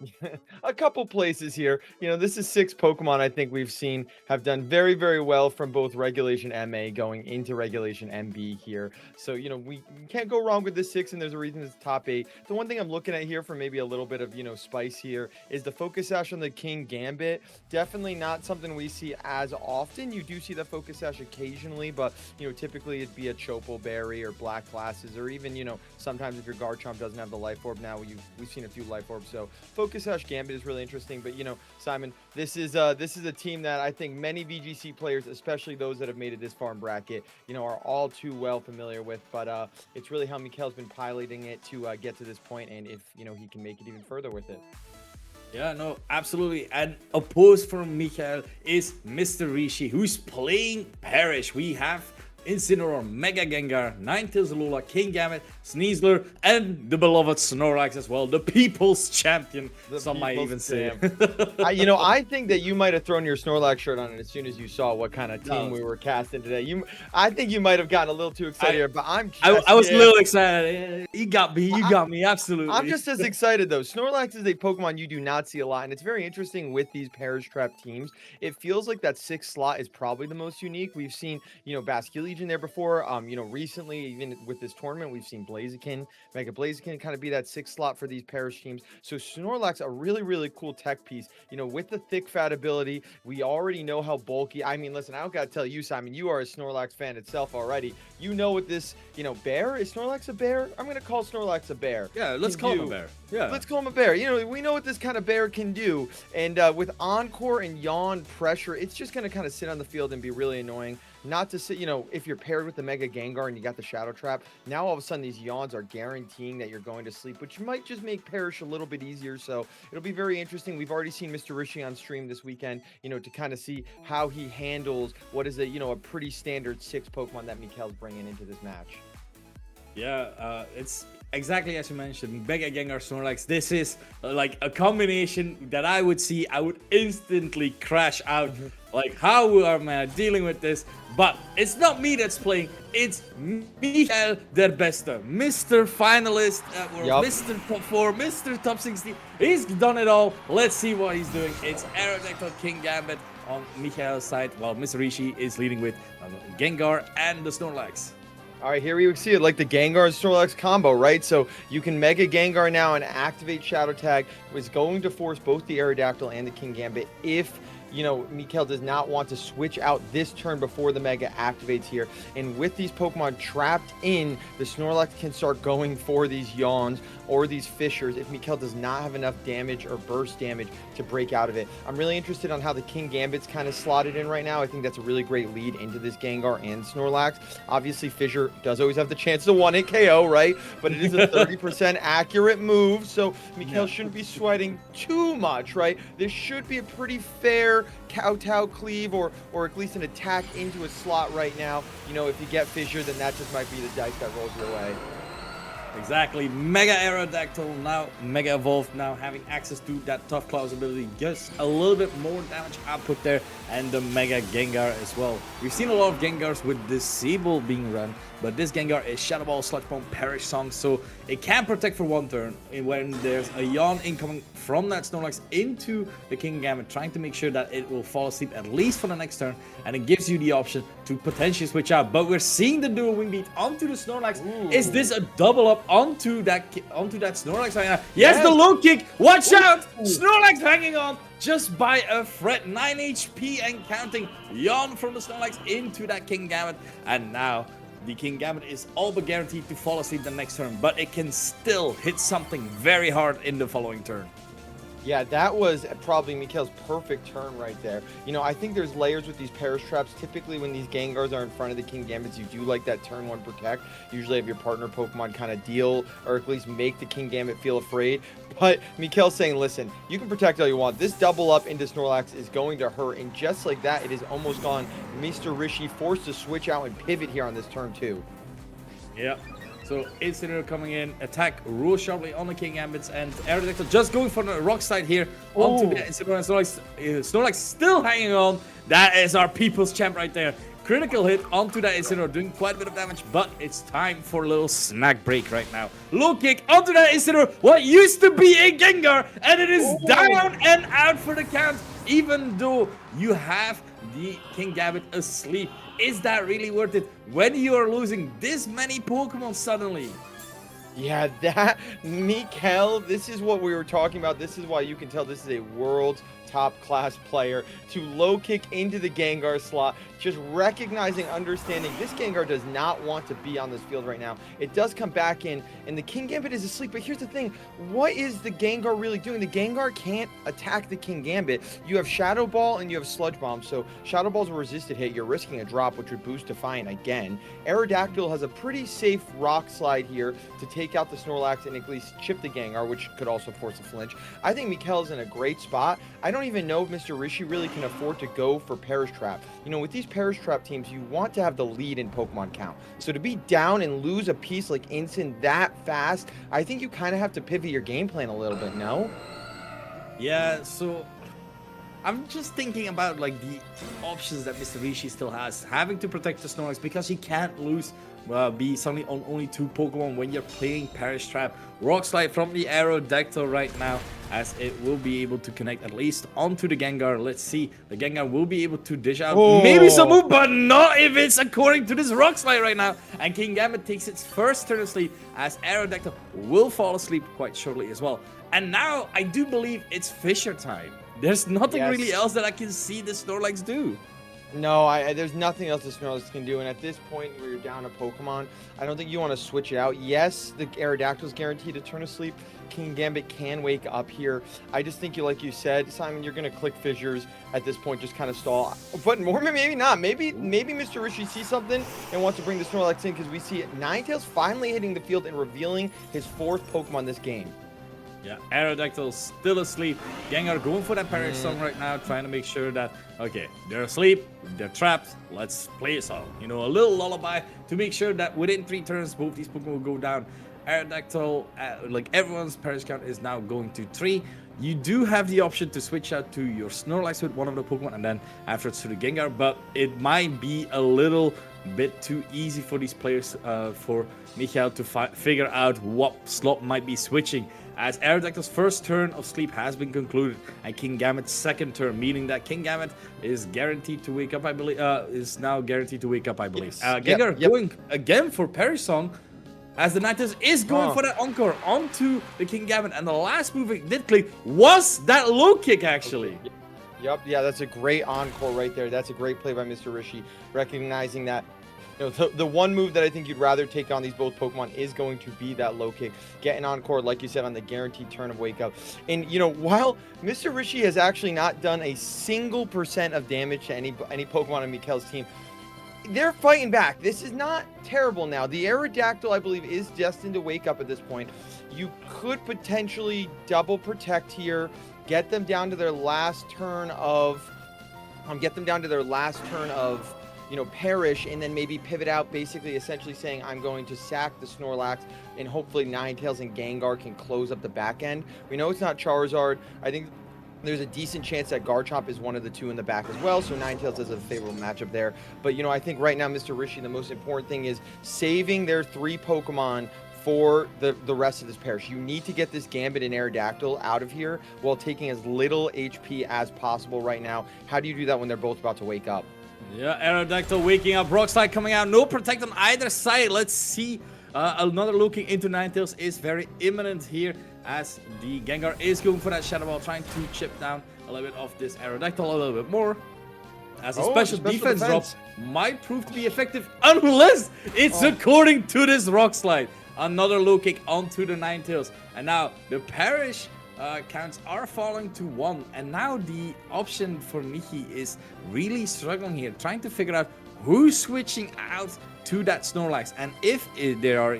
A couple places here. This is 6 Pokemon I think we've seen have done very, very well from both Regulation MA going into Regulation MB here. So, we can't go wrong with this 6, and there's a reason it's top 8. The one thing I'm looking at here for maybe a little bit of spice here is the Focus Sash on the King Gambit. Definitely not something we see as often. You do see the Focus Sash occasionally, but typically it'd be a Chopo Berry or Black Glasses, or even sometimes if your Garchomp doesn't have the Life Orb. Now we've seen a few Life Orbs, so Focus Sash Gambit is really interesting. But Simon, this is a team that I think many VGC players, especially those that have made it this far in bracket, are all too well familiar with. But it's really how Mikhail's been piloting it to get to this point, and if he can make it even further with it. Yeah, no, absolutely. And opposed from Mikhail is Mr. Rishi, who's playing Perish. We have Incineroar, Mega Gengar, Ninetales Alola, King Gambit, Sneasler, and the beloved Snorlax as well, the people's champion, some might even say. I think that you might have thrown your Snorlax shirt on it as soon as you saw what kind of team we were casting today. I think you might have gotten a little too excited here, but I was a little excited. You got me, absolutely. I'm just as excited, though. Snorlax is a Pokemon you do not see a lot, and it's very interesting with these Perish Trap teams. It feels like that 6th slot is probably the most unique. We've seen, Basque Legion there before. Recently, even with this tournament, we've seen Blaziken, Mega Blaziken kind of be that 6th slot for these Perish teams. So Snorlax, a really, really cool tech piece. With the thick fat ability, we already know how bulky. I mean, listen, I don't gotta tell you, Simon, you are a Snorlax fan itself already. What this, bear? Is Snorlax a bear? I'm gonna call Snorlax a bear. Yeah, let's call him a bear. Yeah. Let's call him a bear. We know what this kind of bear can do. And with Encore and Yawn pressure, it's just gonna kind of sit on the field and be really annoying. Not to sit, if you're paired with the Mega Gengar and you got the Shadow Trap, now all of a sudden these Yawns are guaranteeing that you're going to sleep, which might just make Perish a little bit easier. So it'll be very interesting. We've already seen Mr. Rishi on stream this weekend, to kind of see how he handles what is a pretty standard 6 Pokemon that Mikhail's bringing into this match. Yeah, it's exactly as you mentioned, Mega Gengar Snorlax. This is like a combination that I would see. I would instantly crash out. Like, how am I dealing with this? But it's not me that's playing. It's Michael Der Beste, Mr. Finalist, or Mr. Top 4, Mr. Top 16. He's done it all. Let's see what he's doing. It's Aerodactyl King Gambit on Michael's side, while Mr. Rishi is leading with Gengar and the Snorlax. All right, here we see it like the Gengar and Snorlax combo, right? So you can Mega Gengar now and activate Shadow Tag, which is going to force both the Aerodactyl and the King Gambit if, you know, Mikael does not want to switch out this turn before the Mega activates here. And with these Pokemon trapped in, the Snorlax can start going for these Yawns or these Fissures if Mikael does not have enough damage or burst damage to break out of it. I'm really interested on how the King Gambit's kind of slotted in right now. I think that's a really great lead into this Gengar and Snorlax. Obviously, Fissure does always have the chance to one-hit KO, right? But it is a 30% accurate move, so Mikael shouldn't be sweating too much, right? This should be a pretty fair kowtow cleave or at least an attack into a slot right now. You know, if you get Fissure, then that just might be the dice that rolls your way. Exactly. Mega Aerodactyl now, Mega Evolved now, having access to that Tough Claws ability, just a little bit more damage output there, and the Mega Gengar as well. We've seen a lot of Gengars with Disable being run, but this Gengar is Shadow Ball, Sludge Bomb, Perish Song, so it can protect for one turn when there's a Yawn incoming from that Snorlax into the King Gambit, trying to make sure that it will fall asleep at least for the next turn, and it gives you the option to potentially switch out. But we're seeing the dual Wing Beat onto the Snorlax. Ooh. Is this a double up onto that Snorlax right now? Yes, the low kick. Watch out! Snorlax hanging on just by a thread. 9 HP and counting. Yawn from the Snorlax into that King Gambit, and now the King Gambit is all but guaranteed to fall asleep the next turn, but it can still hit something very hard in the following turn. Yeah, that was probably Mikael's perfect turn right there. You know, I think there's layers with these Perish Traps. Typically, when these Gengars are in front of the King Gambits, you do like that turn 1 protect. Usually have your partner Pokemon kind of deal, or at least make the King Gambit feel afraid. But Mikael's saying, listen, you can protect all you want. This double up into Snorlax is going to hurt. And just like that, it is almost gone. Mr. Rishi forced to switch out and pivot here on this turn 2. Yep. So Incineroar coming in, attack real sharply on the King Gambits, and Aerodactyl just going for the rock slide here onto the Incineroar, and Snorlax still hanging on. That is our people's champ right there. Critical hit onto that Incineroar, doing quite a bit of damage, but it's time for a little snack break right now. Low kick onto that Incineroar, what used to be a Gengar, and it is down and out for the count, even though you have the King Gambit asleep. Is that really worth it when you are losing this many Pokemon suddenly? Yeah, that, Mikael, this is what we were talking about. This is why you can tell this is a world top class player. To low kick into the Gengar slot, just recognizing, understanding this Gengar does not want to be on this field right now. It does come back in, and the King Gambit is asleep. But here's the thing, what is the Gengar really doing? The Gengar can't attack the King Gambit. You have Shadow Ball and you have Sludge Bomb. So Shadow Ball's a resisted hit. You're risking a drop, which would boost Defiant again. Aerodactyl has a pretty safe rock slide here to take out the Snorlax and at least chip the Gengar, which could also force a flinch. I think Mikael's in a great spot. I don't even know if Mr. Rishi really can afford to go for Perish Trap. You know, with these Perish Trap teams, you want to have the lead in Pokemon count. So to be down and lose a piece like Incin that fast, I think you kind of have to pivot your game plan a little bit, no? Yeah, so I'm just thinking about like the options that Mr. Rishi still has, having to protect the Snorlax because he can't lose, be suddenly on only 2 Pokemon when you're playing Perish Trap. Rock Slide from the Aerodactyl right now, as it will be able to connect at least onto the Gengar. Let's see, the Gengar will be able to dish out maybe some move, but not if it's according to this Rock Slide right now. And King Gambit takes its first turn of sleep, as Aerodactyl will fall asleep quite shortly as well. And now I do believe it's Fissure time. There's nothing really else that I can see the Snorlax do. No, there's nothing else the Snorlax can do, and at this point where you're down a Pokemon, I don't think you want to switch it out. Yes, the Aerodactyl's guaranteed to turn asleep. King Gambit can wake up here. I just think, like you said, Simon, you're going to click Fissures at this point, just kind of stall. But more, maybe not. Maybe Mr. Rishi sees something and wants to bring the Snorlax in, because we see Ninetales finally hitting the field and revealing his 4th Pokemon this game. Yeah, Aerodactyl still asleep. Gengar going for that Perish song right now, trying to make sure that, okay, they're asleep, they're trapped, let's play a song. You know, a little lullaby to make sure that within 3 turns, both these Pokemon will go down. Aerodactyl, like everyone's Perish count is now going to 3. You do have the option to switch out to your Snorlax with one of the Pokemon and then afterwards to the Gengar, but it might be a little bit too easy for these players, for Michael to figure out what slot might be switching, as Aerodactyl's first turn of sleep has been concluded and Kingamet's second turn, meaning that Kingamet is guaranteed to wake up, I believe, is now guaranteed to wake up, I believe. Yes. Gengar going again for Perish Song, as the Ninetales is going for that Encore onto the Kingamet, and the last move it did click was that low kick, actually. Yep, yeah, that's a great encore right there. That's a great play by Mr. Rishi, recognizing that, you know, the one move that I think you'd rather take on these both Pokemon is going to be that low kick. Get an encore, like you said, on the guaranteed turn of Wake Up. And, you know, while Mr. Rishi has actually not done a single % of damage to any Pokemon on Mikel's team, they're fighting back. This is not terrible now. The Aerodactyl, I believe, is destined to wake up at this point. You could potentially double protect here, get them down to their last turn of, you know, Perish, and then maybe pivot out, basically essentially saying, I'm going to sack the Snorlax, and hopefully Ninetales and Gengar can close up the back end. We know it's not Charizard. I think there's a decent chance that Garchomp is one of the 2 in the back as well, so Ninetales is a favorable matchup there. But, you know, I think right now, Mr. Rishi, the most important thing is saving their 3 Pokemon for the rest of this Perish. You need to get this Gambit and Aerodactyl out of here while taking as little HP as possible right now. How do you do that when they're both about to wake up? Yeah, Aerodactyl waking up, Rock Slide coming out, no protect on either side. Let's see, another looking into Ninetales is very imminent here, as the Gengar is going for that Shadow Ball, trying to chip down a little bit of this Aerodactyl a little bit more. As a special defense drop might prove to be effective, unless it's according to this Rock Slide. Another low kick onto the Ninetales. And now the Perish counts are falling to 1. And now the option for Mickey is really struggling here, trying to figure out who's switching out to that Snorlax. And if they are,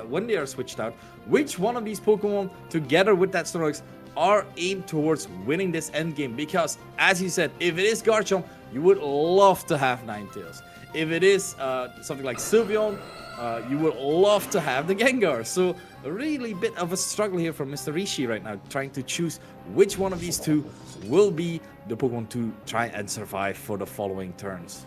when they are switched out, which one of these Pokemon together with that Snorlax are aimed towards winning this endgame. Because, as you said, if it is Garchomp, you would love to have Ninetales. If it is something like Sylveon, you would love to have the Gengar. So a really bit of a struggle here from Mr. Rishi right now, trying to choose which one of these 2 will be the Pokemon to try and survive for the following turns.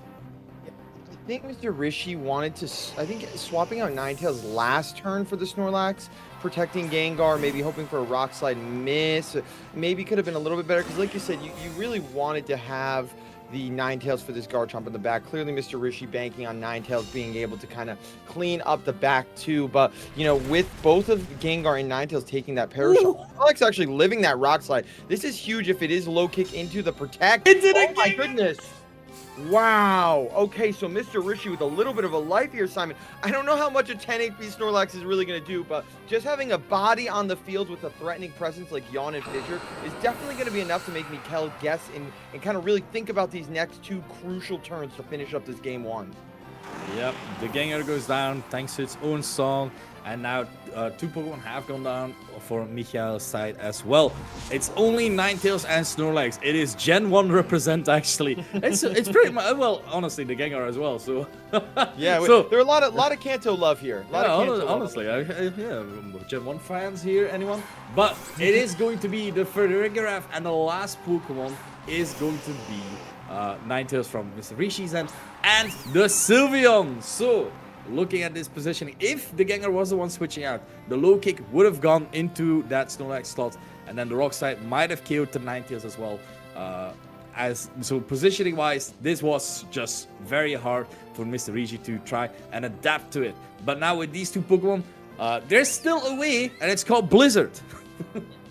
I think Mr. Rishi wanted to, I think swapping out Ninetales last turn for the Snorlax, protecting Gengar, maybe hoping for a Rock Slide miss, maybe could have been a little bit better, because like you said, you really wanted to have the Ninetales for this Garchomp in the back. Clearly, Mr. Rishi banking on Ninetales being able to kind of clean up the back too. But, you know, with both of Gengar and Ninetales taking that Perish, Alex actually living that Rock Slide. This is huge if it is low kick into the protect. Oh my goodness. Wow. Okay, so Mr. Rishi with a little bit of a life here, Simon. I don't know how much a 10 HP Snorlax is really going to do, but just having a body on the field with a threatening presence like Yawn and Fissure is definitely going to be enough to make Mikel guess and kind of really think about these next 2 crucial turns to finish up this game 1. Yep, the Gengar goes down thanks to its own song, and now 2 Pokemon have gone down for Michel's side as well. It's only Ninetales and Snorlax. It is Gen 1 represent, actually. It's pretty much, well, honestly, the Gengar as well. So yeah, so there are a lot of Kanto love here. Honestly, yeah, Gen 1 fans here, anyone? But it is going to be the Farigiraf, and the last Pokemon is going to be Ninetales from Mr. Rishi's end, and the Sylveon. So, looking at this positioning, if the Gengar was the one switching out, the low kick would have gone into that Snorlax slot, and then the Rock Slide might have killed the Ninetales as well. So positioning wise, this was just very hard for Mr. Rishi to try and adapt to it. But now with these 2 Pokemon, there's still a way, and it's called Blizzard.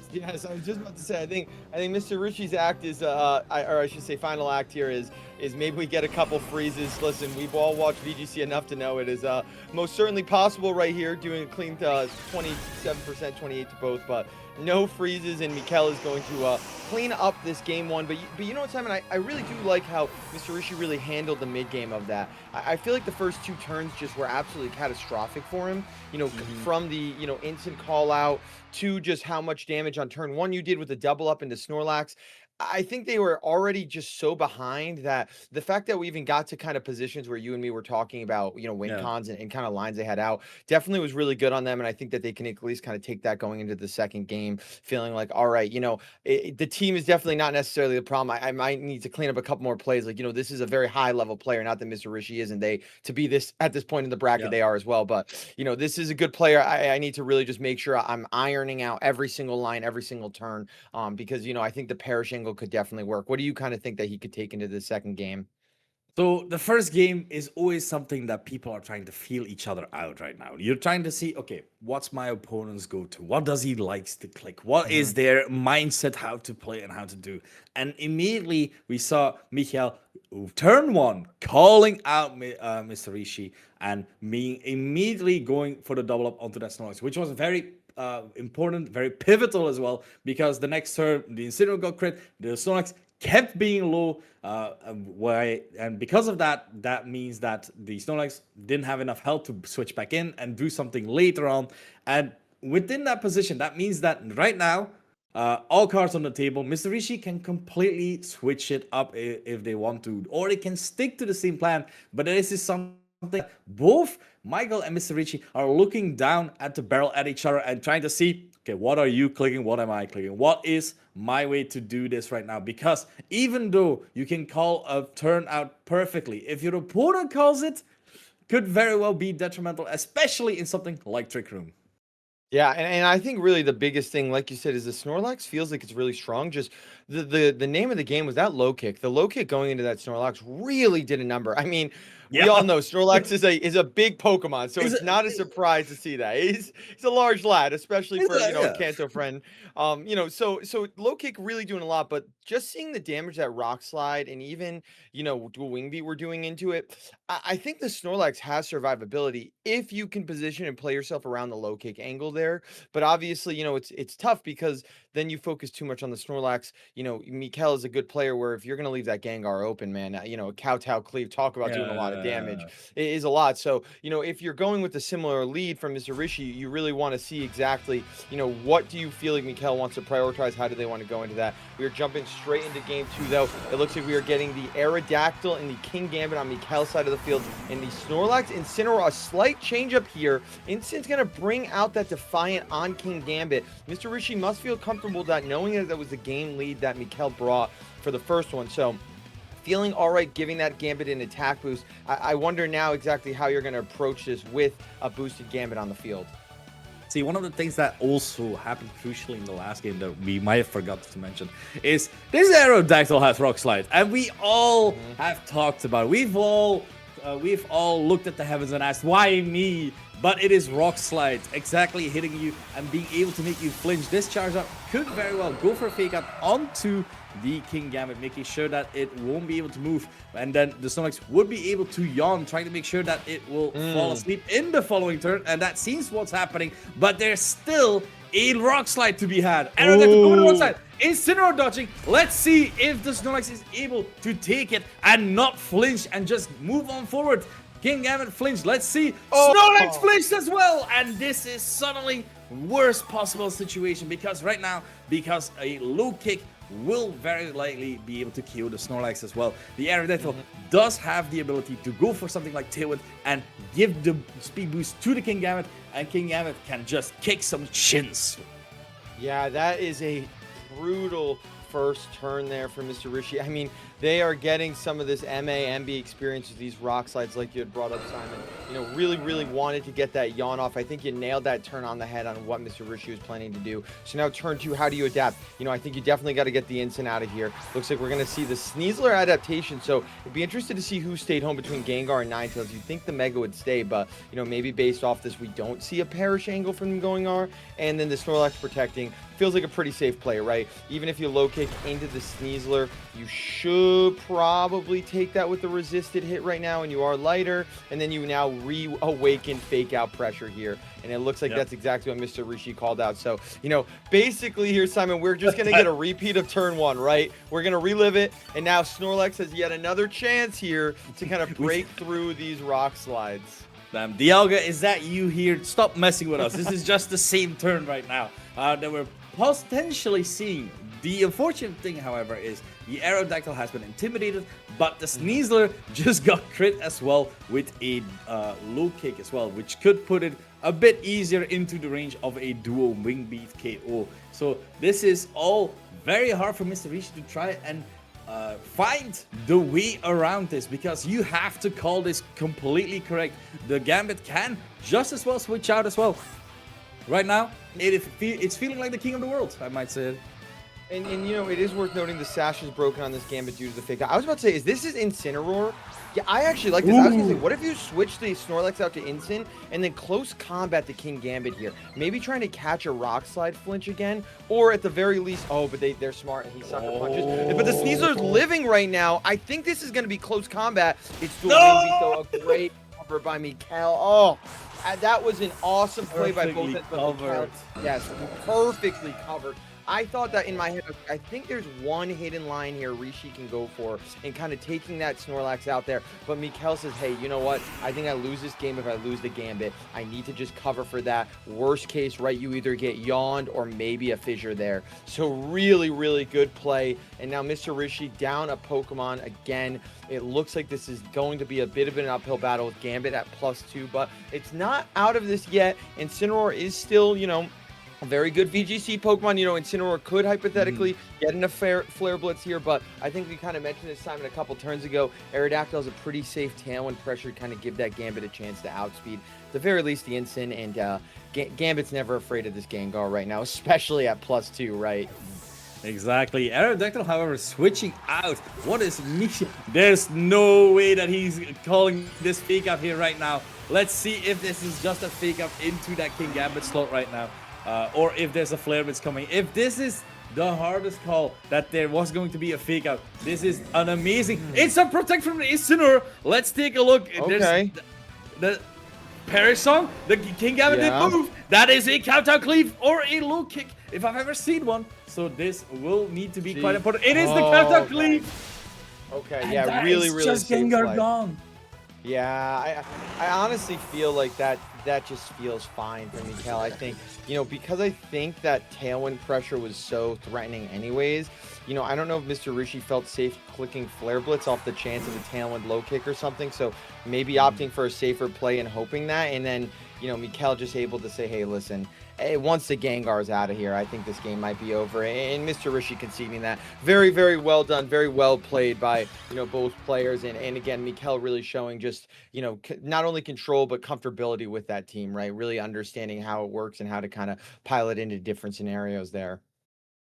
Yes, I was just about to say, I think Mr. Rishi's act is, or I should say final act here is is maybe we get a couple freezes. Listen, we've all watched VGC enough to know it is most certainly possible right here, doing a clean 27%, 28 to both, but no freezes, and Mikel is going to clean up this game one. But you know what, Simon, I really do like how Mr. Rishi really handled the mid game of that. I feel like the first 2 turns just were absolutely catastrophic for him. You know, from the instant call out to just how much damage on turn 1 you did with the double up into Snorlax. I think they were already just so behind that the fact that we even got to kind of positions where you and me were talking about, win cons and kind of lines they had out definitely was really good on them. And I think that they can at least kind of take that going into the second game, feeling like, all right, the team is definitely not necessarily the problem. I might need to clean up a couple more plays. Like, this is a very high level player, not that Mr. Rishi isn't to be this at this point in the bracket, they are as well. But, this is a good player. I need to really just make sure I'm ironing out every single line, every single turn, because, I think the Parrish angle could definitely work. What do you kind of think that he could take into the second game? So the first game is always something that people are trying to feel each other out right now. You're trying to see, okay, what's my opponent's go-to? What does he likes to click? What is their mindset, how to play and how to do? And immediately we saw Mikel turn 1 calling out Mr. Rishi and me immediately going for the double up onto that Snorlax, which was very important, very pivotal as well, because the next turn the Incineroar got crit, the Snorlax kept being low, and because of that, that means that the Snorlax didn't have enough health to switch back in and do something later on. And within that position, that means that right now, all cards on the table, Mr. Rishi can completely switch it up if they want to, or they can stick to the same plan. But this is something both Michael and Mr. Rishi are looking down at the barrel at each other and trying to see, okay, what are you clicking? What am I clicking? What is my way to do this right now? Because even though you can call a turn out perfectly, if your opponent calls it, could very well be detrimental, especially in something like Trick Room. Yeah, and I think really the biggest thing, like you said, is the Snorlax feels like it's really strong. Just the name of the game was that low kick. The low kick going into that Snorlax really did a number. I mean, we all know Snorlax is a big Pokemon, so it's not a surprise to see that. He's a large lad, especially for a Kanto friend. So low kick really doing a lot, but just seeing the damage that Rock Slide and even Dual Wing Beat were doing into it, I think the Snorlax has survivability if you can position and play yourself around the low kick angle there. But obviously, it's tough because then you focus too much on the Snorlax. Mikel is a good player where if you're going to leave that Gengar open, man, Kowtow Cleave, talk about doing a lot of damage. It is a lot. So, if you're going with a similar lead from Mr. Rishi, you really want to see exactly, what do you feel like Mikel wants to prioritize? How do they want to go into that? We are jumping straight into game 2, though. It looks like we are getting the Aerodactyl and the King Gambit on Mikel's side of the field, and the Snorlax Incineroar. A slight change up here. Instant's going to bring out that Defiant on King Gambit. Mr. Rishi must feel comfortable that knowing that was the game lead that Mikel brought for the first one. So, feeling all right, giving that Gambit an attack boost. I wonder now exactly how you're going to approach this with a boosted Gambit on the field. See, one of the things that also happened crucially in the last game that we might have forgot to mention is this Aerodactyl has Rock Slide, and we all have talked about it. We've all looked at the heavens and asked, why me? But it is Rock Slide exactly hitting you and being able to make you flinch. This charge up could very well go for a fake out onto the King Gambit, making sure that it won't be able to move. And then the Snorlax would be able to yawn, trying to make sure that it will fall asleep in the following turn. And that seems what's happening. But there's still a Rock Slide to be had. And to go to the Rock Slide. Incineroar dodging. Let's see if the Snorlax is able to take it and not flinch and just move on forward. King Gambit flinched. Let's see. Snorlax flinched as well. And this is suddenly worst possible situation because right now, because a low kick will very likely be able to KO the Snorlax as well. The Aerodactyl does have the ability to go for something like Tailwind and give the speed boost to the King Gambit, and King Gambit can just kick some shins. Yeah, that is a brutal first turn there for Mr. Rishi. I mean, they are getting some of this MB experience with these Rock Slides like you had brought up, Simon. Really wanted to get that yawn off. I think you nailed that turn on the head on what Mr. Rishi was planning to do. So now turn 2, how do you adapt? I think you definitely got to get the Incin out of here. Looks like we're going to see the Sneasler adaptation. So I'd be interested to see who stayed home between Gengar and Ninetales. You'd think the Mega would stay, but, maybe based off this, we don't see a Parrish angle from them going R. And then the Snorlax protecting feels like a pretty safe play, right? Even if you low kick into the Sneasler, you should could probably take that with the resisted hit right now, and you are lighter, and then you now reawaken fake out pressure here. And it looks like that's exactly what Mr. Rishi called out. So, you know, basically here, Simon, we're just going to get a repeat of turn 1, right? We're going to relive it. And now Snorlax has yet another chance here to kind of break through these rock slides. Damn, Dialga, is that you here? Stop messing with us. This is just the same turn right now that we're potentially seeing. The unfortunate thing, however, is the Aerodactyl has been intimidated, but the Sneasler just got crit as well with a low kick as well, which could put it a bit easier into the range of a duo wing beat KO. So this is all very hard for Mr. Rishi to try and find the way around this, because you have to call this completely correct. The Gambit can just as well switch out as well. Right now, it's feeling like the king of the world, I might say. And you know, it is worth noting the sash is broken on this Gambit due to the fake out. I was about to say, is this Incineroar? Yeah, I actually like this. I was going to say, what if you switch the Snorlax out to Incin and then close combat the King Gambit here? Maybe trying to catch a Rock Slide flinch again, or at the very least, but they're smart and he sucker punches. But the Sneasler's living right now. I think this is going to be close combat. It's dual wing beat, though. A great cover by Mikkel. Oh, that was an awesome play by both ends. Covered. Yes, perfectly covered. I thought that in my head, I think there's one hidden line here Rishi can go for and kind of taking that Snorlax out there. But Mikkel says, hey, you know what? I think I lose this game if I lose the Gambit. I need to just cover for that. Worst case, right, you either get yawned or maybe a fissure there. So really, really good play. And now Mr. Rishi down a Pokemon again. It looks like this is going to be a bit of an uphill battle with Gambit at +2, but it's not out of this yet. Incineroar is still, you know, a very good VGC Pokemon. You know, Incineroar could hypothetically get in a Flare Blitz here, but I think we kind of mentioned this, Simon, a couple turns ago. Aerodactyl is a pretty safe Tailwind pressure to kind of give that Gambit a chance to outspeed. At the very least, the Incin, and Gambit's never afraid of this Gengar right now, especially at +2, right? Exactly. Aerodactyl, however, switching out. What is Misha? There's no way that he's calling this fake out here right now. Let's see if this is just a fake out into that King Gambit slot right now. Or if there's a Flare Blitz coming. If this is the hardest call, that there was going to be a fake out, this is an amazing. It's a protect from the Incineroar. Let's take a look. Okay. The Perish Song, the King Gambit didn't move. That is a countdown cleave or a low kick, if I've ever seen one. So this will need to be quite important. It is the countdown cleave. Okay, And yeah, really, really just safe Gengar play. gone. Yeah, I honestly feel like that just feels fine for Mikkel. I think, you know, because I think that Tailwind pressure was so threatening anyways, you know, I don't know if Mr. Rishi felt safe clicking Flare Blitz off the chance of a Tailwind low kick or something, so maybe opting for a safer play and hoping that, and then, you know, Mikkel just able to say, hey, listen, once the Gengar's out of here, I think this game might be over. And Mr. Rishi conceding that. Very, very well done. Very well played by, you know, both players. And again, Mikkel really showing just, you know, not only control, but comfortability with that team, right? Really understanding how it works and how to kind of pilot into different scenarios there.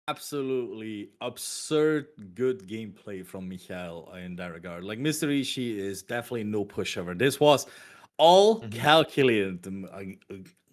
Absolutely absurd good gameplay from Mikkel in that regard. Like, Mr. Rishi is definitely no pushover. This was all calculated.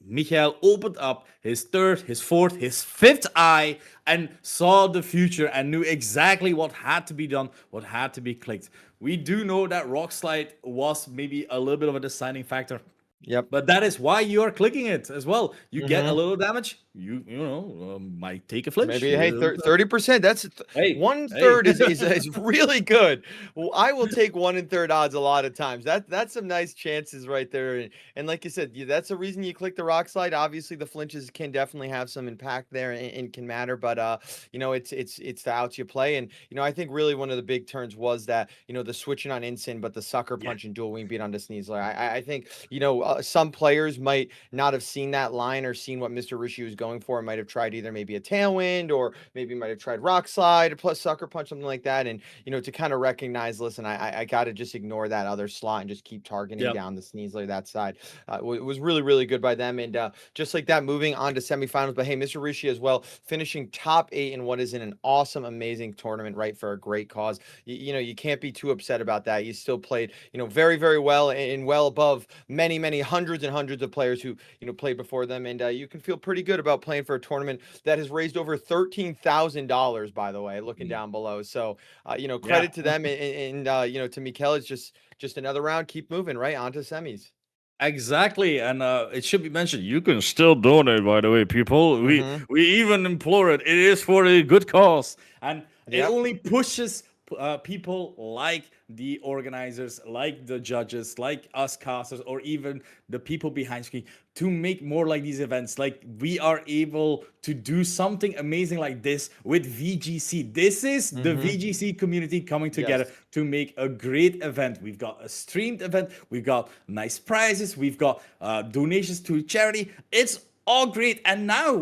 Mikkel opened up his third, his fourth, his fifth eye and saw the future and knew exactly what had to be done, what had to be clicked. We do know that Rock Slide was maybe a little bit of a deciding factor. Yep. But that is why you are clicking it as well. You get a little damage. You know, might take a flinch. Maybe, hey, 30%. That's hey, 1/3 is really good. Well, I will take 1 1/3 odds a lot of times. That's some nice chances right there. And like you said, that's the reason you click the Rock Slide. Obviously, the flinches can definitely have some impact there and can matter. But you know, it's the outs you play. And you know, I think really one of the big turns was that, you know, the switching on Incin, but the sucker punch and dual wing beat onto Sneasler. I think, you know, some players might not have seen that line or seen what Mr. Rishi was going for. Might have tried either maybe a Tailwind or maybe might have tried Rock Slide plus sucker punch, something like that. And, you know, to kind of recognize, listen, I got to just ignore that other slot and just keep targeting down the Sneasler that side. It was really, really good by them. And just like that, moving on to semifinals. But hey, Mr. Rishi as well, finishing top 8 in what is an awesome, amazing tournament, right, for a great cause. You know, you can't be too upset about that. You still played, you know, very, very well and well above many, many hundreds and hundreds of players who, played before them. And you can feel pretty good about playing for a tournament that has raised over $13,000, by the way, looking down below. So, credit to them. And to Mikel, it's just another round. Keep moving, right? On to semis. Exactly, and it should be mentioned. You can still donate, by the way, people. We even implore it. It is for a good cause, and it only pushes people like the organizers, like the judges, like us casters, or even the people behind screen to make more like these events. Like, we are able to do something amazing like this with VGC. This is the VGC community coming together to make a great event. We've got a streamed event. We've got nice prizes. We've got donations to charity. It's all great. And now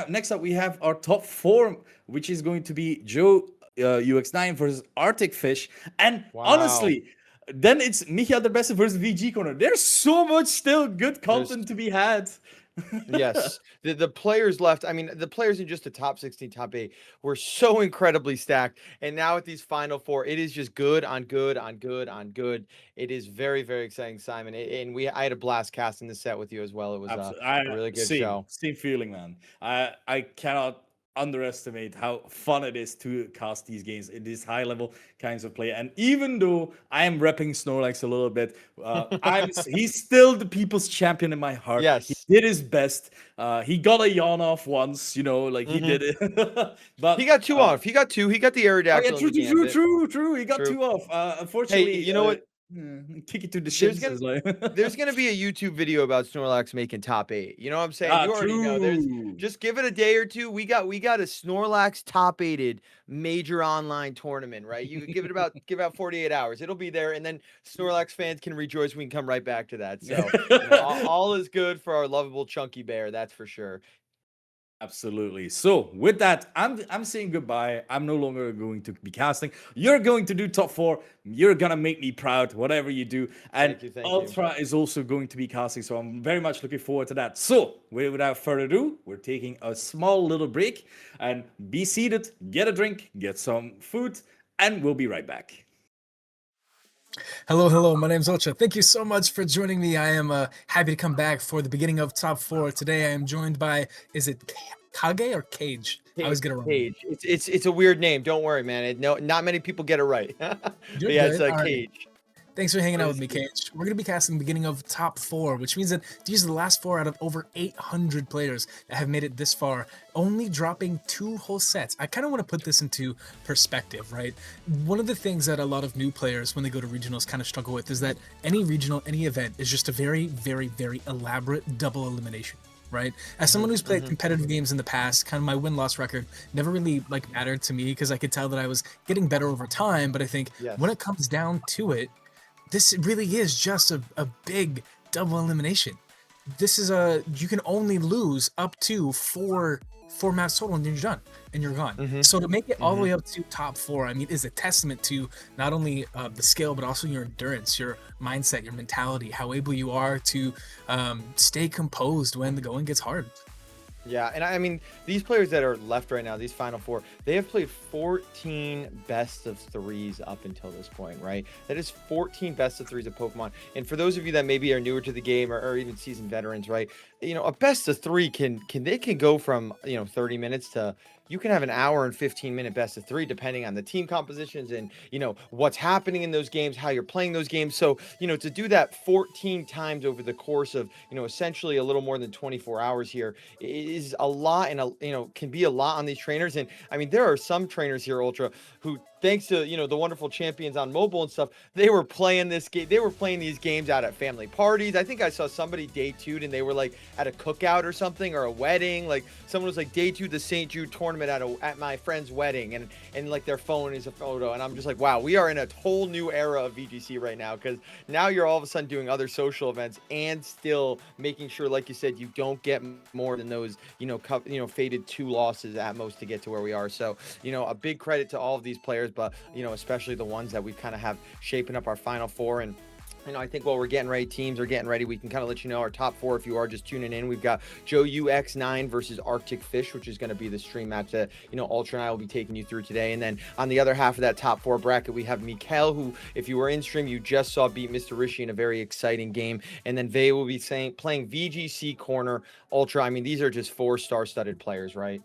next up, we have our top 4, which is going to be Joe UX9 versus Arctic Fish. And honestly, then it's Micha the Best versus VG Corner. There's so much still good content to be had. Yes. The players left. I mean, the players in just the top 16, top 8 were so incredibly stacked. And now with these final 4, it is just good on good on good on good. It is very, very exciting, Simon. And I had a blast casting the set with you as well. It was a really good show. Same feeling, man. I cannot underestimate how fun it is to cast these games in these high level kinds of play. And even though I am repping Snorlax a little bit, he's still the people's champion in my heart. Yes, he did his best. He got a yawn off once, he did it. But he got 2 off. He got 2. He got the Aerodactyl. True. He got 2 off. Unfortunately, hey, you know what? Kick it to the shins. There's gonna be a YouTube video about Snorlax making top 8. You know what I'm saying? You already know. Just give it a day or two. We got a Snorlax top 8'd major online tournament, right? You give it about 48 hours. It'll be there, and then Snorlax fans can rejoice. We can come right back to that. So all is good for our lovable chunky bear. That's for sure. Absolutely. So with that, I'm saying goodbye. I'm no longer going to be casting. You're going to do top 4. You're gonna make me proud, whatever you do. And thank Ultra is also going to be casting, so I'm very much looking forward to that. So without further ado, we're taking a small little break, and be seated, get a drink, get some food, and we'll be right back. Hello, my name's Ultra. Thank you so much for joining me. I am happy to come back for the beginning of top 4. Today I am joined by, is it Kaige or Kaige? I was gonna remember. Kaige. It's a weird name. Don't worry, man. Not many people get it right. It's Kaige. Thanks for hanging out with me, Kaige. We're going to be casting the beginning of top 4, which means that these are the last 4 out of over 800 players that have made it this far, only dropping 2 whole sets. I kind of want to put this into perspective, right? One of the things that a lot of new players, when they go to regionals, kind of struggle with is that any regional, any event is just a very, very, very elaborate double elimination. Right? As someone who's played competitive games in the past, kind of my win-loss record never really mattered to me because I could tell that I was getting better over time. But I think when it comes down to it, this really is just a big double elimination. This is you can only lose up to four maps total and then you're done and you're gone. So to make it all the way up to top 4, I mean, is a testament to not only the skill, but also your endurance, your mindset, your mentality, how able you are to stay composed when the going gets hard. Yeah, and I mean, these players that are left right now, these final 4, they have played 14 best of 3s up until this point, right? That is 14 best of 3s of Pokemon. And for those of you that maybe are newer to the game or even seasoned veterans, right? A best of 3 can go from 30 minutes to you can have an hour and 15-minute best of 3 depending on the team compositions and what's happening in those games, how you're playing those games. So to do that 14 times over the course of essentially a little more than 24 hours here is a lot, and can be a lot on these trainers. And I mean, there are some trainers here, Ultra, who, thanks to the wonderful champions on mobile and stuff, they were playing this game. They were playing these games out at family parties. I think I saw somebody day 2'd and they were like at a cookout or something, or a wedding. Like someone was like day 2 the St. Jude tournament at my friend's wedding, and like their phone is a photo. And I'm just like, wow, we are in a whole new era of VGC right now, because now you're all of a sudden doing other social events and still making sure, like you said, you don't get more than those faded 2 losses at most to get to where we are. So a big credit to all of these players, but especially the ones that we kind of have shaping up our final 4. And I think while we're getting ready, teams are getting ready, we can kind of let you know our top 4 if you are just tuning in. We've got Joe UX9 versus Arctic Fish, which is going to be the stream match that, Ultra and I will be taking you through today. And then on the other half of that top 4 bracket, we have Mikael, who, if you were in stream, you just saw beat Mr. Rishi in a very exciting game. And then Vey will be playing VGC Corner Ultra. I mean, these are just 4 star-studded players, right?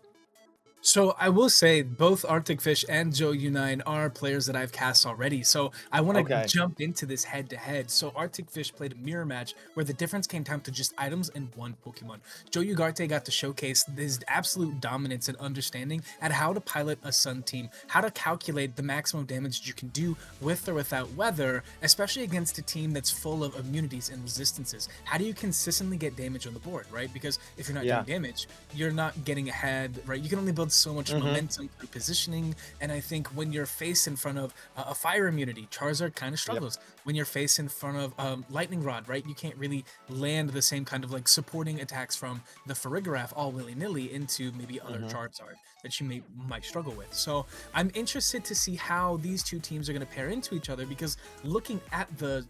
So I will say both Arctic Fish and Joe U9 are players that I've cast already. So I want to jump into this head-to-head. So Arctic Fish played a mirror match where the difference came down to just items and 1 Pokemon. Joe Ugarte got to showcase his absolute dominance and understanding at how to pilot a Sun team, how to calculate the maximum damage you can do with or without weather, especially against a team that's full of immunities and resistances. How do you consistently get damage on the board, right? Because if you're not doing damage, you're not getting ahead, right? You can only build so much momentum through positioning, and I think when you're faced in front of a fire immunity, Charizard kind of struggles. When you're faced in front of Lightning Rod, right, you can't really land the same kind of like supporting attacks from the Farigiraf all willy-nilly into maybe other Charizard that you might struggle with. So I'm interested to see how these two teams are going to pair into each other, because looking at the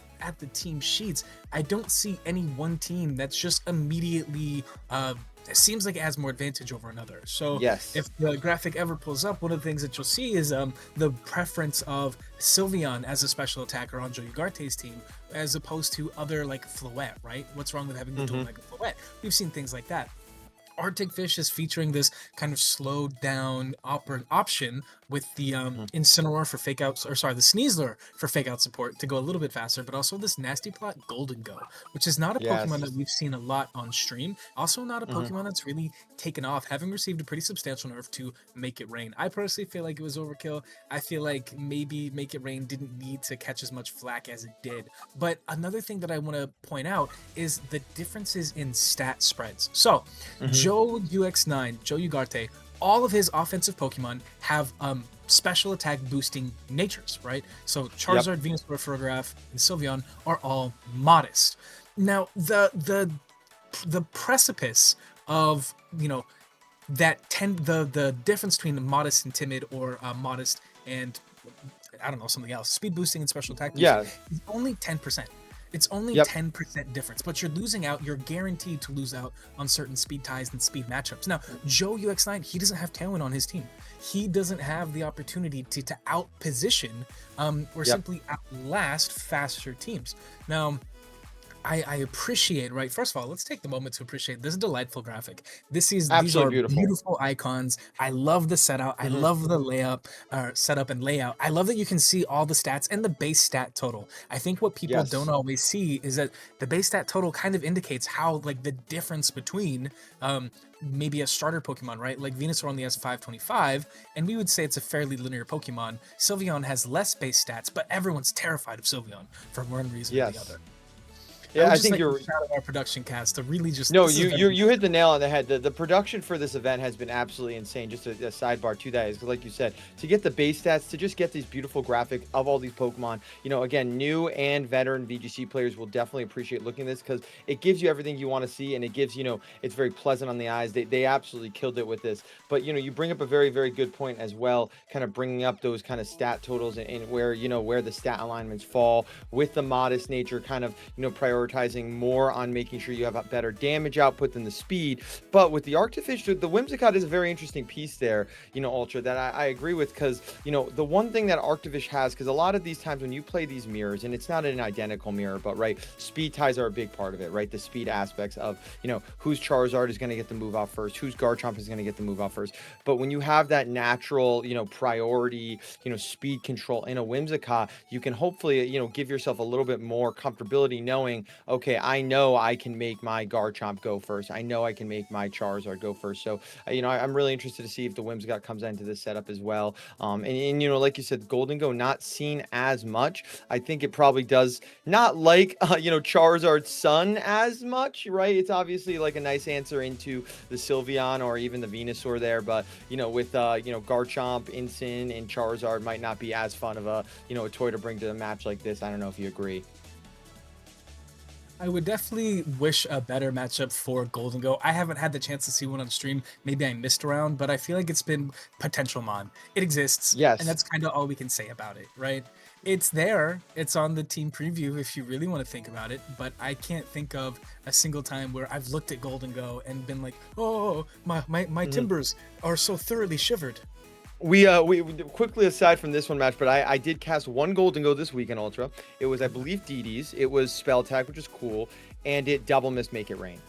team sheets, I don't see any one team that's just immediately it seems like it has more advantage over another. So if the graphic ever pulls up, one of the things that you'll see is the preference of Sylveon as a special attacker on Joe Ugarte's team, as opposed to other like Floette, right? What's wrong with having the dual Mega Floette? We've seen things like that. Arctic Fish is featuring this kind of slowed down option with the Incineroar for fake outs, or sorry, the Sneasler for fake out support to go a little bit faster, but also this nasty plot Golden Go, which is not a Pokemon that we've seen a lot on stream. Also not a Pokemon that's really taken off, having received a pretty substantial nerf to Make It Rain. I personally feel like it was overkill. I feel like maybe Make It Rain didn't need to catch as much flack as it did. But another thing that I want to point out is the differences in stat spreads. So Joe UX9, Joe Ugarte, all of his offensive Pokemon have special attack boosting natures, right? So Charizard, Venusaur, Farigiraf, and Sylveon are all modest. Now, the precipice of, that the difference between modest and timid, or modest and, I don't know, something else, speed boosting and special attack boosting, is only 10%. It's only 10% difference, but you're losing out. You're guaranteed to lose out on certain speed ties and speed matchups. Now, Joe UX9, he doesn't have Tailwind on his team. He doesn't have the opportunity to out-position or simply outlast faster teams. Now, I appreciate, right? First of all, let's take the moment to appreciate this delightful graphic. These are beautiful icons. I love the setup. I love the setup and layout. I love that you can see all the stats and the base stat total. I think what people don't always see is that the base stat total kind of indicates how, like, the difference between maybe a starter Pokemon, right? Like Venusaur only has 525, and we would say it's a fairly linear Pokemon. Sylveon has less base stats, but everyone's terrified of Sylveon for one reason or the other. Yeah, I think you're shout out our production cast to really just you hit the nail on the head. The production for this event has been absolutely insane. Just a sidebar to that is because, like you said, to get the base stats, to just get these beautiful graphic of all these Pokemon, again, new and veteran VGC players will definitely appreciate looking at this, because it gives you everything you want to see, and it gives, it's very pleasant on the eyes. They absolutely killed it with this. But you bring up a very, very good point as well, kind of bringing up those kind of stat totals and where where the stat alignments fall with the modest nature, kind of prioritizing more on making sure you have a better damage output than the speed. But with the Arctifish, the Whimsicott is a very interesting piece there, Ultra, that I agree with, because the one thing that Arctifish has, because a lot of these times when you play these mirrors, and it's not an identical mirror, but right, speed ties are a big part of it, right? The speed aspects of whose Charizard is going to get the move off first, whose Garchomp is going to get the move off first. But when you have that natural priority speed control in a Whimsicott, you can hopefully give yourself a little bit more comfortability knowing, okay, I know I can make my Garchomp go first. I know I can make my Charizard go first. So, I'm really interested to see if the Whimsicott comes into this setup as well. And like you said, Golden Go not seen as much. I think it probably does not like, Charizard's Sun as much, right? It's obviously like a nice answer into the Sylveon or even the Venusaur there. But, with, Garchomp, Incin, and Charizard might not be as fun of a, a toy to bring to a match like this. I don't know if you agree. I would definitely wish a better matchup for Golden Go. I haven't had the chance to see one on stream. Maybe I missed around, but I feel like it's been potential mon. It exists. Yes. And that's kind of all we can say about it, right? It's there. It's on the team preview if you really want to think about it. But I can't think of a single time where I've looked at Golden Go and been like, oh, my timbers are so thoroughly shivered. We quickly, aside from this one match, but I did cast one Golden Go this week in Ultra. It was, I believe, DD's. It was Spell Attack, which is cool, and it double missed Make It Rain.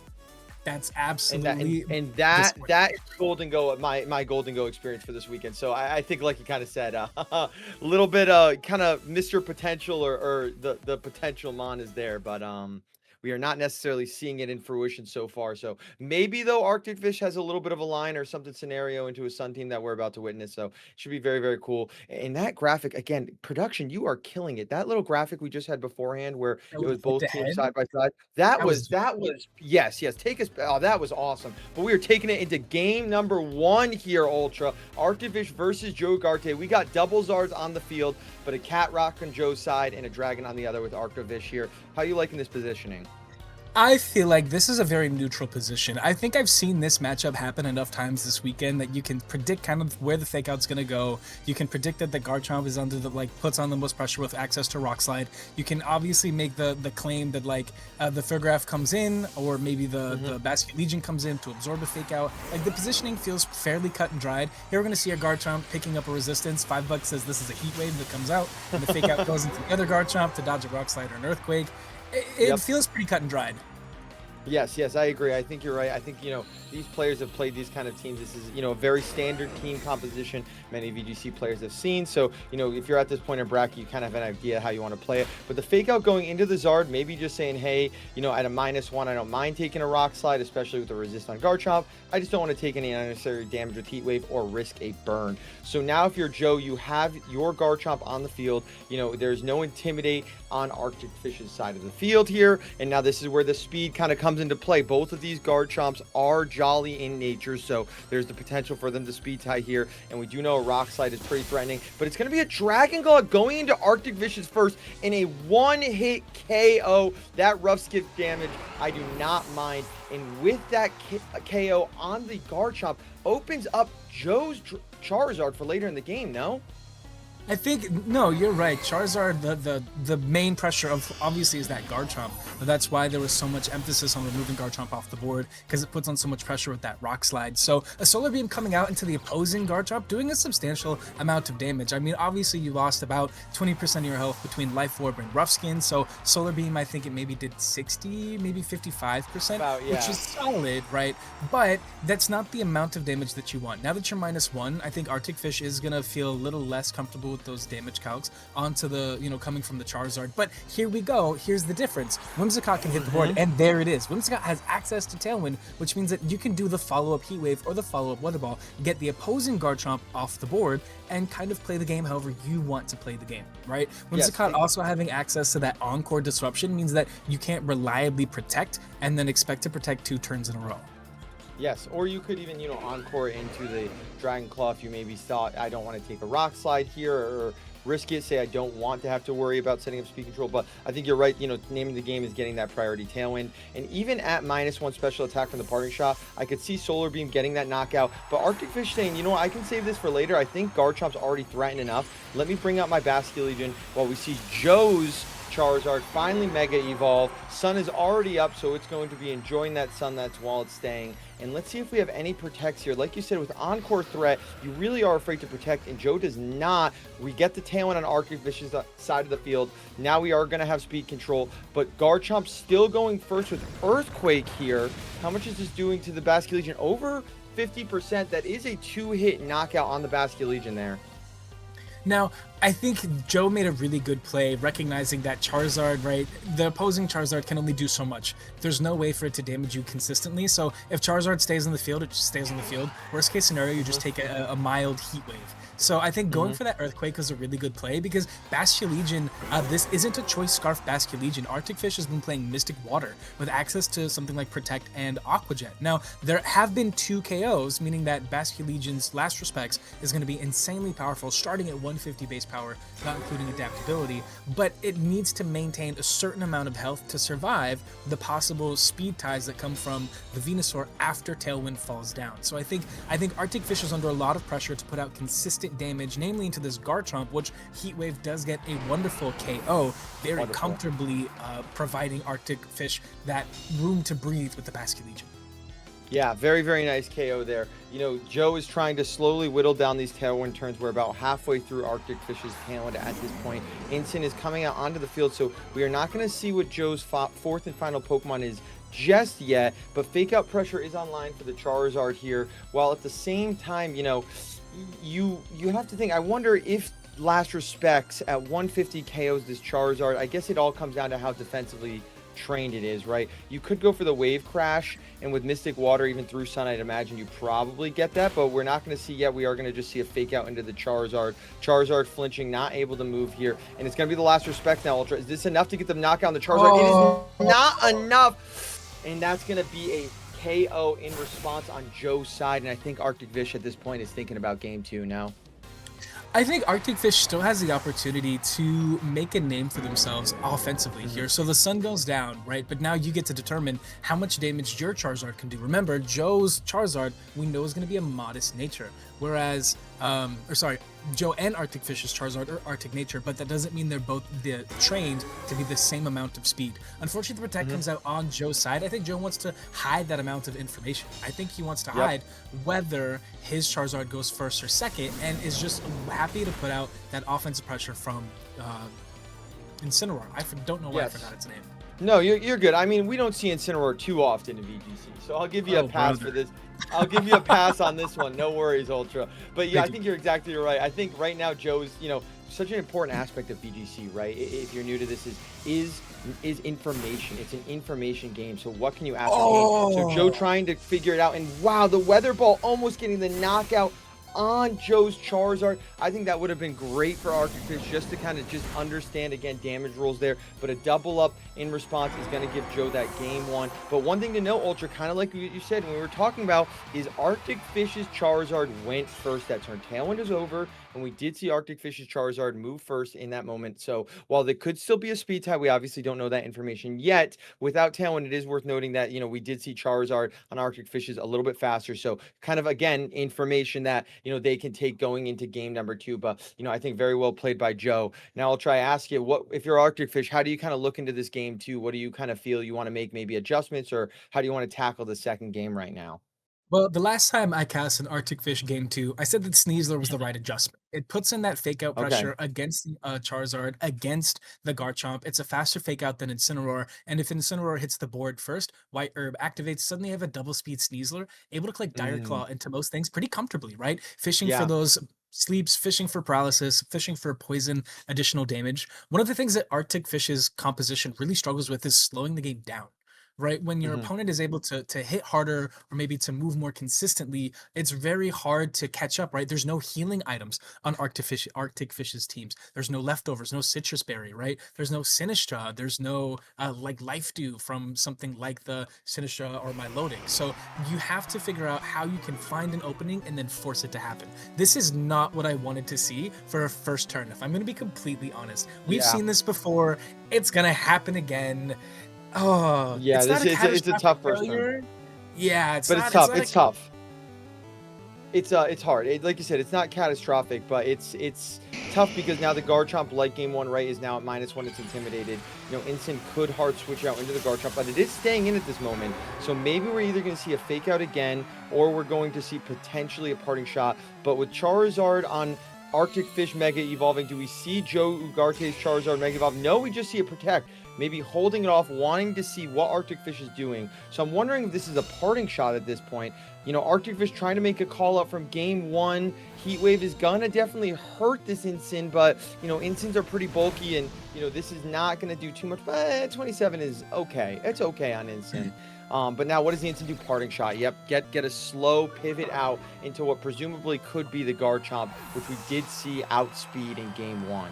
That's absolutely that is Golden Go, my Golden Go experience for this weekend. So I think, like you kind of said, a little bit kind of missed your potential, or the potential mon is there, but we are not necessarily seeing it in fruition so far. So maybe, though, Arctic Fish has a little bit of a line or something scenario into a Sun team that we're about to witness. So it should be very, very cool. And that graphic, again, production, you are killing it. That little graphic we just had beforehand where it was both teams side by side. That was yes. Take us. Oh, that was awesome. But we are taking it into game number 1 here, Ultra. Arctic Fish versus Joe Garte. We got double Zards on the field, but a Cat Rock on Joe's side and a Dragon on the other with Arctic Fish here. How are you liking this positioning? I feel like this is a very neutral position. I think I've seen this matchup happen enough times this weekend that you can predict kind of where the fake out's going to go. You can predict that the Garchomp is under the, puts on the most pressure with access to Rock Slide. You can obviously make the claim that, the Thurgraph comes in, or maybe the Basket Legion comes in to absorb a fake out. Like, the positioning feels fairly cut and dried. Here we're going to see a Garchomp picking up a resistance. 5 bucks says this is a Heat Wave that comes out, and the fake out goes into the other Garchomp to dodge a Rock Slide or an Earthquake. It feels pretty cut and dried. Yes, I agree. I think you're right. I think, these players have played these kind of teams. This is, a very standard team composition many VGC players have seen. So, if you're at this point in bracket, you kind of have an idea how you want to play it. But the fake out going into the Zard, maybe just saying, hey, at a -1, I don't mind taking a Rock Slide, especially with the resist on Garchomp. I just don't want to take any unnecessary damage with Heat Wave or risk a burn. So now if you're Joe, you have your Garchomp on the field. There's no Intimidate on Arctic Fish's side of the field here. And now this is where the speed kind of comes into play. Both of these Garchomps are jolly in nature, so there's the potential for them to speed tie here. And we do know a Rock Slide is pretty threatening, but it's going to be a Dragon Claw going into Arctic Fish's first in a one-hit KO. That rough skip damage, I do not mind. And with that KO on the Garchomp, opens up Joe's Charizard for later in the game, no? I think, no, you're right. Charizard, the main pressure of obviously is that Garchomp, but that's why there was so much emphasis on removing Garchomp off the board, because it puts on so much pressure with that Rock Slide. So a Solar Beam coming out into the opposing Garchomp, doing a substantial amount of damage. I mean, obviously you lost about 20% of your health between Life Orb and Rough Skin, so Solar Beam, I think it maybe did 60, maybe 55%, which is solid, right? But that's not the amount of damage that you want. Now that you're -1, I think Arctic Fish is going to feel a little less comfortable with those damage calcs onto the, coming from the Charizard. But here we go. Here's the difference. Whimsicott can hit the board, and there it is. Whimsicott has access to Tailwind, which means that you can do the follow-up Heat Wave or the follow-up Weather Ball, get the opposing Garchomp off the board, and kind of play the game however you want to play the game, right? Whimsicott also having access to that Encore Disruption means that you can't reliably protect and then expect to protect 2 turns in a row. Yes, or you could even, encore into the Dragon Claw if you maybe thought, I don't want to take a Rock Slide here, or risk it, say I don't want to have to worry about setting up speed control. But I think you're right, naming the game is getting that priority Tailwind. And even at -1 special attack from the parting shot, I could see Solar Beam getting that knockout. But Arctic Fish saying, I can save this for later. I think Garchomp's already threatened enough. Let me bring out my Basket Legion while we see Joe's Charizard finally Mega Evolve. Sun is already up, so it's going to be enjoying that Sun that's while it's staying. And let's see if we have any protects here. Like you said, with Encore Threat, you really are afraid to protect, and Joe does not. We get the Tailwind on Arctic Fish's side of the field. Now we are going to have speed control, but Garchomp still going first with Earthquake here. How much is this doing to the Basket Legion? Over 50%. That is a 2-hit knockout on the Basket Legion there. Now, I think Joe made a really good play, recognizing that Charizard, right, the opposing Charizard can only do so much. There's no way for it to damage you consistently, so if Charizard stays on the field, it just stays on the field. Worst case scenario, you just take a mild Heat Wave. So I think going for that Earthquake was a really good play, because Bastion Legion, this isn't a Choice Scarf Bastion Legion. Arctic Fish has been playing Mystic Water with access to something like Protect and Aqua Jet. Now, there have been 2 KOs, meaning that Bastion Legion's Last Respects is going to be insanely powerful, starting at 150 base power, not including adaptability, but it needs to maintain a certain amount of health to survive the possible speed ties that come from the Venusaur after Tailwind falls down. So I think Arctic Fish is under a lot of pressure to put out consistent damage, namely into this Garchomp, which Heatwave does get a wonderful KO, very comfortably providing Arctic Fish that room to breathe with the Basket Legion. Yeah, very, very nice KO there. You know, Joe is trying to slowly whittle down these Tailwind turns. We're about halfway through Arctic Fish's Tailwind at this point. Incin is coming out onto the field, so we are not going to see what Joe's fourth and final Pokemon is just yet, but Fake Out pressure is online for the Charizard here, while at the same time, you know, you have to think, I wonder if Last Respects at 150 KOs this Charizard. I guess it all comes down to how defensively trained it is, right? You could go for the Wave Crash, and with Mystic Water, even through Sun, I'd imagine you probably get that, but we're not going to see yet. We are going to just see a Fake Out into the Charizard. Charizard flinching, not able to move here, and it's going to be the Last Respect now, Ultra. Is this enough to get them knocked down the Charizard? It is not enough, and that's going to be a KO in response on Joe's side, and I think Arctic Fish at this point is thinking about game 2 now. I think Arctic Fish still has the opportunity to make a name for themselves offensively here. So the sun goes down, right? But now you get to determine how much damage your Charizard can do. Remember, Joe's Charizard, we know, is going to be a modest nature. Whereas, Joe and Arctic Fish's Charizard are Arctic nature, but that doesn't mean they're both trained to be the same amount of speed. Unfortunately, the Protect comes out on Joe's side. I think Joe wants to hide that amount of information. I think he wants to hide whether his Charizard goes first or second, and is just happy to put out that offensive pressure from Incineroar. I don't know why I forgot its name. No, you're good. I mean, we don't see Incineroar too often in VGC, so I'll give you a pass for this. I'll give you a pass on this one. No worries, Ultra. But yeah, I think you're exactly right. I think right now Joe's, you know, such an important aspect of VGC, right? If you're new to this, is information. It's an information game. So what can you ascertain? So Joe trying to figure it out, and wow, the Weather Ball almost getting the knockout on Joe's Charizard. I think that would have been great for Arctic Fish just to kind of just understand, again, damage rules there. But a double up in response is going to give Joe that game 1. But one thing to know, Ultra, kind of like you said when we were talking about, is Arctic Fish's Charizard went first that turn. Tailwind is over, and we did see Arctic Fish's Charizard move first in that moment. So while there could still be a speed tie, we obviously don't know that information yet. Without Tailwind, it is worth noting that, you know, we did see Charizard on Arctic Fish's a little bit faster. So kind of, again, information that, you know, they can take going into game number 2. But, you know, I think very well played by Joe. Now I'll try to ask you, what if you're Arctic Fish, how do you kind of look into this game 2? What do you kind of feel you want to make maybe adjustments, or how do you want to tackle the second game right now? Well, the last time I cast an Arctic Fish game 2, I said that Sneasler was the right adjustment. It puts in that Fake Out pressure against the Charizard, against the Garchomp. It's a faster Fake Out than Incineroar, and if Incineroar hits the board first, White Herb activates, suddenly you have a double speed Sneasler, able to click Dire Claw into most things pretty comfortably, right? Fishing for those sleeps, fishing for paralysis, fishing for poison, additional damage. One of the things that Arctic Fish's composition really struggles with is slowing the game down. Right, when your opponent is able to hit harder, or maybe to move more consistently, it's very hard to catch up, right? There's no healing items on Arctic Fish's teams. There's no leftovers, no Citrus Berry, right? There's no Sinistra. There's no like Life Dew from something like the Sinistra or Milotic. So you have to figure out how you can find an opening and then force it to happen. This is not what I wanted to see for a first turn, if I'm going to be completely honest. We've seen this before. It's going to happen again. Oh yeah, it's a tough first turn. Yeah, it's tough. It's tough. It's hard. Like you said, it's not catastrophic, but it's tough because now the Garchomp, like game 1, right, is now at -1. It's intimidated. You know, Instant could hard switch out into the Garchomp, but it is staying in at this moment. So maybe we're either going to see a Fake Out again, or we're going to see potentially a parting shot. But with Charizard on Arctic Fish Mega Evolving, do we see Joe Ugarte's Charizard Mega Evolve? No, we just see a Protect. Maybe holding it off, wanting to see what Arctic Fish is doing. So I'm wondering if this is a parting shot at this point. You know, Arctic Fish trying to make a call up from game 1. Heat Wave is gonna definitely hurt this Incin, but, you know, Incins are pretty bulky, and, you know, this is not gonna do too much. But 27 is okay. It's okay on Incin. But now what does the Incin do? Parting shot. Yep, get a slow pivot out into what presumably could be the Garchomp, which we did see outspeed in game 1.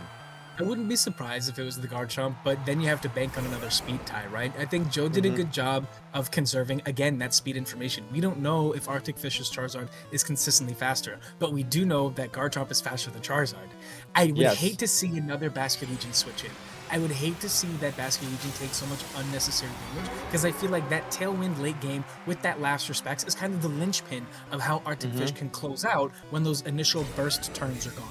I wouldn't be surprised if it was the Garchomp, but then you have to bank on another speed tie, right? I think Joe did a good job of conserving, again, that speed information. We don't know if Arctic Fish's Charizard is consistently faster, but we do know that Garchomp is faster than Charizard. I would hate to see another Basculegion switch in. I would hate to see that Basculegion take so much unnecessary damage, because I feel like that Tailwind late game with that last respects is kind of the linchpin of how Arctic Fish can close out when those initial burst turns are gone.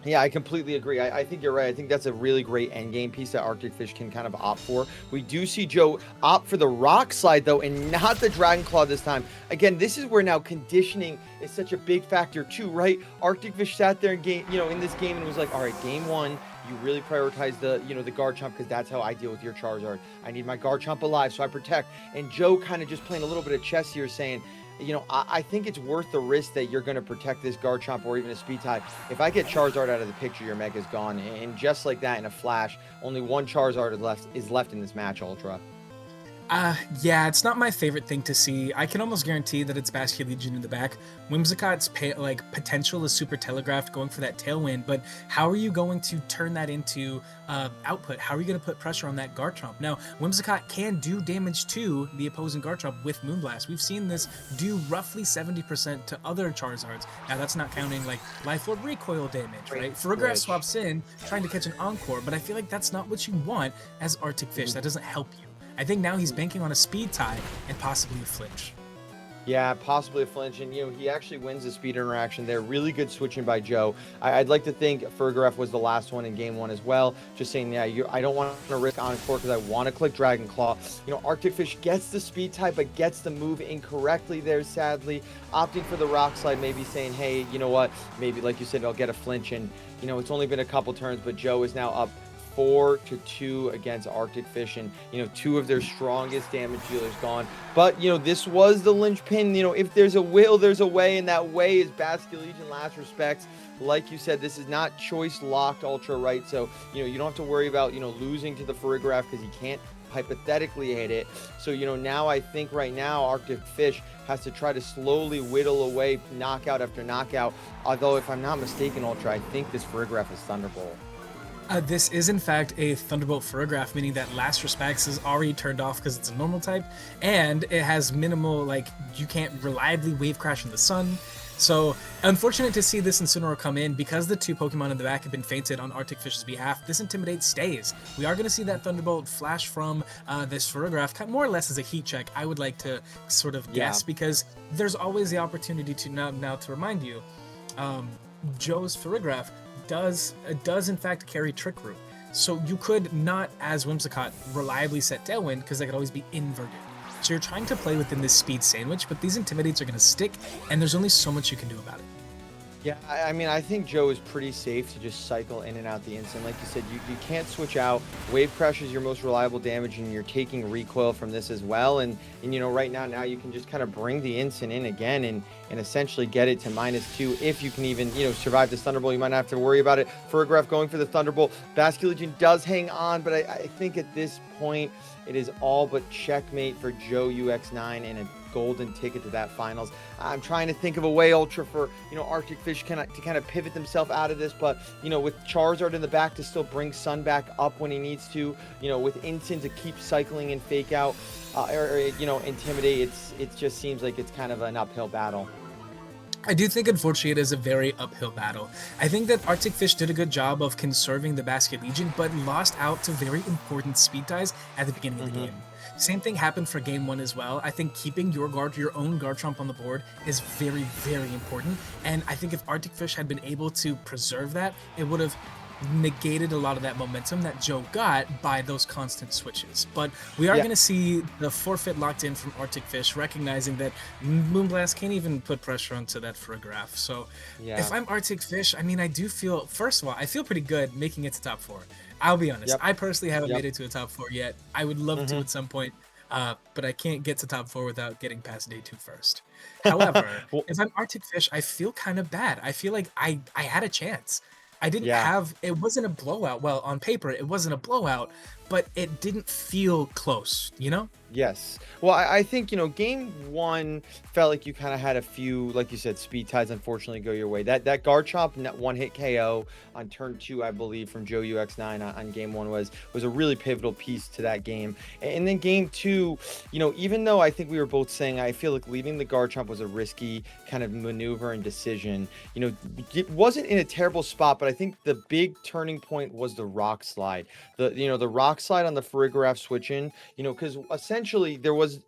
Yeah, I completely agree. I think you're right. I think that's a really great endgame piece that Arctic Fish can kind of opt for. We do see Joe opt for the Rock Slide, though, and not the Dragon Claw this time. Again, this is where now conditioning is such a big factor, too, right? Arctic Fish sat there in in this game and was like, all right, game one, you really prioritize the, the Garchomp, because that's how I deal with your Charizard. I need my Garchomp alive, so I protect. And Joe kind of just playing a little bit of chess here, saying, I think it's worth the risk that you're going to protect this Garchomp or even a speed type. If I get Charizard out of the picture, your Mega's gone. And just like that, in a flash, only one Charizard is left in this match, Ultra. Yeah, it's not my favorite thing to see. I can almost guarantee that it's Basculegion in the back. Whimsicott's potential is super telegraphed going for that Tailwind, but how are you going to turn that into output? How are you going to put pressure on that Garchomp? Now, Whimsicott can do damage to the opposing Garchomp with Moonblast. We've seen this do roughly 70% to other Charizards. Now, that's not counting Life Orb recoil damage, right? Farigiraf swaps in, trying to catch an Encore, but I feel like that's not what you want as Arctic Fish. That doesn't help you. I think now he's banking on a speed tie and possibly a flinch. Yeah, possibly a flinch, and he actually wins the speed interaction there. Really good switching by Joe. I'd like to think Farigiraf was the last one in game one as well. Just saying, yeah, I don't want to risk Encore because I want to click Dragon Claw. Arctic Fish gets the speed type, but gets the move incorrectly there, sadly. Opting for the Rock Slide, maybe saying, hey, you know what? Maybe, like you said, I'll get a flinch, and, it's only been a couple turns, but Joe is now up 4-2 against Arctic Fish, and two of their strongest damage dealers gone. But this was the linchpin. If there's a will, there's a way, and that way is Basculegion last respects. Like you said, this is not choice locked, Ultra, right? So you don't have to worry about losing to the Farigiraf because he can't hypothetically hit it. So now I think right now Arctic Fish has to try to slowly whittle away knockout after knockout. Although if I'm not mistaken, Ultra, I think this Farigiraf is Thunderbolt. This is in fact a Thunderbolt Farigiraf, meaning that Last Respects is already turned off because it's a normal type, and it has minimal, you can't reliably Wave Crash in the sun. So, unfortunate to see this Incineroar come in. Because the two Pokemon in the back have been fainted on Arctic Fish's behalf, this Intimidate stays. We are going to see that Thunderbolt flash from this Farigiraf, more or less as a heat check, I would like to sort of guess, because there's always the opportunity to, now to remind you, Joe's Farigiraf does in fact carry Trick Root. So you could not, as Whimsicott, reliably set Tailwind, because they could always be inverted. So you're trying to play within this speed sandwich, but these Intimidates are going to stick, and there's only so much you can do about it. Yeah, I mean, I think Joe is pretty safe to just cycle in and out the instant. Like you said, you can't switch out. Wave Crash is your most reliable damage, and you're taking recoil from this as well. And right now you can just kind of bring the instant in again and essentially get it to -2 if you can even, survive this Thunderbolt. You might not have to worry about it. Farigiraf going for the Thunderbolt. Basculegion does hang on, but I think at this point, it is all but checkmate for Joe UX9 and a golden ticket to that finals. I'm trying to think of a way, Ultra, for Arctic Fish to kind of pivot themselves out of this, but with Charizard in the back to still bring Sun back up when he needs to, with Instant to keep cycling and fake out, or Intimidate, it just seems like it's kind of an uphill battle. I do think, unfortunately, it is a very uphill battle. I think that Arctic Fish did a good job of conserving the Basculegion, but lost out to very important speed ties at the beginning of the game. Same thing happened for game one as well. I think keeping your own Garchomp on the board is very, very important. And I think if Arctic Fish had been able to preserve that, it would have negated a lot of that momentum that Joe got by those constant switches. But we are going to see the forfeit locked in from Arctic Fish, recognizing that Moonblast can't even put pressure onto that Farigiraf. So if I'm Arctic Fish, I mean, I do feel, first of all, I feel pretty good making it to top 4. I'll be honest. I personally haven't made it to a top 4 yet. I would love to at some point, but I can't get to top 4 without getting past day 2 first. However, if I'm Arctic Fish, I feel kind of bad. I feel like I had a chance. I didn't have, it wasn't a blowout. Well, on paper, it wasn't a blowout, but it didn't feel close, you know? Yes. Well, I think, game one felt like you kind of had a few, like you said, speed ties unfortunately go your way. That Garchomp one hit KO on turn 2, I believe, from Joe UX9 on game 1 was a really pivotal piece to that game. And then game 2, even though I think we were both saying I feel like leaving the Garchomp was a risky kind of maneuver and decision, it wasn't in a terrible spot, but I think the big turning point was the rock slide. The rock slide on the Farigiraf switch in, because essentially there was,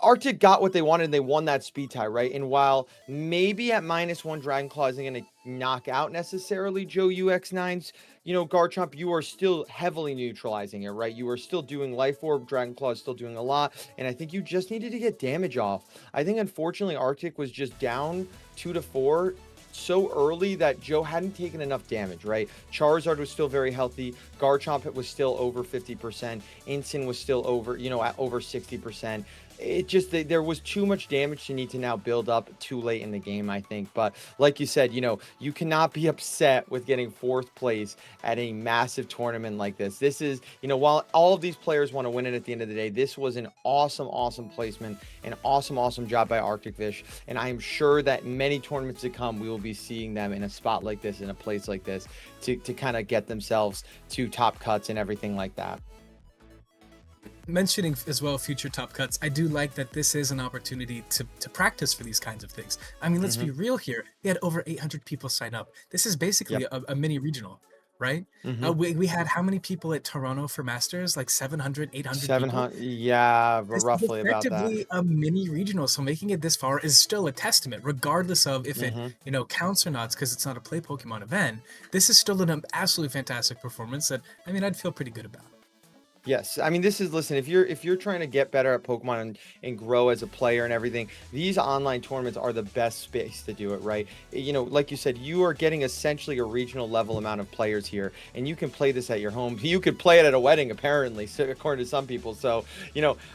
Arctic got what they wanted and they won that speed tie, right? And while maybe at -1 Dragon Claw isn't going to knock out necessarily Joe UX9's, Garchomp, you are still heavily neutralizing it, right? You are still doing Life Orb, Dragon Claw is still doing a lot, and I think you just needed to get damage off. I think unfortunately Arctic was just down 2 to 4 so early that Joe hadn't taken enough damage, right? Charizard was still very healthy. Garchomp was still over 50%. Incin was still over, at over 60%. It just, there was too much damage to need to now build up too late in the game, I think. But like you said, you cannot be upset with getting 4th place at a massive tournament like this. This is, while all of these players want to win it at the end of the day, this was an awesome, awesome placement, an awesome, awesome job by Arctic Fish. And I am sure that many tournaments to come, we will be seeing them in a spot like this, in a place like this, to kind of get themselves to top cuts and everything like that. Mentioning as well future top cuts, I do like that this is an opportunity to practice for these kinds of things. I mean, let's be real here. We had over 800 people sign up. This is basically a mini regional, right? We had how many people at Toronto for Masters? Like 700, 800 700, people? yeah, This roughly is about that. effectively a mini regional, so making it this far is still a testament, regardless of if it counts or not, because it's not a play Pokemon event. This is still an absolutely fantastic performance that, I mean, I'd feel pretty good about. Yes, I mean, this is, listen, if you're trying to get better at Pokemon and grow as a player and everything, these online tournaments are the best space to do it, right? Like you said, you are getting essentially a regional level amount of players here, and you can play this at your home. You could play it at a wedding, apparently, so, according to some people. So,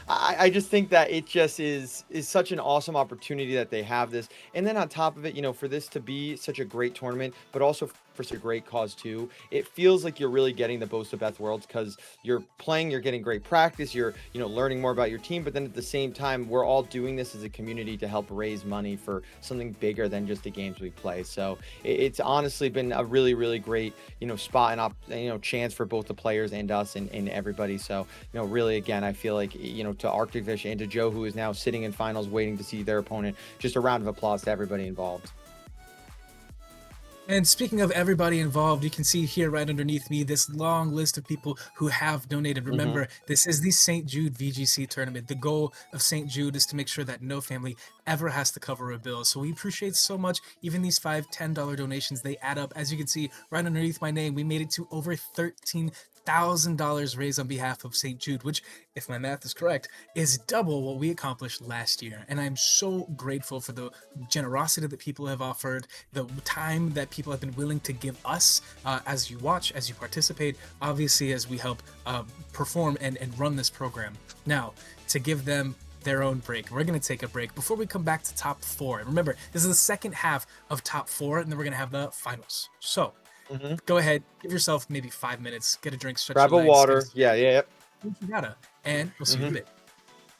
I just think that it just is such an awesome opportunity that they have this. And then on top of it, for this to be such a great tournament, but also for such a great cause too, it feels like you're really getting the both of both worlds, because you're playing, you're getting great practice, you're learning more about your team, but then at the same time we're all doing this as a community to help raise money for something bigger than just the games we play. So it's honestly been a really, really great spot and chance for both the players and us and everybody. So really, again, I feel like to Arctic Fish and to Joe, who is now sitting in finals waiting to see their opponent, just a round of applause to everybody involved. And speaking of everybody involved, you can see here right underneath me this long list of people who have donated. Remember, this is the St. Jude VGC tournament. The goal of St. Jude is to make sure that no family ever has to cover a bill. So we appreciate so much. Even these $5, $10 donations, they add up. As you can see right underneath my name, we made it to over $13,000 raised on behalf of St. Jude, which, if my math is correct, is double what we accomplished last year. And I'm so grateful for the generosity that people have offered, the time that people have been willing to give us as you watch, as you participate, obviously as we help perform and run this program. Now, to give them their own break, we're going to take a break before we come back to top 4. And remember, this is the second half of top 4, and then we're going to have the finals. So go ahead, give yourself maybe 5 minutes, get a drink, stretch grab your a legs, water. Yeah. And we'll see you in a bit.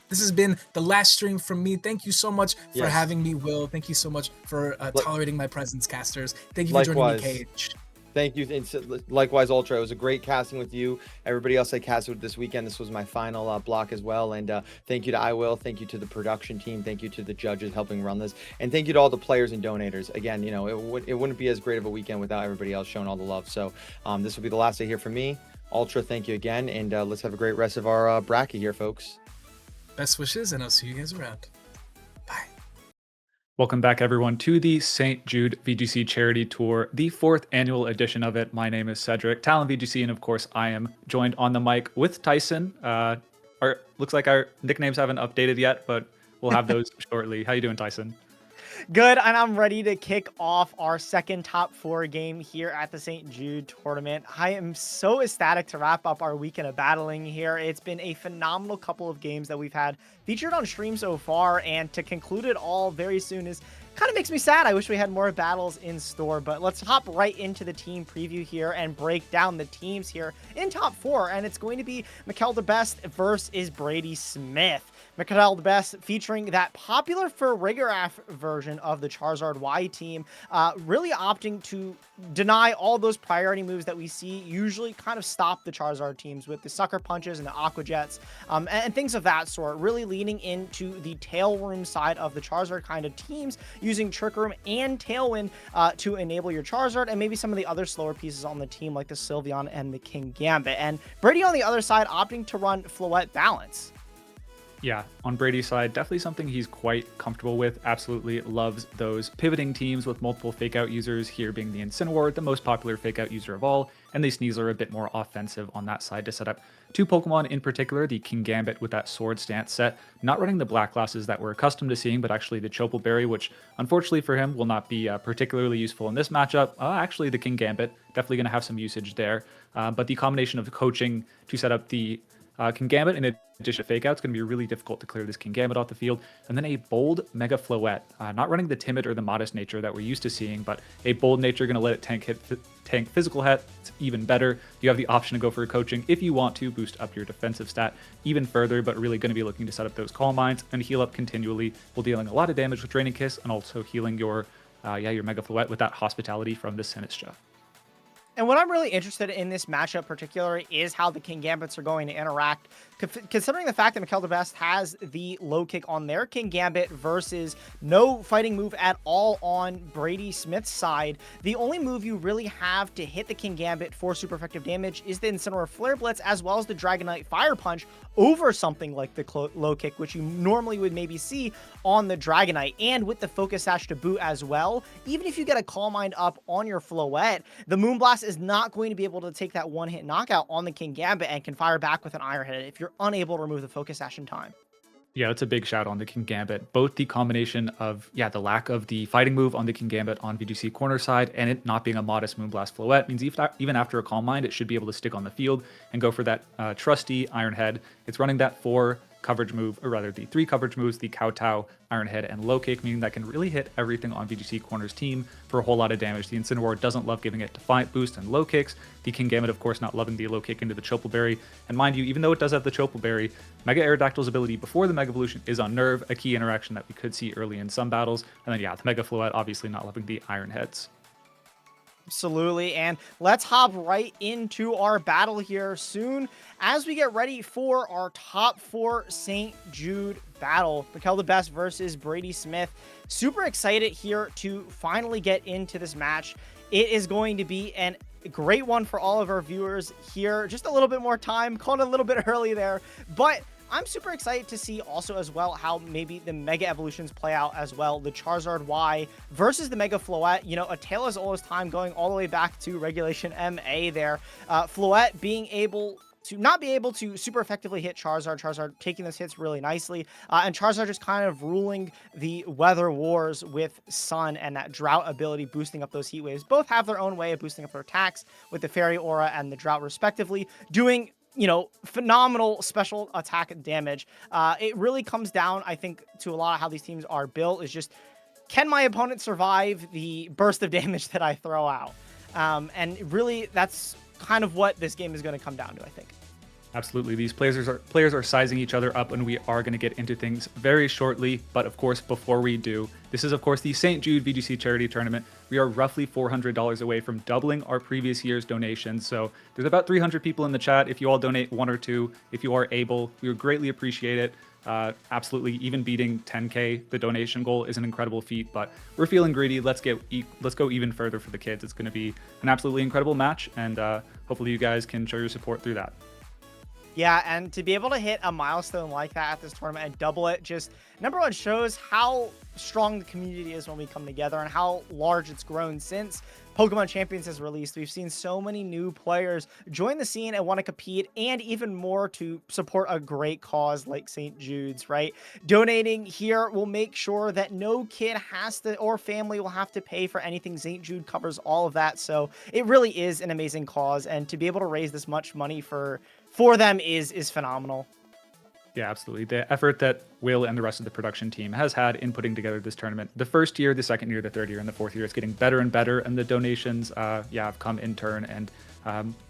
This has been the last stream from me. Thank you so much for having me, Will. Thank you so much for tolerating my presence, casters. Thank you for joining me, Kaige. Thank you. And likewise, Ultra. It was a great casting with you. Everybody else I casted with this weekend. This was my final block as well. And thank you to iWill. Thank you to the production team. Thank you to the judges helping run this. And thank you to all the players and donators. Again, it wouldn't be as great of a weekend without everybody else showing all the love. So this will be the last day here from me. Ultra, thank you again. And let's have a great rest of our bracket here, folks. Best wishes, and I'll see you guys around. Welcome back, everyone, to the St. Jude VGC Charity Tour, the 4th annual edition of it. My name is Cedric, TalonVGC, and of course, I am joined on the mic with Tyson. Looks like our nicknames haven't updated yet, but we'll have those shortly. How you doing, Tyson? Good, and I'm ready to kick off our second top 4 game here at the St. Jude tournament. I am so ecstatic to wrap up our weekend of battling here. It's been a phenomenal couple of games that we've had featured on stream so far, and to conclude it all very soon is kind of makes me sad. I wish we had more battles in store, but let's hop right into the team preview here and break down the teams here in top 4. And it's going to be Mikel the Best versus Brady Smith. Mikel the Best featuring that popular for Rigorath version of the Charizard Y team, really opting to deny all those priority moves that we see usually kind of stop the Charizard teams with the Sucker Punches and the Aqua Jets, and things of that sort, really leaning into the Tail Room side of the Charizard kind of teams, using Trick Room and Tailwind to enable your Charizard, and maybe some of the other slower pieces on the team like the Sylveon and the King Gambit. And Brady on the other side opting to run Floette Balance. Yeah, on Brady's side, definitely something he's quite comfortable with. Absolutely loves those pivoting teams with multiple fake out users, here being the Incineroar, the most popular fake out user of all, and the Sneasler a bit more offensive on that side to set up 2 Pokemon in particular, the King Gambit with that Sword Stance set, not running the black glasses that we're accustomed to seeing, but actually the Chople Berry, which unfortunately for him will not be particularly useful in this matchup. Actually, the King Gambit, definitely going to have some usage there, but the combination of coaching to set up the King Gambit in addition to fake out, it's going to be really difficult to clear this King Gambit off the field. And then a bold Mega Floette, not running the timid or the modest nature that we're used to seeing, but a bold nature, going to let it tank physical hits even better. You have the option to go for a coaching if you want to boost up your defensive stat even further, but really going to be looking to set up those Calm Minds and heal up continually while dealing a lot of damage with Draining Kiss and also healing your Mega Floette with that Hospitality from the Sinistcha. And what I'm really interested in this matchup particularly is how the King Gambits are going to interact, considering the fact that Mikel the Best has the low kick on their King Gambit versus no fighting move at all on Brady Smith's side. The only move you really have to hit the King Gambit for super effective damage is the Incineroar Flare Blitz, as well as the Dragonite Fire Punch over something like the low kick, which you normally would maybe see on the Dragonite. And with the Focus Sash to boot as well, even if you get a Calm Mind up on your Floette, the Moonblast is not going to be able to take that one-hit knockout on the King Gambit and can fire back with an Iron Head if you're unable to remove the Focus Sash in time. Yeah, that's a big shout on the King Gambit. Both the combination of, the lack of the fighting move on the King Gambit on VGC corner side and it not being a modest Moonblast Floette means even after a Calm Mind, it should be able to stick on the field and go for that trusty Iron Head. It's running that 4 coverage move, or rather the 3 coverage moves, the Kowtow, Iron Head, and Low Kick, meaning that can really hit everything on VGC Corner's team for a whole lot of damage. The Incineroar doesn't love giving it Defiant Boost and Low Kicks. The King Gambit, of course, not loving the Low Kick into the Chople Berry. And mind you, even though it does have the Chople Berry, Mega Aerodactyl's ability before the Mega Evolution is on Nerve, a key interaction that we could see early in some battles. And then, the Mega Floette obviously not loving the Iron Heads. Absolutely, and let's hop right into our battle here soon as we get ready for our top 4 St. Jude battle. Mikel the Best versus Brady Smith. Super excited here to finally get into this match. It is going to be a great one for all of our viewers here. Just a little bit more time, called it a little bit early there, but I'm super excited to see also as well how maybe the Mega Evolutions play out as well. The Charizard Y versus the Mega Floette, a tale as old as time, going all the way back to Regulation MA there. Floette being able to not be able to super effectively hit Charizard taking those hits really nicely, and Charizard just kind of ruling the weather wars with Sun and that Drought ability boosting up those heat waves. Both have their own way of boosting up their attacks with the Fairy Aura and the Drought respectively, doing phenomenal special attack damage. It really comes down, I think, to a lot of how these teams are built is just, can my opponent survive the burst of damage that I throw out? And really, that's kind of what this game is going to come down to, I think. Absolutely. These players are sizing each other up, and we are going to get into things very shortly. But of course, before we do, this is of course the St. Jude VGC Charity Tournament. We are roughly $400 away from doubling our previous year's donations. So there's about 300 people in the chat. If you all donate 1 or 2, if you are able, we would greatly appreciate it. Absolutely, even beating 10K, the donation goal, is an incredible feat. But we're feeling greedy. Let's go even further for the kids. It's going to be an absolutely incredible match, and hopefully you guys can show your support through that. Yeah, and to be able to hit a milestone like that at this tournament and double it, just number one, shows how strong the community is when we come together and how large it's grown since Pokemon Champions has released. We've seen so many new players join the scene and want to compete, and even more to support a great cause like St. Jude's, right? Donating here will make sure that no kid has to, or family will have to pay for anything. St. Jude covers all of that, so it really is an amazing cause, and to be able to raise this much money for them is phenomenal. Yeah, absolutely. The effort that Will and the rest of the production team has had in putting together this tournament, the first year, the second year, the third year, and the fourth year, it's getting better and better. And the donations, have come in turn. And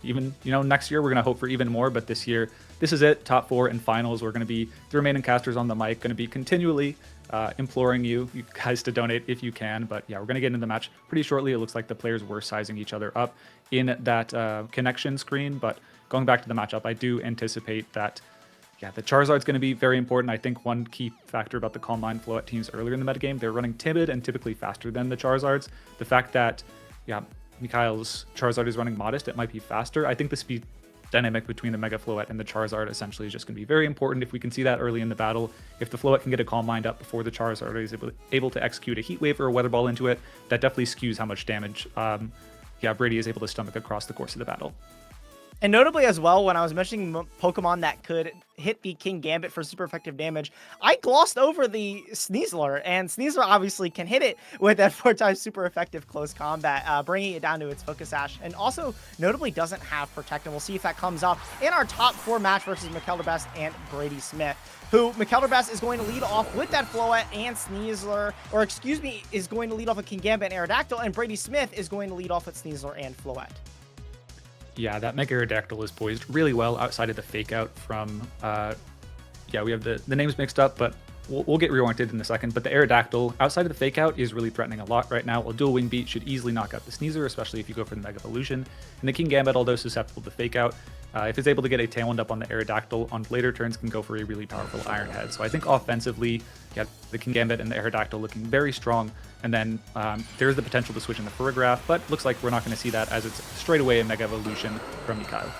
even, next year, we're going to hope for even more. But this year, this is it. Top 4 and finals. We're going to be, the remaining casters on the mic, going to be continually imploring you guys to donate if you can. But yeah, we're going to get into the match pretty shortly. It looks like the players were sizing each other up in that connection screen. But going back to the matchup, I do anticipate that the Charizard's going to be very important. I think one key factor about the Calm Mind Floette teams earlier in the metagame, they're running timid and typically faster than the Charizards. The fact that, Mikhail's Charizard is running modest, it might be faster. I think the speed dynamic between the Mega Floette and the Charizard essentially is just going to be very important. If we can see that early in the battle, if the Floette can get a Calm Mind up before the Charizard is able to execute a Heat Wave or a Weather Ball into it, that definitely skews how much damage Brady is able to stomach across the course of the battle. And notably as well, when I was mentioning Pokemon that could hit the King Gambit for super effective damage, I glossed over the Sneasler, and Sneasler obviously can hit it with that 4x super effective close combat, bringing it down to its Focus Sash, and also notably doesn't have Protect, and we'll see if that comes up in our top 4 match versus McKelderbest and Brady Smith, who McKelderbest is going to lead off with that Floette and Sneasler, or excuse me, is going to lead off with King Gambit and Aerodactyl, and Brady Smith is going to lead off with Sneasler and Floette. Yeah, that Mega Aerodactyl is poised really well outside of the fake out from, we have the names mixed up, but we'll get reoriented in a second. But the Aerodactyl outside of the fake out is really threatening a lot right now. A dual wing beat should easily knock out the Sneasler, especially if you go for the Mega Evolution. And the King Gambit, although susceptible to fake out, if it's able to get a Tailwind up on the Aerodactyl on later turns, can go for a really powerful Iron Head. So I think offensively, the King Gambit and the Aerodactyl looking very strong. And then there's the potential to switch in the Ferrograph, but looks like we're not going to see that as it's straight away a Mega Evolution from Mikhail.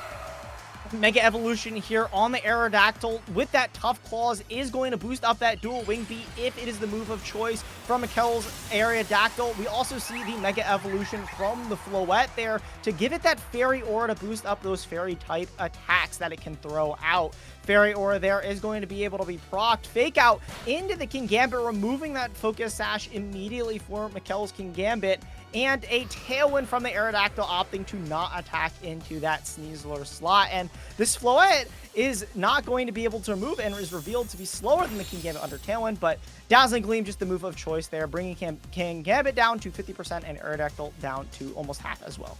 Mega Evolution here on the Aerodactyl with that Tough Claws is going to boost up that dual wing beat if it is the move of choice from Mikhail's Aerodactyl. We also see the Mega Evolution from the Floette there to give it that Fairy Aura to boost up those Fairy type attacks that it can throw out. Fairy Aura there is going to be able to be procced. Fake out into the King Gambit, removing that Focus Sash immediately for Mikhail's King Gambit. And a Tailwind from the Aerodactyl, opting to not attack into that Sneasler slot. And this Floette is not going to be able to move and is revealed to be slower than the King Gambit under Tailwind, but Dazzling Gleam, just the move of choice there, bringing King Gambit down to 50% and Aerodactyl down to almost half as well.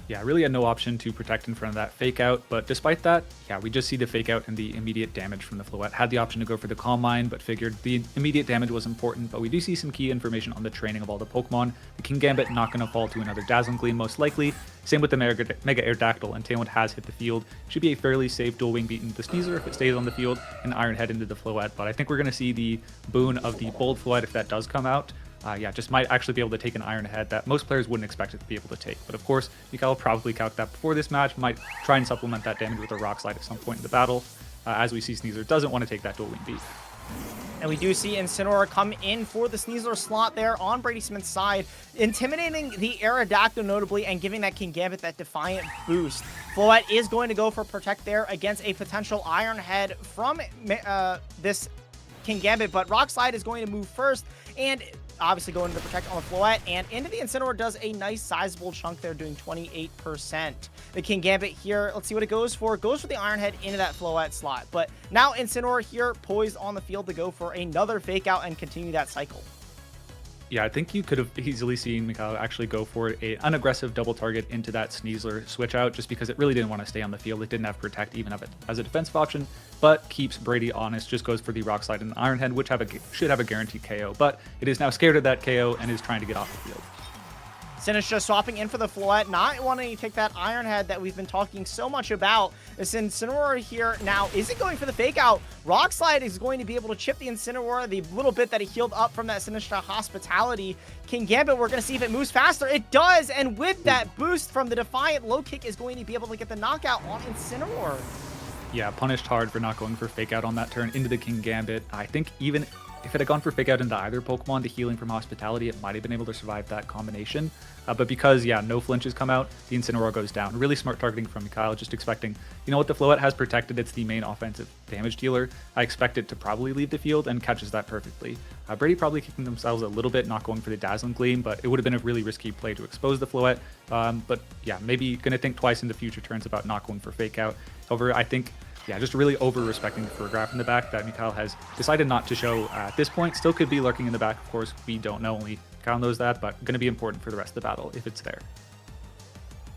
Yeah, really had no option to protect in front of that fake out, but despite that, we just see the fake out and the immediate damage from the Floette. Had the option to go for the Calm Mind, but figured the immediate damage was important, but we do see some key information on the training of all the Pokemon. The King Gambit not going to fall to another Dazzling Gleam most likely. Same with the Mega Aerodactyl, and Tailwind has hit the field. Should be a fairly safe dual wing beat into the Sneasler if it stays on the field, and Iron Head into the Floette, but I think we're going to see the boon of the Bold Floette if that does come out. Just might actually be able to take an Iron Head that most players wouldn't expect it to be able to take. But of course, Mikhail probably calculated that before this match, might try and supplement that damage with a Rock Slide at some point in the battle, as we see Sneasler doesn't want to take that dual wing beat. And we do see Incineroar come in for the Sneasler slot there on Brady Smith's side, intimidating the Aerodactyl notably and giving that King Gambit that Defiant boost. Floette is going to go for Protect there against a potential Iron Head from this King Gambit, but Rock Slide is going to move first, and obviously going to the Protect on the Floette, and into the Incineroar does a nice sizable chunk there, doing 28%. The King Gambit here, let's see what it goes for. It goes for the Iron Head into that Floette slot, but now Incineroar here poised on the field to go for another Fake Out and continue that cycle. Yeah, I think you could have easily seen Mikhail actually go for an unaggressive double target into that Sneasler switch out, just because it really didn't want to stay on the field. It didn't have Protect even as a defensive option, but keeps Brady honest, just goes for the Rock Slide and the Iron Head, which should have a guaranteed KO, but it is now scared of that KO and is trying to get off the field. Sinistcha swapping in for the Floette, not wanting to take that Iron Head that we've been talking so much about. This Incineroar here now isn't going for the Fake Out. Rock Slide is going to be able to chip the Incineroar, the little bit that he healed up from that Sinistcha Hospitality. King Gambit, we're going to see if it moves faster. It does, and with that boost from the Defiant, Low Kick is going to be able to get the knockout on Incineroar. Yeah, punished hard for not going for Fake Out on that turn into the King Gambit. I think even if it had gone for Fake Out into either Pokemon, the healing from Hospitality, it might have been able to survive that combination. But because, no flinches come out, the Incineroar goes down. Really smart targeting from Mikhail, just expecting, what the Floette has protected, it's the main offensive damage dealer. I expect it to probably leave the field and catches that perfectly. Brady probably kicking themselves a little bit, not going for the Dazzling Gleam, but it would have been a really risky play to expose the Floette. But maybe going to think twice in the future turns about not going for Fake Out. However, I think yeah, just really over-respecting the Photograph in the back that Mikhail has decided not to show at this point. Still could be lurking in the back, of course. We don't know, only Mikhail knows that, but going to be important for the rest of the battle if it's there.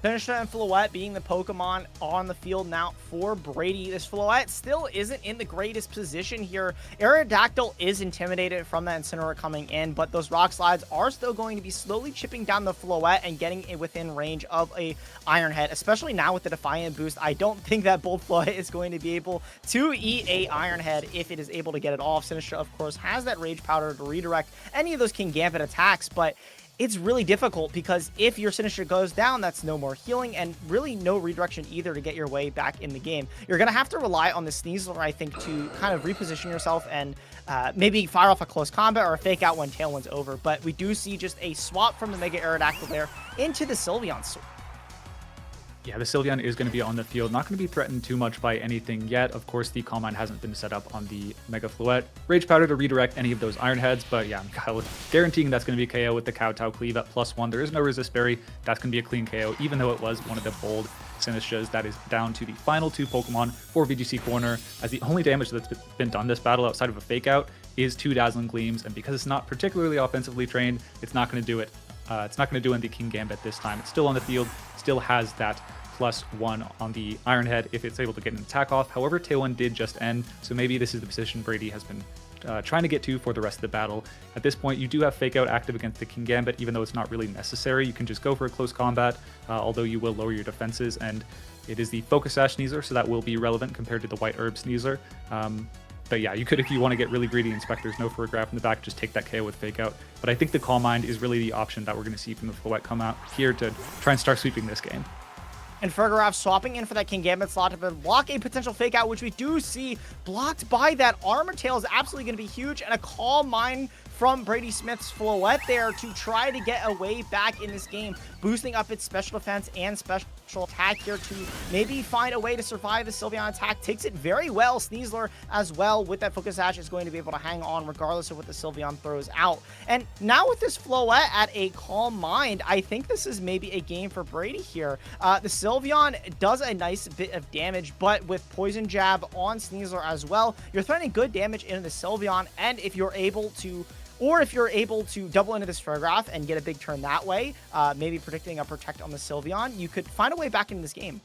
Finisher and Floette being the Pokemon on the field now for Brady. This Floette still isn't in the greatest position here. Aerodactyl is intimidated from that Incineroar coming in, but those Rock Slides are still going to be slowly chipping down the Floette and getting it within range of a Iron Head, especially now with the Defiant boost. I don't think that Bolt Floette is going to be able to eat a Iron Head if it is able to get it off. Sinistra, of course, has that Rage Powder to redirect any of those King Gambit attacks, but it's really difficult because if your Sinistra goes down, that's no more healing and really no redirection either to get your way back in the game. You're going to have to rely on the Sneasler, I think, to kind of reposition yourself and maybe fire off a close combat or a fake out when Tailwind's over. But we do see just a swap from the Mega Aerodactyl there into the Sylveon. Yeah, the Sylveon is going to be on the field, not going to be threatened too much by anything yet. Of course, the Calm Mind hasn't been set up on the Mega Floette. Rage Powder to redirect any of those Iron Heads, but yeah, Mikhail guaranteeing that's going to be KO with the Kowtow Cleave at +1. There is no Resist Berry. That's going to be a clean KO, even though it was one of the bold Sinistras. That is down to the final 2 Pokemon for VGC Corner, as the only damage that's been done this battle outside of a Fake Out is 2 Dazzling Gleams, and because it's not particularly offensively trained, it's not going to do it. It's not going to do in the King Gambit this time. It's still on the field, still has that +1 on the Iron Head if it's able to get an attack off. However, Tailwind did just end, so maybe this is the position Brady has been trying to get to for the rest of the battle. At this point, you do have Fake Out active against the King Gambit, even though it's not really necessary. You can just go for a close combat, although you will lower your defenses, and it is the Focus Sash Sneasler, so that will be relevant compared to the White Herb Sneasler. But yeah, you could, if you want to get really greedy and spec there's no Photograph in the back, just take that KO with Fake Out. But I think the Calm Mind is really the option that we're going to see from the Floette come out here to try and start sweeping this game. And Fergarov swapping in for that King Gambit slot to block a potential Fake Out, which we do see blocked by that Armor Tail is absolutely going to be huge, and a Calm Mind from Brady Smith's Floette there to try to get a way back in this game, boosting up its special defense and special attack here to maybe find a way to survive the Sylveon attack. Takes it very well. Sneasler as well with that Focus Sash is going to be able to hang on regardless of what the Sylveon throws out. And now with this Floette at a Calm Mind, I think this is maybe a game for Brady here. The Sylveon does a nice bit of damage, but with Poison Jab on Sneasler as well, you're threatening good damage into the Sylveon, and if you're able to double into this Photograph and get a big turn that way, maybe predicting a Protect on the Sylveon, you could find a way back into this game.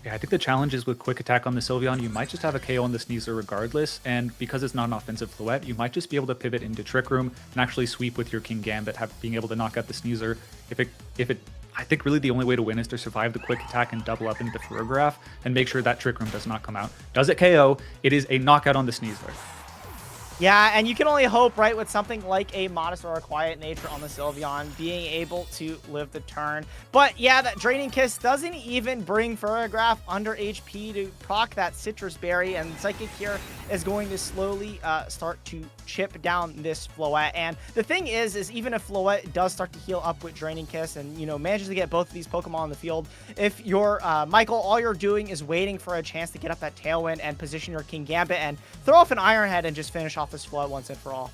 Yeah, I think the challenge is with Quick Attack on the Sylveon, you might just have a KO on the Sneasler regardless, and because it's not an offensive Floette, you might just be able to pivot into Trick Room and actually sweep with your King Gambit, being able to knock out the Sneasler. I think really the only way to win is to survive the Quick Attack and double up into the Photograph and make sure that Trick Room does not come out. Does it KO? It is a knockout on the Sneasler. Yeah, and you can only hope, right, with something like a Modest or a Quiet Nature on the Sylveon being able to live the turn. But yeah, that Draining Kiss doesn't even bring Photograph under HP to proc that Citrus Berry, and Psychic here is going to slowly start to chip down this Floette. And the thing is even if Floette does start to heal up with Draining Kiss and, you know, manages to get both of these Pokemon on the field, if you're Michael, all you're doing is waiting for a chance to get up that Tailwind and position your King Gambit and throw off an Iron Head and just finish off this Floette once and for all.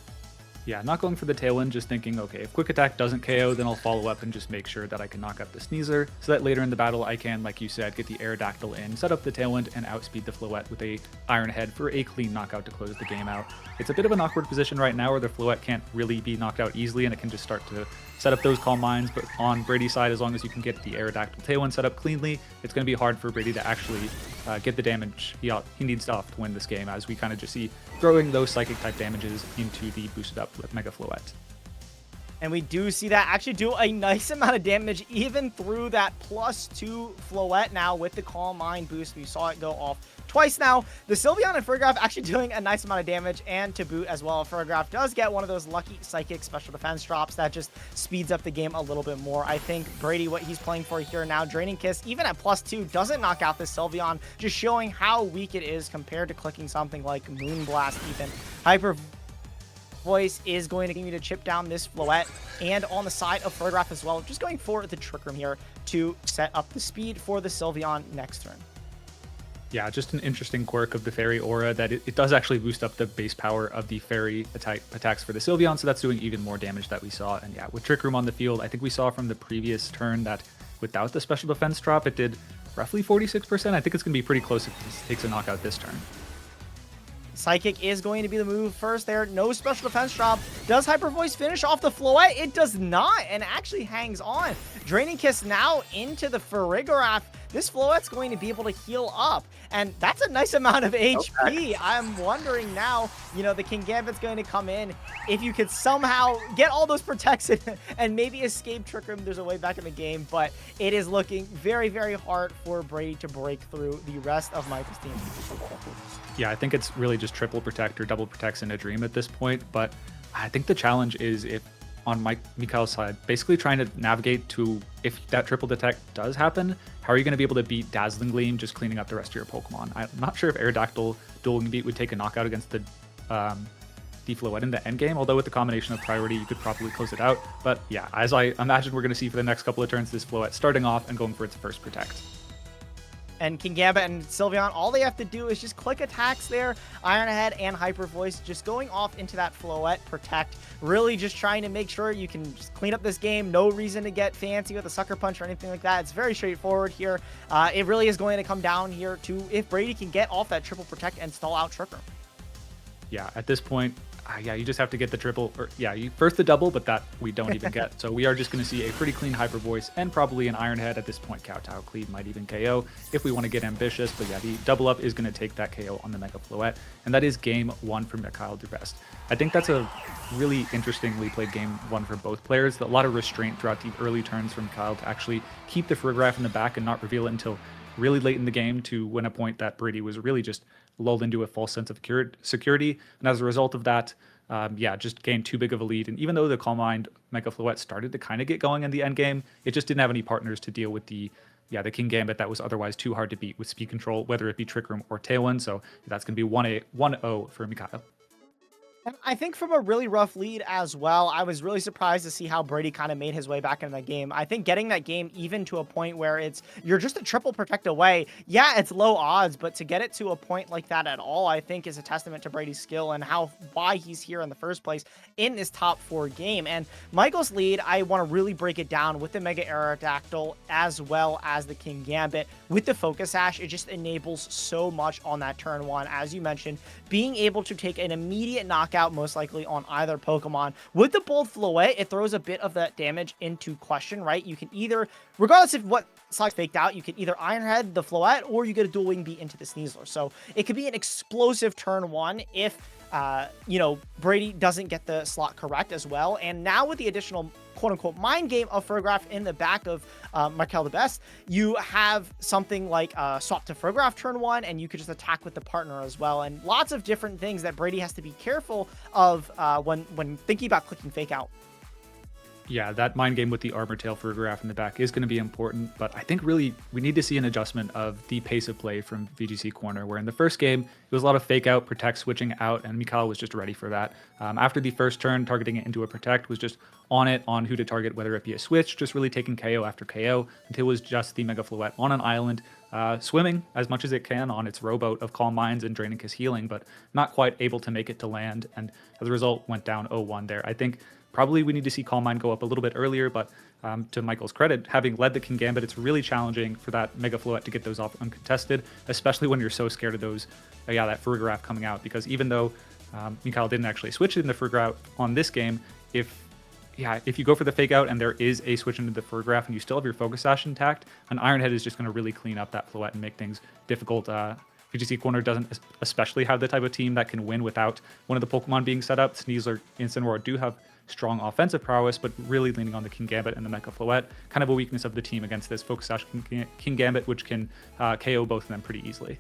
Yeah, not going for the Tailwind, just thinking, okay, if Quick Attack doesn't KO, then I'll follow up and just make sure that I can knock out the Sneasler, so that later in the battle I can, like you said, get the Aerodactyl in, set up the Tailwind, and outspeed the Floette with a Iron Head for a clean knockout to close the game out. It's a bit of an awkward position right now where the Floette can't really be knocked out easily, and it can just start to set up those Calm Minds, but on Brady's side, as long as you can get the Aerodactyl Tailwind set up cleanly, it's going to be hard for Brady to actually get the damage he needs off to win this game, as we kind of just see throwing those Psychic-type damages into the boosted up Mega Floette. And we do see that actually do a nice amount of damage even through that +2 Floette now with the Calm Mind boost. We saw it go off twice now. The Sylveon and Photograph actually doing a nice amount of damage, and to boot as well, Photograph does get one of those lucky Psychic special defense drops that just speeds up the game a little bit more. I think Brady, what he's playing for here now, Draining Kiss, even at +2, doesn't knock out this Sylveon, just showing how weak it is compared to clicking something like Moonblast even. Hyper Voice is going to continue to chip down this Floette, and on the side of Photograph as well, just going for the Trick Room here to set up the speed for the Sylveon next turn. Yeah, just an interesting quirk of the Fairy Aura that it does actually boost up the base power of the Fairy attacks for the Sylveon, so that's doing even more damage that we saw. And yeah, with Trick Room on the field, I think we saw from the previous turn that without the special defense drop, it did roughly 46%. I think it's going to be pretty close if he takes a knockout this turn. Psychic is going to be the move first there. No special defense drop. Does Hyper Voice finish off the Floette? It does not, and actually hangs on. Draining Kiss now into the Farigiraf. This Floette's going to be able to heal up, and that's a nice amount of HP. I'm wondering now, you know, the King Gambit's going to come in. If you could somehow get all those protects and maybe escape Trick Room, there's a way back in the game, but it is looking very, very hard for Brady to break through the rest of Michael's team. Yeah, I think it's really just triple protect or double protects in a dream at this point, but I think the challenge is if on Mikhail's side, basically trying to navigate to if that triple detect does happen, how are you going to be able to beat Dazzling Gleam just cleaning up the rest of your Pokemon? I'm not sure if Aerodactyl Dual Beat would take a knockout against the Floette in the end game, although with the combination of priority, you could probably close it out. But yeah, as I imagine we're going to see for the next couple of turns, this Floette starting off and going for its first protect. And King Gambit and Sylveon, all they have to do is just click attacks there. Iron Head and Hyper Voice just going off into that Floette protect. Really just trying to make sure you can just clean up this game. No reason to get fancy with a Sucker Punch or anything like that. It's very straightforward here. It really is going to come down here to if Brady can get off that triple protect and stall out Trick Room. Yeah, at this point, yeah, you just have to get the triple, or yeah, you first the double, but that we don't even get. So we are just going to see a pretty clean Hyper Voice and probably an Iron Head at this point. Kowtow Cleave might even KO if we want to get ambitious. But yeah, the double up is going to take that KO on the Mega Floette. And that is game one for Mikhail DeBest. I think that's a really interestingly played game one for both players. A lot of restraint throughout the early turns from Mikhail to actually keep the Farigiraf in the back and not reveal it until really late in the game to win a point that Brady was really just lulled into a false sense of security. And as a result of that, yeah, just gained too big of a lead. And even though the Calm Mind Mega Floette started to kind of get going in the end game, it just didn't have any partners to deal with the King Gambit that was otherwise too hard to beat with speed control, whether it be Trick Room or Tailwind. So that's going to be 1-0 for Mikhail. And I think from a really rough lead as well, I was really surprised to see how Brady kind of made his way back into that game. I think getting that game even to a point where you're just a triple protect away. Yeah, it's low odds, but to get it to a point like that at all, I think is a testament to Brady's skill and why he's here in the first place in this top 4 game. And Michael's lead, I want to really break it down with the Mega Aerodactyl as well as the King Gambit. With the Focus Sash, it just enables so much on that turn 1. As you mentioned, being able to take an immediate knockout most likely on either Pokemon. With the Bold Floette, it throws a bit of that damage into question, right? You can either, regardless of what side's faked out, you can either Iron Head the Floette or you get a Dual Wing Beat into the Sneasler. So it could be an explosive turn 1 if you know, Brady doesn't get the slot correct as well. And now with the additional quote-unquote mind game of Farigiraf in the back of Mikhail DeBest, you have something like swap to Farigiraf turn 1, and you could just attack with the partner as well. And lots of different things that Brady has to be careful of when thinking about clicking fake out. Yeah, that mind game with the Armor Tail Farigiraf in the back is going to be important, but I think really we need to see an adjustment of the pace of play from VGC Corner, where in the first game, it was a lot of fake out, protect switching out, and Mikhail was just ready for that. After the first turn, targeting it into a protect was just on who to target, whether it be a switch, just really taking KO after KO, until it was just the Mega Floette on an island, swimming as much as it can on its rowboat of Calm Minds and Draining Kiss healing, but not quite able to make it to land, and as a result, went down 0-1 there. I think probably we need to see Calm Mind go up a little bit earlier, but to Michael's credit, having led the King Gambit, it's really challenging for that Mega Floette to get those off uncontested, especially when you're so scared of those, that Farigiraf coming out, because even though Mikhail didn't actually switch into the Farigiraf on this game, if you go for the fake out and there is a switch into the Farigiraf and you still have your Focus Sash intact, an Iron Head is just going to really clean up that Floette and make things difficult. VGC Corner doesn't especially have the type of team that can win without one of the Pokemon being set up. Sneasler and Incineroar do have strong offensive prowess, but really leaning on the King Gambit and the Mega Floette. Kind of a weakness of the team against this Focus Sash King Gambit, which can KO both of them pretty easily.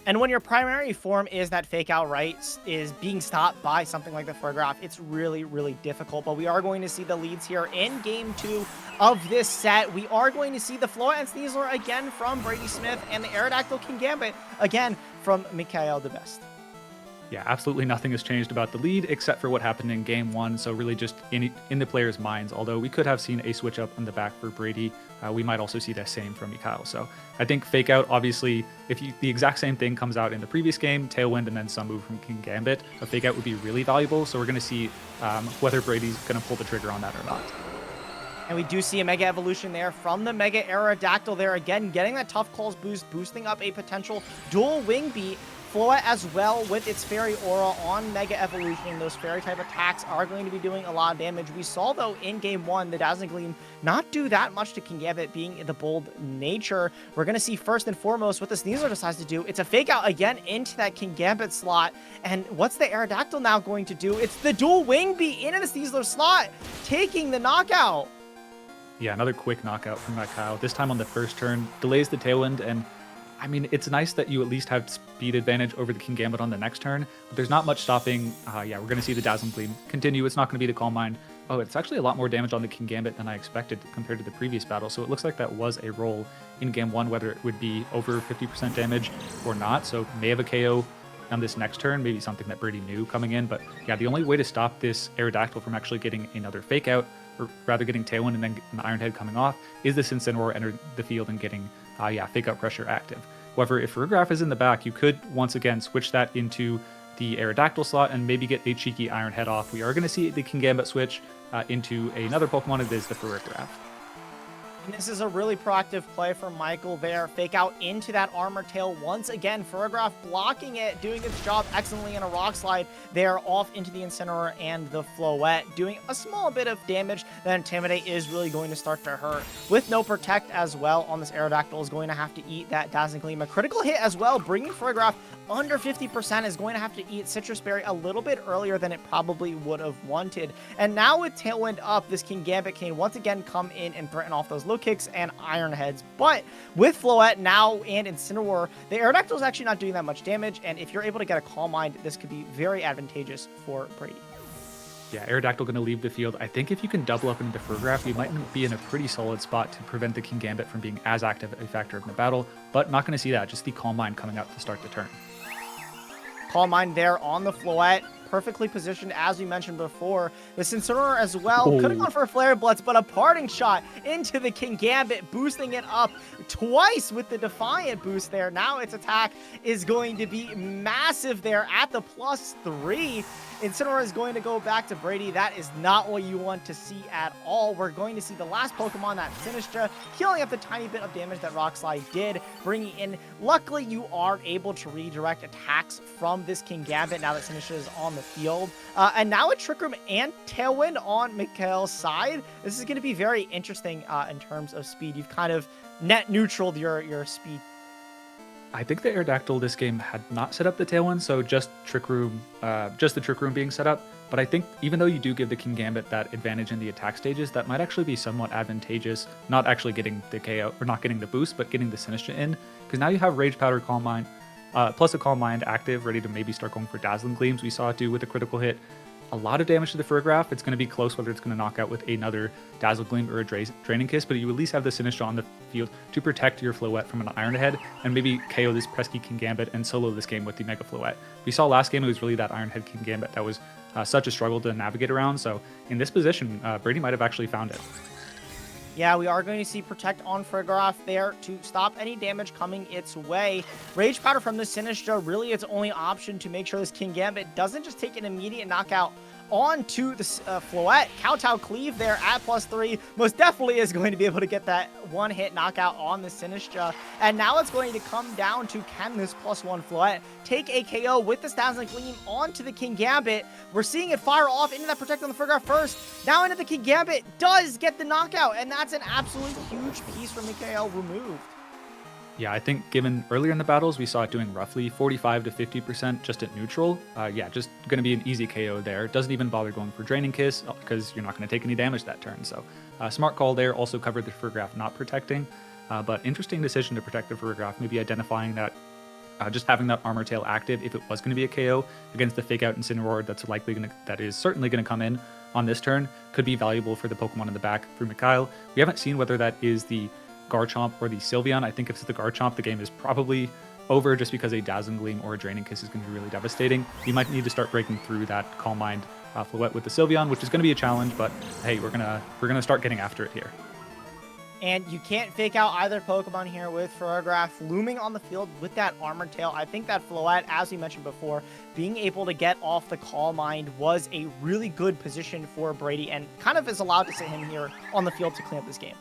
And when your primary form is that fake out, right, is being stopped by something like the Farigiraf, it's really, really difficult. But we are going to see the leads here in game 2 of this set. We are going to see the Floette and Sneasler again from Brady Smith and the Aerodactyl King Gambit again from Mikhail DeBest. Yeah, absolutely nothing has changed about the lead except for what happened in game 1. So really just in the players' minds, although we could have seen a switch up on the back for Brady, we might also see the same from Mikhail. So I think fake out, obviously, if the exact same thing comes out in the previous game, Tailwind and then some move from King Gambit, a fake out would be really valuable. So we're going to see whether Brady's going to pull the trigger on that or not. And we do see a Mega Evolution there from the Mega Aerodactyl there. Again, getting that Tough Calls boost, boosting up a potential dual Wing Beat. Floette as well with its Fairy Aura on Mega Evolution. Those Fairy type attacks are going to be doing a lot of damage. We saw, though, in Game 1, the Dazzling Gleam not do that much to Kingambit, being the bold nature. We're going to see first and foremost what the Sneasler decides to do. It's a Fake Out again into that Kingambit slot. And what's the Aerodactyl now going to do? It's the dual Wing Beat into the Sneasler slot, taking the knockout. Yeah, another quick knockout from Mikhail. This time on the first turn, delays the Tailwind, and I mean, it's nice that you at least have speed advantage over the Kingambit on the next turn, but there's not much stopping. Yeah, we're going to see the Dazzling Gleam continue. It's not going to be the Calm Mind. Oh, it's actually a lot more damage on the Kingambit than I expected compared to the previous battle, so it looks like that was a roll in Game 1, whether it would be over 50% damage or not, so may have a KO on this next turn, maybe something that Brady knew coming in, but yeah, the only way to stop this Aerodactyl from actually getting another Fake Out, or rather getting Tailwind and then an Iron Head coming off, is this Incineroar enter the field and getting, Fake Out pressure active. However, if Farigiraf is in the back, you could once again switch that into the Aerodactyl slot and maybe get a cheeky Iron Head off. We are going to see the Kingambit switch into another Pokemon. It is the Farigiraf. And this is a really proactive play from Michael there. Fake out into that Armor Tail once again. Farigiraf blocking it, doing its job excellently in a Rock Slide there off into the Incineroar and the Floette, doing a small bit of damage. Then Intimidate is really going to start to hurt. With no Protect as well on this Aerodactyl is going to have to eat that Dazzling Gleam. A critical hit as well, bringing Farigiraf under 50%, is going to have to eat Citrus Berry a little bit earlier than it probably would have wanted. And now with Tailwind up, this Kingambit can once again come in and threaten off those low kicks and Iron Heads. But with Floette now and Incineroar, the Aerodactyl is actually not doing that much damage, and if you're able to get a Calm Mind, this could be very advantageous for Brady. Yeah, Aerodactyl going to leave the field. I think if you can double up into Farigiraf, you might be in a pretty solid spot to prevent the Kingambit from being as active a factor in the battle, but not going to see that, just the Calm Mind coming out to start the turn. Calm Mind there on the Floette, perfectly positioned as we mentioned before. The Incineroar as well, could have gone for a Flare Blitz, but a Parting Shot into the Kingambit, boosting it up twice with the Defiant boost there. Now its attack is going to be massive there at the +3. Incineroar is going to go back to Brady. That is not what you want to see at all. We're going to see the last Pokemon, that Sinistcha, healing up the tiny bit of damage that Rock Slide did, bringing in. Luckily, you are able to redirect attacks from this Kingambit now that Sinistcha is on the field. And now a Trick Room and Tailwind on Mikhail's side. This is going to be very interesting in terms of speed. You've kind of net neutraled your speed. I think the Aerodactyl this game had not set up the Tailwind, so just the Trick Room being set up. But I think even though you do give the Kingambit that advantage in the attack stages, that might actually be somewhat advantageous, not actually getting the KO, or not getting the boost, but getting the Sinistcha in. Because now you have Rage Powder, Calm Mind, plus a Calm Mind active, ready to maybe start going for Dazzling Gleams. We saw it do with a critical hit. A lot of damage to the Farigiraf. It's going to be close whether it's going to knock out with another Dazzle Gleam or a Draining Kiss, but you at least have the Sinistcha on the field to protect your Floette from an Iron Head and maybe KO this pesky Kingambit and solo this game with the Mega Floette. We saw last game it was really that Iron Head Kingambit that was such a struggle to navigate around, so in this position, Brady might have actually found it. Yeah, we are going to see Protect on Farigiraf there to stop any damage coming its way. Rage Powder from the Sinistcha, really its only option to make sure this Kingambit doesn't just take an immediate knockout onto the Floette. Kowtow Cleave there at +3 most definitely is going to be able to get that one-hit knockout on the Sinistcha. And now it's going to come down to, can this +1 Floette take a KO with the Dazzling Gleam onto the Kingambit? We're seeing it fire off into that Protect on the Farigiraf first. Now into the Kingambit, does get the knockout, and that's an absolute huge piece from Mikhail removed. Yeah, I think given earlier in the battles, we saw it doing roughly 45 to 50% just at neutral. Yeah, just going to be an easy KO there. Doesn't even bother going for Draining Kiss because you're not going to take any damage that turn. So smart call there. Also covered the Farigiraf not protecting. But interesting decision to protect the Farigiraf. Maybe identifying that just having that Armor Tail active if it was going to be a KO against the Fake Out Incineroar that is certainly going to come in on this turn could be valuable for the Pokemon in the back for Mikhail. We haven't seen whether that is the Garchomp or the Sylveon. I think if it's the Garchomp, the game is probably over just because a Dazzling Gleam or a Draining Kiss is going to be really devastating. You might need to start breaking through that Calm Mind Floette with the Sylveon, which is going to be a challenge, but hey, we're gonna start getting after it here. And you can't fake out either Pokemon here with Ferrograph looming on the field with that Armored Tail. I think that Floette, as we mentioned before, being able to get off the Calm Mind was a really good position for Brady and kind of is allowed to sit him here on the field to clean up this game.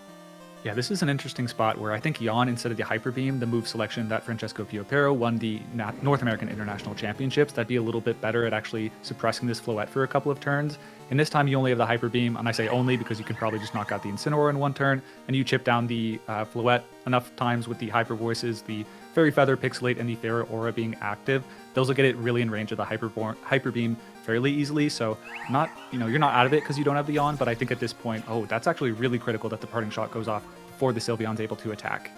Yeah, this is an interesting spot where I think Yawn, instead of the Hyper Beam, the move selection that Francesco Piopero won the North American International Championships, that'd be a little bit better at actually suppressing this Floette for a couple of turns. And this time you only have the Hyper Beam, and I say only because you can probably just knock out the Incineroar in one turn, and you chip down the Floette enough times with the Hyper Voices, the Fairy Feather, Pixelate, and the Fairy Aura being active. Those will get it really in range of the Hyper Beam fairly easily, so you're not out of it because you don't have the Yawn, but I think at this point, that's actually really critical that the Parting Shot goes off before the Sylveon's able to attack.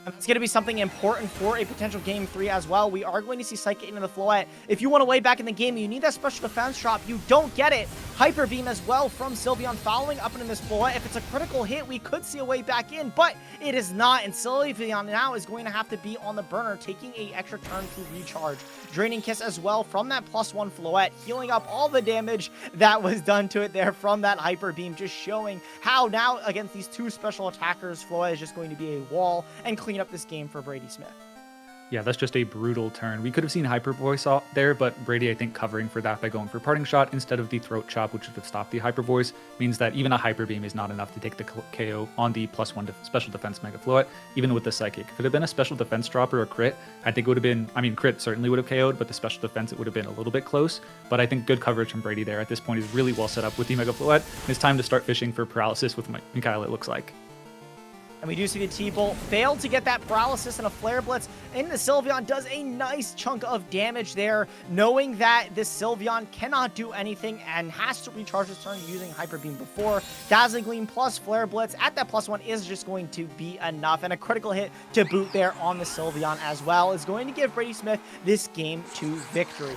And that's going to be something important for a potential Game 3 as well. We are going to see Psychic into the Floette. If you want to way back in the game, you need that special defense drop. You don't get it. Hyper Beam as well from Sylveon following up into this Floette. If it's a critical hit, we could see a way back in, but it is not. And Sylveon now is going to have to be on the burner, taking an extra turn to recharge. Draining Kiss as well from that +1 Floette, healing up all the damage that was done to it there from that Hyper Beam, just showing how now against these two special attackers, Floette is just going to be a wall and clean up this game for Brady Smith. Yeah, that's just a brutal turn. We could have seen Hyper Voice out there, but Brady, I think, covering for that by going for Parting Shot instead of the Throat Chop, which would have stopped the Hyper Voice, means that even a Hyper Beam is not enough to take the KO on the +1 special defense Mega Floette, even with the Psychic. If it had been a special defense drop or a crit, I think it would have been, crit certainly would have KO'd, but the special defense, it would have been a little bit close. But I think good coverage from Brady there at this point is really well set up with the Mega Floette. It's time to start fishing for paralysis with Mikhail, it looks like. And we do see the T-Bolt failed to get that paralysis and a Flare Blitz. And the Sylveon does a nice chunk of damage there, knowing that this Sylveon cannot do anything and has to recharge his turn using Hyper Beam before. Dazzling Gleam plus Flare Blitz at that +1 is just going to be enough. And a critical hit to boot there on the Sylveon as well is going to give Brady Smith this game to victory.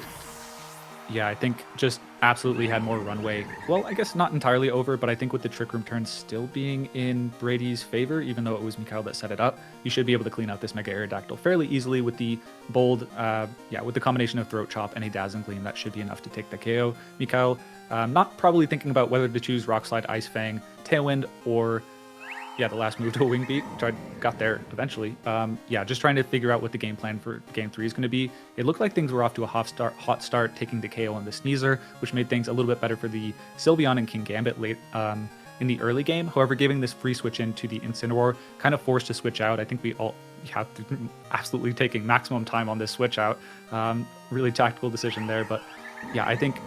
Yeah, I think just absolutely had more runway. Well, I guess not entirely over, but I think with the Trick Room turn still being in Brady's favor, even though it was Mikhail that set it up, you should be able to clean out this Mega Aerodactyl fairly easily with the bold, with the combination of Throat Chop and a Dazzling Gleam. That should be enough to take the KO. Mikhail, not probably thinking about whether to choose Rock Slide, Ice Fang, Tailwind, or the last move to a Wing Beat, which I got there eventually. Just trying to figure out what the game plan for Game 3 is going to be. It looked like things were off to a hot start, taking the KO on the Sneasel, which made things a little bit better for the Sylveon and King Gambit late in the early game. However, giving this free switch into the Incineroar, kind of forced to switch out. I think we all have to absolutely taking maximum time on this switch out. Really tactical decision there, but yeah, I think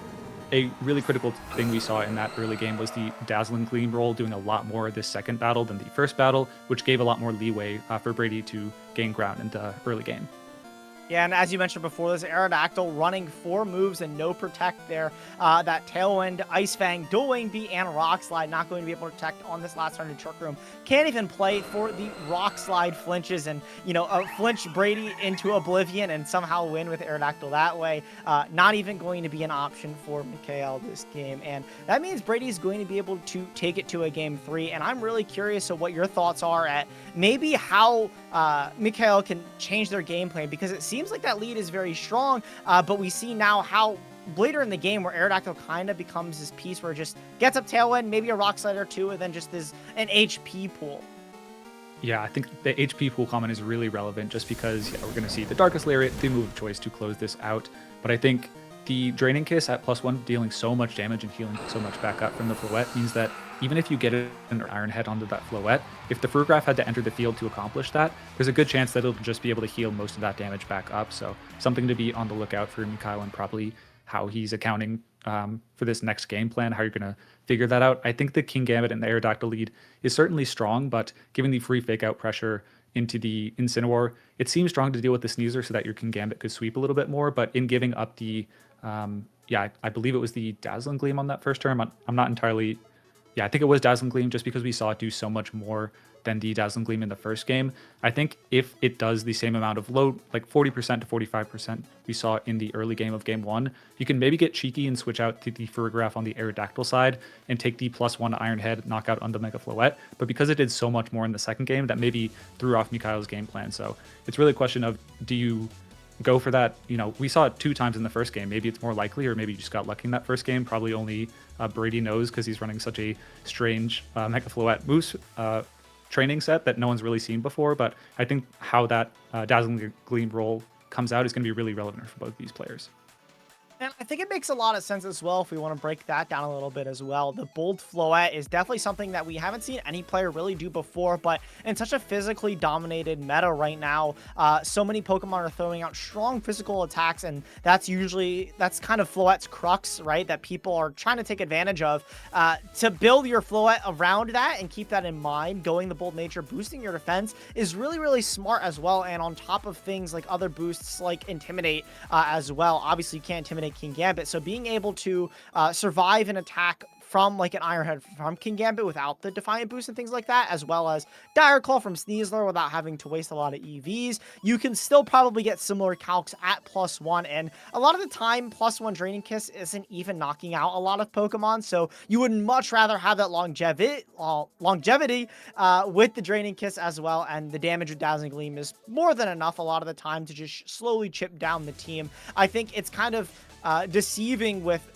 a really critical thing we saw in that early game was the Dazzling Gleam roll doing a lot more this second battle than the first battle, which gave a lot more leeway for Brady to gain ground in the early game. Yeah, and as you mentioned before, this Aerodactyl running 4 moves and no protect there. That Tailwind, Ice Fang, Dual Wing Beat, and Rock Slide not going to be able to protect on this last turn in Trick Room. Can't even play for the Rock Slide flinches and, flinch Brady into oblivion and somehow win with Aerodactyl that way. Not even going to be an option for Mikhail this game. And that means Brady's going to be able to take it to a Game 3. And I'm really curious of what your thoughts are at maybe how Mikhail can change their game plan, because it seems like that lead is very strong, but we see now how later in the game where Aerodactyl kind of becomes this piece where it just gets up Tailwind, maybe a Rock Slide or 2, and then just is an HP pool. Yeah, I think the HP pool comment is really relevant just because we're going to see the Darkest Lariat, the move of choice to close this out. But I think the Draining Kiss at +1 dealing so much damage and healing so much back up from the Floette means that even if you get an Iron Head onto that Floette, if the Ferrograph had to enter the field to accomplish that, there's a good chance that it'll just be able to heal most of that damage back up. So something to be on the lookout for Mikhail and probably how he's accounting for this next game plan, how you're going to figure that out. I think the King Gambit and the Aerodactyl lead is certainly strong, but given the free fake out pressure into the Incineroar, it seems strong to deal with the Sneasel so that your King Gambit could sweep a little bit more, but in giving up the, I believe it was the Dazzling Gleam on that first turn. I'm not entirely... Yeah, I think it was Dazzling Gleam just because we saw it do so much more than the Dazzling Gleam in the first game. I think if it does the same amount of load, like 40% to 45% we saw in the early game of Game 1, you can maybe get cheeky and switch out to the Ferrograph on the Aerodactyl side and take the +1 Iron Head knockout on the Mega Floette. But because it did so much more in the second game, that maybe threw off Mikhail's game plan. So it's really a question of, do you go for that? We saw it 2 times in the first game. Maybe it's more likely, or maybe you just got lucky in that first game. Probably only Brady knows because he's running such a strange Mega Floette moves training set that no one's really seen before, but I think how that Dazzling Gleam role comes out is going to be really relevant for both these players. And I think it makes a lot of sense as well if we want to break that down a little bit as well. The bold floette is definitely something that we haven't seen any player really do before, but in such a physically dominated meta right now, so many Pokemon are throwing out strong physical attacks, and that's kind of Floette's crux, right? That people are trying to take advantage of. To build your Floette around that and keep that in mind, going the bold nature, boosting your defense is really, really smart as well. And on top of things like other boosts like Intimidate as well, obviously you can't intimidate King Gambit, so being able to survive an attack from like an Ironhead from King Gambit without the Defiant boost and things like that, as well as Dire Claw from Sneasler without having to waste a lot of EVs, you can still probably get similar calcs at +1, and a lot of the time +1 Draining Kiss isn't even knocking out a lot of Pokemon, so you would much rather have that longevity with the Draining Kiss as well, and the damage with Dazzling Gleam is more than enough a lot of the time to just slowly chip down the team. I think it's kind of deceiving with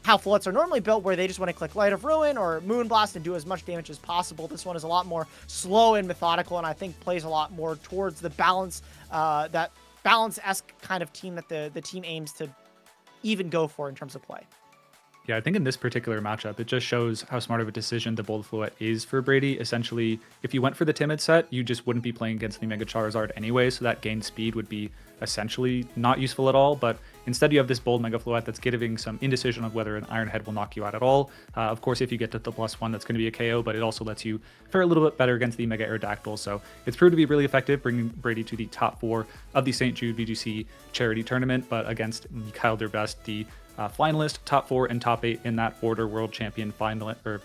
how Floettes are normally built, where they just want to click Light of Ruin or Moonblast and do as much damage as possible. This one is a lot more slow and methodical, and I think plays a lot more towards the balance, that balance-esque kind of team that the team aims to even go for in terms of play. Yeah, I think in this particular matchup, it just shows how smart of a decision the Bold Floette is for Brady. Essentially, if you went for the Timid set, you just wouldn't be playing against the Mega Charizard anyway, so that gained speed would be essentially not useful at all. But instead, you have this Bold Mega Floette that's giving some indecision of whether an Ironhead will knock you out at all. Of course, if you get to the +1, that's going to be a KO, but it also lets you fare a little bit better against the Mega Aerodactyl. So it's proved to be really effective, bringing Brady to the top 4 of the St. Jude VGC Charity Tournament, but against Mikhail Derbest, the finalist, top 4 and top 8 in that order, world champion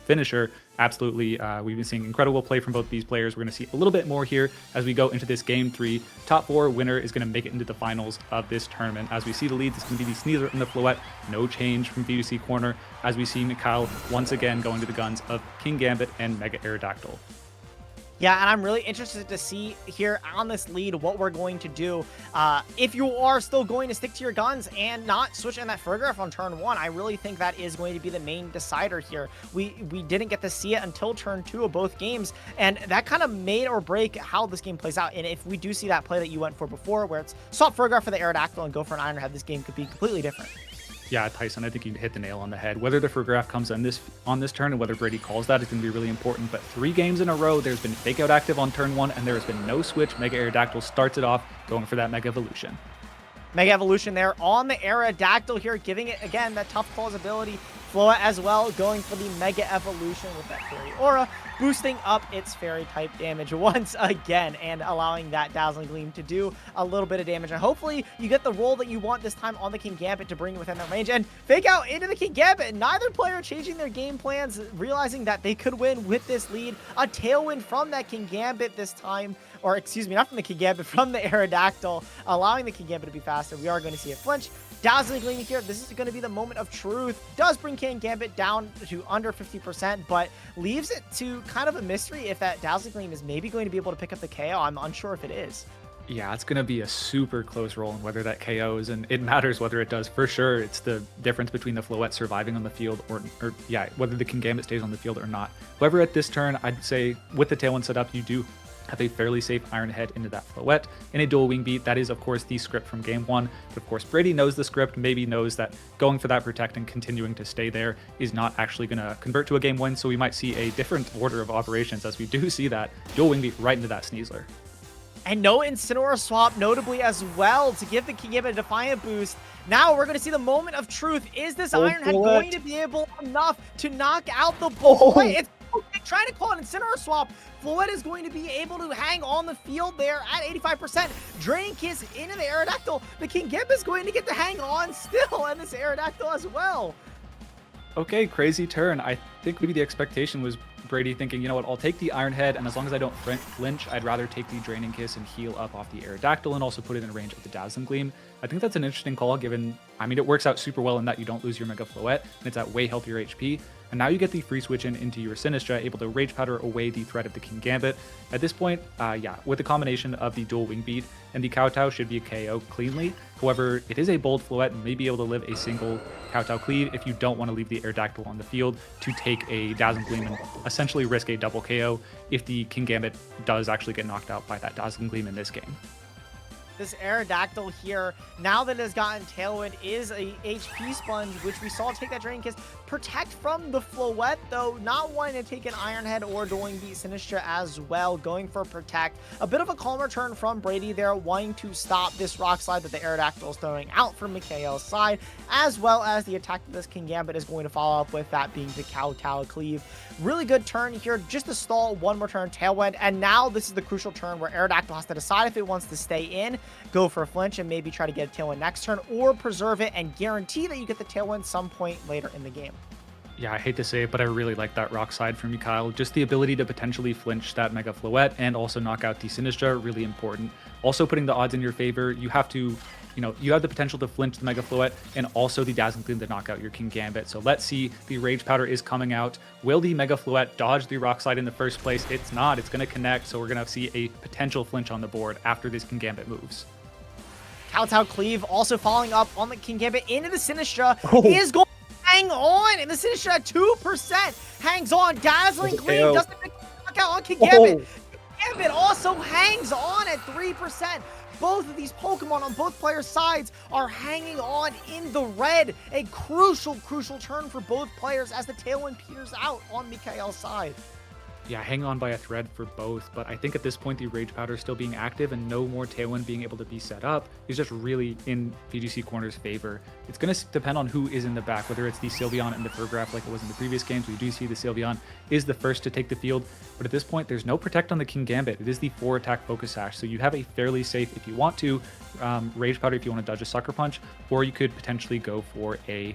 finisher. Absolutely, we've been seeing incredible play from both these players. We're going to see a little bit more here as we go into this game 3. Top 4 winner is going to make it into the finals of this tournament. As we see the leads, it's going to be the Sneasler and the Floette. No change from VGC corner as we see Mikhail once again going to the guns of King Gambit and Mega Aerodactyl. Yeah, and I'm really interested to see here on this lead what we're going to do. If you are still going to stick to your guns and not switch in that Fergraph on turn 1, I really think that is going to be the main decider here. We didn't get to see it until turn 2 of both games, and that kind of made or break how this game plays out. And if we do see that play that you went for before, where it's swap Fergraph for the Aerodactyl and go for an Ironhead, this game could be completely different. Yeah, Tyson, I think you hit the nail on the head. Whether the Fergraph comes on this turn and whether Brady calls that is going to be really important. But 3 games in a row, there's been Fake Out active on turn 1, and there has been no switch. Mega Aerodactyl starts it off, going for that Mega Evolution. Mega Evolution there on the Aerodactyl here, giving it, again, that Tough Claws ability. Floette as well, going for the Mega Evolution with that Fairy Aura, boosting up its Fairy type damage once again, and allowing that Dazzling Gleam to do a little bit of damage. And hopefully you get the roll that you want this time on the King Gambit to bring you within that range. And Fake Out into the King Gambit. Neither player changing their game plans, realizing that they could win with this lead. A tailwind from that King Gambit this time. Or excuse me, not from the King Gambit, from the Aerodactyl, allowing the King Gambit to be faster. We are going to see it flinch. Dazzling Gleam here, this is going to be the moment of truth. Does bring King Gambit down to under 50%, but leaves it to kind of a mystery if that Dazzling Gleam is maybe going to be able to pick up the KO. I'm unsure if it is. Yeah, it's going to be a super close roll on whether that KOs, and it matters whether it does. For sure, it's the difference between the Floette surviving on the field or whether the King Gambit stays on the field or not. However, at this turn, I'd say with the Tailwind set up, you do have a fairly safe Ironhead into that Floette. In a dual wing beat, that is of course the script from game 1, but of course Brady knows the script, maybe knows that going for that protect and continuing to stay there is not actually going to convert to a game win, so we might see a different order of operations as we do see that dual wing beat right into that Sneasler. And no Incineroar swap, notably as well, to give the King Gambit a Defiant boost. Now we're going to see the moment of truth. Is this Ironhead going to be able enough to knock out the ball? It's trying to call an Incineroar swap. Floette is going to be able to hang on the field there at 85%. Draining Kiss into the Aerodactyl. The King Gambit is going to get to hang on still, and this Aerodactyl as well. Okay, crazy turn. I think maybe the expectation was Brady thinking, you know what, I'll take the Ironhead, and as long as I don't flinch, I'd rather take the Draining Kiss and heal up off the Aerodactyl and also put it in range of the Dazzling Gleam. I think that's an interesting call given, I mean, it works out super well in that you don't lose your Mega Floette, and it's at way healthier HP. And now you get the free switch into your Sinistra, able to Rage Powder away the threat of the King Gambit. At this point, with the combination of the dual wing beat and the Kowtow should be a KO cleanly. However, it is a bold Floette and may be able to live a single Kowtow cleave if you don't want to leave the Aerodactyl on the field to take a Dazzling Gleam and essentially risk a double KO if the King Gambit does actually get knocked out by that Dazzling Gleam in this game. This Aerodactyl here, now that it has gotten Tailwind, is a HP sponge, which we saw take that Dragon Kiss. Protect from the Floette, though, not wanting to take an Iron Head or Dueling Beat Sinistra as well, going for Protect. A bit of a calmer turn from Brady there, wanting to stop this Rock Slide that the Aerodactyl is throwing out from Mikhail's side, as well as the attack that this King Gambit is going to follow up with, that being the Kowtow Cleave. Really good turn here, just to stall one more turn Tailwind, and now this is the crucial turn where Aerodactyl has to decide if it wants to stay in, go for a flinch, and maybe try to get a Tailwind next turn, or preserve it and guarantee that you get the Tailwind some point later in the game. Yeah, I hate to say it, but I really like that Rock Slide from Mikhail. Just the ability to potentially flinch that Mega Floette and also knock out the Sinistra, really important. Also putting the odds in your favor, you have to, you have the potential to flinch the Mega Floette and also the Dazzling Gleam to knock out your King Gambit. So let's see, the Rage Powder is coming out. Will the Mega Floette dodge the Rock Slide in the first place? It's not, it's going to connect, so we're going to see a potential flinch on the board after this King Gambit moves. Kowtow Cleave also following up on the King Gambit into the Sinistra. He is going to hang on, and the Sinistra at 2% hangs on. Dazzling Gleam doesn't make a knockout on King Gambit. King Gambit also hangs on at 3%. Both of these Pokemon on both players' sides are hanging on in the red. A crucial turn for both players as the Tailwind peters out on Mikhail's side. Yeah, hang on by a thread for both, but I think at this point the Rage Powder still being active and no more Tailwind being able to be set up is just really in VGC Corner's favor. It's going to depend on who is in the back, whether it's the Sylveon and the Furgraf like it was in the previous games. We do see the Sylveon is the first to take the field, but at this point there's no Protect on the King Gambit. It is the 4-attack Focus Sash, so you have a fairly safe, if you want to, Rage Powder if you want to dodge a Sucker Punch, or you could potentially go for a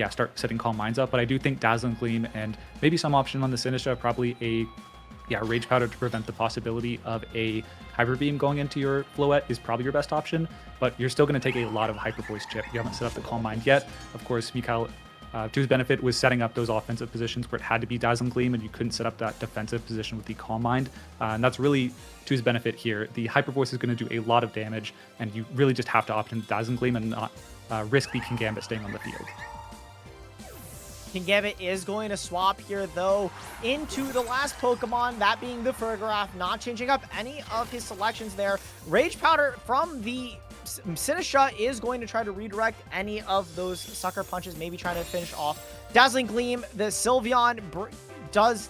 start setting Calm Minds up, but I do think Dazzling Gleam and maybe some option on the Sinistra, probably a Rage Powder to prevent the possibility of a Hyper Beam going into your Floette is probably your best option, but you're still going to take a lot of Hyper Voice chip. You haven't set up the Calm Mind yet. Of course, Mikhail, to his benefit, was setting up those offensive positions where it had to be Dazzling Gleam and you couldn't set up that defensive position with the Calm Mind, and that's really to his benefit here. The Hyper Voice is going to do a lot of damage, and you really just have to opt into Dazzling Gleam and not risk the King Gambit staying on the field. King Gambit is going to swap here, though, into the last Pokemon, that being the Furgraf, not changing up any of his selections there. Rage Powder from the Sinistra is going to try to redirect any of those Sucker Punches, maybe trying to finish off Dazzling Gleam. The Sylveon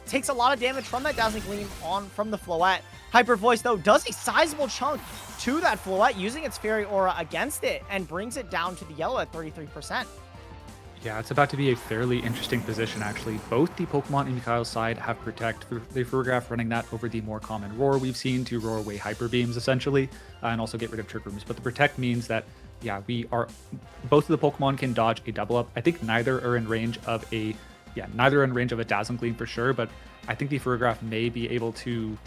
takes a lot of damage from that Dazzling Gleam from the Floette. Hyper Voice, though, does a sizable chunk to that Floette, using its Fairy Aura against it, and brings it down to the yellow at 33%. Yeah, it's about to be a fairly interesting position, actually. Both the Pokemon in Mikhail's side have Protect. The Furgraf running that over the more common Roar we've seen to roar away Hyper Beams, essentially, and also get rid of Trick Rooms. But the Protect means that, both of the Pokemon can dodge a double up. I think neither are in range of a Dazzling Gleam for sure, but I think the Furgraf may be able to...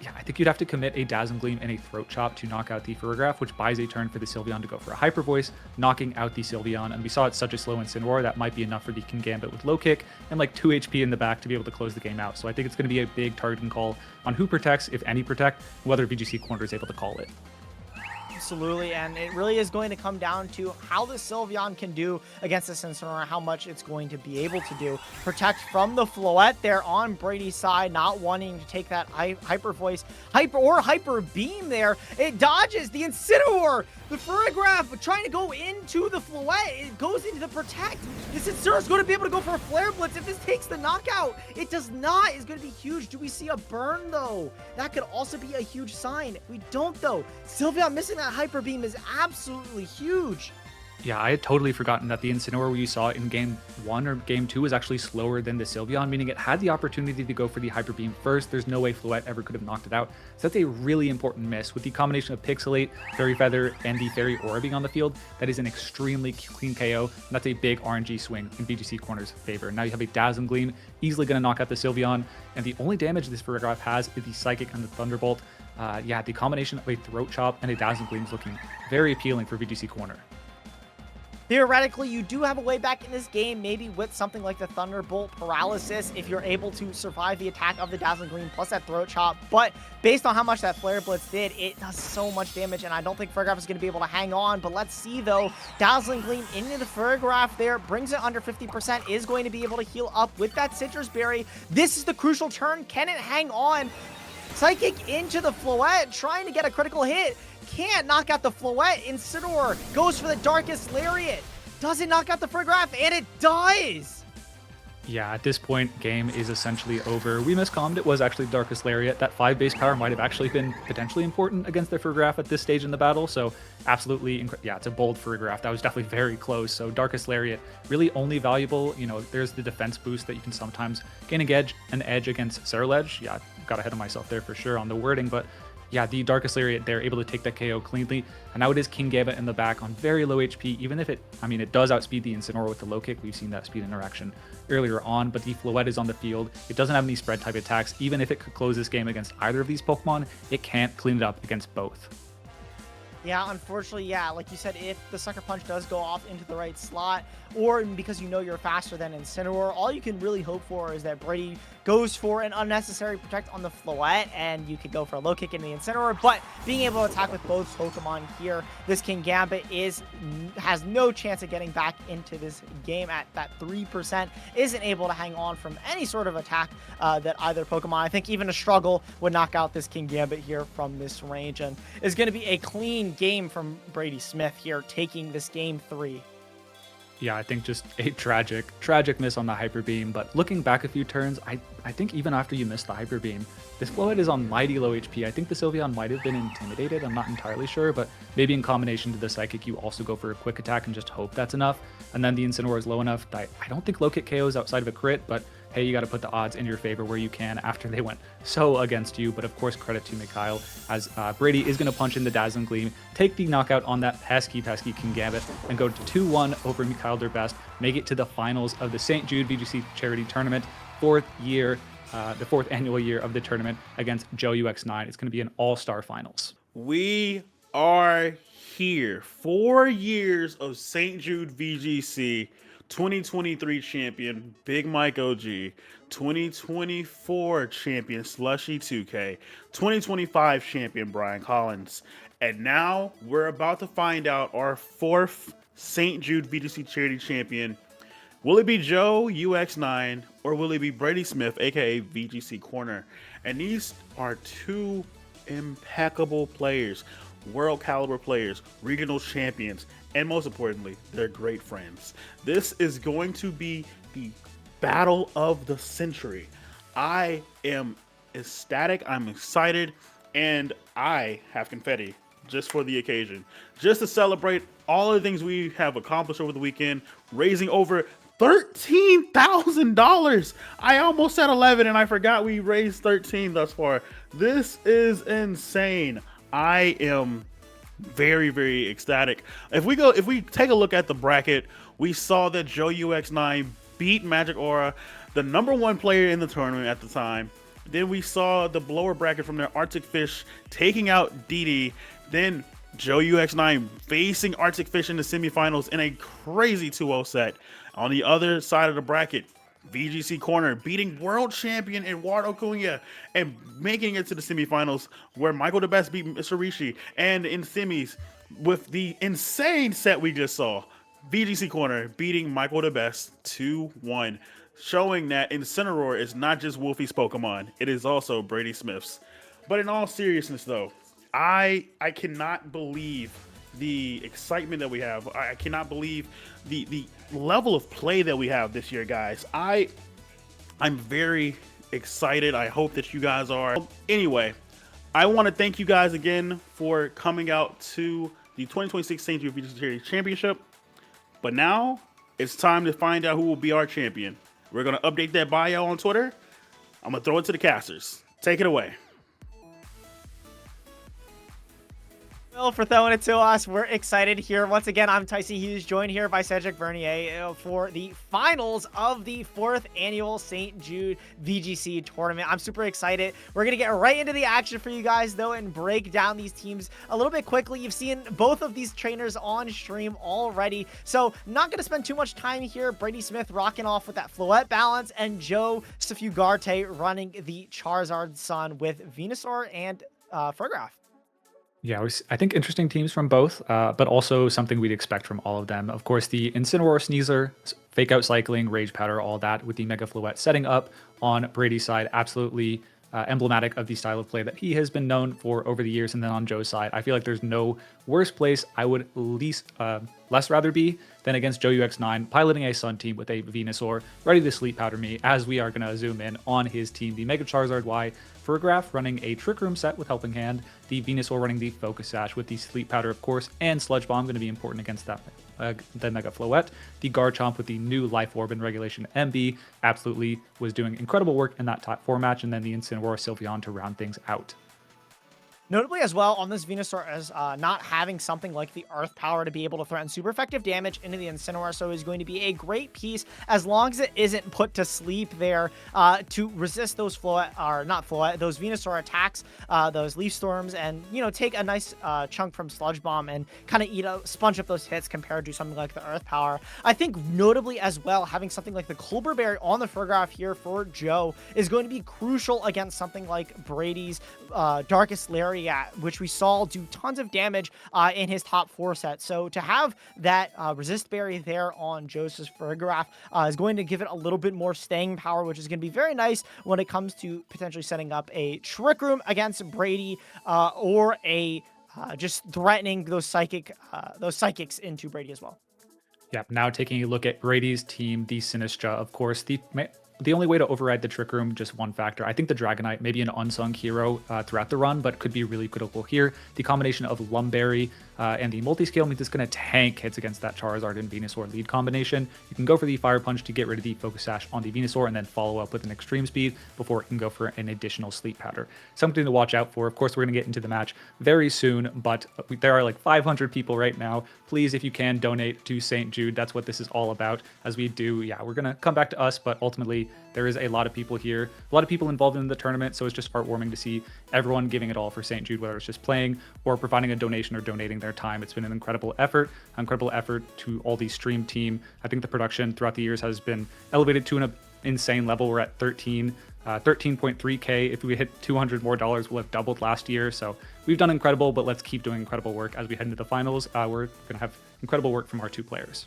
Yeah, I think you'd have to commit a Dazzling Gleam and a Throat Chop to knock out the Furgraf, which buys a turn for the Sylveon to go for a Hyper Voice, knocking out the Sylveon. And we saw it such a slow Incineroar that might be enough for the King Gambit with Low Kick and like 2 HP in the back to be able to close the game out. So I think it's going to be a big targeting call on who protects, if any protect, whether VGC Corner is able to call it. Absolutely, and it really is going to come down to how the Sylveon can do against the Incineroar, how much it's going to be able to do. Protect from the Floette there on Brady's side, not wanting to take that Hyper Voice, Hyper Beam there. It dodges the Incineroar. The Furgraf trying to go into the Floette. It goes into the Protect. This Incineroar is going to be able to go for a Flare Blitz. If this takes the knockout, it does not. It's going to be huge. Do we see a burn, though? That could also be a huge sign. We don't, though. Sylveon missing that Hyper Beam is absolutely huge. Yeah, I had totally forgotten that the Incineroar you saw in Game 1 or Game 2 was actually slower than the Sylveon, meaning it had the opportunity to go for the Hyper Beam first. There's no way Floette ever could have knocked it out. So that's a really important miss. With the combination of Pixelate, Fairy Feather, and the Fairy Aura being on the field, that is an extremely clean KO, and that's a big RNG swing in VGC Corner's favor. Now you have a Dazzling Gleam, easily going to knock out the Sylveon, and the only damage this Furgraf has is the Psychic and the Thunderbolt. The combination of a Throat Chop and a Dazzling Gleam is looking very appealing for VGC Corner. theoretically, you do have a way back in this game, maybe with something like the Thunderbolt Paralysis, if you're able to survive the attack of the Dazzling Gleam plus that Throat Chop. But based on how much that Flare Blitz did, it does so much damage, and I don't think Fargraph is going to be able to hang on. But let's see, though. Dazzling Gleam into the Fargraph there, brings it under 50%, is going to be able to heal up with that Citrus Berry. This is the crucial turn. Can it hang on? Psychic into the Floette, trying to get a critical hit. Can't knock out the Floette. Incineroar goes for the Darkest Lariat. Does it knock out the Fargraph? And it does! Yeah, at this point, game is essentially over. We miscommed. It was actually Darkest Lariat. That 5 base power might have actually been potentially important against the Fargraph at this stage in the battle. So absolutely, yeah, it's a bold Fargraph. That was definitely very close. So Darkest Lariat, really only valuable. You know, there's the defense boost that you can sometimes gain an edge against Ceruledge. Yeah, got ahead of myself there for sure on the wording, but yeah, the Darkest Lariat, they're able to take that KO cleanly. And now it is Kingambit in the back on very low HP, even if it does outspeed the Incineroar with the low kick. We've seen that speed interaction earlier on, but the Floette is on the field. It doesn't have any spread type attacks. Even if it could close this game against either of these Pokemon, it can't clean it up against both. Yeah, unfortunately, yeah, like you said, if the Sucker Punch does go off into the right slot, or because you know you're faster than Incineroar, all you can really hope for is that Brady goes for an unnecessary Protect on the Floette, and you could go for a low kick in the Incineroar, but being able to attack with both Pokemon here, this Kingambit has no chance of getting back into this game at that 3%, isn't able to hang on from any sort of attack that either Pokemon, I think even a struggle would knock out this Kingambit here from this range, and is going to be a clean game from Brady Smith here, taking this game 3. Yeah, I think just a tragic miss on the Hyper Beam. But looking back a few turns, I think even after you missed the Hyper Beam, this Floette is on mighty low HP. I think the Sylveon might have been intimidated. I'm not entirely sure, but maybe in combination to the Psychic, you also go for a quick attack and just hope that's enough. And then the Incineroar is low enough that I don't think low kick KOs outside of a crit, but hey, you got to put the odds in your favor where you can after they went so against you. But of course, credit to Mikhail, as Brady is going to punch in the Dazzling Gleam, take the knockout on that pesky Kingambit, and go to 2-1 over Mikhail their best, make it to the finals of the St. Jude VGC Charity Tournament, the fourth annual year of the tournament against Joe UX9. It's going to be an all-star finals. We are here. 4 years of St. Jude VGC 2023 champion Big Mike OG, 2024 champion Slushy 2K, 2025 champion Brian Collins, and now we're about to find out our 4th St. Jude VGC Charity champion. Will it be Joe UX9 or will it be Brady Smith, aka VGC Corner? And these are 2 impeccable players, world caliber players, regional champions, and most importantly, they're great friends. This is going to be the battle of the century. I am ecstatic, I'm excited, and I have confetti just for the occasion, just to celebrate all the things we have accomplished over the weekend, raising over $13,000. I almost said 11 and I forgot we raised 13 thus far. This is insane. I am very ecstatic. If we take a look at the bracket, we saw that Joe UX9 beat Magic Aura, the #1 player in the tournament at the time. Then we saw the blower bracket from their Arctic Fish taking out DD. Then Joe UX9 facing Arctic Fish in the semifinals in a crazy 2-0 set. On the other side of the bracket, VGC Corner beating world champion Eduardo Cunha and making it to the semifinals, where Michael the Best beat Mr. Rishi. And in semis, with the insane set we just saw, VGC Corner beating Michael the Best 2-1, showing that Incineroar is not just Wolfie's Pokemon, it is also Brady Smith's. But in all seriousness though, I cannot believe the excitement that we have. I cannot believe the level of play that we have this year, guys. I'm very excited. I hope that you guys are. Anyway, I want to thank you guys again for coming out to the 2026 St. Jude VGC Charity Championship. But now it's time to find out who will be our champion. We're going to update that bio on Twitter. I'm going to throw it to the casters. Take it away. Will, for throwing it to us. We're excited here. Once again, I'm Tyson Hughes, joined here by Cedric Vernier for the finals of the 4th annual St. Jude VGC tournament. I'm super excited. We're going to get right into the action for you guys, though, and break down these teams a little bit quickly. You've seen both of these trainers on stream already, so not going to spend too much time here. Brady Smith rocking off with that Floette balance, and Joe Safugarte running the Charizard Sun with Venusaur and Fergraph. Yeah, I think interesting teams from both, but also something we'd expect from all of them. Of course, the Incineroar, Sneasler, Fake Out Cycling, Rage Powder, all that with the Mega Floette setting up on Brady's side. Absolutely emblematic of the style of play that he has been known for over the years. And then on Joe's side, I feel like there's no worse place I would less rather be than against Joe UX9, piloting a Sun team with a Venusaur, ready to sleep powder me, as we are going to zoom in on his team. The Mega Charizard Y, Fergraph running a Trick Room set with Helping Hand, the Venusaur running the Focus Sash with the Sleep Powder, of course, and Sludge Bomb going to be important against that the Mega Floette. The Garchomp with the new Life Orb and Regulation MB absolutely was doing incredible work in that top 4 match, and then the Incineroar Sylveon to round things out. Notably as well on this Venusaur as not having something like the Earth Power to be able to threaten super effective damage into the Incineroar, so is going to be a great piece as long as it isn't put to sleep there to resist those those Venusaur attacks, those Leaf Storms, and take a nice chunk from Sludge Bomb and kind of sponge up those hits compared to something like the Earth Power. I think notably as well, having something like the Colbur Berry on the Fergraph here for Joe is going to be crucial against something like Brady's Darkest Lariat, which we saw do tons of damage in his top 4 set. So to have that resist berry there on Joseph's Fergraph is going to give it a little bit more staying power, which is going to be very nice when it comes to potentially setting up a Trick Room against Brady or a just threatening those psychics into Brady as well. Yep, now taking a look at Brady's team, the Sinistra, of course, the only way to override the Trick Room, just one factor. I think the Dragonite may be an unsung hero throughout the run, but could be really critical here. The combination of Lumberry and the Multiscale means it's going to tank hits against that Charizard and Venusaur lead combination. You can go for the Fire Punch to get rid of the Focus Sash on the Venusaur and then follow up with an Extreme Speed before it can go for an additional Sleep Powder. Something to watch out for. Of course, we're going to get into the match very soon, but there are like 500 people right now. Please, if you can, donate to St. Jude. That's what this is all about. As we do, yeah, we're going to come back to us, but ultimately, there is a lot of people here, a lot of people involved in the tournament, so it's just heartwarming to see everyone giving it all for St. Jude, whether it's just playing or providing a donation or donating their time. It's been an incredible effort to all the stream team. I think the production throughout the years has been elevated to an insane level. We're at 13.3K. If we hit $200 more, we'll have doubled last year. So we've done incredible, but let's keep doing incredible work as we head into the finals. We're going to have incredible work from our 2 players.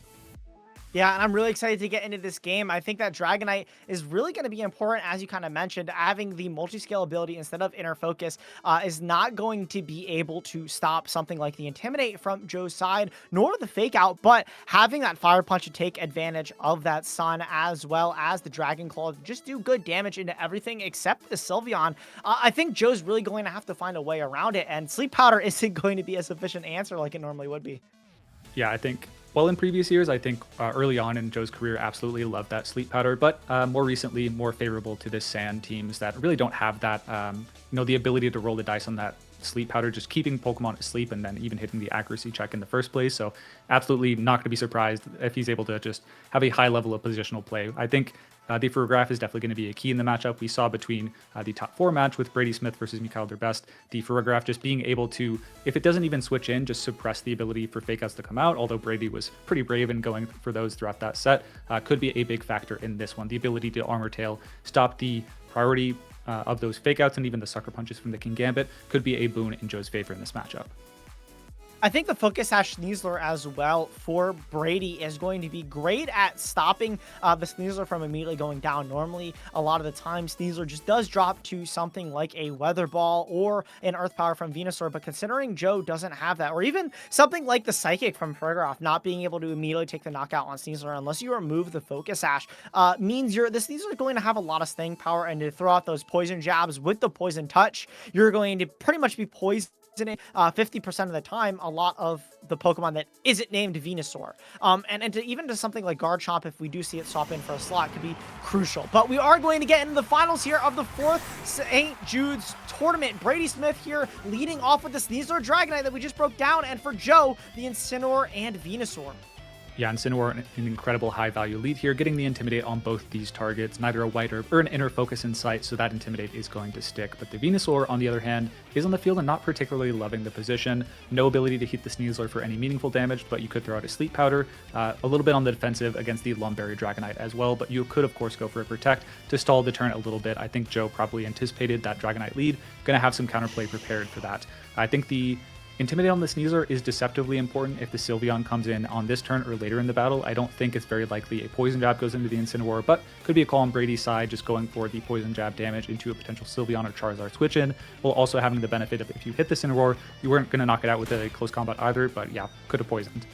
Yeah, and I'm really excited to get into this game. I think that Dragonite is really going to be important, as you kind of mentioned. Having the multi-scale ability instead of Inner Focus is not going to be able to stop something like the Intimidate from Joe's side, nor the Fake Out, but having that Fire Punch to take advantage of that Sun, as well as the Dragon Claw to just do good damage into everything except the Sylveon. I think Joe's really going to have to find a way around it, and Sleep Powder isn't going to be a sufficient answer like it normally would be. Yeah, I think well, in previous years, I think early on in Joe's career, absolutely loved that Sleep Powder, but more recently, more favorable to the Sand teams that really don't have that, the ability to roll the dice on that Sleep Powder, just keeping Pokemon asleep and then even hitting the accuracy check in the first place. So absolutely not going to be surprised if he's able to just have a high level of positional play. I think the Fergraph is definitely going to be a key in the matchup. We saw between the top 4 match with Brady Smith versus Mikhail Best, the Fergraph just being able to, if it doesn't even switch in, just suppress the ability for Fake Outs to come out, although Brady was pretty brave in going for those throughout that set, could be a big factor in this one. The ability to Armor Tail, stop the priority of those Fake Outs and even the Sucker Punches from the King Gambit could be a boon in Joe's favor in this matchup. I think the Focus Sash Sneasler as well for Brady is going to be great at stopping the Sneasler from immediately going down. Normally, a lot of the time, Sneasler just does drop to something like a Weather Ball or an Earth Power from Venusaur, but considering Joe doesn't have that, or even something like the Psychic from Fergraph not being able to immediately take the knockout on Sneasler unless you remove the Focus Sash, means the Sneasler is going to have a lot of staying power, and to throw out those poison jabs with the Poison Touch, you're going to pretty much be poisoned 50% of the time a lot of the Pokemon that isn't named Venusaur. And even to something like Garchomp, if we do see it swap in for a slot, could be crucial. But we are going to get into the finals here of the 4th St. Jude's Tournament. Brady Smith here leading off with the Sneasler Dragonite that we just broke down, and for Joe, the Incineroar and Venusaur. Yeah, Incineroar, an incredible high-value lead here, getting the Intimidate on both these targets. Neither a white or an inner focus in sight, so that Intimidate is going to stick. But the Venusaur, on the other hand, is on the field and not particularly loving the position. No ability to hit the Sneasler for any meaningful damage, but you could throw out a Sleep Powder. A little bit on the defensive against the Lumberry Dragonite as well, but you could, of course, go for a Protect to stall the turn a little bit. I think Joe probably anticipated that Dragonite lead, going to have some counterplay prepared for that. I think the Intimidate on the Sneasler is deceptively important if the Sylveon comes in on this turn or later in the battle. I don't think it's very likely a Poison Jab goes into the Incineroar, but could be a call on Brady's side, just going for the Poison Jab damage into a potential Sylveon or Charizard switch in, while also having the benefit of if you hit the Incineroar, you weren't going to knock it out with a close combat either, but yeah, could have poisoned.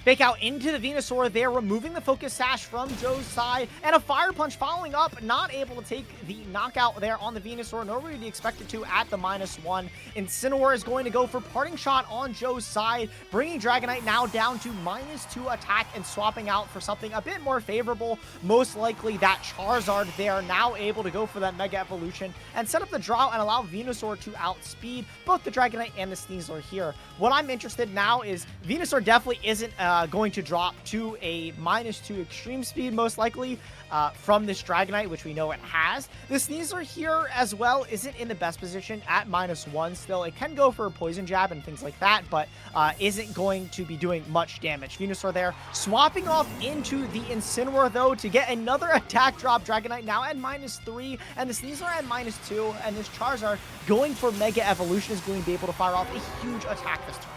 Fake out into the Venusaur there, removing the Focus Sash from Joe's side, and a Fire Punch following up, not able to take the knockout there on the Venusaur, nor would he expect it to at the -1. Incineroar is going to go for Parting Shot on Joe's side, bringing Dragonite now down to -2 attack and swapping out for something a bit more favorable, most likely that Charizard there, now able to go for that Mega Evolution and set up the draw and allow Venusaur to outspeed both the Dragonite and the Sneasler here. What I'm interested now is Venusaur definitely isn't going to drop to a -2 extreme speed, most likely, from this Dragonite, which we know it has. The Sneasler here as well isn't in the best position at -1 still. It can go for a Poison Jab and things like that, but isn't going to be doing much damage. Venusaur there, swapping off into the Incineroar, though, to get another attack drop. Dragonite now at -3, and the Sneasler at -2, and this Charizard going for Mega Evolution is going to be able to fire off a huge attack this turn.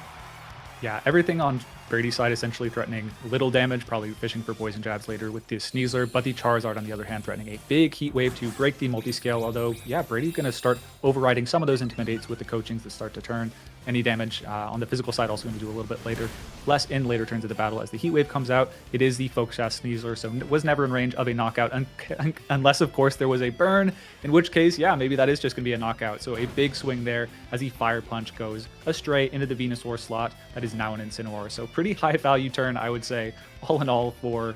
Yeah, everything on Brady's side essentially threatening little damage, probably fishing for Poison Jabs later with the Sneasler, but the Charizard on the other hand threatening a big Heat Wave to break the multi-scale, although, yeah, Brady's going to start overriding some of those Intimidates with the coachings that start to turn. Any damage on the physical side also going to do a little bit later, less in later turns of the battle as the Heat Wave comes out. It is the Focus Sash Sneasler, so it was never in range of a knockout, unless, of course, there was a burn, in which case, yeah, maybe that is just going to be a knockout. So a big swing there as the Fire Punch goes astray into the Venusaur slot that is now an Incineroar. So pretty high value turn, I would say, all in all for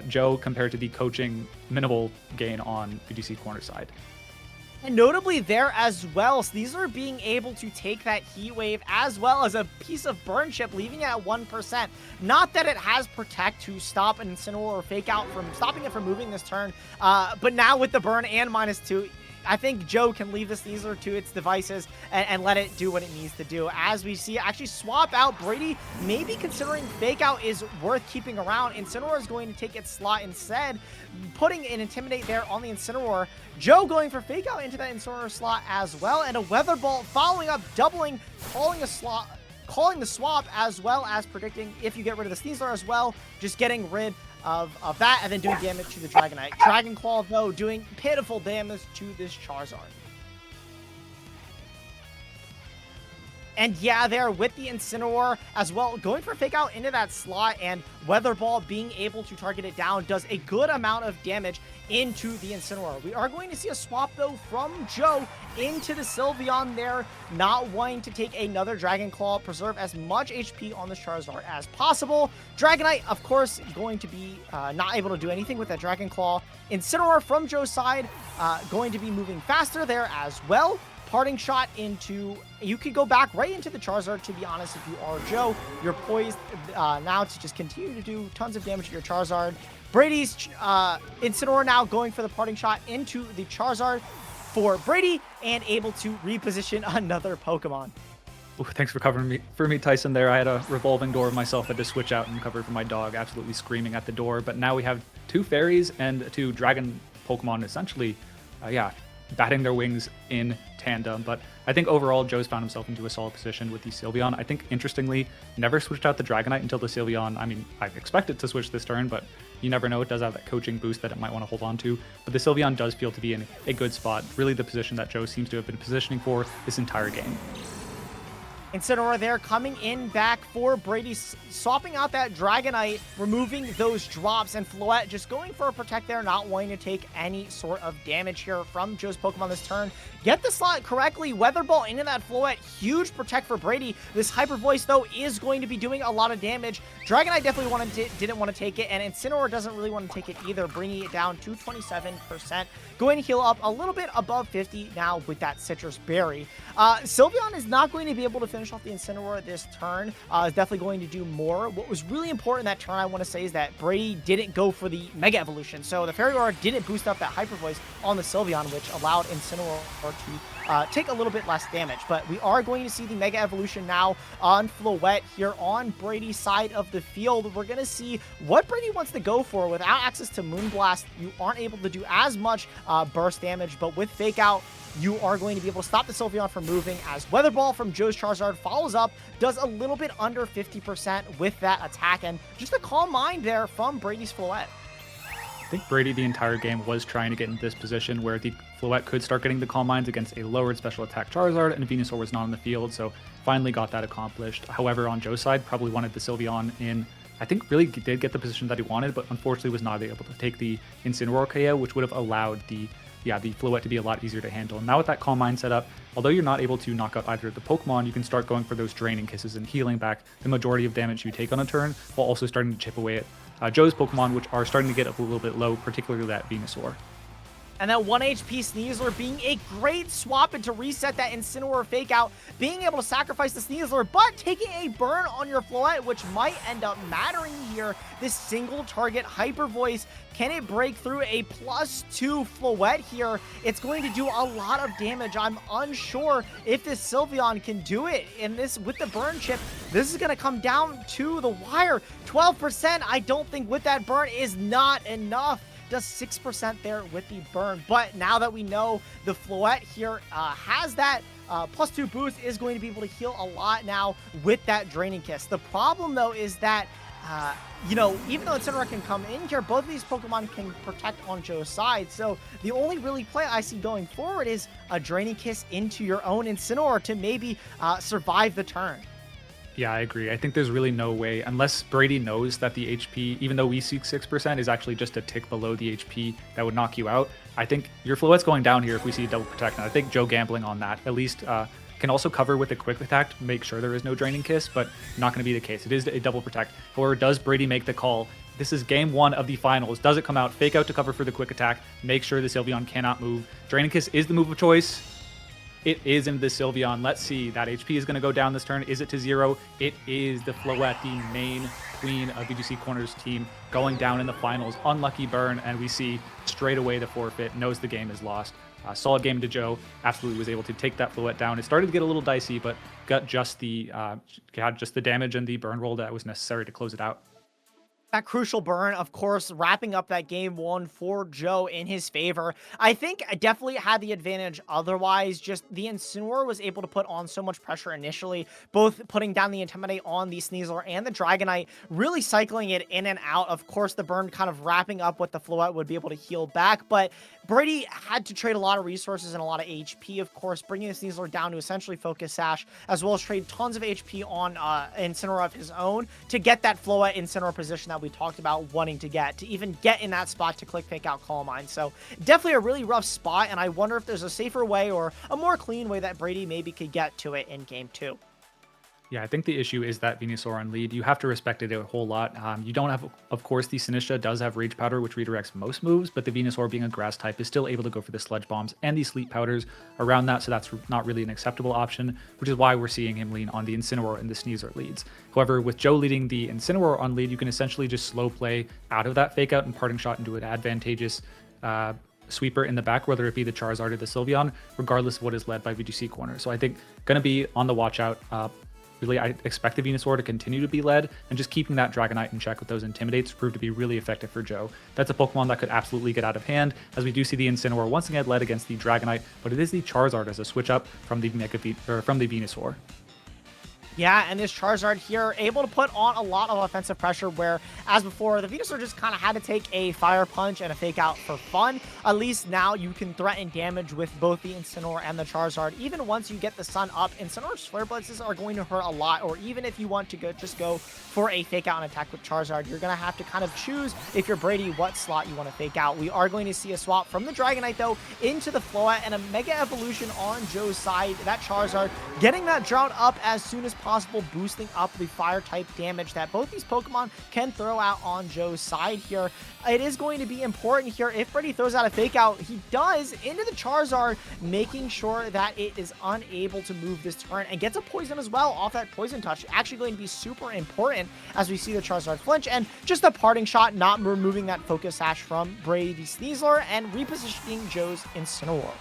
Joe compared to the coaching minimal gain on VGC corner side. And notably there as well, Sneasler being able to take that Heat Wave as well as a piece of Burn Chip, leaving it at 1%. Not that it has Protect to stop an Incineroar or Fake Out from stopping it from moving this turn, but now with the Burn and -2, I think Joe can leave the Sneasler to its devices and let it do what it needs to do. As we see, actually swap out. Brady maybe considering Fake Out is worth keeping around. Incineroar is going to take its slot instead, putting an Intimidate there on the Incineroar. Joe going for Fake Out into that Incineroar slot as well, and a Weather Ball following up, doubling, calling the swap, as well as predicting if you get rid of the Sneasler as well, just getting rid of that, and then doing damage to the Dragonite. Dragon Claw, though, doing pitiful damage to this Charizard. And yeah, there with the Incineroar as well, going for Fake Out into that slot, and Weather Ball being able to target it down does a good amount of damage into the Incineroar. We are going to see a swap, though, from Joe into the Sylveon there, not wanting to take another Dragon Claw, preserve as much HP on this Charizard as possible. Dragonite, of course, going to be not able to do anything with that Dragon Claw. Incineroar from Joe's side, going to be moving faster there as well. Parting Shot into, you could go back right into the Charizard, to be honest, if you are Joe. You're poised now to just continue to do tons of damage to your Charizard. Brady's Incineroar now going for the Parting Shot into the Charizard for Brady, and able to reposition another Pokemon. Ooh, thanks for covering for me, Tyson, there. I had a revolving door of myself. I had to switch out and cover for my dog, absolutely screaming at the door. But now we have 2 fairies and 2 dragon Pokemon, essentially, batting their wings in tandem. But I think overall, Joe's found himself into a solid position with the Sylveon. I think, interestingly, never switched out the Dragonite until the Sylveon. I mean, I expect it to switch this turn, but you never know. It does have that coaching boost that it might want to hold on to. But the Sylveon does feel to be in a good spot. Really the position that Joe seems to have been positioning for this entire game. Incineroar there coming in back for Brady, swapping out that Dragonite, removing those drops, and Floette just going for a protect there, not wanting to take any sort of damage here from Joe's Pokemon this turn. Get the slot correctly, Weather Ball into that Floette, huge protect for Brady. This Hyper Voice though is going to be doing a lot of damage. Dragonite definitely didn't want to take it, and Incineroar doesn't really want to take it either, bringing it down to 27%. Going to heal up a little bit above 50 now with that Citrus Berry. Sylveon is not going to be able to finish off the Incineroar this turn. Is definitely going to do more. What was really important that turn, I want to say, is that Brady didn't go for the Mega Evolution. So the Fairy Aura didn't boost up that Hyper Voice on the Sylveon, which allowed Incineroar to take a little bit less damage. But we are going to see the Mega Evolution now on Floette here on Brady's side of the field. We're going to see what Brady wants to go for. Without access to Moonblast, you aren't able to do as much burst damage, but with Fake Out, you are going to be able to stop the Sylveon from moving, as Weather Ball from Joe's Charizard follows up, does a little bit under 50% with that attack, and just a calm mind there from Brady's Floette. I think Brady the entire game was trying to get in this position where the Floette could start getting the Calm Minds against a lowered special attack Charizard, and Venusaur was not on the field, so finally got that accomplished. However, on Joe's side, probably wanted the Sylveon in. I think really did get the position that he wanted, but unfortunately was not able to take the Incineroar KO, which would have allowed the Floette to be a lot easier to handle. Now with that Calm Mind set up, although you're not able to knock out either of the Pokemon, you can start going for those Draining Kisses and healing back the majority of damage you take on a turn, while also starting to chip away at Joe's Pokemon, which are starting to get up a little bit low, particularly that Venusaur. And that 1 HP Sneasler being a great swap in to reset that Incineroar Fake Out, being able to sacrifice the Sneasler, but taking a burn on your Floette, which might end up mattering here. This single target Hyper Voice, can it break through a +2 Floette here? It's going to do a lot of damage. I'm unsure if this Sylveon can do it. And this, with the burn chip, this is going to come down to the wire. 12%, I don't think with that burn is not enough. Does 6% there with the burn, but now that we know the Floette here has that +2 boost, is going to be able to heal a lot now with that Draining Kiss. The problem though is that even though Incineroar can come in here, both of these Pokemon can protect on Joe's side, so the only really play I see going forward is a Draining Kiss into your own Incineroar to maybe survive the turn. Yeah, I agree. I think there's really no way, unless Brady knows that the HP, even though we see 6%, is actually just a tick below the HP that would knock you out. I think your Floette's going down here if we see double protect. And I think Joe gambling on that at least can also cover with a quick attack to make sure there is no Draining Kiss, but not going to be the case. It is a double protect. However, does Brady make the call? This is game 1 of the finals. Does it come out? Fake Out to cover for the quick attack. Make sure the Sylveon cannot move. Draining Kiss is the move of choice. It is into the Sylveon. Let's see. That HP is going to go down this turn. Is it to 0? It is the Floette, the main queen of VGC Corner's team, going down in the finals. Unlucky burn, and we see straight away the forfeit. Knows the game is lost. Solid game to Joe. Absolutely was able to take that Floette down. It started to get a little dicey, but got just the damage and the burn roll that was necessary to close it out. That crucial burn, of course, wrapping up that game 1 for Joe in his favor. I think I definitely had the advantage otherwise. Just the Incineroar was able to put on so much pressure initially, both putting down the Intimidate on the Sneasler and the Dragonite, really cycling it in and out. Of course, the burn kind of wrapping up what the Floette would be able to heal back, but Brady had to trade a lot of resources and a lot of HP, of course, bringing the Sneasler down to essentially focus Sash, as well as trade tons of HP on Incineroar of his own to get that Floette Incineroar position that we talked about wanting to get, to even get in that spot to click Fake Out Calm Mind. So definitely a really rough spot, and I wonder if there's a safer way or a more clean way that Brady maybe could get to it in game 2. Yeah, I think the issue is that Venusaur on lead. You have to respect it a whole lot. You don't have, of course, the Sinistcha does have Rage Powder, which redirects most moves, but the Venusaur, being a grass type, is still able to go for the Sludge Bombs and the Sleep Powders around that, so that's not really an acceptable option, which is why we're seeing him lean on the Incineroar and the Sneasler leads. However, with Joe leading the Incineroar on lead, you can essentially just slow play out of that Fake Out and Parting Shot into an advantageous sweeper in the back, whether it be the Charizard or the Sylveon, regardless of what is led by VGC Corner. So I think going to be on the watch out. Really, I expect the Venusaur to continue to be led, and just keeping that Dragonite in check with those Intimidates proved to be really effective for Joe. That's a Pokemon that could absolutely get out of hand, as we do see the Incineroar once again led against the Dragonite, but it is the Charizard as a switch up from the Venusaur. Yeah, and this Charizard here able to put on a lot of offensive pressure, where, as before, the Venusaur just kind of had to take a Fire Punch and a Fake Out for fun. At least now you can threaten damage with both the Incineroar and the Charizard. Even once you get the Sun up, Incineroar's Flare Blitzes are going to hurt a lot, or even if you want to just go for a Fake Out and attack with Charizard, you're going to have to kind of choose, if you're Brady, what slot you want to Fake Out. We are going to see a swap from the Dragonite, though, into the Floette, and a Mega Evolution on Joe's side. That Charizard getting that Drought up as soon as possible, boosting up the fire type damage that both these Pokemon can throw out on Joe's side here. It is going to be important here. If Brady throws out a Fake Out, he does into the Charizard, making sure that it is unable to move this turn, and gets a Poison as well off that Poison Touch. Actually going to be super important as we see the Charizard flinch, and just a parting shot, not removing that Focus Sash from Brady Sneasler and repositioning Joe's Incineroar.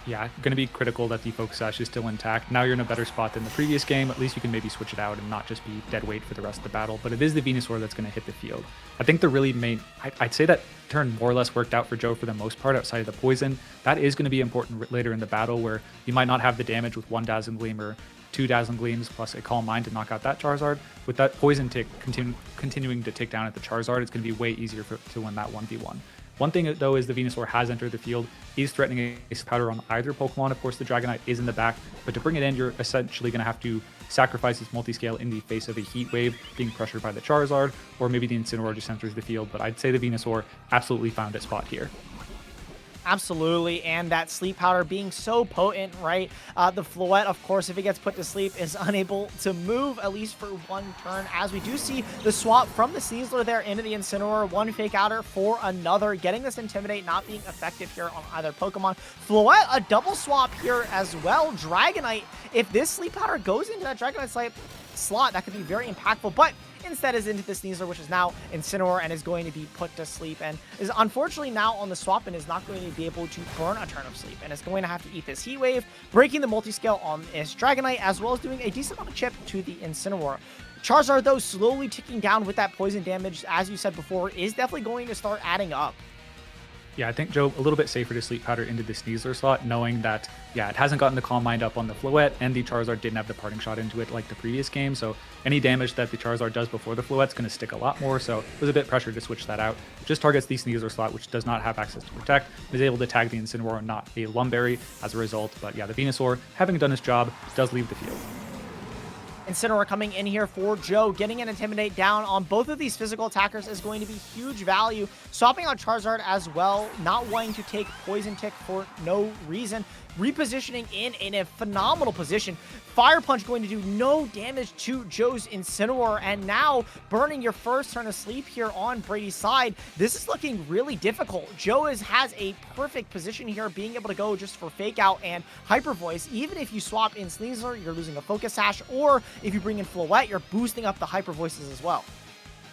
Yeah, going to be critical that the Focus Sash is still intact. Now you're in a better spot than the previous game. At least you can maybe switch it out and not just be dead weight for the rest of the battle. But it is the Venusaur that's going to hit the field. I think the really main... I'd say that turn more or less worked out for Joe for the most part outside of the poison. That is going to be important later in the battle, where you might not have the damage with 1 Dazzling Gleam or 2 Dazzling Gleams plus a Calm Mind to knock out that Charizard. With that poison tick continuing to tick down at the Charizard, it's going to be way easier to win that 1v1. One thing, though, is the Venusaur has entered the field. He's threatening a powder on either Pokemon. Of course, the Dragonite is in the back, but to bring it in, you're essentially going to have to sacrifice his multiscale in the face of a Heat Wave being pressured by the Charizard, or maybe the Incineroar just enters the field. But I'd say the Venusaur absolutely found its spot here. Absolutely, and that Sleep Powder being so potent, right? The Floette, of course, if it gets put to sleep, is unable to move, at least for one turn, as we do see the swap from the Sneasler there into the Incineroar, one Fake Outer for another, getting this Intimidate not being effective here on either Pokemon. Floette, a double swap here as well. Dragonite, if this Sleep Powder goes into that Dragonite slot, that could be very impactful, but instead is into the Sneasler, which is now Incineroar and is going to be put to sleep, and is unfortunately now on the swap and is not going to be able to burn a turn of sleep, and is going to have to eat this Heat Wave, breaking the multiscale on his Dragonite, as well as doing a decent amount of chip to the Incineroar. Charizard, though, slowly ticking down with that poison damage, as you said before, is definitely going to start adding up. Yeah, I think Joe a little bit safer to Sleep Powder into the Sneasler slot, knowing that, yeah, it hasn't gotten the Calm Mind up on the Floette, and the Charizard didn't have the Parting Shot into it like the previous game, so any damage that the Charizard does before the Floette's going to stick a lot more, so it was a bit pressured to switch that out. Just targets the Sneasler slot, which does not have access to Protect, is able to tag the Incineroar, not a Lumberry as a result, but yeah, the Venusaur, having done its job, does leave the field. Incineroar coming in here for Joe, getting an Intimidate down on both of these physical attackers is going to be huge value. Swapping out Charizard as well, not wanting to take Poison Tick for no reason. Repositioning in a phenomenal position. Fire Punch going to do no damage to Joe's Incineroar, and now burning your first turn of sleep here on Brady's side. This is looking really difficult. Joe has a perfect position here, being able to go just for Fake Out and Hyper Voice. Even if you swap in Sneasler, you're losing a Focus Sash, or if you bring in Floette, you're boosting up the Hyper Voices as well.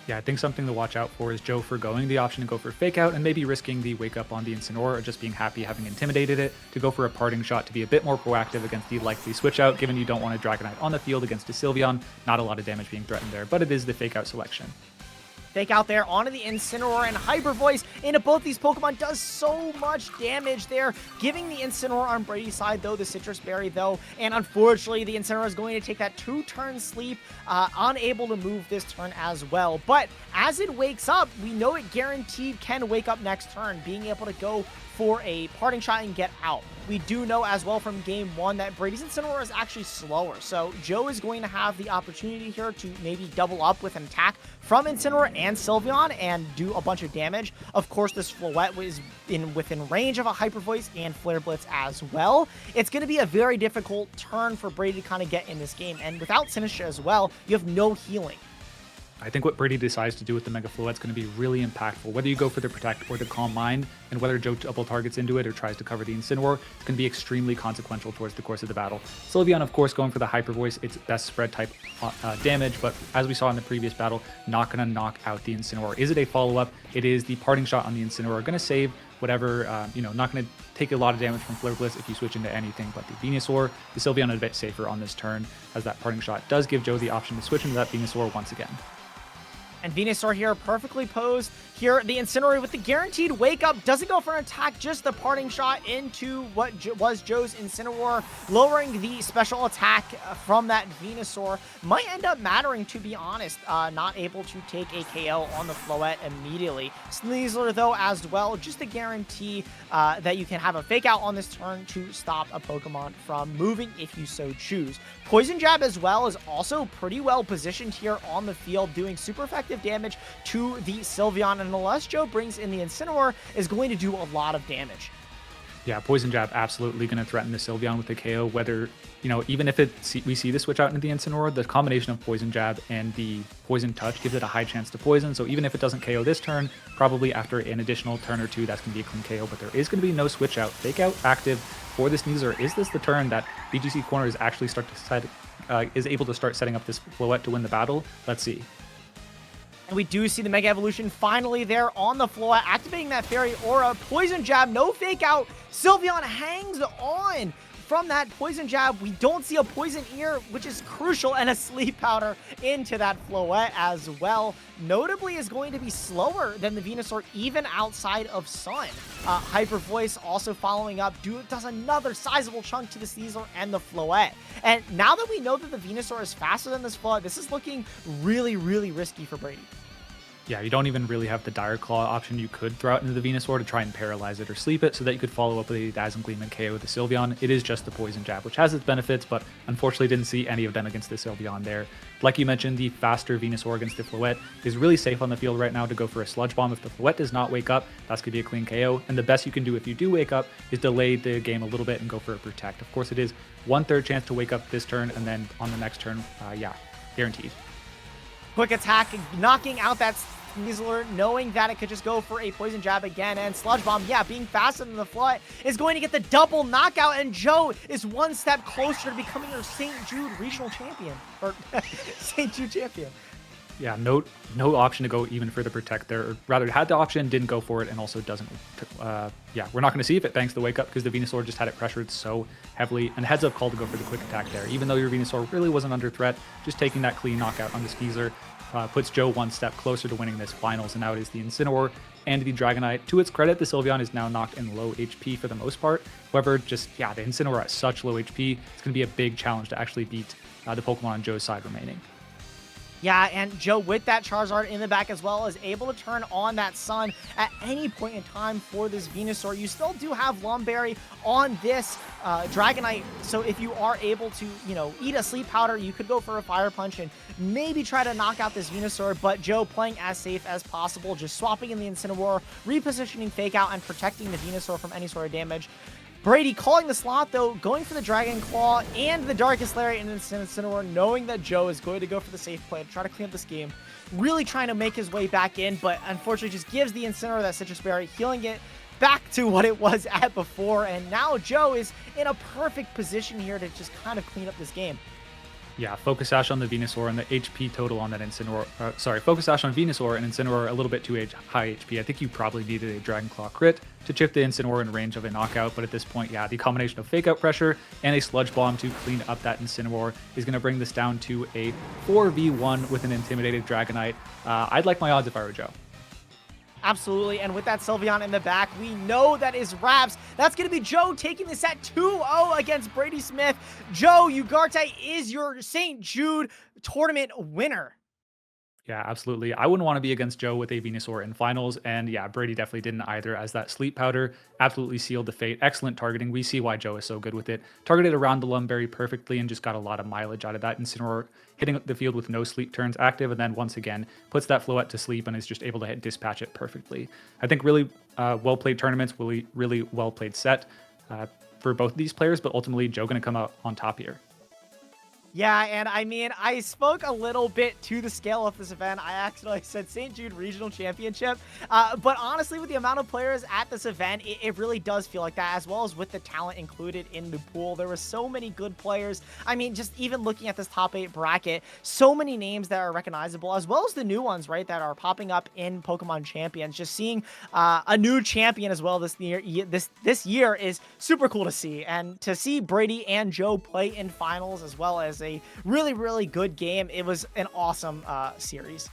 Yeah, I think something to watch out for is Joe forgoing the option to go for Fake Out and maybe risking the Wake Up on the Incineroar, or just being happy having intimidated it to go for a Parting Shot to be a bit more proactive against the likely Switch Out, given you don't want a Dragonite on the field against a Sylveon. Not a lot of damage being threatened there, but it is the Fake Out selection. Fake Out there onto the Incineroar, and Hyper Voice into both these Pokemon does so much damage there, giving the Incineroar on Brady's side, though, the Citrus Berry, though, and unfortunately, the Incineroar is going to take that 2-turn sleep, unable to move this turn as well. But as it wakes up, we know it guaranteed can wake up next turn, being able to go for a Parting Shot and get out. We do know as well from game 1 that Brady's Incineroar is actually slower, so Joe is going to have the opportunity here to maybe double up with an attack from Incineroar and Sylveon and do a bunch of damage. Of course, this Floette was within range of a Hyper Voice and Flare Blitz as well. It's going to be a very difficult turn for Brady to kind of get in this game, and without Sinistra as well, you have no healing. I think what Brady decides to do with the Mega Floette is going to be really impactful. Whether you go for the Protect or the Calm Mind, and whether Joe double targets into it or tries to cover the Incineroar, it's going to be extremely consequential towards the course of the battle. Sylveon, of course, going for the Hyper Voice, its best spread type damage, but as we saw in the previous battle, not going to knock out the Incineroar. Is it a follow-up? It is the Parting Shot on the Incineroar. Going to save whatever, not going to take a lot of damage from Flare Blitz if you switch into anything but the Venusaur. The Sylveon is a bit safer on this turn, as that Parting Shot does give Joe the option to switch into that Venusaur once again. And Venusaur here perfectly posed. Here, the Incineroar with the guaranteed wake up doesn't go for an attack, just the parting shot into what was Joe's Incineroar, lowering the special attack from that Venusaur. Might end up mattering, to be honest. Not able to take a KO on the Floette immediately. Sneasler, though, as well, just a guarantee that you can have a fake out on this turn to stop a Pokemon from moving if you so choose. Poison Jab as well is also pretty well positioned here on the field, doing super effective damage to the Sylveon, and unless Joe brings in the Incineroar, is going to do a lot of damage. Yeah, Poison Jab absolutely going to threaten the Sylveon with the KO, whether, even if we see the switch out into the Incineroar, the combination of Poison Jab and the Poison Touch gives it a high chance to poison, so even if it doesn't KO this turn, probably after an additional turn or two, that's going to be a clean KO, but there is going to be no switch out. Fake out active for this Sneasler. Is this the turn that VGC Corners actually is able to start setting up this Floette to win the battle? Let's see. And we do see the Mega Evolution finally there on the Floette, activating that Fairy Aura. Poison Jab, no fake out. Sylveon hangs on from that Poison Jab. We don't see a Poison Ear, which is crucial, and a Sleep Powder into that Floette as well. Notably is going to be slower than the Venusaur, even outside of Sun. Hyper Voice also following up, does another sizable chunk to the Sneasler and the Floette. And now that we know that the Venusaur is faster than this Floette, this is looking really, really risky for Brady. Yeah, you don't even really have the Dire Claw option. You could throw it into the Venusaur to try and paralyze it or sleep it so that you could follow up with a Dazzling Gleam and KO the Sylveon. It is just the Poison Jab, which has its benefits, but unfortunately didn't see any of them against the Sylveon there. Like you mentioned, the faster Venusaur against the Floette is really safe on the field right now to go for a Sludge Bomb. If the Floette does not wake up, that's going to be a clean KO, and the best you can do if you do wake up is delay the game a little bit and go for a Protect. Of course, it is 1/3 chance to wake up this turn, and then on the next turn, yeah, guaranteed. Quick attack, knocking out that Sneasler, knowing that it could just go for a Poison Jab again, and Sludge Bomb, yeah, being faster than the Floette, is going to get the double knockout, and Joe is one step closer to becoming your St. Jude regional champion, or St. Jude champion. Yeah, no option to go even further Protect there, or rather had the option, didn't go for it, and also doesn't, yeah, we're not going to see if it thanks the wake up because the Venusaur just had it pressured so heavily, and heads up call to go for the quick attack there. Even though your Venusaur really wasn't under threat, just taking that clean knockout on the Sneasler puts Joe one step closer to winning this finals, and now it is the Incineroar and the Dragonite. To its credit, the Sylveon is now knocked in low HP for the most part. However, just, yeah, the Incineroar at such low HP, it's going to be a big challenge to actually beat the Pokemon on Joe's side remaining. Yeah, and Joe, with that Charizard in the back as well, is able to turn on that Sun at any point in time for this Venusaur. You still do have Lumberry on this Dragonite, so if you are able to, eat a Sleep Powder, you could go for a Fire Punch and maybe try to knock out this Venusaur, but Joe playing as safe as possible, just swapping in the Incineroar, repositioning Fake Out, and protecting the Venusaur from any sort of damage. Brady calling the slot, though, going for the Dragon Claw and the Darkest Lariat and Incineroar, knowing that Joe is going to go for the safe play to try to clean up this game. Really trying to make his way back in, but unfortunately just gives the Incineroar that Citrus Berry, healing it back to what it was at before. And now Joe is in a perfect position here to just kind of clean up this game. Yeah, Focus Sash on the Venusaur and the HP total on that Incineroar. Focus Sash on Venusaur and Incineroar a little bit too high HP. I think you probably needed a Dragon Claw crit to chip the Incineroar in range of a knockout, but at this point, yeah, the combination of Fake Out pressure and a Sludge Bomb to clean up that Incineroar is going to bring this down to a 4v1 with an intimidated Dragonite. I'd like my odds if I were Joe. Absolutely, and with that Sylveon in the back, we know that is Raps. That's going to be Joe taking this at 2-0 against Brady Smith. Joe, Ugarte is your St. Jude tournament winner. Yeah, absolutely. I wouldn't want to be against Joe with a Venusaur in finals, and yeah, Brady definitely didn't either, as that Sleep Powder absolutely sealed the fate. Excellent targeting. We see why Joe is so good with it. Targeted around the Lumberry perfectly and just got a lot of mileage out of that Incineroar, hitting the field with no sleep turns active, and then once again puts that Floette to sleep and is just able to dispatch it perfectly. I think really well-played tournaments, really well-played set for both of these players, but ultimately Joe going to come out on top here. Yeah, and I mean, I spoke a little bit to the scale of this event. I accidentally said St. Jude Regional Championship, but honestly, with the amount of players at this event, it really does feel like that, as well as with the talent included in the pool. There were so many good players. I mean, just even looking at this top 8 bracket, so many names that are recognizable, as well as the new ones, right, that are popping up in Pokemon Champions. Just seeing a new champion as well this year is super cool to see, and to see Brady and Joe play in finals as well as a really good game. It was an awesome series.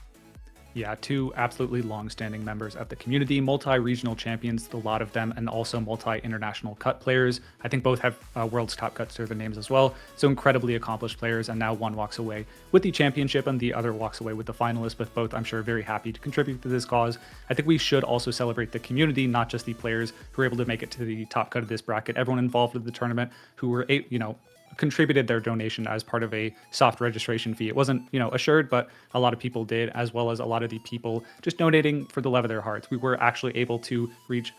Yeah, two absolutely long-standing members of the community, multi-regional champions, a lot of them, and also multi-international cut players. I think both have World's Top Cuts to their names as well. So incredibly accomplished players, and now one walks away with the championship and the other walks away with the finalist, but both, I'm sure, very happy to contribute to this cause. I think we should also celebrate the community, not just the players who were able to make it to the top cut of this bracket. Everyone involved with the tournament who were, contributed their donation as part of a soft registration fee. It wasn't, assured, but a lot of people did, as well as a lot of the people just donating for the love of their hearts. We were actually able to reach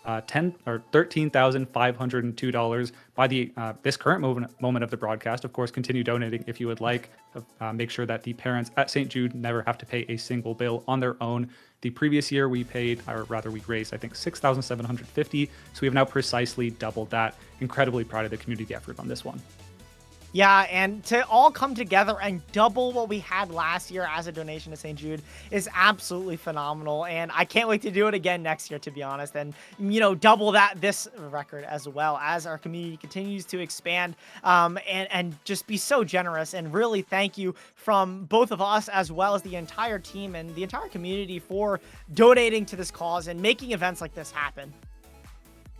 $13,502 by the this current moment of the broadcast. Of course, continue donating if you would like. Make sure that the parents at St. Jude never have to pay a single bill on their own. The previous year we raised, I think, $6,750. So we have now precisely doubled that. Incredibly proud of the community effort on this one. Yeah, and to all come together and double what we had last year as a donation to St. Jude is absolutely phenomenal. And I can't wait to do it again next year, to be honest. And, double this record as well as our community continues to expand and just be so generous. And really thank you from both of us as well as the entire team and the entire community for donating to this cause and making events like this happen.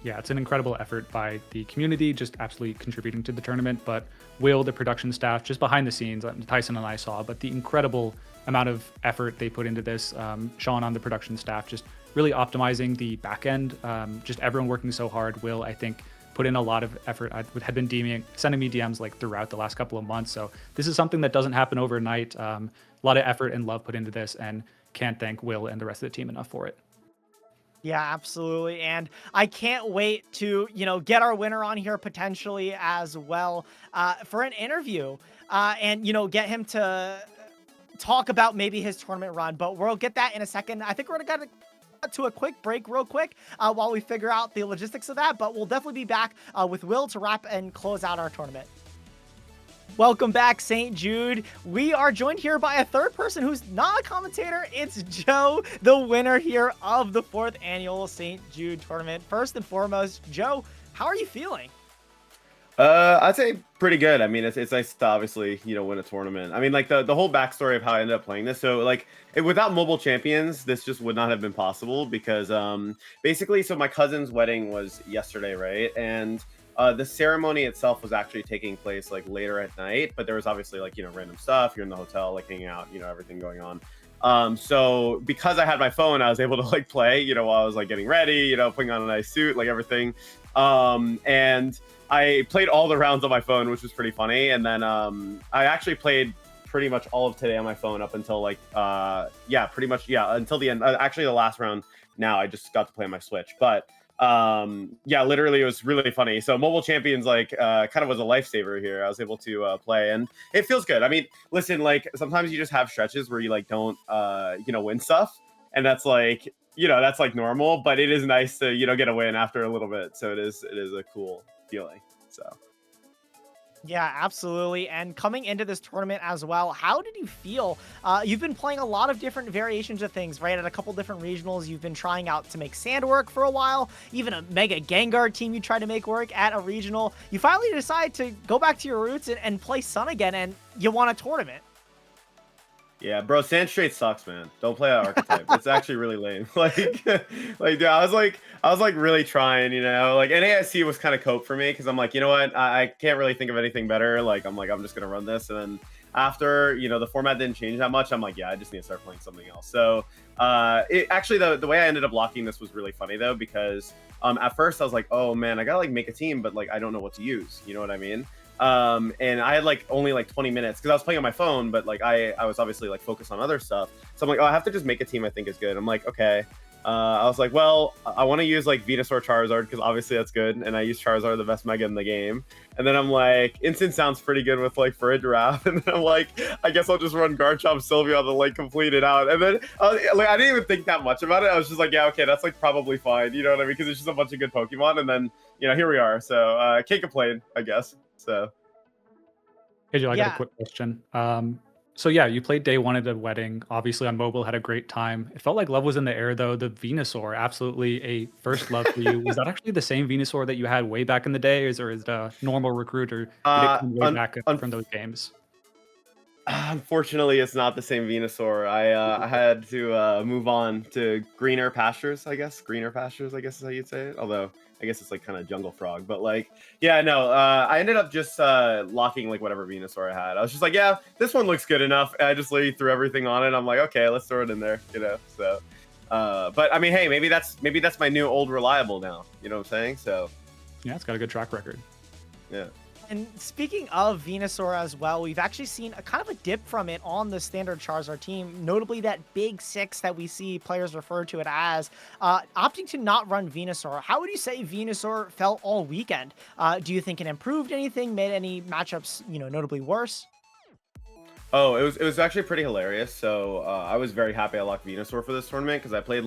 Yeah, it's an incredible effort by the community, just absolutely contributing to the tournament. But Will, the production staff, just behind the scenes, Tyson and I saw, but the incredible amount of effort they put into this. Sean on the production staff, just really optimizing the back end. Just everyone working so hard. Will, I think, put in a lot of effort. I had been sending me DMs like throughout the last couple of months. So this is something that doesn't happen overnight. A lot of effort and love put into this, and can't thank Will and the rest of the team enough for it. Yeah, absolutely. And I can't wait to, get our winner on here potentially as well for an interview and, get him to talk about maybe his tournament run. But we'll get that in a second. I think we're going to get to a quick break real quick while we figure out the logistics of that. But we'll definitely be back with Will to wrap and close out our tournament. Welcome back, St. Jude. We are joined here by a third person who's not a commentator. It's Joe, the winner here of the 4th annual St. Jude tournament. First and foremost, Joe, how are you feeling? I'd say pretty good. I mean, it's nice to obviously, win a tournament. I mean, like the whole backstory of how I ended up playing this. So like without mobile champions, this just would not have been possible because basically, so my cousin's wedding was yesterday, right? And the ceremony itself was actually taking place like later at night, but there was obviously like, random stuff. You're in the hotel, like hanging out, everything going on. So because I had my phone, I was able to like play, while I was like getting ready, putting on a nice suit, like everything. And I played all the rounds on my phone, which was pretty funny. And then I actually played pretty much all of today on my phone up until like, until the end. Actually, the last round now, I just got to play on my Switch. But literally it was really funny. So mobile champions like kind of was a lifesaver here. I was able to play and it feels good. I mean, listen, like sometimes you just have stretches where you like don't win stuff, and that's like that's like normal, but it is nice to get a win after a little bit. So it is a cool feeling. So yeah, absolutely. And coming into this tournament as well, how did you feel? You've been playing a lot of different variations of things, right? At a couple different regionals, you've been trying out to make sand work for a while. Even a Mega Gengar team you tried to make work at a regional. You finally decide to go back to your roots and play Sun again, and you won a tournament. Yeah, bro, Sand straight sucks, man. Don't play that archetype. It's actually really lame. Like, dude, I was like really trying, like NASC was kind of cope for me because I'm like, you know what, I can't really think of anything better. Like, I'm just gonna run this, and then after the format didn't change that much, I'm like, yeah, I just need to start playing something else. So, actually the way I ended up locking this was really funny though because at first I was like, oh man, I gotta like make a team, but like I don't know what to use. You know what I mean? And I had like only like 20 minutes because I was playing on my phone, but like I was obviously like focused on other stuff. So I'm like, oh, I have to just make a team I think is good. I'm like, okay. I was like, well, I want to use like Venusaur Charizard because obviously that's good, and I use Charizard, the best Mega in the game. And then I'm like, Instant sounds pretty good with like for a giraffe. And then I'm like, I guess I'll just run Garchomp Sylveon to like complete it out. And then like I didn't even think that much about it. I was just like, yeah, okay, that's like probably fine. You know what I mean? Because it's just a bunch of good Pokemon. And then here we are. So can't complain, I guess. So. Hey Joe, I got a quick question. So yeah, you played day one at the wedding. Obviously on mobile, had a great time. It felt like love was in the air though. The Venusaur, absolutely a first love for you. Was that actually the same Venusaur that you had way back in the day, or is it a normal recruit, or did it come way back from those games? Unfortunately, it's not the same Venusaur. I had to move on to greener pastures, I guess. Greener pastures, I guess is how you'd say it. Although I guess it's like kind of jungle frog. But like, yeah, no. I ended up just locking like whatever Venusaur I had. I was just like, yeah, this one looks good enough. And I just literally threw everything on it. I'm like, okay, let's throw it in there, you know. So, but I mean, hey, maybe that's my new old reliable now. You know what I'm saying? So, yeah, it's got a good track record. Yeah. And speaking of Venusaur as well, we've actually seen a kind of a dip from it on the standard Charizard team, notably that big six that we see players refer to it as, opting to not run Venusaur. How would you say Venusaur felt all weekend? Do you think it improved anything, made any matchups, notably worse? Oh, it was actually pretty hilarious. So I was very happy I locked Venusaur for this tournament because I played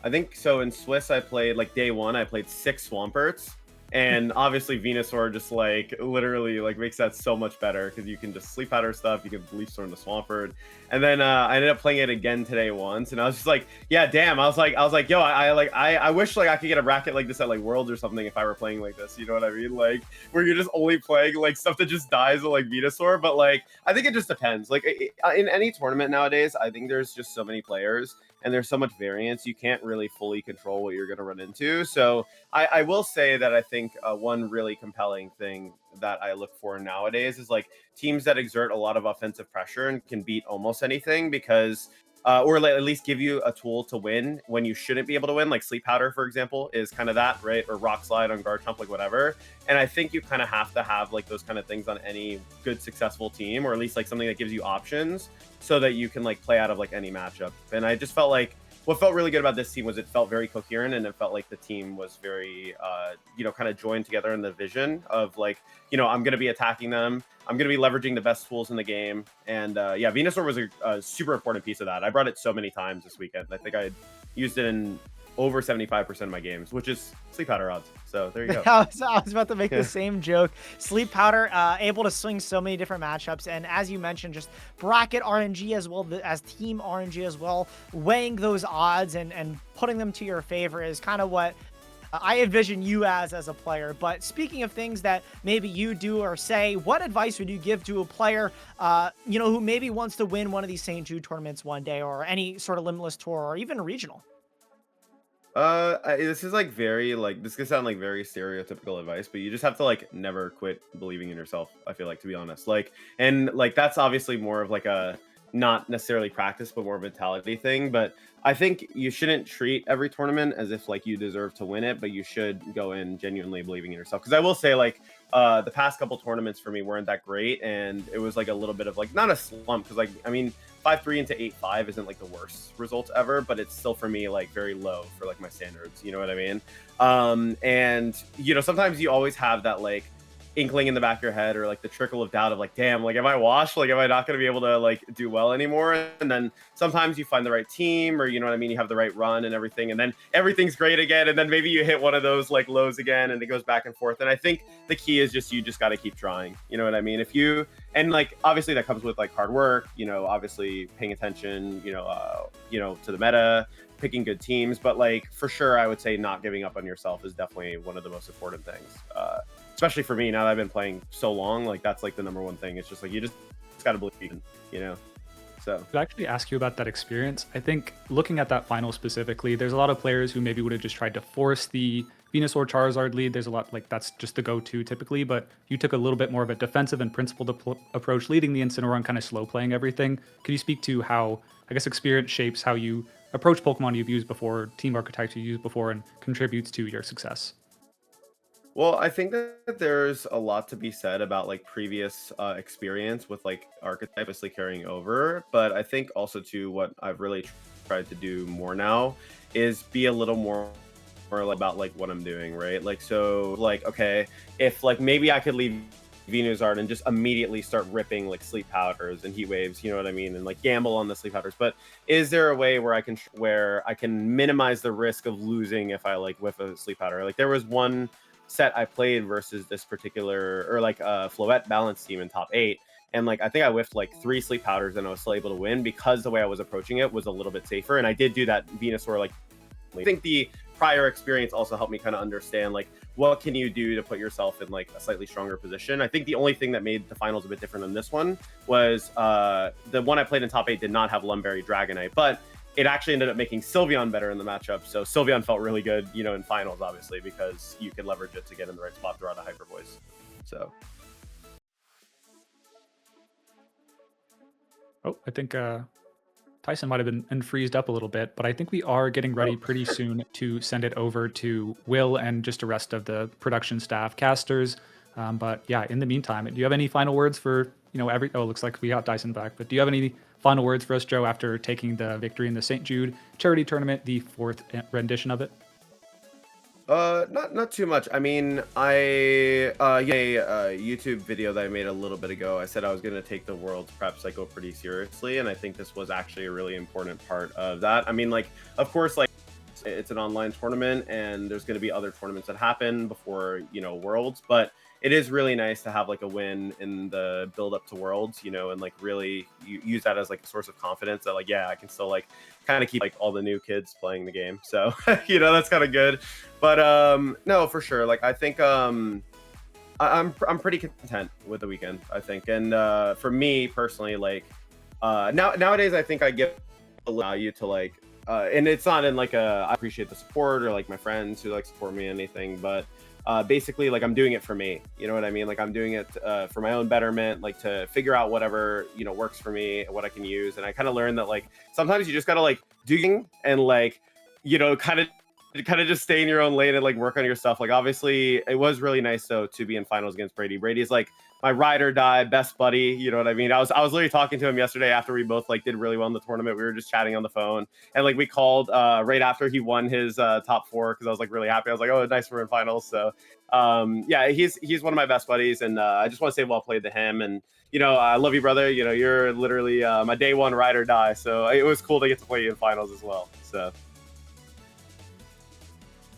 I think so in Swiss I played day one I played 6 Swamperts. And obviously Venusaur just literally makes that so much better because you can just sleep powder stuff, you can Leaf Storm the Swampert. And then I ended up playing it again today once, and I was just like, yeah, damn. I was like, yo, I wish I could get a bracket like this at Worlds or something if I were playing like this. You know what I mean? Where you're just only playing stuff that just dies with Venusaur. But I think it just depends. In any tournament nowadays, I think there's just so many players. And there's so much variance, you can't really fully control what you're going to run into. So I will say that I think one really compelling thing that I look for nowadays is teams that exert a lot of offensive pressure and can beat almost anything because, or at least give you a tool to win when you shouldn't be able to win. Sleep Powder, for example, is kind of that, right? Or Rock Slide on Guard Chump, whatever. And I think you kind of have to have those kind of things on any good, successful team, or at least something that gives you options so that you can play out of any matchup. And I just felt what felt really good about this team was it felt very coherent, and it felt like the team was very, kind of joined together in the vision of I'm going to be attacking them. I'm going to be leveraging the best tools in the game. And yeah, Venusaur was a super important piece of that. I brought it so many times this weekend. I think I used it in over 75% of my games, which is Sleep Powder odds. So there you go. I was about to make the same joke. Sleep Powder, able to swing so many different matchups. And as you mentioned, just bracket RNG as well as team RNG as well. Weighing those odds and putting them to your favor is kind of what I envision you as a player. But speaking of things that maybe you do or say, what advice would you give to a player, who maybe wants to win one of these St. Jude tournaments one day, or any sort of limitless tour, or even a regional? This is very this could sound very stereotypical advice, but you just have to never quit believing in yourself. I feel to be honest, and that's obviously more of a not necessarily practice, but more mentality thing. But I think you shouldn't treat every tournament as if you deserve to win it, but you should go in genuinely believing in yourself. Because I will say the past couple tournaments for me weren't that great, and it was a little bit of not a slump because 5-3 into 8-5 isn't the worst results ever, but it's still for me very low for my standards. You know what I mean? And sometimes you always have that inkling in the back of your head, or the trickle of doubt of damn, am I washed? Am I not going to be able to do well anymore? And then sometimes you find the right team, or you know what I mean, you have the right run and everything, and then everything's great again, and then maybe you hit one of those lows again, and it goes back and forth. And I think the key is you just got to keep trying. You know what I mean? If you and obviously that comes with hard work, obviously paying attention, to the meta, picking good teams, but for sure I would say not giving up on yourself is definitely one of the most important things. Especially for me, now that I've been playing so long, that's the number one thing. It's just you just got to believe in, so. To actually ask you about that experience, I think looking at that final specifically, there's a lot of players who maybe would have just tried to force the Venusaur Charizard lead. There's a lot that's just the go-to typically, but you took a little bit more of a defensive and principled approach, leading the Incineroar and kind of slow playing everything. Could you speak to how, I guess, experience shapes how you approach Pokemon you've used before, team archetypes you've used before, and contributes to your success? Well, I think that there's a lot to be said about previous experience with archetype obviously carrying over, but I think also too what I've really tried to do more now is be a little more about what I'm doing, right? Okay, if maybe I could leave Venusaur and just immediately start ripping Sleep Powders and Heat Waves, you know what I mean, and gamble on the Sleep Powders. But is there a way where I can minimize the risk of losing if I whiff a Sleep Powder? There was one set I played versus this particular Floette balance team in top 8, and I think I whiffed 3 Sleep Powders and I was still able to win because the way I was approaching it was a little bit safer, and I did do that Venusaur. I think the prior experience also helped me kind of understand what can you do to put yourself in like a slightly stronger position. I think the only thing that made the finals a bit different than this one was the one I played in top 8 did not have Lumberry Dragonite, but it actually ended up making Sylveon better in the matchup. So Sylveon felt really good, you know, in finals, obviously, because you could leverage it to get in the right spot throughout a Hyper Voice. So. Oh, I think Tyson might have been unfreezed up a little bit, but I think we are getting ready pretty soon to send it over to Will and just the rest of the production staff, casters. But yeah, in the meantime, do you have any final words for, you know, oh, it looks like we got Dyson back, but do you have any final words for us, Joe, after taking the victory in the St. Jude Charity Tournament, the 4th rendition of it? Not too much. I mean, a YouTube video that I made a little bit ago, I said I was going to take the World's Prep Cycle pretty seriously, and I think this was actually a really important part of that. I mean, like, of course, like, it's an online tournament, and there's going to be other tournaments that happen before, you know, Worlds, but it is really nice to have like a win in the build up to Worlds, you know, and like really use that as like a source of confidence that like, yeah, I can still like kind of keep like all the new kids playing the game. So, you know, that's kind of good. But no, for sure. Like, I think I'm pretty content with the weekend, I think. And for me personally, like nowadays, I think I get a value to like, and it's not in like I appreciate the support or like my friends who like support me or anything, but basically like I'm doing it for me, you know what I mean? Like I'm doing it for my own betterment, like to figure out whatever, you know, works for me, what I can use. And I kind of learned that like sometimes you just gotta like do and like, you know, kind of just stay in your own lane and like work on your stuff. Like obviously it was really nice though to be in finals against Brady. Brady's like my ride or die best buddy, you know what I mean? I was literally talking to him yesterday after we both like did really well in the tournament. We were just chatting on the phone, and like we called right after he won his top 4 because I was like really happy. I was like, oh, nice, we're in finals. So yeah, he's one of my best buddies, and I just want to say well played to him. And you know, I love you, brother. You know, you're literally my day one ride or die. So it was cool to get to play you in finals as well. So.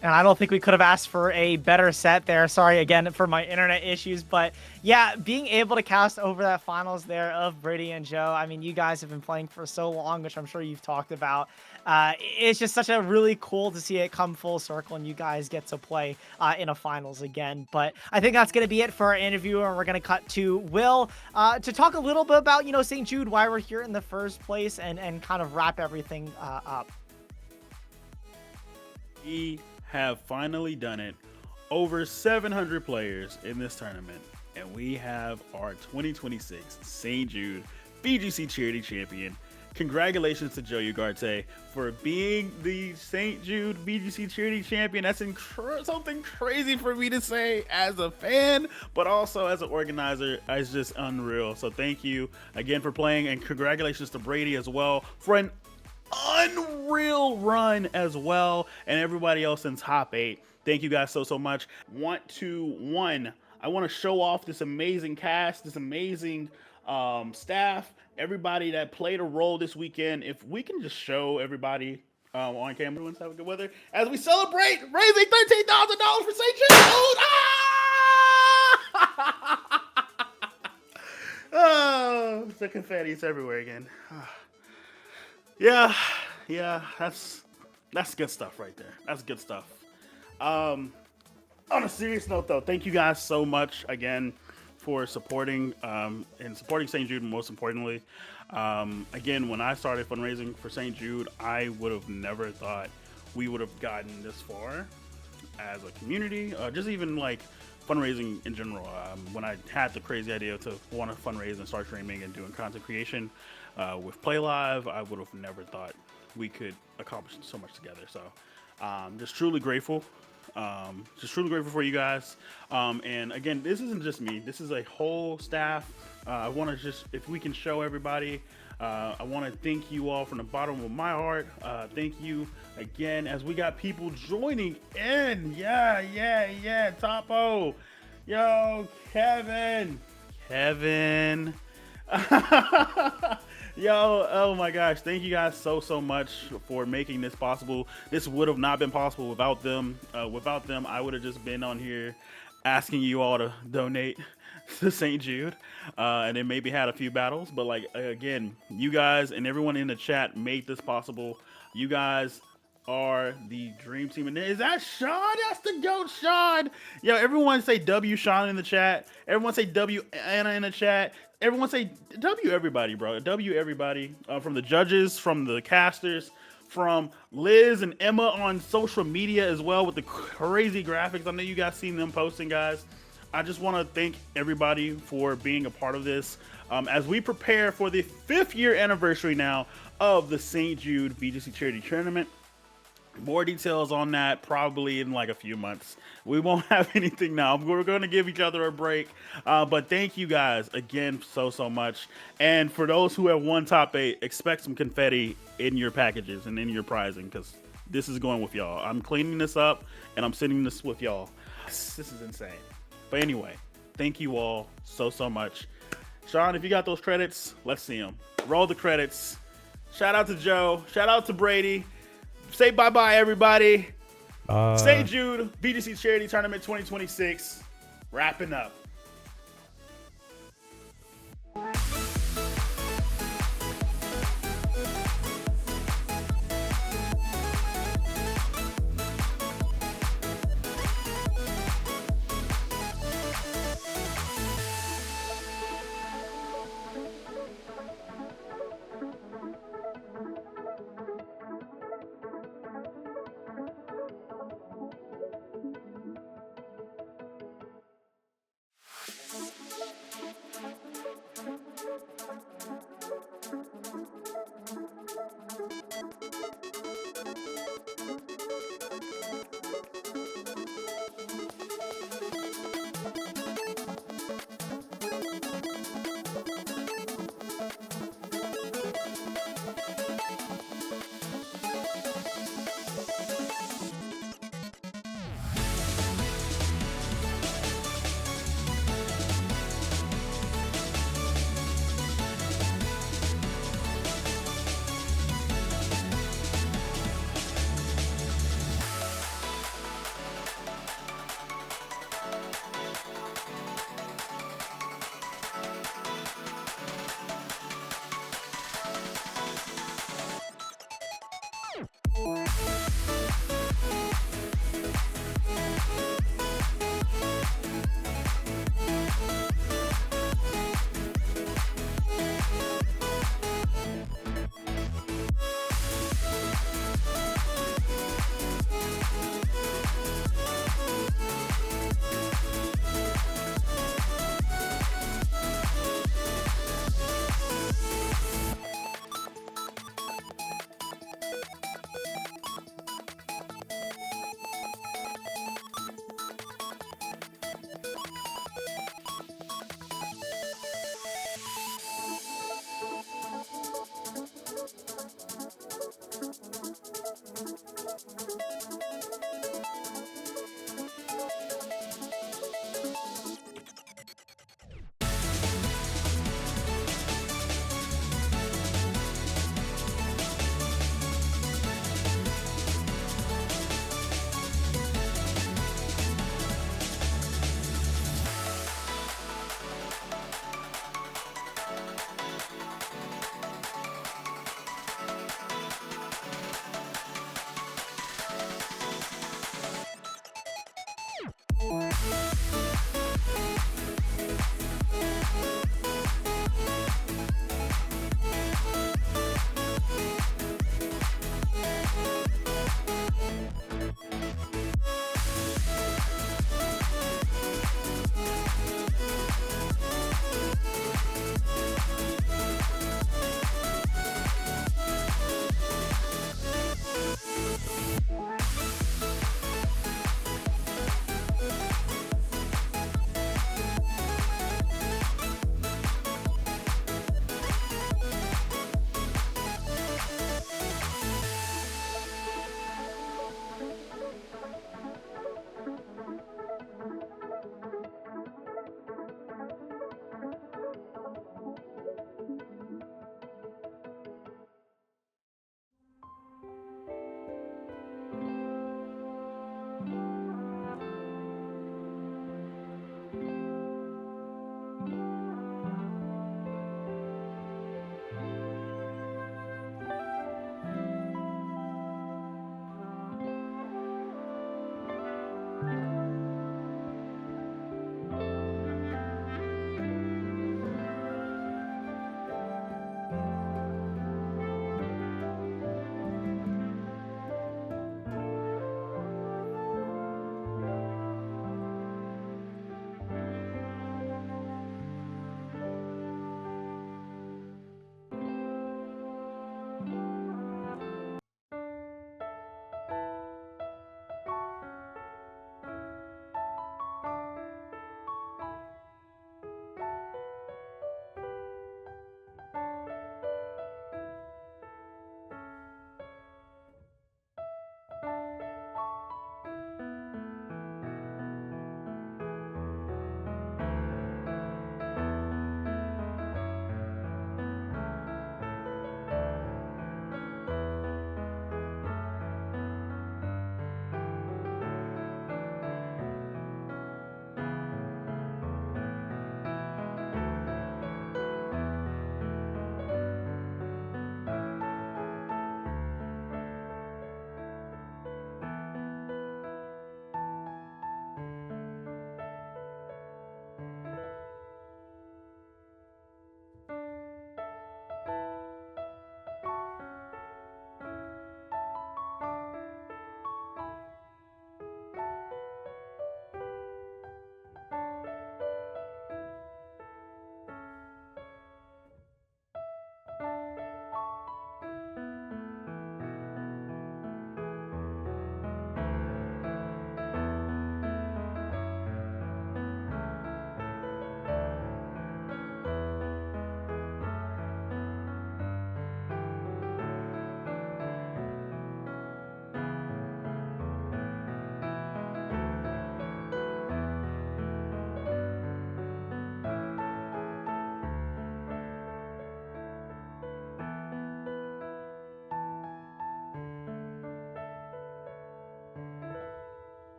And I don't think we could have asked for a better set there. Sorry again for my internet issues. But yeah, being able to cast over that finals there of Brady and Joe. I mean, you guys have been playing for so long, which I'm sure you've talked about. It's just such a really cool to see it come full circle and you guys get to play in a finals again. But I think that's going to be it for our interview. And we're going to cut to Will to talk a little bit about, you know, St. Jude, why we're here in the first place, and kind of wrap everything up. We have finally done it. Over 700 players in this tournament, and we have our 2026 St. Jude VGC Charity Champion. Congratulations to Joe Ugarte for being the St. Jude VGC Charity Champion. That's something crazy for me to say as a fan, but also as an organizer. It's just unreal. So thank you again for playing, and congratulations to Brady as well for an unreal run as well, and everybody else in top 8. Thank you guys so much. I want to show off this amazing cast, this amazing staff, everybody that played a role this weekend. If we can just show everybody on camera, everyone's having good weather as we celebrate raising $13,000 for St. Jude. Oh, the confetti's everywhere again. Yeah, that's good stuff right there. That's good stuff. On a serious note, though, thank you guys so much again for supporting and supporting St. Jude. Most importantly, again, when I started fundraising for St. Jude, I would have never thought we would have gotten this far as a community, just even like fundraising in general. When I had the crazy idea to want to fundraise and start streaming and doing content creation with Play Live, I would have never thought we could accomplish so much together. So just truly grateful. Just truly grateful for you guys. And again, this isn't just me. This is a whole staff. I want to just, if we can show everybody, I want to thank you all from the bottom of my heart. Thank you again as we got people joining in. Yeah. Topo. Yo, Kevin. Yo, oh my gosh, thank you guys so much for making this possible. This would have not been possible without them. Without them, I would have just been on here asking you all to donate to St. Jude, and then maybe had a few battles. But like, again, you guys and everyone in the chat made this possible. You guys are the dream team. And is that Sean? That's the GOAT, Sean. Yo, everyone say W Sean in the chat. Everyone say W Anna in the chat. Everyone say W everybody, bro. W everybody. From the judges, from the casters, from Liz and Emma on social media as well with the crazy graphics. I know you guys seen them posting, guys. I just want to thank everybody for being a part of this as we prepare for the 5th year anniversary now of the St. Jude VGC Charity Tournament. More details on that probably in like a few months. We won't have anything now. We're going to give each other a break. But thank you guys again so much. And for those who have won top 8, expect some confetti in your packages and in your prizing because this is going with y'all. I'm cleaning this up and I'm sending this with y'all. This is insane. But anyway, thank you all so much. Sean, if you got those credits, let's see them. Roll the credits. Shout out to Joe. Shout out to Brady. Say bye-bye, everybody. St. Jude VGC Charity Tournament 2026. Wrapping up.